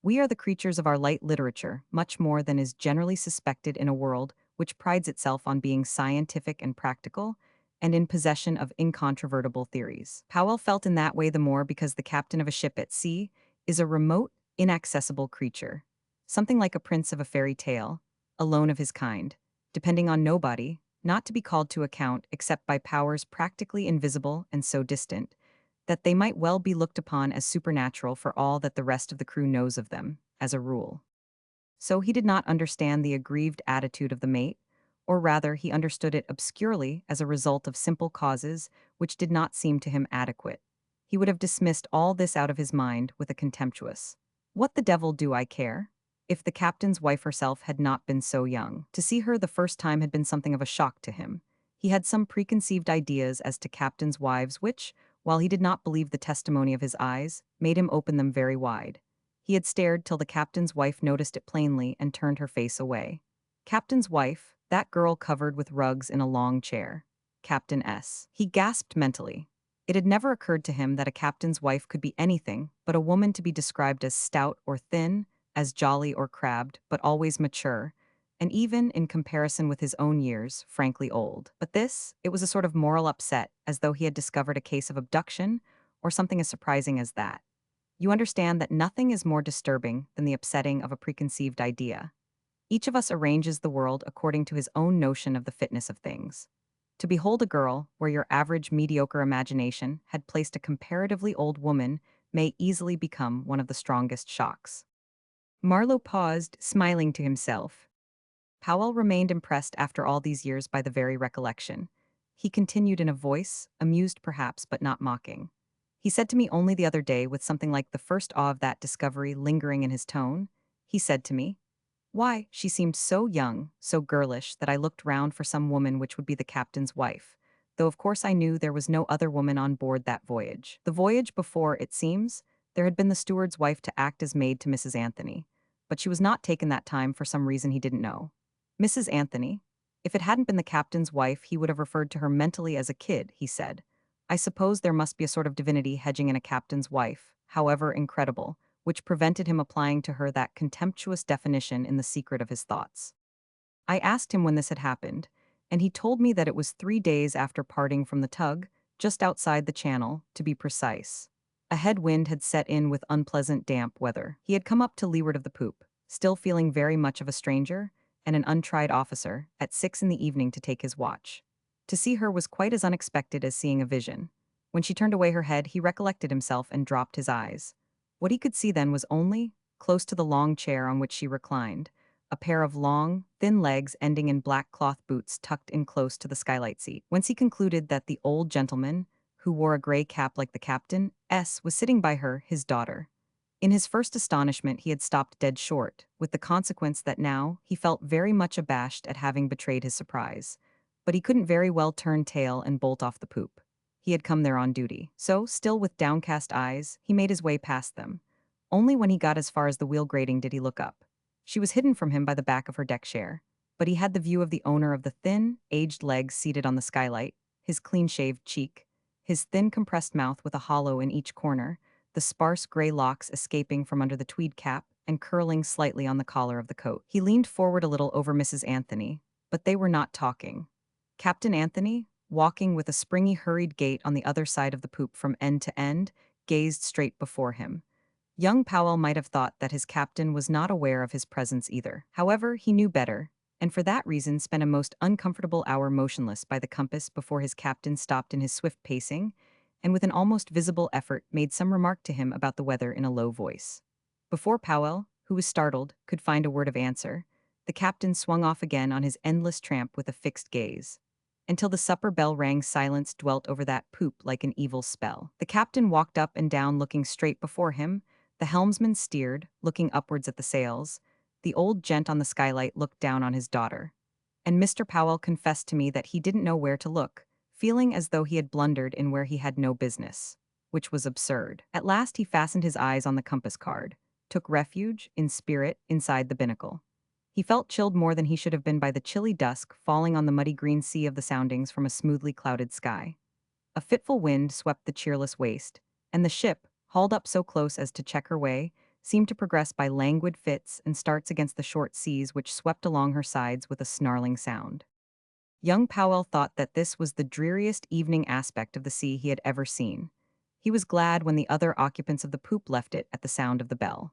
We are the creatures of our light literature, much more than is generally suspected in a world which prides itself on being scientific and practical, and in possession of incontrovertible theories. Powell felt in that way the more because the captain of a ship at sea is a remote, inaccessible creature, something like a prince of a fairy tale, alone of his kind, depending on nobody, not to be called to account except by powers practically invisible and so distant, that they might well be looked upon as supernatural for all that the rest of the crew knows of them, as a rule. So he did not understand the aggrieved attitude of the mate, or rather he understood it obscurely as a result of simple causes which did not seem to him adequate. He would have dismissed all this out of his mind with a contemptuous, "What the devil do I care?" if the captain's wife herself had not been so young. To see her the first time had been something of a shock to him. He had some preconceived ideas as to captains' wives which, while he did not believe the testimony of his eyes, made him open them very wide. He had stared till the captain's wife noticed it plainly and turned her face away. Captain's wife, that girl covered with rugs in a long chair. Captain S. He gasped mentally. It had never occurred to him that a captain's wife could be anything but a woman to be described as stout or thin, as jolly or crabbed, but always mature, and even, in comparison with his own years, frankly old. But this, it was a sort of moral upset, as though he had discovered a case of abduction, or something as surprising as that. You understand that nothing is more disturbing than the upsetting of a preconceived idea. Each of us arranges the world according to his own notion of the fitness of things. To behold a girl where your average mediocre imagination had placed a comparatively old woman may easily become one of the strongest shocks. Marlowe paused, smiling to himself. Powell remained impressed after all these years by the very recollection. He continued in a voice, amused perhaps but not mocking. He said to me only the other day, with something like the first awe of that discovery lingering in his tone, he said to me, "Why, she seemed so young, so girlish, that I looked round for some woman which would be the captain's wife, though of course I knew there was no other woman on board that voyage. The voyage before, it seems, there had been the steward's wife to act as maid to Mrs. Anthony, but she was not taken that time for some reason he didn't know. Mrs. Anthony? If it hadn't been the captain's wife, he would have referred to her mentally as a kid, he said. I suppose there must be a sort of divinity hedging in a captain's wife, however incredible, which prevented him applying to her that contemptuous definition in the secret of his thoughts. I asked him when this had happened, and he told me that it was 3 days after parting from the tug, just outside the channel, to be precise. A head wind had set in with unpleasant damp weather. He had come up to leeward of the poop, still feeling very much of a stranger, and an untried officer, at 6 in the evening to take his watch. To see her was quite as unexpected as seeing a vision. When she turned away her head, he recollected himself and dropped his eyes. What he could see then was only, close to the long chair on which she reclined, a pair of long, thin legs ending in black cloth boots tucked in close to the skylight seat, whence he concluded that the old gentleman, who wore a gray cap like the captain, was sitting by her, his daughter. In his first astonishment he had stopped dead short, with the consequence that now he felt very much abashed at having betrayed his surprise. But he couldn't very well turn tail and bolt off the poop. He had come there on duty. So, still with downcast eyes, he made his way past them. Only when he got as far as the wheel grating did he look up. She was hidden from him by the back of her deck chair, but he had the view of the owner of the thin, aged legs seated on the skylight, his clean-shaved cheek, his thin compressed mouth with a hollow in each corner, the sparse gray locks escaping from under the tweed cap and curling slightly on the collar of the coat. He leaned forward a little over Mrs. Anthony, but they were not talking. Captain Anthony, walking with a springy hurried gait on the other side of the poop from end to end, gazed straight before him. Young Powell might have thought that his captain was not aware of his presence either. However, he knew better, and for that reason spent a most uncomfortable hour motionless by the compass before his captain stopped in his swift pacing, and with an almost visible effort made some remark to him about the weather in a low voice. Before Powell, who was startled, could find a word of answer, the captain swung off again on his endless tramp with a fixed gaze. Until the supper bell rang, silence dwelt over that poop like an evil spell. The captain walked up and down looking straight before him. The helmsman steered, looking upwards at the sails. The old gent on the skylight looked down on his daughter. And Mr. Powell confessed to me that he didn't know where to look, feeling as though he had blundered in where he had no business, which was absurd. At last he fastened his eyes on the compass card, took refuge, in spirit, inside the binnacle. He felt chilled more than he should have been by the chilly dusk falling on the muddy green sea of the soundings from a smoothly clouded sky. A fitful wind swept the cheerless waste, and the ship, hauled up so close as to check her way, seemed to progress by languid fits and starts against the short seas which swept along her sides with a snarling sound. Young Powell thought that this was the dreariest evening aspect of the sea he had ever seen. He was glad when the other occupants of the poop left it at the sound of the bell.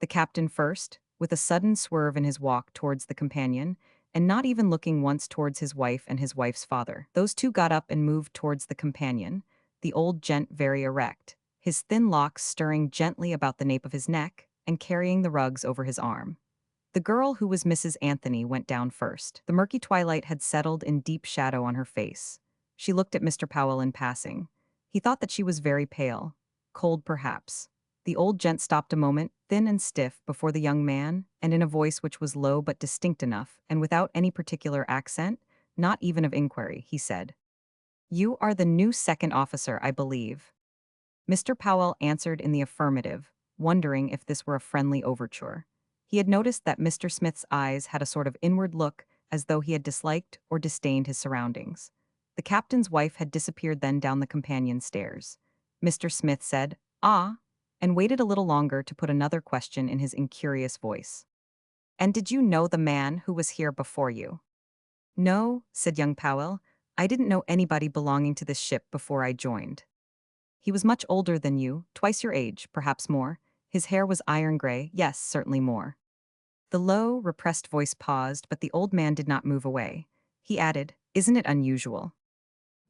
The captain first, with a sudden swerve in his walk towards the companion, and not even looking once towards his wife and his wife's father. Those two got up and moved towards the companion, the old gent very erect, his thin locks stirring gently about the nape of his neck and carrying the rugs over his arm. The girl who was Mrs. Anthony went down first. The murky twilight had settled in deep shadow on her face. She looked at Mr. Powell in passing. He thought that she was very pale, cold perhaps. The old gent stopped a moment, thin and stiff, before the young man, and in a voice which was low but distinct enough, and without any particular accent, not even of inquiry, he said, "You are the new second officer, I believe." Mr. Powell answered in the affirmative, wondering if this were a friendly overture. He had noticed that Mr. Smith's eyes had a sort of inward look, as though he had disliked or disdained his surroundings. The captain's wife had disappeared then down the companion stairs. Mr. Smith said, "Ah," and waited a little longer to put another question in his incurious voice. "And did you know the man who was here before you?" "No," said young Powell. "I didn't know anybody belonging to this ship before I joined." "He was much older than you, twice your age, perhaps more. His hair was iron gray, yes, certainly more." The low, repressed voice paused, but the old man did not move away. He added, "Isn't it unusual?"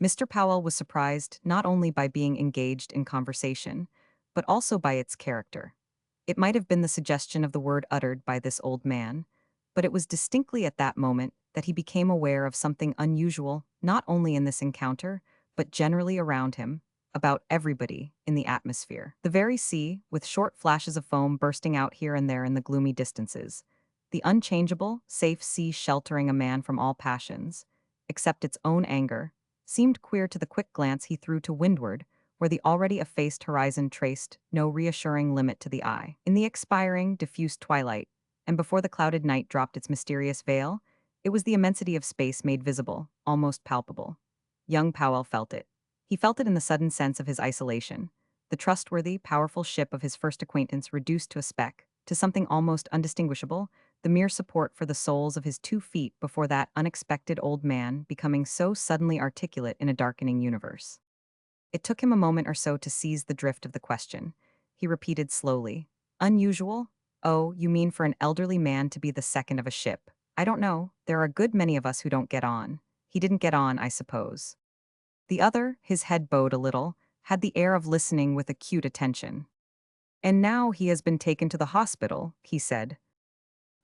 Mr. Powell was surprised not only by being engaged in conversation, but also by its character. It might have been the suggestion of the word uttered by this old man, but it was distinctly at that moment that he became aware of something unusual not only in this encounter, but generally around him, about everybody in the atmosphere. The very sea, with short flashes of foam bursting out here and there in the gloomy distances. The unchangeable, safe sea sheltering a man from all passions, except its own anger, seemed queer to the quick glance he threw to windward, where the already effaced horizon traced no reassuring limit to the eye. In the expiring, diffuse twilight, and before the clouded night dropped its mysterious veil, it was the immensity of space made visible, almost palpable. Young Powell felt it. He felt it in the sudden sense of his isolation. The trustworthy, powerful ship of his first acquaintance reduced to a speck, to something almost undistinguishable, the mere support for the soles of his 2 feet before that unexpected old man becoming so suddenly articulate in a darkening universe. It took him a moment or so to seize the drift of the question. He repeated slowly, "Unusual? Oh, you mean for an elderly man to be the second of a ship. I don't know, there are a good many of us who don't get on. He didn't get on, I suppose." The other, his head bowed a little, had the air of listening with acute attention. "And now he has been taken to the hospital," he said.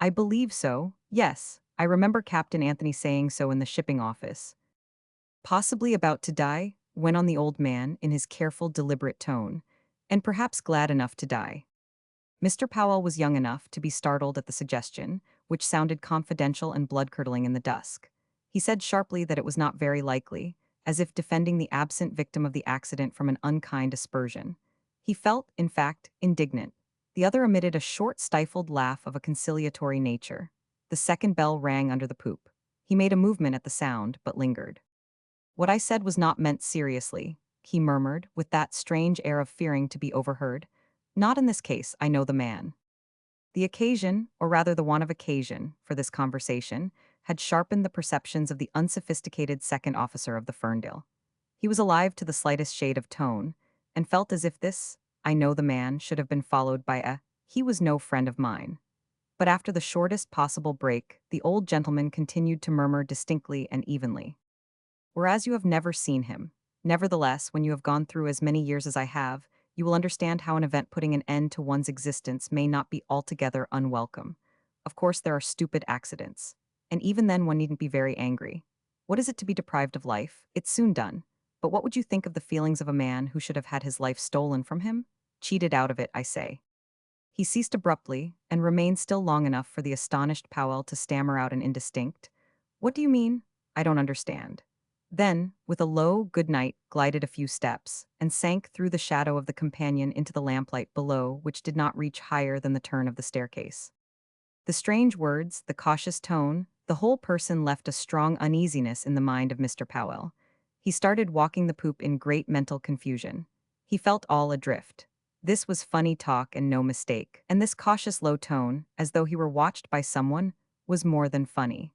"I believe so, yes. I remember Captain Anthony saying so in the shipping office." "Possibly about to die?" went on the old man in his careful, deliberate tone, "and perhaps glad enough to die." Mr. Powell was young enough to be startled at the suggestion, which sounded confidential and blood-curdling in the dusk. He said sharply that it was not very likely, as if defending the absent victim of the accident from an unkind aspersion. He felt, in fact, indignant. The other emitted a short, stifled laugh of a conciliatory nature. The second bell rang under the poop. He made a movement at the sound, but lingered. "What I said was not meant seriously," he murmured, with that strange air of fearing to be overheard. "Not in this case, I know the man." The occasion, or rather the want of occasion, for this conversation, had sharpened the perceptions of the unsophisticated second officer of the Ferndale. He was alive to the slightest shade of tone, and felt as if this, "I know the man," should have been followed by a, "He was no friend of mine." But after the shortest possible break, the old gentleman continued to murmur distinctly and evenly. "Whereas you have never seen him. Nevertheless, when you have gone through as many years as I have, you will understand how an event putting an end to one's existence may not be altogether unwelcome. Of course, there are stupid accidents. And even then, one needn't be very angry. What is it to be deprived of life? It's soon done. But what would you think of the feelings of a man who should have had his life stolen from him? Cheated out of it, I say. He ceased abruptly, and remained still long enough for the astonished Powell to stammer out an indistinct, "What do you mean? I don't understand." Then, with a low good night, glided a few steps, and sank through the shadow of the companion into the lamplight below, which did not reach higher than the turn of the staircase. The strange words, the cautious tone, the whole person left a strong uneasiness in the mind of Mr. Powell. He started walking the poop in great mental confusion. He felt all adrift. This was funny talk and no mistake, and this cautious low tone, as though he were watched by someone, was more than funny.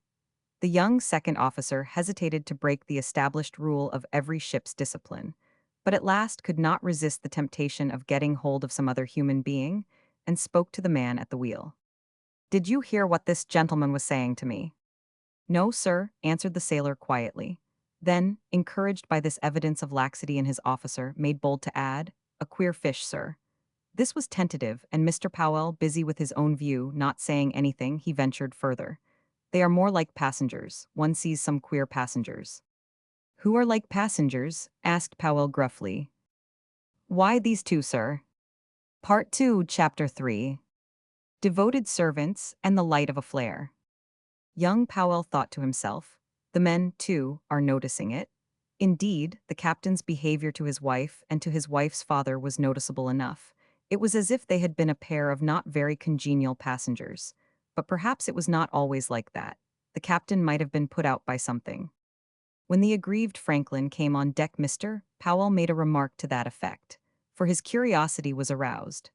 The young second officer hesitated to break the established rule of every ship's discipline, but at last could not resist the temptation of getting hold of some other human being, and spoke to the man at the wheel. "Did you hear what this gentleman was saying to me?" "No, sir," answered the sailor quietly. Then, encouraged by this evidence of laxity in his officer, made bold to add, "A queer fish, sir." This was tentative, and Mr. Powell, busy with his own view, not saying anything, he ventured further. "They are more like passengers. One sees some queer passengers." "Who are like passengers?" asked Powell gruffly. "Why, these two, sir." Part 2, Chapter 3. Devoted servants and the light of a flare. Young Powell thought to himself, the men, too, are noticing it. Indeed, the captain's behavior to his wife and to his wife's father was noticeable enough. It was as if they had been a pair of not very congenial passengers. But perhaps it was not always like that. The captain might have been put out by something. When the aggrieved Franklin came on deck, Mr. Powell made a remark to that effect, for his curiosity was aroused.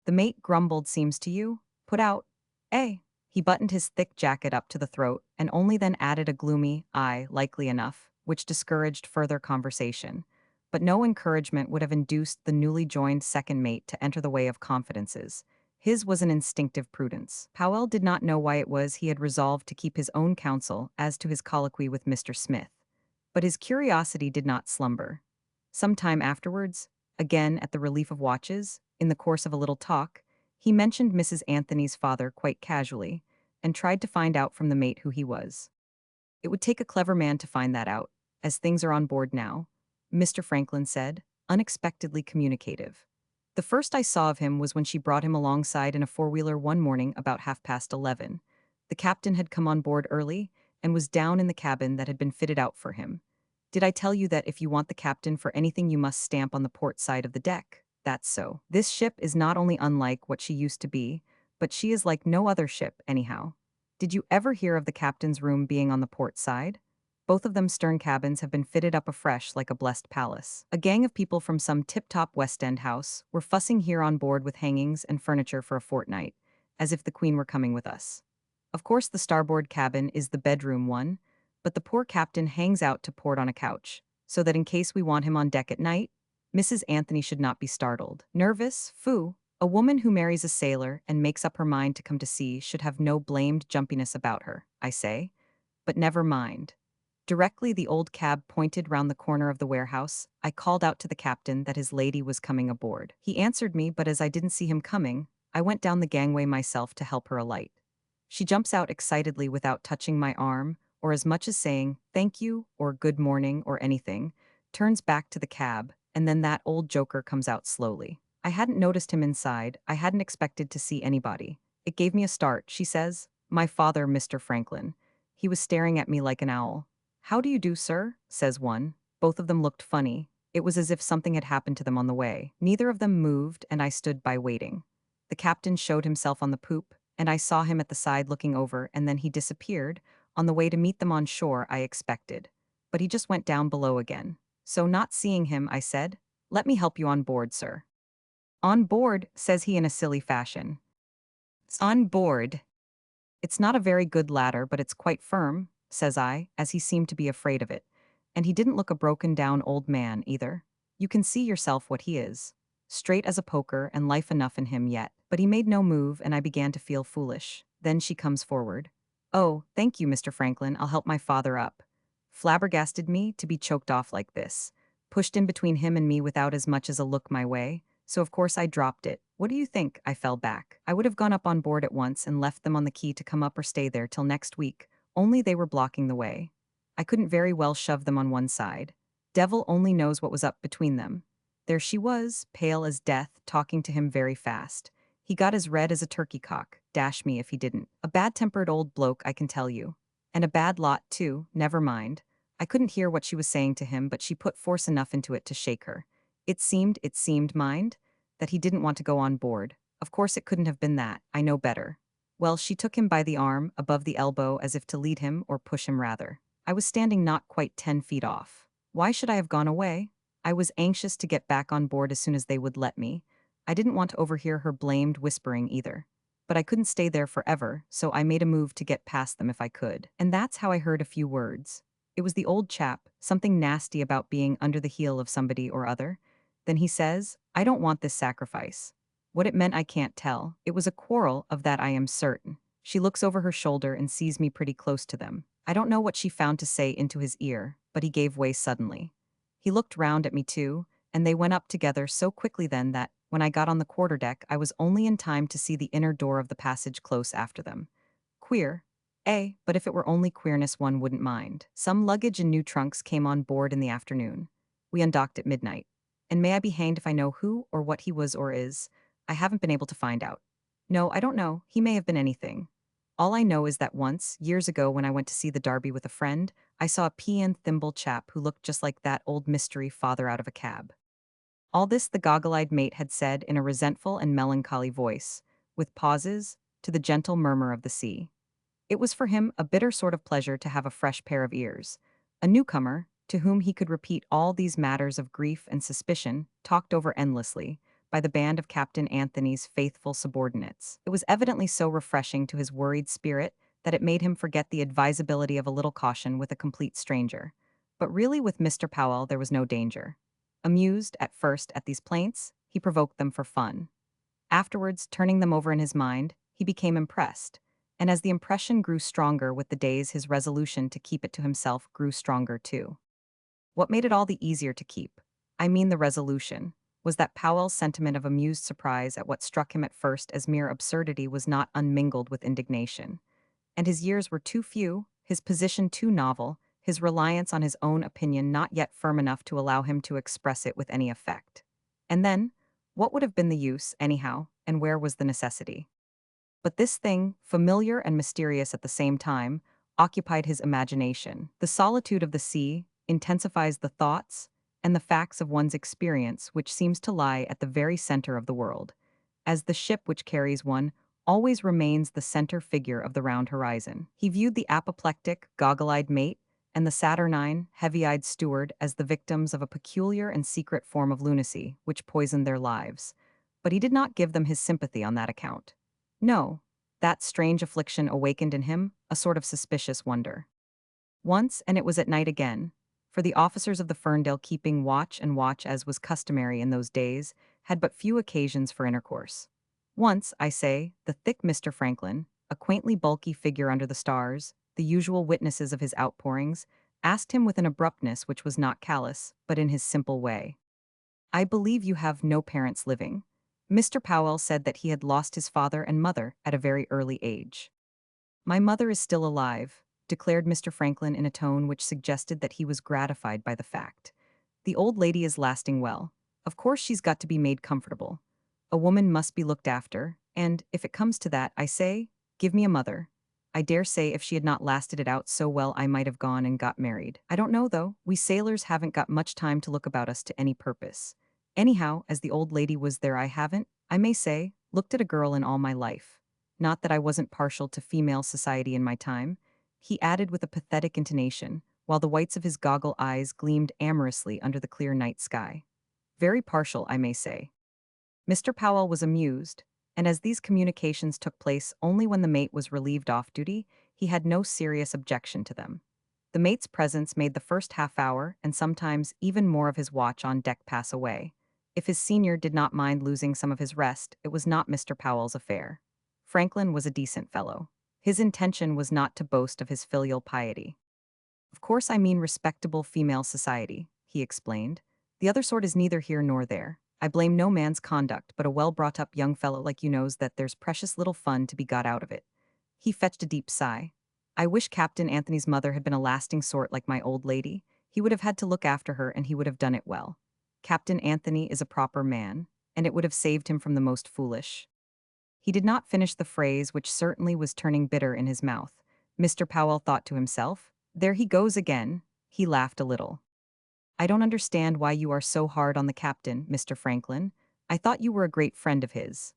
"The mate grumbled, seems to you? Put out, eh?" He buttoned his thick jacket up to the throat, and only then added a gloomy, "Aye, likely enough," which discouraged further conversation. But no encouragement would have induced the newly joined second mate to enter the way of confidences. His was an instinctive prudence. Powell did not know why it was he had resolved to keep his own counsel as to his colloquy with Mr. Smith. But his curiosity did not slumber. Some time afterwards, again at the relief of watches, in the course of a little talk, he mentioned Mrs. Anthony's father quite casually, and tried to find out from the mate who he was. "It would take a clever man to find that out, as things are on board now," Mr. Franklin said, unexpectedly communicative. "The first I saw of him was when she brought him alongside in a four-wheeler one morning about 11:30. The captain had come on board early, and was down in the cabin that had been fitted out for him. Did I tell you that if you want the captain for anything you must stamp on the port side of the deck? That's so. This ship is not only unlike what she used to be, but she is like no other ship, anyhow. Did you ever hear of the captain's room being on the port side? Both of them stern cabins have been fitted up afresh like a blessed palace. A gang of people from some tip-top West End house were fussing here on board with hangings and furniture for a fortnight, as if the Queen were coming with us. Of course the starboard cabin is the bedroom one, but the poor captain hangs out to port on a couch, so that in case we want him on deck at night, Mrs. Anthony should not be startled. Nervous? Foo! A woman who marries a sailor and makes up her mind to come to sea should have no blamed jumpiness about her, I say. But never mind. Directly the old cab pointed round the corner of the warehouse, I called out to the captain that his lady was coming aboard. He answered me, but as I didn't see him coming, I went down the gangway myself to help her alight. She jumps out excitedly without touching my arm, or as much as saying, "Thank you," or "Good morning," or anything, turns back to the cab, and then that old joker comes out slowly. I hadn't noticed him inside, I hadn't expected to see anybody. It gave me a start, she says. "My father, Mr. Franklin." He was staring at me like an owl. "How do you do, sir?" says one. Both of them looked funny. It was as if something had happened to them on the way. Neither of them moved, and I stood by waiting. The captain showed himself on the poop, and I saw him at the side looking over, and then he disappeared, on the way to meet them on shore, I expected. But he just went down below again. So not seeing him, I said, "Let me help you on board, sir." "On board," says he in a silly fashion. "On board. It's not a very good ladder, but it's quite firm," says I, as he seemed to be afraid of it. And he didn't look a broken-down old man, either. You can see yourself what he is. Straight as a poker and life enough in him yet. But he made no move, and I began to feel foolish. Then she comes forward. "Oh, thank you, Mr. Franklin, I'll help my father up." Flabbergasted me to be choked off like this. Pushed in between him and me without as much as a look my way, so of course I dropped it, What do you think? I fell back. I would have gone up on board at once and left them on the quay to come up or stay there till next week, only they were blocking the way. I couldn't very well shove them on one side. Devil only knows what was up between them. There she was, pale as death, talking to him very fast. He got as red as a turkey cock, dash me if he didn't. A bad-tempered old bloke, I can tell you. And a bad lot, too, never mind. I couldn't hear what she was saying to him, but she put force enough into it to shake her. It seemed, mind, that he didn't want to go on board. Of course it couldn't have been that, I know better. Well, she took him by the arm, above the elbow, as if to lead him, or push him rather. I was standing not quite 10 feet off. Why should I have gone away? I was anxious to get back on board as soon as they would let me. I didn't want to overhear her blamed whispering either. But I couldn't stay there forever, so I made a move to get past them if I could. And that's how I heard a few words. It was the old chap, something nasty about being under the heel of somebody or other. Then he says, I don't want this sacrifice. What it meant I can't tell. It was a quarrel, of that I am certain. She looks over her shoulder and sees me pretty close to them. I don't know what she found to say into his ear, but he gave way suddenly. He looked round at me too, and they went up together so quickly then that, when I got on the quarterdeck, I was only in time to see the inner door of the passage close after them. Queer, eh? But if it were only queerness one wouldn't mind. Some luggage and new trunks came on board in the afternoon. We undocked at midnight. And may I be hanged if I know who or what he was or is. I haven't been able to find out. No, I don't know. He may have been anything. All I know is that once, years ago when I went to see the Derby with a friend, I saw a pea and thimble chap who looked just like that old mystery father out of a cab. All this the goggle-eyed mate had said in a resentful and melancholy voice, with pauses, to the gentle murmur of the sea. It was for him a bitter sort of pleasure to have a fresh pair of ears. A newcomer, to whom he could repeat all these matters of grief and suspicion, talked over endlessly, by the band of Captain Anthony's faithful subordinates. It was evidently so refreshing to his worried spirit that it made him forget the advisability of a little caution with a complete stranger. But really with Mr. Powell there was no danger. Amused, at first, at these plaints, he provoked them for fun. Afterwards, turning them over in his mind, he became impressed, and as the impression grew stronger with the days his resolution to keep it to himself grew stronger too. What made it all the easier to keep, I mean the resolution, was that Powell's sentiment of amused surprise at what struck him at first as mere absurdity was not unmingled with indignation. And his years were too few, his position too novel, his reliance on his own opinion not yet firm enough to allow him to express it with any effect. And then, what would have been the use, anyhow, and where was the necessity? But this thing, familiar and mysterious at the same time, occupied his imagination. The solitude of the sea intensifies the thoughts and the facts of one's experience, which seems to lie at the very center of the world, as the ship which carries one always remains the center figure of the round horizon. He viewed the apoplectic, goggle-eyed mate and the saturnine, heavy-eyed steward as the victims of a peculiar and secret form of lunacy which poisoned their lives, but he did not give them his sympathy on that account. No, that strange affliction awakened in him a sort of suspicious wonder. Once, and it was at night again, for the officers of the Ferndale keeping watch and watch as was customary in those days, had but few occasions for intercourse. Once, I say, the thick Mr. Franklin, a quaintly bulky figure under the stars, the usual witnesses of his outpourings, asked him with an abruptness which was not callous, but in his simple way. I believe you have no parents living. Mr. Powell said that he had lost his father and mother at a very early age. My mother is still alive, declared Mr. Franklin in a tone which suggested that he was gratified by the fact. The old lady is lasting well. Of course she's got to be made comfortable. A woman must be looked after, and, if it comes to that, I say, give me a mother. I dare say if she had not lasted it out so well I might have gone and got married. I don't know though, we sailors haven't got much time to look about us to any purpose. Anyhow, as the old lady was there I haven't, I may say, looked at a girl in all my life. Not that I wasn't partial to female society in my time, he added with a pathetic intonation, while the whites of his goggle eyes gleamed amorously under the clear night sky. Very partial, I may say. Mr. Powell was amused, and as these communications took place only when the mate was relieved off duty, he had no serious objection to them. The mate's presence made the first half hour, and sometimes even more of his watch on deck pass away. If his senior did not mind losing some of his rest, it was not Mr. Powell's affair. Franklin was a decent fellow. His intention was not to boast of his filial piety. Of course I mean respectable female society, he explained. The other sort is neither here nor there. I blame no man's conduct, but a well-brought-up young fellow like you knows that there's precious little fun to be got out of it. He fetched a deep sigh. I wish Captain Anthony's mother had been a lasting sort like my old lady. He would have had to look after her and he would have done it well. Captain Anthony is a proper man, and it would have saved him from the most foolish. He did not finish the phrase, which certainly was turning bitter in his mouth. Mr. Powell thought to himself, there he goes again. He laughed a little. I don't understand why you are so hard on the captain, Mr. Franklin. I thought you were a great friend of his.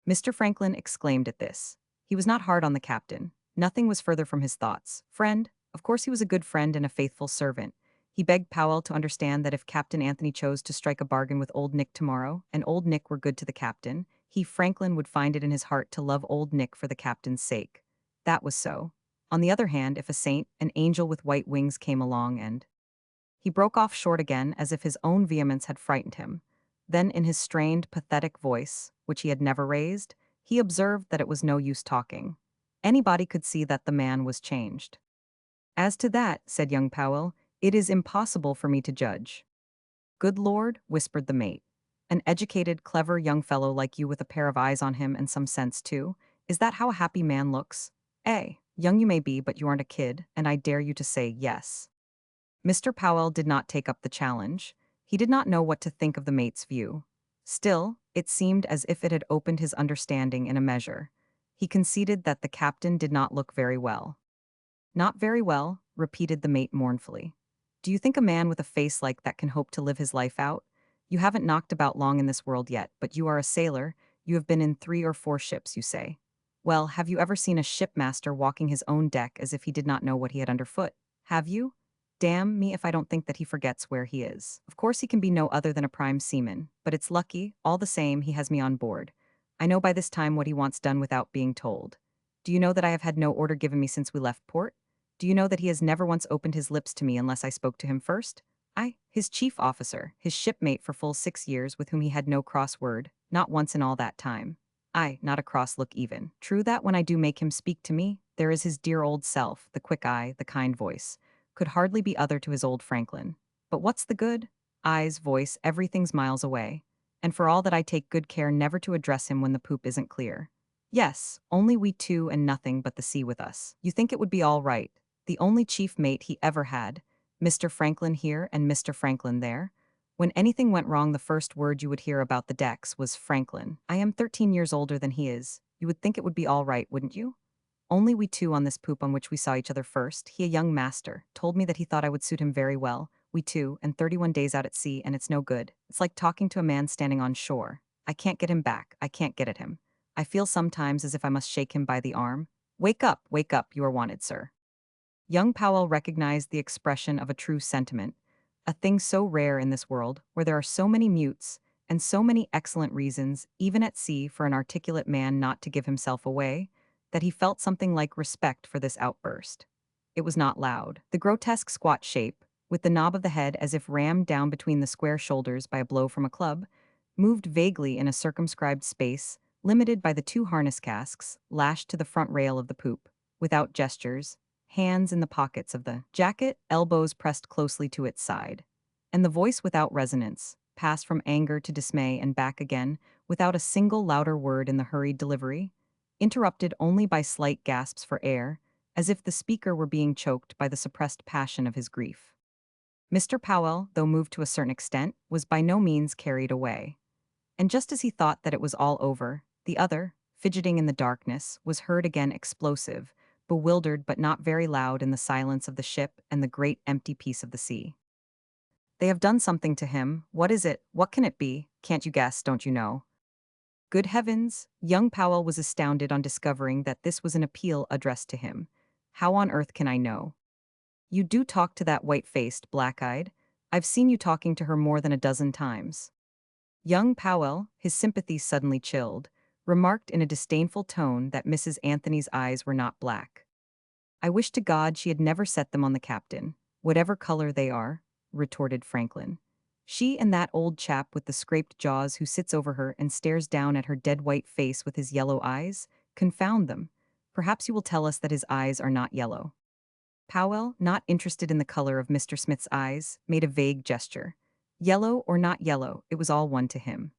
Mr. Franklin exclaimed at this. He was not hard on the captain. Nothing was further from his thoughts. Friend? Of course he was a good friend and a faithful servant. He begged Powell to understand that if Captain Anthony chose to strike a bargain with Old Nick tomorrow, and Old Nick were good to the captain, he, Franklin, would find it in his heart to love Old Nick for the captain's sake. That was so. On the other hand, if a saint, an angel with white wings came along and... He broke off short again as if his own vehemence had frightened him. Then in his strained, pathetic voice, which he had never raised, he observed that it was no use talking. Anybody could see that the man was changed. As to that, said young Powell, it is impossible for me to judge. Good Lord, whispered the mate. An educated, clever young fellow like you with a pair of eyes on him and some sense too, is that how a happy man looks? Young you may be, but you aren't a kid, and I dare you to say yes. Mr. Powell did not take up the challenge. He did not know what to think of the mate's view. Still, it seemed as if it had opened his understanding in a measure. He conceded that the captain did not look very well. Not very well, repeated the mate mournfully. Do you think a man with a face like that can hope to live his life out? You haven't knocked about long in this world yet, but you are a sailor. You have been in 3 or 4 ships, you say. Well, have you ever seen a shipmaster walking his own deck as if he did not know what he had underfoot? Have you? Damn me if I don't think that he forgets where he is. Of course he can be no other than a prime seaman, but it's lucky, all the same, he has me on board. I know by this time what he wants done without being told. Do you know that I have had no order given me since we left port? Do you know that he has never once opened his lips to me unless I spoke to him first? I, his chief officer, his shipmate for full 6 years with whom he had no cross word, not once in all that time. I, not a cross look even. True that when I do make him speak to me, there is his dear old self, the quick eye, the kind voice. Could hardly be other to his old Franklin. But what's the good? Eyes, voice, everything's miles away. And for all that I take good care never to address him when the poop isn't clear. Yes, only we two and nothing but the sea with us. You think it would be all right. The only chief mate he ever had, Mr. Franklin here and Mr. Franklin there. When anything went wrong, the first word you would hear about the decks was Franklin. I am 13 years older than he is. You would think it would be all right, wouldn't you? Only we two on this poop on which we saw each other first. He, a young master, told me that he thought I would suit him very well. We two, and 31 days out at sea, and it's no good. It's like talking to a man standing on shore. I can't get him back. I can't get at him. I feel sometimes as if I must shake him by the arm. Wake up, you are wanted, sir. Young Powell recognized the expression of a true sentiment, a thing so rare in this world, where there are so many mutes, and so many excellent reasons, even at sea, for an articulate man not to give himself away, that he felt something like respect for this outburst. It was not loud. The grotesque squat shape, with the knob of the head as if rammed down between the square shoulders by a blow from a club, moved vaguely in a circumscribed space, limited by the 2 harness casks lashed to the front rail of the poop, without gestures, hands in the pockets of the jacket, elbows pressed closely to its side. And the voice without resonance, passed from anger to dismay and back again, without a single louder word in the hurried delivery, interrupted only by slight gasps for air, as if the speaker were being choked by the suppressed passion of his grief. Mr. Powell, though moved to a certain extent, was by no means carried away. And just as he thought that it was all over, the other, fidgeting in the darkness, was heard again explosive, bewildered but not very loud in the silence of the ship and the great empty peace of the sea. They have done something to him. What is it? What can it be? Can't you guess, don't you know? Good heavens! Young Powell was astounded on discovering that this was an appeal addressed to him. How on earth can I know? You do talk to that white-faced, black-eyed? I've seen you talking to her more than a dozen times. Young Powell, his sympathies suddenly chilled, remarked in a disdainful tone that Mrs. Anthony's eyes were not black. I wish to God she had never set them on the captain, whatever color they are, retorted Franklin. She and that old chap with the scraped jaws who sits over her and stares down at her dead white face with his yellow eyes, confound them. Perhaps you will tell us that his eyes are not yellow. Powell, not interested in the color of Mr. Smith's eyes, made a vague gesture. Yellow or not yellow, it was all one to him.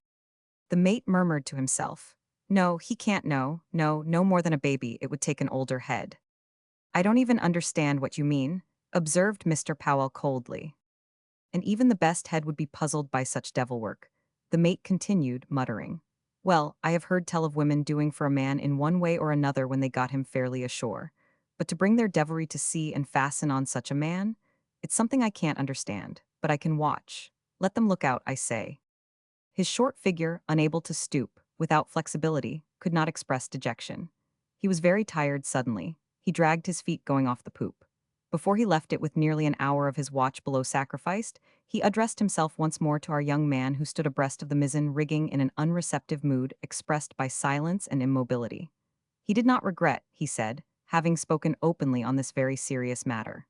The mate murmured to himself, "No, he can't know, no, no more than a baby, it would take an older head." "I don't even understand what you mean," observed Mr. Powell coldly. "And even the best head would be puzzled by such devilwork." The mate continued, muttering, "Well, I have heard tell of women doing for a man in one way or another when they got him fairly ashore. But to bring their devilry to sea and fasten on such a man? It's something I can't understand, but I can watch. Let them look out, I say." His short figure, unable to stoop, without flexibility, could not express dejection. He was very tired suddenly. He dragged his feet going off the poop. Before he left it with nearly an hour of his watch below sacrificed, he addressed himself once more to our young man who stood abreast of the mizzen rigging in an unreceptive mood expressed by silence and immobility. He did not regret, he said, having spoken openly on this very serious matter.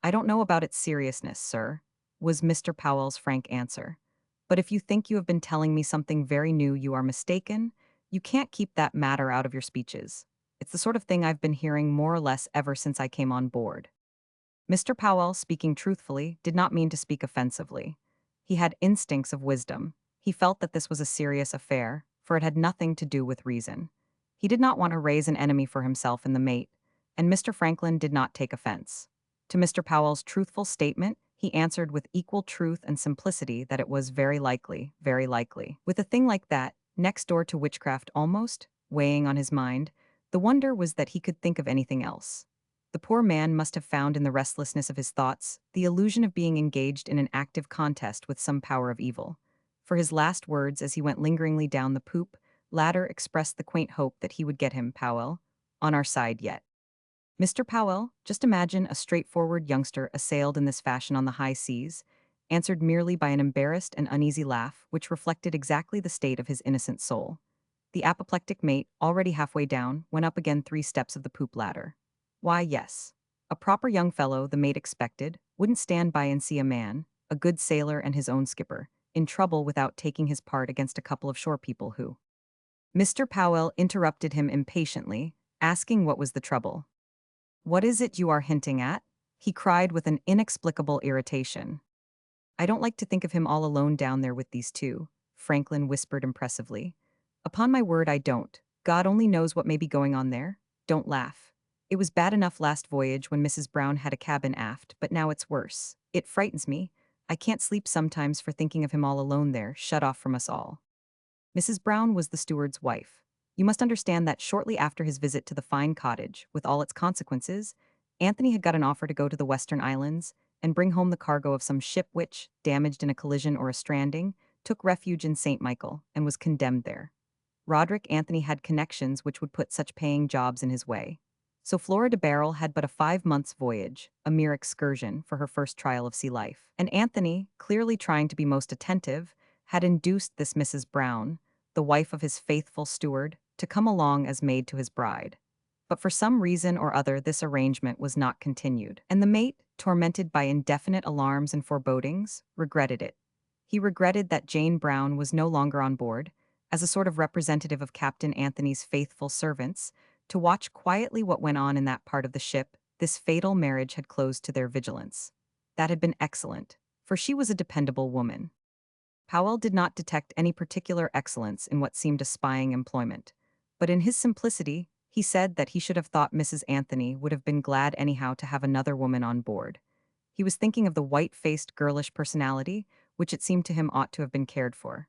"I don't know about its seriousness, sir," was Mr. Powell's frank answer. "But if you think you have been telling me something very new, you are mistaken. You can't keep that matter out of your speeches. It's the sort of thing I've been hearing more or less ever since I came on board." Mr. Powell, speaking truthfully, did not mean to speak offensively. He had instincts of wisdom. He felt that this was a serious affair, for it had nothing to do with reason. He did not want to raise an enemy for himself and the mate, and Mr. Franklin did not take offense. To Mr. Powell's truthful statement, he answered with equal truth and simplicity that it was very likely, very likely. With a thing like that, next door to witchcraft almost, weighing on his mind, the wonder was that he could think of anything else. The poor man must have found in the restlessness of his thoughts the illusion of being engaged in an active contest with some power of evil. For his last words as he went lingeringly down the poop, Ladder expressed the quaint hope that he would get him, Powell, on our side yet. Mr. Powell, just imagine a straightforward youngster assailed in this fashion on the high seas, answered merely by an embarrassed and uneasy laugh which reflected exactly the state of his innocent soul. The apoplectic mate, already halfway down, went up again 3 steps of the poop ladder. Why, yes. A proper young fellow, the mate expected, wouldn't stand by and see a man, a good sailor and his own skipper, in trouble without taking his part against a couple of shore people who. Mr. Powell interrupted him impatiently, asking what was the trouble. "What is it you are hinting at?" he cried with an inexplicable irritation. "I don't like to think of him all alone down there with these two," Franklin whispered impressively. "Upon my word, I don't. God only knows what may be going on there. Don't laugh. It was bad enough last voyage when Mrs. Brown had a cabin aft, but now it's worse. It frightens me. I can't sleep sometimes for thinking of him all alone there, shut off from us all." Mrs. Brown was the steward's wife. You must understand that shortly after his visit to the fine cottage, with all its consequences, Anthony had got an offer to go to the Western Islands and bring home the cargo of some ship which, damaged in a collision or a stranding, took refuge in St. Michael and was condemned there. Roderick Anthony had connections which would put such paying jobs in his way. So Flora de Barrel had but a 5 months' voyage, a mere excursion for her first trial of sea life. And Anthony, clearly trying to be most attentive, had induced this Mrs. Brown, the wife of his faithful steward, to come along as maid to his bride. But for some reason or other this arrangement was not continued, and the mate, tormented by indefinite alarms and forebodings, regretted it. He regretted that Jane Brown was no longer on board, as a sort of representative of Captain Anthony's faithful servants, to watch quietly what went on in that part of the ship. This fatal marriage had closed to their vigilance. That had been excellent, for she was a dependable woman. Powell did not detect any particular excellence in what seemed a spying employment, but in his simplicity, he said that he should have thought Mrs. Anthony would have been glad anyhow to have another woman on board. He was thinking of the white-faced girlish personality, which it seemed to him ought to have been cared for.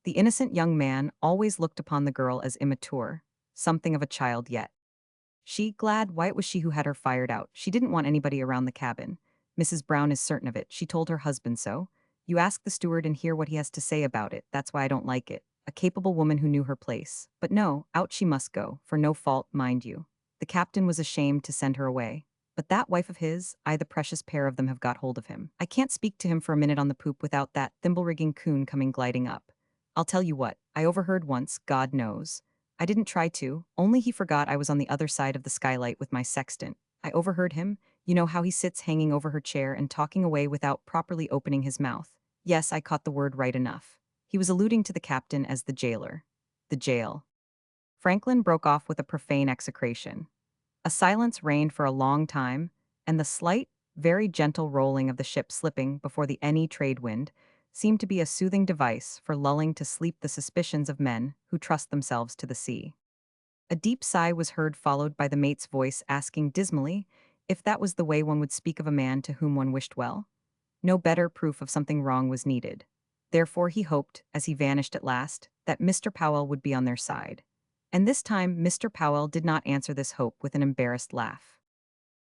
The innocent young man always looked upon the girl as immature, something of a child yet. She, glad, why it was she who had her fired out. She didn't want anybody around the cabin. Mrs. Brown is certain of it. She told her husband so. You ask the steward and hear what he has to say about it. That's why I don't like it. A capable woman who knew her place. But no, out she must go, for no fault, mind you. The captain was ashamed to send her away. But that wife of his, the precious pair of them have got hold of him. I can't speak to him for a minute on the poop without that thimble-rigging coon coming gliding up. I'll tell you what, I overheard once, God knows. I didn't try to, only he forgot I was on the other side of the skylight with my sextant. I overheard him, you know how he sits hanging over her chair and talking away without properly opening his mouth. Yes, I caught the word right enough. He was alluding to the captain as the jailer. The jail. Franklin broke off with a profane execration. A silence reigned for a long time, and the slight, very gentle rolling of the ship slipping before the any trade wind seemed to be a soothing device for lulling to sleep the suspicions of men who trust themselves to the sea. A deep sigh was heard, followed by the mate's voice asking dismally if that was the way one would speak of a man to whom one wished well. No better proof of something wrong was needed. Therefore he hoped, as he vanished at last, that Mr. Powell would be on their side. And this time Mr. Powell did not answer this hope with an embarrassed laugh.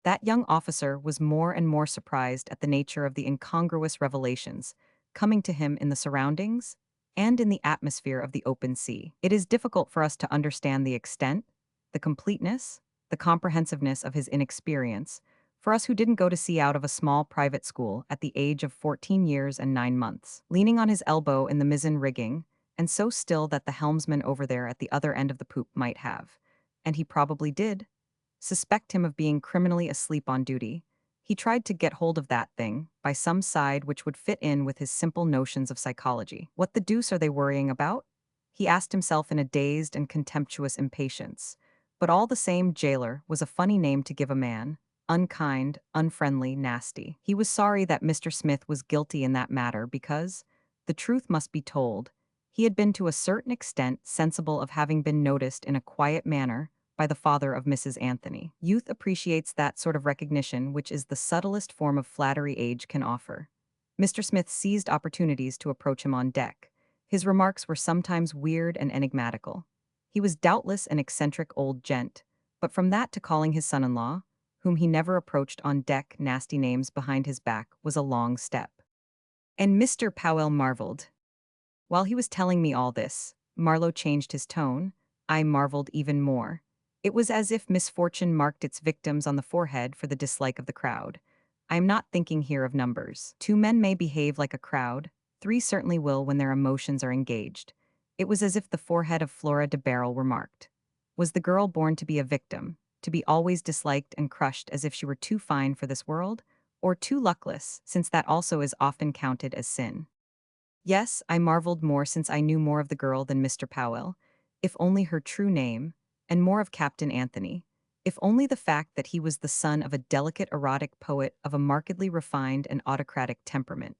That young officer was more and more surprised at the nature of the incongruous revelations coming to him in the surroundings and in the atmosphere of the open sea. It is difficult for us to understand the extent, the completeness, the comprehensiveness of his inexperience, for us who didn't go to sea out of a small private school at the age of 14 years and 9 months, leaning on his elbow in the mizzen rigging, and so still that the helmsman over there at the other end of the poop might have, and he probably did, suspect him of being criminally asleep on duty. He tried to get hold of that thing by some side which would fit in with his simple notions of psychology. What the deuce are they worrying about? He asked himself in a dazed and contemptuous impatience. But all the same, jailer was a funny name to give a man. Unkind, unfriendly, nasty. He was sorry that Mr. Smith was guilty in that matter because, the truth must be told, he had been to a certain extent sensible of having been noticed in a quiet manner by the father of Mrs. Anthony. Youth appreciates that sort of recognition which is the subtlest form of flattery age can offer. Mr. Smith seized opportunities to approach him on deck. His remarks were sometimes weird and enigmatical. He was doubtless an eccentric old gent, but from that to calling his son-in-law, whom he never approached on deck, nasty names behind his back, was a long step. And Mr. Powell marveled. While he was telling me all this, Marlowe changed his tone. I marveled even more. It was as if misfortune marked its victims on the forehead for the dislike of the crowd. I am not thinking here of numbers. 2 men may behave like a crowd, 3 certainly will when their emotions are engaged. It was as if the forehead of Flora de Barrel were marked. Was the girl born to be a victim, to be always disliked and crushed as if she were too fine for this world? Or too luckless, since that also is often counted as sin? Yes, I marveled more since I knew more of the girl than Mr. Powell, if only her true name, and more of Captain Anthony, if only the fact that he was the son of a delicate erotic poet of a markedly refined and autocratic temperament.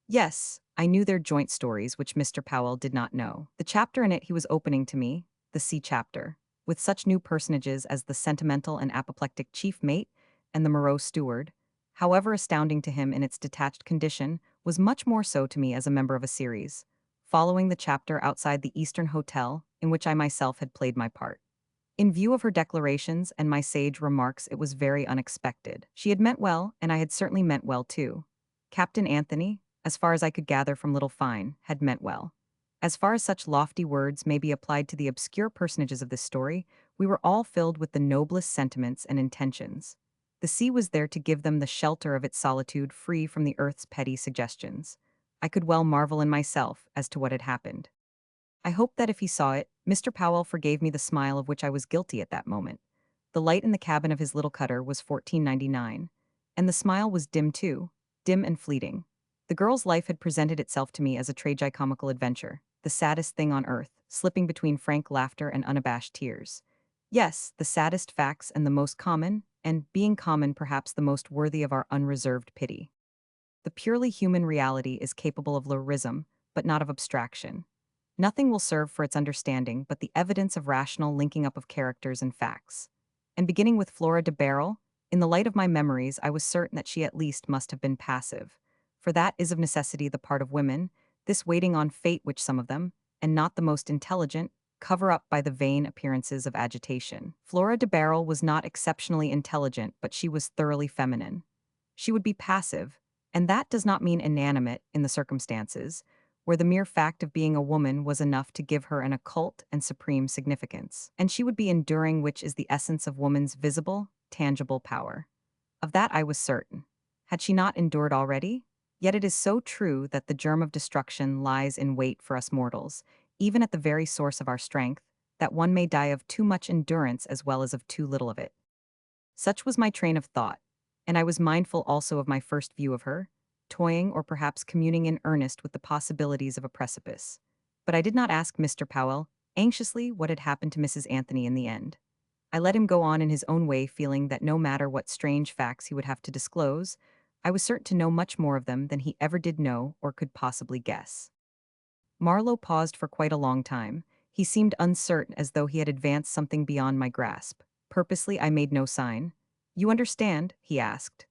Yes, I knew their joint stories which Mr. Powell did not know. The chapter in it he was opening to me, the sea chapter, with such new personages as the sentimental and apoplectic chief mate and the morose steward, however astounding to him in its detached condition, was much more so to me as a member of a series, following the chapter outside the Eastern Hotel in which I myself had played my part. In view of her declarations and my sage remarks, it was very unexpected. She had meant well, and I had certainly meant well too. Captain Anthony, as far as I could gather from Little Fine, had meant well. As far as such lofty words may be applied to the obscure personages of this story, we were all filled with the noblest sentiments and intentions. The sea was there to give them the shelter of its solitude, free from the earth's petty suggestions. I could well marvel in myself as to what had happened. I hoped that if he saw it, Mr. Powell forgave me the smile of which I was guilty at that moment. The light in the cabin of his little cutter was 1499, and the smile was dim too, dim and fleeting. The girl's life had presented itself to me as a tragicomical adventure, the saddest thing on earth, slipping between frank laughter and unabashed tears. Yes, the saddest facts and the most common, and, being common, perhaps the most worthy of our unreserved pity. The purely human reality is capable of lyrism, but not of abstraction. Nothing will serve for its understanding but the evidence of rational linking up of characters and facts. And beginning with Flora de Barrel, in the light of my memories I was certain that she at least must have been passive. For that is of necessity the part of women, this waiting on fate which some of them, and not the most intelligent, cover up by the vain appearances of agitation. Flora de Barrel was not exceptionally intelligent, but she was thoroughly feminine. She would be passive, and that does not mean inanimate in the circumstances, where the mere fact of being a woman was enough to give her an occult and supreme significance. And she would be enduring, which is the essence of woman's visible, tangible power. Of that I was certain. Had she not endured already? Yet it is so true that the germ of destruction lies in wait for us mortals, even at the very source of our strength, that one may die of too much endurance as well as of too little of it. Such was my train of thought, and I was mindful also of my first view of her, toying or perhaps communing in earnest with the possibilities of a precipice. But I did not ask Mr. Powell anxiously what had happened to Mrs. Anthony in the end. I let him go on in his own way, feeling that no matter what strange facts he would have to disclose, I was certain to know much more of them than he ever did know or could possibly guess. Marlowe paused for quite a long time. He seemed uncertain, as though he had advanced something beyond my grasp. Purposely, I made no sign. "You understand?" he asked.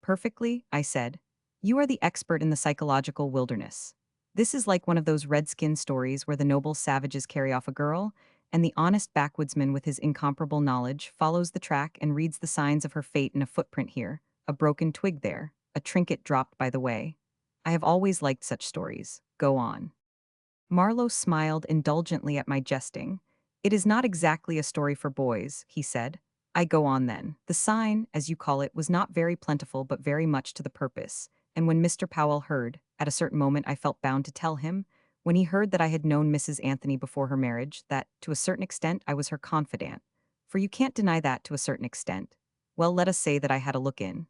"Perfectly," I said. "You are the expert in the psychological wilderness. This is like one of those redskin stories where the noble savages carry off a girl, and the honest backwoodsman with his incomparable knowledge follows the track and reads the signs of her fate in a footprint here, a broken twig there, a trinket dropped by the way. I have always liked such stories. Go on." Marlowe smiled indulgently at my jesting. "It is not exactly a story for boys," he said. "I go on then. The sign, as you call it, was not very plentiful but very much to the purpose, and when Mr. Powell heard, at a certain moment I felt bound to tell him, when he heard that I had known Mrs. Anthony before her marriage, that, to a certain extent, I was her confidant. For you can't deny that to a certain extent. Well, let us say that I had a look in.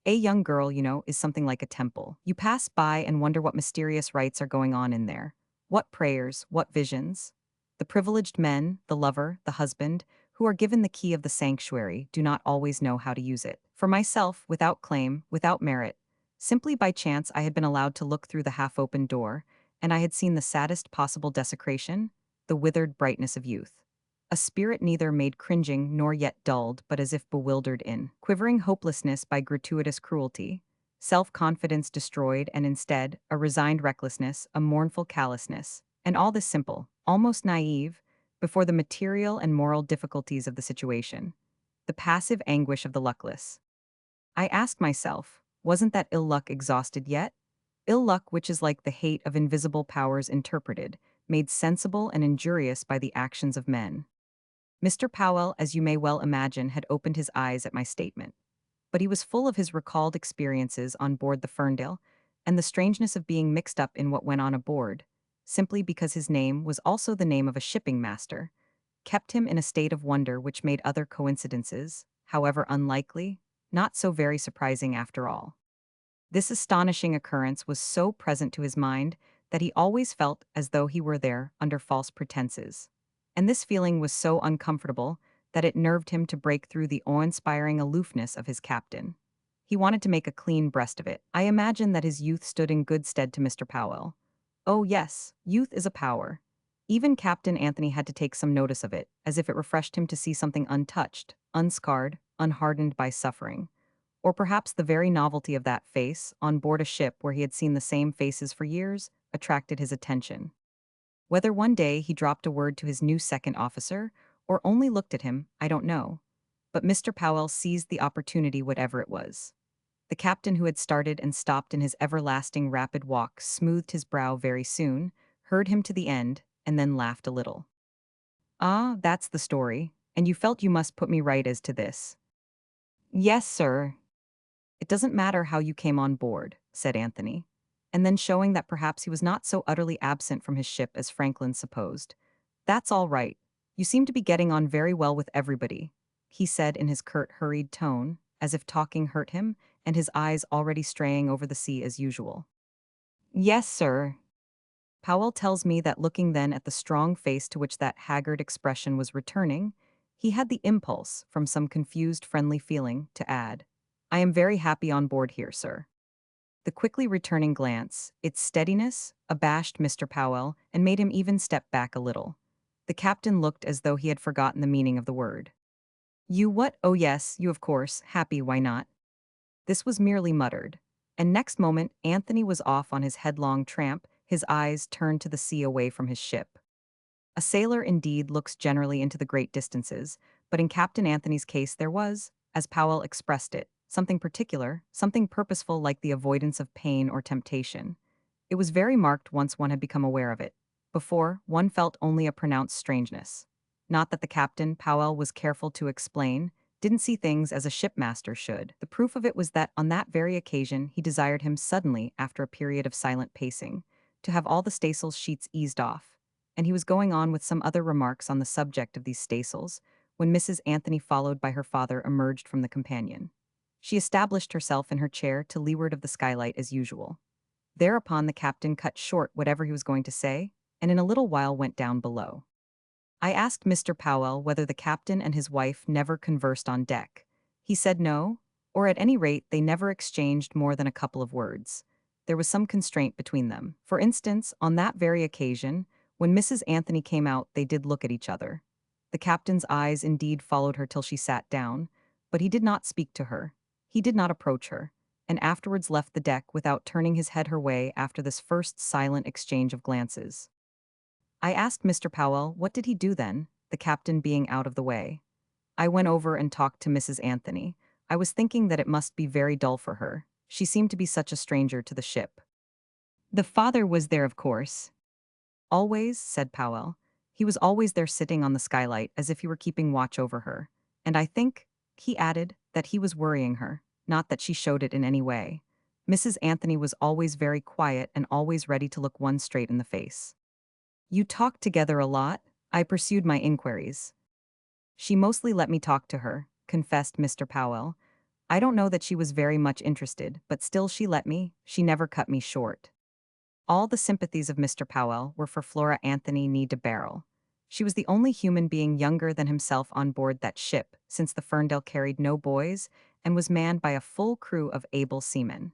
A young girl, is something like a temple. You pass by and wonder what mysterious rites are going on in there. What prayers, what visions? The privileged men, the lover, the husband, who are given the key of the sanctuary, do not always know how to use it. For myself, without claim, without merit, simply by chance I had been allowed to look through the half-open door, and I had seen the saddest possible desecration, the withered brightness of youth. A spirit neither made cringing nor yet dulled, but as if bewildered in quivering hopelessness by gratuitous cruelty, self-confidence destroyed, and instead, a resigned recklessness, a mournful callousness, and all this simple, almost naive, before the material and moral difficulties of the situation, the passive anguish of the luckless. I asked myself, wasn't that ill luck exhausted yet? Ill luck which is like the hate of invisible powers interpreted, made sensible and injurious by the actions of men. Mr. Powell, as you may well imagine, had opened his eyes at my statement, but he was full of his recalled experiences on board the Ferndale, and the strangeness of being mixed up in what went on aboard, simply because his name was also the name of a shipping master, kept him in a state of wonder which made other coincidences, however unlikely, not so very surprising after all. This astonishing occurrence was so present to his mind that he always felt as though he were there under false pretenses. And this feeling was so uncomfortable that it nerved him to break through the awe-inspiring aloofness of his captain. He wanted to make a clean breast of it. I imagine that his youth stood in good stead to Mr. Powell. Oh yes, youth is a power. Even Captain Anthony had to take some notice of it, as if it refreshed him to see something untouched, unscarred, unhardened by suffering. Or perhaps the very novelty of that face, on board a ship where he had seen the same faces for years, attracted his attention. Whether one day he dropped a word to his new second officer, or only looked at him, I don't know. But Mr. Powell seized the opportunity, whatever it was. The captain, who had started and stopped in his everlasting rapid walk, smoothed his brow very soon, heard him to the end, and then laughed a little. "Ah, that's the story, and you felt you must put me right as to this." "Yes, sir." "It doesn't matter how you came on board," said Anthony. And then, showing that perhaps he was not so utterly absent from his ship as Franklin supposed, "That's all right. You seem to be getting on very well with everybody," he said in his curt, hurried tone, as if talking hurt him, and his eyes already straying over the sea as usual. "Yes, sir." Powell tells me that, looking then at the strong face to which that haggard expression was returning, he had the impulse, from some confused friendly feeling, to add, "I am very happy on board here, sir." The quickly returning glance, its steadiness, abashed Mr. Powell and made him even step back a little. The captain looked as though he had forgotten the meaning of the word. "You what? Oh yes, you of course, happy, why not?" This was merely muttered, and next moment Anthony was off on his headlong tramp, his eyes turned to the sea away from his ship. A sailor indeed looks generally into the great distances, but in Captain Anthony's case there was, as Powell expressed it, something particular, something purposeful, like the avoidance of pain or temptation. It was very marked once one had become aware of it. Before, one felt only a pronounced strangeness. Not that the captain, Powell was careful to explain, didn't see things as a shipmaster should. The proof of it was that on that very occasion he desired him suddenly, after a period of silent pacing, to have all the staysails sheets eased off, and he was going on with some other remarks on the subject of these staysails, when Mrs. Anthony, followed by her father, emerged from the companion. She established herself in her chair to leeward of the skylight as usual. Thereupon the captain cut short whatever he was going to say, and in a little while went down below. I asked Mr. Powell whether the captain and his wife never conversed on deck. He said no, Or at any rate, they never exchanged more than a couple of words. There was some constraint between them. For instance, on that very occasion, when Mrs. Anthony came out, they did look at each other. The captain's eyes indeed followed her till she sat down, but he did not speak to her. He did not approach her, and afterwards left the deck without turning his head her way after this first silent exchange of glances. I asked Mr. Powell, what did he do then, the captain being out of the way? I went over and talked to Mrs. Anthony. I was thinking that it must be very dull for her. She seemed to be such a stranger to the ship. The father was there, of course. Always, said Powell. He was always there sitting on the skylight as if he were keeping watch over her. And I think, he added, that he was worrying her, not that she showed it in any way. Mrs. Anthony was always very quiet and always ready to look one straight in the face. You talked together a lot? I pursued my inquiries. She mostly let me talk to her, confessed Mr. Powell. I don't know that she was very much interested, but still she let me, she never cut me short. All the sympathies of Mr. Powell were for Flora Anthony Nee de Barrel. She was the only human being younger than himself on board that ship, since the Ferndale carried no boys and was manned by a full crew of able seamen.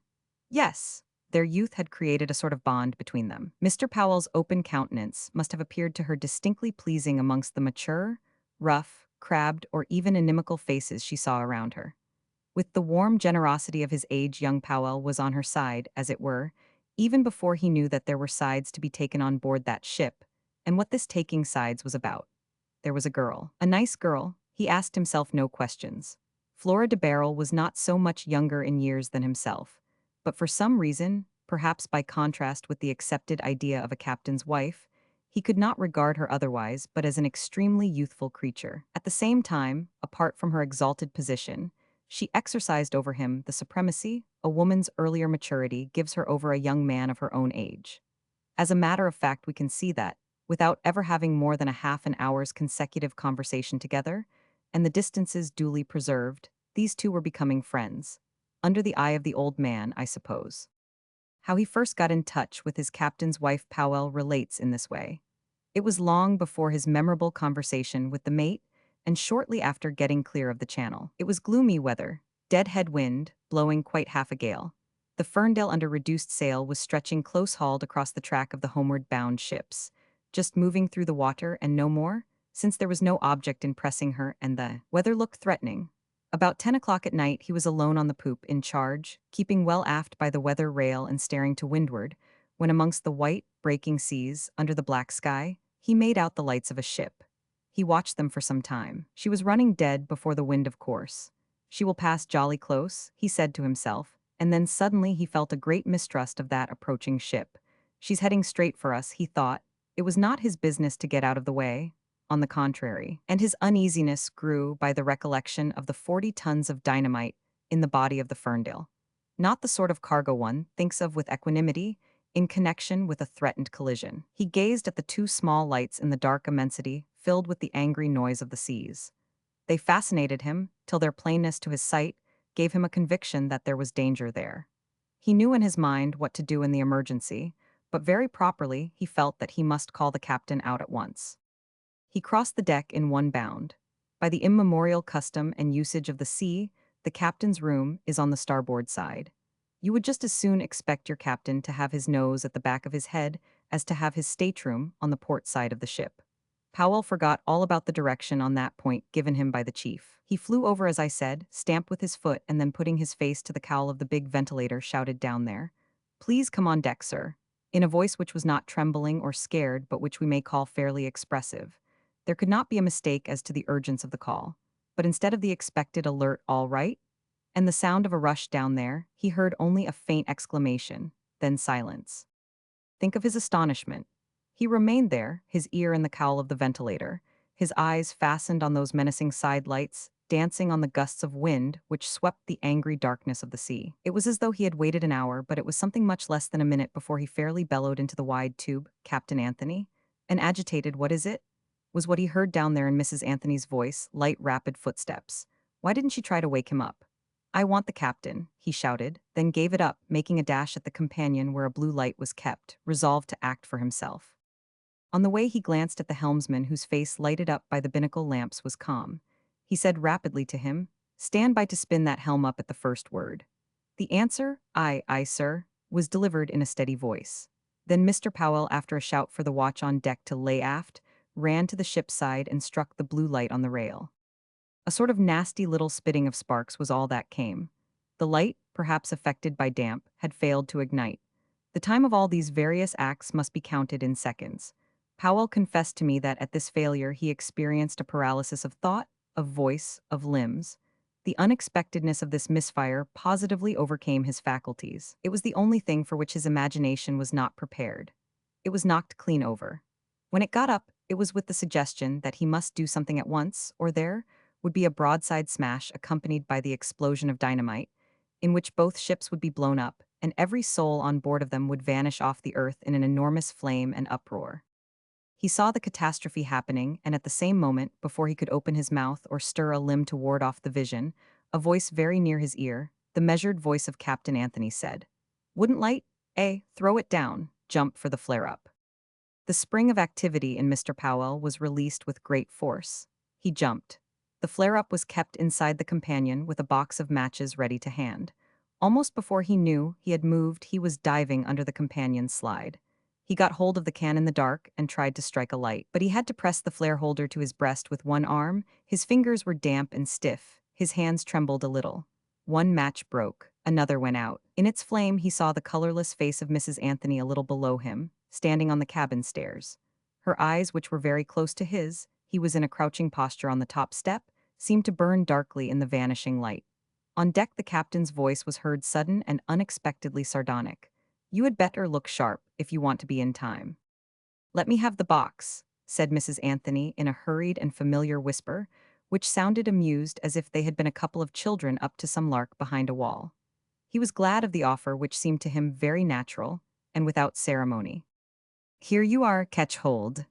Yes, their youth had created a sort of bond between them. Mr. Powell's open countenance must have appeared to her distinctly pleasing amongst the mature, rough, crabbed, or even inimical faces she saw around her. With the warm generosity of his age, young Powell was on her side, as it were, even before he knew that there were sides to be taken on board that ship, and what this taking sides was about. There was a girl. A nice girl, he asked himself no questions. Flora de Barrel was not so much younger in years than himself, but for some reason, perhaps by contrast with the accepted idea of a captain's wife, he could not regard her otherwise but as an extremely youthful creature. At the same time, apart from her exalted position, she exercised over him the supremacy a woman's earlier maturity gives her over a young man of her own age. As a matter of fact, we can see that, without ever having more than a half an hour's consecutive conversation together, and the distances duly preserved, these two were becoming friends. Under the eye of the old man, I suppose. How he first got in touch with his captain's wife Powell relates in this way. It was long before his memorable conversation with the mate, and shortly after getting clear of the channel. It was gloomy weather, dead head wind, blowing quite half a gale. The Ferndale under reduced sail was stretching close-hauled across the track of the homeward-bound ships, just moving through the water and no more, since there was no object in pressing her and the weather looked threatening. About 10 o'clock at night he was alone on the poop, in charge, keeping well aft by the weather rail and staring to windward, when amongst the white, breaking seas, under the black sky, he made out the lights of a ship. He watched them for some time. She was running dead before the wind, of course. She will pass jolly close, he said to himself, and then suddenly he felt a great mistrust of that approaching ship. She's heading straight for us, he thought. It was not his business to get out of the way. On the contrary, and his uneasiness grew by the recollection of the 40 tons of dynamite in the body of the Ferndale. Not the sort of cargo one thinks of with equanimity, in connection with a threatened collision. He gazed at the two small lights in the dark immensity, filled with the angry noise of the seas. They fascinated him, till their plainness to his sight gave him a conviction that there was danger there. He knew in his mind what to do in the emergency, but very properly he felt that he must call the captain out at once. He crossed the deck in one bound. By the immemorial custom and usage of the sea, the captain's room is on the starboard side. You would just as soon expect your captain to have his nose at the back of his head as to have his stateroom on the port side of the ship. Powell forgot all about the direction on that point given him by the chief. He flew over, as I said, stamped with his foot, and then putting his face to the cowl of the big ventilator, shouted down there, "Please come on deck, sir," in a voice which was not trembling or scared, but which we may call fairly expressive. There could not be a mistake as to the urgence of the call, but instead of the expected alert "all right," and the sound of a rush down there, he heard only a faint exclamation, then silence. Think of his astonishment. He remained there, his ear in the cowl of the ventilator, his eyes fastened on those menacing side lights, dancing on the gusts of wind which swept the angry darkness of the sea. It was as though he had waited an hour, but it was something much less than a minute before he fairly bellowed into the wide tube, "Captain Anthony?" An agitated "What is it?" was what he heard down there in Mrs. Anthony's voice, light, rapid footsteps. Why didn't she try to wake him up? "I want the captain," he shouted, then gave it up, making a dash at the companion where a blue light was kept, resolved to act for himself. On the way he glanced at the helmsman, whose face lighted up by the binnacle lamps was calm. He said rapidly to him, Stand by to spin that helm up at the first word. The answer, aye, sir, was delivered in a steady voice. Then Mr. Powell, after a shout for the watch on deck to lay aft, ran to the ship's side and struck the blue light on the rail. A sort of nasty little spitting of sparks was all that came. The light, perhaps affected by damp, had failed to ignite. The time of all these various acts must be counted in seconds. Powell confessed to me that at this failure he experienced a paralysis of thought, of voice, of limbs. The unexpectedness of this misfire positively overcame his faculties. It was the only thing for which his imagination was not prepared. It was knocked clean over. When it got up, it was with the suggestion that he must do something at once, or there would be a broadside smash accompanied by the explosion of dynamite, in which both ships would be blown up, and every soul on board of them would vanish off the earth in an enormous flame and uproar. He saw the catastrophe happening, and at the same moment, before he could open his mouth or stir a limb to ward off the vision, a voice very near his ear, the measured voice of Captain Anthony, said, "Wouldn't light? Throw it down, jump for the flare-up." The spring of activity in Mr. Powell was released with great force. He jumped. The flare-up was kept inside the companion with a box of matches ready to hand. Almost before he knew he had moved, he was diving under the companion's slide. He got hold of the can in the dark and tried to strike a light, but he had to press the flare holder to his breast with one arm. His fingers were damp and stiff. His hands trembled a little. One match broke. Another went out. In its flame, he saw the colorless face of Mrs. Anthony a little below him, standing on the cabin stairs. Her eyes, which were very close to his, he was in a crouching posture on the top step, seemed to burn darkly in the vanishing light. On deck, the captain's voice was heard sudden and unexpectedly sardonic. "You had better look sharp if you want to be in time." "Let me have the box," said Mrs. Anthony in a hurried and familiar whisper, which sounded amused as if they had been a couple of children up to some lark behind a wall. He was glad of the offer, which seemed to him very natural, and without ceremony. "Here you are, catch hold."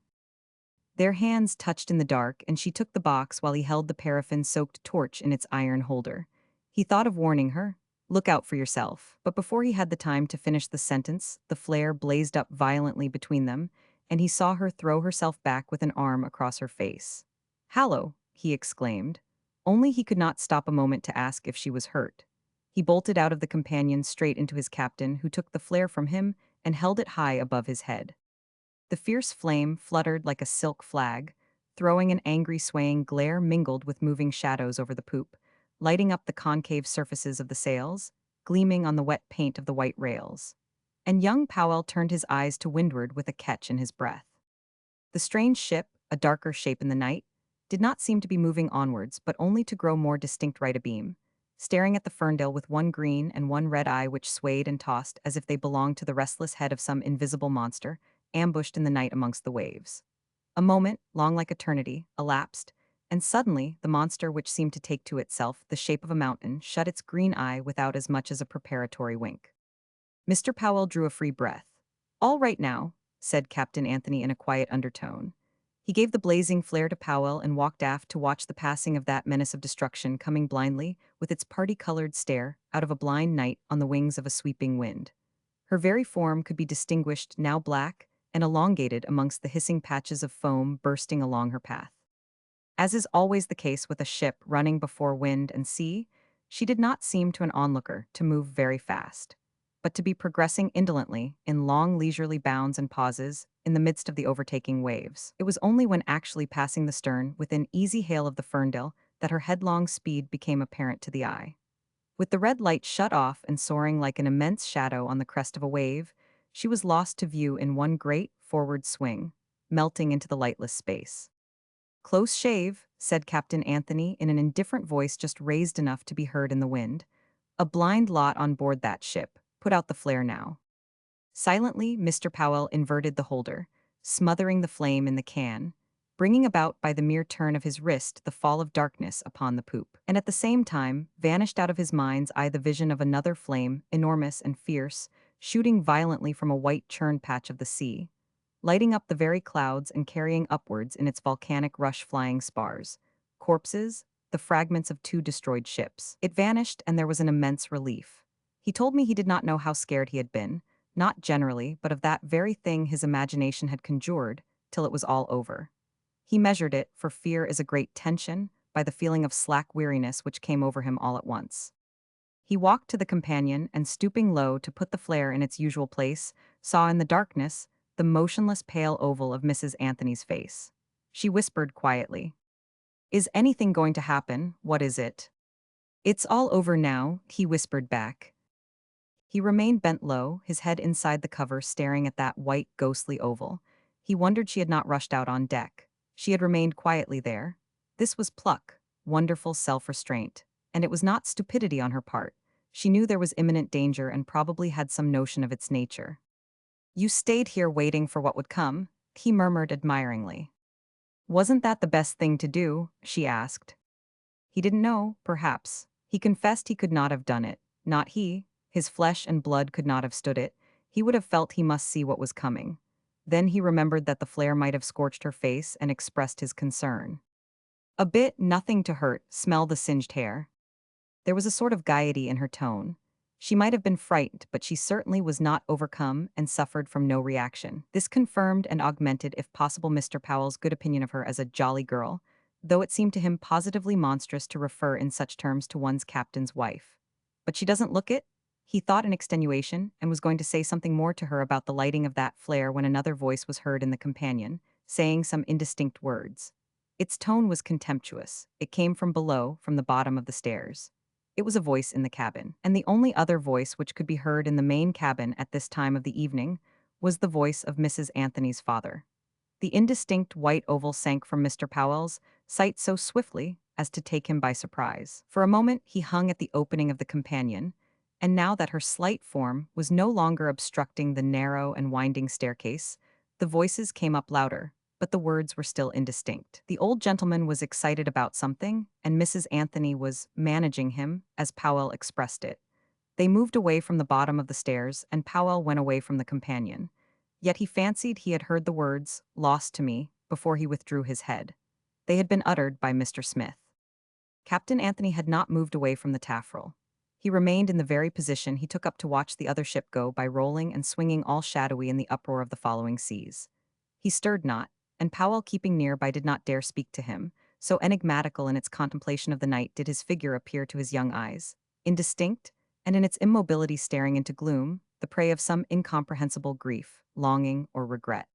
Their hands touched in the dark, and she took the box while he held the paraffin-soaked torch in its iron holder. He thought of warning her, "Look out for yourself." But before he had the time to finish the sentence, the flare blazed up violently between them, and he saw her throw herself back with an arm across her face. "Hallo!" he exclaimed. Only he could not stop a moment to ask if she was hurt. He bolted out of the companion straight into his captain, who took the flare from him and held it high above his head. The fierce flame fluttered like a silk flag, throwing an angry swaying glare mingled with moving shadows over the poop, lighting up the concave surfaces of the sails, gleaming on the wet paint of the white rails. And young Powell turned his eyes to windward with a catch in his breath. The strange ship, a darker shape in the night, did not seem to be moving onwards, but only to grow more distinct right abeam, staring at the Ferndale with one green and one red eye which swayed and tossed as if they belonged to the restless head of some invisible monster, ambushed in the night amongst the waves. A moment, long like eternity, elapsed, and suddenly the monster, which seemed to take to itself the shape of a mountain, shut its green eye without as much as a preparatory wink. Mr. Powell drew a free breath. "All right now," said Captain Anthony in a quiet undertone. He gave the blazing flare to Powell and walked aft to watch the passing of that menace of destruction coming blindly, with its party-colored stare, out of a blind night on the wings of a sweeping wind. Her very form could be distinguished, now black and elongated amongst the hissing patches of foam bursting along her path. As is always the case with a ship running before wind and sea, she did not seem to an onlooker to move very fast, but to be progressing indolently, in long leisurely bounds and pauses, in the midst of the overtaking waves. It was only when actually passing the stern, within easy hail of the Ferndale, that her headlong speed became apparent to the eye. With the red light shut off and soaring like an immense shadow on the crest of a wave, she was lost to view in one great forward swing, melting into the lightless space. "Close shave," said Captain Anthony in an indifferent voice just raised enough to be heard in the wind. "A blind lot on board that ship. Put out the flare now." Silently, Mr. Powell inverted the holder, smothering the flame in the can, bringing about by the mere turn of his wrist the fall of darkness upon the poop, and at the same time vanished out of his mind's eye the vision of another flame, enormous and fierce, shooting violently from a white churn patch of the sea, lighting up the very clouds and carrying upwards in its volcanic rush flying spars, corpses, the fragments of two destroyed ships. It vanished, and there was an immense relief. He told me he did not know how scared he had been, not generally, but of that very thing his imagination had conjured, till it was all over. He measured it, for fear is a great tension, by the feeling of slack weariness which came over him all at once. He walked to the companion and, stooping low to put the flare in its usual place, saw in the darkness the motionless pale oval of Mrs. Anthony's face. She whispered quietly, "Is anything going to happen? What is it?" "It's all over now," he whispered back. He remained bent low, his head inside the cover staring at that white, ghostly oval. He wondered she had not rushed out on deck. She had remained quietly there. This was pluck, wonderful self-restraint. And it was not stupidity on her part. She knew there was imminent danger and probably had some notion of its nature. "You stayed here waiting for what would come," he murmured admiringly. "Wasn't that the best thing to do?" she asked. He didn't know, perhaps. He confessed he could not have done it. Not he. His flesh and blood could not have stood it. He would have felt he must see what was coming. Then he remembered that the flare might have scorched her face and expressed his concern. "A bit, nothing to hurt, smell the singed hair." There was a sort of gaiety in her tone. She might have been frightened, but she certainly was not overcome and suffered from no reaction. This confirmed and augmented, if possible, Mr. Powell's good opinion of her as a jolly girl, though it seemed to him positively monstrous to refer in such terms to one's captain's wife. "But she doesn't look it?" He thought in extenuation, and was going to say something more to her about the lighting of that flare when another voice was heard in the companion, saying some indistinct words. Its tone was contemptuous. It came from below, from the bottom of the stairs. It was a voice in the cabin, and the only other voice which could be heard in the main cabin at this time of the evening was the voice of Mrs. Anthony's father. The indistinct white oval sank from Mr. Powell's sight so swiftly as to take him by surprise. For a moment he hung at the opening of the companion, and now that her slight form was no longer obstructing the narrow and winding staircase, the voices came up louder, but the words were still indistinct. The old gentleman was excited about something, and Mrs. Anthony was managing him, as Powell expressed it. They moved away from the bottom of the stairs, and Powell went away from the companion. Yet he fancied he had heard the words, "lost to me," before he withdrew his head. They had been uttered by Mr. Smith. Captain Anthony had not moved away from the taffrail. He remained in the very position he took up to watch the other ship go by, rolling and swinging all shadowy in the uproar of the following seas. He stirred not, and Powell, keeping near by, did not dare speak to him, so enigmatical in its contemplation of the night did his figure appear to his young eyes, indistinct, and in its immobility staring into gloom, the prey of some incomprehensible grief, longing, or regret.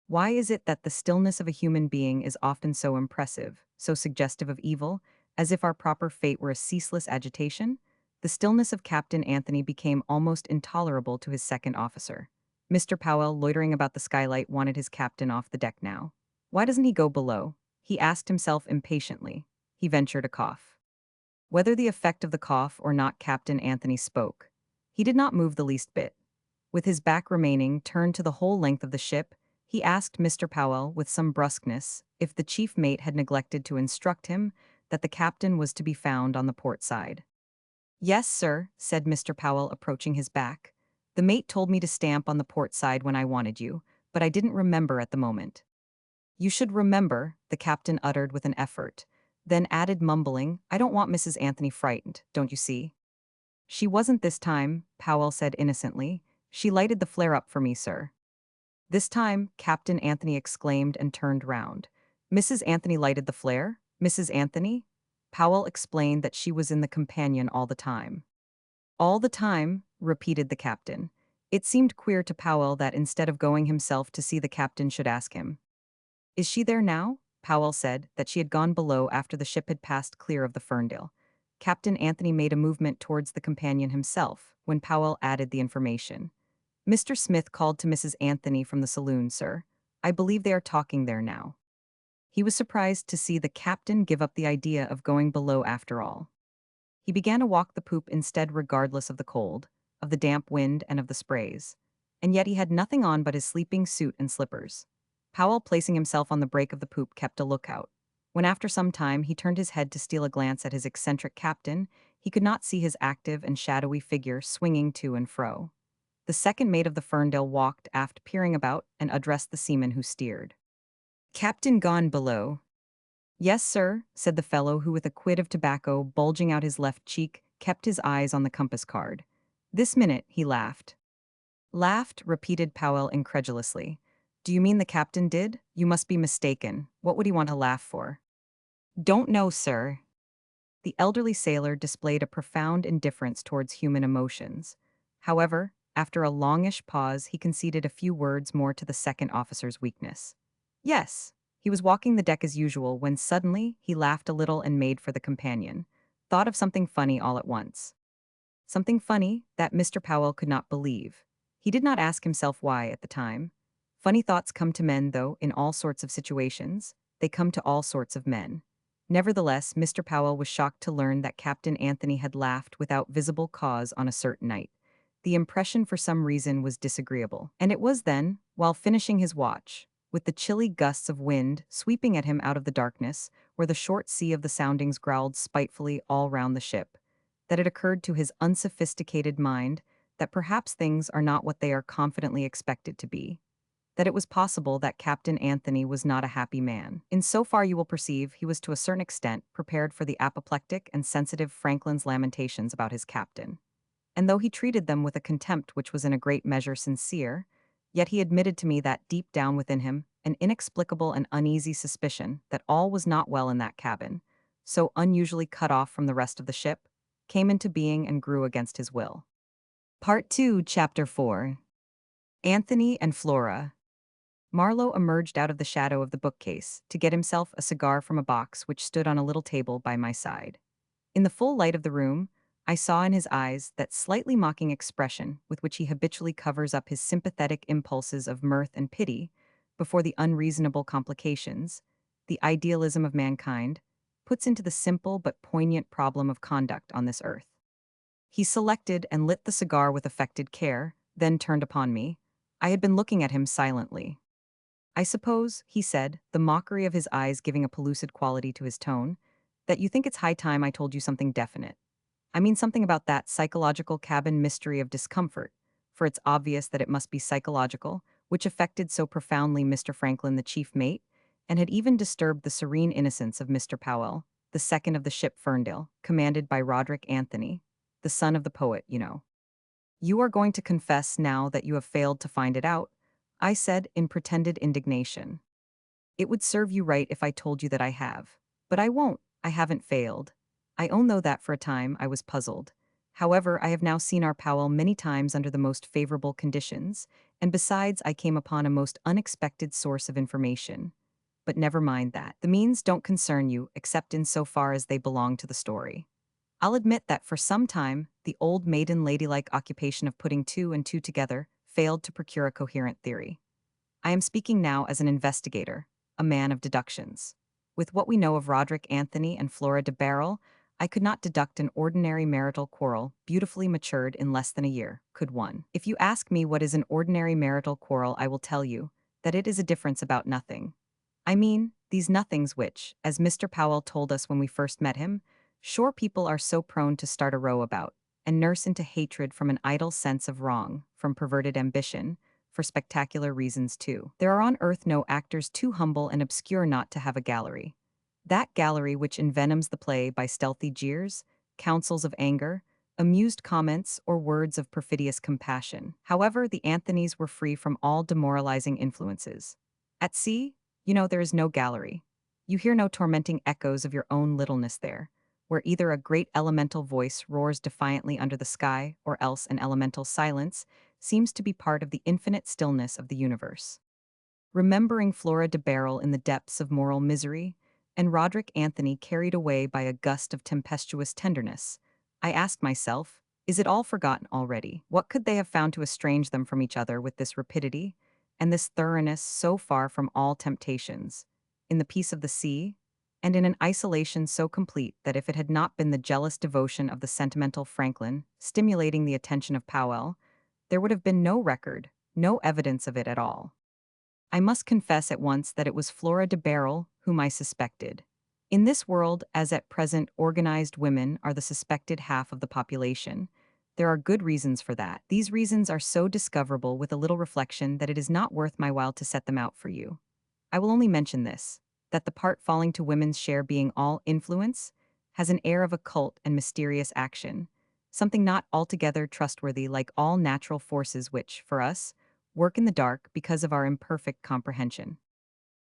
Why is it that the stillness of a human being is often so impressive, so suggestive of evil, as if our proper fate were a ceaseless agitation? The stillness of Captain Anthony became almost intolerable to his second officer. Mr. Powell, loitering about the skylight, wanted his captain off the deck now. Why doesn't he go below? He asked himself impatiently. He ventured a cough. Whether the effect of the cough or not, Captain Anthony spoke. He did not move the least bit. With his back remaining turned to the whole length of the ship, he asked Mr. Powell, with some brusqueness, if the chief mate had neglected to instruct him that the captain was to be found on the port side. "Yes, sir," said Mr. Powell, approaching his back. "The mate told me to stamp on the port side when I wanted you, but I didn't remember at the moment." "You should remember," the captain uttered with an effort, then added, mumbling, "I don't want Mrs. Anthony frightened, don't you see?" "She wasn't this time," Powell said innocently. "She lighted the flare up for me, sir." This time, Captain Anthony exclaimed and turned round. "Mrs. Anthony lighted the flare? Mrs. Anthony?" Powell explained that she was in the companion all the time. "All the time," repeated the captain. It seemed queer to Powell that instead of going himself to see, the captain should ask him. "Is she there now?" Powell said that she had gone below after the ship had passed clear of the Ferndale. Captain Anthony made a movement towards the companion himself, when Powell added the information. "Mr. Smith called to Mrs. Anthony from the saloon, sir. I believe they are talking there now." He was surprised to see the captain give up the idea of going below after all. He began to walk the poop instead, regardless of the cold, of the damp wind, and of the sprays. And yet he had nothing on but his sleeping suit and slippers. Powell, placing himself on the break of the poop, kept a lookout. When after some time he turned his head to steal a glance at his eccentric captain, he could not see his active and shadowy figure swinging to and fro. The second mate of the Ferndale walked aft, peering about, and addressed the seaman who steered. "Captain gone below?" "Yes, sir," said the fellow who, with a quid of tobacco bulging out his left cheek, kept his eyes on the compass card. "This minute," he laughed. "Laughed?" repeated Powell incredulously. "Do you mean the captain did? You must be mistaken. What would he want to laugh for?" Don't know, sir. The elderly sailor displayed a profound indifference towards human emotions. However, after a longish pause, he conceded a few words more to the second officer's weakness. Yes, he was walking the deck as usual when suddenly he laughed a little and made for the companion. Thought of something funny all at once. Something funny that Mr. Powell could not believe. He did not ask himself why at the time. Funny thoughts come to men, though, in all sorts of situations. They come to all sorts of men. Nevertheless, Mr. Powell was shocked to learn that Captain Anthony had laughed without visible cause on a certain night. The impression for some reason was disagreeable. And it was then, while finishing his watch, with the chilly gusts of wind sweeping at him out of the darkness, where the short sea of the soundings growled spitefully all round the ship, that it occurred to his unsophisticated mind that perhaps things are not what they are confidently expected to be, that it was possible that Captain Anthony was not a happy man. In so far you will perceive he was to a certain extent prepared for the apoplectic and sensitive Franklin's lamentations about his captain. And though he treated them with a contempt which was in a great measure sincere, yet he admitted to me that deep down within him, an inexplicable and uneasy suspicion that all was not well in that cabin, so unusually cut off from the rest of the ship, came into being and grew against his will. Part 2, Chapter 4. Anthony and Flora. Marlowe emerged out of the shadow of the bookcase to get himself a cigar from a box which stood on a little table by my side. In the full light of the room, I saw in his eyes that slightly mocking expression with which he habitually covers up his sympathetic impulses of mirth and pity before the unreasonable complications, the idealism of mankind, puts into the simple but poignant problem of conduct on this earth. He selected and lit the cigar with affected care, then turned upon me. I had been looking at him silently. I suppose, he said, the mockery of his eyes giving a pellucid quality to his tone, that you think it's high time I told you something definite. I mean something about that psychological cabin mystery of discomfort, for it's obvious that it must be psychological, which affected so profoundly Mr. Franklin, the chief mate, and had even disturbed the serene innocence of Mr. Powell, the second of the ship Ferndale, commanded by Roderick Anthony, the son of the poet, you know. You are going to confess now that you have failed to find it out, I said in pretended indignation. It would serve you right if I told you that I have. But I won't. I haven't failed. I own though that for a time I was puzzled. However, I have now seen our Powell many times under the most favorable conditions, and besides I came upon a most unexpected source of information. But never mind that. The means don't concern you, except in so far as they belong to the story. I'll admit that for some time, the old maiden ladylike occupation of putting two and two together failed to procure a coherent theory. I am speaking now as an investigator, a man of deductions. With what we know of Roderick Anthony and Flora de Barrel, I could not deduct an ordinary marital quarrel beautifully matured in less than a year, could one? If you ask me what is an ordinary marital quarrel, I will tell you that it is a difference about nothing. I mean, these nothings which, as Mr. Powell told us when we first met him, sure people are so prone to start a row about, and nurse into hatred from an idle sense of wrong, from perverted ambition, for spectacular reasons too. There are on earth no actors too humble and obscure not to have a gallery. That gallery which envenoms the play by stealthy jeers, counsels of anger, amused comments, or words of perfidious compassion. However, the Anthonys were free from all demoralizing influences. At sea, you know there is no gallery. You hear no tormenting echoes of your own littleness there, where either a great elemental voice roars defiantly under the sky, or else an elemental silence seems to be part of the infinite stillness of the universe. Remembering Flora de Barrel in the depths of moral misery, and Roderick Anthony carried away by a gust of tempestuous tenderness, I asked myself, is it all forgotten already? What could they have found to estrange them from each other with this rapidity, and this thoroughness so far from all temptations, in the peace of the sea, and in an isolation so complete that if it had not been the jealous devotion of the sentimental Franklin stimulating the attention of Powell, there would have been no record, no evidence of it at all. I must confess at once that it was Flora de Barrel whom I suspected. In this world, as at present organized women are the suspected half of the population, there are good reasons for that. These reasons are so discoverable with a little reflection that it is not worth my while to set them out for you. I will only mention this, that the part falling to women's share being all influence, has an air of occult and mysterious action, something not altogether trustworthy like all natural forces which, for us, work in the dark because of our imperfect comprehension.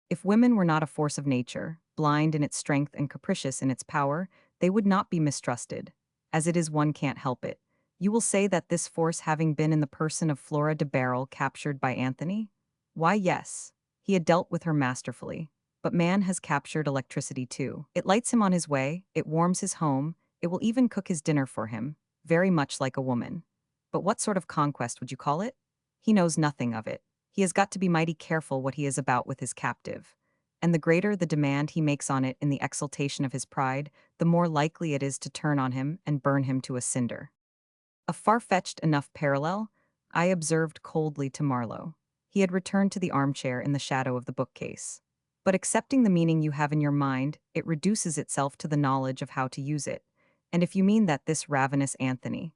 If women were not a force of nature, blind in its strength and capricious in its power, they would not be mistrusted. As it is, one can't help it. You will say that this force having been in the person of Flora de Barrel captured by Anthony? Why, yes. He had dealt with her masterfully. But man has captured electricity too. It lights him on his way, it warms his home, it will even cook his dinner for him, very much like a woman. But what sort of conquest would you call it? He knows nothing of it. He has got to be mighty careful what he is about with his captive. And the greater the demand he makes on it in the exultation of his pride, the more likely it is to turn on him and burn him to a cinder. A far-fetched enough parallel, I observed coldly to Marlowe. He had returned to the armchair in the shadow of the bookcase. But accepting the meaning you have in your mind, it reduces itself to the knowledge of how to use it. And if you mean that this ravenous Anthony—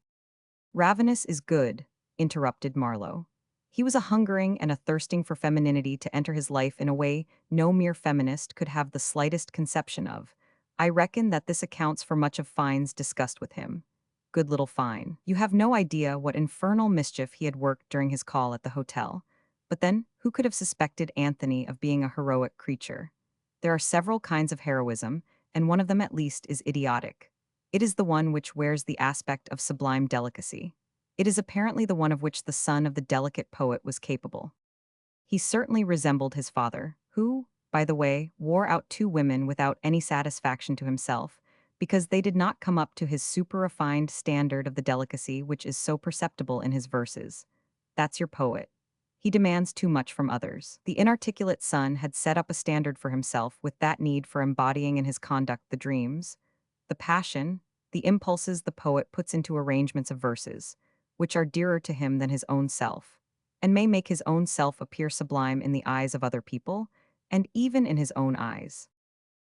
Ravenous is good, interrupted Marlowe. He was a hungering and a thirsting for femininity to enter his life in a way no mere feminist could have the slightest conception of. I reckon that this accounts for much of Fine's disgust with him. Good little Fine. You have no idea what infernal mischief he had worked during his call at the hotel. But then, who could have suspected Anthony of being a heroic creature? There are several kinds of heroism, and one of them at least is idiotic. It is the one which wears the aspect of sublime delicacy. It is apparently the one of which the son of the delicate poet was capable. He certainly resembled his father, who, by the way, wore out two women without any satisfaction to himself, because they did not come up to his super-refined standard of the delicacy which is so perceptible in his verses. That's your poet. He demands too much from others. The inarticulate son had set up a standard for himself with that need for embodying in his conduct the dreams, the passion, the impulses the poet puts into arrangements of verses, which are dearer to him than his own self, and may make his own self appear sublime in the eyes of other people, and even in his own eyes.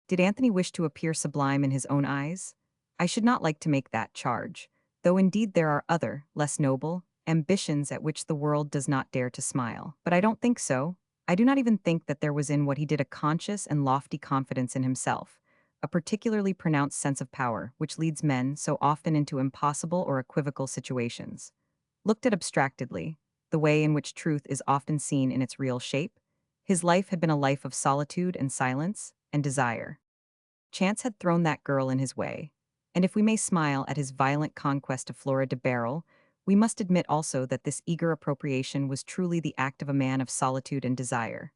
Did Anthony wish to appear sublime in his own eyes? I should not like to make that charge, though indeed there are other, less noble, ambitions at which the world does not dare to smile. But I don't think so. I do not even think that there was in what he did a conscious and lofty confidence in himself, a particularly pronounced sense of power, which leads men so often into impossible or equivocal situations. Looked at abstractedly, the way in which truth is often seen in its real shape, his life had been a life of solitude and silence and desire. Chance had thrown that girl in his way, and if we may smile at his violent conquest of Flora de Barrel, we must admit also that this eager appropriation was truly the act of a man of solitude and desire.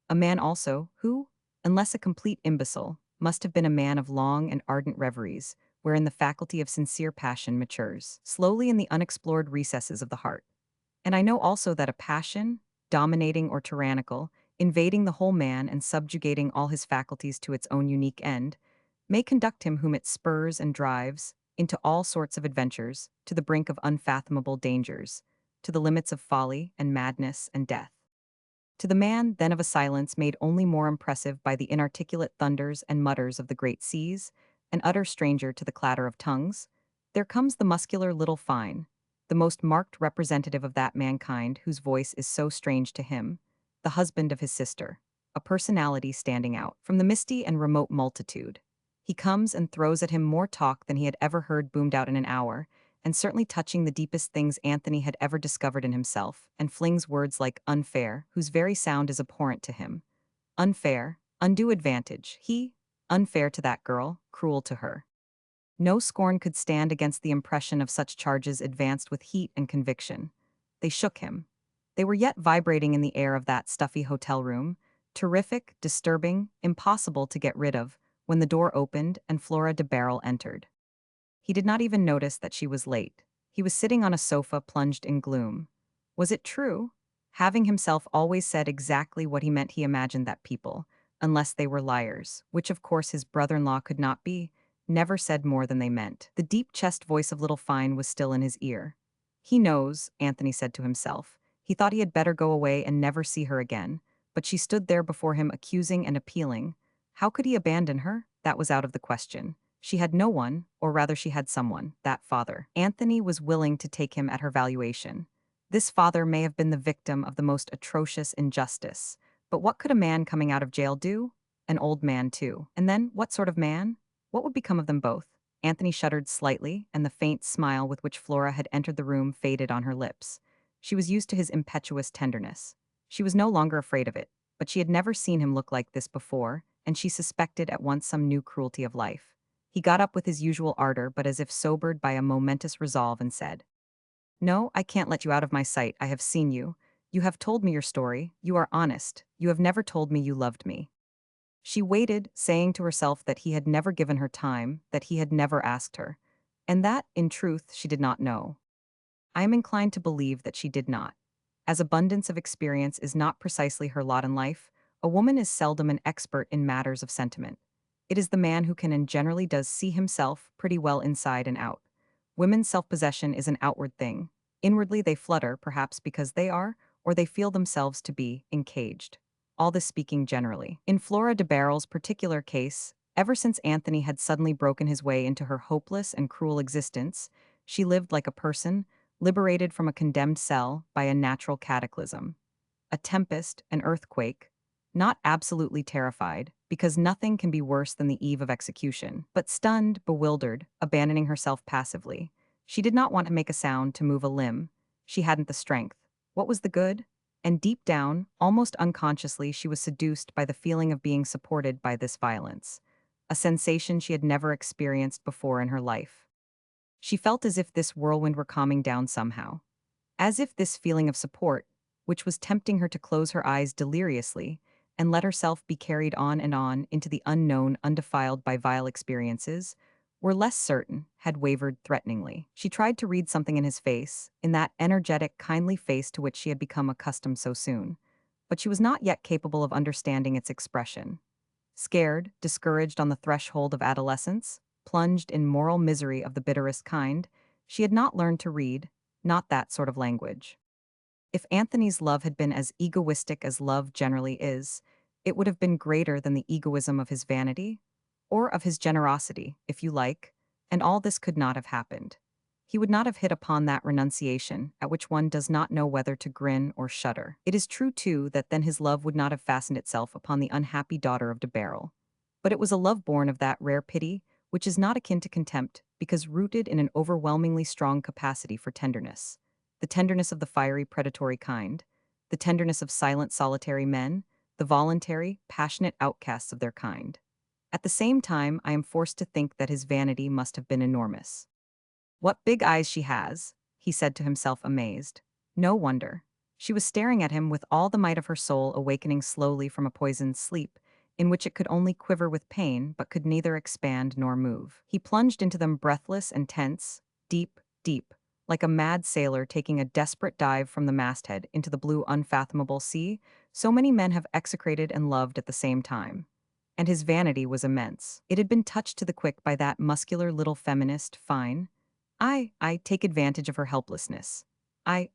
A man also who, unless a complete imbecile, must have been a man of long and ardent reveries, wherein the faculty of sincere passion matures slowly in the unexplored recesses of the heart. And I know also that a passion, dominating or tyrannical, invading the whole man and subjugating all his faculties to its own unique end, may conduct him whom it spurs and drives into all sorts of adventures, to the brink of unfathomable dangers, to the limits of folly and madness and death. To the man, then, of a silence made only more impressive by the inarticulate thunders and mutters of the great seas, an utter stranger to the clatter of tongues, there comes the muscular little Fine, the most marked representative of that mankind whose voice is so strange to him, the husband of his sister, a personality standing out from the misty and remote multitude. He comes and throws at him more talk than he had ever heard boomed out in an hour, and certainly touching the deepest things Anthony had ever discovered in himself, and flings words like unfair, whose very sound is abhorrent to him. Unfair, undue advantage, he, unfair to that girl, cruel to her. No scorn could stand against the impression of such charges advanced with heat and conviction. They shook him. They were yet vibrating in the air of that stuffy hotel room, terrific, disturbing, impossible to get rid of, when the door opened and Flora de Barrel entered. He did not even notice that she was late. He was sitting on a sofa plunged in gloom. Was it true? Having himself always said exactly what he meant, he imagined that people, unless they were liars, which of course his brother-in-law could not be, never said more than they meant. The deep-chest voice of little Fine was still in his ear. He knows, Anthony said to himself. He thought he had better go away and never see her again, but she stood there before him accusing and appealing. How could he abandon her? That was out of the question. She had no one, or rather she had someone, that father. Anthony was willing to take him at her valuation. This father may have been the victim of the most atrocious injustice. But what could a man coming out of jail do? An old man, too. And then, what sort of man? What would become of them both? Anthony shuddered slightly, and the faint smile with which Flora had entered the room faded on her lips. She was used to his impetuous tenderness. She was no longer afraid of it, but she had never seen him look like this before, and she suspected at once some new cruelty of life. He got up with his usual ardor, but as if sobered by a momentous resolve, and said, "No, I can't let you out of my sight. I have seen you. You have told me your story. You are honest. You have never told me you loved me." She waited, saying to herself that he had never given her time, that he had never asked her, and that, in truth, she did not know. I am inclined to believe that she did not. As abundance of experience is not precisely her lot in life, a woman is seldom an expert in matters of sentiment. It is the man who can and generally does see himself pretty well inside and out. Women's self-possession is an outward thing. Inwardly they flutter, perhaps because they are, or they feel themselves to be, encaged. All this speaking generally. In Flora de Barrel's particular case, ever since Anthony had suddenly broken his way into her hopeless and cruel existence, she lived like a person, liberated from a condemned cell by a natural cataclysm. A tempest, an earthquake, not absolutely terrified, because nothing can be worse than the eve of execution, but stunned, bewildered, abandoning herself passively. She did not want to make a sound, to move a limb. She hadn't the strength. What was the good? And deep down, almost unconsciously, she was seduced by the feeling of being supported by this violence, a sensation she had never experienced before in her life. She felt as if this whirlwind were calming down somehow, as if this feeling of support, which was tempting her to close her eyes deliriously and let herself be carried on and on into the unknown undefiled by vile experiences, were less certain, had wavered threateningly. She tried to read something in his face, in that energetic, kindly face to which she had become accustomed so soon, but she was not yet capable of understanding its expression. Scared, discouraged on the threshold of adolescence, plunged in moral misery of the bitterest kind, she had not learned to read, not that sort of language. If Anthony's love had been as egoistic as love generally is, it would have been greater than the egoism of his vanity, or of his generosity, if you like, and all this could not have happened. He would not have hit upon that renunciation, at which one does not know whether to grin or shudder. It is true, too, that then his love would not have fastened itself upon the unhappy daughter of de Barrel. But it was a love born of that rare pity, which is not akin to contempt, because rooted in an overwhelmingly strong capacity for tenderness. The tenderness of the fiery, predatory kind, the tenderness of silent, solitary men, the voluntary, passionate outcasts of their kind. At the same time, I am forced to think that his vanity must have been enormous. "What big eyes she has," he said to himself, amazed. No wonder. She was staring at him with all the might of her soul, awakening slowly from a poisoned sleep, in which it could only quiver with pain but could neither expand nor move. He plunged into them breathless and tense, deep, deep, like a mad sailor taking a desperate dive from the masthead into the blue unfathomable sea so many men have execrated and loved at the same time. And his vanity was immense. It had been touched to the quick by that muscular little feminist, fine. I take advantage of her helplessness.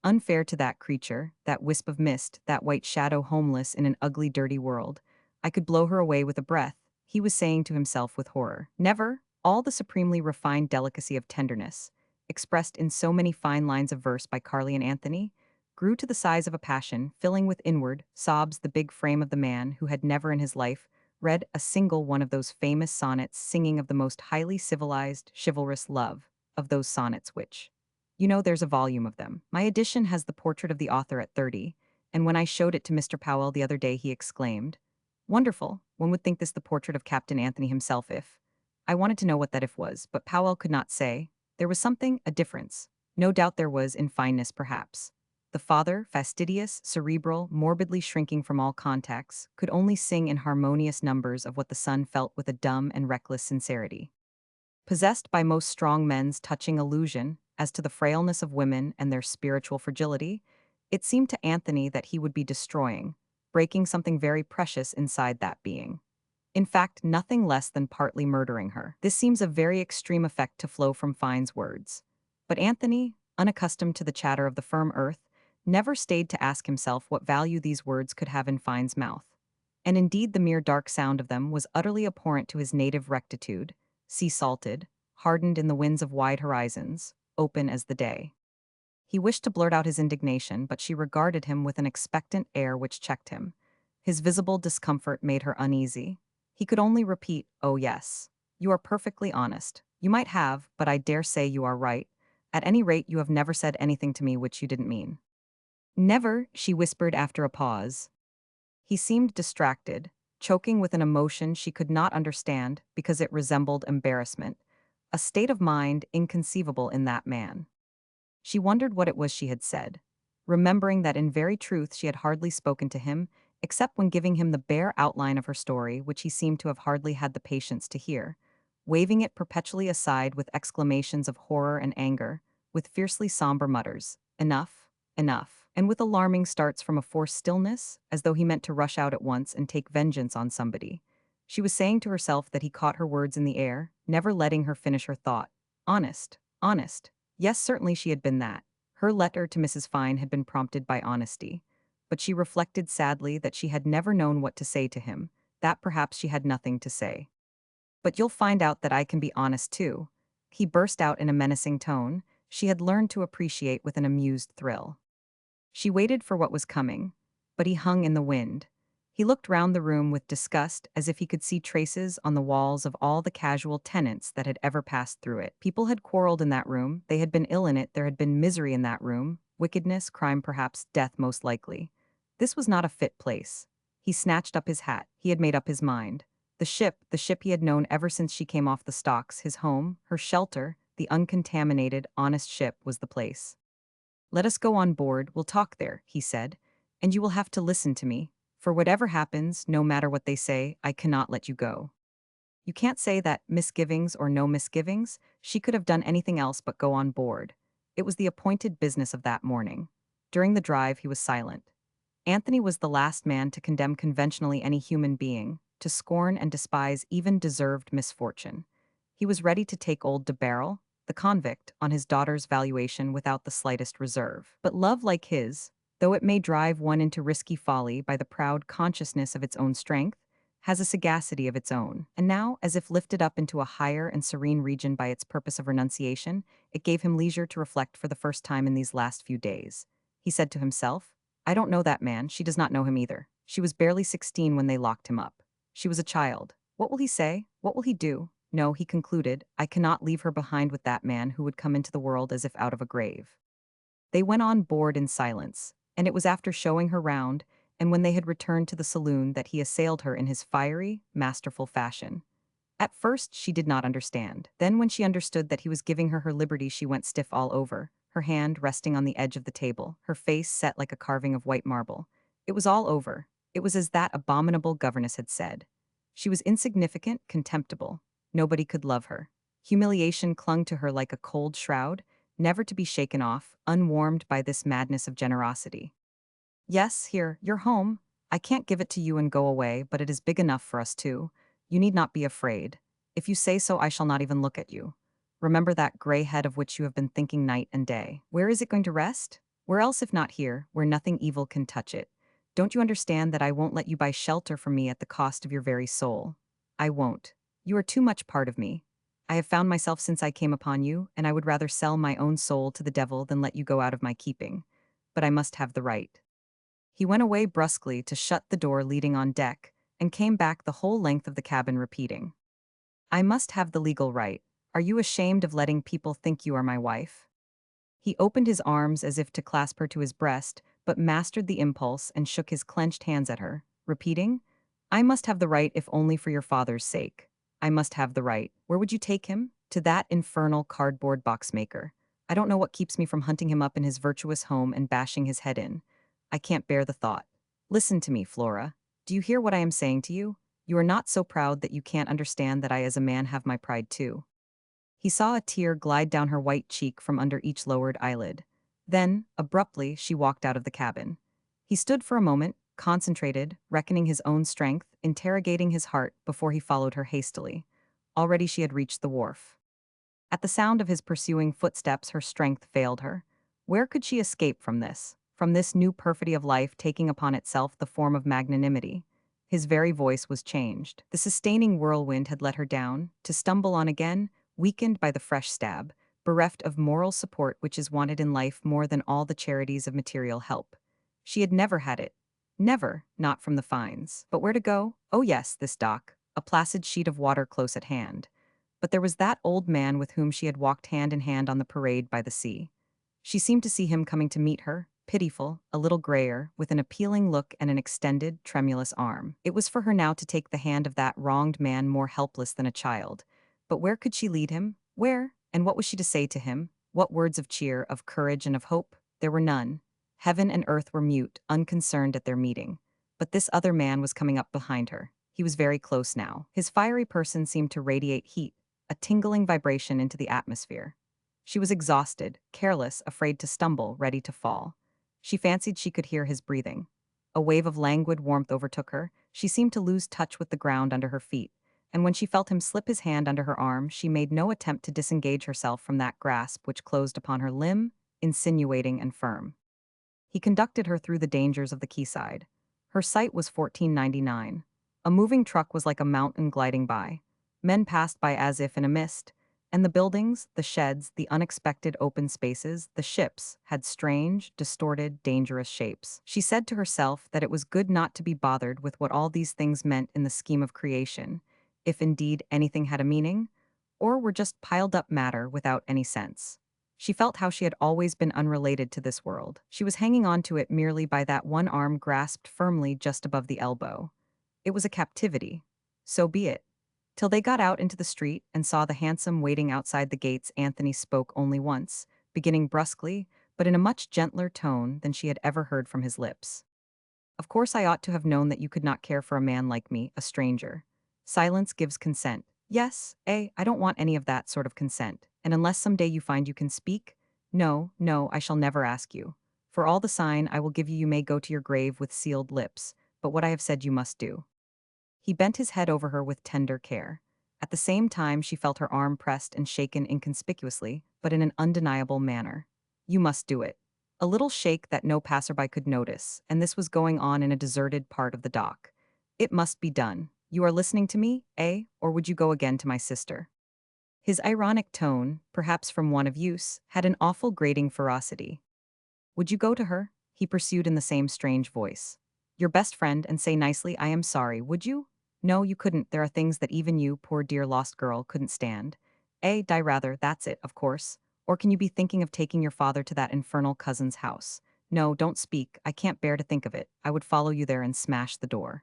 Unfair to that creature, that wisp of mist, that white shadow homeless in an ugly, dirty world. I could blow her away with a breath, he was saying to himself with horror. Never, all the supremely refined delicacy of tenderness, expressed in so many fine lines of verse by Carly and Anthony, grew to the size of a passion, filling with inward sobs the big frame of the man who had never in his life read a single one of those famous sonnets singing of the most highly civilized, chivalrous love, of those sonnets which, there's a volume of them. My edition has the portrait of the author at 30, and when I showed it to Mr. Powell the other day, he exclaimed, "Wonderful, one would think this the portrait of Captain Anthony himself if." I wanted to know what that if was, but Powell could not say. There was something, a difference. No doubt there was, in fineness perhaps. The father, fastidious, cerebral, morbidly shrinking from all contacts, could only sing in harmonious numbers of what the son felt with a dumb and reckless sincerity. Possessed by most strong men's touching illusion as to the frailness of women and their spiritual fragility, it seemed to Anthony that he would be destroying, breaking something very precious inside that being. In fact, nothing less than partly murdering her. This seems a very extreme effect to flow from Fine's words. But Anthony, unaccustomed to the chatter of the firm earth, never stayed to ask himself what value these words could have in Fine's mouth. And indeed the mere dark sound of them was utterly abhorrent to his native rectitude, sea-salted, hardened in the winds of wide horizons, open as the day. He wished to blurt out his indignation, but she regarded him with an expectant air which checked him. His visible discomfort made her uneasy. He could only repeat, "Oh yes. You are perfectly honest. You might have, but I dare say you are right. At any rate, you have never said anything to me which you didn't mean." "Never," she whispered after a pause. He seemed distracted. choking with an emotion she could not understand because it resembled embarrassment, a state of mind inconceivable in that man. She wondered what it was she had said, remembering that in very truth she had hardly spoken to him, except when giving him the bare outline of her story, which he seemed to have hardly had the patience to hear, waving it perpetually aside with exclamations of horror and anger, with fiercely somber mutters, "Enough, enough," and with alarming starts from a forced stillness, as though he meant to rush out at once and take vengeance on somebody. She was saying to herself that he caught her words in the air, never letting her finish her thought. Honest, honest. Yes, certainly she had been that. Her letter to Mrs. Fine had been prompted by honesty. But she reflected sadly that she had never known what to say to him, that perhaps she had nothing to say. "But you'll find out that I can be honest too." He burst out in a menacing tone, she had learned to appreciate with an amused thrill. She waited for what was coming, but he hung in the wind. He looked round the room with disgust as if he could see traces on the walls of all the casual tenants that had ever passed through it. People had quarreled in that room, they had been ill in it, there had been misery in that room, wickedness, crime, perhaps death most likely. This was not a fit place. He snatched up his hat, he had made up his mind. The ship he had known ever since she came off the stocks, his home, her shelter, the uncontaminated, honest ship was the place. "Let us go on board, we'll talk there," he said, "and you will have to listen to me, for whatever happens, no matter what they say, I cannot let you go." You can't say that, misgivings or no misgivings, she could have done anything else but go on board. It was the appointed business of that morning. During the drive, he was silent. Anthony was the last man to condemn conventionally any human being, to scorn and despise even deserved misfortune. He was ready to take old de Barrel, the convict, on his daughter's valuation without the slightest reserve. But love like his, though it may drive one into risky folly by the proud consciousness of its own strength, has a sagacity of its own. And now, as if lifted up into a higher and serene region by its purpose of renunciation, it gave him leisure to reflect for the first time in these last few days. He said to himself, "I don't know that man, she does not know him either. She was barely 16 when they locked him up. She was a child. What will he say? What will he do? No," he concluded, "I cannot leave her behind with that man who would come into the world as if out of a grave." They went on board in silence, and it was after showing her round, and when they had returned to the saloon that he assailed her in his fiery, masterful fashion. At first, she did not understand. Then when she understood that he was giving her her liberty, she went stiff all over, her hand resting on the edge of the table, her face set like a carving of white marble. It was all over. It was as that abominable governess had said. She was insignificant, contemptible. Nobody could love her. Humiliation clung to her like a cold shroud, never to be shaken off, unwarmed by this madness of generosity. "Yes, here, your home. I can't give it to you and go away, but it is big enough for us two. You need not be afraid. If you say so, I shall not even look at you. Remember that gray head of which you have been thinking night and day. Where is it going to rest? Where else if not here, where nothing evil can touch it? Don't you understand that I won't let you buy shelter from me at the cost of your very soul? I won't. You are too much part of me. I have found myself since I came upon you, and I would rather sell my own soul to the devil than let you go out of my keeping. But I must have the right." He went away brusquely to shut the door leading on deck, and came back the whole length of the cabin repeating, "I must have the legal right. Are you ashamed of letting people think you are my wife?" He opened his arms as if to clasp her to his breast, but mastered the impulse and shook his clenched hands at her, repeating, "I must have the right if only for your father's sake. I must have the right. Where would you take him? To that infernal cardboard box maker. I don't know what keeps me from hunting him up in his virtuous home and bashing his head in. I can't bear the thought. Listen to me, Flora. Do you hear what I am saying to you? You are not so proud that you can't understand that I as a man have my pride too." He saw a tear glide down her white cheek from under each lowered eyelid. Then, abruptly, she walked out of the cabin. He stood for a moment, concentrated, reckoning his own strength, interrogating his heart before he followed her hastily. Already she had reached the wharf. At the sound of his pursuing footsteps, her strength failed her. Where could she escape from this? From this new perfidy of life taking upon itself the form of magnanimity? His very voice was changed. The sustaining whirlwind had let her down, to stumble on again, weakened by the fresh stab, bereft of moral support which is wanted in life more than all the charities of material help. She had never had it. Never, not from the Fines. But where to go? Oh yes, this dock, a placid sheet of water close at hand. But there was that old man with whom she had walked hand in hand on the parade by the sea. She seemed to see him coming to meet her, pitiful, a little grayer, with an appealing look and an extended, tremulous arm. It was for her now to take the hand of that wronged man more helpless than a child. But where could she lead him? Where? And what was she to say to him? What words of cheer, of courage, and of hope? There were none. Heaven and earth were mute, unconcerned at their meeting. But this other man was coming up behind her. He was very close now. His fiery person seemed to radiate heat, a tingling vibration into the atmosphere. She was exhausted, careless, afraid to stumble, ready to fall. She fancied she could hear his breathing. A wave of languid warmth overtook her. She seemed to lose touch with the ground under her feet, and when she felt him slip his hand under her arm, she made no attempt to disengage herself from that grasp which closed upon her limb, insinuating and firm. He conducted her through the dangers of the quayside. Her sight was 1499. A moving truck was like a mountain gliding by. Men passed by as if in a mist, and the buildings, the sheds, the unexpected open spaces, the ships, had strange, distorted, dangerous shapes. She said to herself that it was good not to be bothered with what all these things meant in the scheme of creation, if indeed anything had a meaning, or were just piled up matter without any sense. She felt how she had always been unrelated to this world. She was hanging on to it merely by that one arm grasped firmly just above the elbow. It was a captivity. So be it. Till they got out into the street and saw the hansom waiting outside the gates, Anthony spoke only once, beginning brusquely, but in a much gentler tone than she had ever heard from his lips. Of course I ought to have known that you could not care for a man like me, a stranger. Silence gives consent. Yes, I don't want any of that sort of consent, and unless some day you find you can speak, no, no, I shall never ask you. For all the sign I will give you, you may go to your grave with sealed lips, but what I have said you must do. He bent his head over her with tender care. At the same time she felt her arm pressed and shaken inconspicuously, but in an undeniable manner. You must do it. A little shake that no passerby could notice, and this was going on in a deserted part of the dock. It must be done. You are listening to me, or would you go again to my sister? His ironic tone, perhaps from want of use, had an awful grating ferocity. Would you go to her? He pursued in the same strange voice. Your best friend, and say nicely, I am sorry, would you? No, you couldn't. There are things that even you, poor dear lost girl, couldn't stand. Die rather, that's it, of course. Or can you be thinking of taking your father to that infernal cousin's house? No, don't speak. I can't bear to think of it. I would follow you there and smash the door.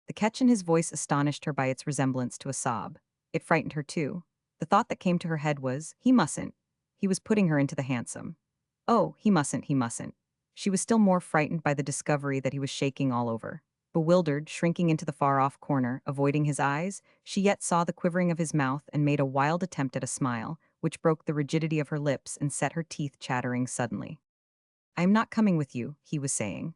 The catch in his voice astonished her by its resemblance to a sob. It frightened her too. The thought that came to her head was, he mustn't. He was putting her into the hansom. Oh, he mustn't, he mustn't. She was still more frightened by the discovery that he was shaking all over. Bewildered, shrinking into the far-off corner, avoiding his eyes, she yet saw the quivering of his mouth and made a wild attempt at a smile, which broke the rigidity of her lips and set her teeth chattering suddenly. I am not coming with you, he was saying.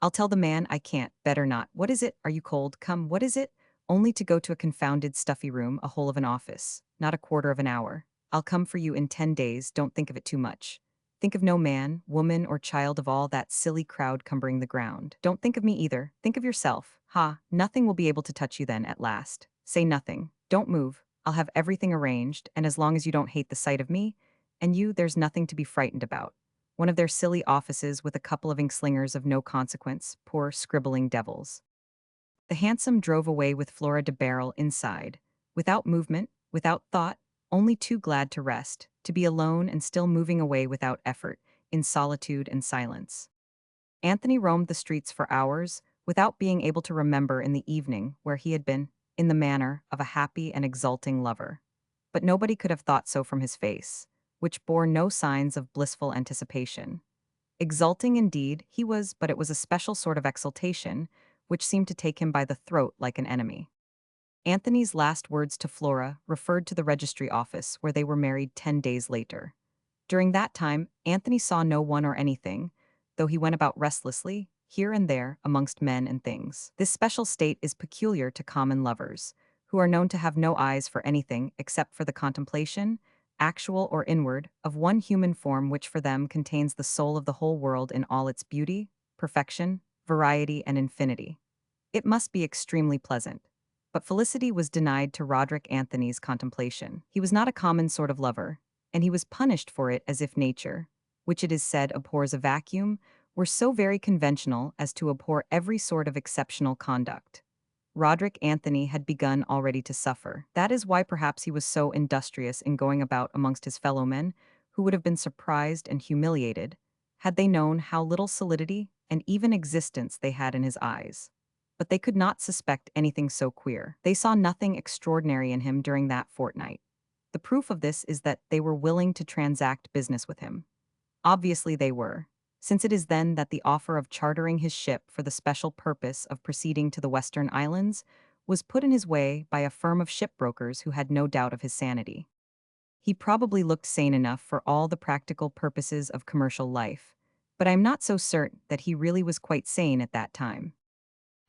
I'll tell the man I can't, better not. What is it? Are you cold? Come, what is it? Only to go to a confounded stuffy room, a hole of an office. Not a quarter of an hour. I'll come for you in 10 days, don't think of it too much. Think of no man, woman, or child of all that silly crowd cumbering the ground. Don't think of me either. Think of yourself. Ha, nothing will be able to touch you then at last. Say nothing. Don't move. I'll have everything arranged, and as long as you don't hate the sight of me, and you, there's nothing to be frightened about. One of their silly offices with a couple of inkslingers of no consequence, poor scribbling devils. The hansom drove away with Flora de Barrel inside, without movement, without thought, only too glad to rest, to be alone and still moving away without effort, in solitude and silence. Anthony roamed the streets for hours, without being able to remember in the evening where he had been, in the manner of a happy and exulting lover. But nobody could have thought so from his face, which bore no signs of blissful anticipation. Exulting indeed he was, but it was a special sort of exultation, which seemed to take him by the throat like an enemy. Anthony's last words to Flora referred to the registry office where they were married 10 days later. During that time, Anthony saw no one or anything, though he went about restlessly, here and there, amongst men and things. This special state is peculiar to common lovers, who are known to have no eyes for anything except for the contemplation, actual or inward, of one human form which for them contains the soul of the whole world in all its beauty, perfection, variety, and infinity. It must be extremely pleasant. But felicity was denied to Roderick Anthony's contemplation. He was not a common sort of lover, and he was punished for it as if nature, which it is said abhors a vacuum, were so very conventional as to abhor every sort of exceptional conduct. Roderick Anthony had begun already to suffer. That is why perhaps he was so industrious in going about amongst his fellow men, who would have been surprised and humiliated, had they known how little solidity and even existence they had in his eyes. But they could not suspect anything so queer. They saw nothing extraordinary in him during that fortnight. The proof of this is that they were willing to transact business with him. Obviously they were, since it is then that the offer of chartering his ship for the special purpose of proceeding to the Western Islands was put in his way by a firm of shipbrokers who had no doubt of his sanity. He probably looked sane enough for all the practical purposes of commercial life, but I am not so certain that he really was quite sane at that time.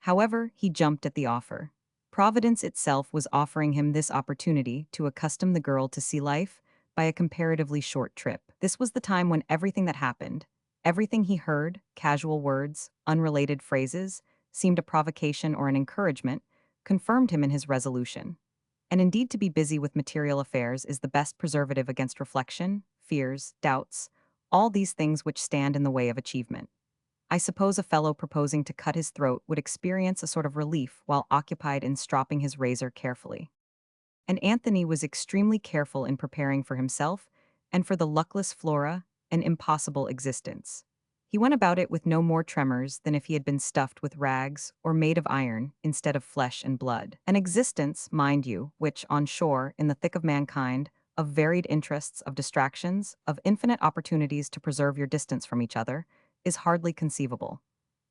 However, he jumped at the offer. Providence itself was offering him this opportunity to accustom the girl to sea life by a comparatively short trip. This was the time when everything that happened, everything he heard, casual words, unrelated phrases, seemed a provocation or an encouragement, confirmed him in his resolution. And indeed, to be busy with material affairs is the best preservative against reflection, fears, doubts, all these things which stand in the way of achievement. I suppose a fellow proposing to cut his throat would experience a sort of relief while occupied in stropping his razor carefully. And Anthony was extremely careful in preparing for himself and for the luckless Flora an impossible existence. He went about it with no more tremors than if he had been stuffed with rags or made of iron instead of flesh and blood. An existence, mind you, which, on shore, in the thick of mankind, of varied interests, of distractions, of infinite opportunities to preserve your distance from each other, is hardly conceivable.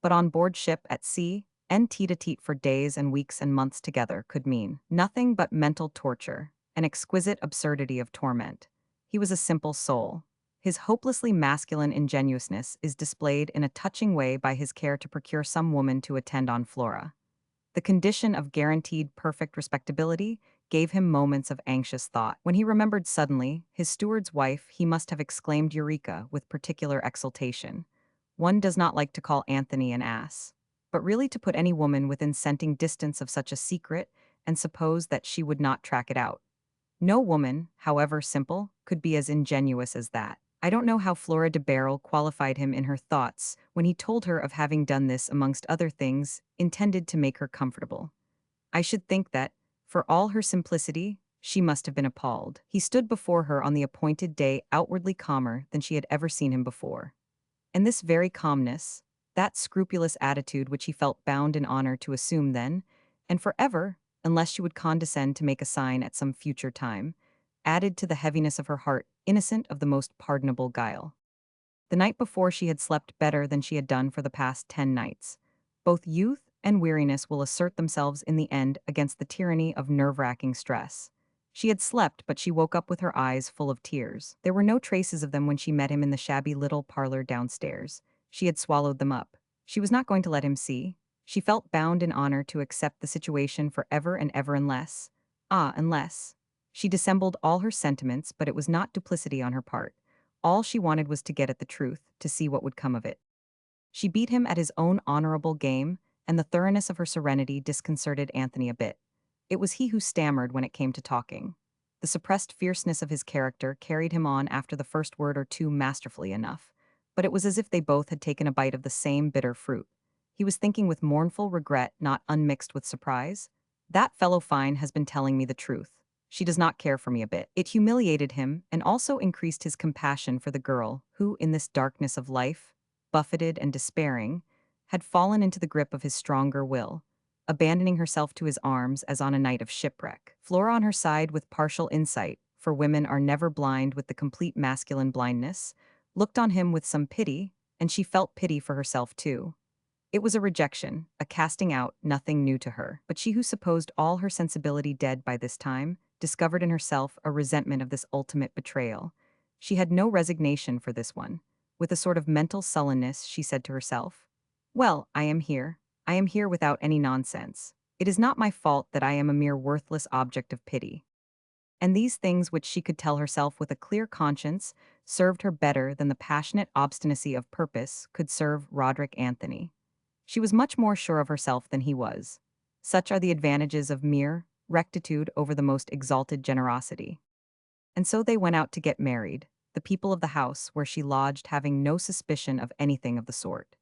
But on board ship at sea, and tete-a-tete for days and weeks and months together could mean nothing but mental torture, an exquisite absurdity of torment. He was a simple soul. His hopelessly masculine ingenuousness is displayed in a touching way by his care to procure some woman to attend on Flora. The condition of guaranteed perfect respectability gave him moments of anxious thought. When he remembered suddenly his steward's wife, he must have exclaimed Eureka with particular exultation. One does not like to call Anthony an ass, but really to put any woman within scenting distance of such a secret and suppose that she would not track it out. No woman, however simple, could be as ingenuous as that. I don't know how Flora de Barrel qualified him in her thoughts when he told her of having done this amongst other things intended to make her comfortable. I should think that, for all her simplicity, she must have been appalled. He stood before her on the appointed day outwardly calmer than she had ever seen him before. And this very calmness, that scrupulous attitude which he felt bound in honor to assume then, and forever, unless she would condescend to make a sign at some future time, added to the heaviness of her heart, innocent of the most pardonable guile. The night before she had slept better than she had done for the past 10 nights. Both youth and weariness will assert themselves in the end against the tyranny of nerve-wracking stress. She had slept, but she woke up with her eyes full of tears. There were no traces of them when she met him in the shabby little parlor downstairs. She had swallowed them up. She was not going to let him see. She felt bound in honor to accept the situation for ever and ever unless. She dissembled all her sentiments, but it was not duplicity on her part. All she wanted was to get at the truth, to see what would come of it. She beat him at his own honorable game, and the thoroughness of her serenity disconcerted Anthony a bit. It was he who stammered when it came to talking. The suppressed fierceness of his character carried him on after the first word or two masterfully enough, but it was as if they both had taken a bite of the same bitter fruit. He was thinking with mournful regret not unmixed with surprise. That fellow Fine has been telling me the truth. She does not care for me a bit. It humiliated him and also increased his compassion for the girl who, in this darkness of life, buffeted and despairing, had fallen into the grip of his stronger will, abandoning herself to his arms as on a night of shipwreck. Flora on her side with partial insight, for women are never blind with the complete masculine blindness, looked on him with some pity, and she felt pity for herself too. It was a rejection, a casting out, nothing new to her. But she who supposed all her sensibility dead by this time, discovered in herself a resentment of this ultimate betrayal. She had no resignation for this one. With a sort of mental sullenness, she said to herself, "Well, I am here. I am here without any nonsense. It is not my fault that I am a mere worthless object of pity." And these things which she could tell herself with a clear conscience served her better than the passionate obstinacy of purpose could serve Roderick Anthony. She was much more sure of herself than he was. Such are the advantages of mere rectitude over the most exalted generosity. And so they went out to get married, the people of the house where she lodged having no suspicion of anything of the sort.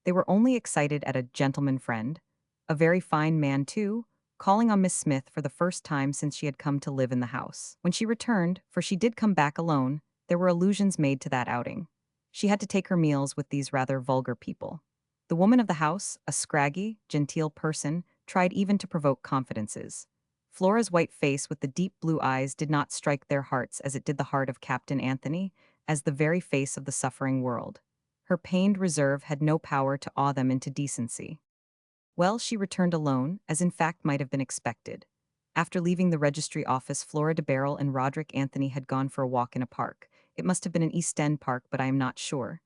They were only excited at a gentleman friend, a very fine man too, calling on Miss Smith for the first time since she had come to live in the house. When she returned, for she did come back alone, there were allusions made to that outing. She had to take her meals with these rather vulgar people. The woman of the house, a scraggy, genteel person, tried even to provoke confidences. Flora's white face with the deep blue eyes did not strike their hearts as it did the heart of Captain Anthony, as the very face of the suffering world. Her pained reserve had no power to awe them into decency. Well, she returned alone, as in fact might have been expected. After leaving the registry office, Flora de Barrel and Roderick Anthony had gone for a walk in a park. It must have been an East End park, but I am not sure.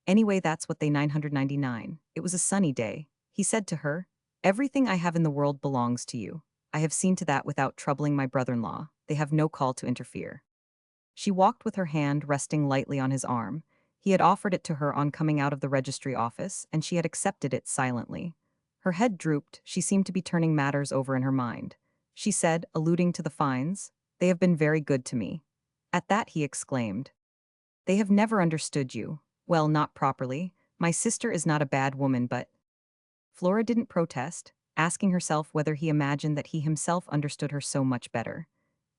Anyway, that's what they 999. It was a sunny day. He said to her, "Everything I have in the world belongs to you. I have seen to that without troubling my brother-in-law. They have no call to interfere." She walked with her hand resting lightly on his arm. He had offered it to her on coming out of the registry office, and she had accepted it silently. Her head drooped, she seemed to be turning matters over in her mind. She said, alluding to the fines, "They have been very good to me." At that he exclaimed, "They have never understood you. Well, not properly. My sister is not a bad woman, but—" Flora didn't protest, asking herself whether he imagined that he himself understood her so much better.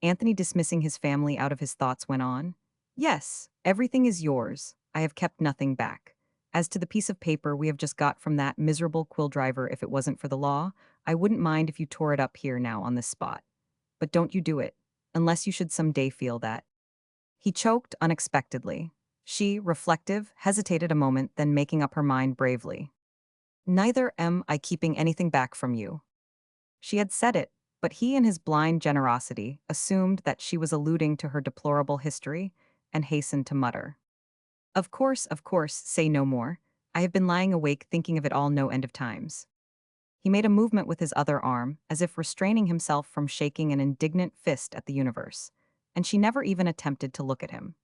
Anthony, dismissing his family out of his thoughts, went on, "Yes, everything is yours. I have kept nothing back. As to the piece of paper we have just got from that miserable quill driver, if it wasn't for the law, I wouldn't mind if you tore it up here now on this spot. But don't you do it, unless you should some day feel that—" He choked unexpectedly. She, reflective, hesitated a moment, then making up her mind bravely. "Neither am I keeping anything back from you." She had said it, but he, in his blind generosity, assumed that she was alluding to her deplorable history and hastened to mutter, of course, say no more. I have been lying awake thinking of it all no end of times." He made a movement with his other arm, as if restraining himself from shaking an indignant fist at the universe, and she never even attempted to look at him.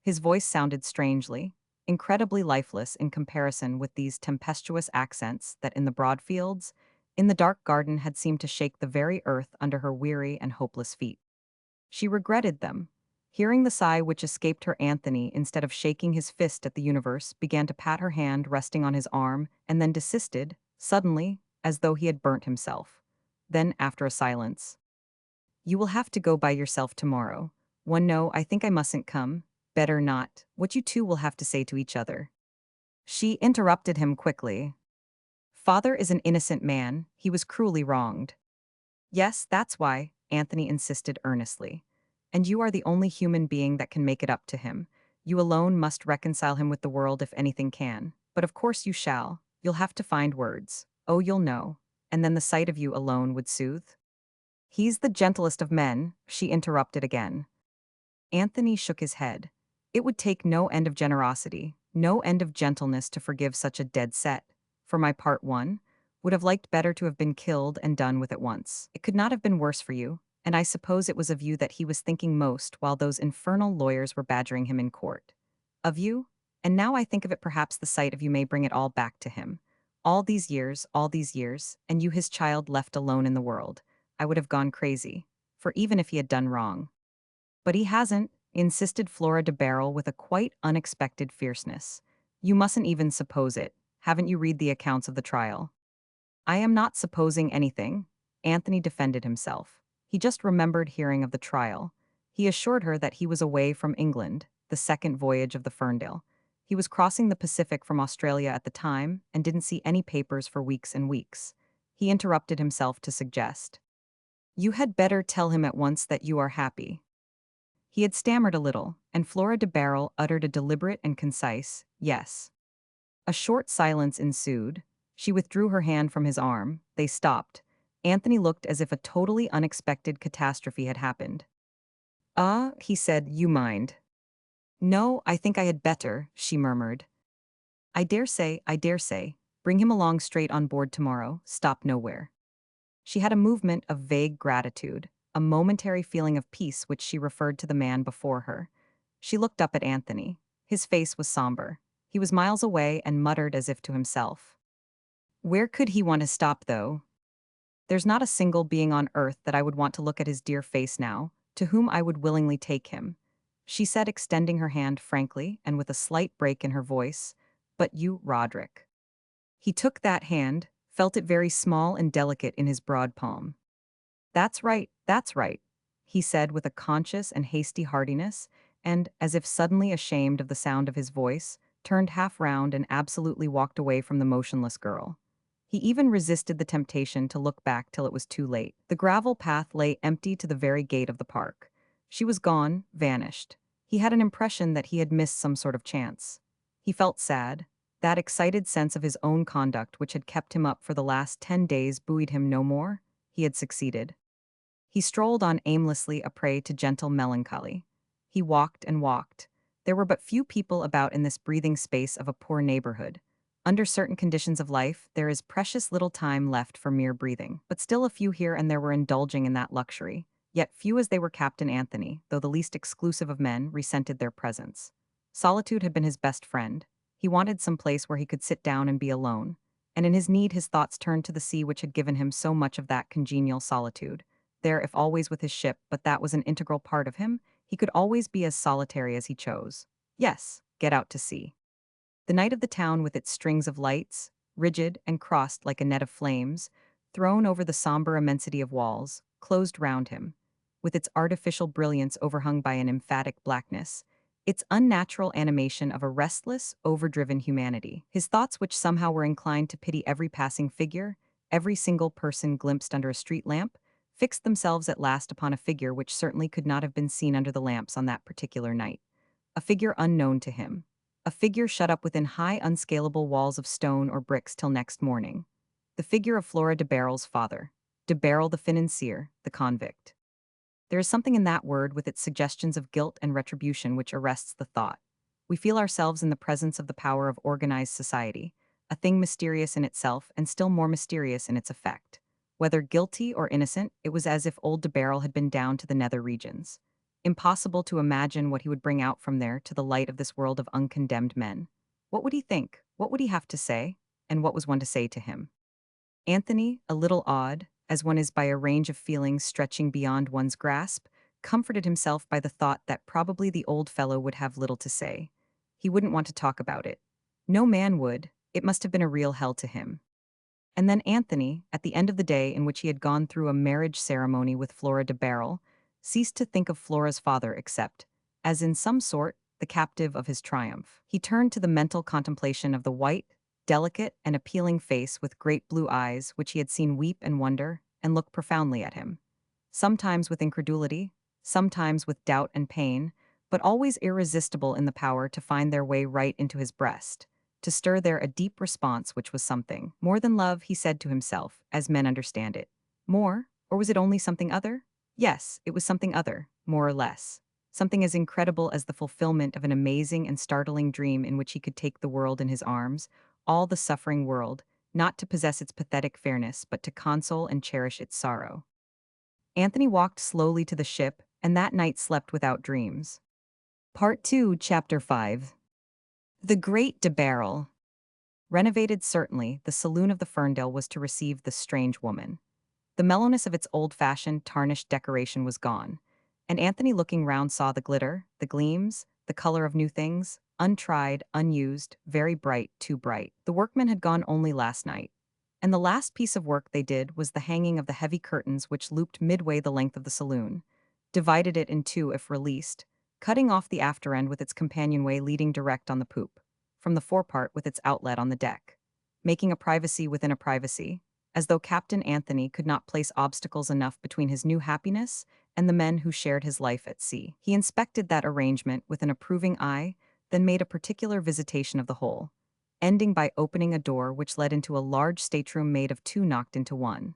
His voice sounded strangely, incredibly lifeless in comparison with these tempestuous accents that in the broad fields, in the dark garden, had seemed to shake the very earth under her weary and hopeless feet. She regretted them. Hearing the sigh which escaped her, Anthony, instead of shaking his fist at the universe, began to pat her hand resting on his arm, and then desisted, suddenly, as though he had burnt himself. Then, after a silence, "You will have to go by yourself tomorrow. No, I think I mustn't come. Better not. What you two will have to say to each other." She interrupted him quickly. "Father is an innocent man. He was cruelly wronged." "Yes, that's why," Anthony insisted earnestly. "And you are the only human being that can make it up to him. You alone must reconcile him with the world if anything can. But of course you shall. You'll have to find words. Oh, you'll know. And then the sight of you alone would soothe." "He's the gentlest of men," she interrupted again. Anthony shook his head. It would take no end of generosity, no end of gentleness to forgive such a dead set. For my part, one would have liked better to have been killed and done with at once. It could not have been worse for you, and I suppose it was of you that he was thinking most while those infernal lawyers were badgering him in court. Of you? And now I think of it, perhaps the sight of you may bring it all back to him. All these years, and you his child left alone in the world. I would have gone crazy. For even if he had done wrong. But he hasn't, insisted Flora de Barrel with a quite unexpected fierceness. You mustn't even suppose it. Haven't you read the accounts of the trial? "I am not supposing anything," Anthony defended himself. He just remembered hearing of the trial. He assured her that he was away from England, the second voyage of the Ferndale. He was crossing the Pacific from Australia at the time and didn't see any papers for weeks and weeks. He interrupted himself to suggest, "You had better tell him at once that you are happy." He had stammered a little, and Flora de Barrel uttered a deliberate and concise "yes." A short silence ensued. She withdrew her hand from his arm. They stopped. Anthony looked as if a totally unexpected catastrophe had happened. "Ah," he said, "you mind." "No, I think I had better," she murmured. I dare say. Bring him along straight on board tomorrow. Stop nowhere." She had a movement of vague gratitude, a momentary feeling of peace which she referred to the man before her. She looked up at Anthony. His face was somber. He was miles away and muttered as if to himself. "Where could he want to stop, though? There's not a single being on earth that I would want to look at his dear face now, to whom I would willingly take him," she said, extending her hand frankly and with a slight break in her voice. "But you, Roderick." He took that hand, felt it very small and delicate in his broad palm. That's right," he said with a conscious and hasty heartiness, and, as if suddenly ashamed of the sound of his voice, turned half round and absolutely walked away from the motionless girl. He even resisted the temptation to look back till it was too late. The gravel path lay empty to the very gate of the park. She was gone, vanished. He had an impression that he had missed some sort of chance. He felt sad. That excited sense of his own conduct which had kept him up for the last 10 days buoyed him no more. He had succeeded. He strolled on aimlessly, a prey to gentle melancholy. He walked and walked. There were but few people about in this breathing space of a poor neighborhood. Under certain conditions of life, there is precious little time left for mere breathing, but still a few here and there were indulging in that luxury. Yet few as they were, Captain Anthony, though the least exclusive of men, resented their presence. Solitude had been his best friend. He wanted some place where he could sit down and be alone, and in his need his thoughts turned to the sea which had given him so much of that congenial solitude. There, if always with his ship, but that was an integral part of him, he could always be as solitary as he chose. Yes, get out to sea. The night of the town with its strings of lights, rigid and crossed like a net of flames, thrown over the somber immensity of walls, closed round him, with its artificial brilliance overhung by an emphatic blackness, its unnatural animation of a restless, overdriven humanity. His thoughts, which somehow were inclined to pity every passing figure, every single person glimpsed under a street lamp, fixed themselves at last upon a figure which certainly could not have been seen under the lamps on that particular night. A figure unknown to him. A figure shut up within high, unscalable walls of stone or bricks till next morning. The figure of Flora de Barrel's father. De Barrel the financier, the convict. There is something in that word with its suggestions of guilt and retribution which arrests the thought. We feel ourselves in the presence of the power of organized society, a thing mysterious in itself and still more mysterious in its effect. Whether guilty or innocent, it was as if old de Barrel had been down to the nether regions. Impossible to imagine what he would bring out from there to the light of this world of uncondemned men. What would he think? What would he have to say? And what was one to say to him? Anthony, a little awed, as one is by a range of feelings stretching beyond one's grasp, comforted himself by the thought that probably the old fellow would have little to say. He wouldn't want to talk about it. No man would. It must have been a real hell to him. And then Anthony, at the end of the day in which he had gone through a marriage ceremony with Flora de Barrel, ceased to think of Flora's father except, as in some sort, the captive of his triumph. He turned to the mental contemplation of the white, delicate, and appealing face with great blue eyes which he had seen weep and wonder, and look profoundly at him. Sometimes with incredulity, sometimes with doubt and pain, but always irresistible in the power to find their way right into his breast, to stir there a deep response which was something. More than love, he said to himself, as men understand it. More? Or was it only something other? Yes, it was something other, more or less. Something as incredible as the fulfillment of an amazing and startling dream in which he could take the world in his arms, all the suffering world, not to possess its pathetic fairness, but to console and cherish its sorrow. Anthony walked slowly to the ship, and that night slept without dreams. Part 2, Chapter 5. The Great de Barrel. Renovated certainly, the saloon of the Ferndale was to receive the strange woman. The mellowness of its old-fashioned, tarnished decoration was gone, and Anthony looking round saw the glitter, the gleams, the color of new things, untried, unused, very bright, too bright. The workmen had gone only last night, and the last piece of work they did was the hanging of the heavy curtains which looped midway the length of the saloon, divided it in two if released, cutting off the after end with its companionway leading direct on the poop, from the forepart with its outlet on the deck, making a privacy within a privacy, as though Captain Anthony could not place obstacles enough between his new happiness and the men who shared his life at sea. He inspected that arrangement with an approving eye, then made a particular visitation of the whole, ending by opening a door which led into a large stateroom made of two knocked into one.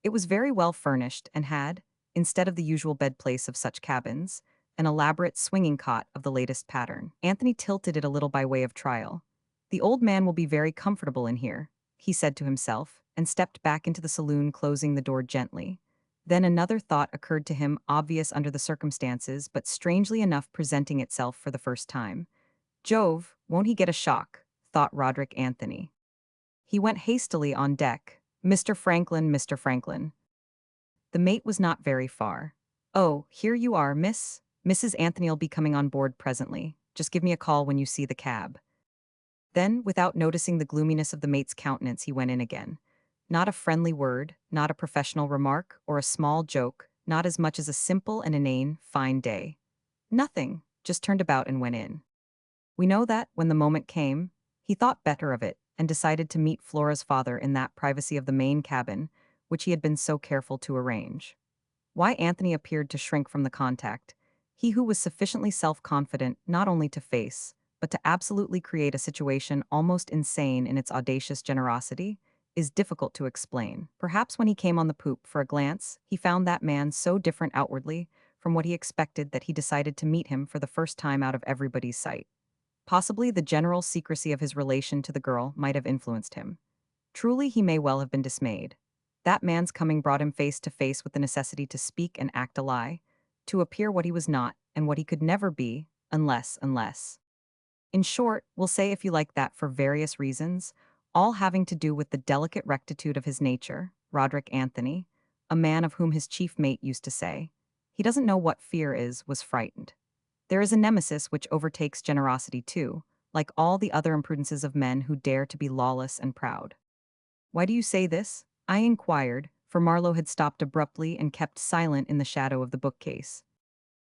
It was very well furnished and had, instead of the usual bedplace of such cabins, an elaborate swinging cot of the latest pattern. Anthony tilted it a little by way of trial. The old man will be very comfortable in here, he said to himself, and stepped back into the saloon, closing the door gently. Then another thought occurred to him, obvious under the circumstances, but strangely enough presenting itself for the first time. Jove, won't he get a shock, thought Roderick Anthony. He went hastily on deck. Mr. Franklin, Mr. Franklin. The mate was not very far. Oh, here you are, miss. Mrs. Anthony'll be coming on board presently. Just give me a call when you see the cab. Then, without noticing the gloominess of the mate's countenance, he went in again. Not a friendly word, not a professional remark, or a small joke, not as much as a simple and inane, fine day. Nothing, just turned about and went in. We know that, when the moment came, he thought better of it and decided to meet Flora's father in that privacy of the main cabin, which he had been so careful to arrange. Why Anthony appeared to shrink from the contact, he who was sufficiently self-confident not only to face, but to absolutely create a situation almost insane in its audacious generosity, is difficult to explain. Perhaps when he came on the poop for a glance, he found that man so different outwardly from what he expected that he decided to meet him for the first time out of everybody's sight. Possibly the general secrecy of his relation to the girl might have influenced him. Truly, he may well have been dismayed. That man's coming brought him face to face with the necessity to speak and act a lie, to appear what he was not and what he could never be, unless. In short, we'll say if you like that for various reasons, all having to do with the delicate rectitude of his nature, Roderick Anthony, a man of whom his chief mate used to say, he doesn't know what fear is, was frightened. There is a nemesis which overtakes generosity too, like all the other imprudences of men who dare to be lawless and proud. Why do you say this? I inquired, for Marlowe had stopped abruptly and kept silent in the shadow of the bookcase.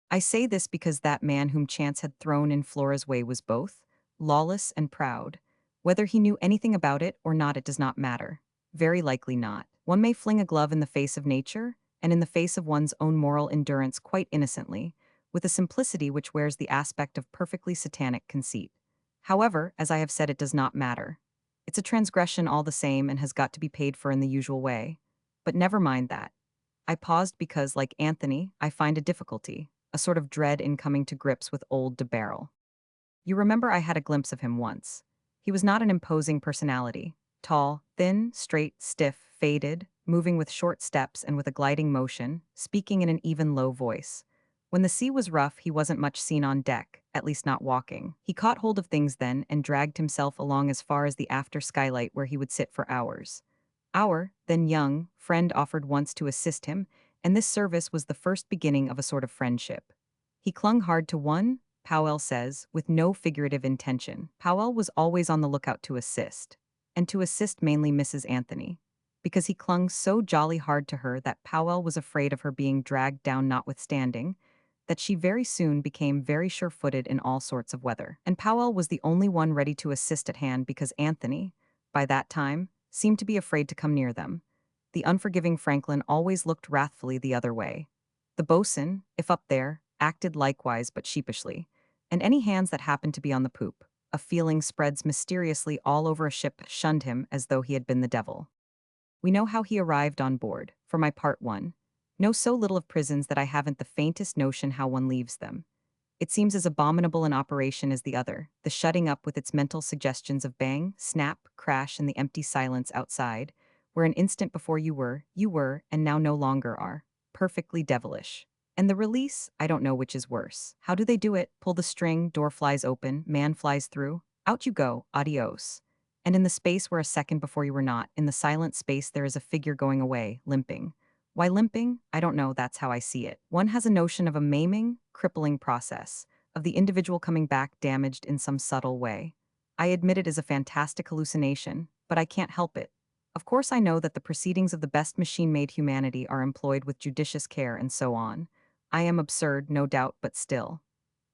I say this because that man whom chance had thrown in Flora's way was both lawless and proud. Whether he knew anything about it or not, it does not matter. Very likely not. One may fling a glove in the face of nature, and in the face of one's own moral endurance quite innocently, with a simplicity which wears the aspect of perfectly satanic conceit. However, as I have said, it does not matter. It's a transgression all the same and has got to be paid for in the usual way. But never mind that. I paused because, like Anthony, I find a difficulty, a sort of dread in coming to grips with old de Barrel. You remember I had a glimpse of him once. He was not an imposing personality. Tall, thin, straight, stiff, faded, moving with short steps and with a gliding motion, speaking in an even low voice. When the sea was rough, he wasn't much seen on deck, at least not walking. He caught hold of things then and dragged himself along as far as the after skylight where he would sit for hours. Our, then young, friend offered once to assist him, and this service was the first beginning of a sort of friendship. He clung hard to one, Powell says, with no figurative intention. Powell was always on the lookout to assist, and to assist mainly Mrs. Anthony, because he clung so jolly hard to her that Powell was afraid of her being dragged down notwithstanding, that she very soon became very sure-footed in all sorts of weather. And Powell was the only one ready to assist at hand because Anthony, by that time, seemed to be afraid to come near them. The unforgiving Franklin always looked wrathfully the other way. The boatswain, if up there, acted likewise but sheepishly, and any hands that happened to be on the poop, a feeling spreads mysteriously all over a ship, shunned him as though he had been the devil. We know how he arrived on board, for my part one. Know so little of prisons that I haven't the faintest notion how one leaves them. It seems as abominable an operation as the other, the shutting up with its mental suggestions of bang, snap, crash, and the empty silence outside, where an instant before you were, and now no longer are. Perfectly devilish. And the release, I don't know which is worse. How do they do it? Pull the string, door flies open, man flies through. Out you go, adios. And in the space where a second before you were not, in the silent space there is a figure going away, limping. Why limping? I don't know, that's how I see it. One has a notion of a maiming, crippling process, of the individual coming back damaged in some subtle way. I admit it is a fantastic hallucination, but I can't help it. Of course I know that the proceedings of the best machine-made humanity are employed with judicious care and so on. I am absurd, no doubt, but still.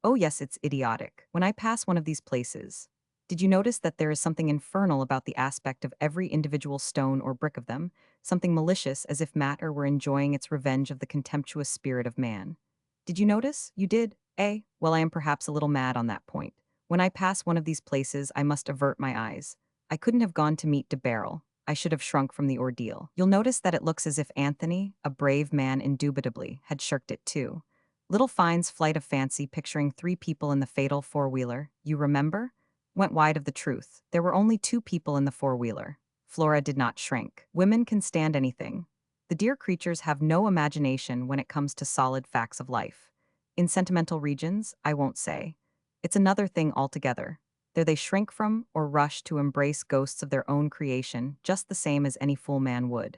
Oh yes, it's idiotic. When I pass one of these places, did you notice that there is something infernal about the aspect of every individual stone or brick of them, something malicious as if matter were enjoying its revenge of the contemptuous spirit of man? Did you notice? You did? Eh? Well, I am perhaps a little mad on that point. When I pass one of these places, I must avert my eyes. I couldn't have gone to meet de Barrel. I should have shrunk from the ordeal. You'll notice that it looks as if Anthony, a brave man indubitably, had shirked it too. Little Fine's flight of fancy picturing three people in the fatal four-wheeler, you remember? Went wide of the truth. There were only two people in the four-wheeler. Flora did not shrink. Women can stand anything. The dear creatures have no imagination when it comes to solid facts of life. In sentimental regions, I won't say. It's another thing altogether. There they shrink from or rush to embrace ghosts of their own creation just the same as any fool man would.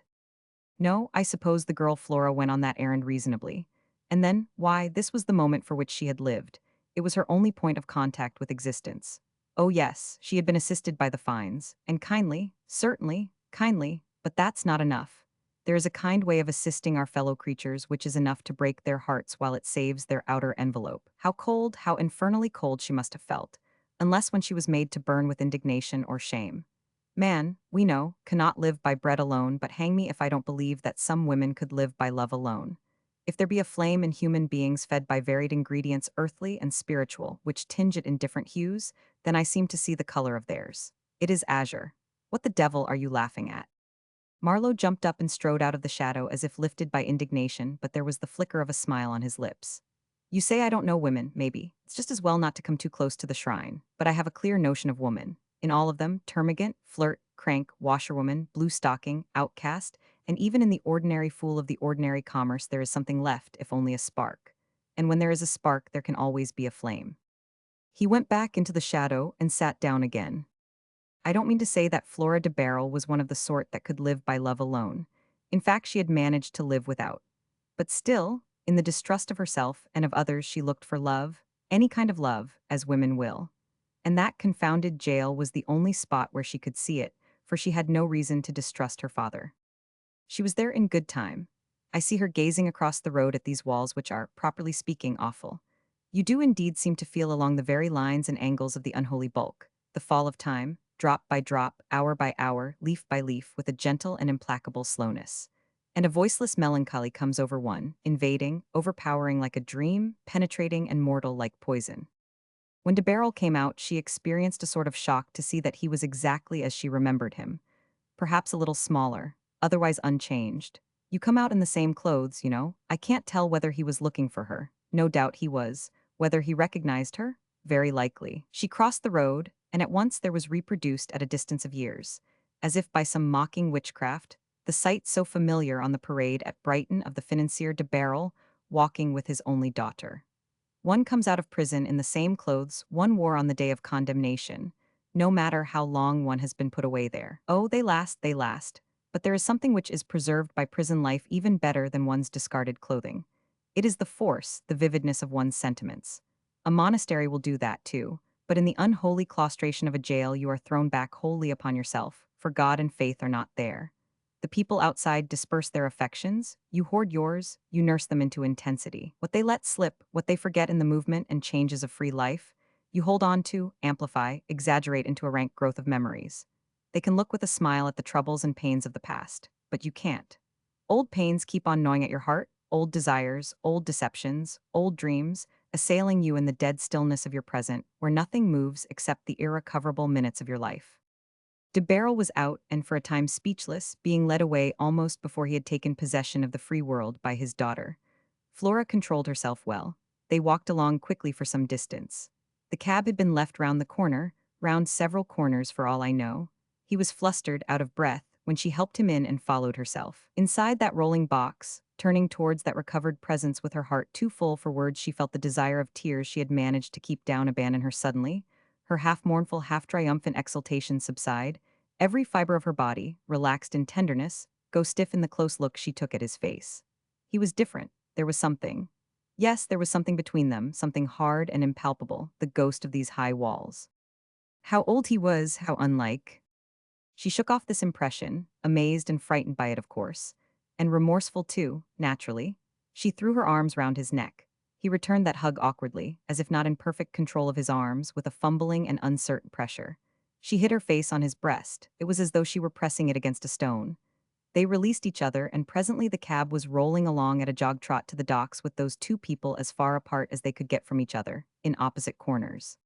No, I suppose the girl Flora went on that errand reasonably. And then, why, this was the moment for which she had lived. It was her only point of contact with existence. Oh yes, she had been assisted by the Fines, and kindly, certainly, kindly, but that's not enough. There is a kind way of assisting our fellow creatures which is enough to break their hearts while it saves their outer envelope. How cold, how infernally cold she must have felt. unless when she was made to burn with indignation or shame. Man, we know, cannot live by bread alone, but hang me if I don't believe that some women could live by love alone. If there be a flame in human beings fed by varied ingredients earthly and spiritual, which tinge it in different hues, then I seem to see the color of theirs. It is azure. What the devil are you laughing at? Marlowe jumped up and strode out of the shadow as if lifted by indignation, but there was the flicker of a smile on his lips. You say I don't know women, maybe. It's just as well not to come too close to the shrine, but I have a clear notion of woman. In all of them, termagant, flirt, crank, washerwoman, blue stocking, outcast, and even in the ordinary fool of the ordinary commerce there is something left, if only a spark. And when there is a spark, there can always be a flame. He went back into the shadow and sat down again. I don't mean to say that Flora de Barrel was one of the sort that could live by love alone. In fact, she had managed to live without. But still, in the distrust of herself and of others, she looked for love, any kind of love, as women will. And that confounded jail was the only spot where she could see it, for she had no reason to distrust her father. She was there in good time. I see her gazing across the road at these walls which are, properly speaking, awful. You do indeed seem to feel along the very lines and angles of the unholy bulk, the fall of time, drop by drop, hour by hour, leaf by leaf, with a gentle and implacable slowness. And a voiceless melancholy comes over one, invading, overpowering like a dream, penetrating and mortal like poison. When de Barrel came out, she experienced a sort of shock to see that he was exactly as she remembered him, perhaps a little smaller, otherwise unchanged. You come out in the same clothes, you know. I can't tell whether he was looking for her. No doubt he was. Whether he recognized her? Very likely. She crossed the road, and at once there was reproduced at a distance of years, as if by some mocking witchcraft, the sight so familiar on the parade at Brighton of the financier de Barrel walking with his only daughter. One comes out of prison in the same clothes one wore on the day of condemnation, no matter how long one has been put away there. Oh, they last, they last. But there is something which is preserved by prison life even better than one's discarded clothing. It is the force, the vividness of one's sentiments. A monastery will do that too, but in the unholy claustration of a jail you are thrown back wholly upon yourself, for God and faith are not there. The people outside disperse their affections, you hoard yours, you nurse them into intensity. What they let slip, what they forget in the movement and changes of free life, you hold on to, amplify, exaggerate into a rank growth of memories. They can look with a smile at the troubles and pains of the past, but you can't. Old pains keep on gnawing at your heart, old desires, old deceptions, old dreams, assailing you in the dead stillness of your present, where nothing moves except the irrecoverable minutes of your life. De Barrel was out and for a time speechless, being led away almost before he had taken possession of the free world by his daughter. Flora controlled herself well. They walked along quickly for some distance. The cab had been left round the corner, round several corners for all I know. He was flustered, out of breath, when she helped him in and followed herself. Inside that rolling box, turning towards that recovered presence with her heart too full for words, she felt the desire of tears she had managed to keep down abandon her suddenly, her half-mournful, half-triumphant exultation subside, every fiber of her body, relaxed in tenderness, go stiff in the close look she took at his face. He was different. There was something. Yes, there was something between them, something hard and impalpable, the ghost of these high walls. How old he was, how unlike. She shook off this impression, amazed and frightened by it, of course, and remorseful too, naturally. She threw her arms round his neck. He returned that hug awkwardly, as if not in perfect control of his arms, with a fumbling and uncertain pressure. She hid her face on his breast. It was as though she were pressing it against a stone. They released each other, and presently the cab was rolling along at a jog trot to the docks with those two people as far apart as they could get from each other, in opposite corners.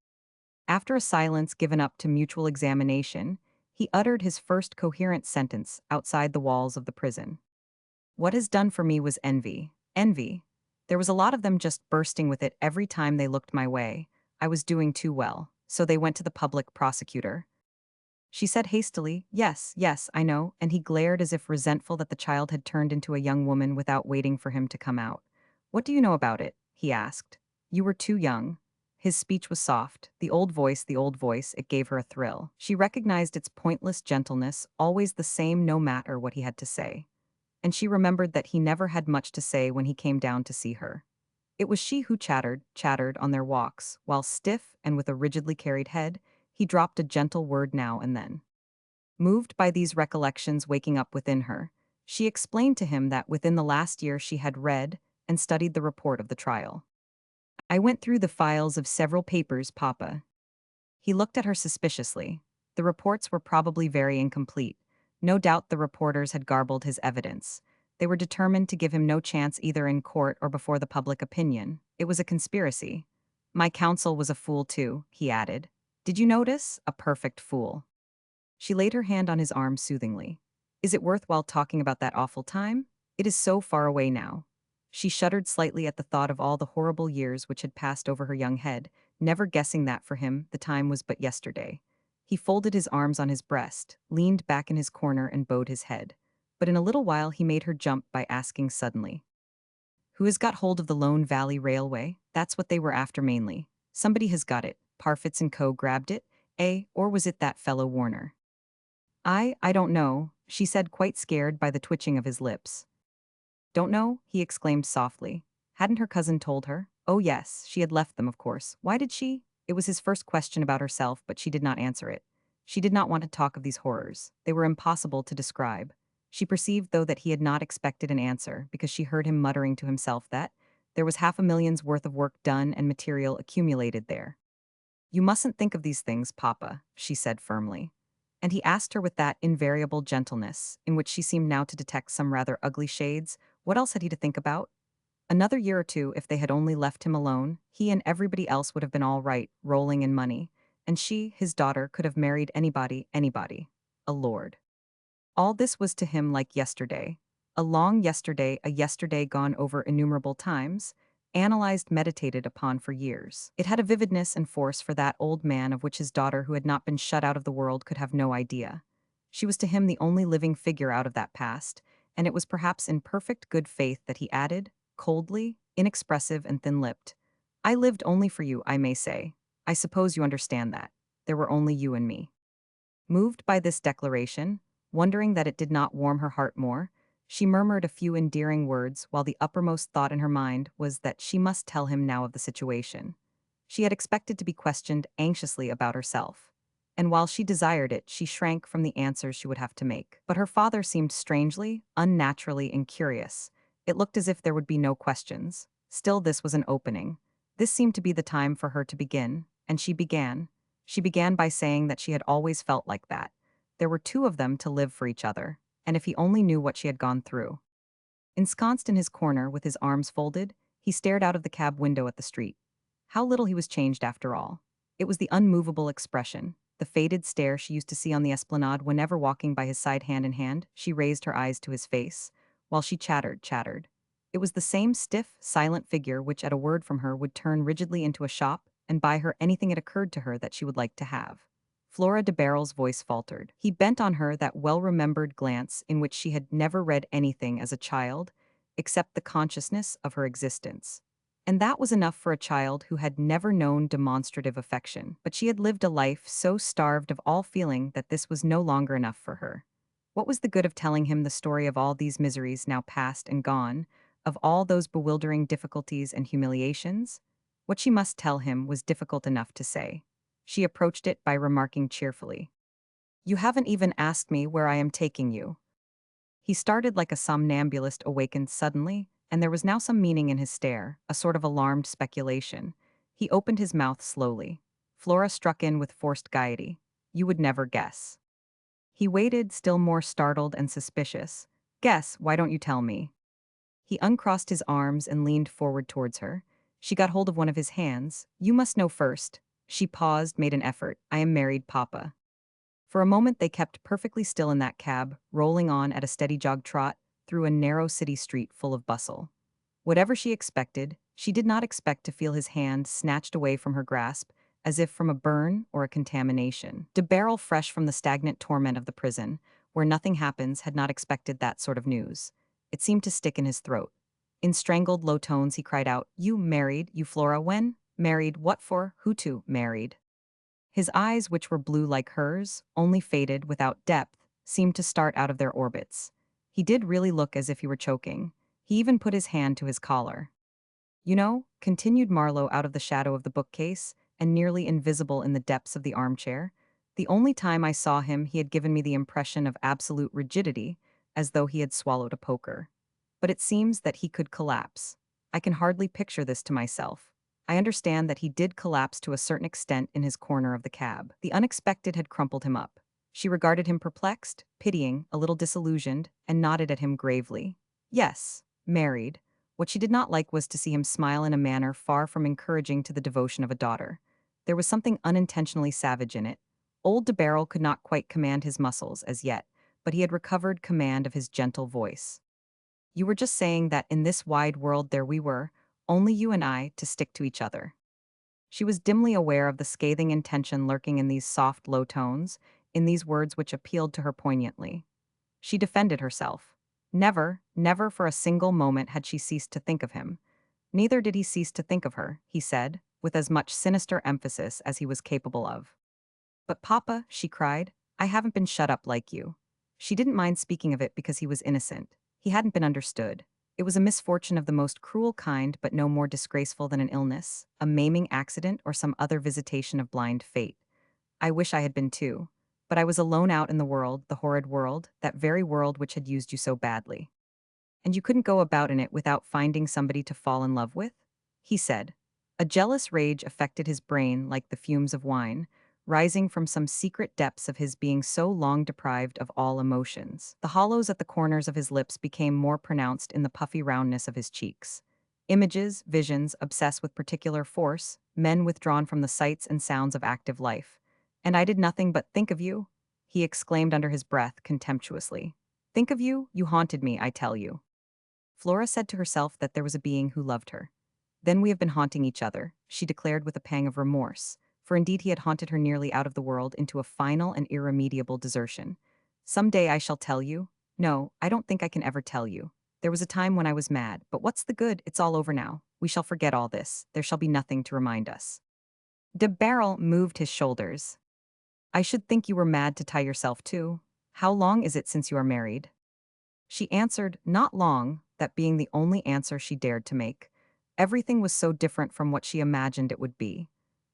After a silence given up to mutual examination, he uttered his first coherent sentence outside the walls of the prison. What has done for me was envy. Envy. There was a lot of them just bursting with it every time they looked my way. I was doing too well, so they went to the public prosecutor. She said hastily, "Yes, yes, I know," and he glared as if resentful that the child had turned into a young woman without waiting for him to come out. "What do you know about it?" he asked. "You were too young." His speech was soft. The old voice, it gave her a thrill. She recognized its pointless gentleness, always the same no matter what he had to say. And she remembered that he never had much to say when he came down to see her. It was she who chattered on their walks, while stiff and with a rigidly carried head, he dropped a gentle word now and then. Moved by these recollections waking up within her, she explained to him that within the last year she had read and studied the report of the trial. "I went through the files of several papers, Papa," He looked at her suspiciously. The reports were probably very incomplete. No doubt the reporters had garbled his evidence. They were determined to give him no chance either in court or before the public opinion. It was a conspiracy. My counsel was a fool too, he added. Did you notice? A perfect fool. She laid her hand on his arm soothingly. Is it worthwhile talking about that awful time? It is so far away now. She shuddered slightly at the thought of all the horrible years which had passed over her young head, never guessing that for him the time was but yesterday. He folded his arms on his breast, leaned back in his corner and bowed his head. But in a little while he made her jump by asking suddenly, who has got hold of the Lone Valley Railway? That's what they were after mainly. Somebody has got it. Parfitts and Co. grabbed it, eh? Or was it that fellow Warner? I don't know, she said, quite scared by the twitching of his lips. Don't know? He exclaimed softly. Hadn't her cousin told her? Oh yes, she had left them, of course. Why did she? It was his first question about herself, but she did not answer it. She did not want to talk of these horrors. They were impossible to describe. She perceived, though, that he had not expected an answer, because she heard him muttering to himself that there was 500,000's worth of work done and material accumulated there. You mustn't think of these things, Papa, she said firmly. And he asked her with that invariable gentleness, in which she seemed now to detect some rather ugly shades, what else had he to think about? Another year or two, if they had only left him alone, he and everybody else would have been all right, rolling in money, and she, his daughter, could have married anybody. A lord. All this was to him like yesterday. A long yesterday, a yesterday gone over innumerable times, analyzed, meditated upon for years. It had a vividness and force for that old man of which his daughter, who had not been shut out of the world, could have no idea. She was to him the only living figure out of that past, and it was perhaps in perfect good faith that he added, coldly, inexpressive and thin-lipped, I lived only for you, I may say. I suppose you understand that. There were only you and me. Moved by this declaration, wondering that it did not warm her heart more, she murmured a few endearing words while the uppermost thought in her mind was that she must tell him now of the situation. She had expected to be questioned anxiously about herself, and while she desired it, she shrank from the answers she would have to make. But her father seemed strangely, unnaturally incurious. It looked as if there would be no questions. Still, this was an opening. This seemed to be the time for her to begin, and she began. She began by saying that she had always felt like that. There were two of them to live for each other, and if he only knew what she had gone through. Ensconced in his corner with his arms folded, he stared out of the cab window at the street. How little he was changed after all. It was the unmovable expression, the faded stare she used to see on the esplanade whenever walking by his side hand in hand, she raised her eyes to his face, while she chattered. It was the same stiff, silent figure which at a word from her would turn rigidly into a shop and buy her anything it occurred to her that she would like to have. Flora de Barrel's voice faltered. He bent on her that well-remembered glance in which she had never read anything as a child, except the consciousness of her existence. And that was enough for a child who had never known demonstrative affection, but she had lived a life so starved of all feeling that this was no longer enough for her. What was the good of telling him the story of all these miseries now past and gone, of all those bewildering difficulties and humiliations? What she must tell him was difficult enough to say. She approached it by remarking cheerfully, You haven't even asked me where I am taking you. He started like a somnambulist awakened suddenly, and there was now some meaning in his stare, a sort of alarmed speculation. He opened his mouth slowly. Flora struck in with forced gaiety. You would never guess. He waited, still more startled and suspicious. Guess, why don't you tell me? He uncrossed his arms and leaned forward towards her. She got hold of one of his hands. You must know first. She paused, made an effort. I am married, Papa. For a moment they kept perfectly still in that cab, rolling on at a steady jog trot through a narrow city street full of bustle. Whatever she expected, she did not expect to feel his hand snatched away from her grasp, as if from a burn or a contamination. De Barrel, fresh from the stagnant torment of the prison, where nothing happens, had not expected that sort of news. It seemed to stick in his throat. In strangled low tones he cried out, You married, you Flora, when? Married, what for? Who to? Married. His eyes, which were blue like hers, only faded, without depth, seemed to start out of their orbits. He did really look as if he were choking. He even put his hand to his collar. You know, continued Marlowe out of the shadow of the bookcase, and nearly invisible in the depths of the armchair, the only time I saw him he had given me the impression of absolute rigidity, as though he had swallowed a poker. But it seems that he could collapse. I can hardly picture this to myself. I understand that he did collapse to a certain extent in his corner of the cab. The unexpected had crumpled him up. She regarded him perplexed, pitying, a little disillusioned, and nodded at him gravely. Yes, married. What she did not like was to see him smile in a manner far from encouraging to the devotion of a daughter. There was something unintentionally savage in it. Old de Barrel could not quite command his muscles as yet, but he had recovered command of his gentle voice. You were just saying that in this wide world there we were, only you and I, to stick to each other. She was dimly aware of the scathing intention lurking in these soft, low tones, in these words which appealed to her poignantly. She defended herself. Never, never for a single moment had she ceased to think of him. Neither did he cease to think of her, he said, with as much sinister emphasis as he was capable of. But Papa, she cried, I haven't been shut up like you. She didn't mind speaking of it because he was innocent. He hadn't been understood. It was a misfortune of the most cruel kind, but no more disgraceful than an illness, a maiming accident, or some other visitation of blind fate. I wish I had been too. But I was alone out in the world, the horrid world, that very world which had used you so badly. And you couldn't go about in it without finding somebody to fall in love with? He said. A jealous rage affected his brain like the fumes of wine, rising from some secret depths of his being so long deprived of all emotions. The hollows at the corners of his lips became more pronounced in the puffy roundness of his cheeks. Images, visions, obsessed with particular force, men withdrawn from the sights and sounds of active life. And I did nothing but think of you? He exclaimed under his breath contemptuously. Think of you? You haunted me, I tell you. Flora said to herself that there was a being who loved her. Then we have been haunting each other, she declared with a pang of remorse, for indeed he had haunted her nearly out of the world into a final and irremediable desertion. Some day I shall tell you. No, I don't think I can ever tell you. There was a time when I was mad, but what's the good? It's all over now. We shall forget all this. There shall be nothing to remind us. De Barrel moved his shoulders. I should think you were mad to tie yourself to. How long is it since you are married? She answered, not long, that being the only answer she dared to make. Everything was so different from what she imagined it would be.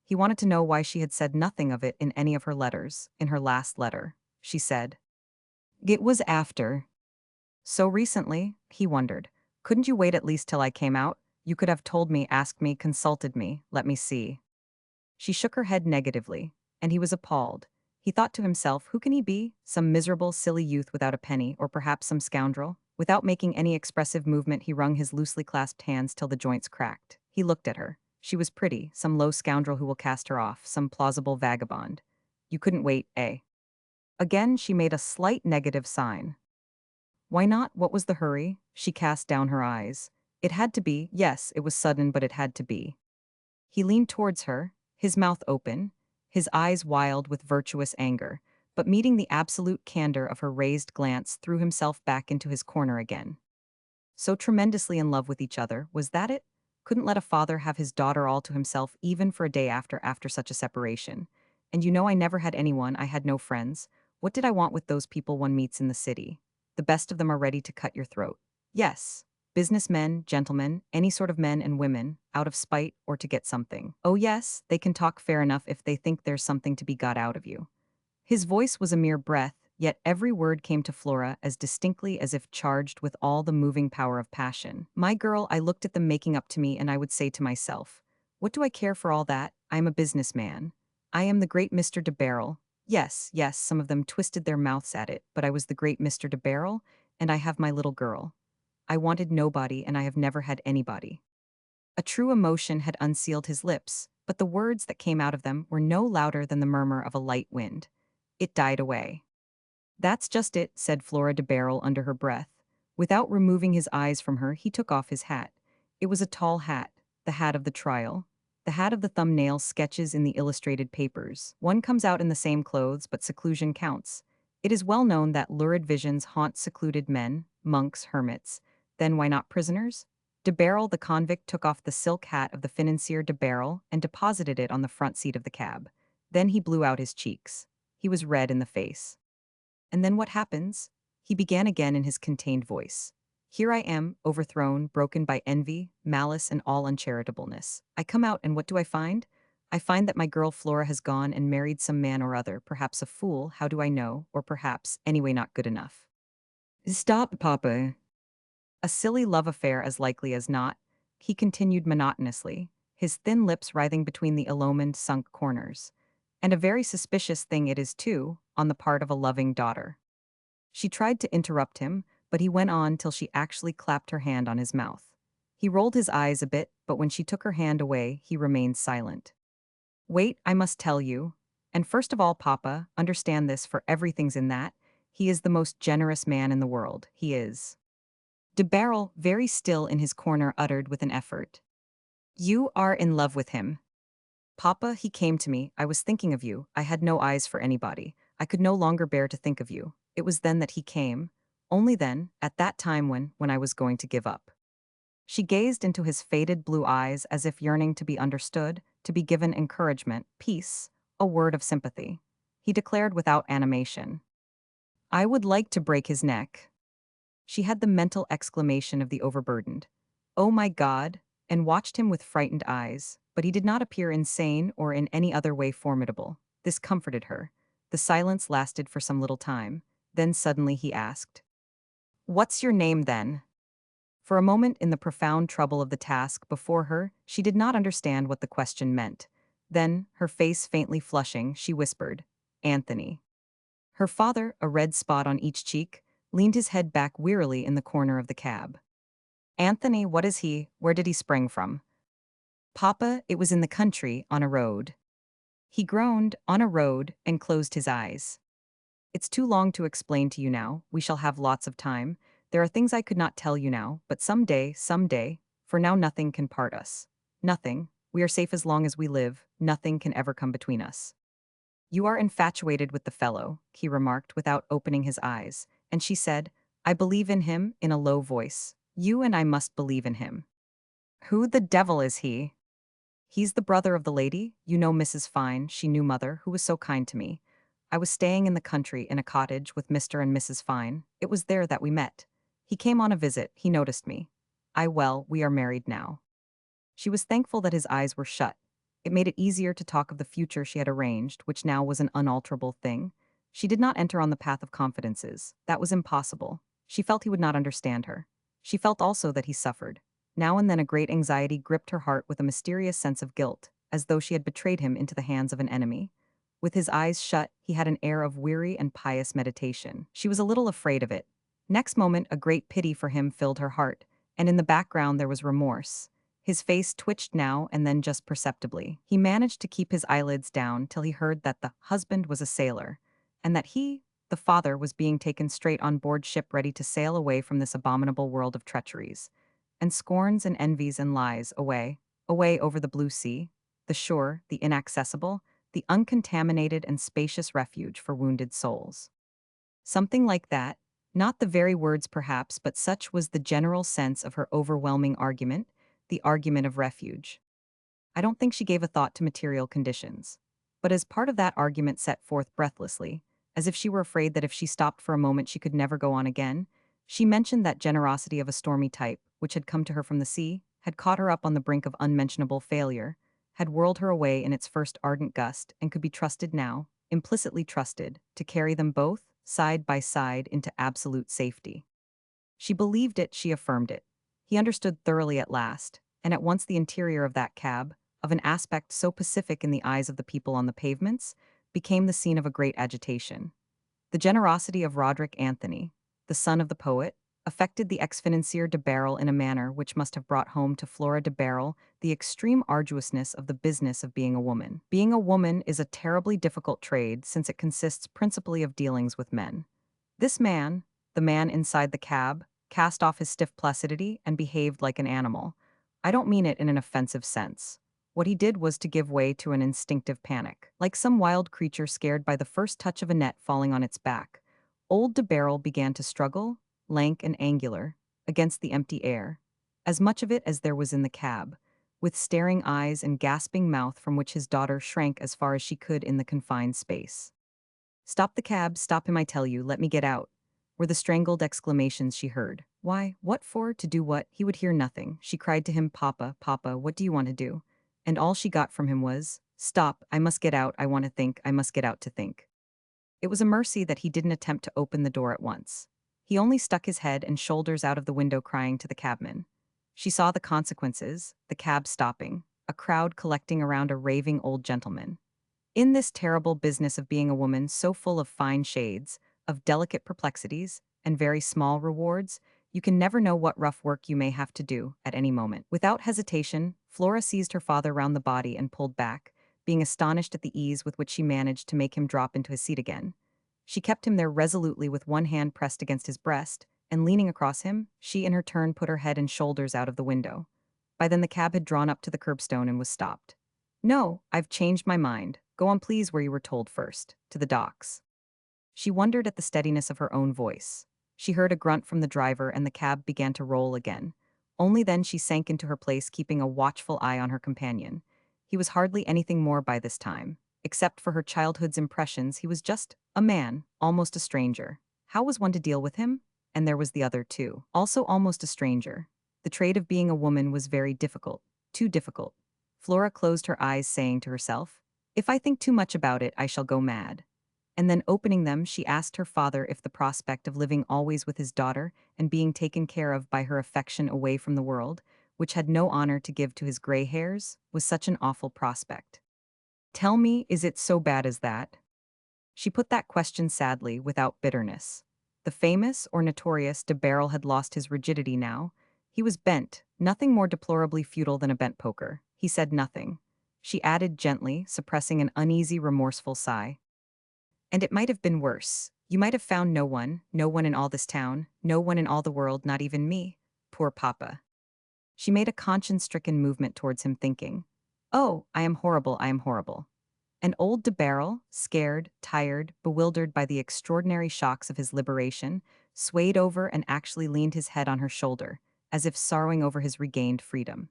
He wanted to know why she had said nothing of it in any of her letters. In her last letter, she said, it was after. So recently, he wondered. Couldn't you wait at least till I came out? You could have told me, asked me, consulted me, let me see. She shook her head negatively, and he was appalled. He thought to himself, who can he be? Some miserable, silly youth without a penny, or perhaps some scoundrel? Without making any expressive movement, he wrung his loosely clasped hands till the joints cracked. He looked at her. She was pretty, some low scoundrel who will cast her off, some plausible vagabond. You couldn't wait, eh? Again, she made a slight negative sign. Why not? What was the hurry? She cast down her eyes. It had to be, yes, it was sudden, but it had to be. He leaned towards her, his mouth open, his eyes wild with virtuous anger, but meeting the absolute candor of her raised glance threw himself back into his corner again. So tremendously in love with each other, was that it? Couldn't let a father have his daughter all to himself even for a day after such a separation. And you know I never had anyone, I had no friends. What did I want with those people one meets in the city? The best of them are ready to cut your throat. Yes. Businessmen, gentlemen, any sort of men and women, out of spite or to get something. Oh yes, they can talk fair enough if they think there's something to be got out of you. His voice was a mere breath, yet every word came to Flora as distinctly as if charged with all the moving power of passion. My girl, I looked at them making up to me and I would say to myself, what do I care for all that? I am a businessman. I am the great Mr. de Barrel. Yes, yes, some of them twisted their mouths at it, but I was the great Mr. de Barrel, and I have my little girl. I wanted nobody and I have never had anybody. A true emotion had unsealed his lips, but the words that came out of them were no louder than the murmur of a light wind. It died away. That's just it, said Flora de Barrel under her breath. Without removing his eyes from her, he took off his hat. It was a tall hat, the hat of the trial, the hat of the thumbnail sketches in the illustrated papers. One comes out in the same clothes, but seclusion counts. It is well known that lurid visions haunt secluded men, monks, hermits. Then why not prisoners? De Barrel the convict took off the silk hat of the financier de Barrel and deposited it on the front seat of the cab. Then he blew out his cheeks. He was red in the face. And then what happens? He began again in his contained voice. Here I am, overthrown, broken by envy, malice, and all uncharitableness. I come out, and what do I find? I find that my girl Flora has gone and married some man or other, perhaps a fool, how do I know, or perhaps, anyway, not good enough. Stop, Papa. A silly love affair as likely as not, he continued monotonously. his thin lips writhing between the illumined, sunk corners. And a very suspicious thing it is, too, on the part of a loving daughter. She tried to interrupt him, but he went on till she actually clapped her hand on his mouth. He rolled his eyes a bit, but when she took her hand away, he remained silent. Wait, I must tell you. And first of all, Papa, understand this, for everything's in that. He is the most generous man in the world. He is. De Barrel, very still in his corner, uttered with an effort. You are in love with him. Papa, he came to me. I was thinking of you. I had no eyes for anybody. I could no longer bear to think of you. It was then that he came. Only then, at that time when I was going to give up. She gazed into his faded blue eyes as if yearning to be understood, to be given encouragement, peace, a word of sympathy. He declared without animation, I would like to break his neck. She had the mental exclamation of the overburdened. Oh my God, and watched him with frightened eyes, but he did not appear insane or in any other way formidable. This comforted her. The silence lasted for some little time. Then suddenly he asked, What's your name then? For a moment, in the profound trouble of the task before her, she did not understand what the question meant. Then, her face faintly flushing, she whispered, Anthony. Her father, a red spot on each cheek, leaned his head back wearily in the corner of the cab. Anthony, what is he? Where did he spring from? Papa, it was in the country, on a road. He groaned, on a road, and closed his eyes. It's too long to explain to you now, we shall have lots of time. There are things I could not tell you now, but someday, for now nothing can part us. Nothing. We are safe as long as we live, nothing can ever come between us. You are infatuated with the fellow, he remarked without opening his eyes, and she said, I believe in him, in a low voice. You and I must believe in him. Who the devil is he? He's the brother of the lady, you know Mrs. Fine, she knew mother, who was so kind to me. I was staying in the country in a cottage with Mr. and Mrs. Fine. It was there that we met. He came on a visit, he noticed me. We are married now. She was thankful that his eyes were shut. It made it easier to talk of the future she had arranged, which now was an unalterable thing. She did not enter on the path of confidences. That was impossible. She felt he would not understand her. She felt also that he suffered. Now and then a great anxiety gripped her heart with a mysterious sense of guilt, as though she had betrayed him into the hands of an enemy. With his eyes shut, he had an air of weary and pious meditation. She was a little afraid of it. Next moment, a great pity for him filled her heart, and in the background there was remorse. His face twitched now and then just perceptibly. He managed to keep his eyelids down till he heard that the husband was a sailor, and that he, the father, was being taken straight on board ship ready to sail away from this abominable world of treacheries, and scorns and envies and lies, away over the blue sea, the shore, the inaccessible, the uncontaminated and spacious refuge for wounded souls. Something like that, not the very words perhaps, but such was the general sense of her overwhelming argument, the argument of refuge. I don't think she gave a thought to material conditions. But as part of that argument set forth breathlessly, as if she were afraid that if she stopped for a moment she could never go on again, she mentioned that generosity of a stormy type, which had come to her from the sea, had caught her up on the brink of unmentionable failure, had whirled her away in its first ardent gust, and could be trusted now, implicitly trusted, to carry them both, side by side, into absolute safety. She believed it, she affirmed it. He understood thoroughly at last, and at once the interior of that cab, of an aspect so pacific in the eyes of the people on the pavements, became the scene of a great agitation. The generosity of Roderick Anthony, the son of the poet, affected the ex-financier de Barrel in a manner which must have brought home to Flora de Barrel the extreme arduousness of the business of being a woman. Being a woman is a terribly difficult trade, since it consists principally of dealings with men. This man, the man inside the cab, cast off his stiff placidity and behaved like an animal. I don't mean it in an offensive sense. What he did was to give way to an instinctive panic. Like some wild creature scared by the first touch of a net falling on its back, old de Barrel began to struggle, lank and angular, against the empty air, as much of it as there was in the cab, with staring eyes and gasping mouth from which his daughter shrank as far as she could in the confined space. Stop the cab, stop him, I tell you, let me get out, were the strangled exclamations she heard. Why, what for, to do what? He would hear nothing. She cried to him, Papa, Papa, what do you want to do? And all she got from him was, Stop, I must get out, I want to think, I must get out to think. It was a mercy that he didn't attempt to open the door at once. He only stuck his head and shoulders out of the window crying to the cabman. She saw the consequences, the cab stopping, a crowd collecting around a raving old gentleman. In this terrible business of being a woman so full of fine shades, of delicate perplexities, and very small rewards, you can never know what rough work you may have to do at any moment. Without hesitation, Flora seized her father round the body and pulled back, being astonished at the ease with which she managed to make him drop into his seat again. She kept him there resolutely with one hand pressed against his breast, and leaning across him, she in her turn put her head and shoulders out of the window. By then the cab had drawn up to the curbstone and was stopped. "No, I've changed my mind. Go on please where you were told first, to the docks." She wondered at the steadiness of her own voice. She heard a grunt from the driver and the cab began to roll again. Only then she sank into her place, keeping a watchful eye on her companion. He was hardly anything more by this time. Except for her childhood's impressions, he was just a man, almost a stranger. How was one to deal with him? And there was the other too, also almost a stranger. The trade of being a woman was very difficult, too difficult. Flora closed her eyes, saying to herself, "If I think too much about it, I shall go mad." And then opening them, she asked her father if the prospect of living always with his daughter and being taken care of by her affection away from the world, which had no honor to give to his gray hairs, was such an awful prospect. "Tell me, is it so bad as that?" She put that question sadly, without bitterness. The famous or notorious de Barrel had lost his rigidity now. He was bent, nothing more deplorably futile than a bent poker. He said nothing. She added gently, suppressing an uneasy, remorseful sigh. "And it might have been worse. You might have found no one in all this town, no one in all the world, not even me. Poor papa." She made a conscience-stricken movement towards him, thinking, "Oh, I am horrible, I am horrible." And old de Barrel, scared, tired, bewildered by the extraordinary shocks of his liberation, swayed over and actually leaned his head on her shoulder, as if sorrowing over his regained freedom.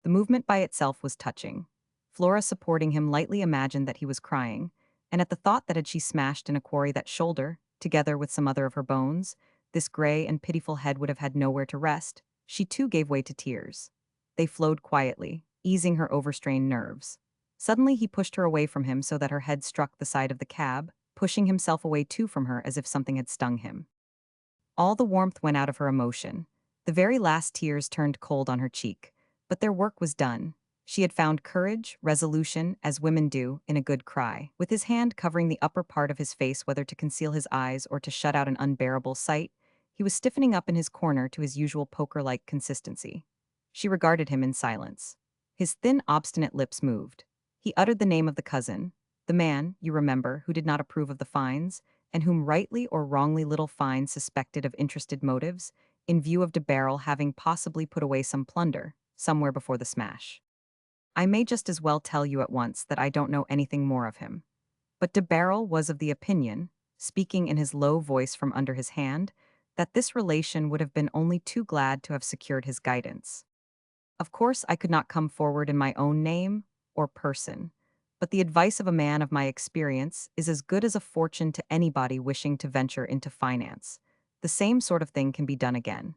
The movement by itself was touching. Flora, supporting him, lightly imagined that he was crying, and at the thought that had she smashed in a quarry that shoulder, together with some other of her bones, this gray and pitiful head would have had nowhere to rest, she too gave way to tears. They flowed quietly, easing her overstrained nerves. Suddenly he pushed her away from him so that her head struck the side of the cab, pushing himself away too from her as if something had stung him. All the warmth went out of her emotion. The very last tears turned cold on her cheek. But their work was done. She had found courage, resolution, as women do, in a good cry. With his hand covering the upper part of his face, whether to conceal his eyes or to shut out an unbearable sight, he was stiffening up in his corner to his usual poker-like consistency. She regarded him in silence. His thin, obstinate lips moved. He uttered the name of the cousin, the man, you remember, who did not approve of the fines, and whom rightly or wrongly little Fine suspected of interested motives, in view of de Barrel having possibly put away some plunder, somewhere before the smash. "I may just as well tell you at once that I don't know anything more of him." But de Barrel was of the opinion, speaking in his low voice from under his hand, that this relation would have been only too glad to have secured his guidance. "Of course I could not come forward in my own name or person, but the advice of a man of my experience is as good as a fortune to anybody wishing to venture into finance. The same sort of thing can be done again."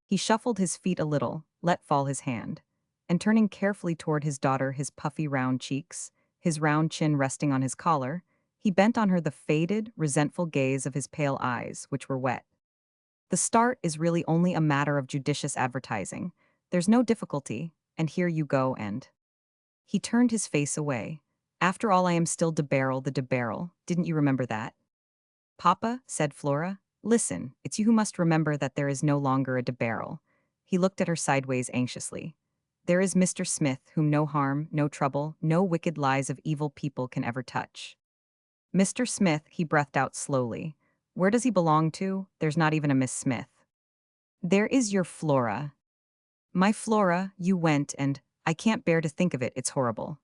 He shuffled his feet a little, let fall his hand, and turning carefully toward his daughter, his puffy round cheeks, his round chin resting on his collar, he bent on her the faded, resentful gaze of his pale eyes, which were wet. "The start is really only a matter of judicious advertising. There's no difficulty, and here you go and—" He turned his face away. "After all, I am still de Barrel the de Barrel. Didn't you remember that?" "Papa," said Flora, "listen, it's you who must remember that there is no longer a de Barrel." He looked at her sideways anxiously. "There is Mr. Smith, whom no harm, no trouble, no wicked lies of evil people can ever touch." "Mr. Smith," he breathed out slowly. "Where does he belong to? There's not even a Miss Smith." "There is your Flora." "My Flora, you went and— I can't bear to think of it, it's horrible."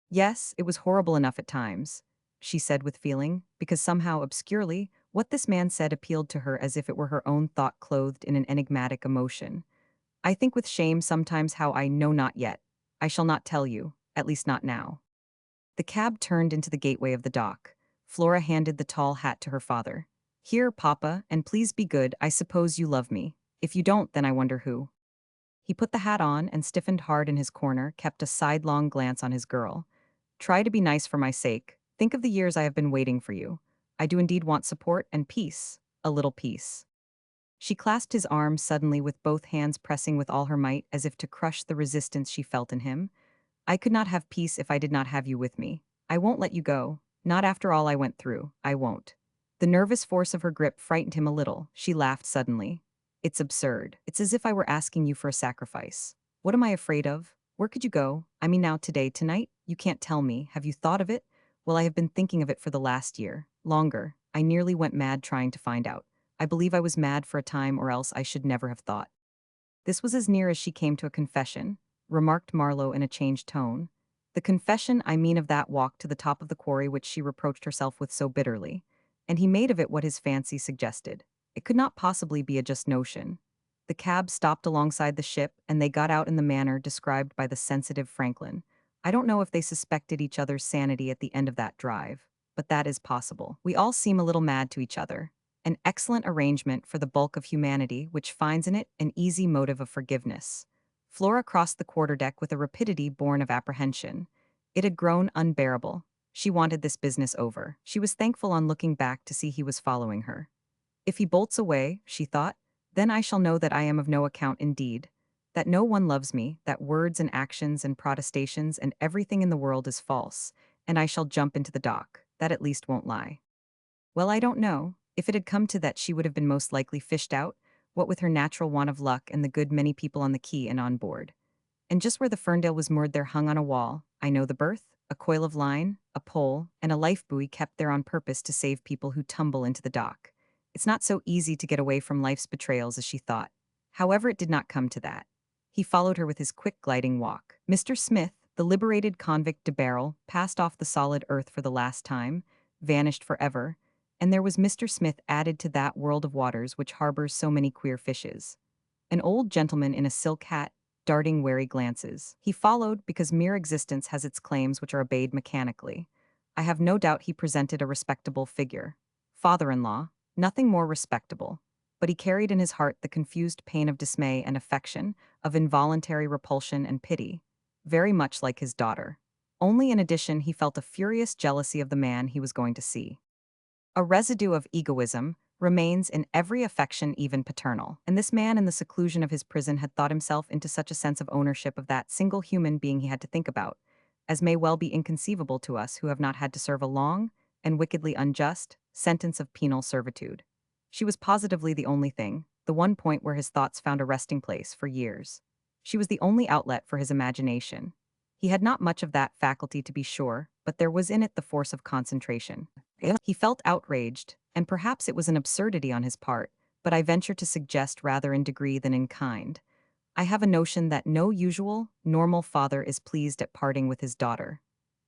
"Yes, it was horrible enough at times," she said with feeling, because somehow, obscurely, what this man said appealed to her as if it were her own thought clothed in an enigmatic emotion. "I think with shame sometimes how I know not yet. I shall not tell you, at least not now." The cab turned into the gateway of the dock. Flora handed the tall hat to her father. "Here, Papa, and please be good, I suppose you love me. If you don't, then I wonder who." He put the hat on and stiffened hard in his corner, kept a sidelong glance on his girl. "Try to be nice for my sake. Think of the years I have been waiting for you. I do indeed want support and peace. A little peace." She clasped his arm suddenly with both hands pressing with all her might as if to crush the resistance she felt in him. I could not have peace if I did not have you with me. I won't let you go. Not after all I went through. I won't. The nervous force of her grip frightened him a little. She laughed suddenly. It's absurd. It's as if I were asking you for a sacrifice. What am I afraid of? Where could you go? I mean now today, tonight? You can't tell me. Have you thought of it? Well, I have been thinking of it for the last year. Longer. I nearly went mad trying to find out. I believe I was mad for a time or else I should never have thought. This was as near as she came to a confession, remarked Marlowe in a changed tone. The confession, I mean, of that walk to the top of the quarry which she reproached herself with so bitterly. And he made of it what his fancy suggested. It could not possibly be a just notion. The cab stopped alongside the ship, and they got out in the manner described by the sensitive Franklin. I don't know if they suspected each other's sanity at the end of that drive, but that is possible. We all seem a little mad to each other. An excellent arrangement for the bulk of humanity which finds in it an easy motive of forgiveness. Flora crossed the quarterdeck with a rapidity born of apprehension. It had grown unbearable. She wanted this business over. She was thankful on looking back to see he was following her. If he bolts away, she thought, then I shall know that I am of no account indeed, that no one loves me, that words and actions and protestations and everything in the world is false, and I shall jump into the dock. That at least won't lie. Well, I don't know. If it had come to that, she would have been most likely fished out, what with her natural want of luck and the good many people on the quay and on board. And just where the Ferndale was moored there hung on a wall, I know the berth, a coil of line, a pole, and a life buoy kept there on purpose to save people who tumble into the dock. It's not so easy to get away from life's betrayals as she thought. However, it did not come to that. He followed her with his quick gliding walk. Mr. Smith, the liberated convict de Barrel, passed off the solid earth for the last time, vanished forever, and there was Mr. Smith added to that world of waters which harbors so many queer fishes. An old gentleman in a silk hat, darting wary glances. He followed because mere existence has its claims which are obeyed mechanically. I have no doubt he presented a respectable figure. Father-in-law, nothing more respectable. But he carried in his heart the confused pain of dismay and affection, of involuntary repulsion and pity, very much like his daughter. Only in addition he felt a furious jealousy of the man he was going to see. A residue of egoism remains in every affection, even paternal, and this man in the seclusion of his prison had thought himself into such a sense of ownership of that single human being he had to think about, as may well be inconceivable to us who have not had to serve a long, and wickedly unjust, sentence of penal servitude. She was positively the only thing, the one point where his thoughts found a resting place for years. She was the only outlet for his imagination. He had not much of that faculty, to be sure, but there was in it the force of concentration. He felt outraged, and perhaps it was an absurdity on his part, but I venture to suggest rather in degree than in kind. I have a notion that no usual, normal father is pleased at parting with his daughter.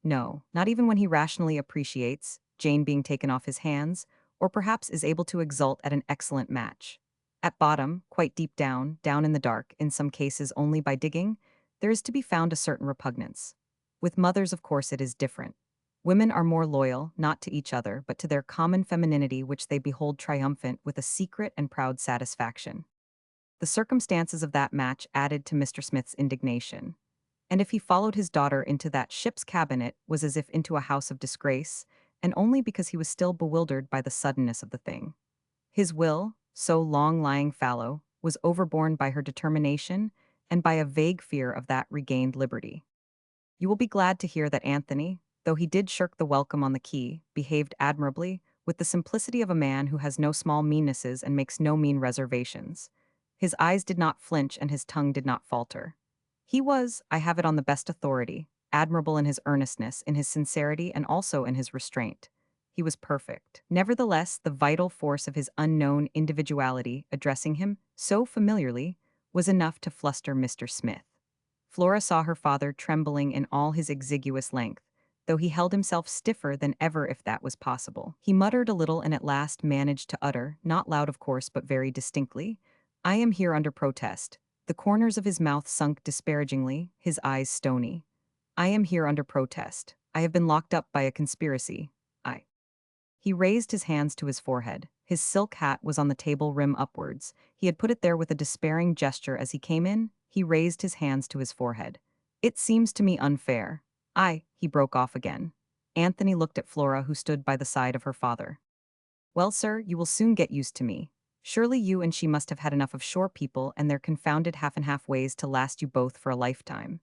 No, not even when he rationally appreciates Jane being taken off his hands, or perhaps is able to exult at an excellent match. At bottom, quite deep down, down in the dark, in some cases only by digging, there is to be found a certain repugnance. With mothers, of course, it is different. Women are more loyal, not to each other, but to their common femininity, which they behold triumphant with a secret and proud satisfaction. The circumstances of that match added to Mr. Smith's indignation. And if he followed his daughter into that ship's cabin, it was as if into a house of disgrace, and only because he was still bewildered by the suddenness of the thing. His will, so long lying fallow, was overborne by her determination and by a vague fear of that regained liberty. You will be glad to hear that Anthony, though he did shirk the welcome on the quay, behaved admirably, with the simplicity of a man who has no small meannesses and makes no mean reservations. His eyes did not flinch and his tongue did not falter. He was, I have it on the best authority, admirable in his earnestness, in his sincerity, and also in his restraint. He was perfect. Nevertheless, the vital force of his unknown individuality, addressing him so familiarly, was enough to fluster Mr. Smith. Flora saw her father trembling in all his exiguous length, though he held himself stiffer than ever if that was possible. He muttered a little and at last managed to utter, not loud of course but very distinctly, "I am here under protest." The corners of his mouth sunk disparagingly, his eyes stony. "I am here under protest. I have been locked up by a conspiracy. I." He raised his hands to his forehead. His silk hat was on the table rim upwards. He had put it there with a despairing gesture as he came in. He raised his hands to his forehead. "It seems to me unfair." He broke off again. Anthony looked at Flora, who stood by the side of her father. "Well, sir, you will soon get used to me." Surely you and she must have had enough of shore people and their confounded half-and-half ways to last you both for a lifetime.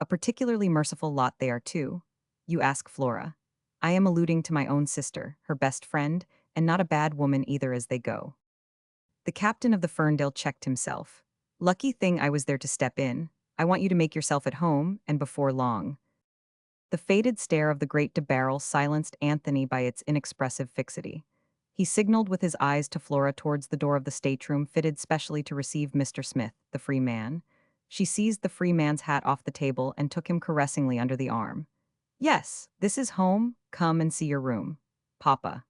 A particularly merciful lot they are too. You ask Flora. I am alluding to my own sister, her best friend, and not a bad woman either as they go. The captain of the Ferndale checked himself. Lucky thing I was there to step in. I want you to make yourself at home, and before long. The faded stare of the great de Barrel silenced Anthony by its inexpressive fixity. He signaled with his eyes to Flora towards the door of the stateroom fitted specially to receive Mr. Smith, the free man. She seized the free man's hat off the table and took him caressingly under the arm. Yes, this is home. Come and see your room. Papa.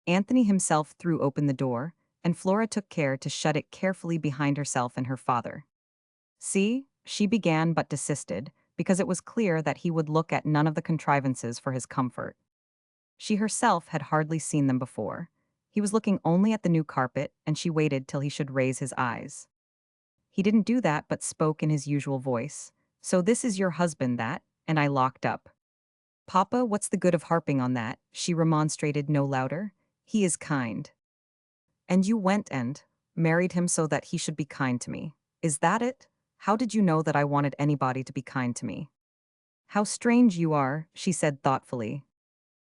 Anthony himself threw open the door, and Flora took care to shut it carefully behind herself and her father. See, she began but desisted, because it was clear that he would look at none of the contrivances for his comfort. She herself had hardly seen them before. He was looking only at the new carpet, and she waited till he should raise his eyes. He didn't do that but spoke in his usual voice. So this is your husband that, and I locked up. Papa, what's the good of harping on that? She remonstrated no louder. He is kind. And you went and married him so that he should be kind to me. Is that it? How did you know that I wanted anybody to be kind to me? How strange you are, she said thoughtfully.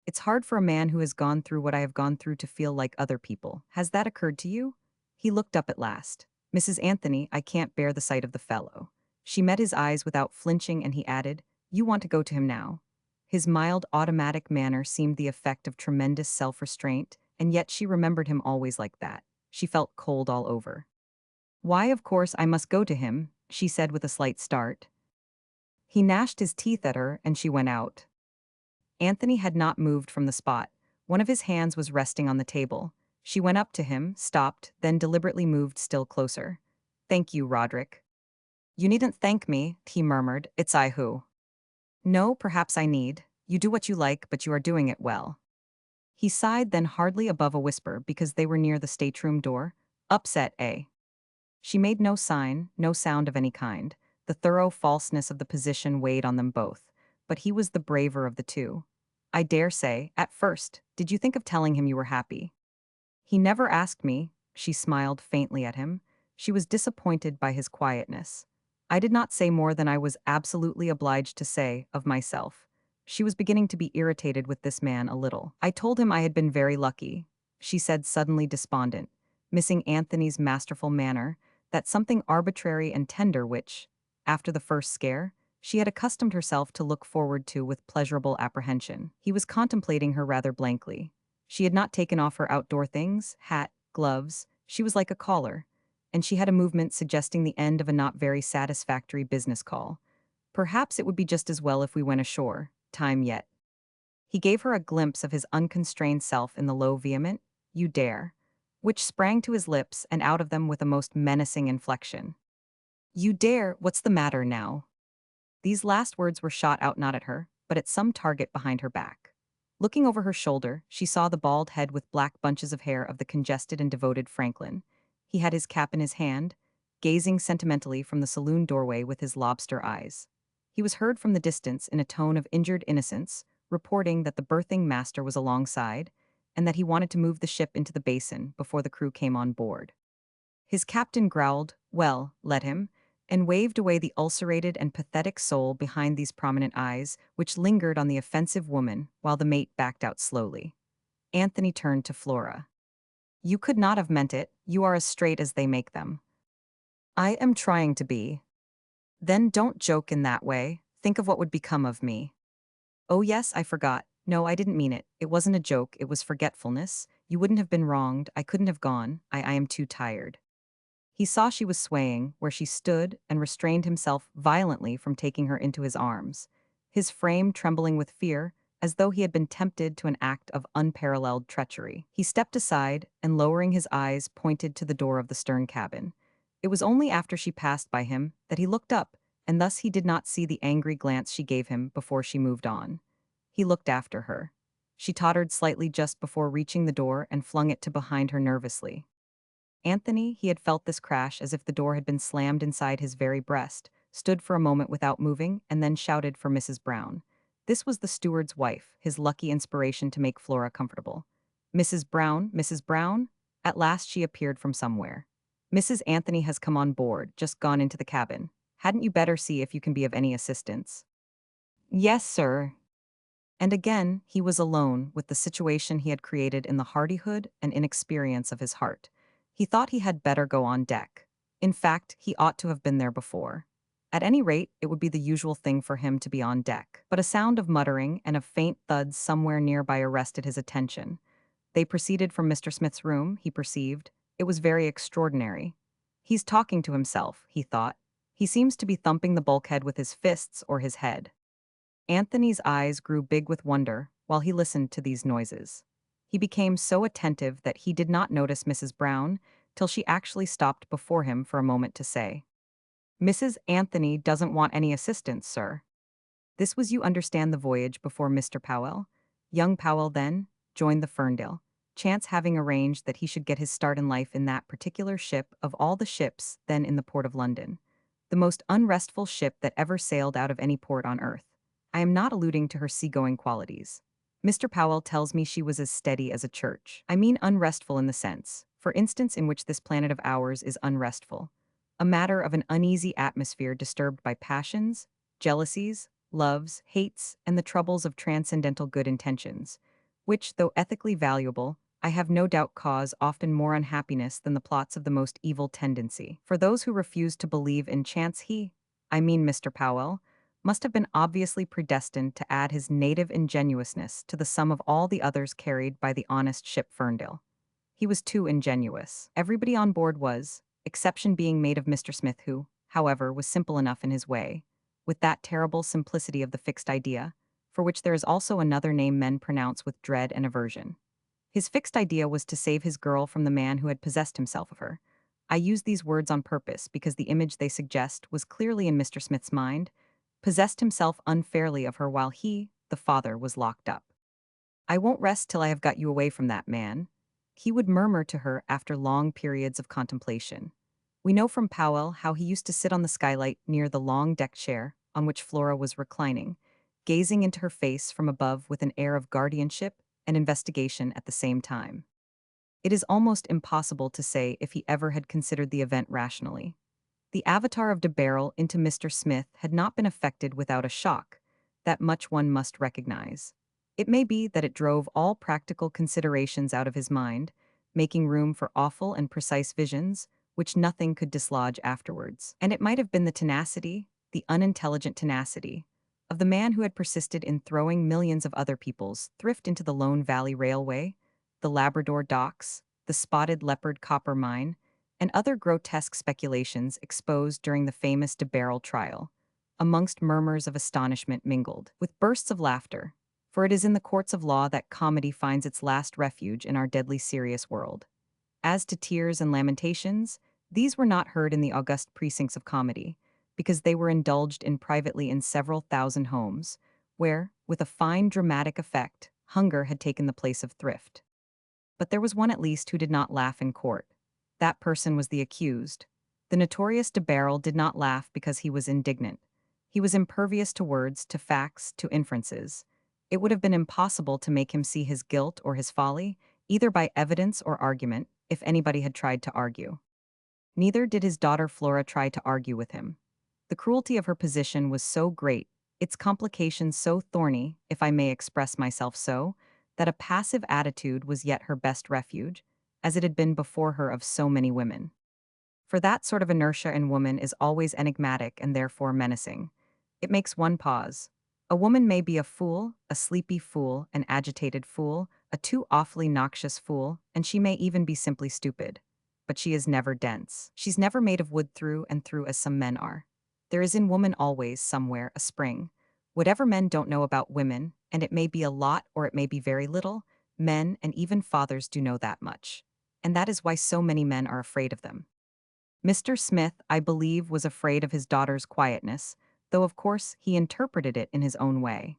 It's hard for a man who has gone through what I have gone through to feel like other people. Has that occurred to you? He looked up at last. Mrs. Anthony, I can't bear the sight of the fellow. She met his eyes without flinching and he added, You want to go to him now? His mild, automatic manner seemed the effect of tremendous self-restraint, and yet she remembered him always like that. She felt cold all over. Why, of course, I must go to him, she said with a slight start. He gnashed his teeth at her, and she went out. Anthony had not moved from the spot. One of his hands was resting on the table. She went up to him, stopped, then deliberately moved still closer. Thank you, Roderick. You needn't thank me, he murmured. It's I who. No, perhaps I need. You do what you like, but you are doing it well. He sighed, then hardly above a whisper because they were near the stateroom door. Upset, eh? She made no sign, no sound of any kind. The thorough falseness of the position weighed on them both, but he was the braver of the two. I dare say, at first, did you think of telling him you were happy? He never asked me, she smiled faintly at him. She was disappointed by his quietness. I did not say more than I was absolutely obliged to say, of myself. She was beginning to be irritated with this man a little. I told him I had been very lucky, she said suddenly despondent, missing Anthony's masterful manner, that something arbitrary and tender which, after the first scare, she had accustomed herself to look forward to with pleasurable apprehension. He was contemplating her rather blankly. She had not taken off her outdoor things, hat, gloves. She was like a caller, and she had a movement suggesting the end of a not very satisfactory business call. Perhaps it would be just as well if we went ashore. Time yet. He gave her a glimpse of his unconstrained self in the low, vehement, "You dare," which sprang to his lips and out of them with a most menacing inflection. You dare, what's the matter now? These last words were shot out not at her, but at some target behind her back. Looking over her shoulder, she saw the bald head with black bunches of hair of the congested and devoted Franklin. He had his cap in his hand, gazing sentimentally from the saloon doorway with his lobster eyes. He was heard from the distance in a tone of injured innocence, reporting that the berthing master was alongside, and that he wanted to move the ship into the basin before the crew came on board. His captain growled, well, let him, and waved away the ulcerated and pathetic soul behind these prominent eyes, which lingered on the offensive woman while the mate backed out slowly. Anthony turned to Flora. You could not have meant it, you are as straight as they make them. I am trying to be. Then don't joke in that way, think of what would become of me. Oh yes, I forgot. No, I didn't mean it. It wasn't a joke, it was forgetfulness. You wouldn't have been wronged, I couldn't have gone, I am too tired. He saw she was swaying, where she stood, and restrained himself violently from taking her into his arms, his frame trembling with fear, as though he had been tempted to an act of unparalleled treachery. He stepped aside, and lowering his eyes, pointed to the door of the stern cabin. It was only after she passed by him that he looked up, and thus he did not see the angry glance she gave him before she moved on. He looked after her. She tottered slightly just before reaching the door and flung it to behind her nervously. Anthony, he had felt this crash as if the door had been slammed inside his very breast, stood for a moment without moving, and then shouted for Mrs. Brown. This was the steward's wife, his lucky inspiration to make Flora comfortable. Mrs. Brown, Mrs. Brown? At last she appeared from somewhere. "Mrs. Anthony has come on board, just gone into the cabin. Hadn't you better see if you can be of any assistance?" "Yes, sir." And again, he was alone with the situation he had created in the hardihood and inexperience of his heart. He thought he had better go on deck. In fact, he ought to have been there before. At any rate, it would be the usual thing for him to be on deck. But a sound of muttering and of faint thuds somewhere nearby arrested his attention. They proceeded from Mr. Smith's room, he perceived. It was very extraordinary. "He's talking to himself," he thought. "He seems to be thumping the bulkhead with his fists or his head." Anthony's eyes grew big with wonder while he listened to these noises. He became so attentive that he did not notice Mrs. Brown till she actually stopped before him for a moment to say, "Mrs. Anthony doesn't want any assistance, sir." This was, you understand, the voyage before Mr. Powell. Young Powell, then, joined the Ferndale, chance having arranged that he should get his start in life in that particular ship of all the ships then in the port of London. The most unrestful ship that ever sailed out of any port on earth. I am not alluding to her seagoing qualities. Mr. Powell tells me she was as steady as a church. I mean unrestful in the sense, for instance, in which this planet of ours is unrestful. A matter of an uneasy atmosphere disturbed by passions, jealousies, loves, hates, and the troubles of transcendental good intentions, which, though ethically valuable, I have no doubt cause often more unhappiness than the plots of the most evil tendency. For those who refuse to believe in chance, I mean Mr. Powell, must have been obviously predestined to add his native ingenuousness to the sum of all the others carried by the honest ship Ferndale. He was too ingenuous. Everybody on board was, exception being made of Mr. Smith, who, however, was simple enough in his way, with that terrible simplicity of the fixed idea, for which there is also another name men pronounce with dread and aversion. His fixed idea was to save his girl from the man who had possessed himself of her. I use these words on purpose because the image they suggest was clearly in Mr. Smith's mind, possessed himself unfairly of her while he, the father, was locked up. "I won't rest till I have got you away from that man," he would murmur to her after long periods of contemplation. We know from Powell how he used to sit on the skylight near the long deck chair on which Flora was reclining, gazing into her face from above with an air of guardianship and investigation at the same time. It is almost impossible to say if he ever had considered the event rationally. The avatar of de Barrel into Mr. Smith had not been effected without a shock, that much one must recognize. It may be that it drove all practical considerations out of his mind, making room for awful and precise visions, which nothing could dislodge afterwards. And it might have been the tenacity, the unintelligent tenacity, of the man who had persisted in throwing millions of other people's thrift into the Lone Valley Railway, the Labrador docks, the Spotted Leopard copper mine, and other grotesque speculations exposed during the famous de Barrel trial, amongst murmurs of astonishment mingled with bursts of laughter, for it is in the courts of law that comedy finds its last refuge in our deadly serious world. As to tears and lamentations, these were not heard in the august precincts of comedy, because they were indulged in privately in several thousand homes, where, with a fine dramatic effect, hunger had taken the place of thrift. But there was one at least who did not laugh in court. That person was the accused. The notorious de Barrel did not laugh because he was indignant. He was impervious to words, to facts, to inferences. It would have been impossible to make him see his guilt or his folly, either by evidence or argument, if anybody had tried to argue. Neither did his daughter Flora try to argue with him. The cruelty of her position was so great, its complications so thorny, if I may express myself so, that a passive attitude was yet her best refuge, as it had been before her of so many women. For that sort of inertia in woman is always enigmatic and therefore menacing. It makes one pause. A woman may be a fool, a sleepy fool, an agitated fool, a too awfully noxious fool, and she may even be simply stupid. But she is never dense. She's never made of wood through and through as some men are. There is in woman always, somewhere, a spring. Whatever men don't know about women, and it may be a lot or it may be very little, men and even fathers do know that much. And that is why so many men are afraid of them. Mr. Smith, I believe, was afraid of his daughter's quietness, though of course he interpreted it in his own way.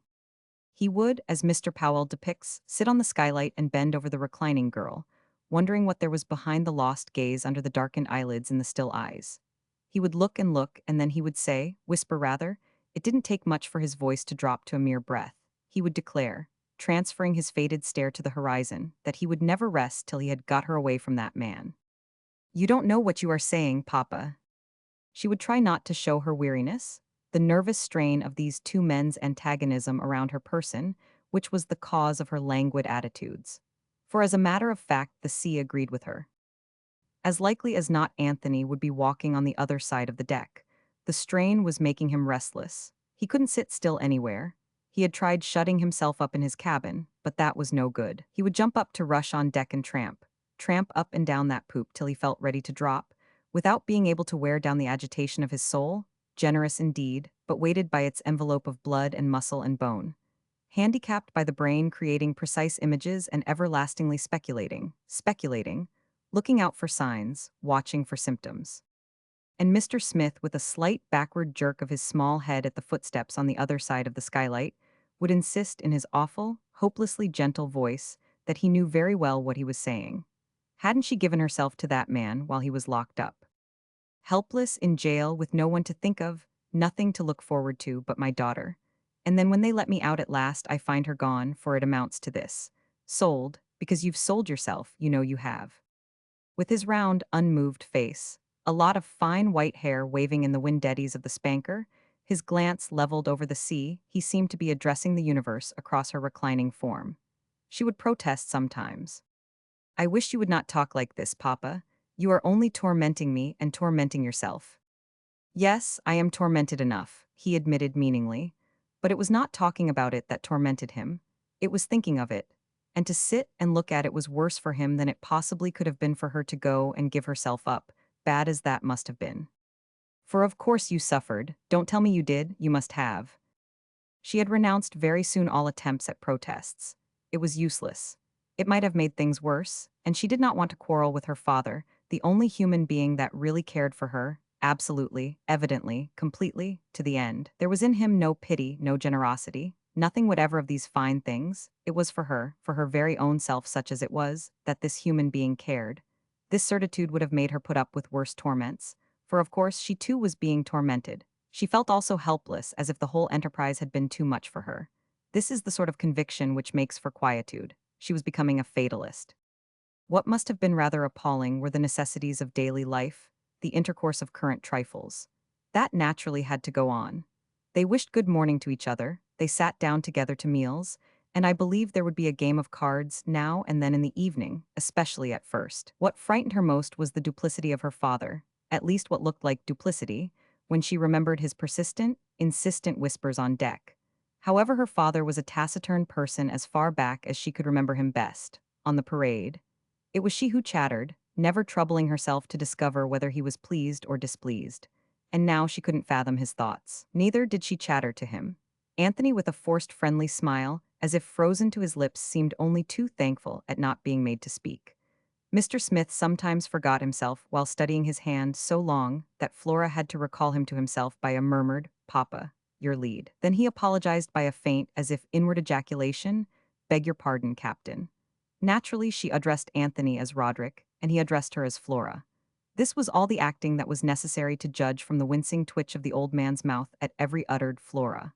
He would, as Mr. Powell depicts, sit on the skylight and bend over the reclining girl, wondering what there was behind the lost gaze under the darkened eyelids and the still eyes. He would look, and then he would say, whisper rather, it didn't take much for his voice to drop to a mere breath. He would declare, transferring his faded stare to the horizon, that he would never rest till he had got her away from that man. You don't know what you are saying, Papa. She would try not to show her weariness, the nervous strain of these two men's antagonism around her person, which was the cause of her languid attitudes. For as a matter of fact, the sea agreed with her. As likely as not, Anthony would be walking on the other side of the deck. The strain was making him restless. He couldn't sit still anywhere. He had tried shutting himself up in his cabin, but that was no good. He would jump up to rush on deck and tramp up and down that poop till he felt ready to drop, without being able to wear down the agitation of his soul, generous indeed, but weighted by its envelope of blood and muscle and bone. Handicapped by the brain creating precise images and everlastingly speculating, looking out for signs, watching for symptoms. And Mr. Smith, with a slight backward jerk of his small head at the footsteps on the other side of the skylight, would insist in his awful, hopelessly gentle voice that he knew very well what he was saying. Hadn't she given herself to that man while he was locked up? Helpless in jail with no one to think of, nothing to look forward to but my daughter. And then when they let me out at last, I find her gone, for it amounts to this. Sold, because you've sold yourself, you know you have. With his round, unmoved face, a lot of fine white hair waving in the wind eddies of the spanker, his glance leveled over the sea, he seemed to be addressing the universe across her reclining form. She would protest sometimes. I wish you would not talk like this, Papa. You are only tormenting me and tormenting yourself. Yes, I am tormented enough, he admitted meaningly. But it was not talking about it that tormented him. It was thinking of it. And to sit and look at it was worse for him than it possibly could have been for her to go and give herself up, bad as that must have been. For of course you suffered, don't tell me you did, you must have. She had renounced very soon all attempts at protests. It was useless. It might have made things worse, and she did not want to quarrel with her father, the only human being that really cared for her, absolutely, evidently, completely, to the end. There was in him no pity, no generosity, nothing whatever of these fine things. It was for her very own self such as it was, that this human being cared. This certitude would have made her put up with worse torments, for of course she too was being tormented. She felt also helpless, as if the whole enterprise had been too much for her. This is the sort of conviction which makes for quietude. She was becoming a fatalist. What must have been rather appalling were the necessities of daily life, the intercourse of current trifles. That naturally had to go on. They wished good morning to each other, they sat down together to meals, and I believed there would be a game of cards now and then in the evening, especially at first. What frightened her most was the duplicity of her father, at least what looked like duplicity, when she remembered his persistent, insistent whispers on deck. However, her father was a taciturn person as far back as she could remember him best, on the parade. It was she who chattered, never troubling herself to discover whether he was pleased or displeased. And now she couldn't fathom his thoughts. Neither did she chatter to him. Anthony, with a forced friendly smile, as if frozen to his lips, seemed only too thankful at not being made to speak. Mr. Smith sometimes forgot himself while studying his hand so long that Flora had to recall him to himself by a murmured, "Papa, your lead." Then he apologized by a faint, as if inward ejaculation, "Beg your pardon, Captain." Naturally, she addressed Anthony as Roderick, and he addressed her as Flora. This was all the acting that was necessary to judge from the wincing twitch of the old man's mouth at every uttered Flora.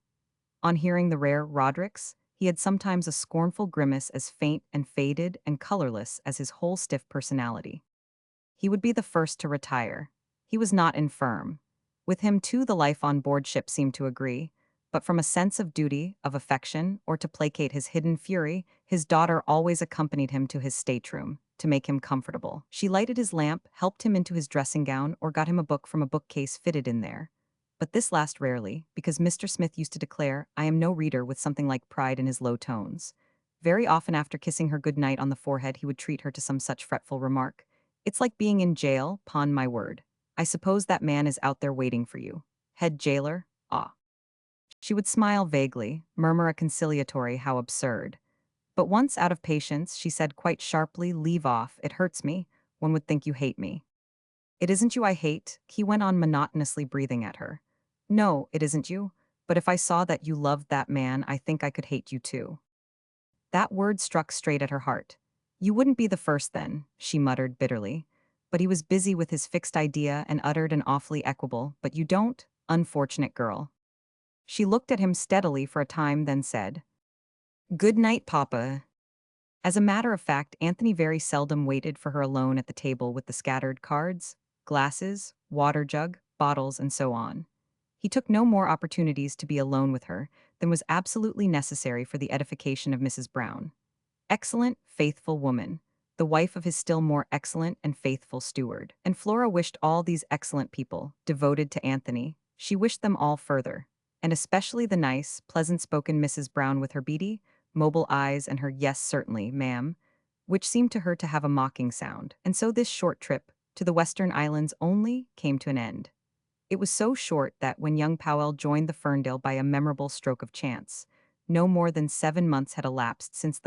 On hearing the rare Rodericks, he had sometimes a scornful grimace as faint and faded and colorless as his whole stiff personality. He would be the first to retire. He was not infirm. With him, too, the life on board ship seemed to agree, but from a sense of duty, of affection, or to placate his hidden fury, his daughter always accompanied him to his stateroom, to make him comfortable. She lighted his lamp, helped him into his dressing gown, or got him a book from a bookcase fitted in there. But this last rarely, because Mr. Smith used to declare, "I am no reader," with something like pride in his low tones. Very often after kissing her good night on the forehead, he would treat her to some such fretful remark. "It's like being in jail, 'pon my word. I suppose that man is out there waiting for you. Head jailer? Ah." She would smile vaguely, murmur a conciliatory "how absurd." But once out of patience, she said quite sharply, "Leave off, it hurts me. One would think you hate me." "It isn't you I hate," he went on monotonously, breathing at her. "No, it isn't you, but if I saw that you loved that man, I think I could hate you too." That word struck straight at her heart. "You wouldn't be the first then," she muttered bitterly. But he was busy with his fixed idea and uttered an awfully equable, "But you don't, unfortunate girl." She looked at him steadily for a time, then said, Good night, Papa. As a matter of fact, Anthony very seldom waited for her alone at the table with the scattered cards, glasses, water jug, bottles, and so on. He took no more opportunities to be alone with her than was absolutely necessary for the edification of Mrs. Brown. Excellent, faithful woman, the wife of his still more excellent and faithful steward. And Flora wished all these excellent people, devoted to Anthony, she wished them all further. And especially the nice, pleasant-spoken Mrs. Brown with her beady, mobile eyes and her yes certainly, ma'am, which seemed to her to have a mocking sound. And so this short trip, to the Western Islands only, came to an end. It was so short that when young Powell joined the Ferndale by a memorable stroke of chance, no more than 7 months had elapsed since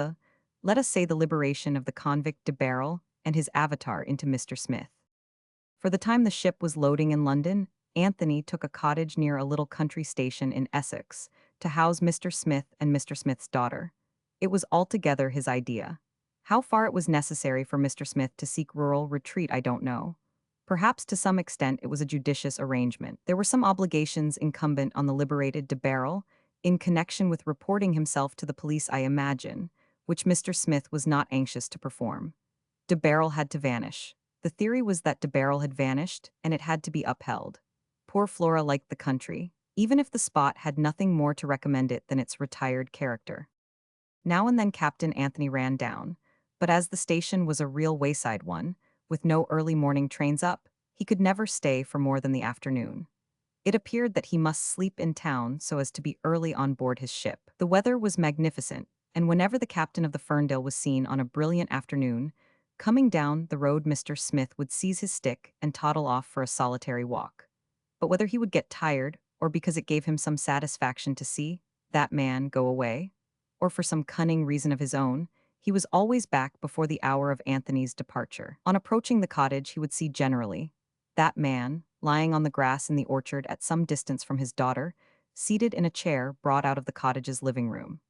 let us say the liberation of the convict de Barrel and his avatar into Mr. Smith. For the time the ship was loading in London, Anthony took a cottage near a little country station in Essex to house Mr. Smith and Mr. Smith's daughter. It was altogether his idea. How far it was necessary for Mr. Smith to seek rural retreat, I don't know. Perhaps to some extent it was a judicious arrangement. There were some obligations incumbent on the liberated de Barrel, in connection with reporting himself to the police, I imagine, which Mr. Smith was not anxious to perform. De Barrel had to vanish. The theory was that de Barrel had vanished, and it had to be upheld. Poor Flora liked the country, even if the spot had nothing more to recommend it than its retired character. Now and then Captain Anthony ran down, but as the station was a real wayside one, with no early morning trains up, he could never stay for more than the afternoon. It appeared that he must sleep in town so as to be early on board his ship. The weather was magnificent, and whenever the captain of the Ferndale was seen on a brilliant afternoon, coming down the road Mr. Smith would seize his stick and toddle off for a solitary walk. But whether he would get tired, or because it gave him some satisfaction to see that man go away, or for some cunning reason of his own, he was always back before the hour of Anthony's departure. On approaching the cottage, he would see generally that man, lying on the grass in the orchard at some distance from his daughter, seated in a chair brought out of the cottage's living room.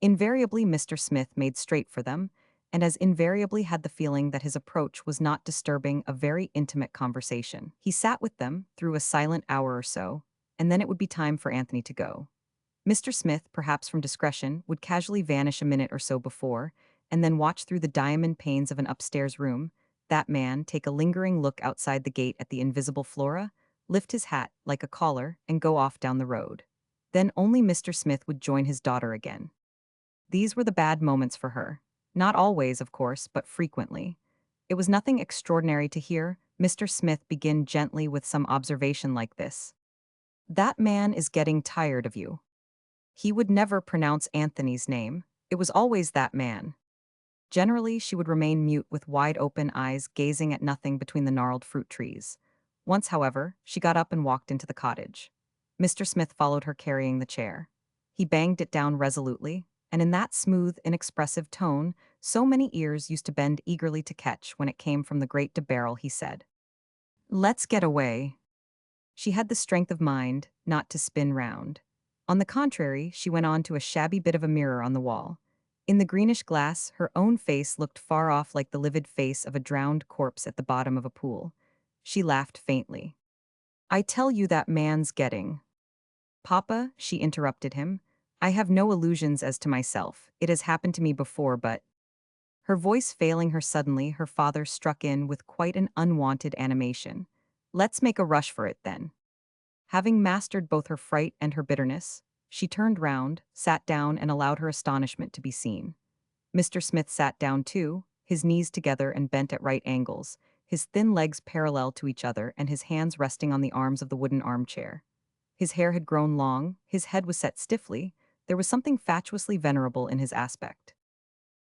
Invariably Mr. Smith made straight for them, and as invariably had the feeling that his approach was not disturbing a very intimate conversation. He sat with them through a silent hour or so, and then it would be time for Anthony to go. Mr. Smith, perhaps from discretion, would casually vanish a minute or so before, and then watch through the diamond panes of an upstairs room, that man take a lingering look outside the gate at the invisible Flora, lift his hat like a caller, and go off down the road. Then only Mr. Smith would join his daughter again. These were the bad moments for her. Not always, of course, but frequently. It was nothing extraordinary to hear Mr. Smith begin gently with some observation like this. "That man is getting tired of you." He would never pronounce Anthony's name. It was always that man. Generally, she would remain mute with wide-open eyes gazing at nothing between the gnarled fruit trees. Once, however, she got up and walked into the cottage. Mr. Smith followed her carrying the chair. He banged it down resolutely, and in that smooth, inexpressive tone so many ears used to bend eagerly to catch when it came from the great de Barrel, he said, "Let's get away." She had the strength of mind not to spin round. On the contrary, she went on to a shabby bit of a mirror on the wall. In the greenish glass, her own face looked far off like the livid face of a drowned corpse at the bottom of a pool. She laughed faintly. "I tell you that man's getting—" "Papa," she interrupted him, "I have no illusions as to myself. It has happened to me before, but—" Her voice failing her suddenly, her father struck in with quite an unwanted animation. "Let's make a rush for it, then." Having mastered both her fright and her bitterness, she turned round, sat down, and allowed her astonishment to be seen. Mr. Smith sat down too, his knees together and bent at right angles, his thin legs parallel to each other and his hands resting on the arms of the wooden armchair. His hair had grown long, his head was set stiffly, there was something fatuously venerable in his aspect.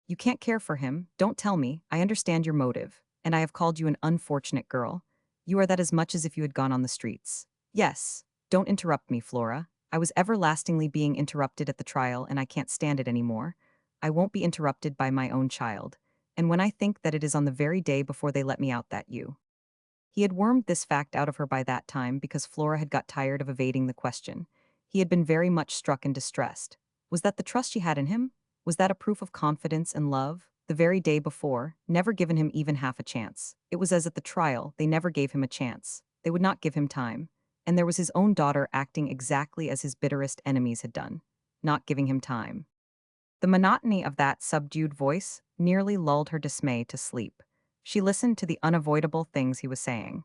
"You can't care for him, don't tell me, I understand your motive, and I have called you an unfortunate girl. You are that as much as if you had gone on the streets. Yes, don't interrupt me, Flora. I was everlastingly being interrupted at the trial and I can't stand it any more. I won't be interrupted by my own child. And when I think that it is on the very day before they let me out that you—" He had wormed this fact out of her by that time because Flora had got tired of evading the question. He had been very much struck and distressed. Was that the trust she had in him? Was that a proof of confidence and love? The very day before, never given him even half a chance. It was as at the trial, they never gave him a chance. They would not give him time. And there was his own daughter acting exactly as his bitterest enemies had done, not giving him time. The monotony of that subdued voice nearly lulled her dismay to sleep. She listened to the unavoidable things he was saying.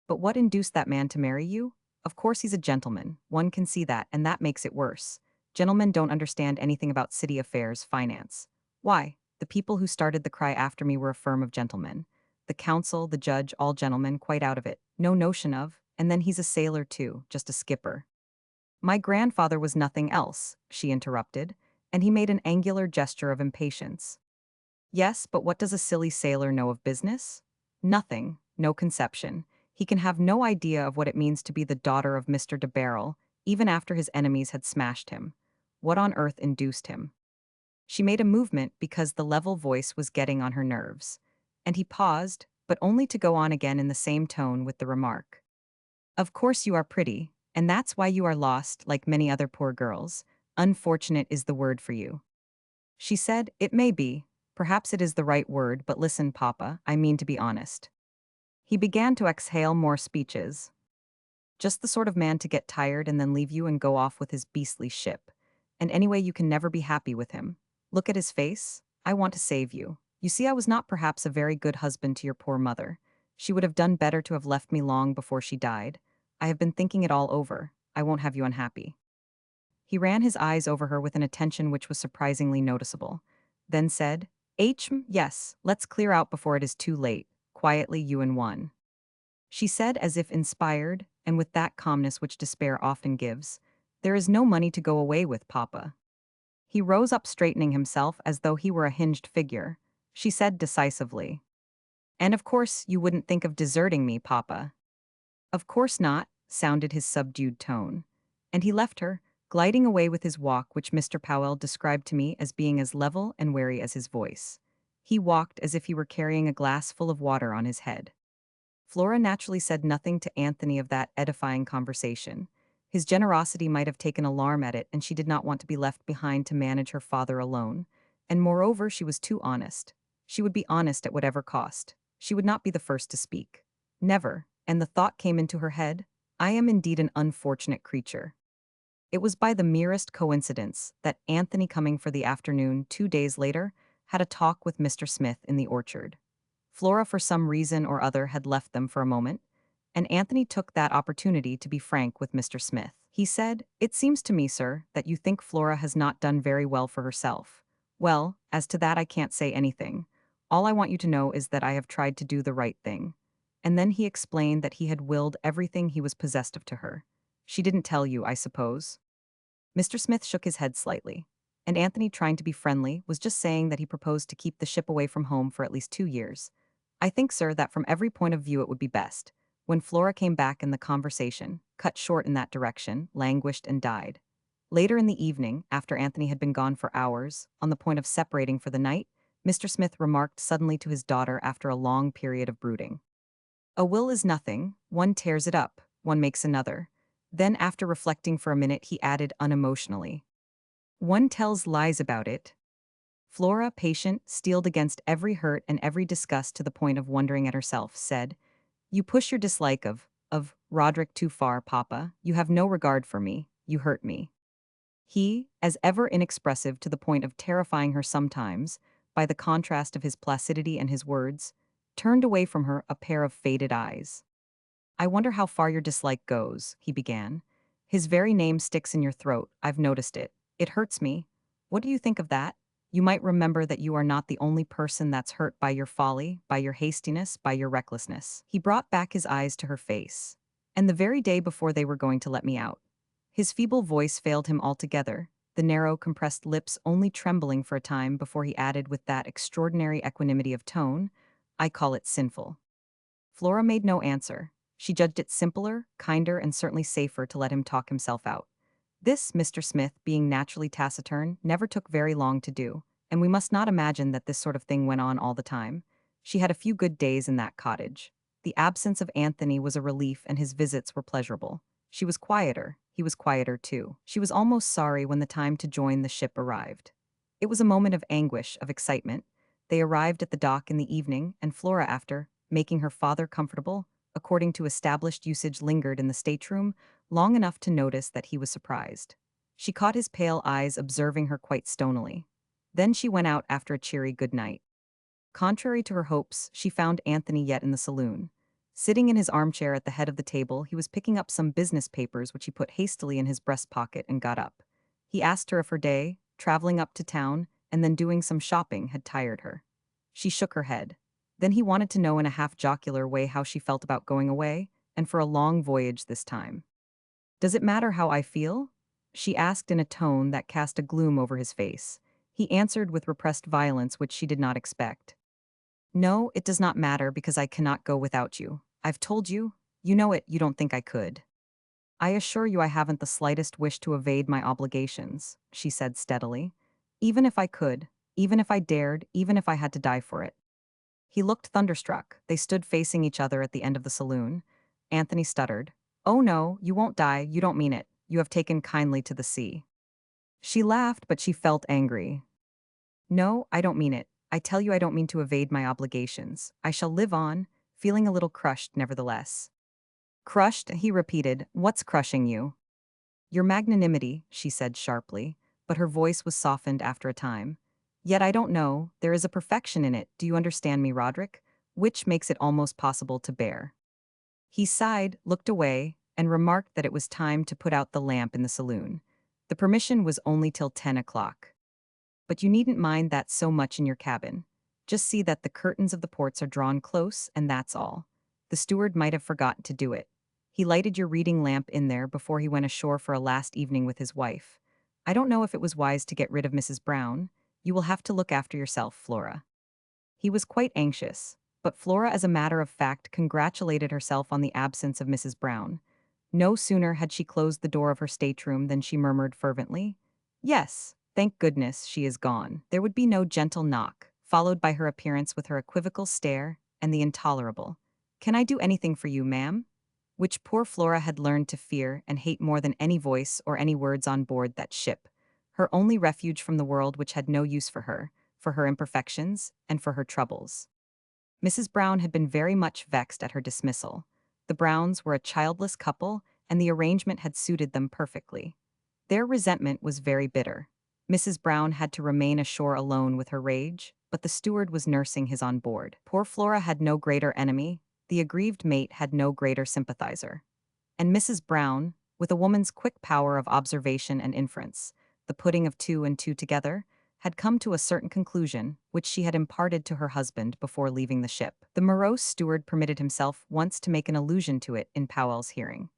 But what induced that man to marry you? Of course he's a gentleman, one can see that, and that makes it worse. Gentlemen don't understand anything about city affairs, finance. Why? The people who started the cry after me were a firm of gentlemen. The council, the judge, all gentlemen, quite out of it. No notion of, and then he's a sailor too, just a skipper. My grandfather was nothing else, she interrupted, and he made an angular gesture of impatience. Yes, but what does a silly sailor know of business? Nothing, no conception. He can have no idea of what it means to be the daughter of Mr. de Barrel, even after his enemies had smashed him. What on earth induced him? She made a movement because the level voice was getting on her nerves. And he paused, but only to go on again in the same tone with the remark. Of course you are pretty, and that's why you are lost like many other poor girls. Unfortunate is the word for you. She said, it may be. Perhaps it is the right word, but listen, Papa, I mean to be honest. He began to exhale more speeches. Just the sort of man to get tired and then leave you and go off with his beastly ship. And anyway, you can never be happy with him. Look at his face. I want to save you. You see, I was not perhaps a very good husband to your poor mother. She would have done better to have left me long before she died. I have been thinking it all over. I won't have you unhappy. He ran his eyes over her with an attention which was surprisingly noticeable, then said, yes, let's clear out before it is too late, quietly you and one. She said as if inspired, and with that calmness which despair often gives, there is no money to go away with, Papa. He rose up straightening himself as though he were a hinged figure. She said decisively, and of course you wouldn't think of deserting me, Papa. Of course not, sounded his subdued tone. And he left her, gliding away with his walk which Mr. Powell described to me as being as level and wary as his voice. He walked as if he were carrying a glass full of water on his head. Flora naturally said nothing to Anthony of that edifying conversation. His generosity might have taken alarm at it, and she did not want to be left behind to manage her father alone. And moreover, she was too honest. She would be honest at whatever cost. She would not be the first to speak. Never. And the thought came into her head, I am indeed an unfortunate creature. It was by the merest coincidence that Anthony, coming for the afternoon 2 days later, had a talk with Mr. Smith in the orchard. Flora, for some reason or other, had left them for a moment, and Anthony took that opportunity to be frank with Mr. Smith. He said, it seems to me, sir, that you think Flora has not done very well for herself. Well, as to that I can't say anything. All I want you to know is that I have tried to do the right thing. And then he explained that he had willed everything he was possessed of to her. She didn't tell you, I suppose? Mr. Smith shook his head slightly. And Anthony, trying to be friendly, was just saying that he proposed to keep the ship away from home for at least 2 years. I think, sir, that from every point of view it would be best. When Flora came back and the conversation, cut short in that direction, languished and died. Later in the evening, after Anthony had been gone for hours, on the point of separating for the night, Mr. Smith remarked suddenly to his daughter after a long period of brooding. A will is nothing, one tears it up, one makes another. Then, after reflecting for a minute, he added unemotionally, one tells lies about it. Flora, patient, steeled against every hurt and every disgust to the point of wondering at herself, said, you push your dislike of Roderick too far, Papa. You have no regard for me. You hurt me. He, as ever inexpressive to the point of terrifying her sometimes, by the contrast of his placidity and his words, turned away from her a pair of faded eyes. I wonder how far your dislike goes, he began. His very name sticks in your throat, I've noticed it. It hurts me. What do you think of that? You might remember that you are not the only person that's hurt by your folly, by your hastiness, by your recklessness. He brought back his eyes to her face. And the very day before they were going to let me out. His feeble voice failed him altogether, the narrow, compressed lips only trembling for a time before he added with that extraordinary equanimity of tone, I call it sinful. Flora made no answer. She judged it simpler, kinder, and certainly safer to let him talk himself out. This, Mr. Smith, being naturally taciturn, never took very long to do, and we must not imagine that this sort of thing went on all the time. She had a few good days in that cottage. The absence of Anthony was a relief and his visits were pleasurable. She was quieter, he was quieter too. She was almost sorry when the time to join the ship arrived. It was a moment of anguish, of excitement. They arrived at the dock in the evening, and Flora, after making her father comfortable, according to established usage, lingered in the stateroom long enough to notice that he was surprised. She caught his pale eyes observing her quite stonily. Then she went out after a cheery good night. Contrary to her hopes, she found Anthony yet in the saloon. Sitting in his armchair at the head of the table, he was picking up some business papers which he put hastily in his breast pocket and got up. He asked her if her day, traveling up to town, and then doing some shopping, had tired her. She shook her head. Then he wanted to know in a half-jocular way how she felt about going away, and for a long voyage this time. "Does it matter how I feel?" she asked in a tone that cast a gloom over his face. He answered with repressed violence which she did not expect. "No, it does not matter because I cannot go without you. I've told you. You know it, you don't think I could." "I assure you I haven't the slightest wish to evade my obligations," she said steadily. "Even if I could, even if I dared, even if I had to die for it." He looked thunderstruck. They stood facing each other at the end of the saloon. Anthony stuttered. "Oh no, you won't die, you don't mean it. You have taken kindly to the sea." She laughed, but she felt angry. "No, I don't mean it. I tell you I don't mean to evade my obligations. I shall live on, feeling a little crushed nevertheless." "Crushed?" he repeated. "What's crushing you?" "Your magnanimity," she said sharply, but her voice was softened after a time. "Yet I don't know, there is a perfection in it, do you understand me, Roderick? Which makes it almost possible to bear." He sighed, looked away, and remarked that it was time to put out the lamp in the saloon. The permission was only till 10 o'clock. "But you needn't mind that so much in your cabin. Just see that the curtains of the ports are drawn close, and that's all. The steward might have forgotten to do it. He lighted your reading lamp in there before he went ashore for a last evening with his wife. I don't know if it was wise to get rid of Mrs. Brown. You will have to look after yourself, Flora." He was quite anxious, but Flora, as a matter of fact, congratulated herself on the absence of Mrs. Brown. No sooner had she closed the door of her stateroom than she murmured fervently, "Yes, thank goodness she is gone." There would be no gentle knock, followed by her appearance with her equivocal stare and the intolerable, "Can I do anything for you, ma'am?" which poor Flora had learned to fear and hate more than any voice or any words on board that ship, her only refuge from the world which had no use for her imperfections, and for her troubles. Mrs. Brown had been very much vexed at her dismissal. The Browns were a childless couple, and the arrangement had suited them perfectly. Their resentment was very bitter. Mrs. Brown had to remain ashore alone with her rage, but the steward was nursing his on board. Poor Flora had no greater enemy, the aggrieved mate had no greater sympathizer. And Mrs. Brown, with a woman's quick power of observation and inference, the putting of two and two together, had come to a certain conclusion, which she had imparted to her husband before leaving the ship. The morose steward permitted himself once to make an allusion to it in Powell's hearing.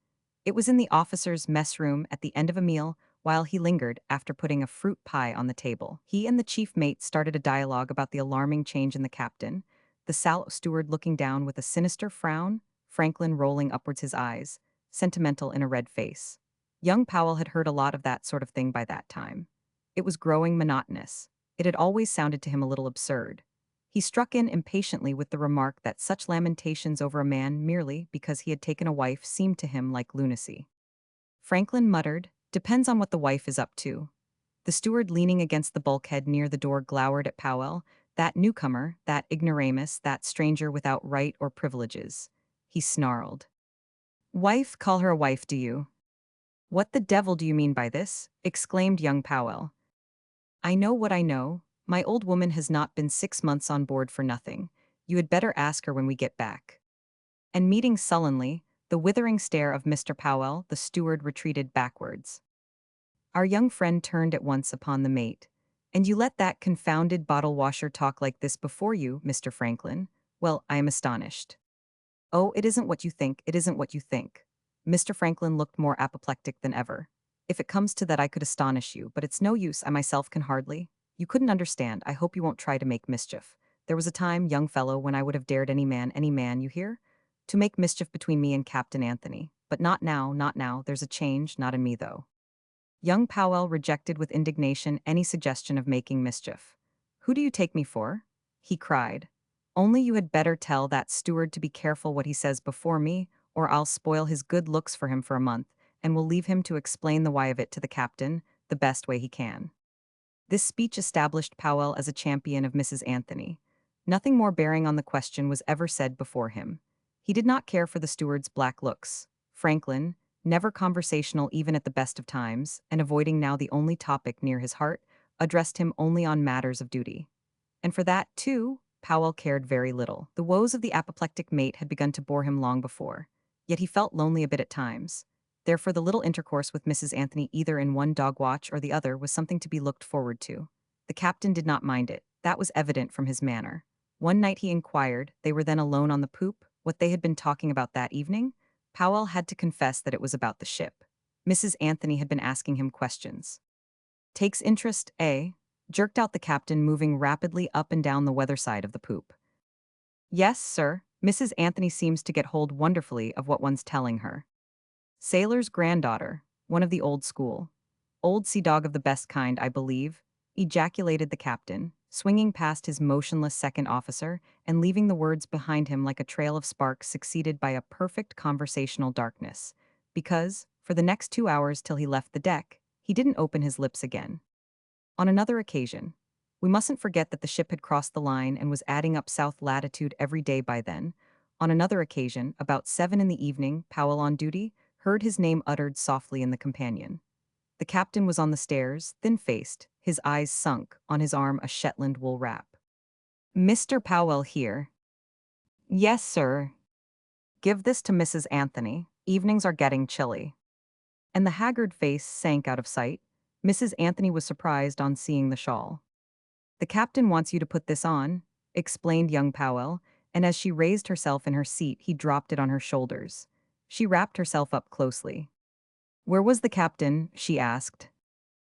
It was in the officers' mess room at the end of a meal, while he lingered after putting a fruit pie on the table. He and the chief mate started a dialogue about the alarming change in the captain, the sallow steward looking down with a sinister frown, Franklin rolling upwards his eyes, sentimental in a red face. Young Powell had heard a lot of that sort of thing by that time. It was growing monotonous. It had always sounded to him a little absurd. He struck in impatiently with the remark that such lamentations over a man merely because he had taken a wife seemed to him like lunacy. Franklin muttered, "Depends on what the wife is up to." The steward leaning against the bulkhead near the door glowered at Powell, that newcomer, that ignoramus, that stranger without right or privileges. He snarled. "Wife, call her a wife, do you?" "What the devil do you mean by this?" exclaimed young Powell. "I know what I know. My old woman has not been 6 months on board for nothing. You had better ask her when we get back." And meeting sullenly the withering stare of Mr. Powell, the steward retreated backwards. Our young friend turned at once upon the mate. "And you let that confounded bottle washer talk like this before you, Mr. Franklin? Well, I am astonished." "Oh, it isn't what you think, it isn't what you think." Mr. Franklin looked more apoplectic than ever. "If it comes to that I could astonish you, but it's no use, I myself can hardly. You couldn't understand, I hope you won't try to make mischief. There was a time, young fellow, when I would have dared any man, you hear? To make mischief between me and Captain Anthony. But not now, not now, there's a change, not in me though." Young Powell rejected with indignation any suggestion of making mischief. "Who do you take me for?" he cried. "Only you had better tell that steward to be careful what he says before me, or I'll spoil his good looks for him for a month, and will leave him to explain the why of it to the captain, the best way he can." This speech established Powell as a champion of Mrs. Anthony. Nothing more bearing on the question was ever said before him. He did not care for the steward's black looks. Franklin, never conversational even at the best of times, and avoiding now the only topic near his heart, addressed him only on matters of duty. And for that, too, Powell cared very little. The woes of the apoplectic mate had begun to bore him long before, yet he felt lonely a bit at times. Therefore, the little intercourse with Mrs. Anthony either in one dog watch or the other was something to be looked forward to. The captain did not mind it. That was evident from his manner. One night he inquired, they were then alone on the poop, what they had been talking about that evening. Powell had to confess that it was about the ship. Mrs. Anthony had been asking him questions. Takes interest, eh? Jerked out the captain, moving rapidly up and down the weather side of the poop. Yes, sir. Mrs. Anthony seems to get hold wonderfully of what one's telling her. Sailor's granddaughter, one of the old school. Old sea dog of the best kind, I believe, ejaculated the captain, swinging past his motionless second officer and leaving the words behind him like a trail of sparks succeeded by a perfect conversational darkness. Because, for the next 2 hours till he left the deck, he didn't open his lips again. On another occasion, we mustn't forget that the ship had crossed the line and was adding up south latitude every day by then. On another occasion, about 7 in the evening, Powell on duty heard his name uttered softly in the companion. The captain was on the stairs, thin-faced, his eyes sunk, on his arm a Shetland wool wrap. Mr. Powell here. Yes, sir. Give this to Mrs. Anthony. Evenings are getting chilly. And the haggard face sank out of sight. Mrs. Anthony was surprised on seeing the shawl. The captain wants you to put this on, explained young Powell, and as she raised herself in her seat, he dropped it on her shoulders. She wrapped herself up closely. Where was the captain? She asked.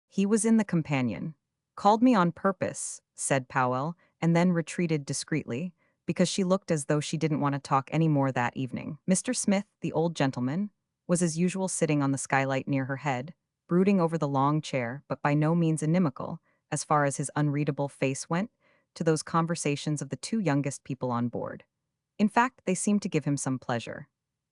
He was in the companion. Called me on purpose, said Powell, and then retreated discreetly, because she looked as though she didn't want to talk any more that evening. Mr. Smith, the old gentleman, was as usual sitting on the skylight near her head, brooding over the long chair, but by no means inimical, as far as his unreadable face went, to those conversations of the two youngest people on board. In fact, they seemed to give him some pleasure.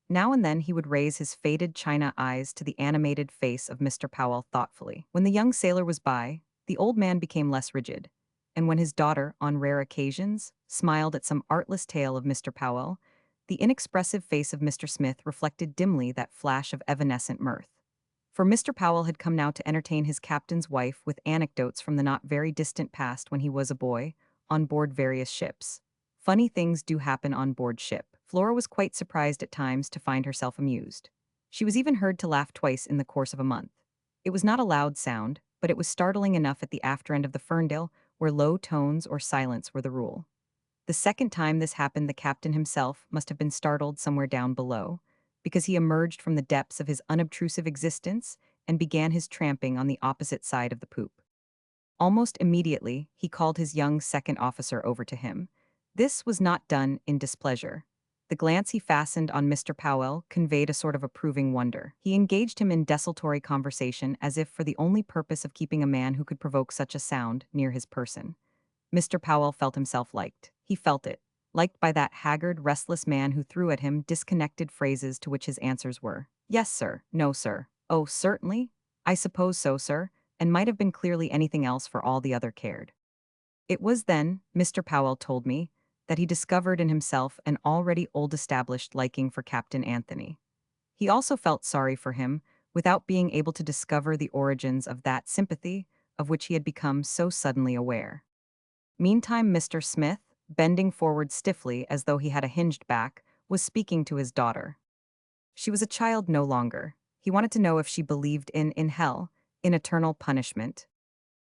Now and then he would raise his faded china eyes to the animated face of Mr. Powell thoughtfully. When the young sailor was by, the old man became less rigid, and when his daughter, on rare occasions, smiled at some artless tale of Mr. Powell, the inexpressive face of Mr. Smith reflected dimly that flash of evanescent mirth. For Mr. Powell had come now to entertain his captain's wife with anecdotes from the not very distant past when he was a boy, on board various ships. Funny things do happen on board ship. Flora was quite surprised at times to find herself amused. She was even heard to laugh twice in the course of a month. It was not a loud sound, but it was startling enough at the after end of the Ferndale, where low tones or silence were the rule. The second time this happened, the captain himself must have been startled somewhere down below, because he emerged from the depths of his unobtrusive existence and began his tramping on the opposite side of the poop. Almost immediately, he called his young second officer over to him. This was not done in displeasure. The glance he fastened on Mr. Powell conveyed a sort of approving wonder. He engaged him in desultory conversation as if for the only purpose of keeping a man who could provoke such a sound near his person. Mr. Powell felt himself liked. He felt it, liked by that haggard, restless man who threw at him disconnected phrases to which his answers were, "Yes, sir," "No, sir," "Oh, certainly," "I suppose so, sir," and might have been clearly anything else for all the other cared. It was then, Mr. Powell told me, that he discovered in himself an already old-established liking for Captain Anthony. He also felt sorry for him, without being able to discover the origins of that sympathy of which he had become so suddenly aware. Meantime, Mr. Smith, bending forward stiffly as though he had a hinged back, was speaking to his daughter. She was a child no longer. He wanted to know if she believed in hell, in eternal punishment.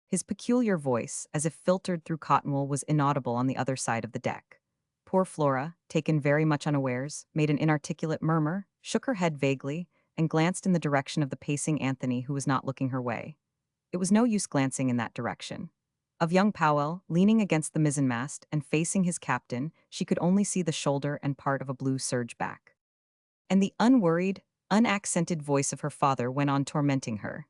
His peculiar voice, as if filtered through cotton wool, was inaudible on the other side of the deck. Poor Flora, taken very much unawares, made an inarticulate murmur, shook her head vaguely, and glanced in the direction of the pacing Anthony, who was not looking her way. It was no use glancing in that direction. Of young Powell, leaning against the mizzenmast and facing his captain, she could only see the shoulder and part of a blue serge back. And the unworried, unaccented voice of her father went on tormenting her.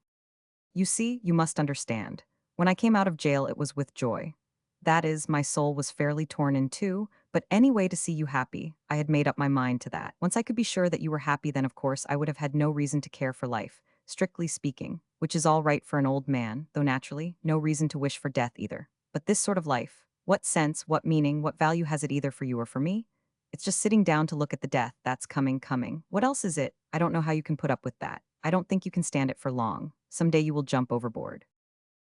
You see, you must understand. When I came out of jail, it was with joy. That is, my soul was fairly torn in two, but anyway, to see you happy, I had made up my mind to that. Once I could be sure that you were happy, then of course I would have had no reason to care for life, strictly speaking, which is all right for an old man, though naturally, no reason to wish for death either. But this sort of life, what sense, what meaning, what value has it either for you or for me? It's just sitting down to look at the death that's coming. What else is it? I don't know how you can put up with that. I don't think you can stand it for long. Someday you will jump overboard.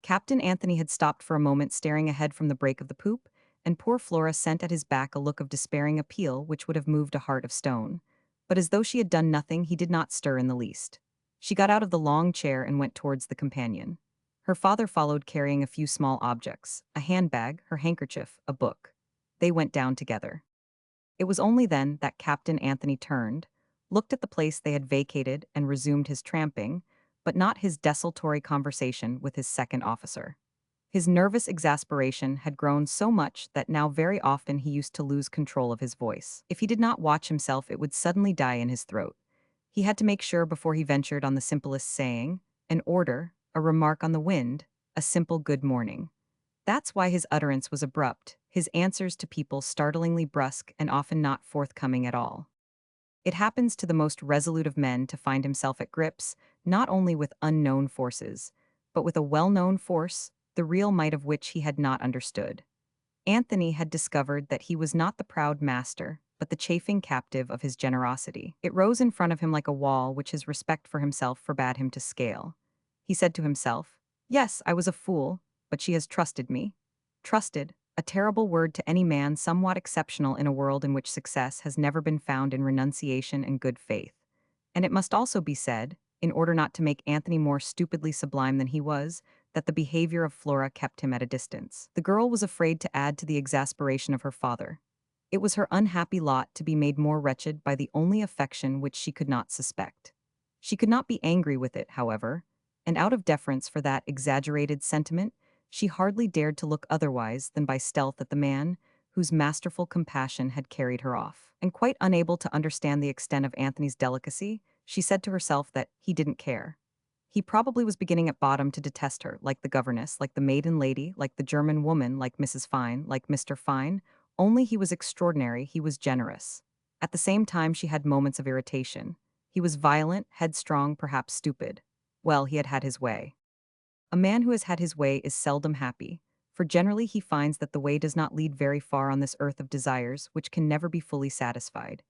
Captain Anthony had stopped for a moment staring ahead from the break of the poop, and poor Flora sent at his back a look of despairing appeal which would have moved a heart of stone. But as though she had done nothing, he did not stir in the least. She got out of the long chair and went towards the companion. Her father followed carrying a few small objects, a handbag, her handkerchief, a book. They went down together. It was only then that Captain Anthony turned, looked at the place they had vacated and resumed his tramping, but not his desultory conversation with his second officer. His nervous exasperation had grown so much that now very often he used to lose control of his voice. If he did not watch himself, it would suddenly die in his throat. He had to make sure before he ventured on the simplest saying, an order, a remark on the wind, a simple good morning. That's why his utterance was abrupt, his answers to people startlingly brusque and often not forthcoming at all. It happens to the most resolute of men to find himself at grips, not only with unknown forces, but with a well-known force, the real might of which he had not understood. Anthony had discovered that he was not the proud master, but the chafing captive of his generosity. It rose in front of him like a wall which his respect for himself forbade him to scale. He said to himself, "Yes, I was a fool, but she has trusted me." Trusted, a terrible word to any man somewhat exceptional in a world in which success has never been found in renunciation and good faith. And it must also be said, in order not to make Anthony more stupidly sublime than he was, that the behavior of Flora kept him at a distance. The girl was afraid to add to the exasperation of her father. It was her unhappy lot to be made more wretched by the only affection which she could not suspect. She could not be angry with it, however, and out of deference for that exaggerated sentiment, she hardly dared to look otherwise than by stealth at the man whose masterful compassion had carried her off. And quite unable to understand the extent of Anthony's delicacy, she said to herself that he didn't care. He probably was beginning at bottom to detest her, like the governess, like the maiden lady, like the German woman, like Mrs. Fine, like Mr. Fine, only he was extraordinary, he was generous. At the same time she had moments of irritation. He was violent, headstrong, perhaps stupid. Well, he had had his way. A man who has had his way is seldom happy, for generally he finds that the way does not lead very far on this earth of desires which can never be fully satisfied.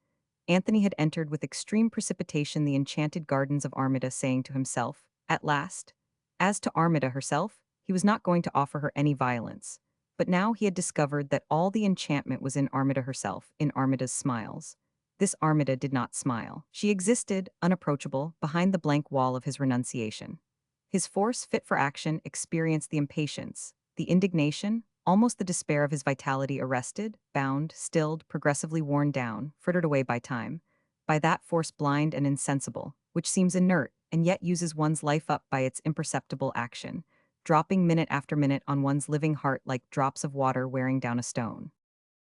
Anthony had entered with extreme precipitation the enchanted gardens of Armida, saying to himself, at last. As to Armida herself, he was not going to offer her any violence. But now he had discovered that all the enchantment was in Armida herself, in Armida's smiles. This Armida did not smile. She existed, unapproachable, behind the blank wall of his renunciation. His force, fit for action, experienced the impatience, the indignation, almost the despair of his vitality arrested, bound, stilled, progressively worn down, frittered away by time, by that force blind and insensible, which seems inert and yet uses one's life up by its imperceptible action, dropping minute after minute on one's living heart like drops of water wearing down a stone.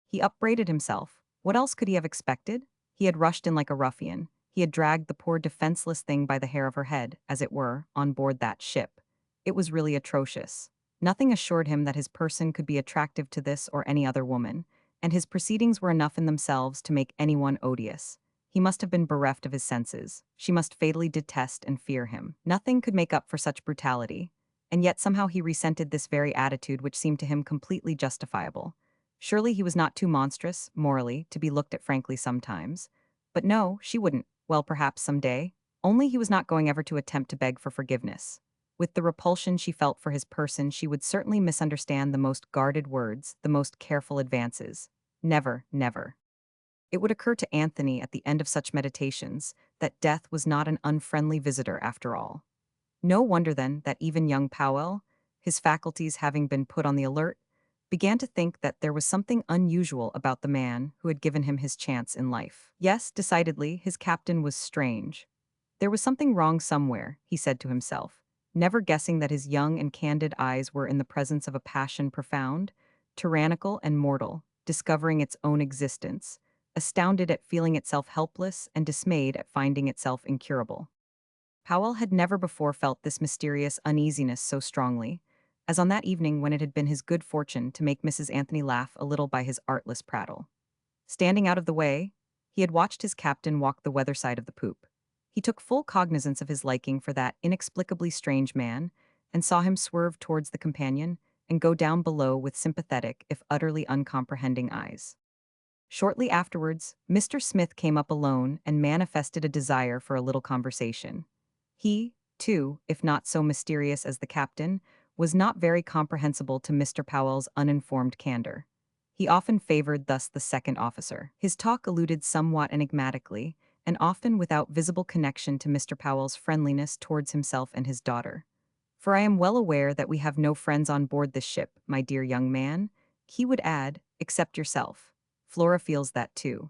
He upbraided himself. What else could he have expected? He had rushed in like a ruffian. He had dragged the poor defenseless thing by the hair of her head, as it were, on board that ship. It was really atrocious. Nothing assured him that his person could be attractive to this or any other woman, and his proceedings were enough in themselves to make anyone odious. He must have been bereft of his senses. She must fatally detest and fear him. Nothing could make up for such brutality, and yet somehow he resented this very attitude which seemed to him completely justifiable. Surely he was not too monstrous, morally, to be looked at frankly sometimes. But no, she wouldn't. Well, perhaps some day. Only he was not going ever to attempt to beg for forgiveness. With the repulsion she felt for his person, she would certainly misunderstand the most guarded words, the most careful advances. Never, never. It would occur to Anthony at the end of such meditations that death was not an unfriendly visitor after all. No wonder then that even young Powell, his faculties having been put on the alert, began to think that there was something unusual about the man who had given him his chance in life. Yes, decidedly, his captain was strange. There was something wrong somewhere, he said to himself, never guessing that his young and candid eyes were in the presence of a passion profound, tyrannical and mortal, discovering its own existence, astounded at feeling itself helpless and dismayed at finding itself incurable. Powell had never before felt this mysterious uneasiness so strongly, as on that evening when it had been his good fortune to make Mrs. Anthony laugh a little by his artless prattle. Standing out of the way, he had watched his captain walk the weather side of the poop. He took full cognizance of his liking for that inexplicably strange man, and saw him swerve towards the companion and go down below with sympathetic, if utterly uncomprehending eyes. Shortly afterwards, Mr. Smith came up alone and manifested a desire for a little conversation. He, too, if not so mysterious as the captain, was not very comprehensible to Mr. Powell's uninformed candor. He often favored thus the second officer. His talk alluded somewhat enigmatically, and often without visible connection to Mr. Powell's friendliness towards himself and his daughter. For I am well aware that we have no friends on board this ship, my dear young man, he would add, except yourself. Flora feels that too.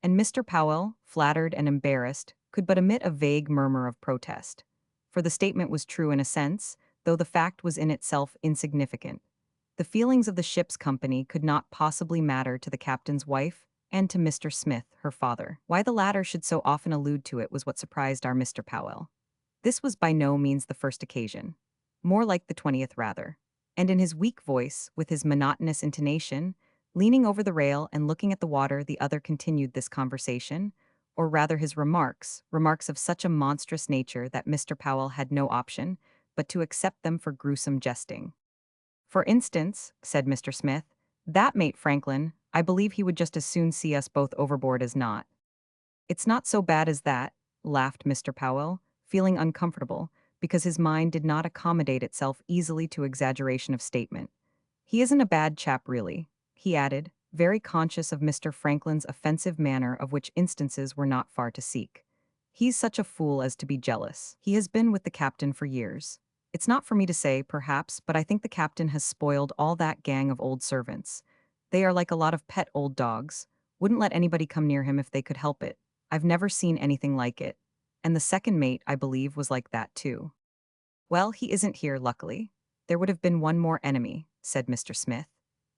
And Mr. Powell, flattered and embarrassed, could but emit a vague murmur of protest. For the statement was true in a sense, though the fact was in itself insignificant. The feelings of the ship's company could not possibly matter to the captain's wife and to Mr. Smith, her father. Why the latter should so often allude to it was what surprised our Mr. Powell. This was by no means the first occasion. More like the 20th rather. And in his weak voice, with his monotonous intonation, leaning over the rail and looking at the water, the other continued this conversation, or rather his remarks of such a monstrous nature that Mr. Powell had no option but to accept them for gruesome jesting. For instance, said Mr. Smith, that mate Franklin, I believe he would just as soon see us both overboard as not. It's not so bad as that, laughed Mr. Powell, feeling uncomfortable, because his mind did not accommodate itself easily to exaggeration of statement. He isn't a bad chap really, he added, very conscious of Mr. Franklin's offensive manner of which instances were not far to seek. He's such a fool as to be jealous. He has been with the captain for years. It's not for me to say, perhaps, but I think the captain has spoiled all that gang of old servants. They are like a lot of pet old dogs. Wouldn't let anybody come near him if they could help it. I've never seen anything like it. And the second mate, I believe, was like that too. Well, he isn't here, luckily. There would have been one more enemy, said Mr. Smith.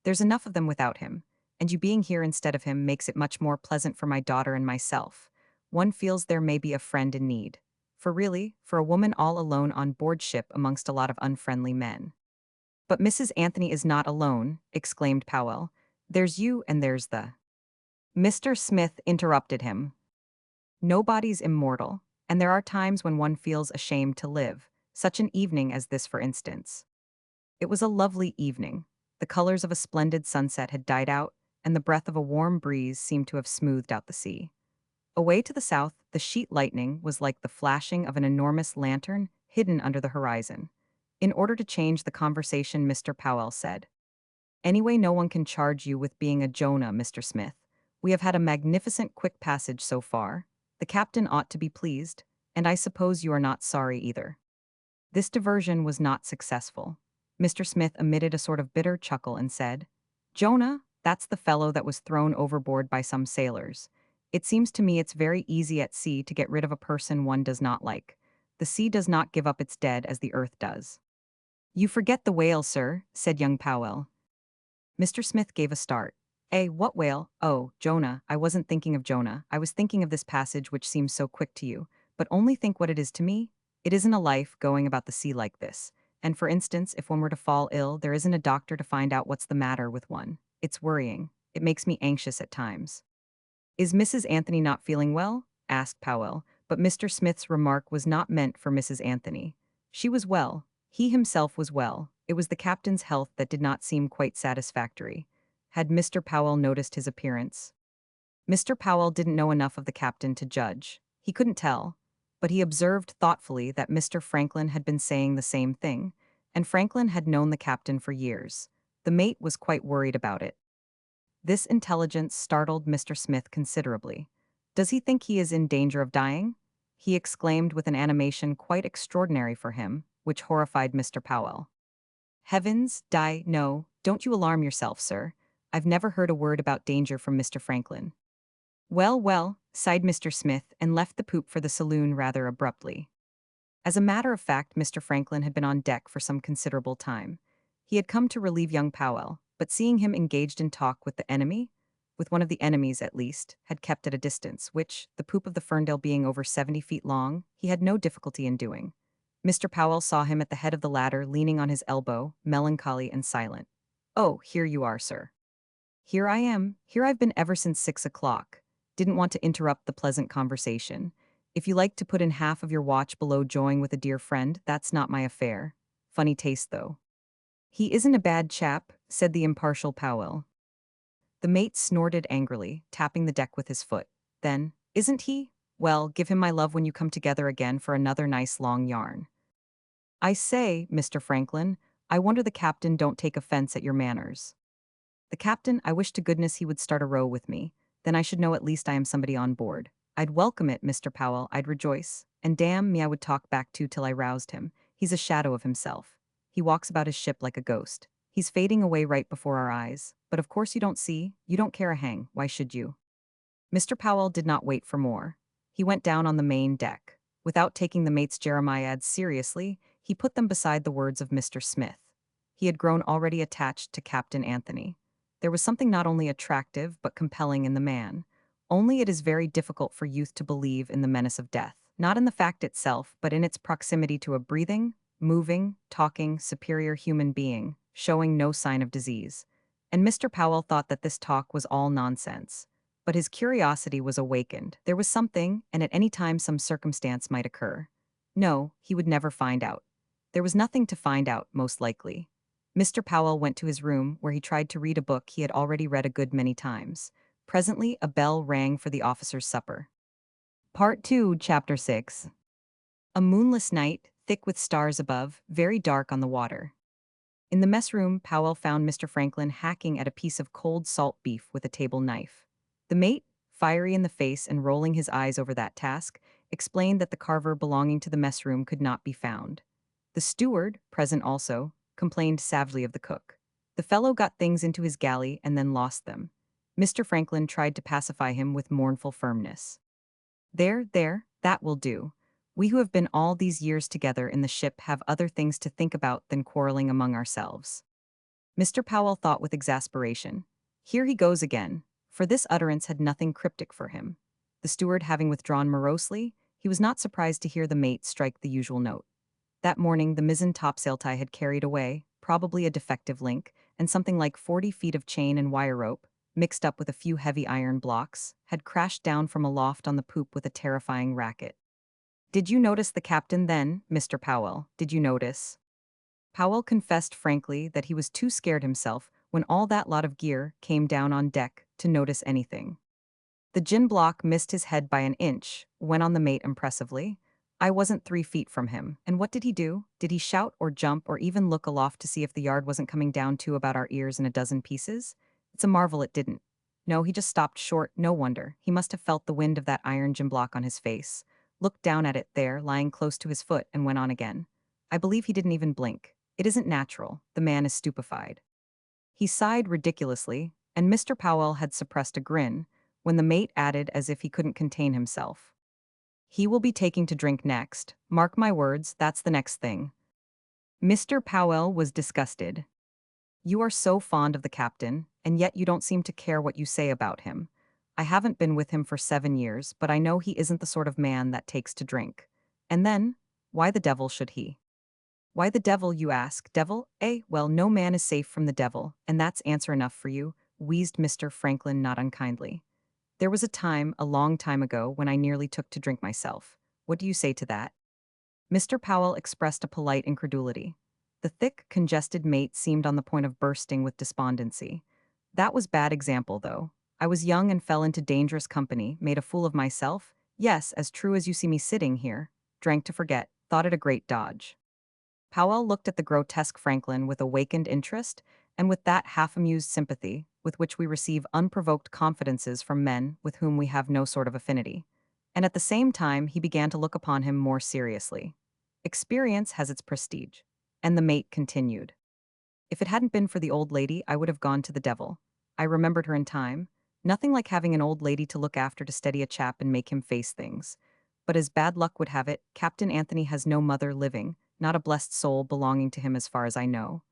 There's enough of them without him, and you being here instead of him makes it much more pleasant for my daughter and myself. One feels there may be a friend in need. For really, for a woman all alone on board ship amongst a lot of unfriendly men. But Mrs. Anthony is not alone, exclaimed Powell. There's you and there's the... Mr. Smith interrupted him. Nobody's immortal, and there are times when one feels ashamed to live, such an evening as this for instance. It was a lovely evening. The colors of a splendid sunset had died out, and the breath of a warm breeze seemed to have smoothed out the sea. Away to the south, the sheet lightning was like the flashing of an enormous lantern hidden under the horizon. In order to change the conversation, Mr. Powell said, "Anyway, no one can charge you with being a Jonah, Mr. Smith. We have had a magnificent quick passage so far. The captain ought to be pleased, and I suppose you are not sorry either." This diversion was not successful. Mr. Smith emitted a sort of bitter chuckle and said, "Jonah, that's the fellow that was thrown overboard by some sailors. It seems to me it's very easy at sea to get rid of a person one does not like. The sea does not give up its dead as the earth does." "You forget the whale, sir," said young Powell. Mr. Smith gave a start. What whale? Oh, Jonah, I wasn't thinking of Jonah. I was thinking of this passage which seems so quick to you. But only think what it is to me. It isn't a life going about the sea like this. And for instance, if one were to fall ill, there isn't a doctor to find out what's the matter with one. It's worrying. It makes me anxious at times. "Is Mrs. Anthony not feeling well?" asked Powell, but Mr. Smith's remark was not meant for Mrs. Anthony. She was well. He himself was well. It was the captain's health that did not seem quite satisfactory. Had Mr. Powell noticed his appearance? Mr. Powell didn't know enough of the captain to judge. He couldn't tell. But he observed thoughtfully that Mr. Franklin had been saying the same thing, and Franklin had known the captain for years. The mate was quite worried about it. This intelligence startled Mr. Smith considerably. "Does he think he is in danger of dying?" he exclaimed with an animation quite extraordinary for him, which horrified Mr. Powell. "Heavens, die, no, don't you alarm yourself, sir. I've never heard a word about danger from Mr. Franklin." "Well, well," sighed Mr. Smith and left the poop for the saloon rather abruptly. As a matter of fact, Mr. Franklin had been on deck for some considerable time. He had come to relieve young Powell, but seeing him engaged in talk with the enemy, with one of the enemies at least, had kept at a distance, which, the poop of the Ferndale being over 70 feet long, he had no difficulty in doing. Mr. Powell saw him at the head of the ladder, leaning on his elbow, melancholy and silent. "Oh, here you are, sir." "Here I am. Here I've been ever since 6 o'clock. Didn't want to interrupt the pleasant conversation. If you like to put in half of your watch below joying with a dear friend, that's not my affair. Funny taste, though." "He isn't a bad chap," said the impartial Powell. The mate snorted angrily, tapping the deck with his foot. Then, "Isn't he? Well, give him my love when you come together again for another nice long yarn." I say, Mr. Franklin, I wonder the captain don't take offense at your manners. The captain, I wish to goodness he would start a row with me. Then I should know at least I am somebody on board. I'd welcome it, Mr. Powell, I'd rejoice. And damn me I would talk back to till I roused him. He's a shadow of himself. He walks about his ship like a ghost. He's fading away right before our eyes. But of course you don't see, you don't care a hang, why should you? Mr. Powell did not wait for more. He went down on the main deck. Without taking the mate's jeremiads seriously, he put them beside the words of Mr. Smith. He had grown already attached to Captain Anthony. There was something not only attractive but compelling in the man. Only it is very difficult for youth to believe in the menace of death, not in the fact itself, but in its proximity to a breathing, moving, talking, superior human being, showing no sign of disease. And Mr. Powell thought that this talk was all nonsense. But his curiosity was awakened. There was something, and at any time some circumstance might occur. No, he would never find out. There was nothing to find out, most likely. Mr. Powell went to his room, where he tried to read a book he had already read a good many times. Presently, a bell rang for the officers' supper. Part 2, Chapter 6. A moonless night, thick with stars above, very dark on the water. In the mess room, Powell found Mr. Franklin hacking at a piece of cold salt beef with a table knife. The mate, fiery in the face and rolling his eyes over that task, explained that the carver belonging to the mess room could not be found. The steward, present also, complained savagely of the cook. The fellow got things into his galley and then lost them. Mr. Franklin tried to pacify him with mournful firmness. There, that will do. We who have been all these years together in the ship have other things to think about than quarreling among ourselves. Mr. Powell thought with exasperation. Here he goes again, for this utterance had nothing cryptic for him. The steward having withdrawn morosely, he was not surprised to hear the mate strike the usual note. That morning the mizzen topsail tie had carried away, probably a defective link, and something like 40 feet of chain and wire rope, mixed up with a few heavy iron blocks, had crashed down from aloft on the poop with a terrifying racket. Did you notice the captain then, Mr. Powell? Did you notice? Powell confessed frankly that he was too scared himself when all that lot of gear came down on deck to notice anything. The gin block missed his head by an inch, went on the mate impressively. I wasn't 3 feet from him. And what did he do? Did he shout or jump or even look aloft to see if the yard wasn't coming down to about our ears in a dozen pieces? It's a marvel it didn't. No, he just stopped short, no wonder. He must have felt the wind of that iron gin block on his face, looked down at it there, lying close to his foot, and went on again. I believe he didn't even blink. It isn't natural. The man is stupefied. He sighed ridiculously, and Mr. Powell had suppressed a grin, when the mate added as if he couldn't contain himself. He will be taking to drink next. Mark my words, that's the next thing. Mr. Powell was disgusted. You are so fond of the captain, and yet you don't seem to care what you say about him. I haven't been with him for 7 years, but I know he isn't the sort of man that takes to drink. And then, why the devil should he? Why the devil, you ask? Devil? Well, no man is safe from the devil, and that's answer enough for you, wheezed Mr. Franklin not unkindly. There was a time, a long time ago, when I nearly took to drink myself. What do you say to that? Mr. Powell expressed a polite incredulity. The thick, congested mate seemed on the point of bursting with despondency. That was bad example, though. I was young and fell into dangerous company, made a fool of myself. Yes, as true as you see me sitting here. Drank to forget, thought it a great dodge. Powell looked at the grotesque Franklin with awakened interest, and with that half-amused sympathy with which we receive unprovoked confidences from men with whom we have no sort of affinity. And at the same time he began to look upon him more seriously. Experience has its prestige. And the mate continued. If it hadn't been for the old lady, I would have gone to the devil. I remembered her in time. Nothing like having an old lady to look after to steady a chap and make him face things. But as bad luck would have it, Captain Anthony has no mother living, not a blessed soul belonging to him as far as I know.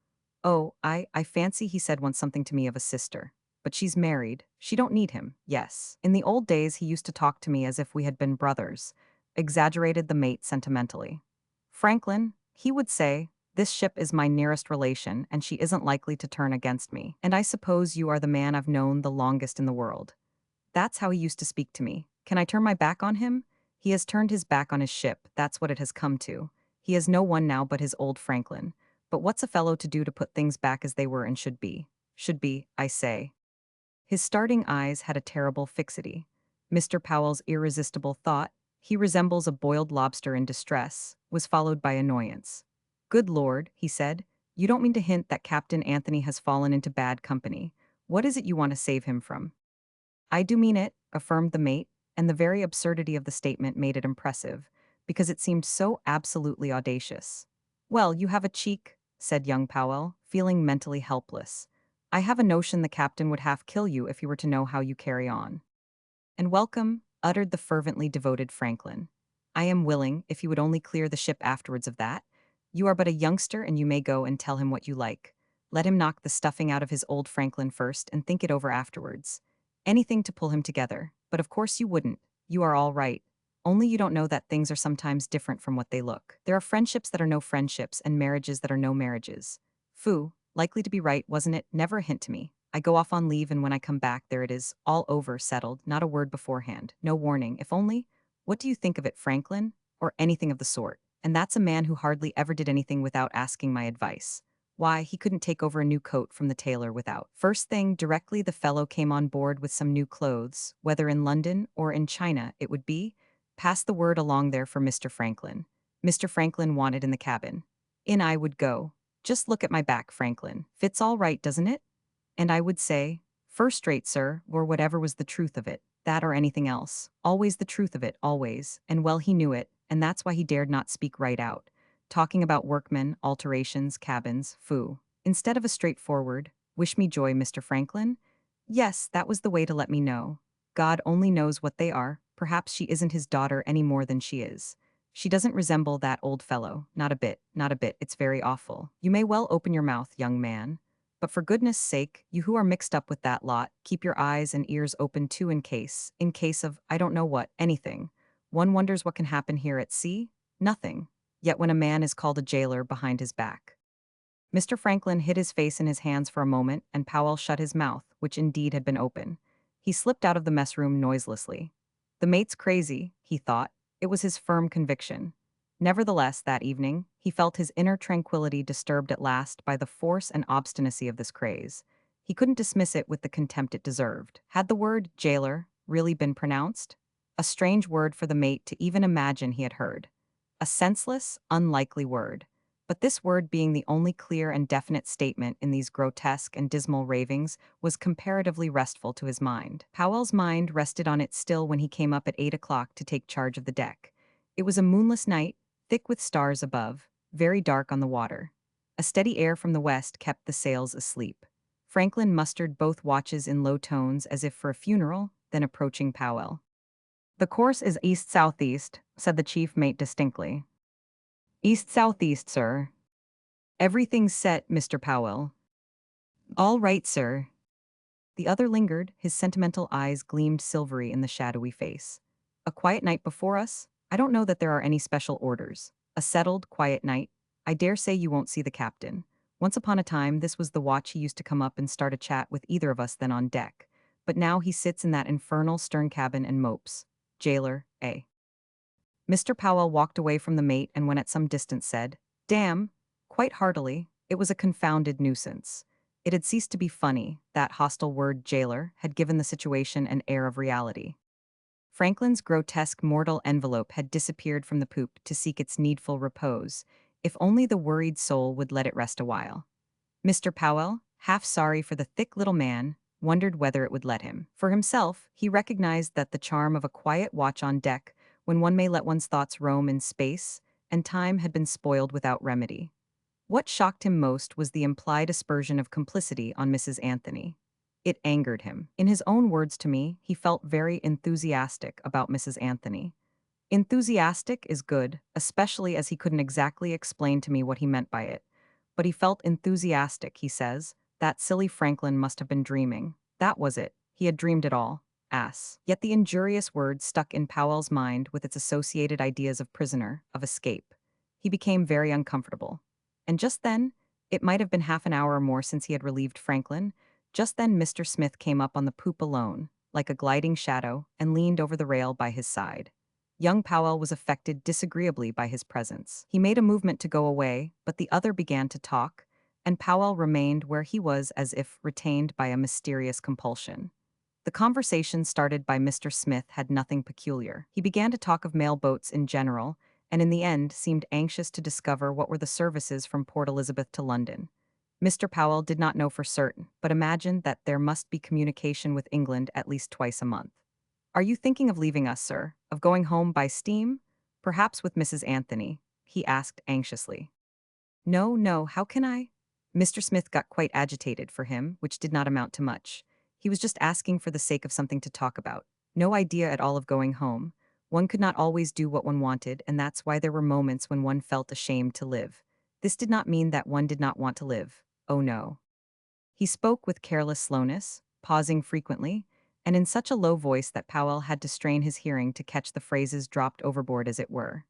Oh, I fancy he said once something to me of a sister. But she's married. She don't need him, yes. In the old days he used to talk to me as if we had been brothers, exaggerated the mate sentimentally. Franklin, he would say, this ship is my nearest relation and she isn't likely to turn against me. And I suppose you are the man I've known the longest in the world. That's how he used to speak to me. Can I turn my back on him? He has turned his back on his ship, that's what it has come to. He has no one now but his old Franklin. But what's a fellow to do to put things back as they were and should be? Should be, I say. His starting eyes had a terrible fixity. Mr. Powell's irresistible thought, he resembles a boiled lobster in distress, was followed by annoyance. Good Lord, he said. You don't mean to hint that Captain Anthony has fallen into bad company. What is it you want to save him from? I do mean it, affirmed the mate, and the very absurdity of the statement made it impressive, because it seemed so absolutely audacious. Well, you have a cheek, said young Powell, feeling mentally helpless. I have a notion the captain would half kill you if he were to know how you carry on. And welcome, uttered the fervently devoted Franklin. I am willing, if you would only clear the ship afterwards of that. You are but a youngster and you may go and tell him what you like. Let him knock the stuffing out of his old Franklin first and think it over afterwards. Anything to pull him together, but of course you wouldn't. You are all right. Only you don't know that things are sometimes different from what they look. There are friendships that are no friendships and marriages that are no marriages. Phoo, likely to be right, wasn't it? Never a hint to me. I go off on leave and when I come back there it is, all over, settled, not a word beforehand, no warning, if only, what do you think of it, Franklin? Or anything of the sort. And that's a man who hardly ever did anything without asking my advice. Why, he couldn't take over a new coat from the tailor without. First thing, directly the fellow came on board with some new clothes, whether in London or in China it would be, pass the word along there for Mr. Franklin. Mr. Franklin wanted in the cabin. In I would go. Just look at my back, Franklin. Fits all right, doesn't it? And I would say, first rate, sir, or whatever was the truth of it, that or anything else. Always the truth of it, always. And well, he knew it, and that's why he dared not speak right out. Talking about workmen, alterations, cabins, foo. Instead of a straightforward, wish me joy, Mr. Franklin? Yes, that was the way to let me know. God only knows what they are. Perhaps she isn't his daughter any more than she is. She doesn't resemble that old fellow. Not a bit, not a bit. It's very awful. You may well open your mouth, young man. But for goodness sake, you who are mixed up with that lot, keep your eyes and ears open too in case of, I don't know what, anything. One wonders what can happen here at sea? Nothing. Yet when a man is called a jailer behind his back. Mr. Franklin hid his face in his hands for a moment, and Powell shut his mouth, which indeed had been open. He slipped out of the mess room noiselessly. The mate's crazy, he thought. It was his firm conviction. Nevertheless, that evening, he felt his inner tranquility disturbed at last by the force and obstinacy of this craze. He couldn't dismiss it with the contempt it deserved. Had the word jailer really been pronounced? A strange word for the mate to even imagine he had heard. A senseless, unlikely word. But this word being the only clear and definite statement in these grotesque and dismal ravings was comparatively restful to his mind. Powell's mind rested on it still when he came up at 8 o'clock to take charge of the deck. It was a moonless night, thick with stars above, very dark on the water. A steady air from the west kept the sails asleep. Franklin mustered both watches in low tones as if for a funeral, then approaching Powell. "The course is east-southeast," said the chief mate distinctly. "East-southeast, sir." "Everything's set, Mr. Powell." "All right, sir." The other lingered, his sentimental eyes gleamed silvery in the shadowy face. "A quiet night before us? I don't know that there are any special orders. A settled, quiet night. I dare say you won't see the captain. Once upon a time, this was the watch he used to come up and start a chat with either of us then on deck. But now he sits in that infernal stern cabin and mopes. Jailer, eh?" Mr. Powell walked away from the mate and when at some distance said, "Damn," quite heartily. It was a confounded nuisance. It had ceased to be funny, that hostile word jailer had given the situation an air of reality. Franklin's grotesque mortal envelope had disappeared from the poop to seek its needful repose, if only the worried soul would let it rest a while. Mr. Powell, half sorry for the thick little man, wondered whether it would let him. For himself, he recognized that the charm of a quiet watch on deck, when one may let one's thoughts roam in space, and time had been spoiled without remedy. What shocked him most was the implied aspersion of complicity on Mrs. Anthony. It angered him. In his own words to me, he felt very enthusiastic about Mrs. Anthony. Enthusiastic is good, especially as he couldn't exactly explain to me what he meant by it. But he felt enthusiastic, he says. That silly Franklin must have been dreaming. That was it. He had dreamed it all. Ass. Yet the injurious word stuck in Powell's mind with its associated ideas of prisoner, of escape. He became very uncomfortable. And just then, it might have been half an hour or more since he had relieved Franklin, just then Mr. Smith came up on the poop alone, like a gliding shadow, and leaned over the rail by his side. Young Powell was affected disagreeably by his presence. He made a movement to go away, but the other began to talk, and Powell remained where he was as if retained by a mysterious compulsion. The conversation started by Mr. Smith had nothing peculiar. He began to talk of mail boats in general, and in the end seemed anxious to discover what were the services from Port Elizabeth to London. Mr. Powell did not know for certain, but imagined that there must be communication with England at least twice a month. "Are you thinking of leaving us, sir? Of going home by steam? Perhaps with Mrs. Anthony?" he asked anxiously. "No, no, how can I?" Mr. Smith got quite agitated for him, which did not amount to much. He was just asking for the sake of something to talk about. No idea at all of going home. One could not always do what one wanted, and that's why there were moments when one felt ashamed to live. This did not mean that one did not want to live. Oh no. He spoke with careless slowness, pausing frequently, and in such a low voice that Powell had to strain his hearing to catch the phrases dropped overboard as it were.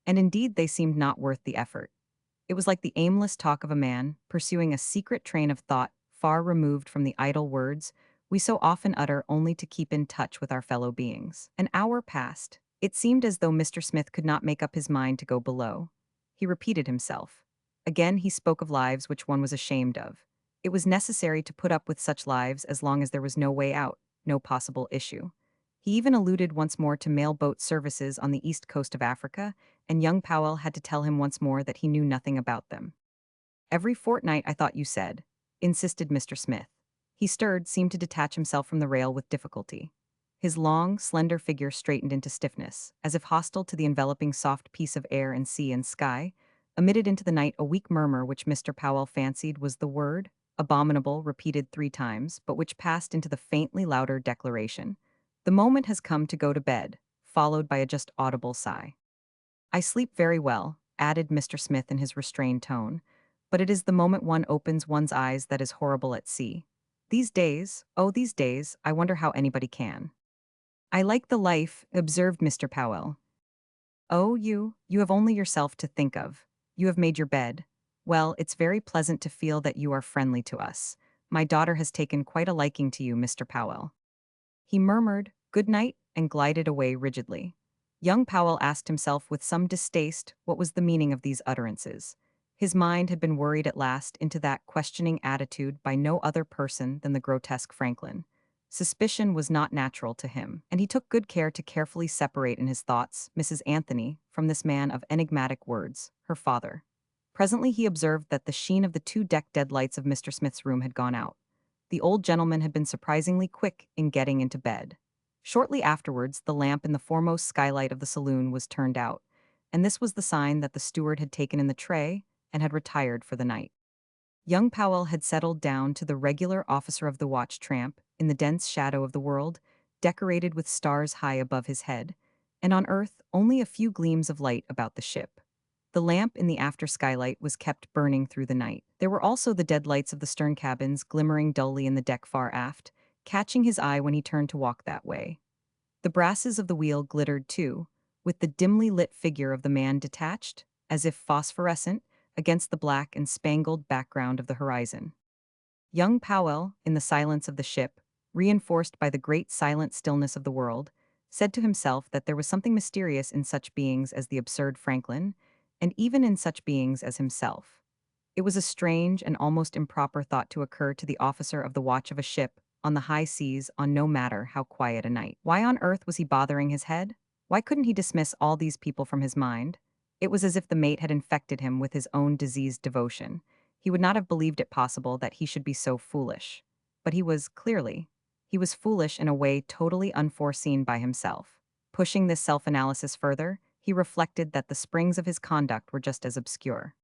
And indeed they seemed not worth the effort. It was like the aimless talk of a man pursuing a secret train of thought far removed from the idle words we so often utter only to keep in touch with our fellow beings. An hour passed. It seemed as though Mr. Smith could not make up his mind to go below. He repeated himself. Again he spoke of lives which one was ashamed of. It was necessary to put up with such lives as long as there was no way out, no possible issue. He even alluded once more to mail boat services on the east coast of Africa, and young Powell had to tell him once more that he knew nothing about them. "Every fortnight, I thought you said," insisted Mr. Smith. He stirred, seemed to detach himself from the rail with difficulty. His long, slender figure straightened into stiffness, as if hostile to the enveloping soft piece of air and sea and sky, emitted into the night a weak murmur which Mr. Powell fancied was the word, abominable, repeated 3 times, but which passed into the faintly louder declaration, "The moment has come to go to bed," followed by a just audible sigh. "I sleep very well," added Mr. Smith in his restrained tone, "but it is the moment one opens one's eyes that is horrible at sea. These days, oh, these days, I wonder how anybody can." "I like the life," observed Mr. Powell. "Oh, you have only yourself to think of. You have made your bed. Well, it's very pleasant to feel that you are friendly to us. My daughter has taken quite a liking to you, Mr. Powell." He murmured, "Good night," and glided away rigidly. Young Powell asked himself with some distaste what was the meaning of these utterances. His mind had been worried at last into that questioning attitude by no other person than the grotesque Franklin. Suspicion was not natural to him, and he took good care to carefully separate in his thoughts Mrs. Anthony from this man of enigmatic words, her father. Presently he observed that the sheen of the 2 deck-dead lights of Mr. Smith's room had gone out. The old gentleman had been surprisingly quick in getting into bed. Shortly afterwards, the lamp in the foremost skylight of the saloon was turned out, and this was the sign that the steward had taken in the tray and had retired for the night. Young Powell had settled down to the regular officer of the watch tramp in the dense shadow of the world, decorated with stars high above his head, and on earth only a few gleams of light about the ship. The lamp in the after skylight was kept burning through the night. There were also the dead lights of the stern cabins glimmering dully in the deck far aft, catching his eye when he turned to walk that way. The brasses of the wheel glittered too, with the dimly lit figure of the man detached, as if phosphorescent, against the black and spangled background of the horizon. Young Powell, in the silence of the ship, reinforced by the great silent stillness of the world, said to himself that there was something mysterious in such beings as the absurd Franklin, and even in such beings as himself. It was a strange and almost improper thought to occur to the officer of the watch of a ship on the high seas on no matter how quiet a night. Why on earth was he bothering his head? Why couldn't he dismiss all these people from his mind? It was as if the mate had infected him with his own diseased devotion. He would not have believed it possible that he should be so foolish. But he was foolish in a way totally unforeseen by himself. Pushing this self-analysis further, he reflected that the springs of his conduct were just as obscure.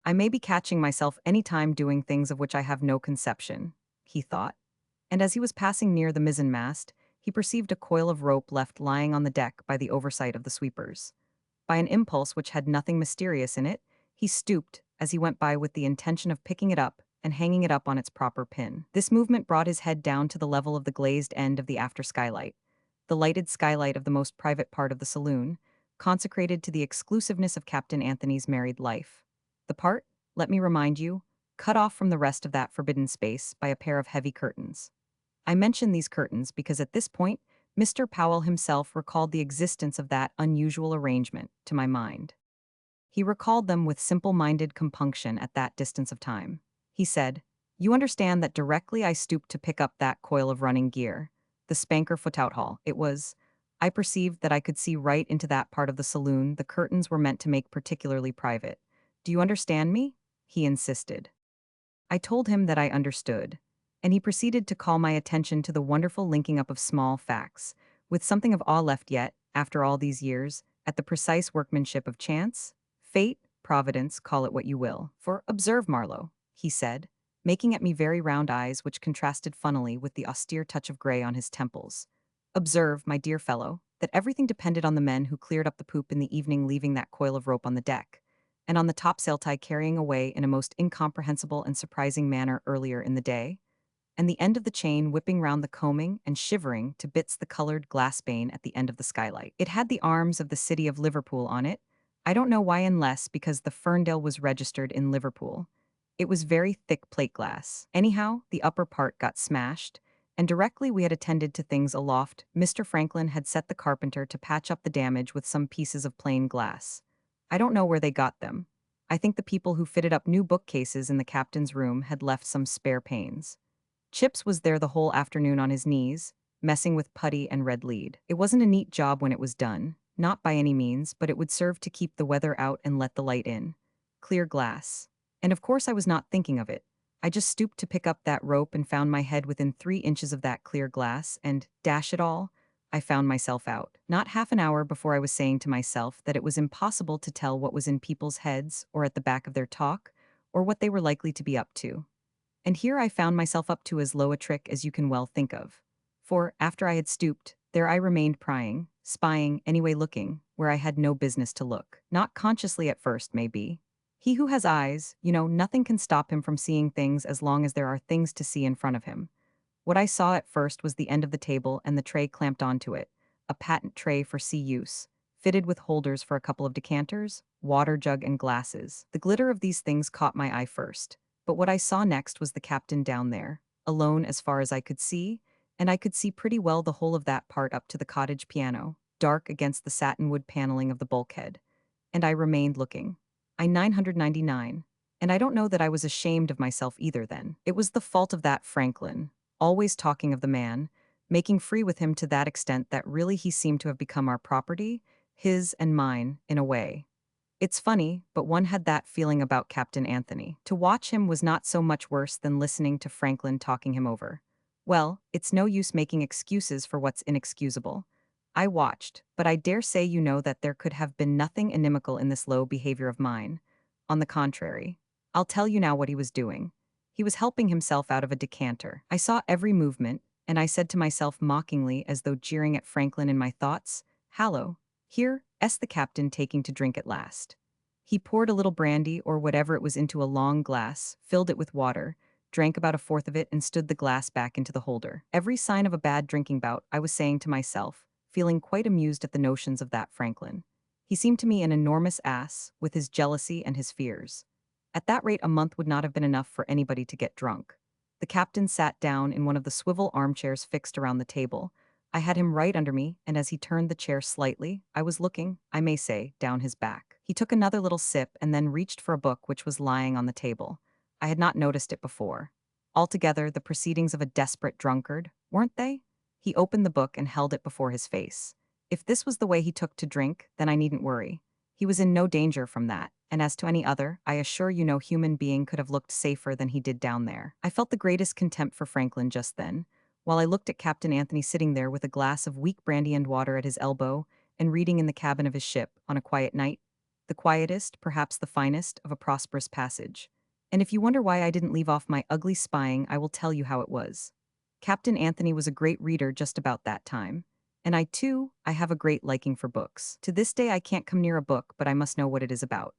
"I may be catching myself any time doing things of which I have no conception," he thought. And as he was passing near the mizzen-mast, he perceived a coil of rope left lying on the deck by the oversight of the sweepers. By an impulse which had nothing mysterious in it, he stooped as he went by with the intention of picking it up and hanging it up on its proper pin. This movement brought his head down to the level of the glazed end of the after skylight, the lighted skylight of the most private part of the saloon, consecrated to the exclusiveness of Captain Anthony's married life. The part, let me remind you, cut off from the rest of that forbidden space by a pair of heavy curtains. I mention these curtains because at this point, Mr. Powell himself recalled the existence of that unusual arrangement to my mind. He recalled them with simple-minded compunction at that distance of time. He said, "You understand that directly I stooped to pick up that coil of running gear, the spanker foot-out haul, I perceived that I could see right into that part of the saloon the curtains were meant to make particularly private. Do you understand me? He insisted. I told him that I understood, and he proceeded to call my attention to the wonderful linking up of small facts, with something of awe left yet, after all these years, at the precise workmanship of chance, fate, providence, call it what you will. For observe, Marlowe, he said, making at me very round eyes which contrasted funnily with the austere touch of gray on his temples. Observe, my dear fellow, that everything depended on the men who cleared up the poop in the evening, leaving that coil of rope on the deck, and on the topsail tie carrying away in a most incomprehensible and surprising manner earlier in the day, and the end of the chain whipping round the combing and shivering to bits the colored glass pane at the end of the skylight. It had the arms of the city of Liverpool on it. I don't know why, unless because the Ferndale was registered in Liverpool. It was very thick plate glass. Anyhow, the upper part got smashed, and directly we had attended to things aloft, Mr. Franklin had set the carpenter to patch up the damage with some pieces of plain glass. I don't know where they got them. I think the people who fitted up new bookcases in the captain's room had left some spare panes. Chips was there the whole afternoon on his knees, messing with putty and red lead. It wasn't a neat job when it was done, not by any means, but it would serve to keep the weather out and let the light in. Clear glass. And of course I was not thinking of it. I just stooped to pick up that rope and found my head within 3 inches of that clear glass, and, dash it all, I found myself out. Not half an hour before I was saying to myself that it was impossible to tell what was in people's heads or at the back of their talk, or what they were likely to be up to. And here I found myself up to as low a trick as you can well think of. For, after I had stooped, there I remained prying, spying, anyway looking, where I had no business to look. Not consciously at first, maybe. He who has eyes, nothing can stop him from seeing things as long as there are things to see in front of him. What I saw at first was the end of the table and the tray clamped onto it, a patent tray for sea use, fitted with holders for a couple of decanters, water jug, and glasses. The glitter of these things caught my eye first. But what I saw next was the captain down there, alone as far as I could see, and I could see pretty well the whole of that part up to the cottage piano, dark against the satinwood paneling of the bulkhead. And I remained looking. I 999. And I don't know that I was ashamed of myself either then. It was the fault of that Franklin, always talking of the man, making free with him to that extent that really he seemed to have become our property, his and mine, in a way. It's funny, but one had that feeling about Captain Anthony. To watch him was not so much worse than listening to Franklin talking him over. Well, it's no use making excuses for what's inexcusable. I watched, but I dare say you know that there could have been nothing inimical in this low behavior of mine. On the contrary. I'll tell you now what he was doing. He was helping himself out of a decanter. I saw every movement, and I said to myself mockingly, as though jeering at Franklin in my thoughts, "Hallo, here, the captain taking to drink at last." He poured a little brandy or whatever it was into a long glass, filled it with water, drank about a fourth of it, and stood the glass back into the holder. Every sign of a bad drinking bout, I was saying to myself, feeling quite amused at the notions of that Franklin. He seemed to me an enormous ass, with his jealousy and his fears. At that rate a month would not have been enough for anybody to get drunk. The captain sat down in one of the swivel armchairs fixed around the table. I had him right under me, and as he turned the chair slightly, I was looking, I may say, down his back. He took another little sip and then reached for a book which was lying on the table. I had not noticed it before. Altogether, the proceedings of a desperate drunkard, weren't they? He opened the book and held it before his face. If this was the way he took to drink, then I needn't worry. He was in no danger from that, and as to any other, I assure you no human being could have looked safer than he did down there. I felt the greatest contempt for Franklin just then, while I looked at Captain Anthony sitting there with a glass of weak brandy and water at his elbow and reading in the cabin of his ship on a quiet night, the quietest, perhaps the finest, of a prosperous passage. And if you wonder why I didn't leave off my ugly spying, I will tell you how it was. Captain Anthony was a great reader just about that time. And I, too, I have a great liking for books. To this day I can't come near a book, but I must know what it is about.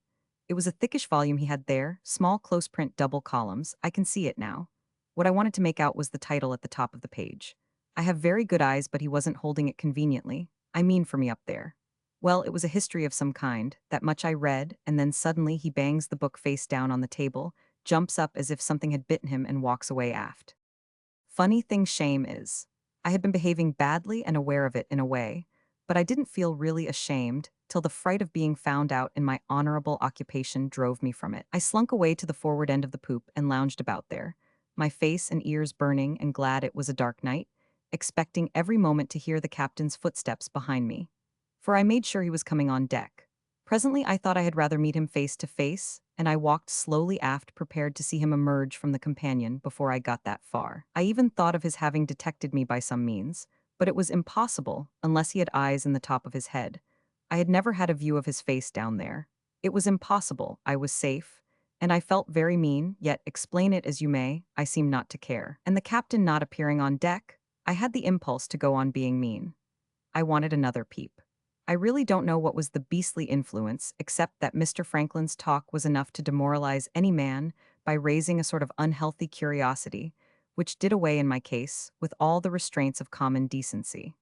It was a thickish volume he had there, small close print double columns, I can see it now. What I wanted to make out was the title at the top of the page. I have very good eyes, but he wasn't holding it conveniently. I mean for me up there. Well, it was a history of some kind, that much I read, and then suddenly he bangs the book face down on the table, jumps up as if something had bitten him and walks away aft. Funny thing shame is. I had been behaving badly and aware of it in a way, but I didn't feel really ashamed till the fright of being found out in my honorable occupation drove me from it. I slunk away to the forward end of the poop and lounged about there, my face and ears burning and glad it was a dark night, expecting every moment to hear the captain's footsteps behind me. For I made sure he was coming on deck. Presently, I thought I had rather meet him face to face, and I walked slowly aft, prepared to see him emerge from the companion before I got that far. I even thought of his having detected me by some means, but it was impossible unless he had eyes in the top of his head. I had never had a view of his face down there. It was impossible. I was safe, and I felt very mean, yet explain it as you may, I seemed not to care. And the captain not appearing on deck, I had the impulse to go on being mean. I wanted another peep. I really don't know what was the beastly influence, except that Mr. Franklin's talk was enough to demoralize any man by raising a sort of unhealthy curiosity, which did away in my case with all the restraints of common decency.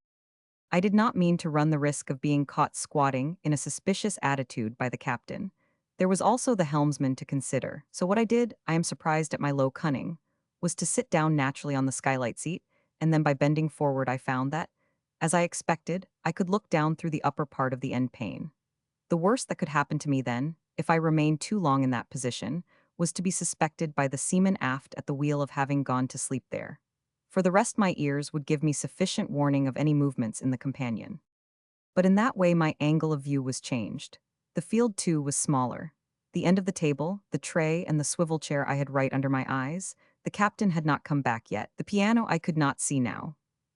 I did not mean to run the risk of being caught squatting in a suspicious attitude by the captain. There was also the helmsman to consider, so what I did, I am surprised at my low cunning, was to sit down naturally on the skylight seat, and then by bending forward I found that, as I expected, I could look down through the upper part of the end pane. The worst that could happen to me then, if I remained too long in that position, was to be suspected by the seaman aft at the wheel of having gone to sleep there. For the rest, my ears would give me sufficient warning of any movements in the companion. But in that way my angle of view was changed. The field, too, was smaller. The end of the table, the tray, and the swivel chair I had right under my eyes. The captain had not come back yet. The piano I could not see now.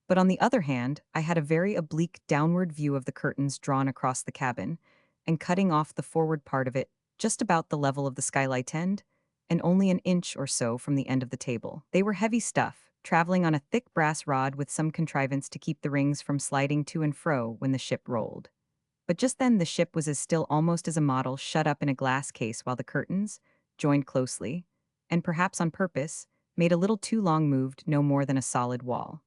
But on the other hand, I had a very oblique downward view of the curtains drawn across the cabin, and cutting off the forward part of it, just about the level of the skylight end, and only an inch or so from the end of the table. They were heavy stuff, traveling on a thick brass rod with some contrivance to keep the rings from sliding to and fro when the ship rolled. But just then the ship was as still almost as a model shut up in a glass case, while the curtains, joined closely, and perhaps on purpose, made a little too long, moved no more than a solid wall.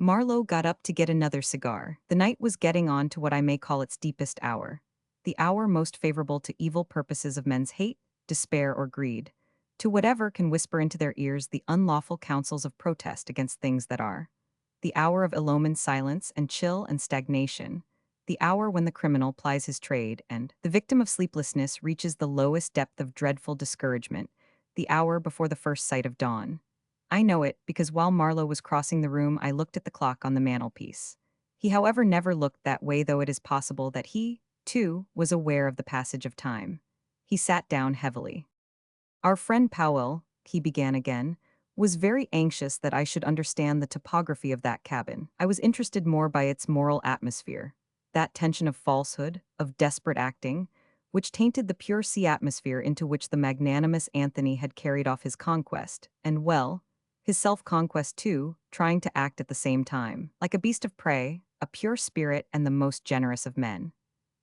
Marlowe got up to get another cigar. The night was getting on to what I may call its deepest hour. The hour most favorable to evil purposes of men's hate, despair, or greed, to whatever can whisper into their ears the unlawful counsels of protest against things that are. The hour of illumined silence and chill and stagnation. The hour when the criminal plies his trade and the victim of sleeplessness reaches the lowest depth of dreadful discouragement. The hour before the first sight of dawn. I know it because while Marlowe was crossing the room, I looked at the clock on the mantelpiece. He, however, never looked that way, though it is possible that he, too, was aware of the passage of time. He sat down heavily. Our friend Powell, he began again, was very anxious that I should understand the topography of that cabin. I was interested more by its moral atmosphere, that tension of falsehood, of desperate acting, which tainted the pure sea atmosphere into which the magnanimous Anthony had carried off his conquest, and, well, his self-conquest too, trying to act at the same time, like a beast of prey, a pure spirit and the most generous of men.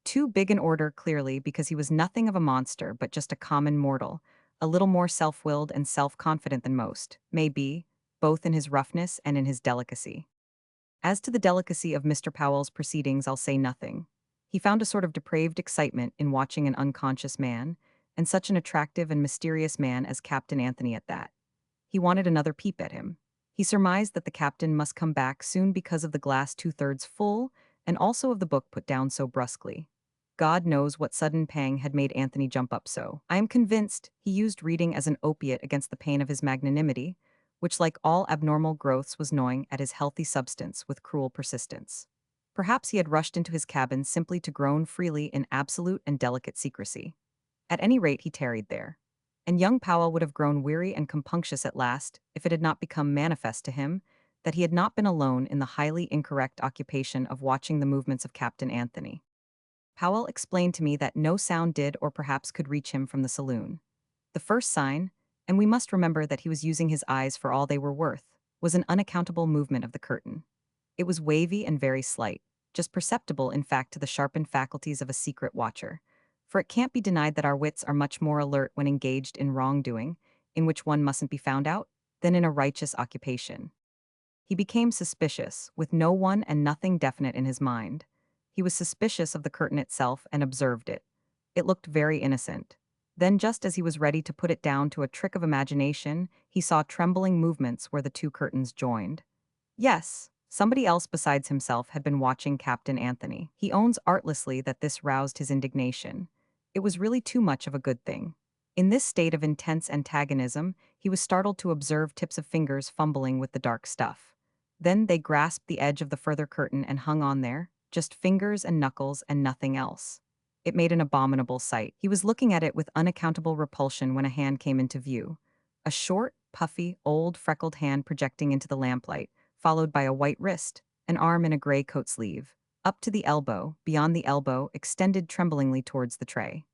Too big an order, clearly, because he was nothing of a monster but just a common mortal, a little more self-willed and self-confident than most, may be, both in his roughness and in his delicacy. As to the delicacy of Mr. Powell's proceedings, I'll say nothing. He found a sort of depraved excitement in watching an unconscious man, and such an attractive and mysterious man as Captain Anthony at that. He wanted another peep at him. He surmised that the captain must come back soon because of the glass two-thirds full, and also of the book put down so brusquely. God knows what sudden pang had made Anthony jump up so. I am convinced he used reading as an opiate against the pain of his magnanimity, which, like all abnormal growths, was gnawing at his healthy substance with cruel persistence. Perhaps he had rushed into his cabin simply to groan freely in absolute and delicate secrecy. At any rate, he tarried there. And young Powell would have grown weary and compunctious at last if it had not become manifest to him that he had not been alone in the highly incorrect occupation of watching the movements of Captain Anthony. Powell explained to me that no sound did or perhaps could reach him from the saloon. The first sign, and we must remember that he was using his eyes for all they were worth, was an unaccountable movement of the curtain. It was wavy and very slight, just perceptible in fact to the sharpened faculties of a secret watcher. For it can't be denied that our wits are much more alert when engaged in wrongdoing, in which one mustn't be found out, than in a righteous occupation. He became suspicious, with no one and nothing definite in his mind. He was suspicious of the curtain itself and observed it. It looked very innocent. Then, just as he was ready to put it down to a trick of imagination, he saw trembling movements where the two curtains joined. Yes, somebody else besides himself had been watching Captain Anthony. He owns artlessly that this roused his indignation. It was really too much of a good thing. In this state of intense antagonism, he was startled to observe tips of fingers fumbling with the dark stuff. Then they grasped the edge of the further curtain and hung on there, just fingers and knuckles and nothing else. It made an abominable sight. He was looking at it with unaccountable repulsion when a hand came into view. A short, puffy, old, freckled hand projecting into the lamplight, followed by a white wrist, an arm in a gray coat sleeve, up to the elbow, beyond the elbow, extended tremblingly towards the tray.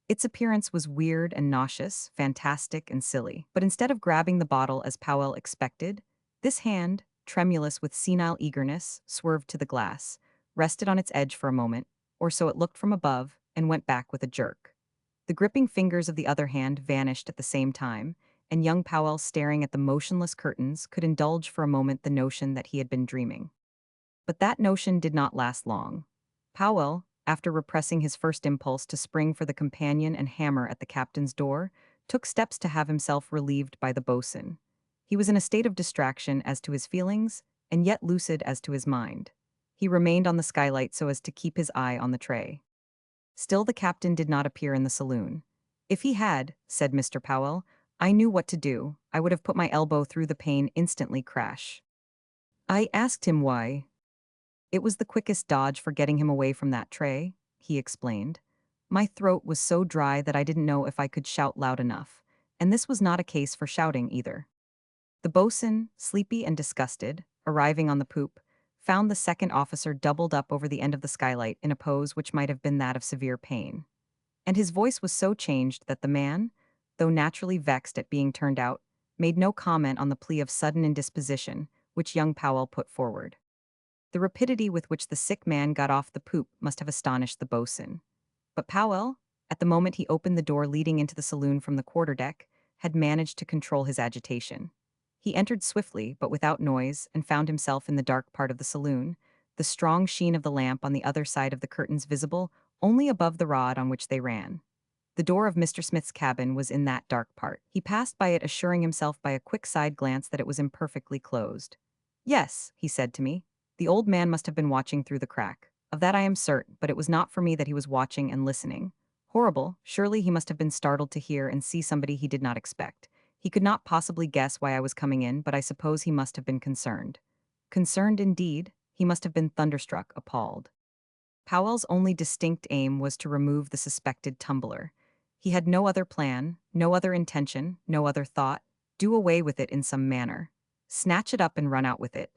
Its appearance was weird and nauseous, fantastic and silly. But instead of grabbing the bottle as Powell expected, this hand, tremulous with senile eagerness, swerved to the glass, rested on its edge for a moment, or so it looked from above, and went back with a jerk. The gripping fingers of the other hand vanished at the same time, and young Powell, staring at the motionless curtains, could indulge for a moment the notion that he had been dreaming. But that notion did not last long. Powell, after repressing his first impulse to spring for the companion and hammer at the captain's door, took steps to have himself relieved by the boatswain. He was in a state of distraction as to his feelings, and yet lucid as to his mind. He remained on the skylight so as to keep his eye on the tray. Still the captain did not appear in the saloon. "If he had," said Mr. Powell, "I knew what to do. I would have put my elbow through the pane instantly crash." I asked him why. "It was the quickest dodge for getting him away from that tray," he explained. "My throat was so dry that I didn't know if I could shout loud enough, and this was not a case for shouting either." The boatswain, sleepy and disgusted, arriving on the poop, found the second officer doubled up over the end of the skylight in a pose which might have been that of severe pain. And his voice was so changed that the man, though naturally vexed at being turned out, made no comment on the plea of sudden indisposition which young Powell put forward. The rapidity with which the sick man got off the poop must have astonished the boatswain. But Powell, at the moment he opened the door leading into the saloon from the quarterdeck, had managed to control his agitation. He entered swiftly, but without noise, and found himself in the dark part of the saloon, the strong sheen of the lamp on the other side of the curtains visible only above the rod on which they ran. The door of Mr. Smith's cabin was in that dark part. He passed by it, assuring himself by a quick side glance that it was imperfectly closed. "Yes," he said to me, "the old man must have been watching through the crack. Of that I am certain, but it was not for me that he was watching and listening. Horrible, surely he must have been startled to hear and see somebody he did not expect. He could not possibly guess why I was coming in, but I suppose he must have been concerned. Concerned indeed, he must have been thunderstruck, appalled." Powell's only distinct aim was to remove the suspected tumbler. He had no other plan, no other intention, no other thought. Do away with it in some manner. Snatch it up and run out with it.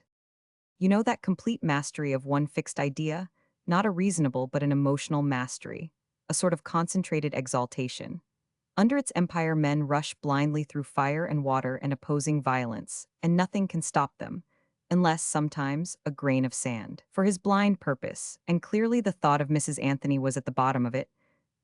You know, that complete mastery of one fixed idea, not a reasonable but an emotional mastery, a sort of concentrated exaltation. Under its empire men rush blindly through fire and water and opposing violence, and nothing can stop them, unless, sometimes, a grain of sand. For his blind purpose, and clearly the thought of Mrs. Anthony was at the bottom of it,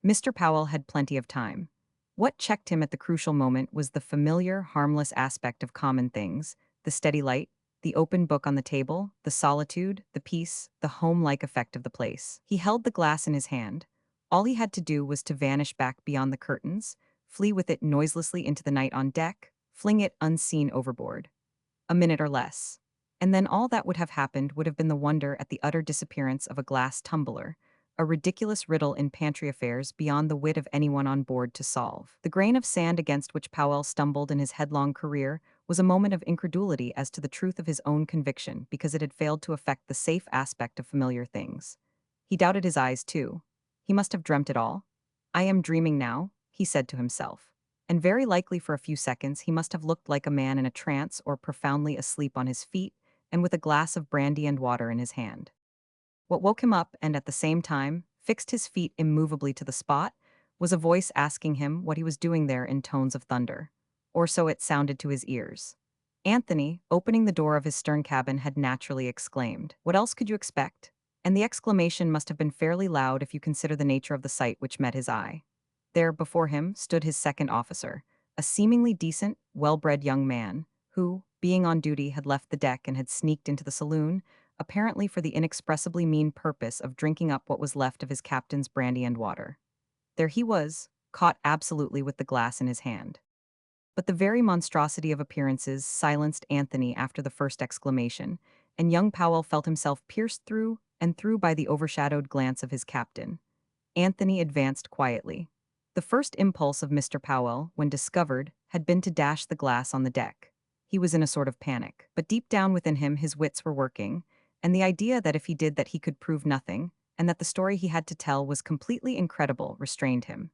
Mr. Powell had plenty of time. What checked him at the crucial moment was the familiar, harmless aspect of common things, the steady light, the open book on the table, the solitude, the peace, the home-like effect of the place. He held the glass in his hand. All he had to do was to vanish back beyond the curtains, flee with it noiselessly into the night on deck, fling it unseen overboard. A minute or less. And then all that would have happened would have been the wonder at the utter disappearance of a glass tumbler, a ridiculous riddle in pantry affairs beyond the wit of anyone on board to solve. The grain of sand against which Powell stumbled in his headlong career was a moment of incredulity as to the truth of his own conviction because it had failed to affect the safe aspect of familiar things. He doubted his eyes, too. He must have dreamt it all. "I am dreaming now," he said to himself. And very likely for a few seconds he must have looked like a man in a trance or profoundly asleep on his feet and with a glass of brandy and water in his hand. What woke him up and at the same time fixed his feet immovably to the spot was a voice asking him what he was doing there in tones of thunder. Or so it sounded to his ears. Anthony, opening the door of his stern cabin, had naturally exclaimed, "What else could you expect?" And the exclamation must have been fairly loud if you consider the nature of the sight which met his eye. There, before him, stood his second officer, a seemingly decent, well-bred young man, who, being on duty, had left the deck and had sneaked into the saloon, apparently for the inexpressibly mean purpose of drinking up what was left of his captain's brandy and water. There he was, caught absolutely with the glass in his hand. But the very monstrosity of appearances silenced Anthony after the first exclamation, and young Powell felt himself pierced through and through by the overshadowed glance of his captain. Anthony advanced quietly. The first impulse of Mr. Powell, when discovered, had been to dash the glass on the deck. he was in a sort of panic. But deep down within him, his wits were working, and the idea that if he did that he could prove nothing, and that the story he had to tell was completely incredible, restrained him.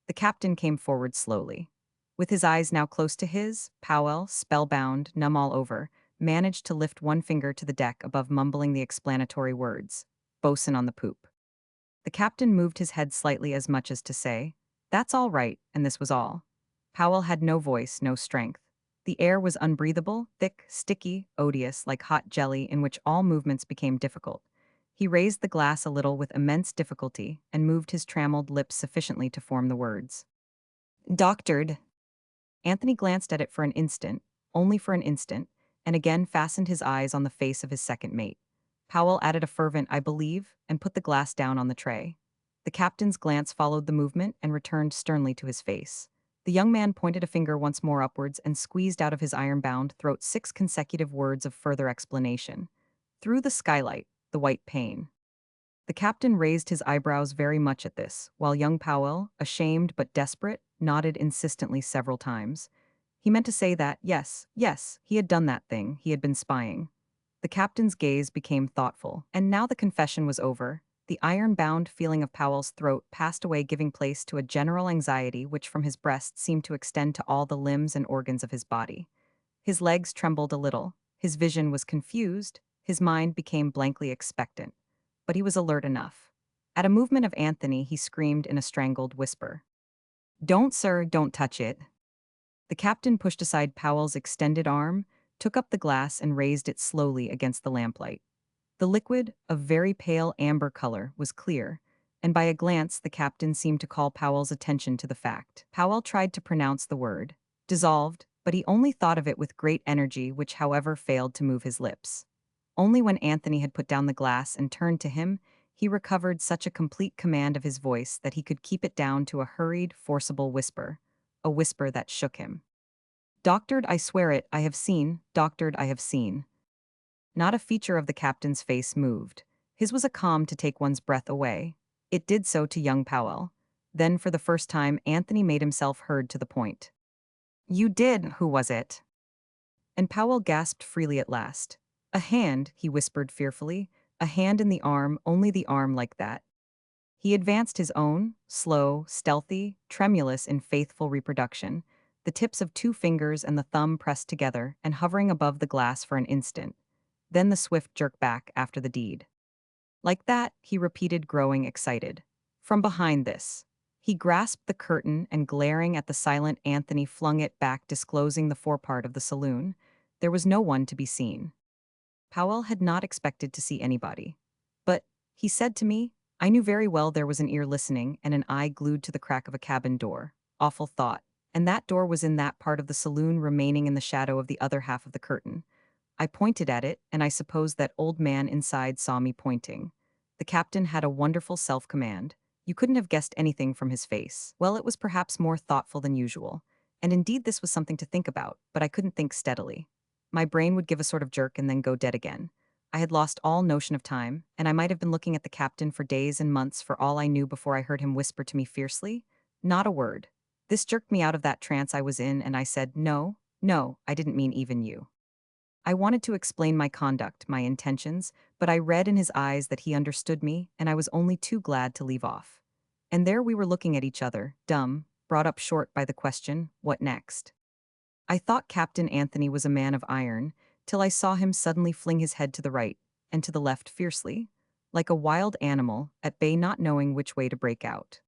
The captain came forward slowly. With his eyes now close to his, Powell, spellbound, numb all over, managed to lift one finger to the deck above mumbling the explanatory words, "Bosun on the poop." The captain moved his head slightly as much as to say, "That's all right," and this was all. Powell had no voice, no strength. The air was unbreathable, thick, sticky, odious, like hot jelly in which all movements became difficult. He raised the glass a little with immense difficulty and moved his trammeled lips sufficiently to form the words. "Doctored." Anthony glanced at it for an instant, only for an instant, and again fastened his eyes on the face of his second mate. Powell added a fervent, "I believe," and put the glass down on the tray. The captain's glance followed the movement and returned sternly to his face. The young man pointed a finger once more upwards and squeezed out of his iron-bound throat 6 consecutive words of further explanation. "Through the skylight, the white pane." The captain raised his eyebrows very much at this, while young Powell, ashamed but desperate, nodded insistently several times. He meant to say that, yes, yes, he had done that thing, he had been spying. The captain's gaze became thoughtful, and now the confession was over. The iron-bound feeling of Powell's throat passed away, giving place to a general anxiety which from his breast seemed to extend to all the limbs and organs of his body. His legs trembled a little, his vision was confused, his mind became blankly expectant. But he was alert enough. At a movement of Anthony, he screamed in a strangled whisper, "Don't, sir, don't touch it." The captain pushed aside Powell's extended arm, took up the glass and raised it slowly against the lamplight. The liquid, of very pale amber color, was clear, and by a glance the captain seemed to call Powell's attention to the fact. Powell tried to pronounce the word, "dissolved," but he only thought of it with great energy, which however failed to move his lips. Only when Anthony had put down the glass and turned to him, he recovered such a complete command of his voice that he could keep it down to a hurried, forcible whisper, a whisper that shook him. "Doctored, I swear it, I have seen, doctored, I have seen." Not a feature of the captain's face moved. His was a calm to take one's breath away. It did so to young Powell. Then, for the first time, Anthony made himself heard to the point. "You did, who was it?" And Powell gasped freely at last. "A hand," he whispered fearfully, "a hand in the arm, only the arm like that." He advanced his own, slow, stealthy, tremulous in faithful reproduction, the tips of 2 fingers and the thumb pressed together and hovering above the glass for an instant. Then the swift jerk back after the deed. "Like that," he repeated, growing excited. "From behind this." He grasped the curtain and glaring at the silent Anthony flung it back, disclosing the forepart of the saloon. There was no one to be seen. Powell had not expected to see anybody. "But," he said to me, I knew very well there was an ear listening and an eye glued to the crack of a cabin door. Awful thought. And that door was in that part of the saloon remaining in the shadow of the other half of the curtain. I pointed at it, and I suppose that old man inside saw me pointing. The captain had a wonderful self-command. You couldn't have guessed anything from his face. Well, it was perhaps more thoughtful than usual. And indeed this was something to think about, but I couldn't think steadily. My brain would give a sort of jerk and then go dead again. I had lost all notion of time, and I might have been looking at the captain for days and months for all I knew before I heard him whisper to me fiercely, "Not a word." This jerked me out of that trance I was in, and I said, "No, no, I didn't mean even you." I wanted to explain my conduct, my intentions, but I read in his eyes that he understood me, and I was only too glad to leave off. And there we were looking at each other, dumb, brought up short by the question, what next? I thought Captain Anthony was a man of iron, till I saw him suddenly fling his head to the right and to the left fiercely, like a wild animal, at bay not knowing which way to break out.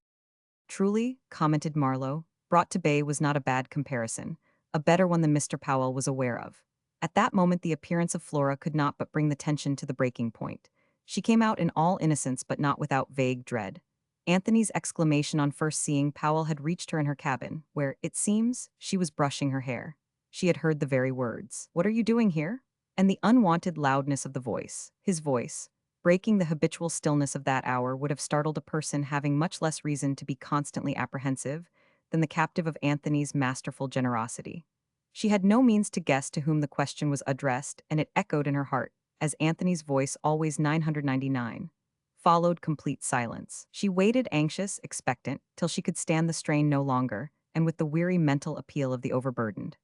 "Truly," commented Marlowe, "brought to bay was not a bad comparison, a better one than Mr. Powell was aware of." At that moment the appearance of Flora could not but bring the tension to the breaking point. She came out in all innocence but not without vague dread. Anthony's exclamation on first seeing Powell had reached her in her cabin, where, it seems, she was brushing her hair. She had heard the very words, "What are you doing here?" And the unwonted loudness of the voice, his voice, breaking the habitual stillness of that hour, would have startled a person having much less reason to be constantly apprehensive than the captive of Anthony's masterful generosity. She had no means to guess to whom the question was addressed, and it echoed in her heart, as Anthony's voice, always 999. Followed complete silence. She waited, anxious, expectant, till she could stand the strain no longer, and with the weary mental appeal of the overburdened.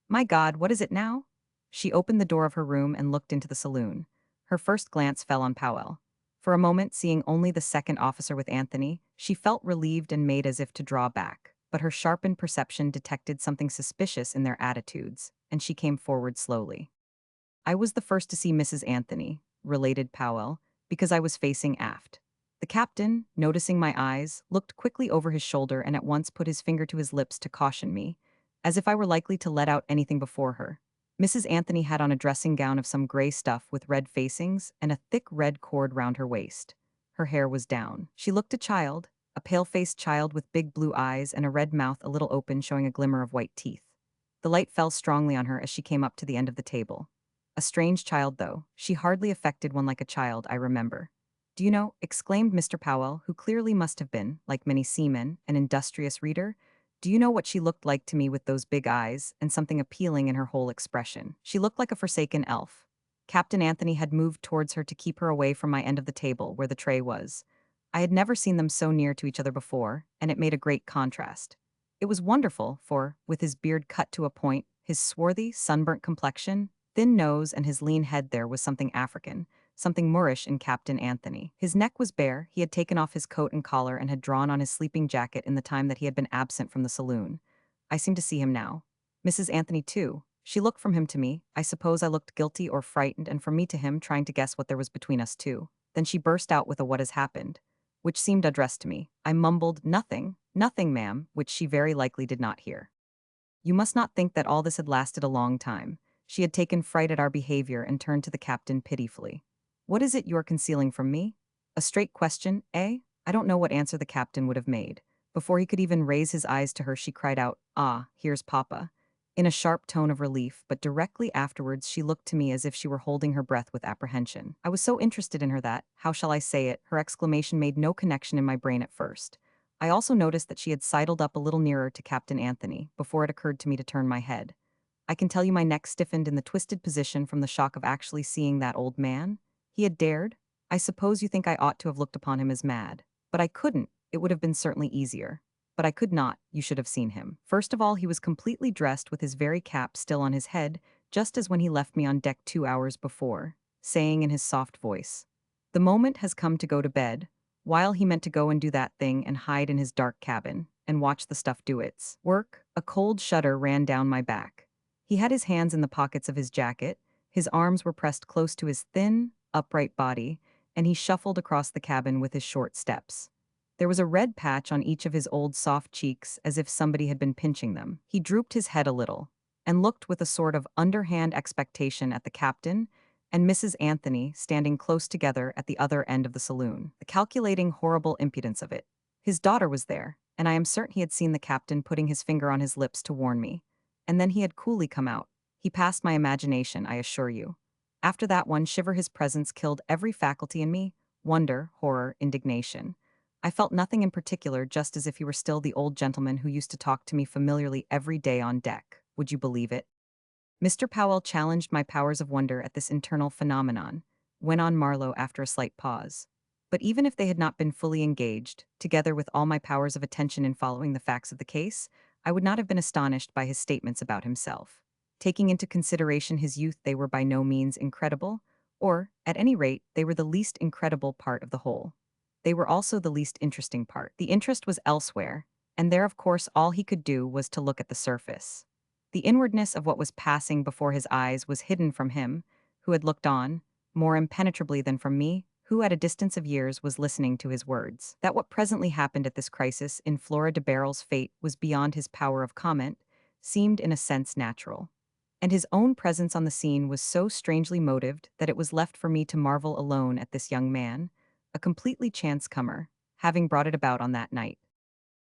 "My God, what is it now?" She opened the door of her room and looked into the saloon. Her first glance fell on Powell. For a moment, seeing only the second officer with Anthony, she felt relieved and made as if to draw back. But her sharpened perception detected something suspicious in their attitudes, and she came forward slowly. I was the first to see Mrs. Anthony, related Powell, because I was facing aft. The captain, noticing my eyes, looked quickly over his shoulder and at once put his finger to his lips to caution me, as if I were likely to let out anything before her. Mrs. Anthony had on a dressing gown of some gray stuff with red facings and a thick red cord round her waist. Her hair was down. She looked a child, a pale-faced child with big blue eyes and a red mouth a little open showing a glimmer of white teeth. The light fell strongly on her as she came up to the end of the table. A strange child, though. She hardly affected one like a child, I remember. Do you know, exclaimed Mr. Powell, who clearly must have been, like many seamen, an industrious reader, do you know what she looked like to me with those big eyes and something appealing in her whole expression? She looked like a forsaken elf. Captain Anthony had moved towards her to keep her away from my end of the table, where the tray was. I had never seen them so near to each other before, and it made a great contrast. It was wonderful, for, with his beard cut to a point, his swarthy, sunburnt complexion, thin nose, and his lean head, there was something African, something Moorish in Captain Anthony. His neck was bare, he had taken off his coat and collar and had drawn on his sleeping jacket in the time that he had been absent from the saloon. I seemed to see him now. Mrs. Anthony, too. She looked from him to me. I suppose I looked guilty or frightened, and from me to him, trying to guess what there was between us two. Then she burst out with a "what has happened?" which seemed addressed to me. I mumbled, "Nothing, nothing, ma'am," which she very likely did not hear. You must not think that all this had lasted a long time. She had taken fright at our behavior and turned to the captain pitifully. "What is it you are concealing from me?" A straight question, eh? I don't know what answer the captain would have made. Before he could even raise his eyes to her, she cried out, "Ah, here's Papa," in a sharp tone of relief, but directly afterwards she looked to me as if she were holding her breath with apprehension. I was so interested in her that, how shall I say it, her exclamation made no connection in my brain at first. I also noticed that she had sidled up a little nearer to Captain Anthony before it occurred to me to turn my head. I can tell you my neck stiffened in the twisted position from the shock of actually seeing that old man. He had dared. I suppose you think I ought to have looked upon him as mad. But I couldn't. It would have been certainly easier. But I could not. You should have seen him. First of all, he was completely dressed with his very cap still on his head, just as when he left me on deck 2 hours before, saying in his soft voice, "The moment has come to go to bed," while he meant to go and do that thing and hide in his dark cabin and watch the stuff do its work. A cold shudder ran down my back. He had his hands in the pockets of his jacket, his arms were pressed close to his thin, upright body, and he shuffled across the cabin with his short steps. There was a red patch on each of his old soft cheeks as if somebody had been pinching them. He drooped his head a little and looked with a sort of underhand expectation at the captain and Mrs. Anthony standing close together at the other end of the saloon. The calculating, horrible impudence of it. His daughter was there, and I am certain he had seen the captain putting his finger on his lips to warn me. And then he had coolly come out. He passed my imagination, I assure you. After that one shiver his presence killed every faculty in me, wonder, horror, indignation. I felt nothing in particular, just as if he were still the old gentleman who used to talk to me familiarly every day on deck. Would you believe it? Mr. Powell challenged my powers of wonder at this internal phenomenon, went on Marlowe after a slight pause. But even if they had not been fully engaged, together with all my powers of attention in following the facts of the case, I would not have been astonished by his statements about himself. Taking into consideration his youth, they were by no means incredible, or, at any rate, they were the least incredible part of the whole. They were also the least interesting part. The interest was elsewhere, and there, of course, all he could do was to look at the surface. The inwardness of what was passing before his eyes was hidden from him, who had looked on, more impenetrably than from me, who at a distance of years was listening to his words. That what presently happened at this crisis in Flora de Barrel's fate was beyond his power of comment, seemed in a sense natural. And his own presence on the scene was so strangely motived that it was left for me to marvel alone at this young man, a completely chance comer, having brought it about on that night.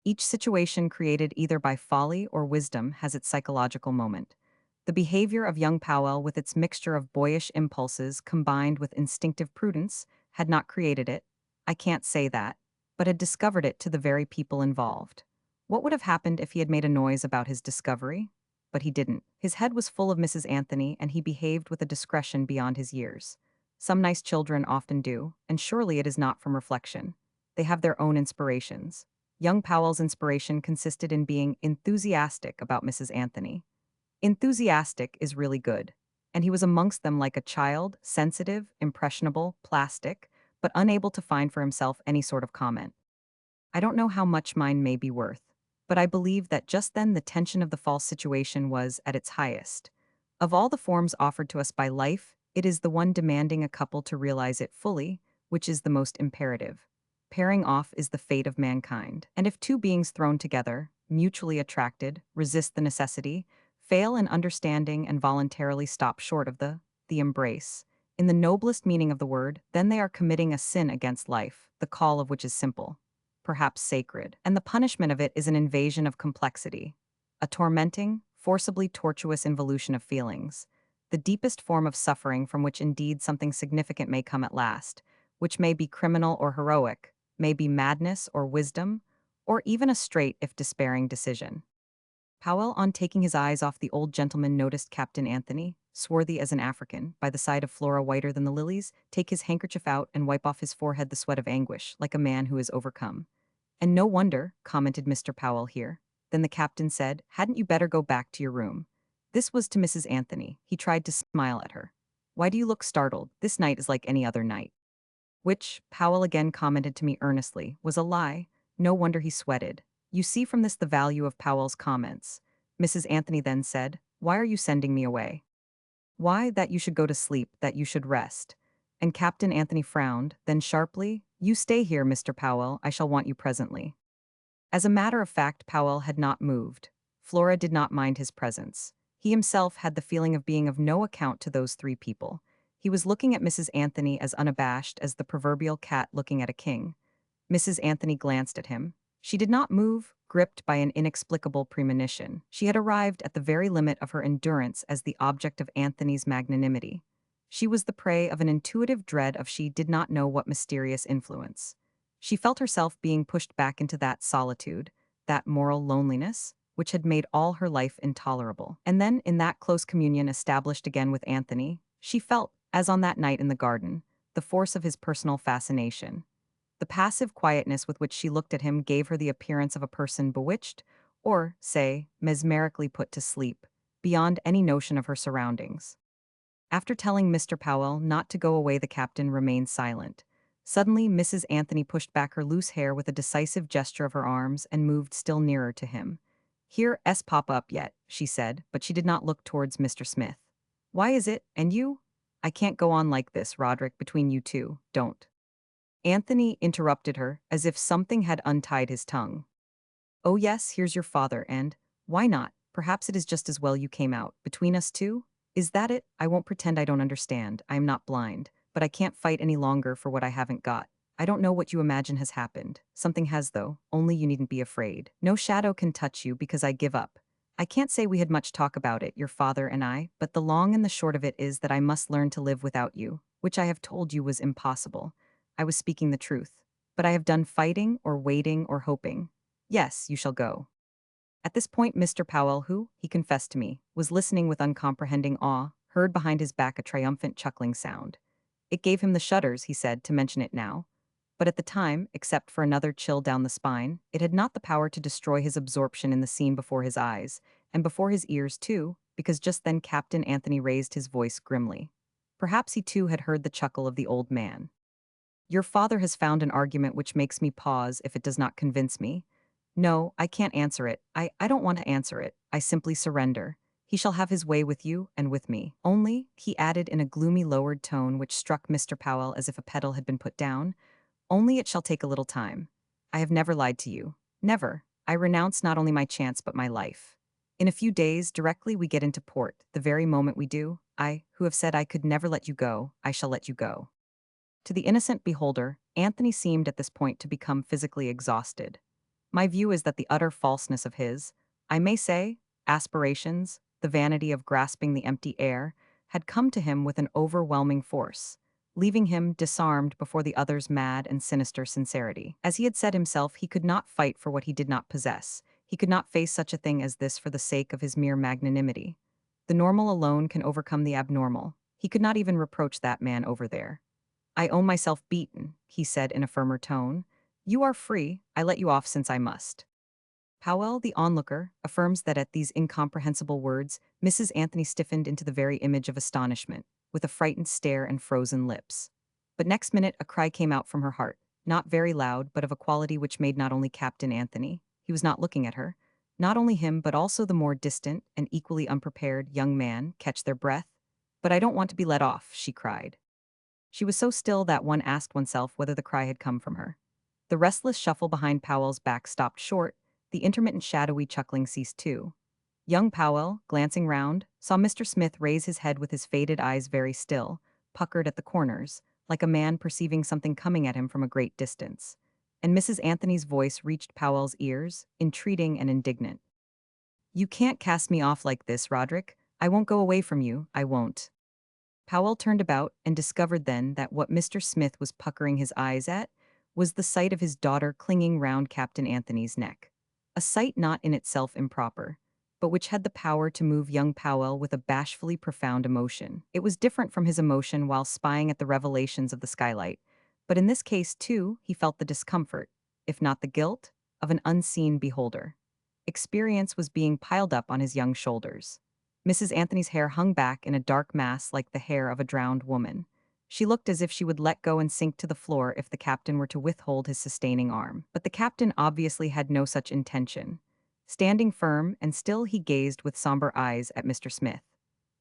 Each situation created either by folly or wisdom has its psychological moment. The behavior of young Powell, with its mixture of boyish impulses combined with instinctive prudence, had not created it. I can't say that, but had discovered it to the very people involved. What would have happened if he had made a noise about his discovery? But he didn't. His head was full of Mrs. Anthony, and he behaved with a discretion beyond his years. Some nice children often do, and surely it is not from reflection. They have their own inspirations. Young Powell's inspiration consisted in being enthusiastic about Mrs. Anthony. Enthusiastic is really good. and he was amongst them like a child, sensitive, impressionable, plastic, but unable to find for himself any sort of comment. I don't know how much mine may be worth, but I believe that just then the tension of the false situation was at its highest. Of all the forms offered to us by life, it is the one demanding a couple to realize it fully, which is the most imperative. Pairing off is the fate of mankind, and if two beings thrown together, mutually attracted, resist the necessity, fail in understanding and voluntarily stop short of the embrace, in the noblest meaning of the word, then they are committing a sin against life, the call of which is simple, perhaps sacred, and the punishment of it is an invasion of complexity, a tormenting, forcibly tortuous involution of feelings, the deepest form of suffering from which indeed something significant may come at last, which may be criminal or heroic, may be madness or wisdom, or even a straight if despairing decision. Powell, on taking his eyes off the old gentleman, noticed Captain Anthony, swarthy as an African, by the side of Flora whiter than the lilies, take his handkerchief out and wipe off his forehead the sweat of anguish, like a man who is overcome. And no wonder, commented Mr. Powell here. Then the captain said, hadn't you better go back to your room? This was to Mrs. Anthony. He tried to smile at her. Why do you look startled? This night is like any other night. Which, Powell again commented to me earnestly, was a lie. No wonder he sweated. You see from this the value of Powell's comments. Mrs. Anthony then said, why are you sending me away? Why, that you should go to sleep, that you should rest. And Captain Anthony frowned, then sharply, you stay here, Mr. Powell, I shall want you presently. As a matter of fact, Powell had not moved. Flora did not mind his presence. He himself had the feeling of being of no account to those three people. He was looking at Mrs. Anthony as unabashed as the proverbial cat looking at a king. Mrs. Anthony glanced at him. She did not move, gripped by an inexplicable premonition. She had arrived at the very limit of her endurance as the object of Anthony's magnanimity. She was the prey of an intuitive dread of she did not know what mysterious influence. She felt herself being pushed back into that solitude, that moral loneliness, which had made all her life intolerable. And then, in that close communion established again with Anthony, she felt, as on that night in the garden, the force of his personal fascination. The passive quietness with which she looked at him gave her the appearance of a person bewitched, or, say, mesmerically put to sleep, beyond any notion of her surroundings. After telling Mr. Powell not to go away, the captain remained silent. Suddenly, Mrs. Anthony pushed back her loose hair with a decisive gesture of her arms and moved still nearer to him. Here, pop up yet, she said, but she did not look towards Mr. Smith. Why is it, and you? I can't go on like this, Roderick, between you two, don't. Anthony interrupted her, as if something had untied his tongue. Oh yes, here's your father, and, why not, perhaps it is just as well you came out, between us two? Is that it? I won't pretend I don't understand, I am not blind, but I can't fight any longer for what I haven't got. I don't know what you imagine has happened. Something has though, only you needn't be afraid. No shadow can touch you because I give up. I can't say we had much talk about it, your father and I, but the long and the short of it is that I must learn to live without you, which I have told you was impossible. I was speaking the truth. But I have done fighting or waiting or hoping. Yes, you shall go. At this point, Mr. Powell, who, he confessed to me, was listening with uncomprehending awe, heard behind his back a triumphant chuckling sound. It gave him the shudders, he said, to mention it now. But at the time, except for another chill down the spine, it had not the power to destroy his absorption in the scene before his eyes, and before his ears too, because just then Captain Anthony raised his voice grimly. Perhaps he too had heard the chuckle of the old man. Your father has found an argument which makes me pause if it does not convince me. No, I can't answer it. I don't want to answer it. I simply surrender. He shall have his way with you and with me. Only, he added in a gloomy lowered tone which struck Mr. Powell as if a pedal had been put down, only it shall take a little time. I have never lied to you. Never. I renounce not only my chance but my life. In a few days, directly we get into port, the very moment we do, I, who have said I could never let you go, I shall let you go. To the innocent beholder, Anthony seemed at this point to become physically exhausted. My view is that the utter falseness of his, I may say, aspirations, the vanity of grasping the empty air, had come to him with an overwhelming force, leaving him disarmed before the other's mad and sinister sincerity. As he had said himself, he could not fight for what he did not possess. He could not face such a thing as this for the sake of his mere magnanimity. The normal alone can overcome the abnormal. He could not even reproach that man over there. I own myself beaten, he said in a firmer tone. You are free, I let you off since I must. Powell, the onlooker, affirms that at these incomprehensible words, Mrs. Anthony stiffened into the very image of astonishment, with a frightened stare and frozen lips. But next minute a cry came out from her heart, not very loud, but of a quality which made not only Captain Anthony, he was not looking at her, not only him but also the more distant and equally unprepared young man catch their breath. "But I don't want to be let off," she cried. She was so still that one asked oneself whether the cry had come from her. The restless shuffle behind Powell's back stopped short, the intermittent shadowy chuckling ceased too. Young Powell, glancing round, saw Mr. Smith raise his head with his faded eyes very still, puckered at the corners, like a man perceiving something coming at him from a great distance. And Mrs. Anthony's voice reached Powell's ears, entreating and indignant. "You can't cast me off like this, Roderick. I won't go away from you, I won't." Powell turned about and discovered then that what Mr. Smith was puckering his eyes at was the sight of his daughter clinging round Captain Anthony's neck. A sight not in itself improper, but which had the power to move young Powell with a bashfully profound emotion. It was different from his emotion while spying at the revelations of the skylight, but in this case, too, he felt the discomfort, if not the guilt, of an unseen beholder. Experience was being piled up on his young shoulders. Mrs. Anthony's hair hung back in a dark mass like the hair of a drowned woman. She looked as if she would let go and sink to the floor if the captain were to withhold his sustaining arm. But the captain obviously had no such intention. Standing firm and still, he gazed with somber eyes at Mr. Smith.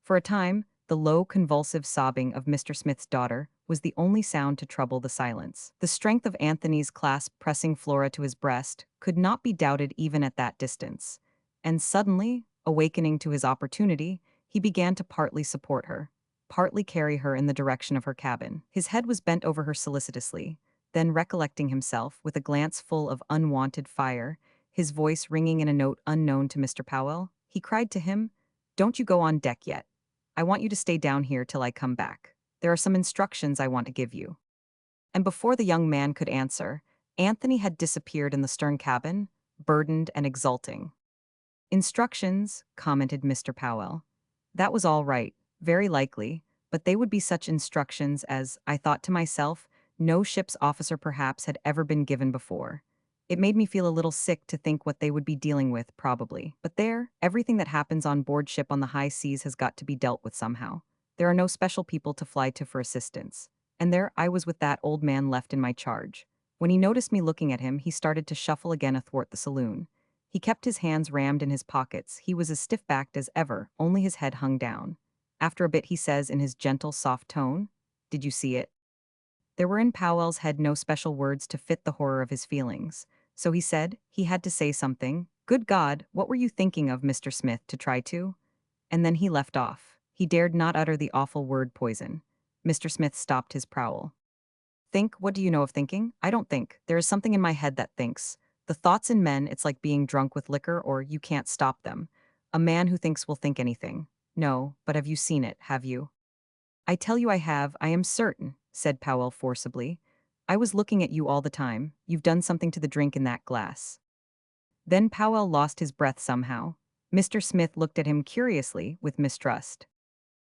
For a time, the low, convulsive sobbing of Mr. Smith's daughter was the only sound to trouble the silence. The strength of Anthony's clasp pressing Flora to his breast could not be doubted even at that distance. And suddenly, awakening to his opportunity, he began to partly support her, partly carry her in the direction of her cabin. His head was bent over her solicitously. Then, recollecting himself, with a glance full of unwonted fire, his voice ringing in a note unknown to Mr. Powell, he cried to him, "Don't you go on deck yet. I want you to stay down here till I come back. There are some instructions I want to give you." And before the young man could answer, Anthony had disappeared in the stern cabin, burdened and exulting. "Instructions," commented Mr. Powell. "That was all right, very likely, but they would be such instructions as, I thought to myself, no ship's officer perhaps had ever been given before. It made me feel a little sick to think what they would be dealing with, probably. But there, everything that happens on board ship on the high seas has got to be dealt with somehow. There are no special people to fly to for assistance. And there I was with that old man left in my charge. When he noticed me looking at him, he started to shuffle again athwart the saloon. He kept his hands rammed in his pockets. He was as stiff-backed as ever, only his head hung down. After a bit he says in his gentle, soft tone, 'Did you see it?' There were in Powell's head no special words to fit the horror of his feelings. So he said, he had to say something. 'Good God, what were you thinking of, Mr. Smith, to try to?' And then he left off. He dared not utter the awful word poison. Mr. Smith stopped his prowl. 'Think? What do you know of thinking? I don't think. There is something in my head that thinks. The thoughts in men, it's like being drunk with liquor, or you can't stop them. A man who thinks will think anything. No, but have you seen it, have you?' 'I tell you I have, I am certain,' said Powell forcibly. 'I was looking at you all the time. You've done something to the drink in that glass.' Then Powell lost his breath somehow. Mr. Smith looked at him curiously, with mistrust.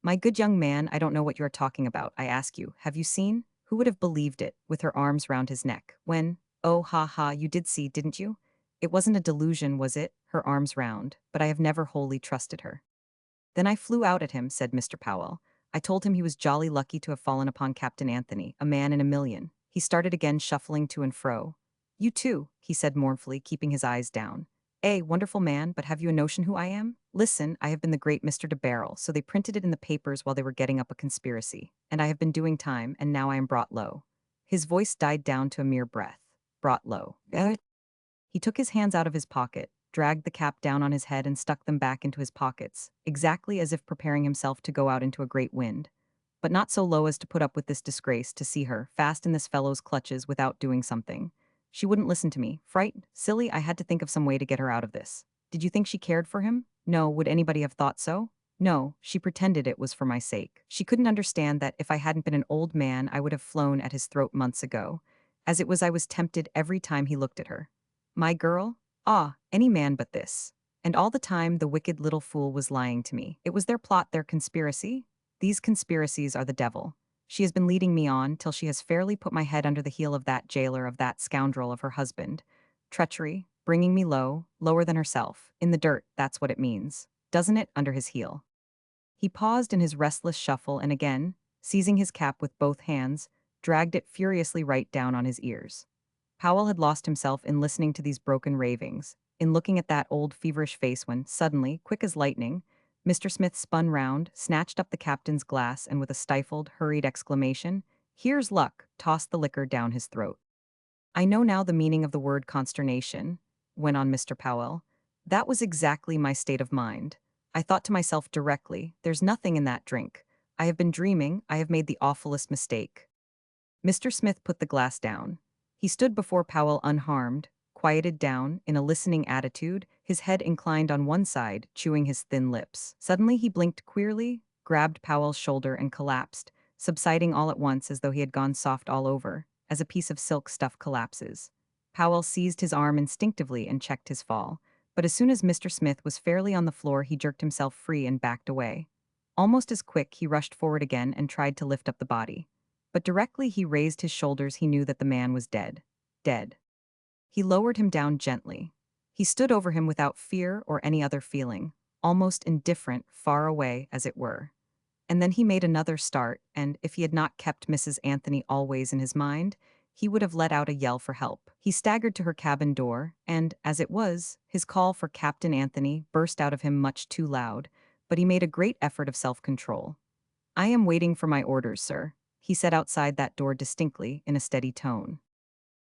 'My good young man, I don't know what you are talking about, I ask you. Have you seen? Who would have believed it, with her arms round his neck, when, oh ha ha, you did see, didn't you? It wasn't a delusion, was it, her arms round, but I have never wholly trusted her.' Then I flew out at him," said Mr. Powell. "I told him he was jolly lucky to have fallen upon Captain Anthony, a man in a million." He started again shuffling to and fro. "You too," he said mournfully, keeping his eyes down. Wonderful man, but have you a notion who I am? Listen, I have been the great Mr. de Barrel, so they printed it in the papers while they were getting up a conspiracy. And I have been doing time, and now I am brought low." His voice died down to a mere breath. Brought low. He took his hands out of his pocket, dragged the cap down on his head and stuck them back into his pockets, exactly as if preparing himself to go out into a great wind. But not so low as to put up with this disgrace, to see her, fast in this fellow's clutches without doing something. She wouldn't listen to me. Frightened, silly, I had to think of some way to get her out of this. Did you think she cared for him? No, would anybody have thought so? No, she pretended it was for my sake. She couldn't understand that if I hadn't been an old man I would have flown at his throat months ago. As it was, I was tempted every time he looked at her. My girl? Ah, any man but this. And all the time the wicked little fool was lying to me. It was their plot, their conspiracy. These conspiracies are the devil. She has been leading me on till she has fairly put my head under the heel of that jailer, of that scoundrel of her husband. Treachery, bringing me low, lower than herself. In the dirt, that's what it means. Doesn't it, under his heel? He paused in his restless shuffle and again, seizing his cap with both hands, dragged it furiously right down on his ears. Powell had lost himself in listening to these broken ravings, in looking at that old feverish face when, suddenly, quick as lightning, Mr. Smith spun round, snatched up the captain's glass, and with a stifled, hurried exclamation, "Here's luck," tossed the liquor down his throat. "I know now the meaning of the word consternation," went on Mr. Powell. "That was exactly my state of mind. I thought to myself directly, there's nothing in that drink. I have been dreaming, I have made the awfulest mistake." Mr. Smith put the glass down. He stood before Powell unharmed, quieted down, in a listening attitude, his head inclined on one side, chewing his thin lips. Suddenly he blinked queerly, grabbed Powell's shoulder and collapsed, subsiding all at once as though he had gone soft all over, as a piece of silk stuff collapses. Powell seized his arm instinctively and checked his fall, but as soon as Mr. Smith was fairly on the floor he jerked himself free and backed away. Almost as quick he rushed forward again and tried to lift up the body. But directly he raised his shoulders he knew that the man was dead. Dead. He lowered him down gently. He stood over him without fear or any other feeling, almost indifferent, far away, as it were. And then he made another start, and if he had not kept Mrs. Anthony always in his mind, he would have let out a yell for help. He staggered to her cabin door, and, as it was, his call for Captain Anthony burst out of him much too loud, but he made a great effort of self-control. "I am waiting for my orders, sir," he said outside that door distinctly, in a steady tone.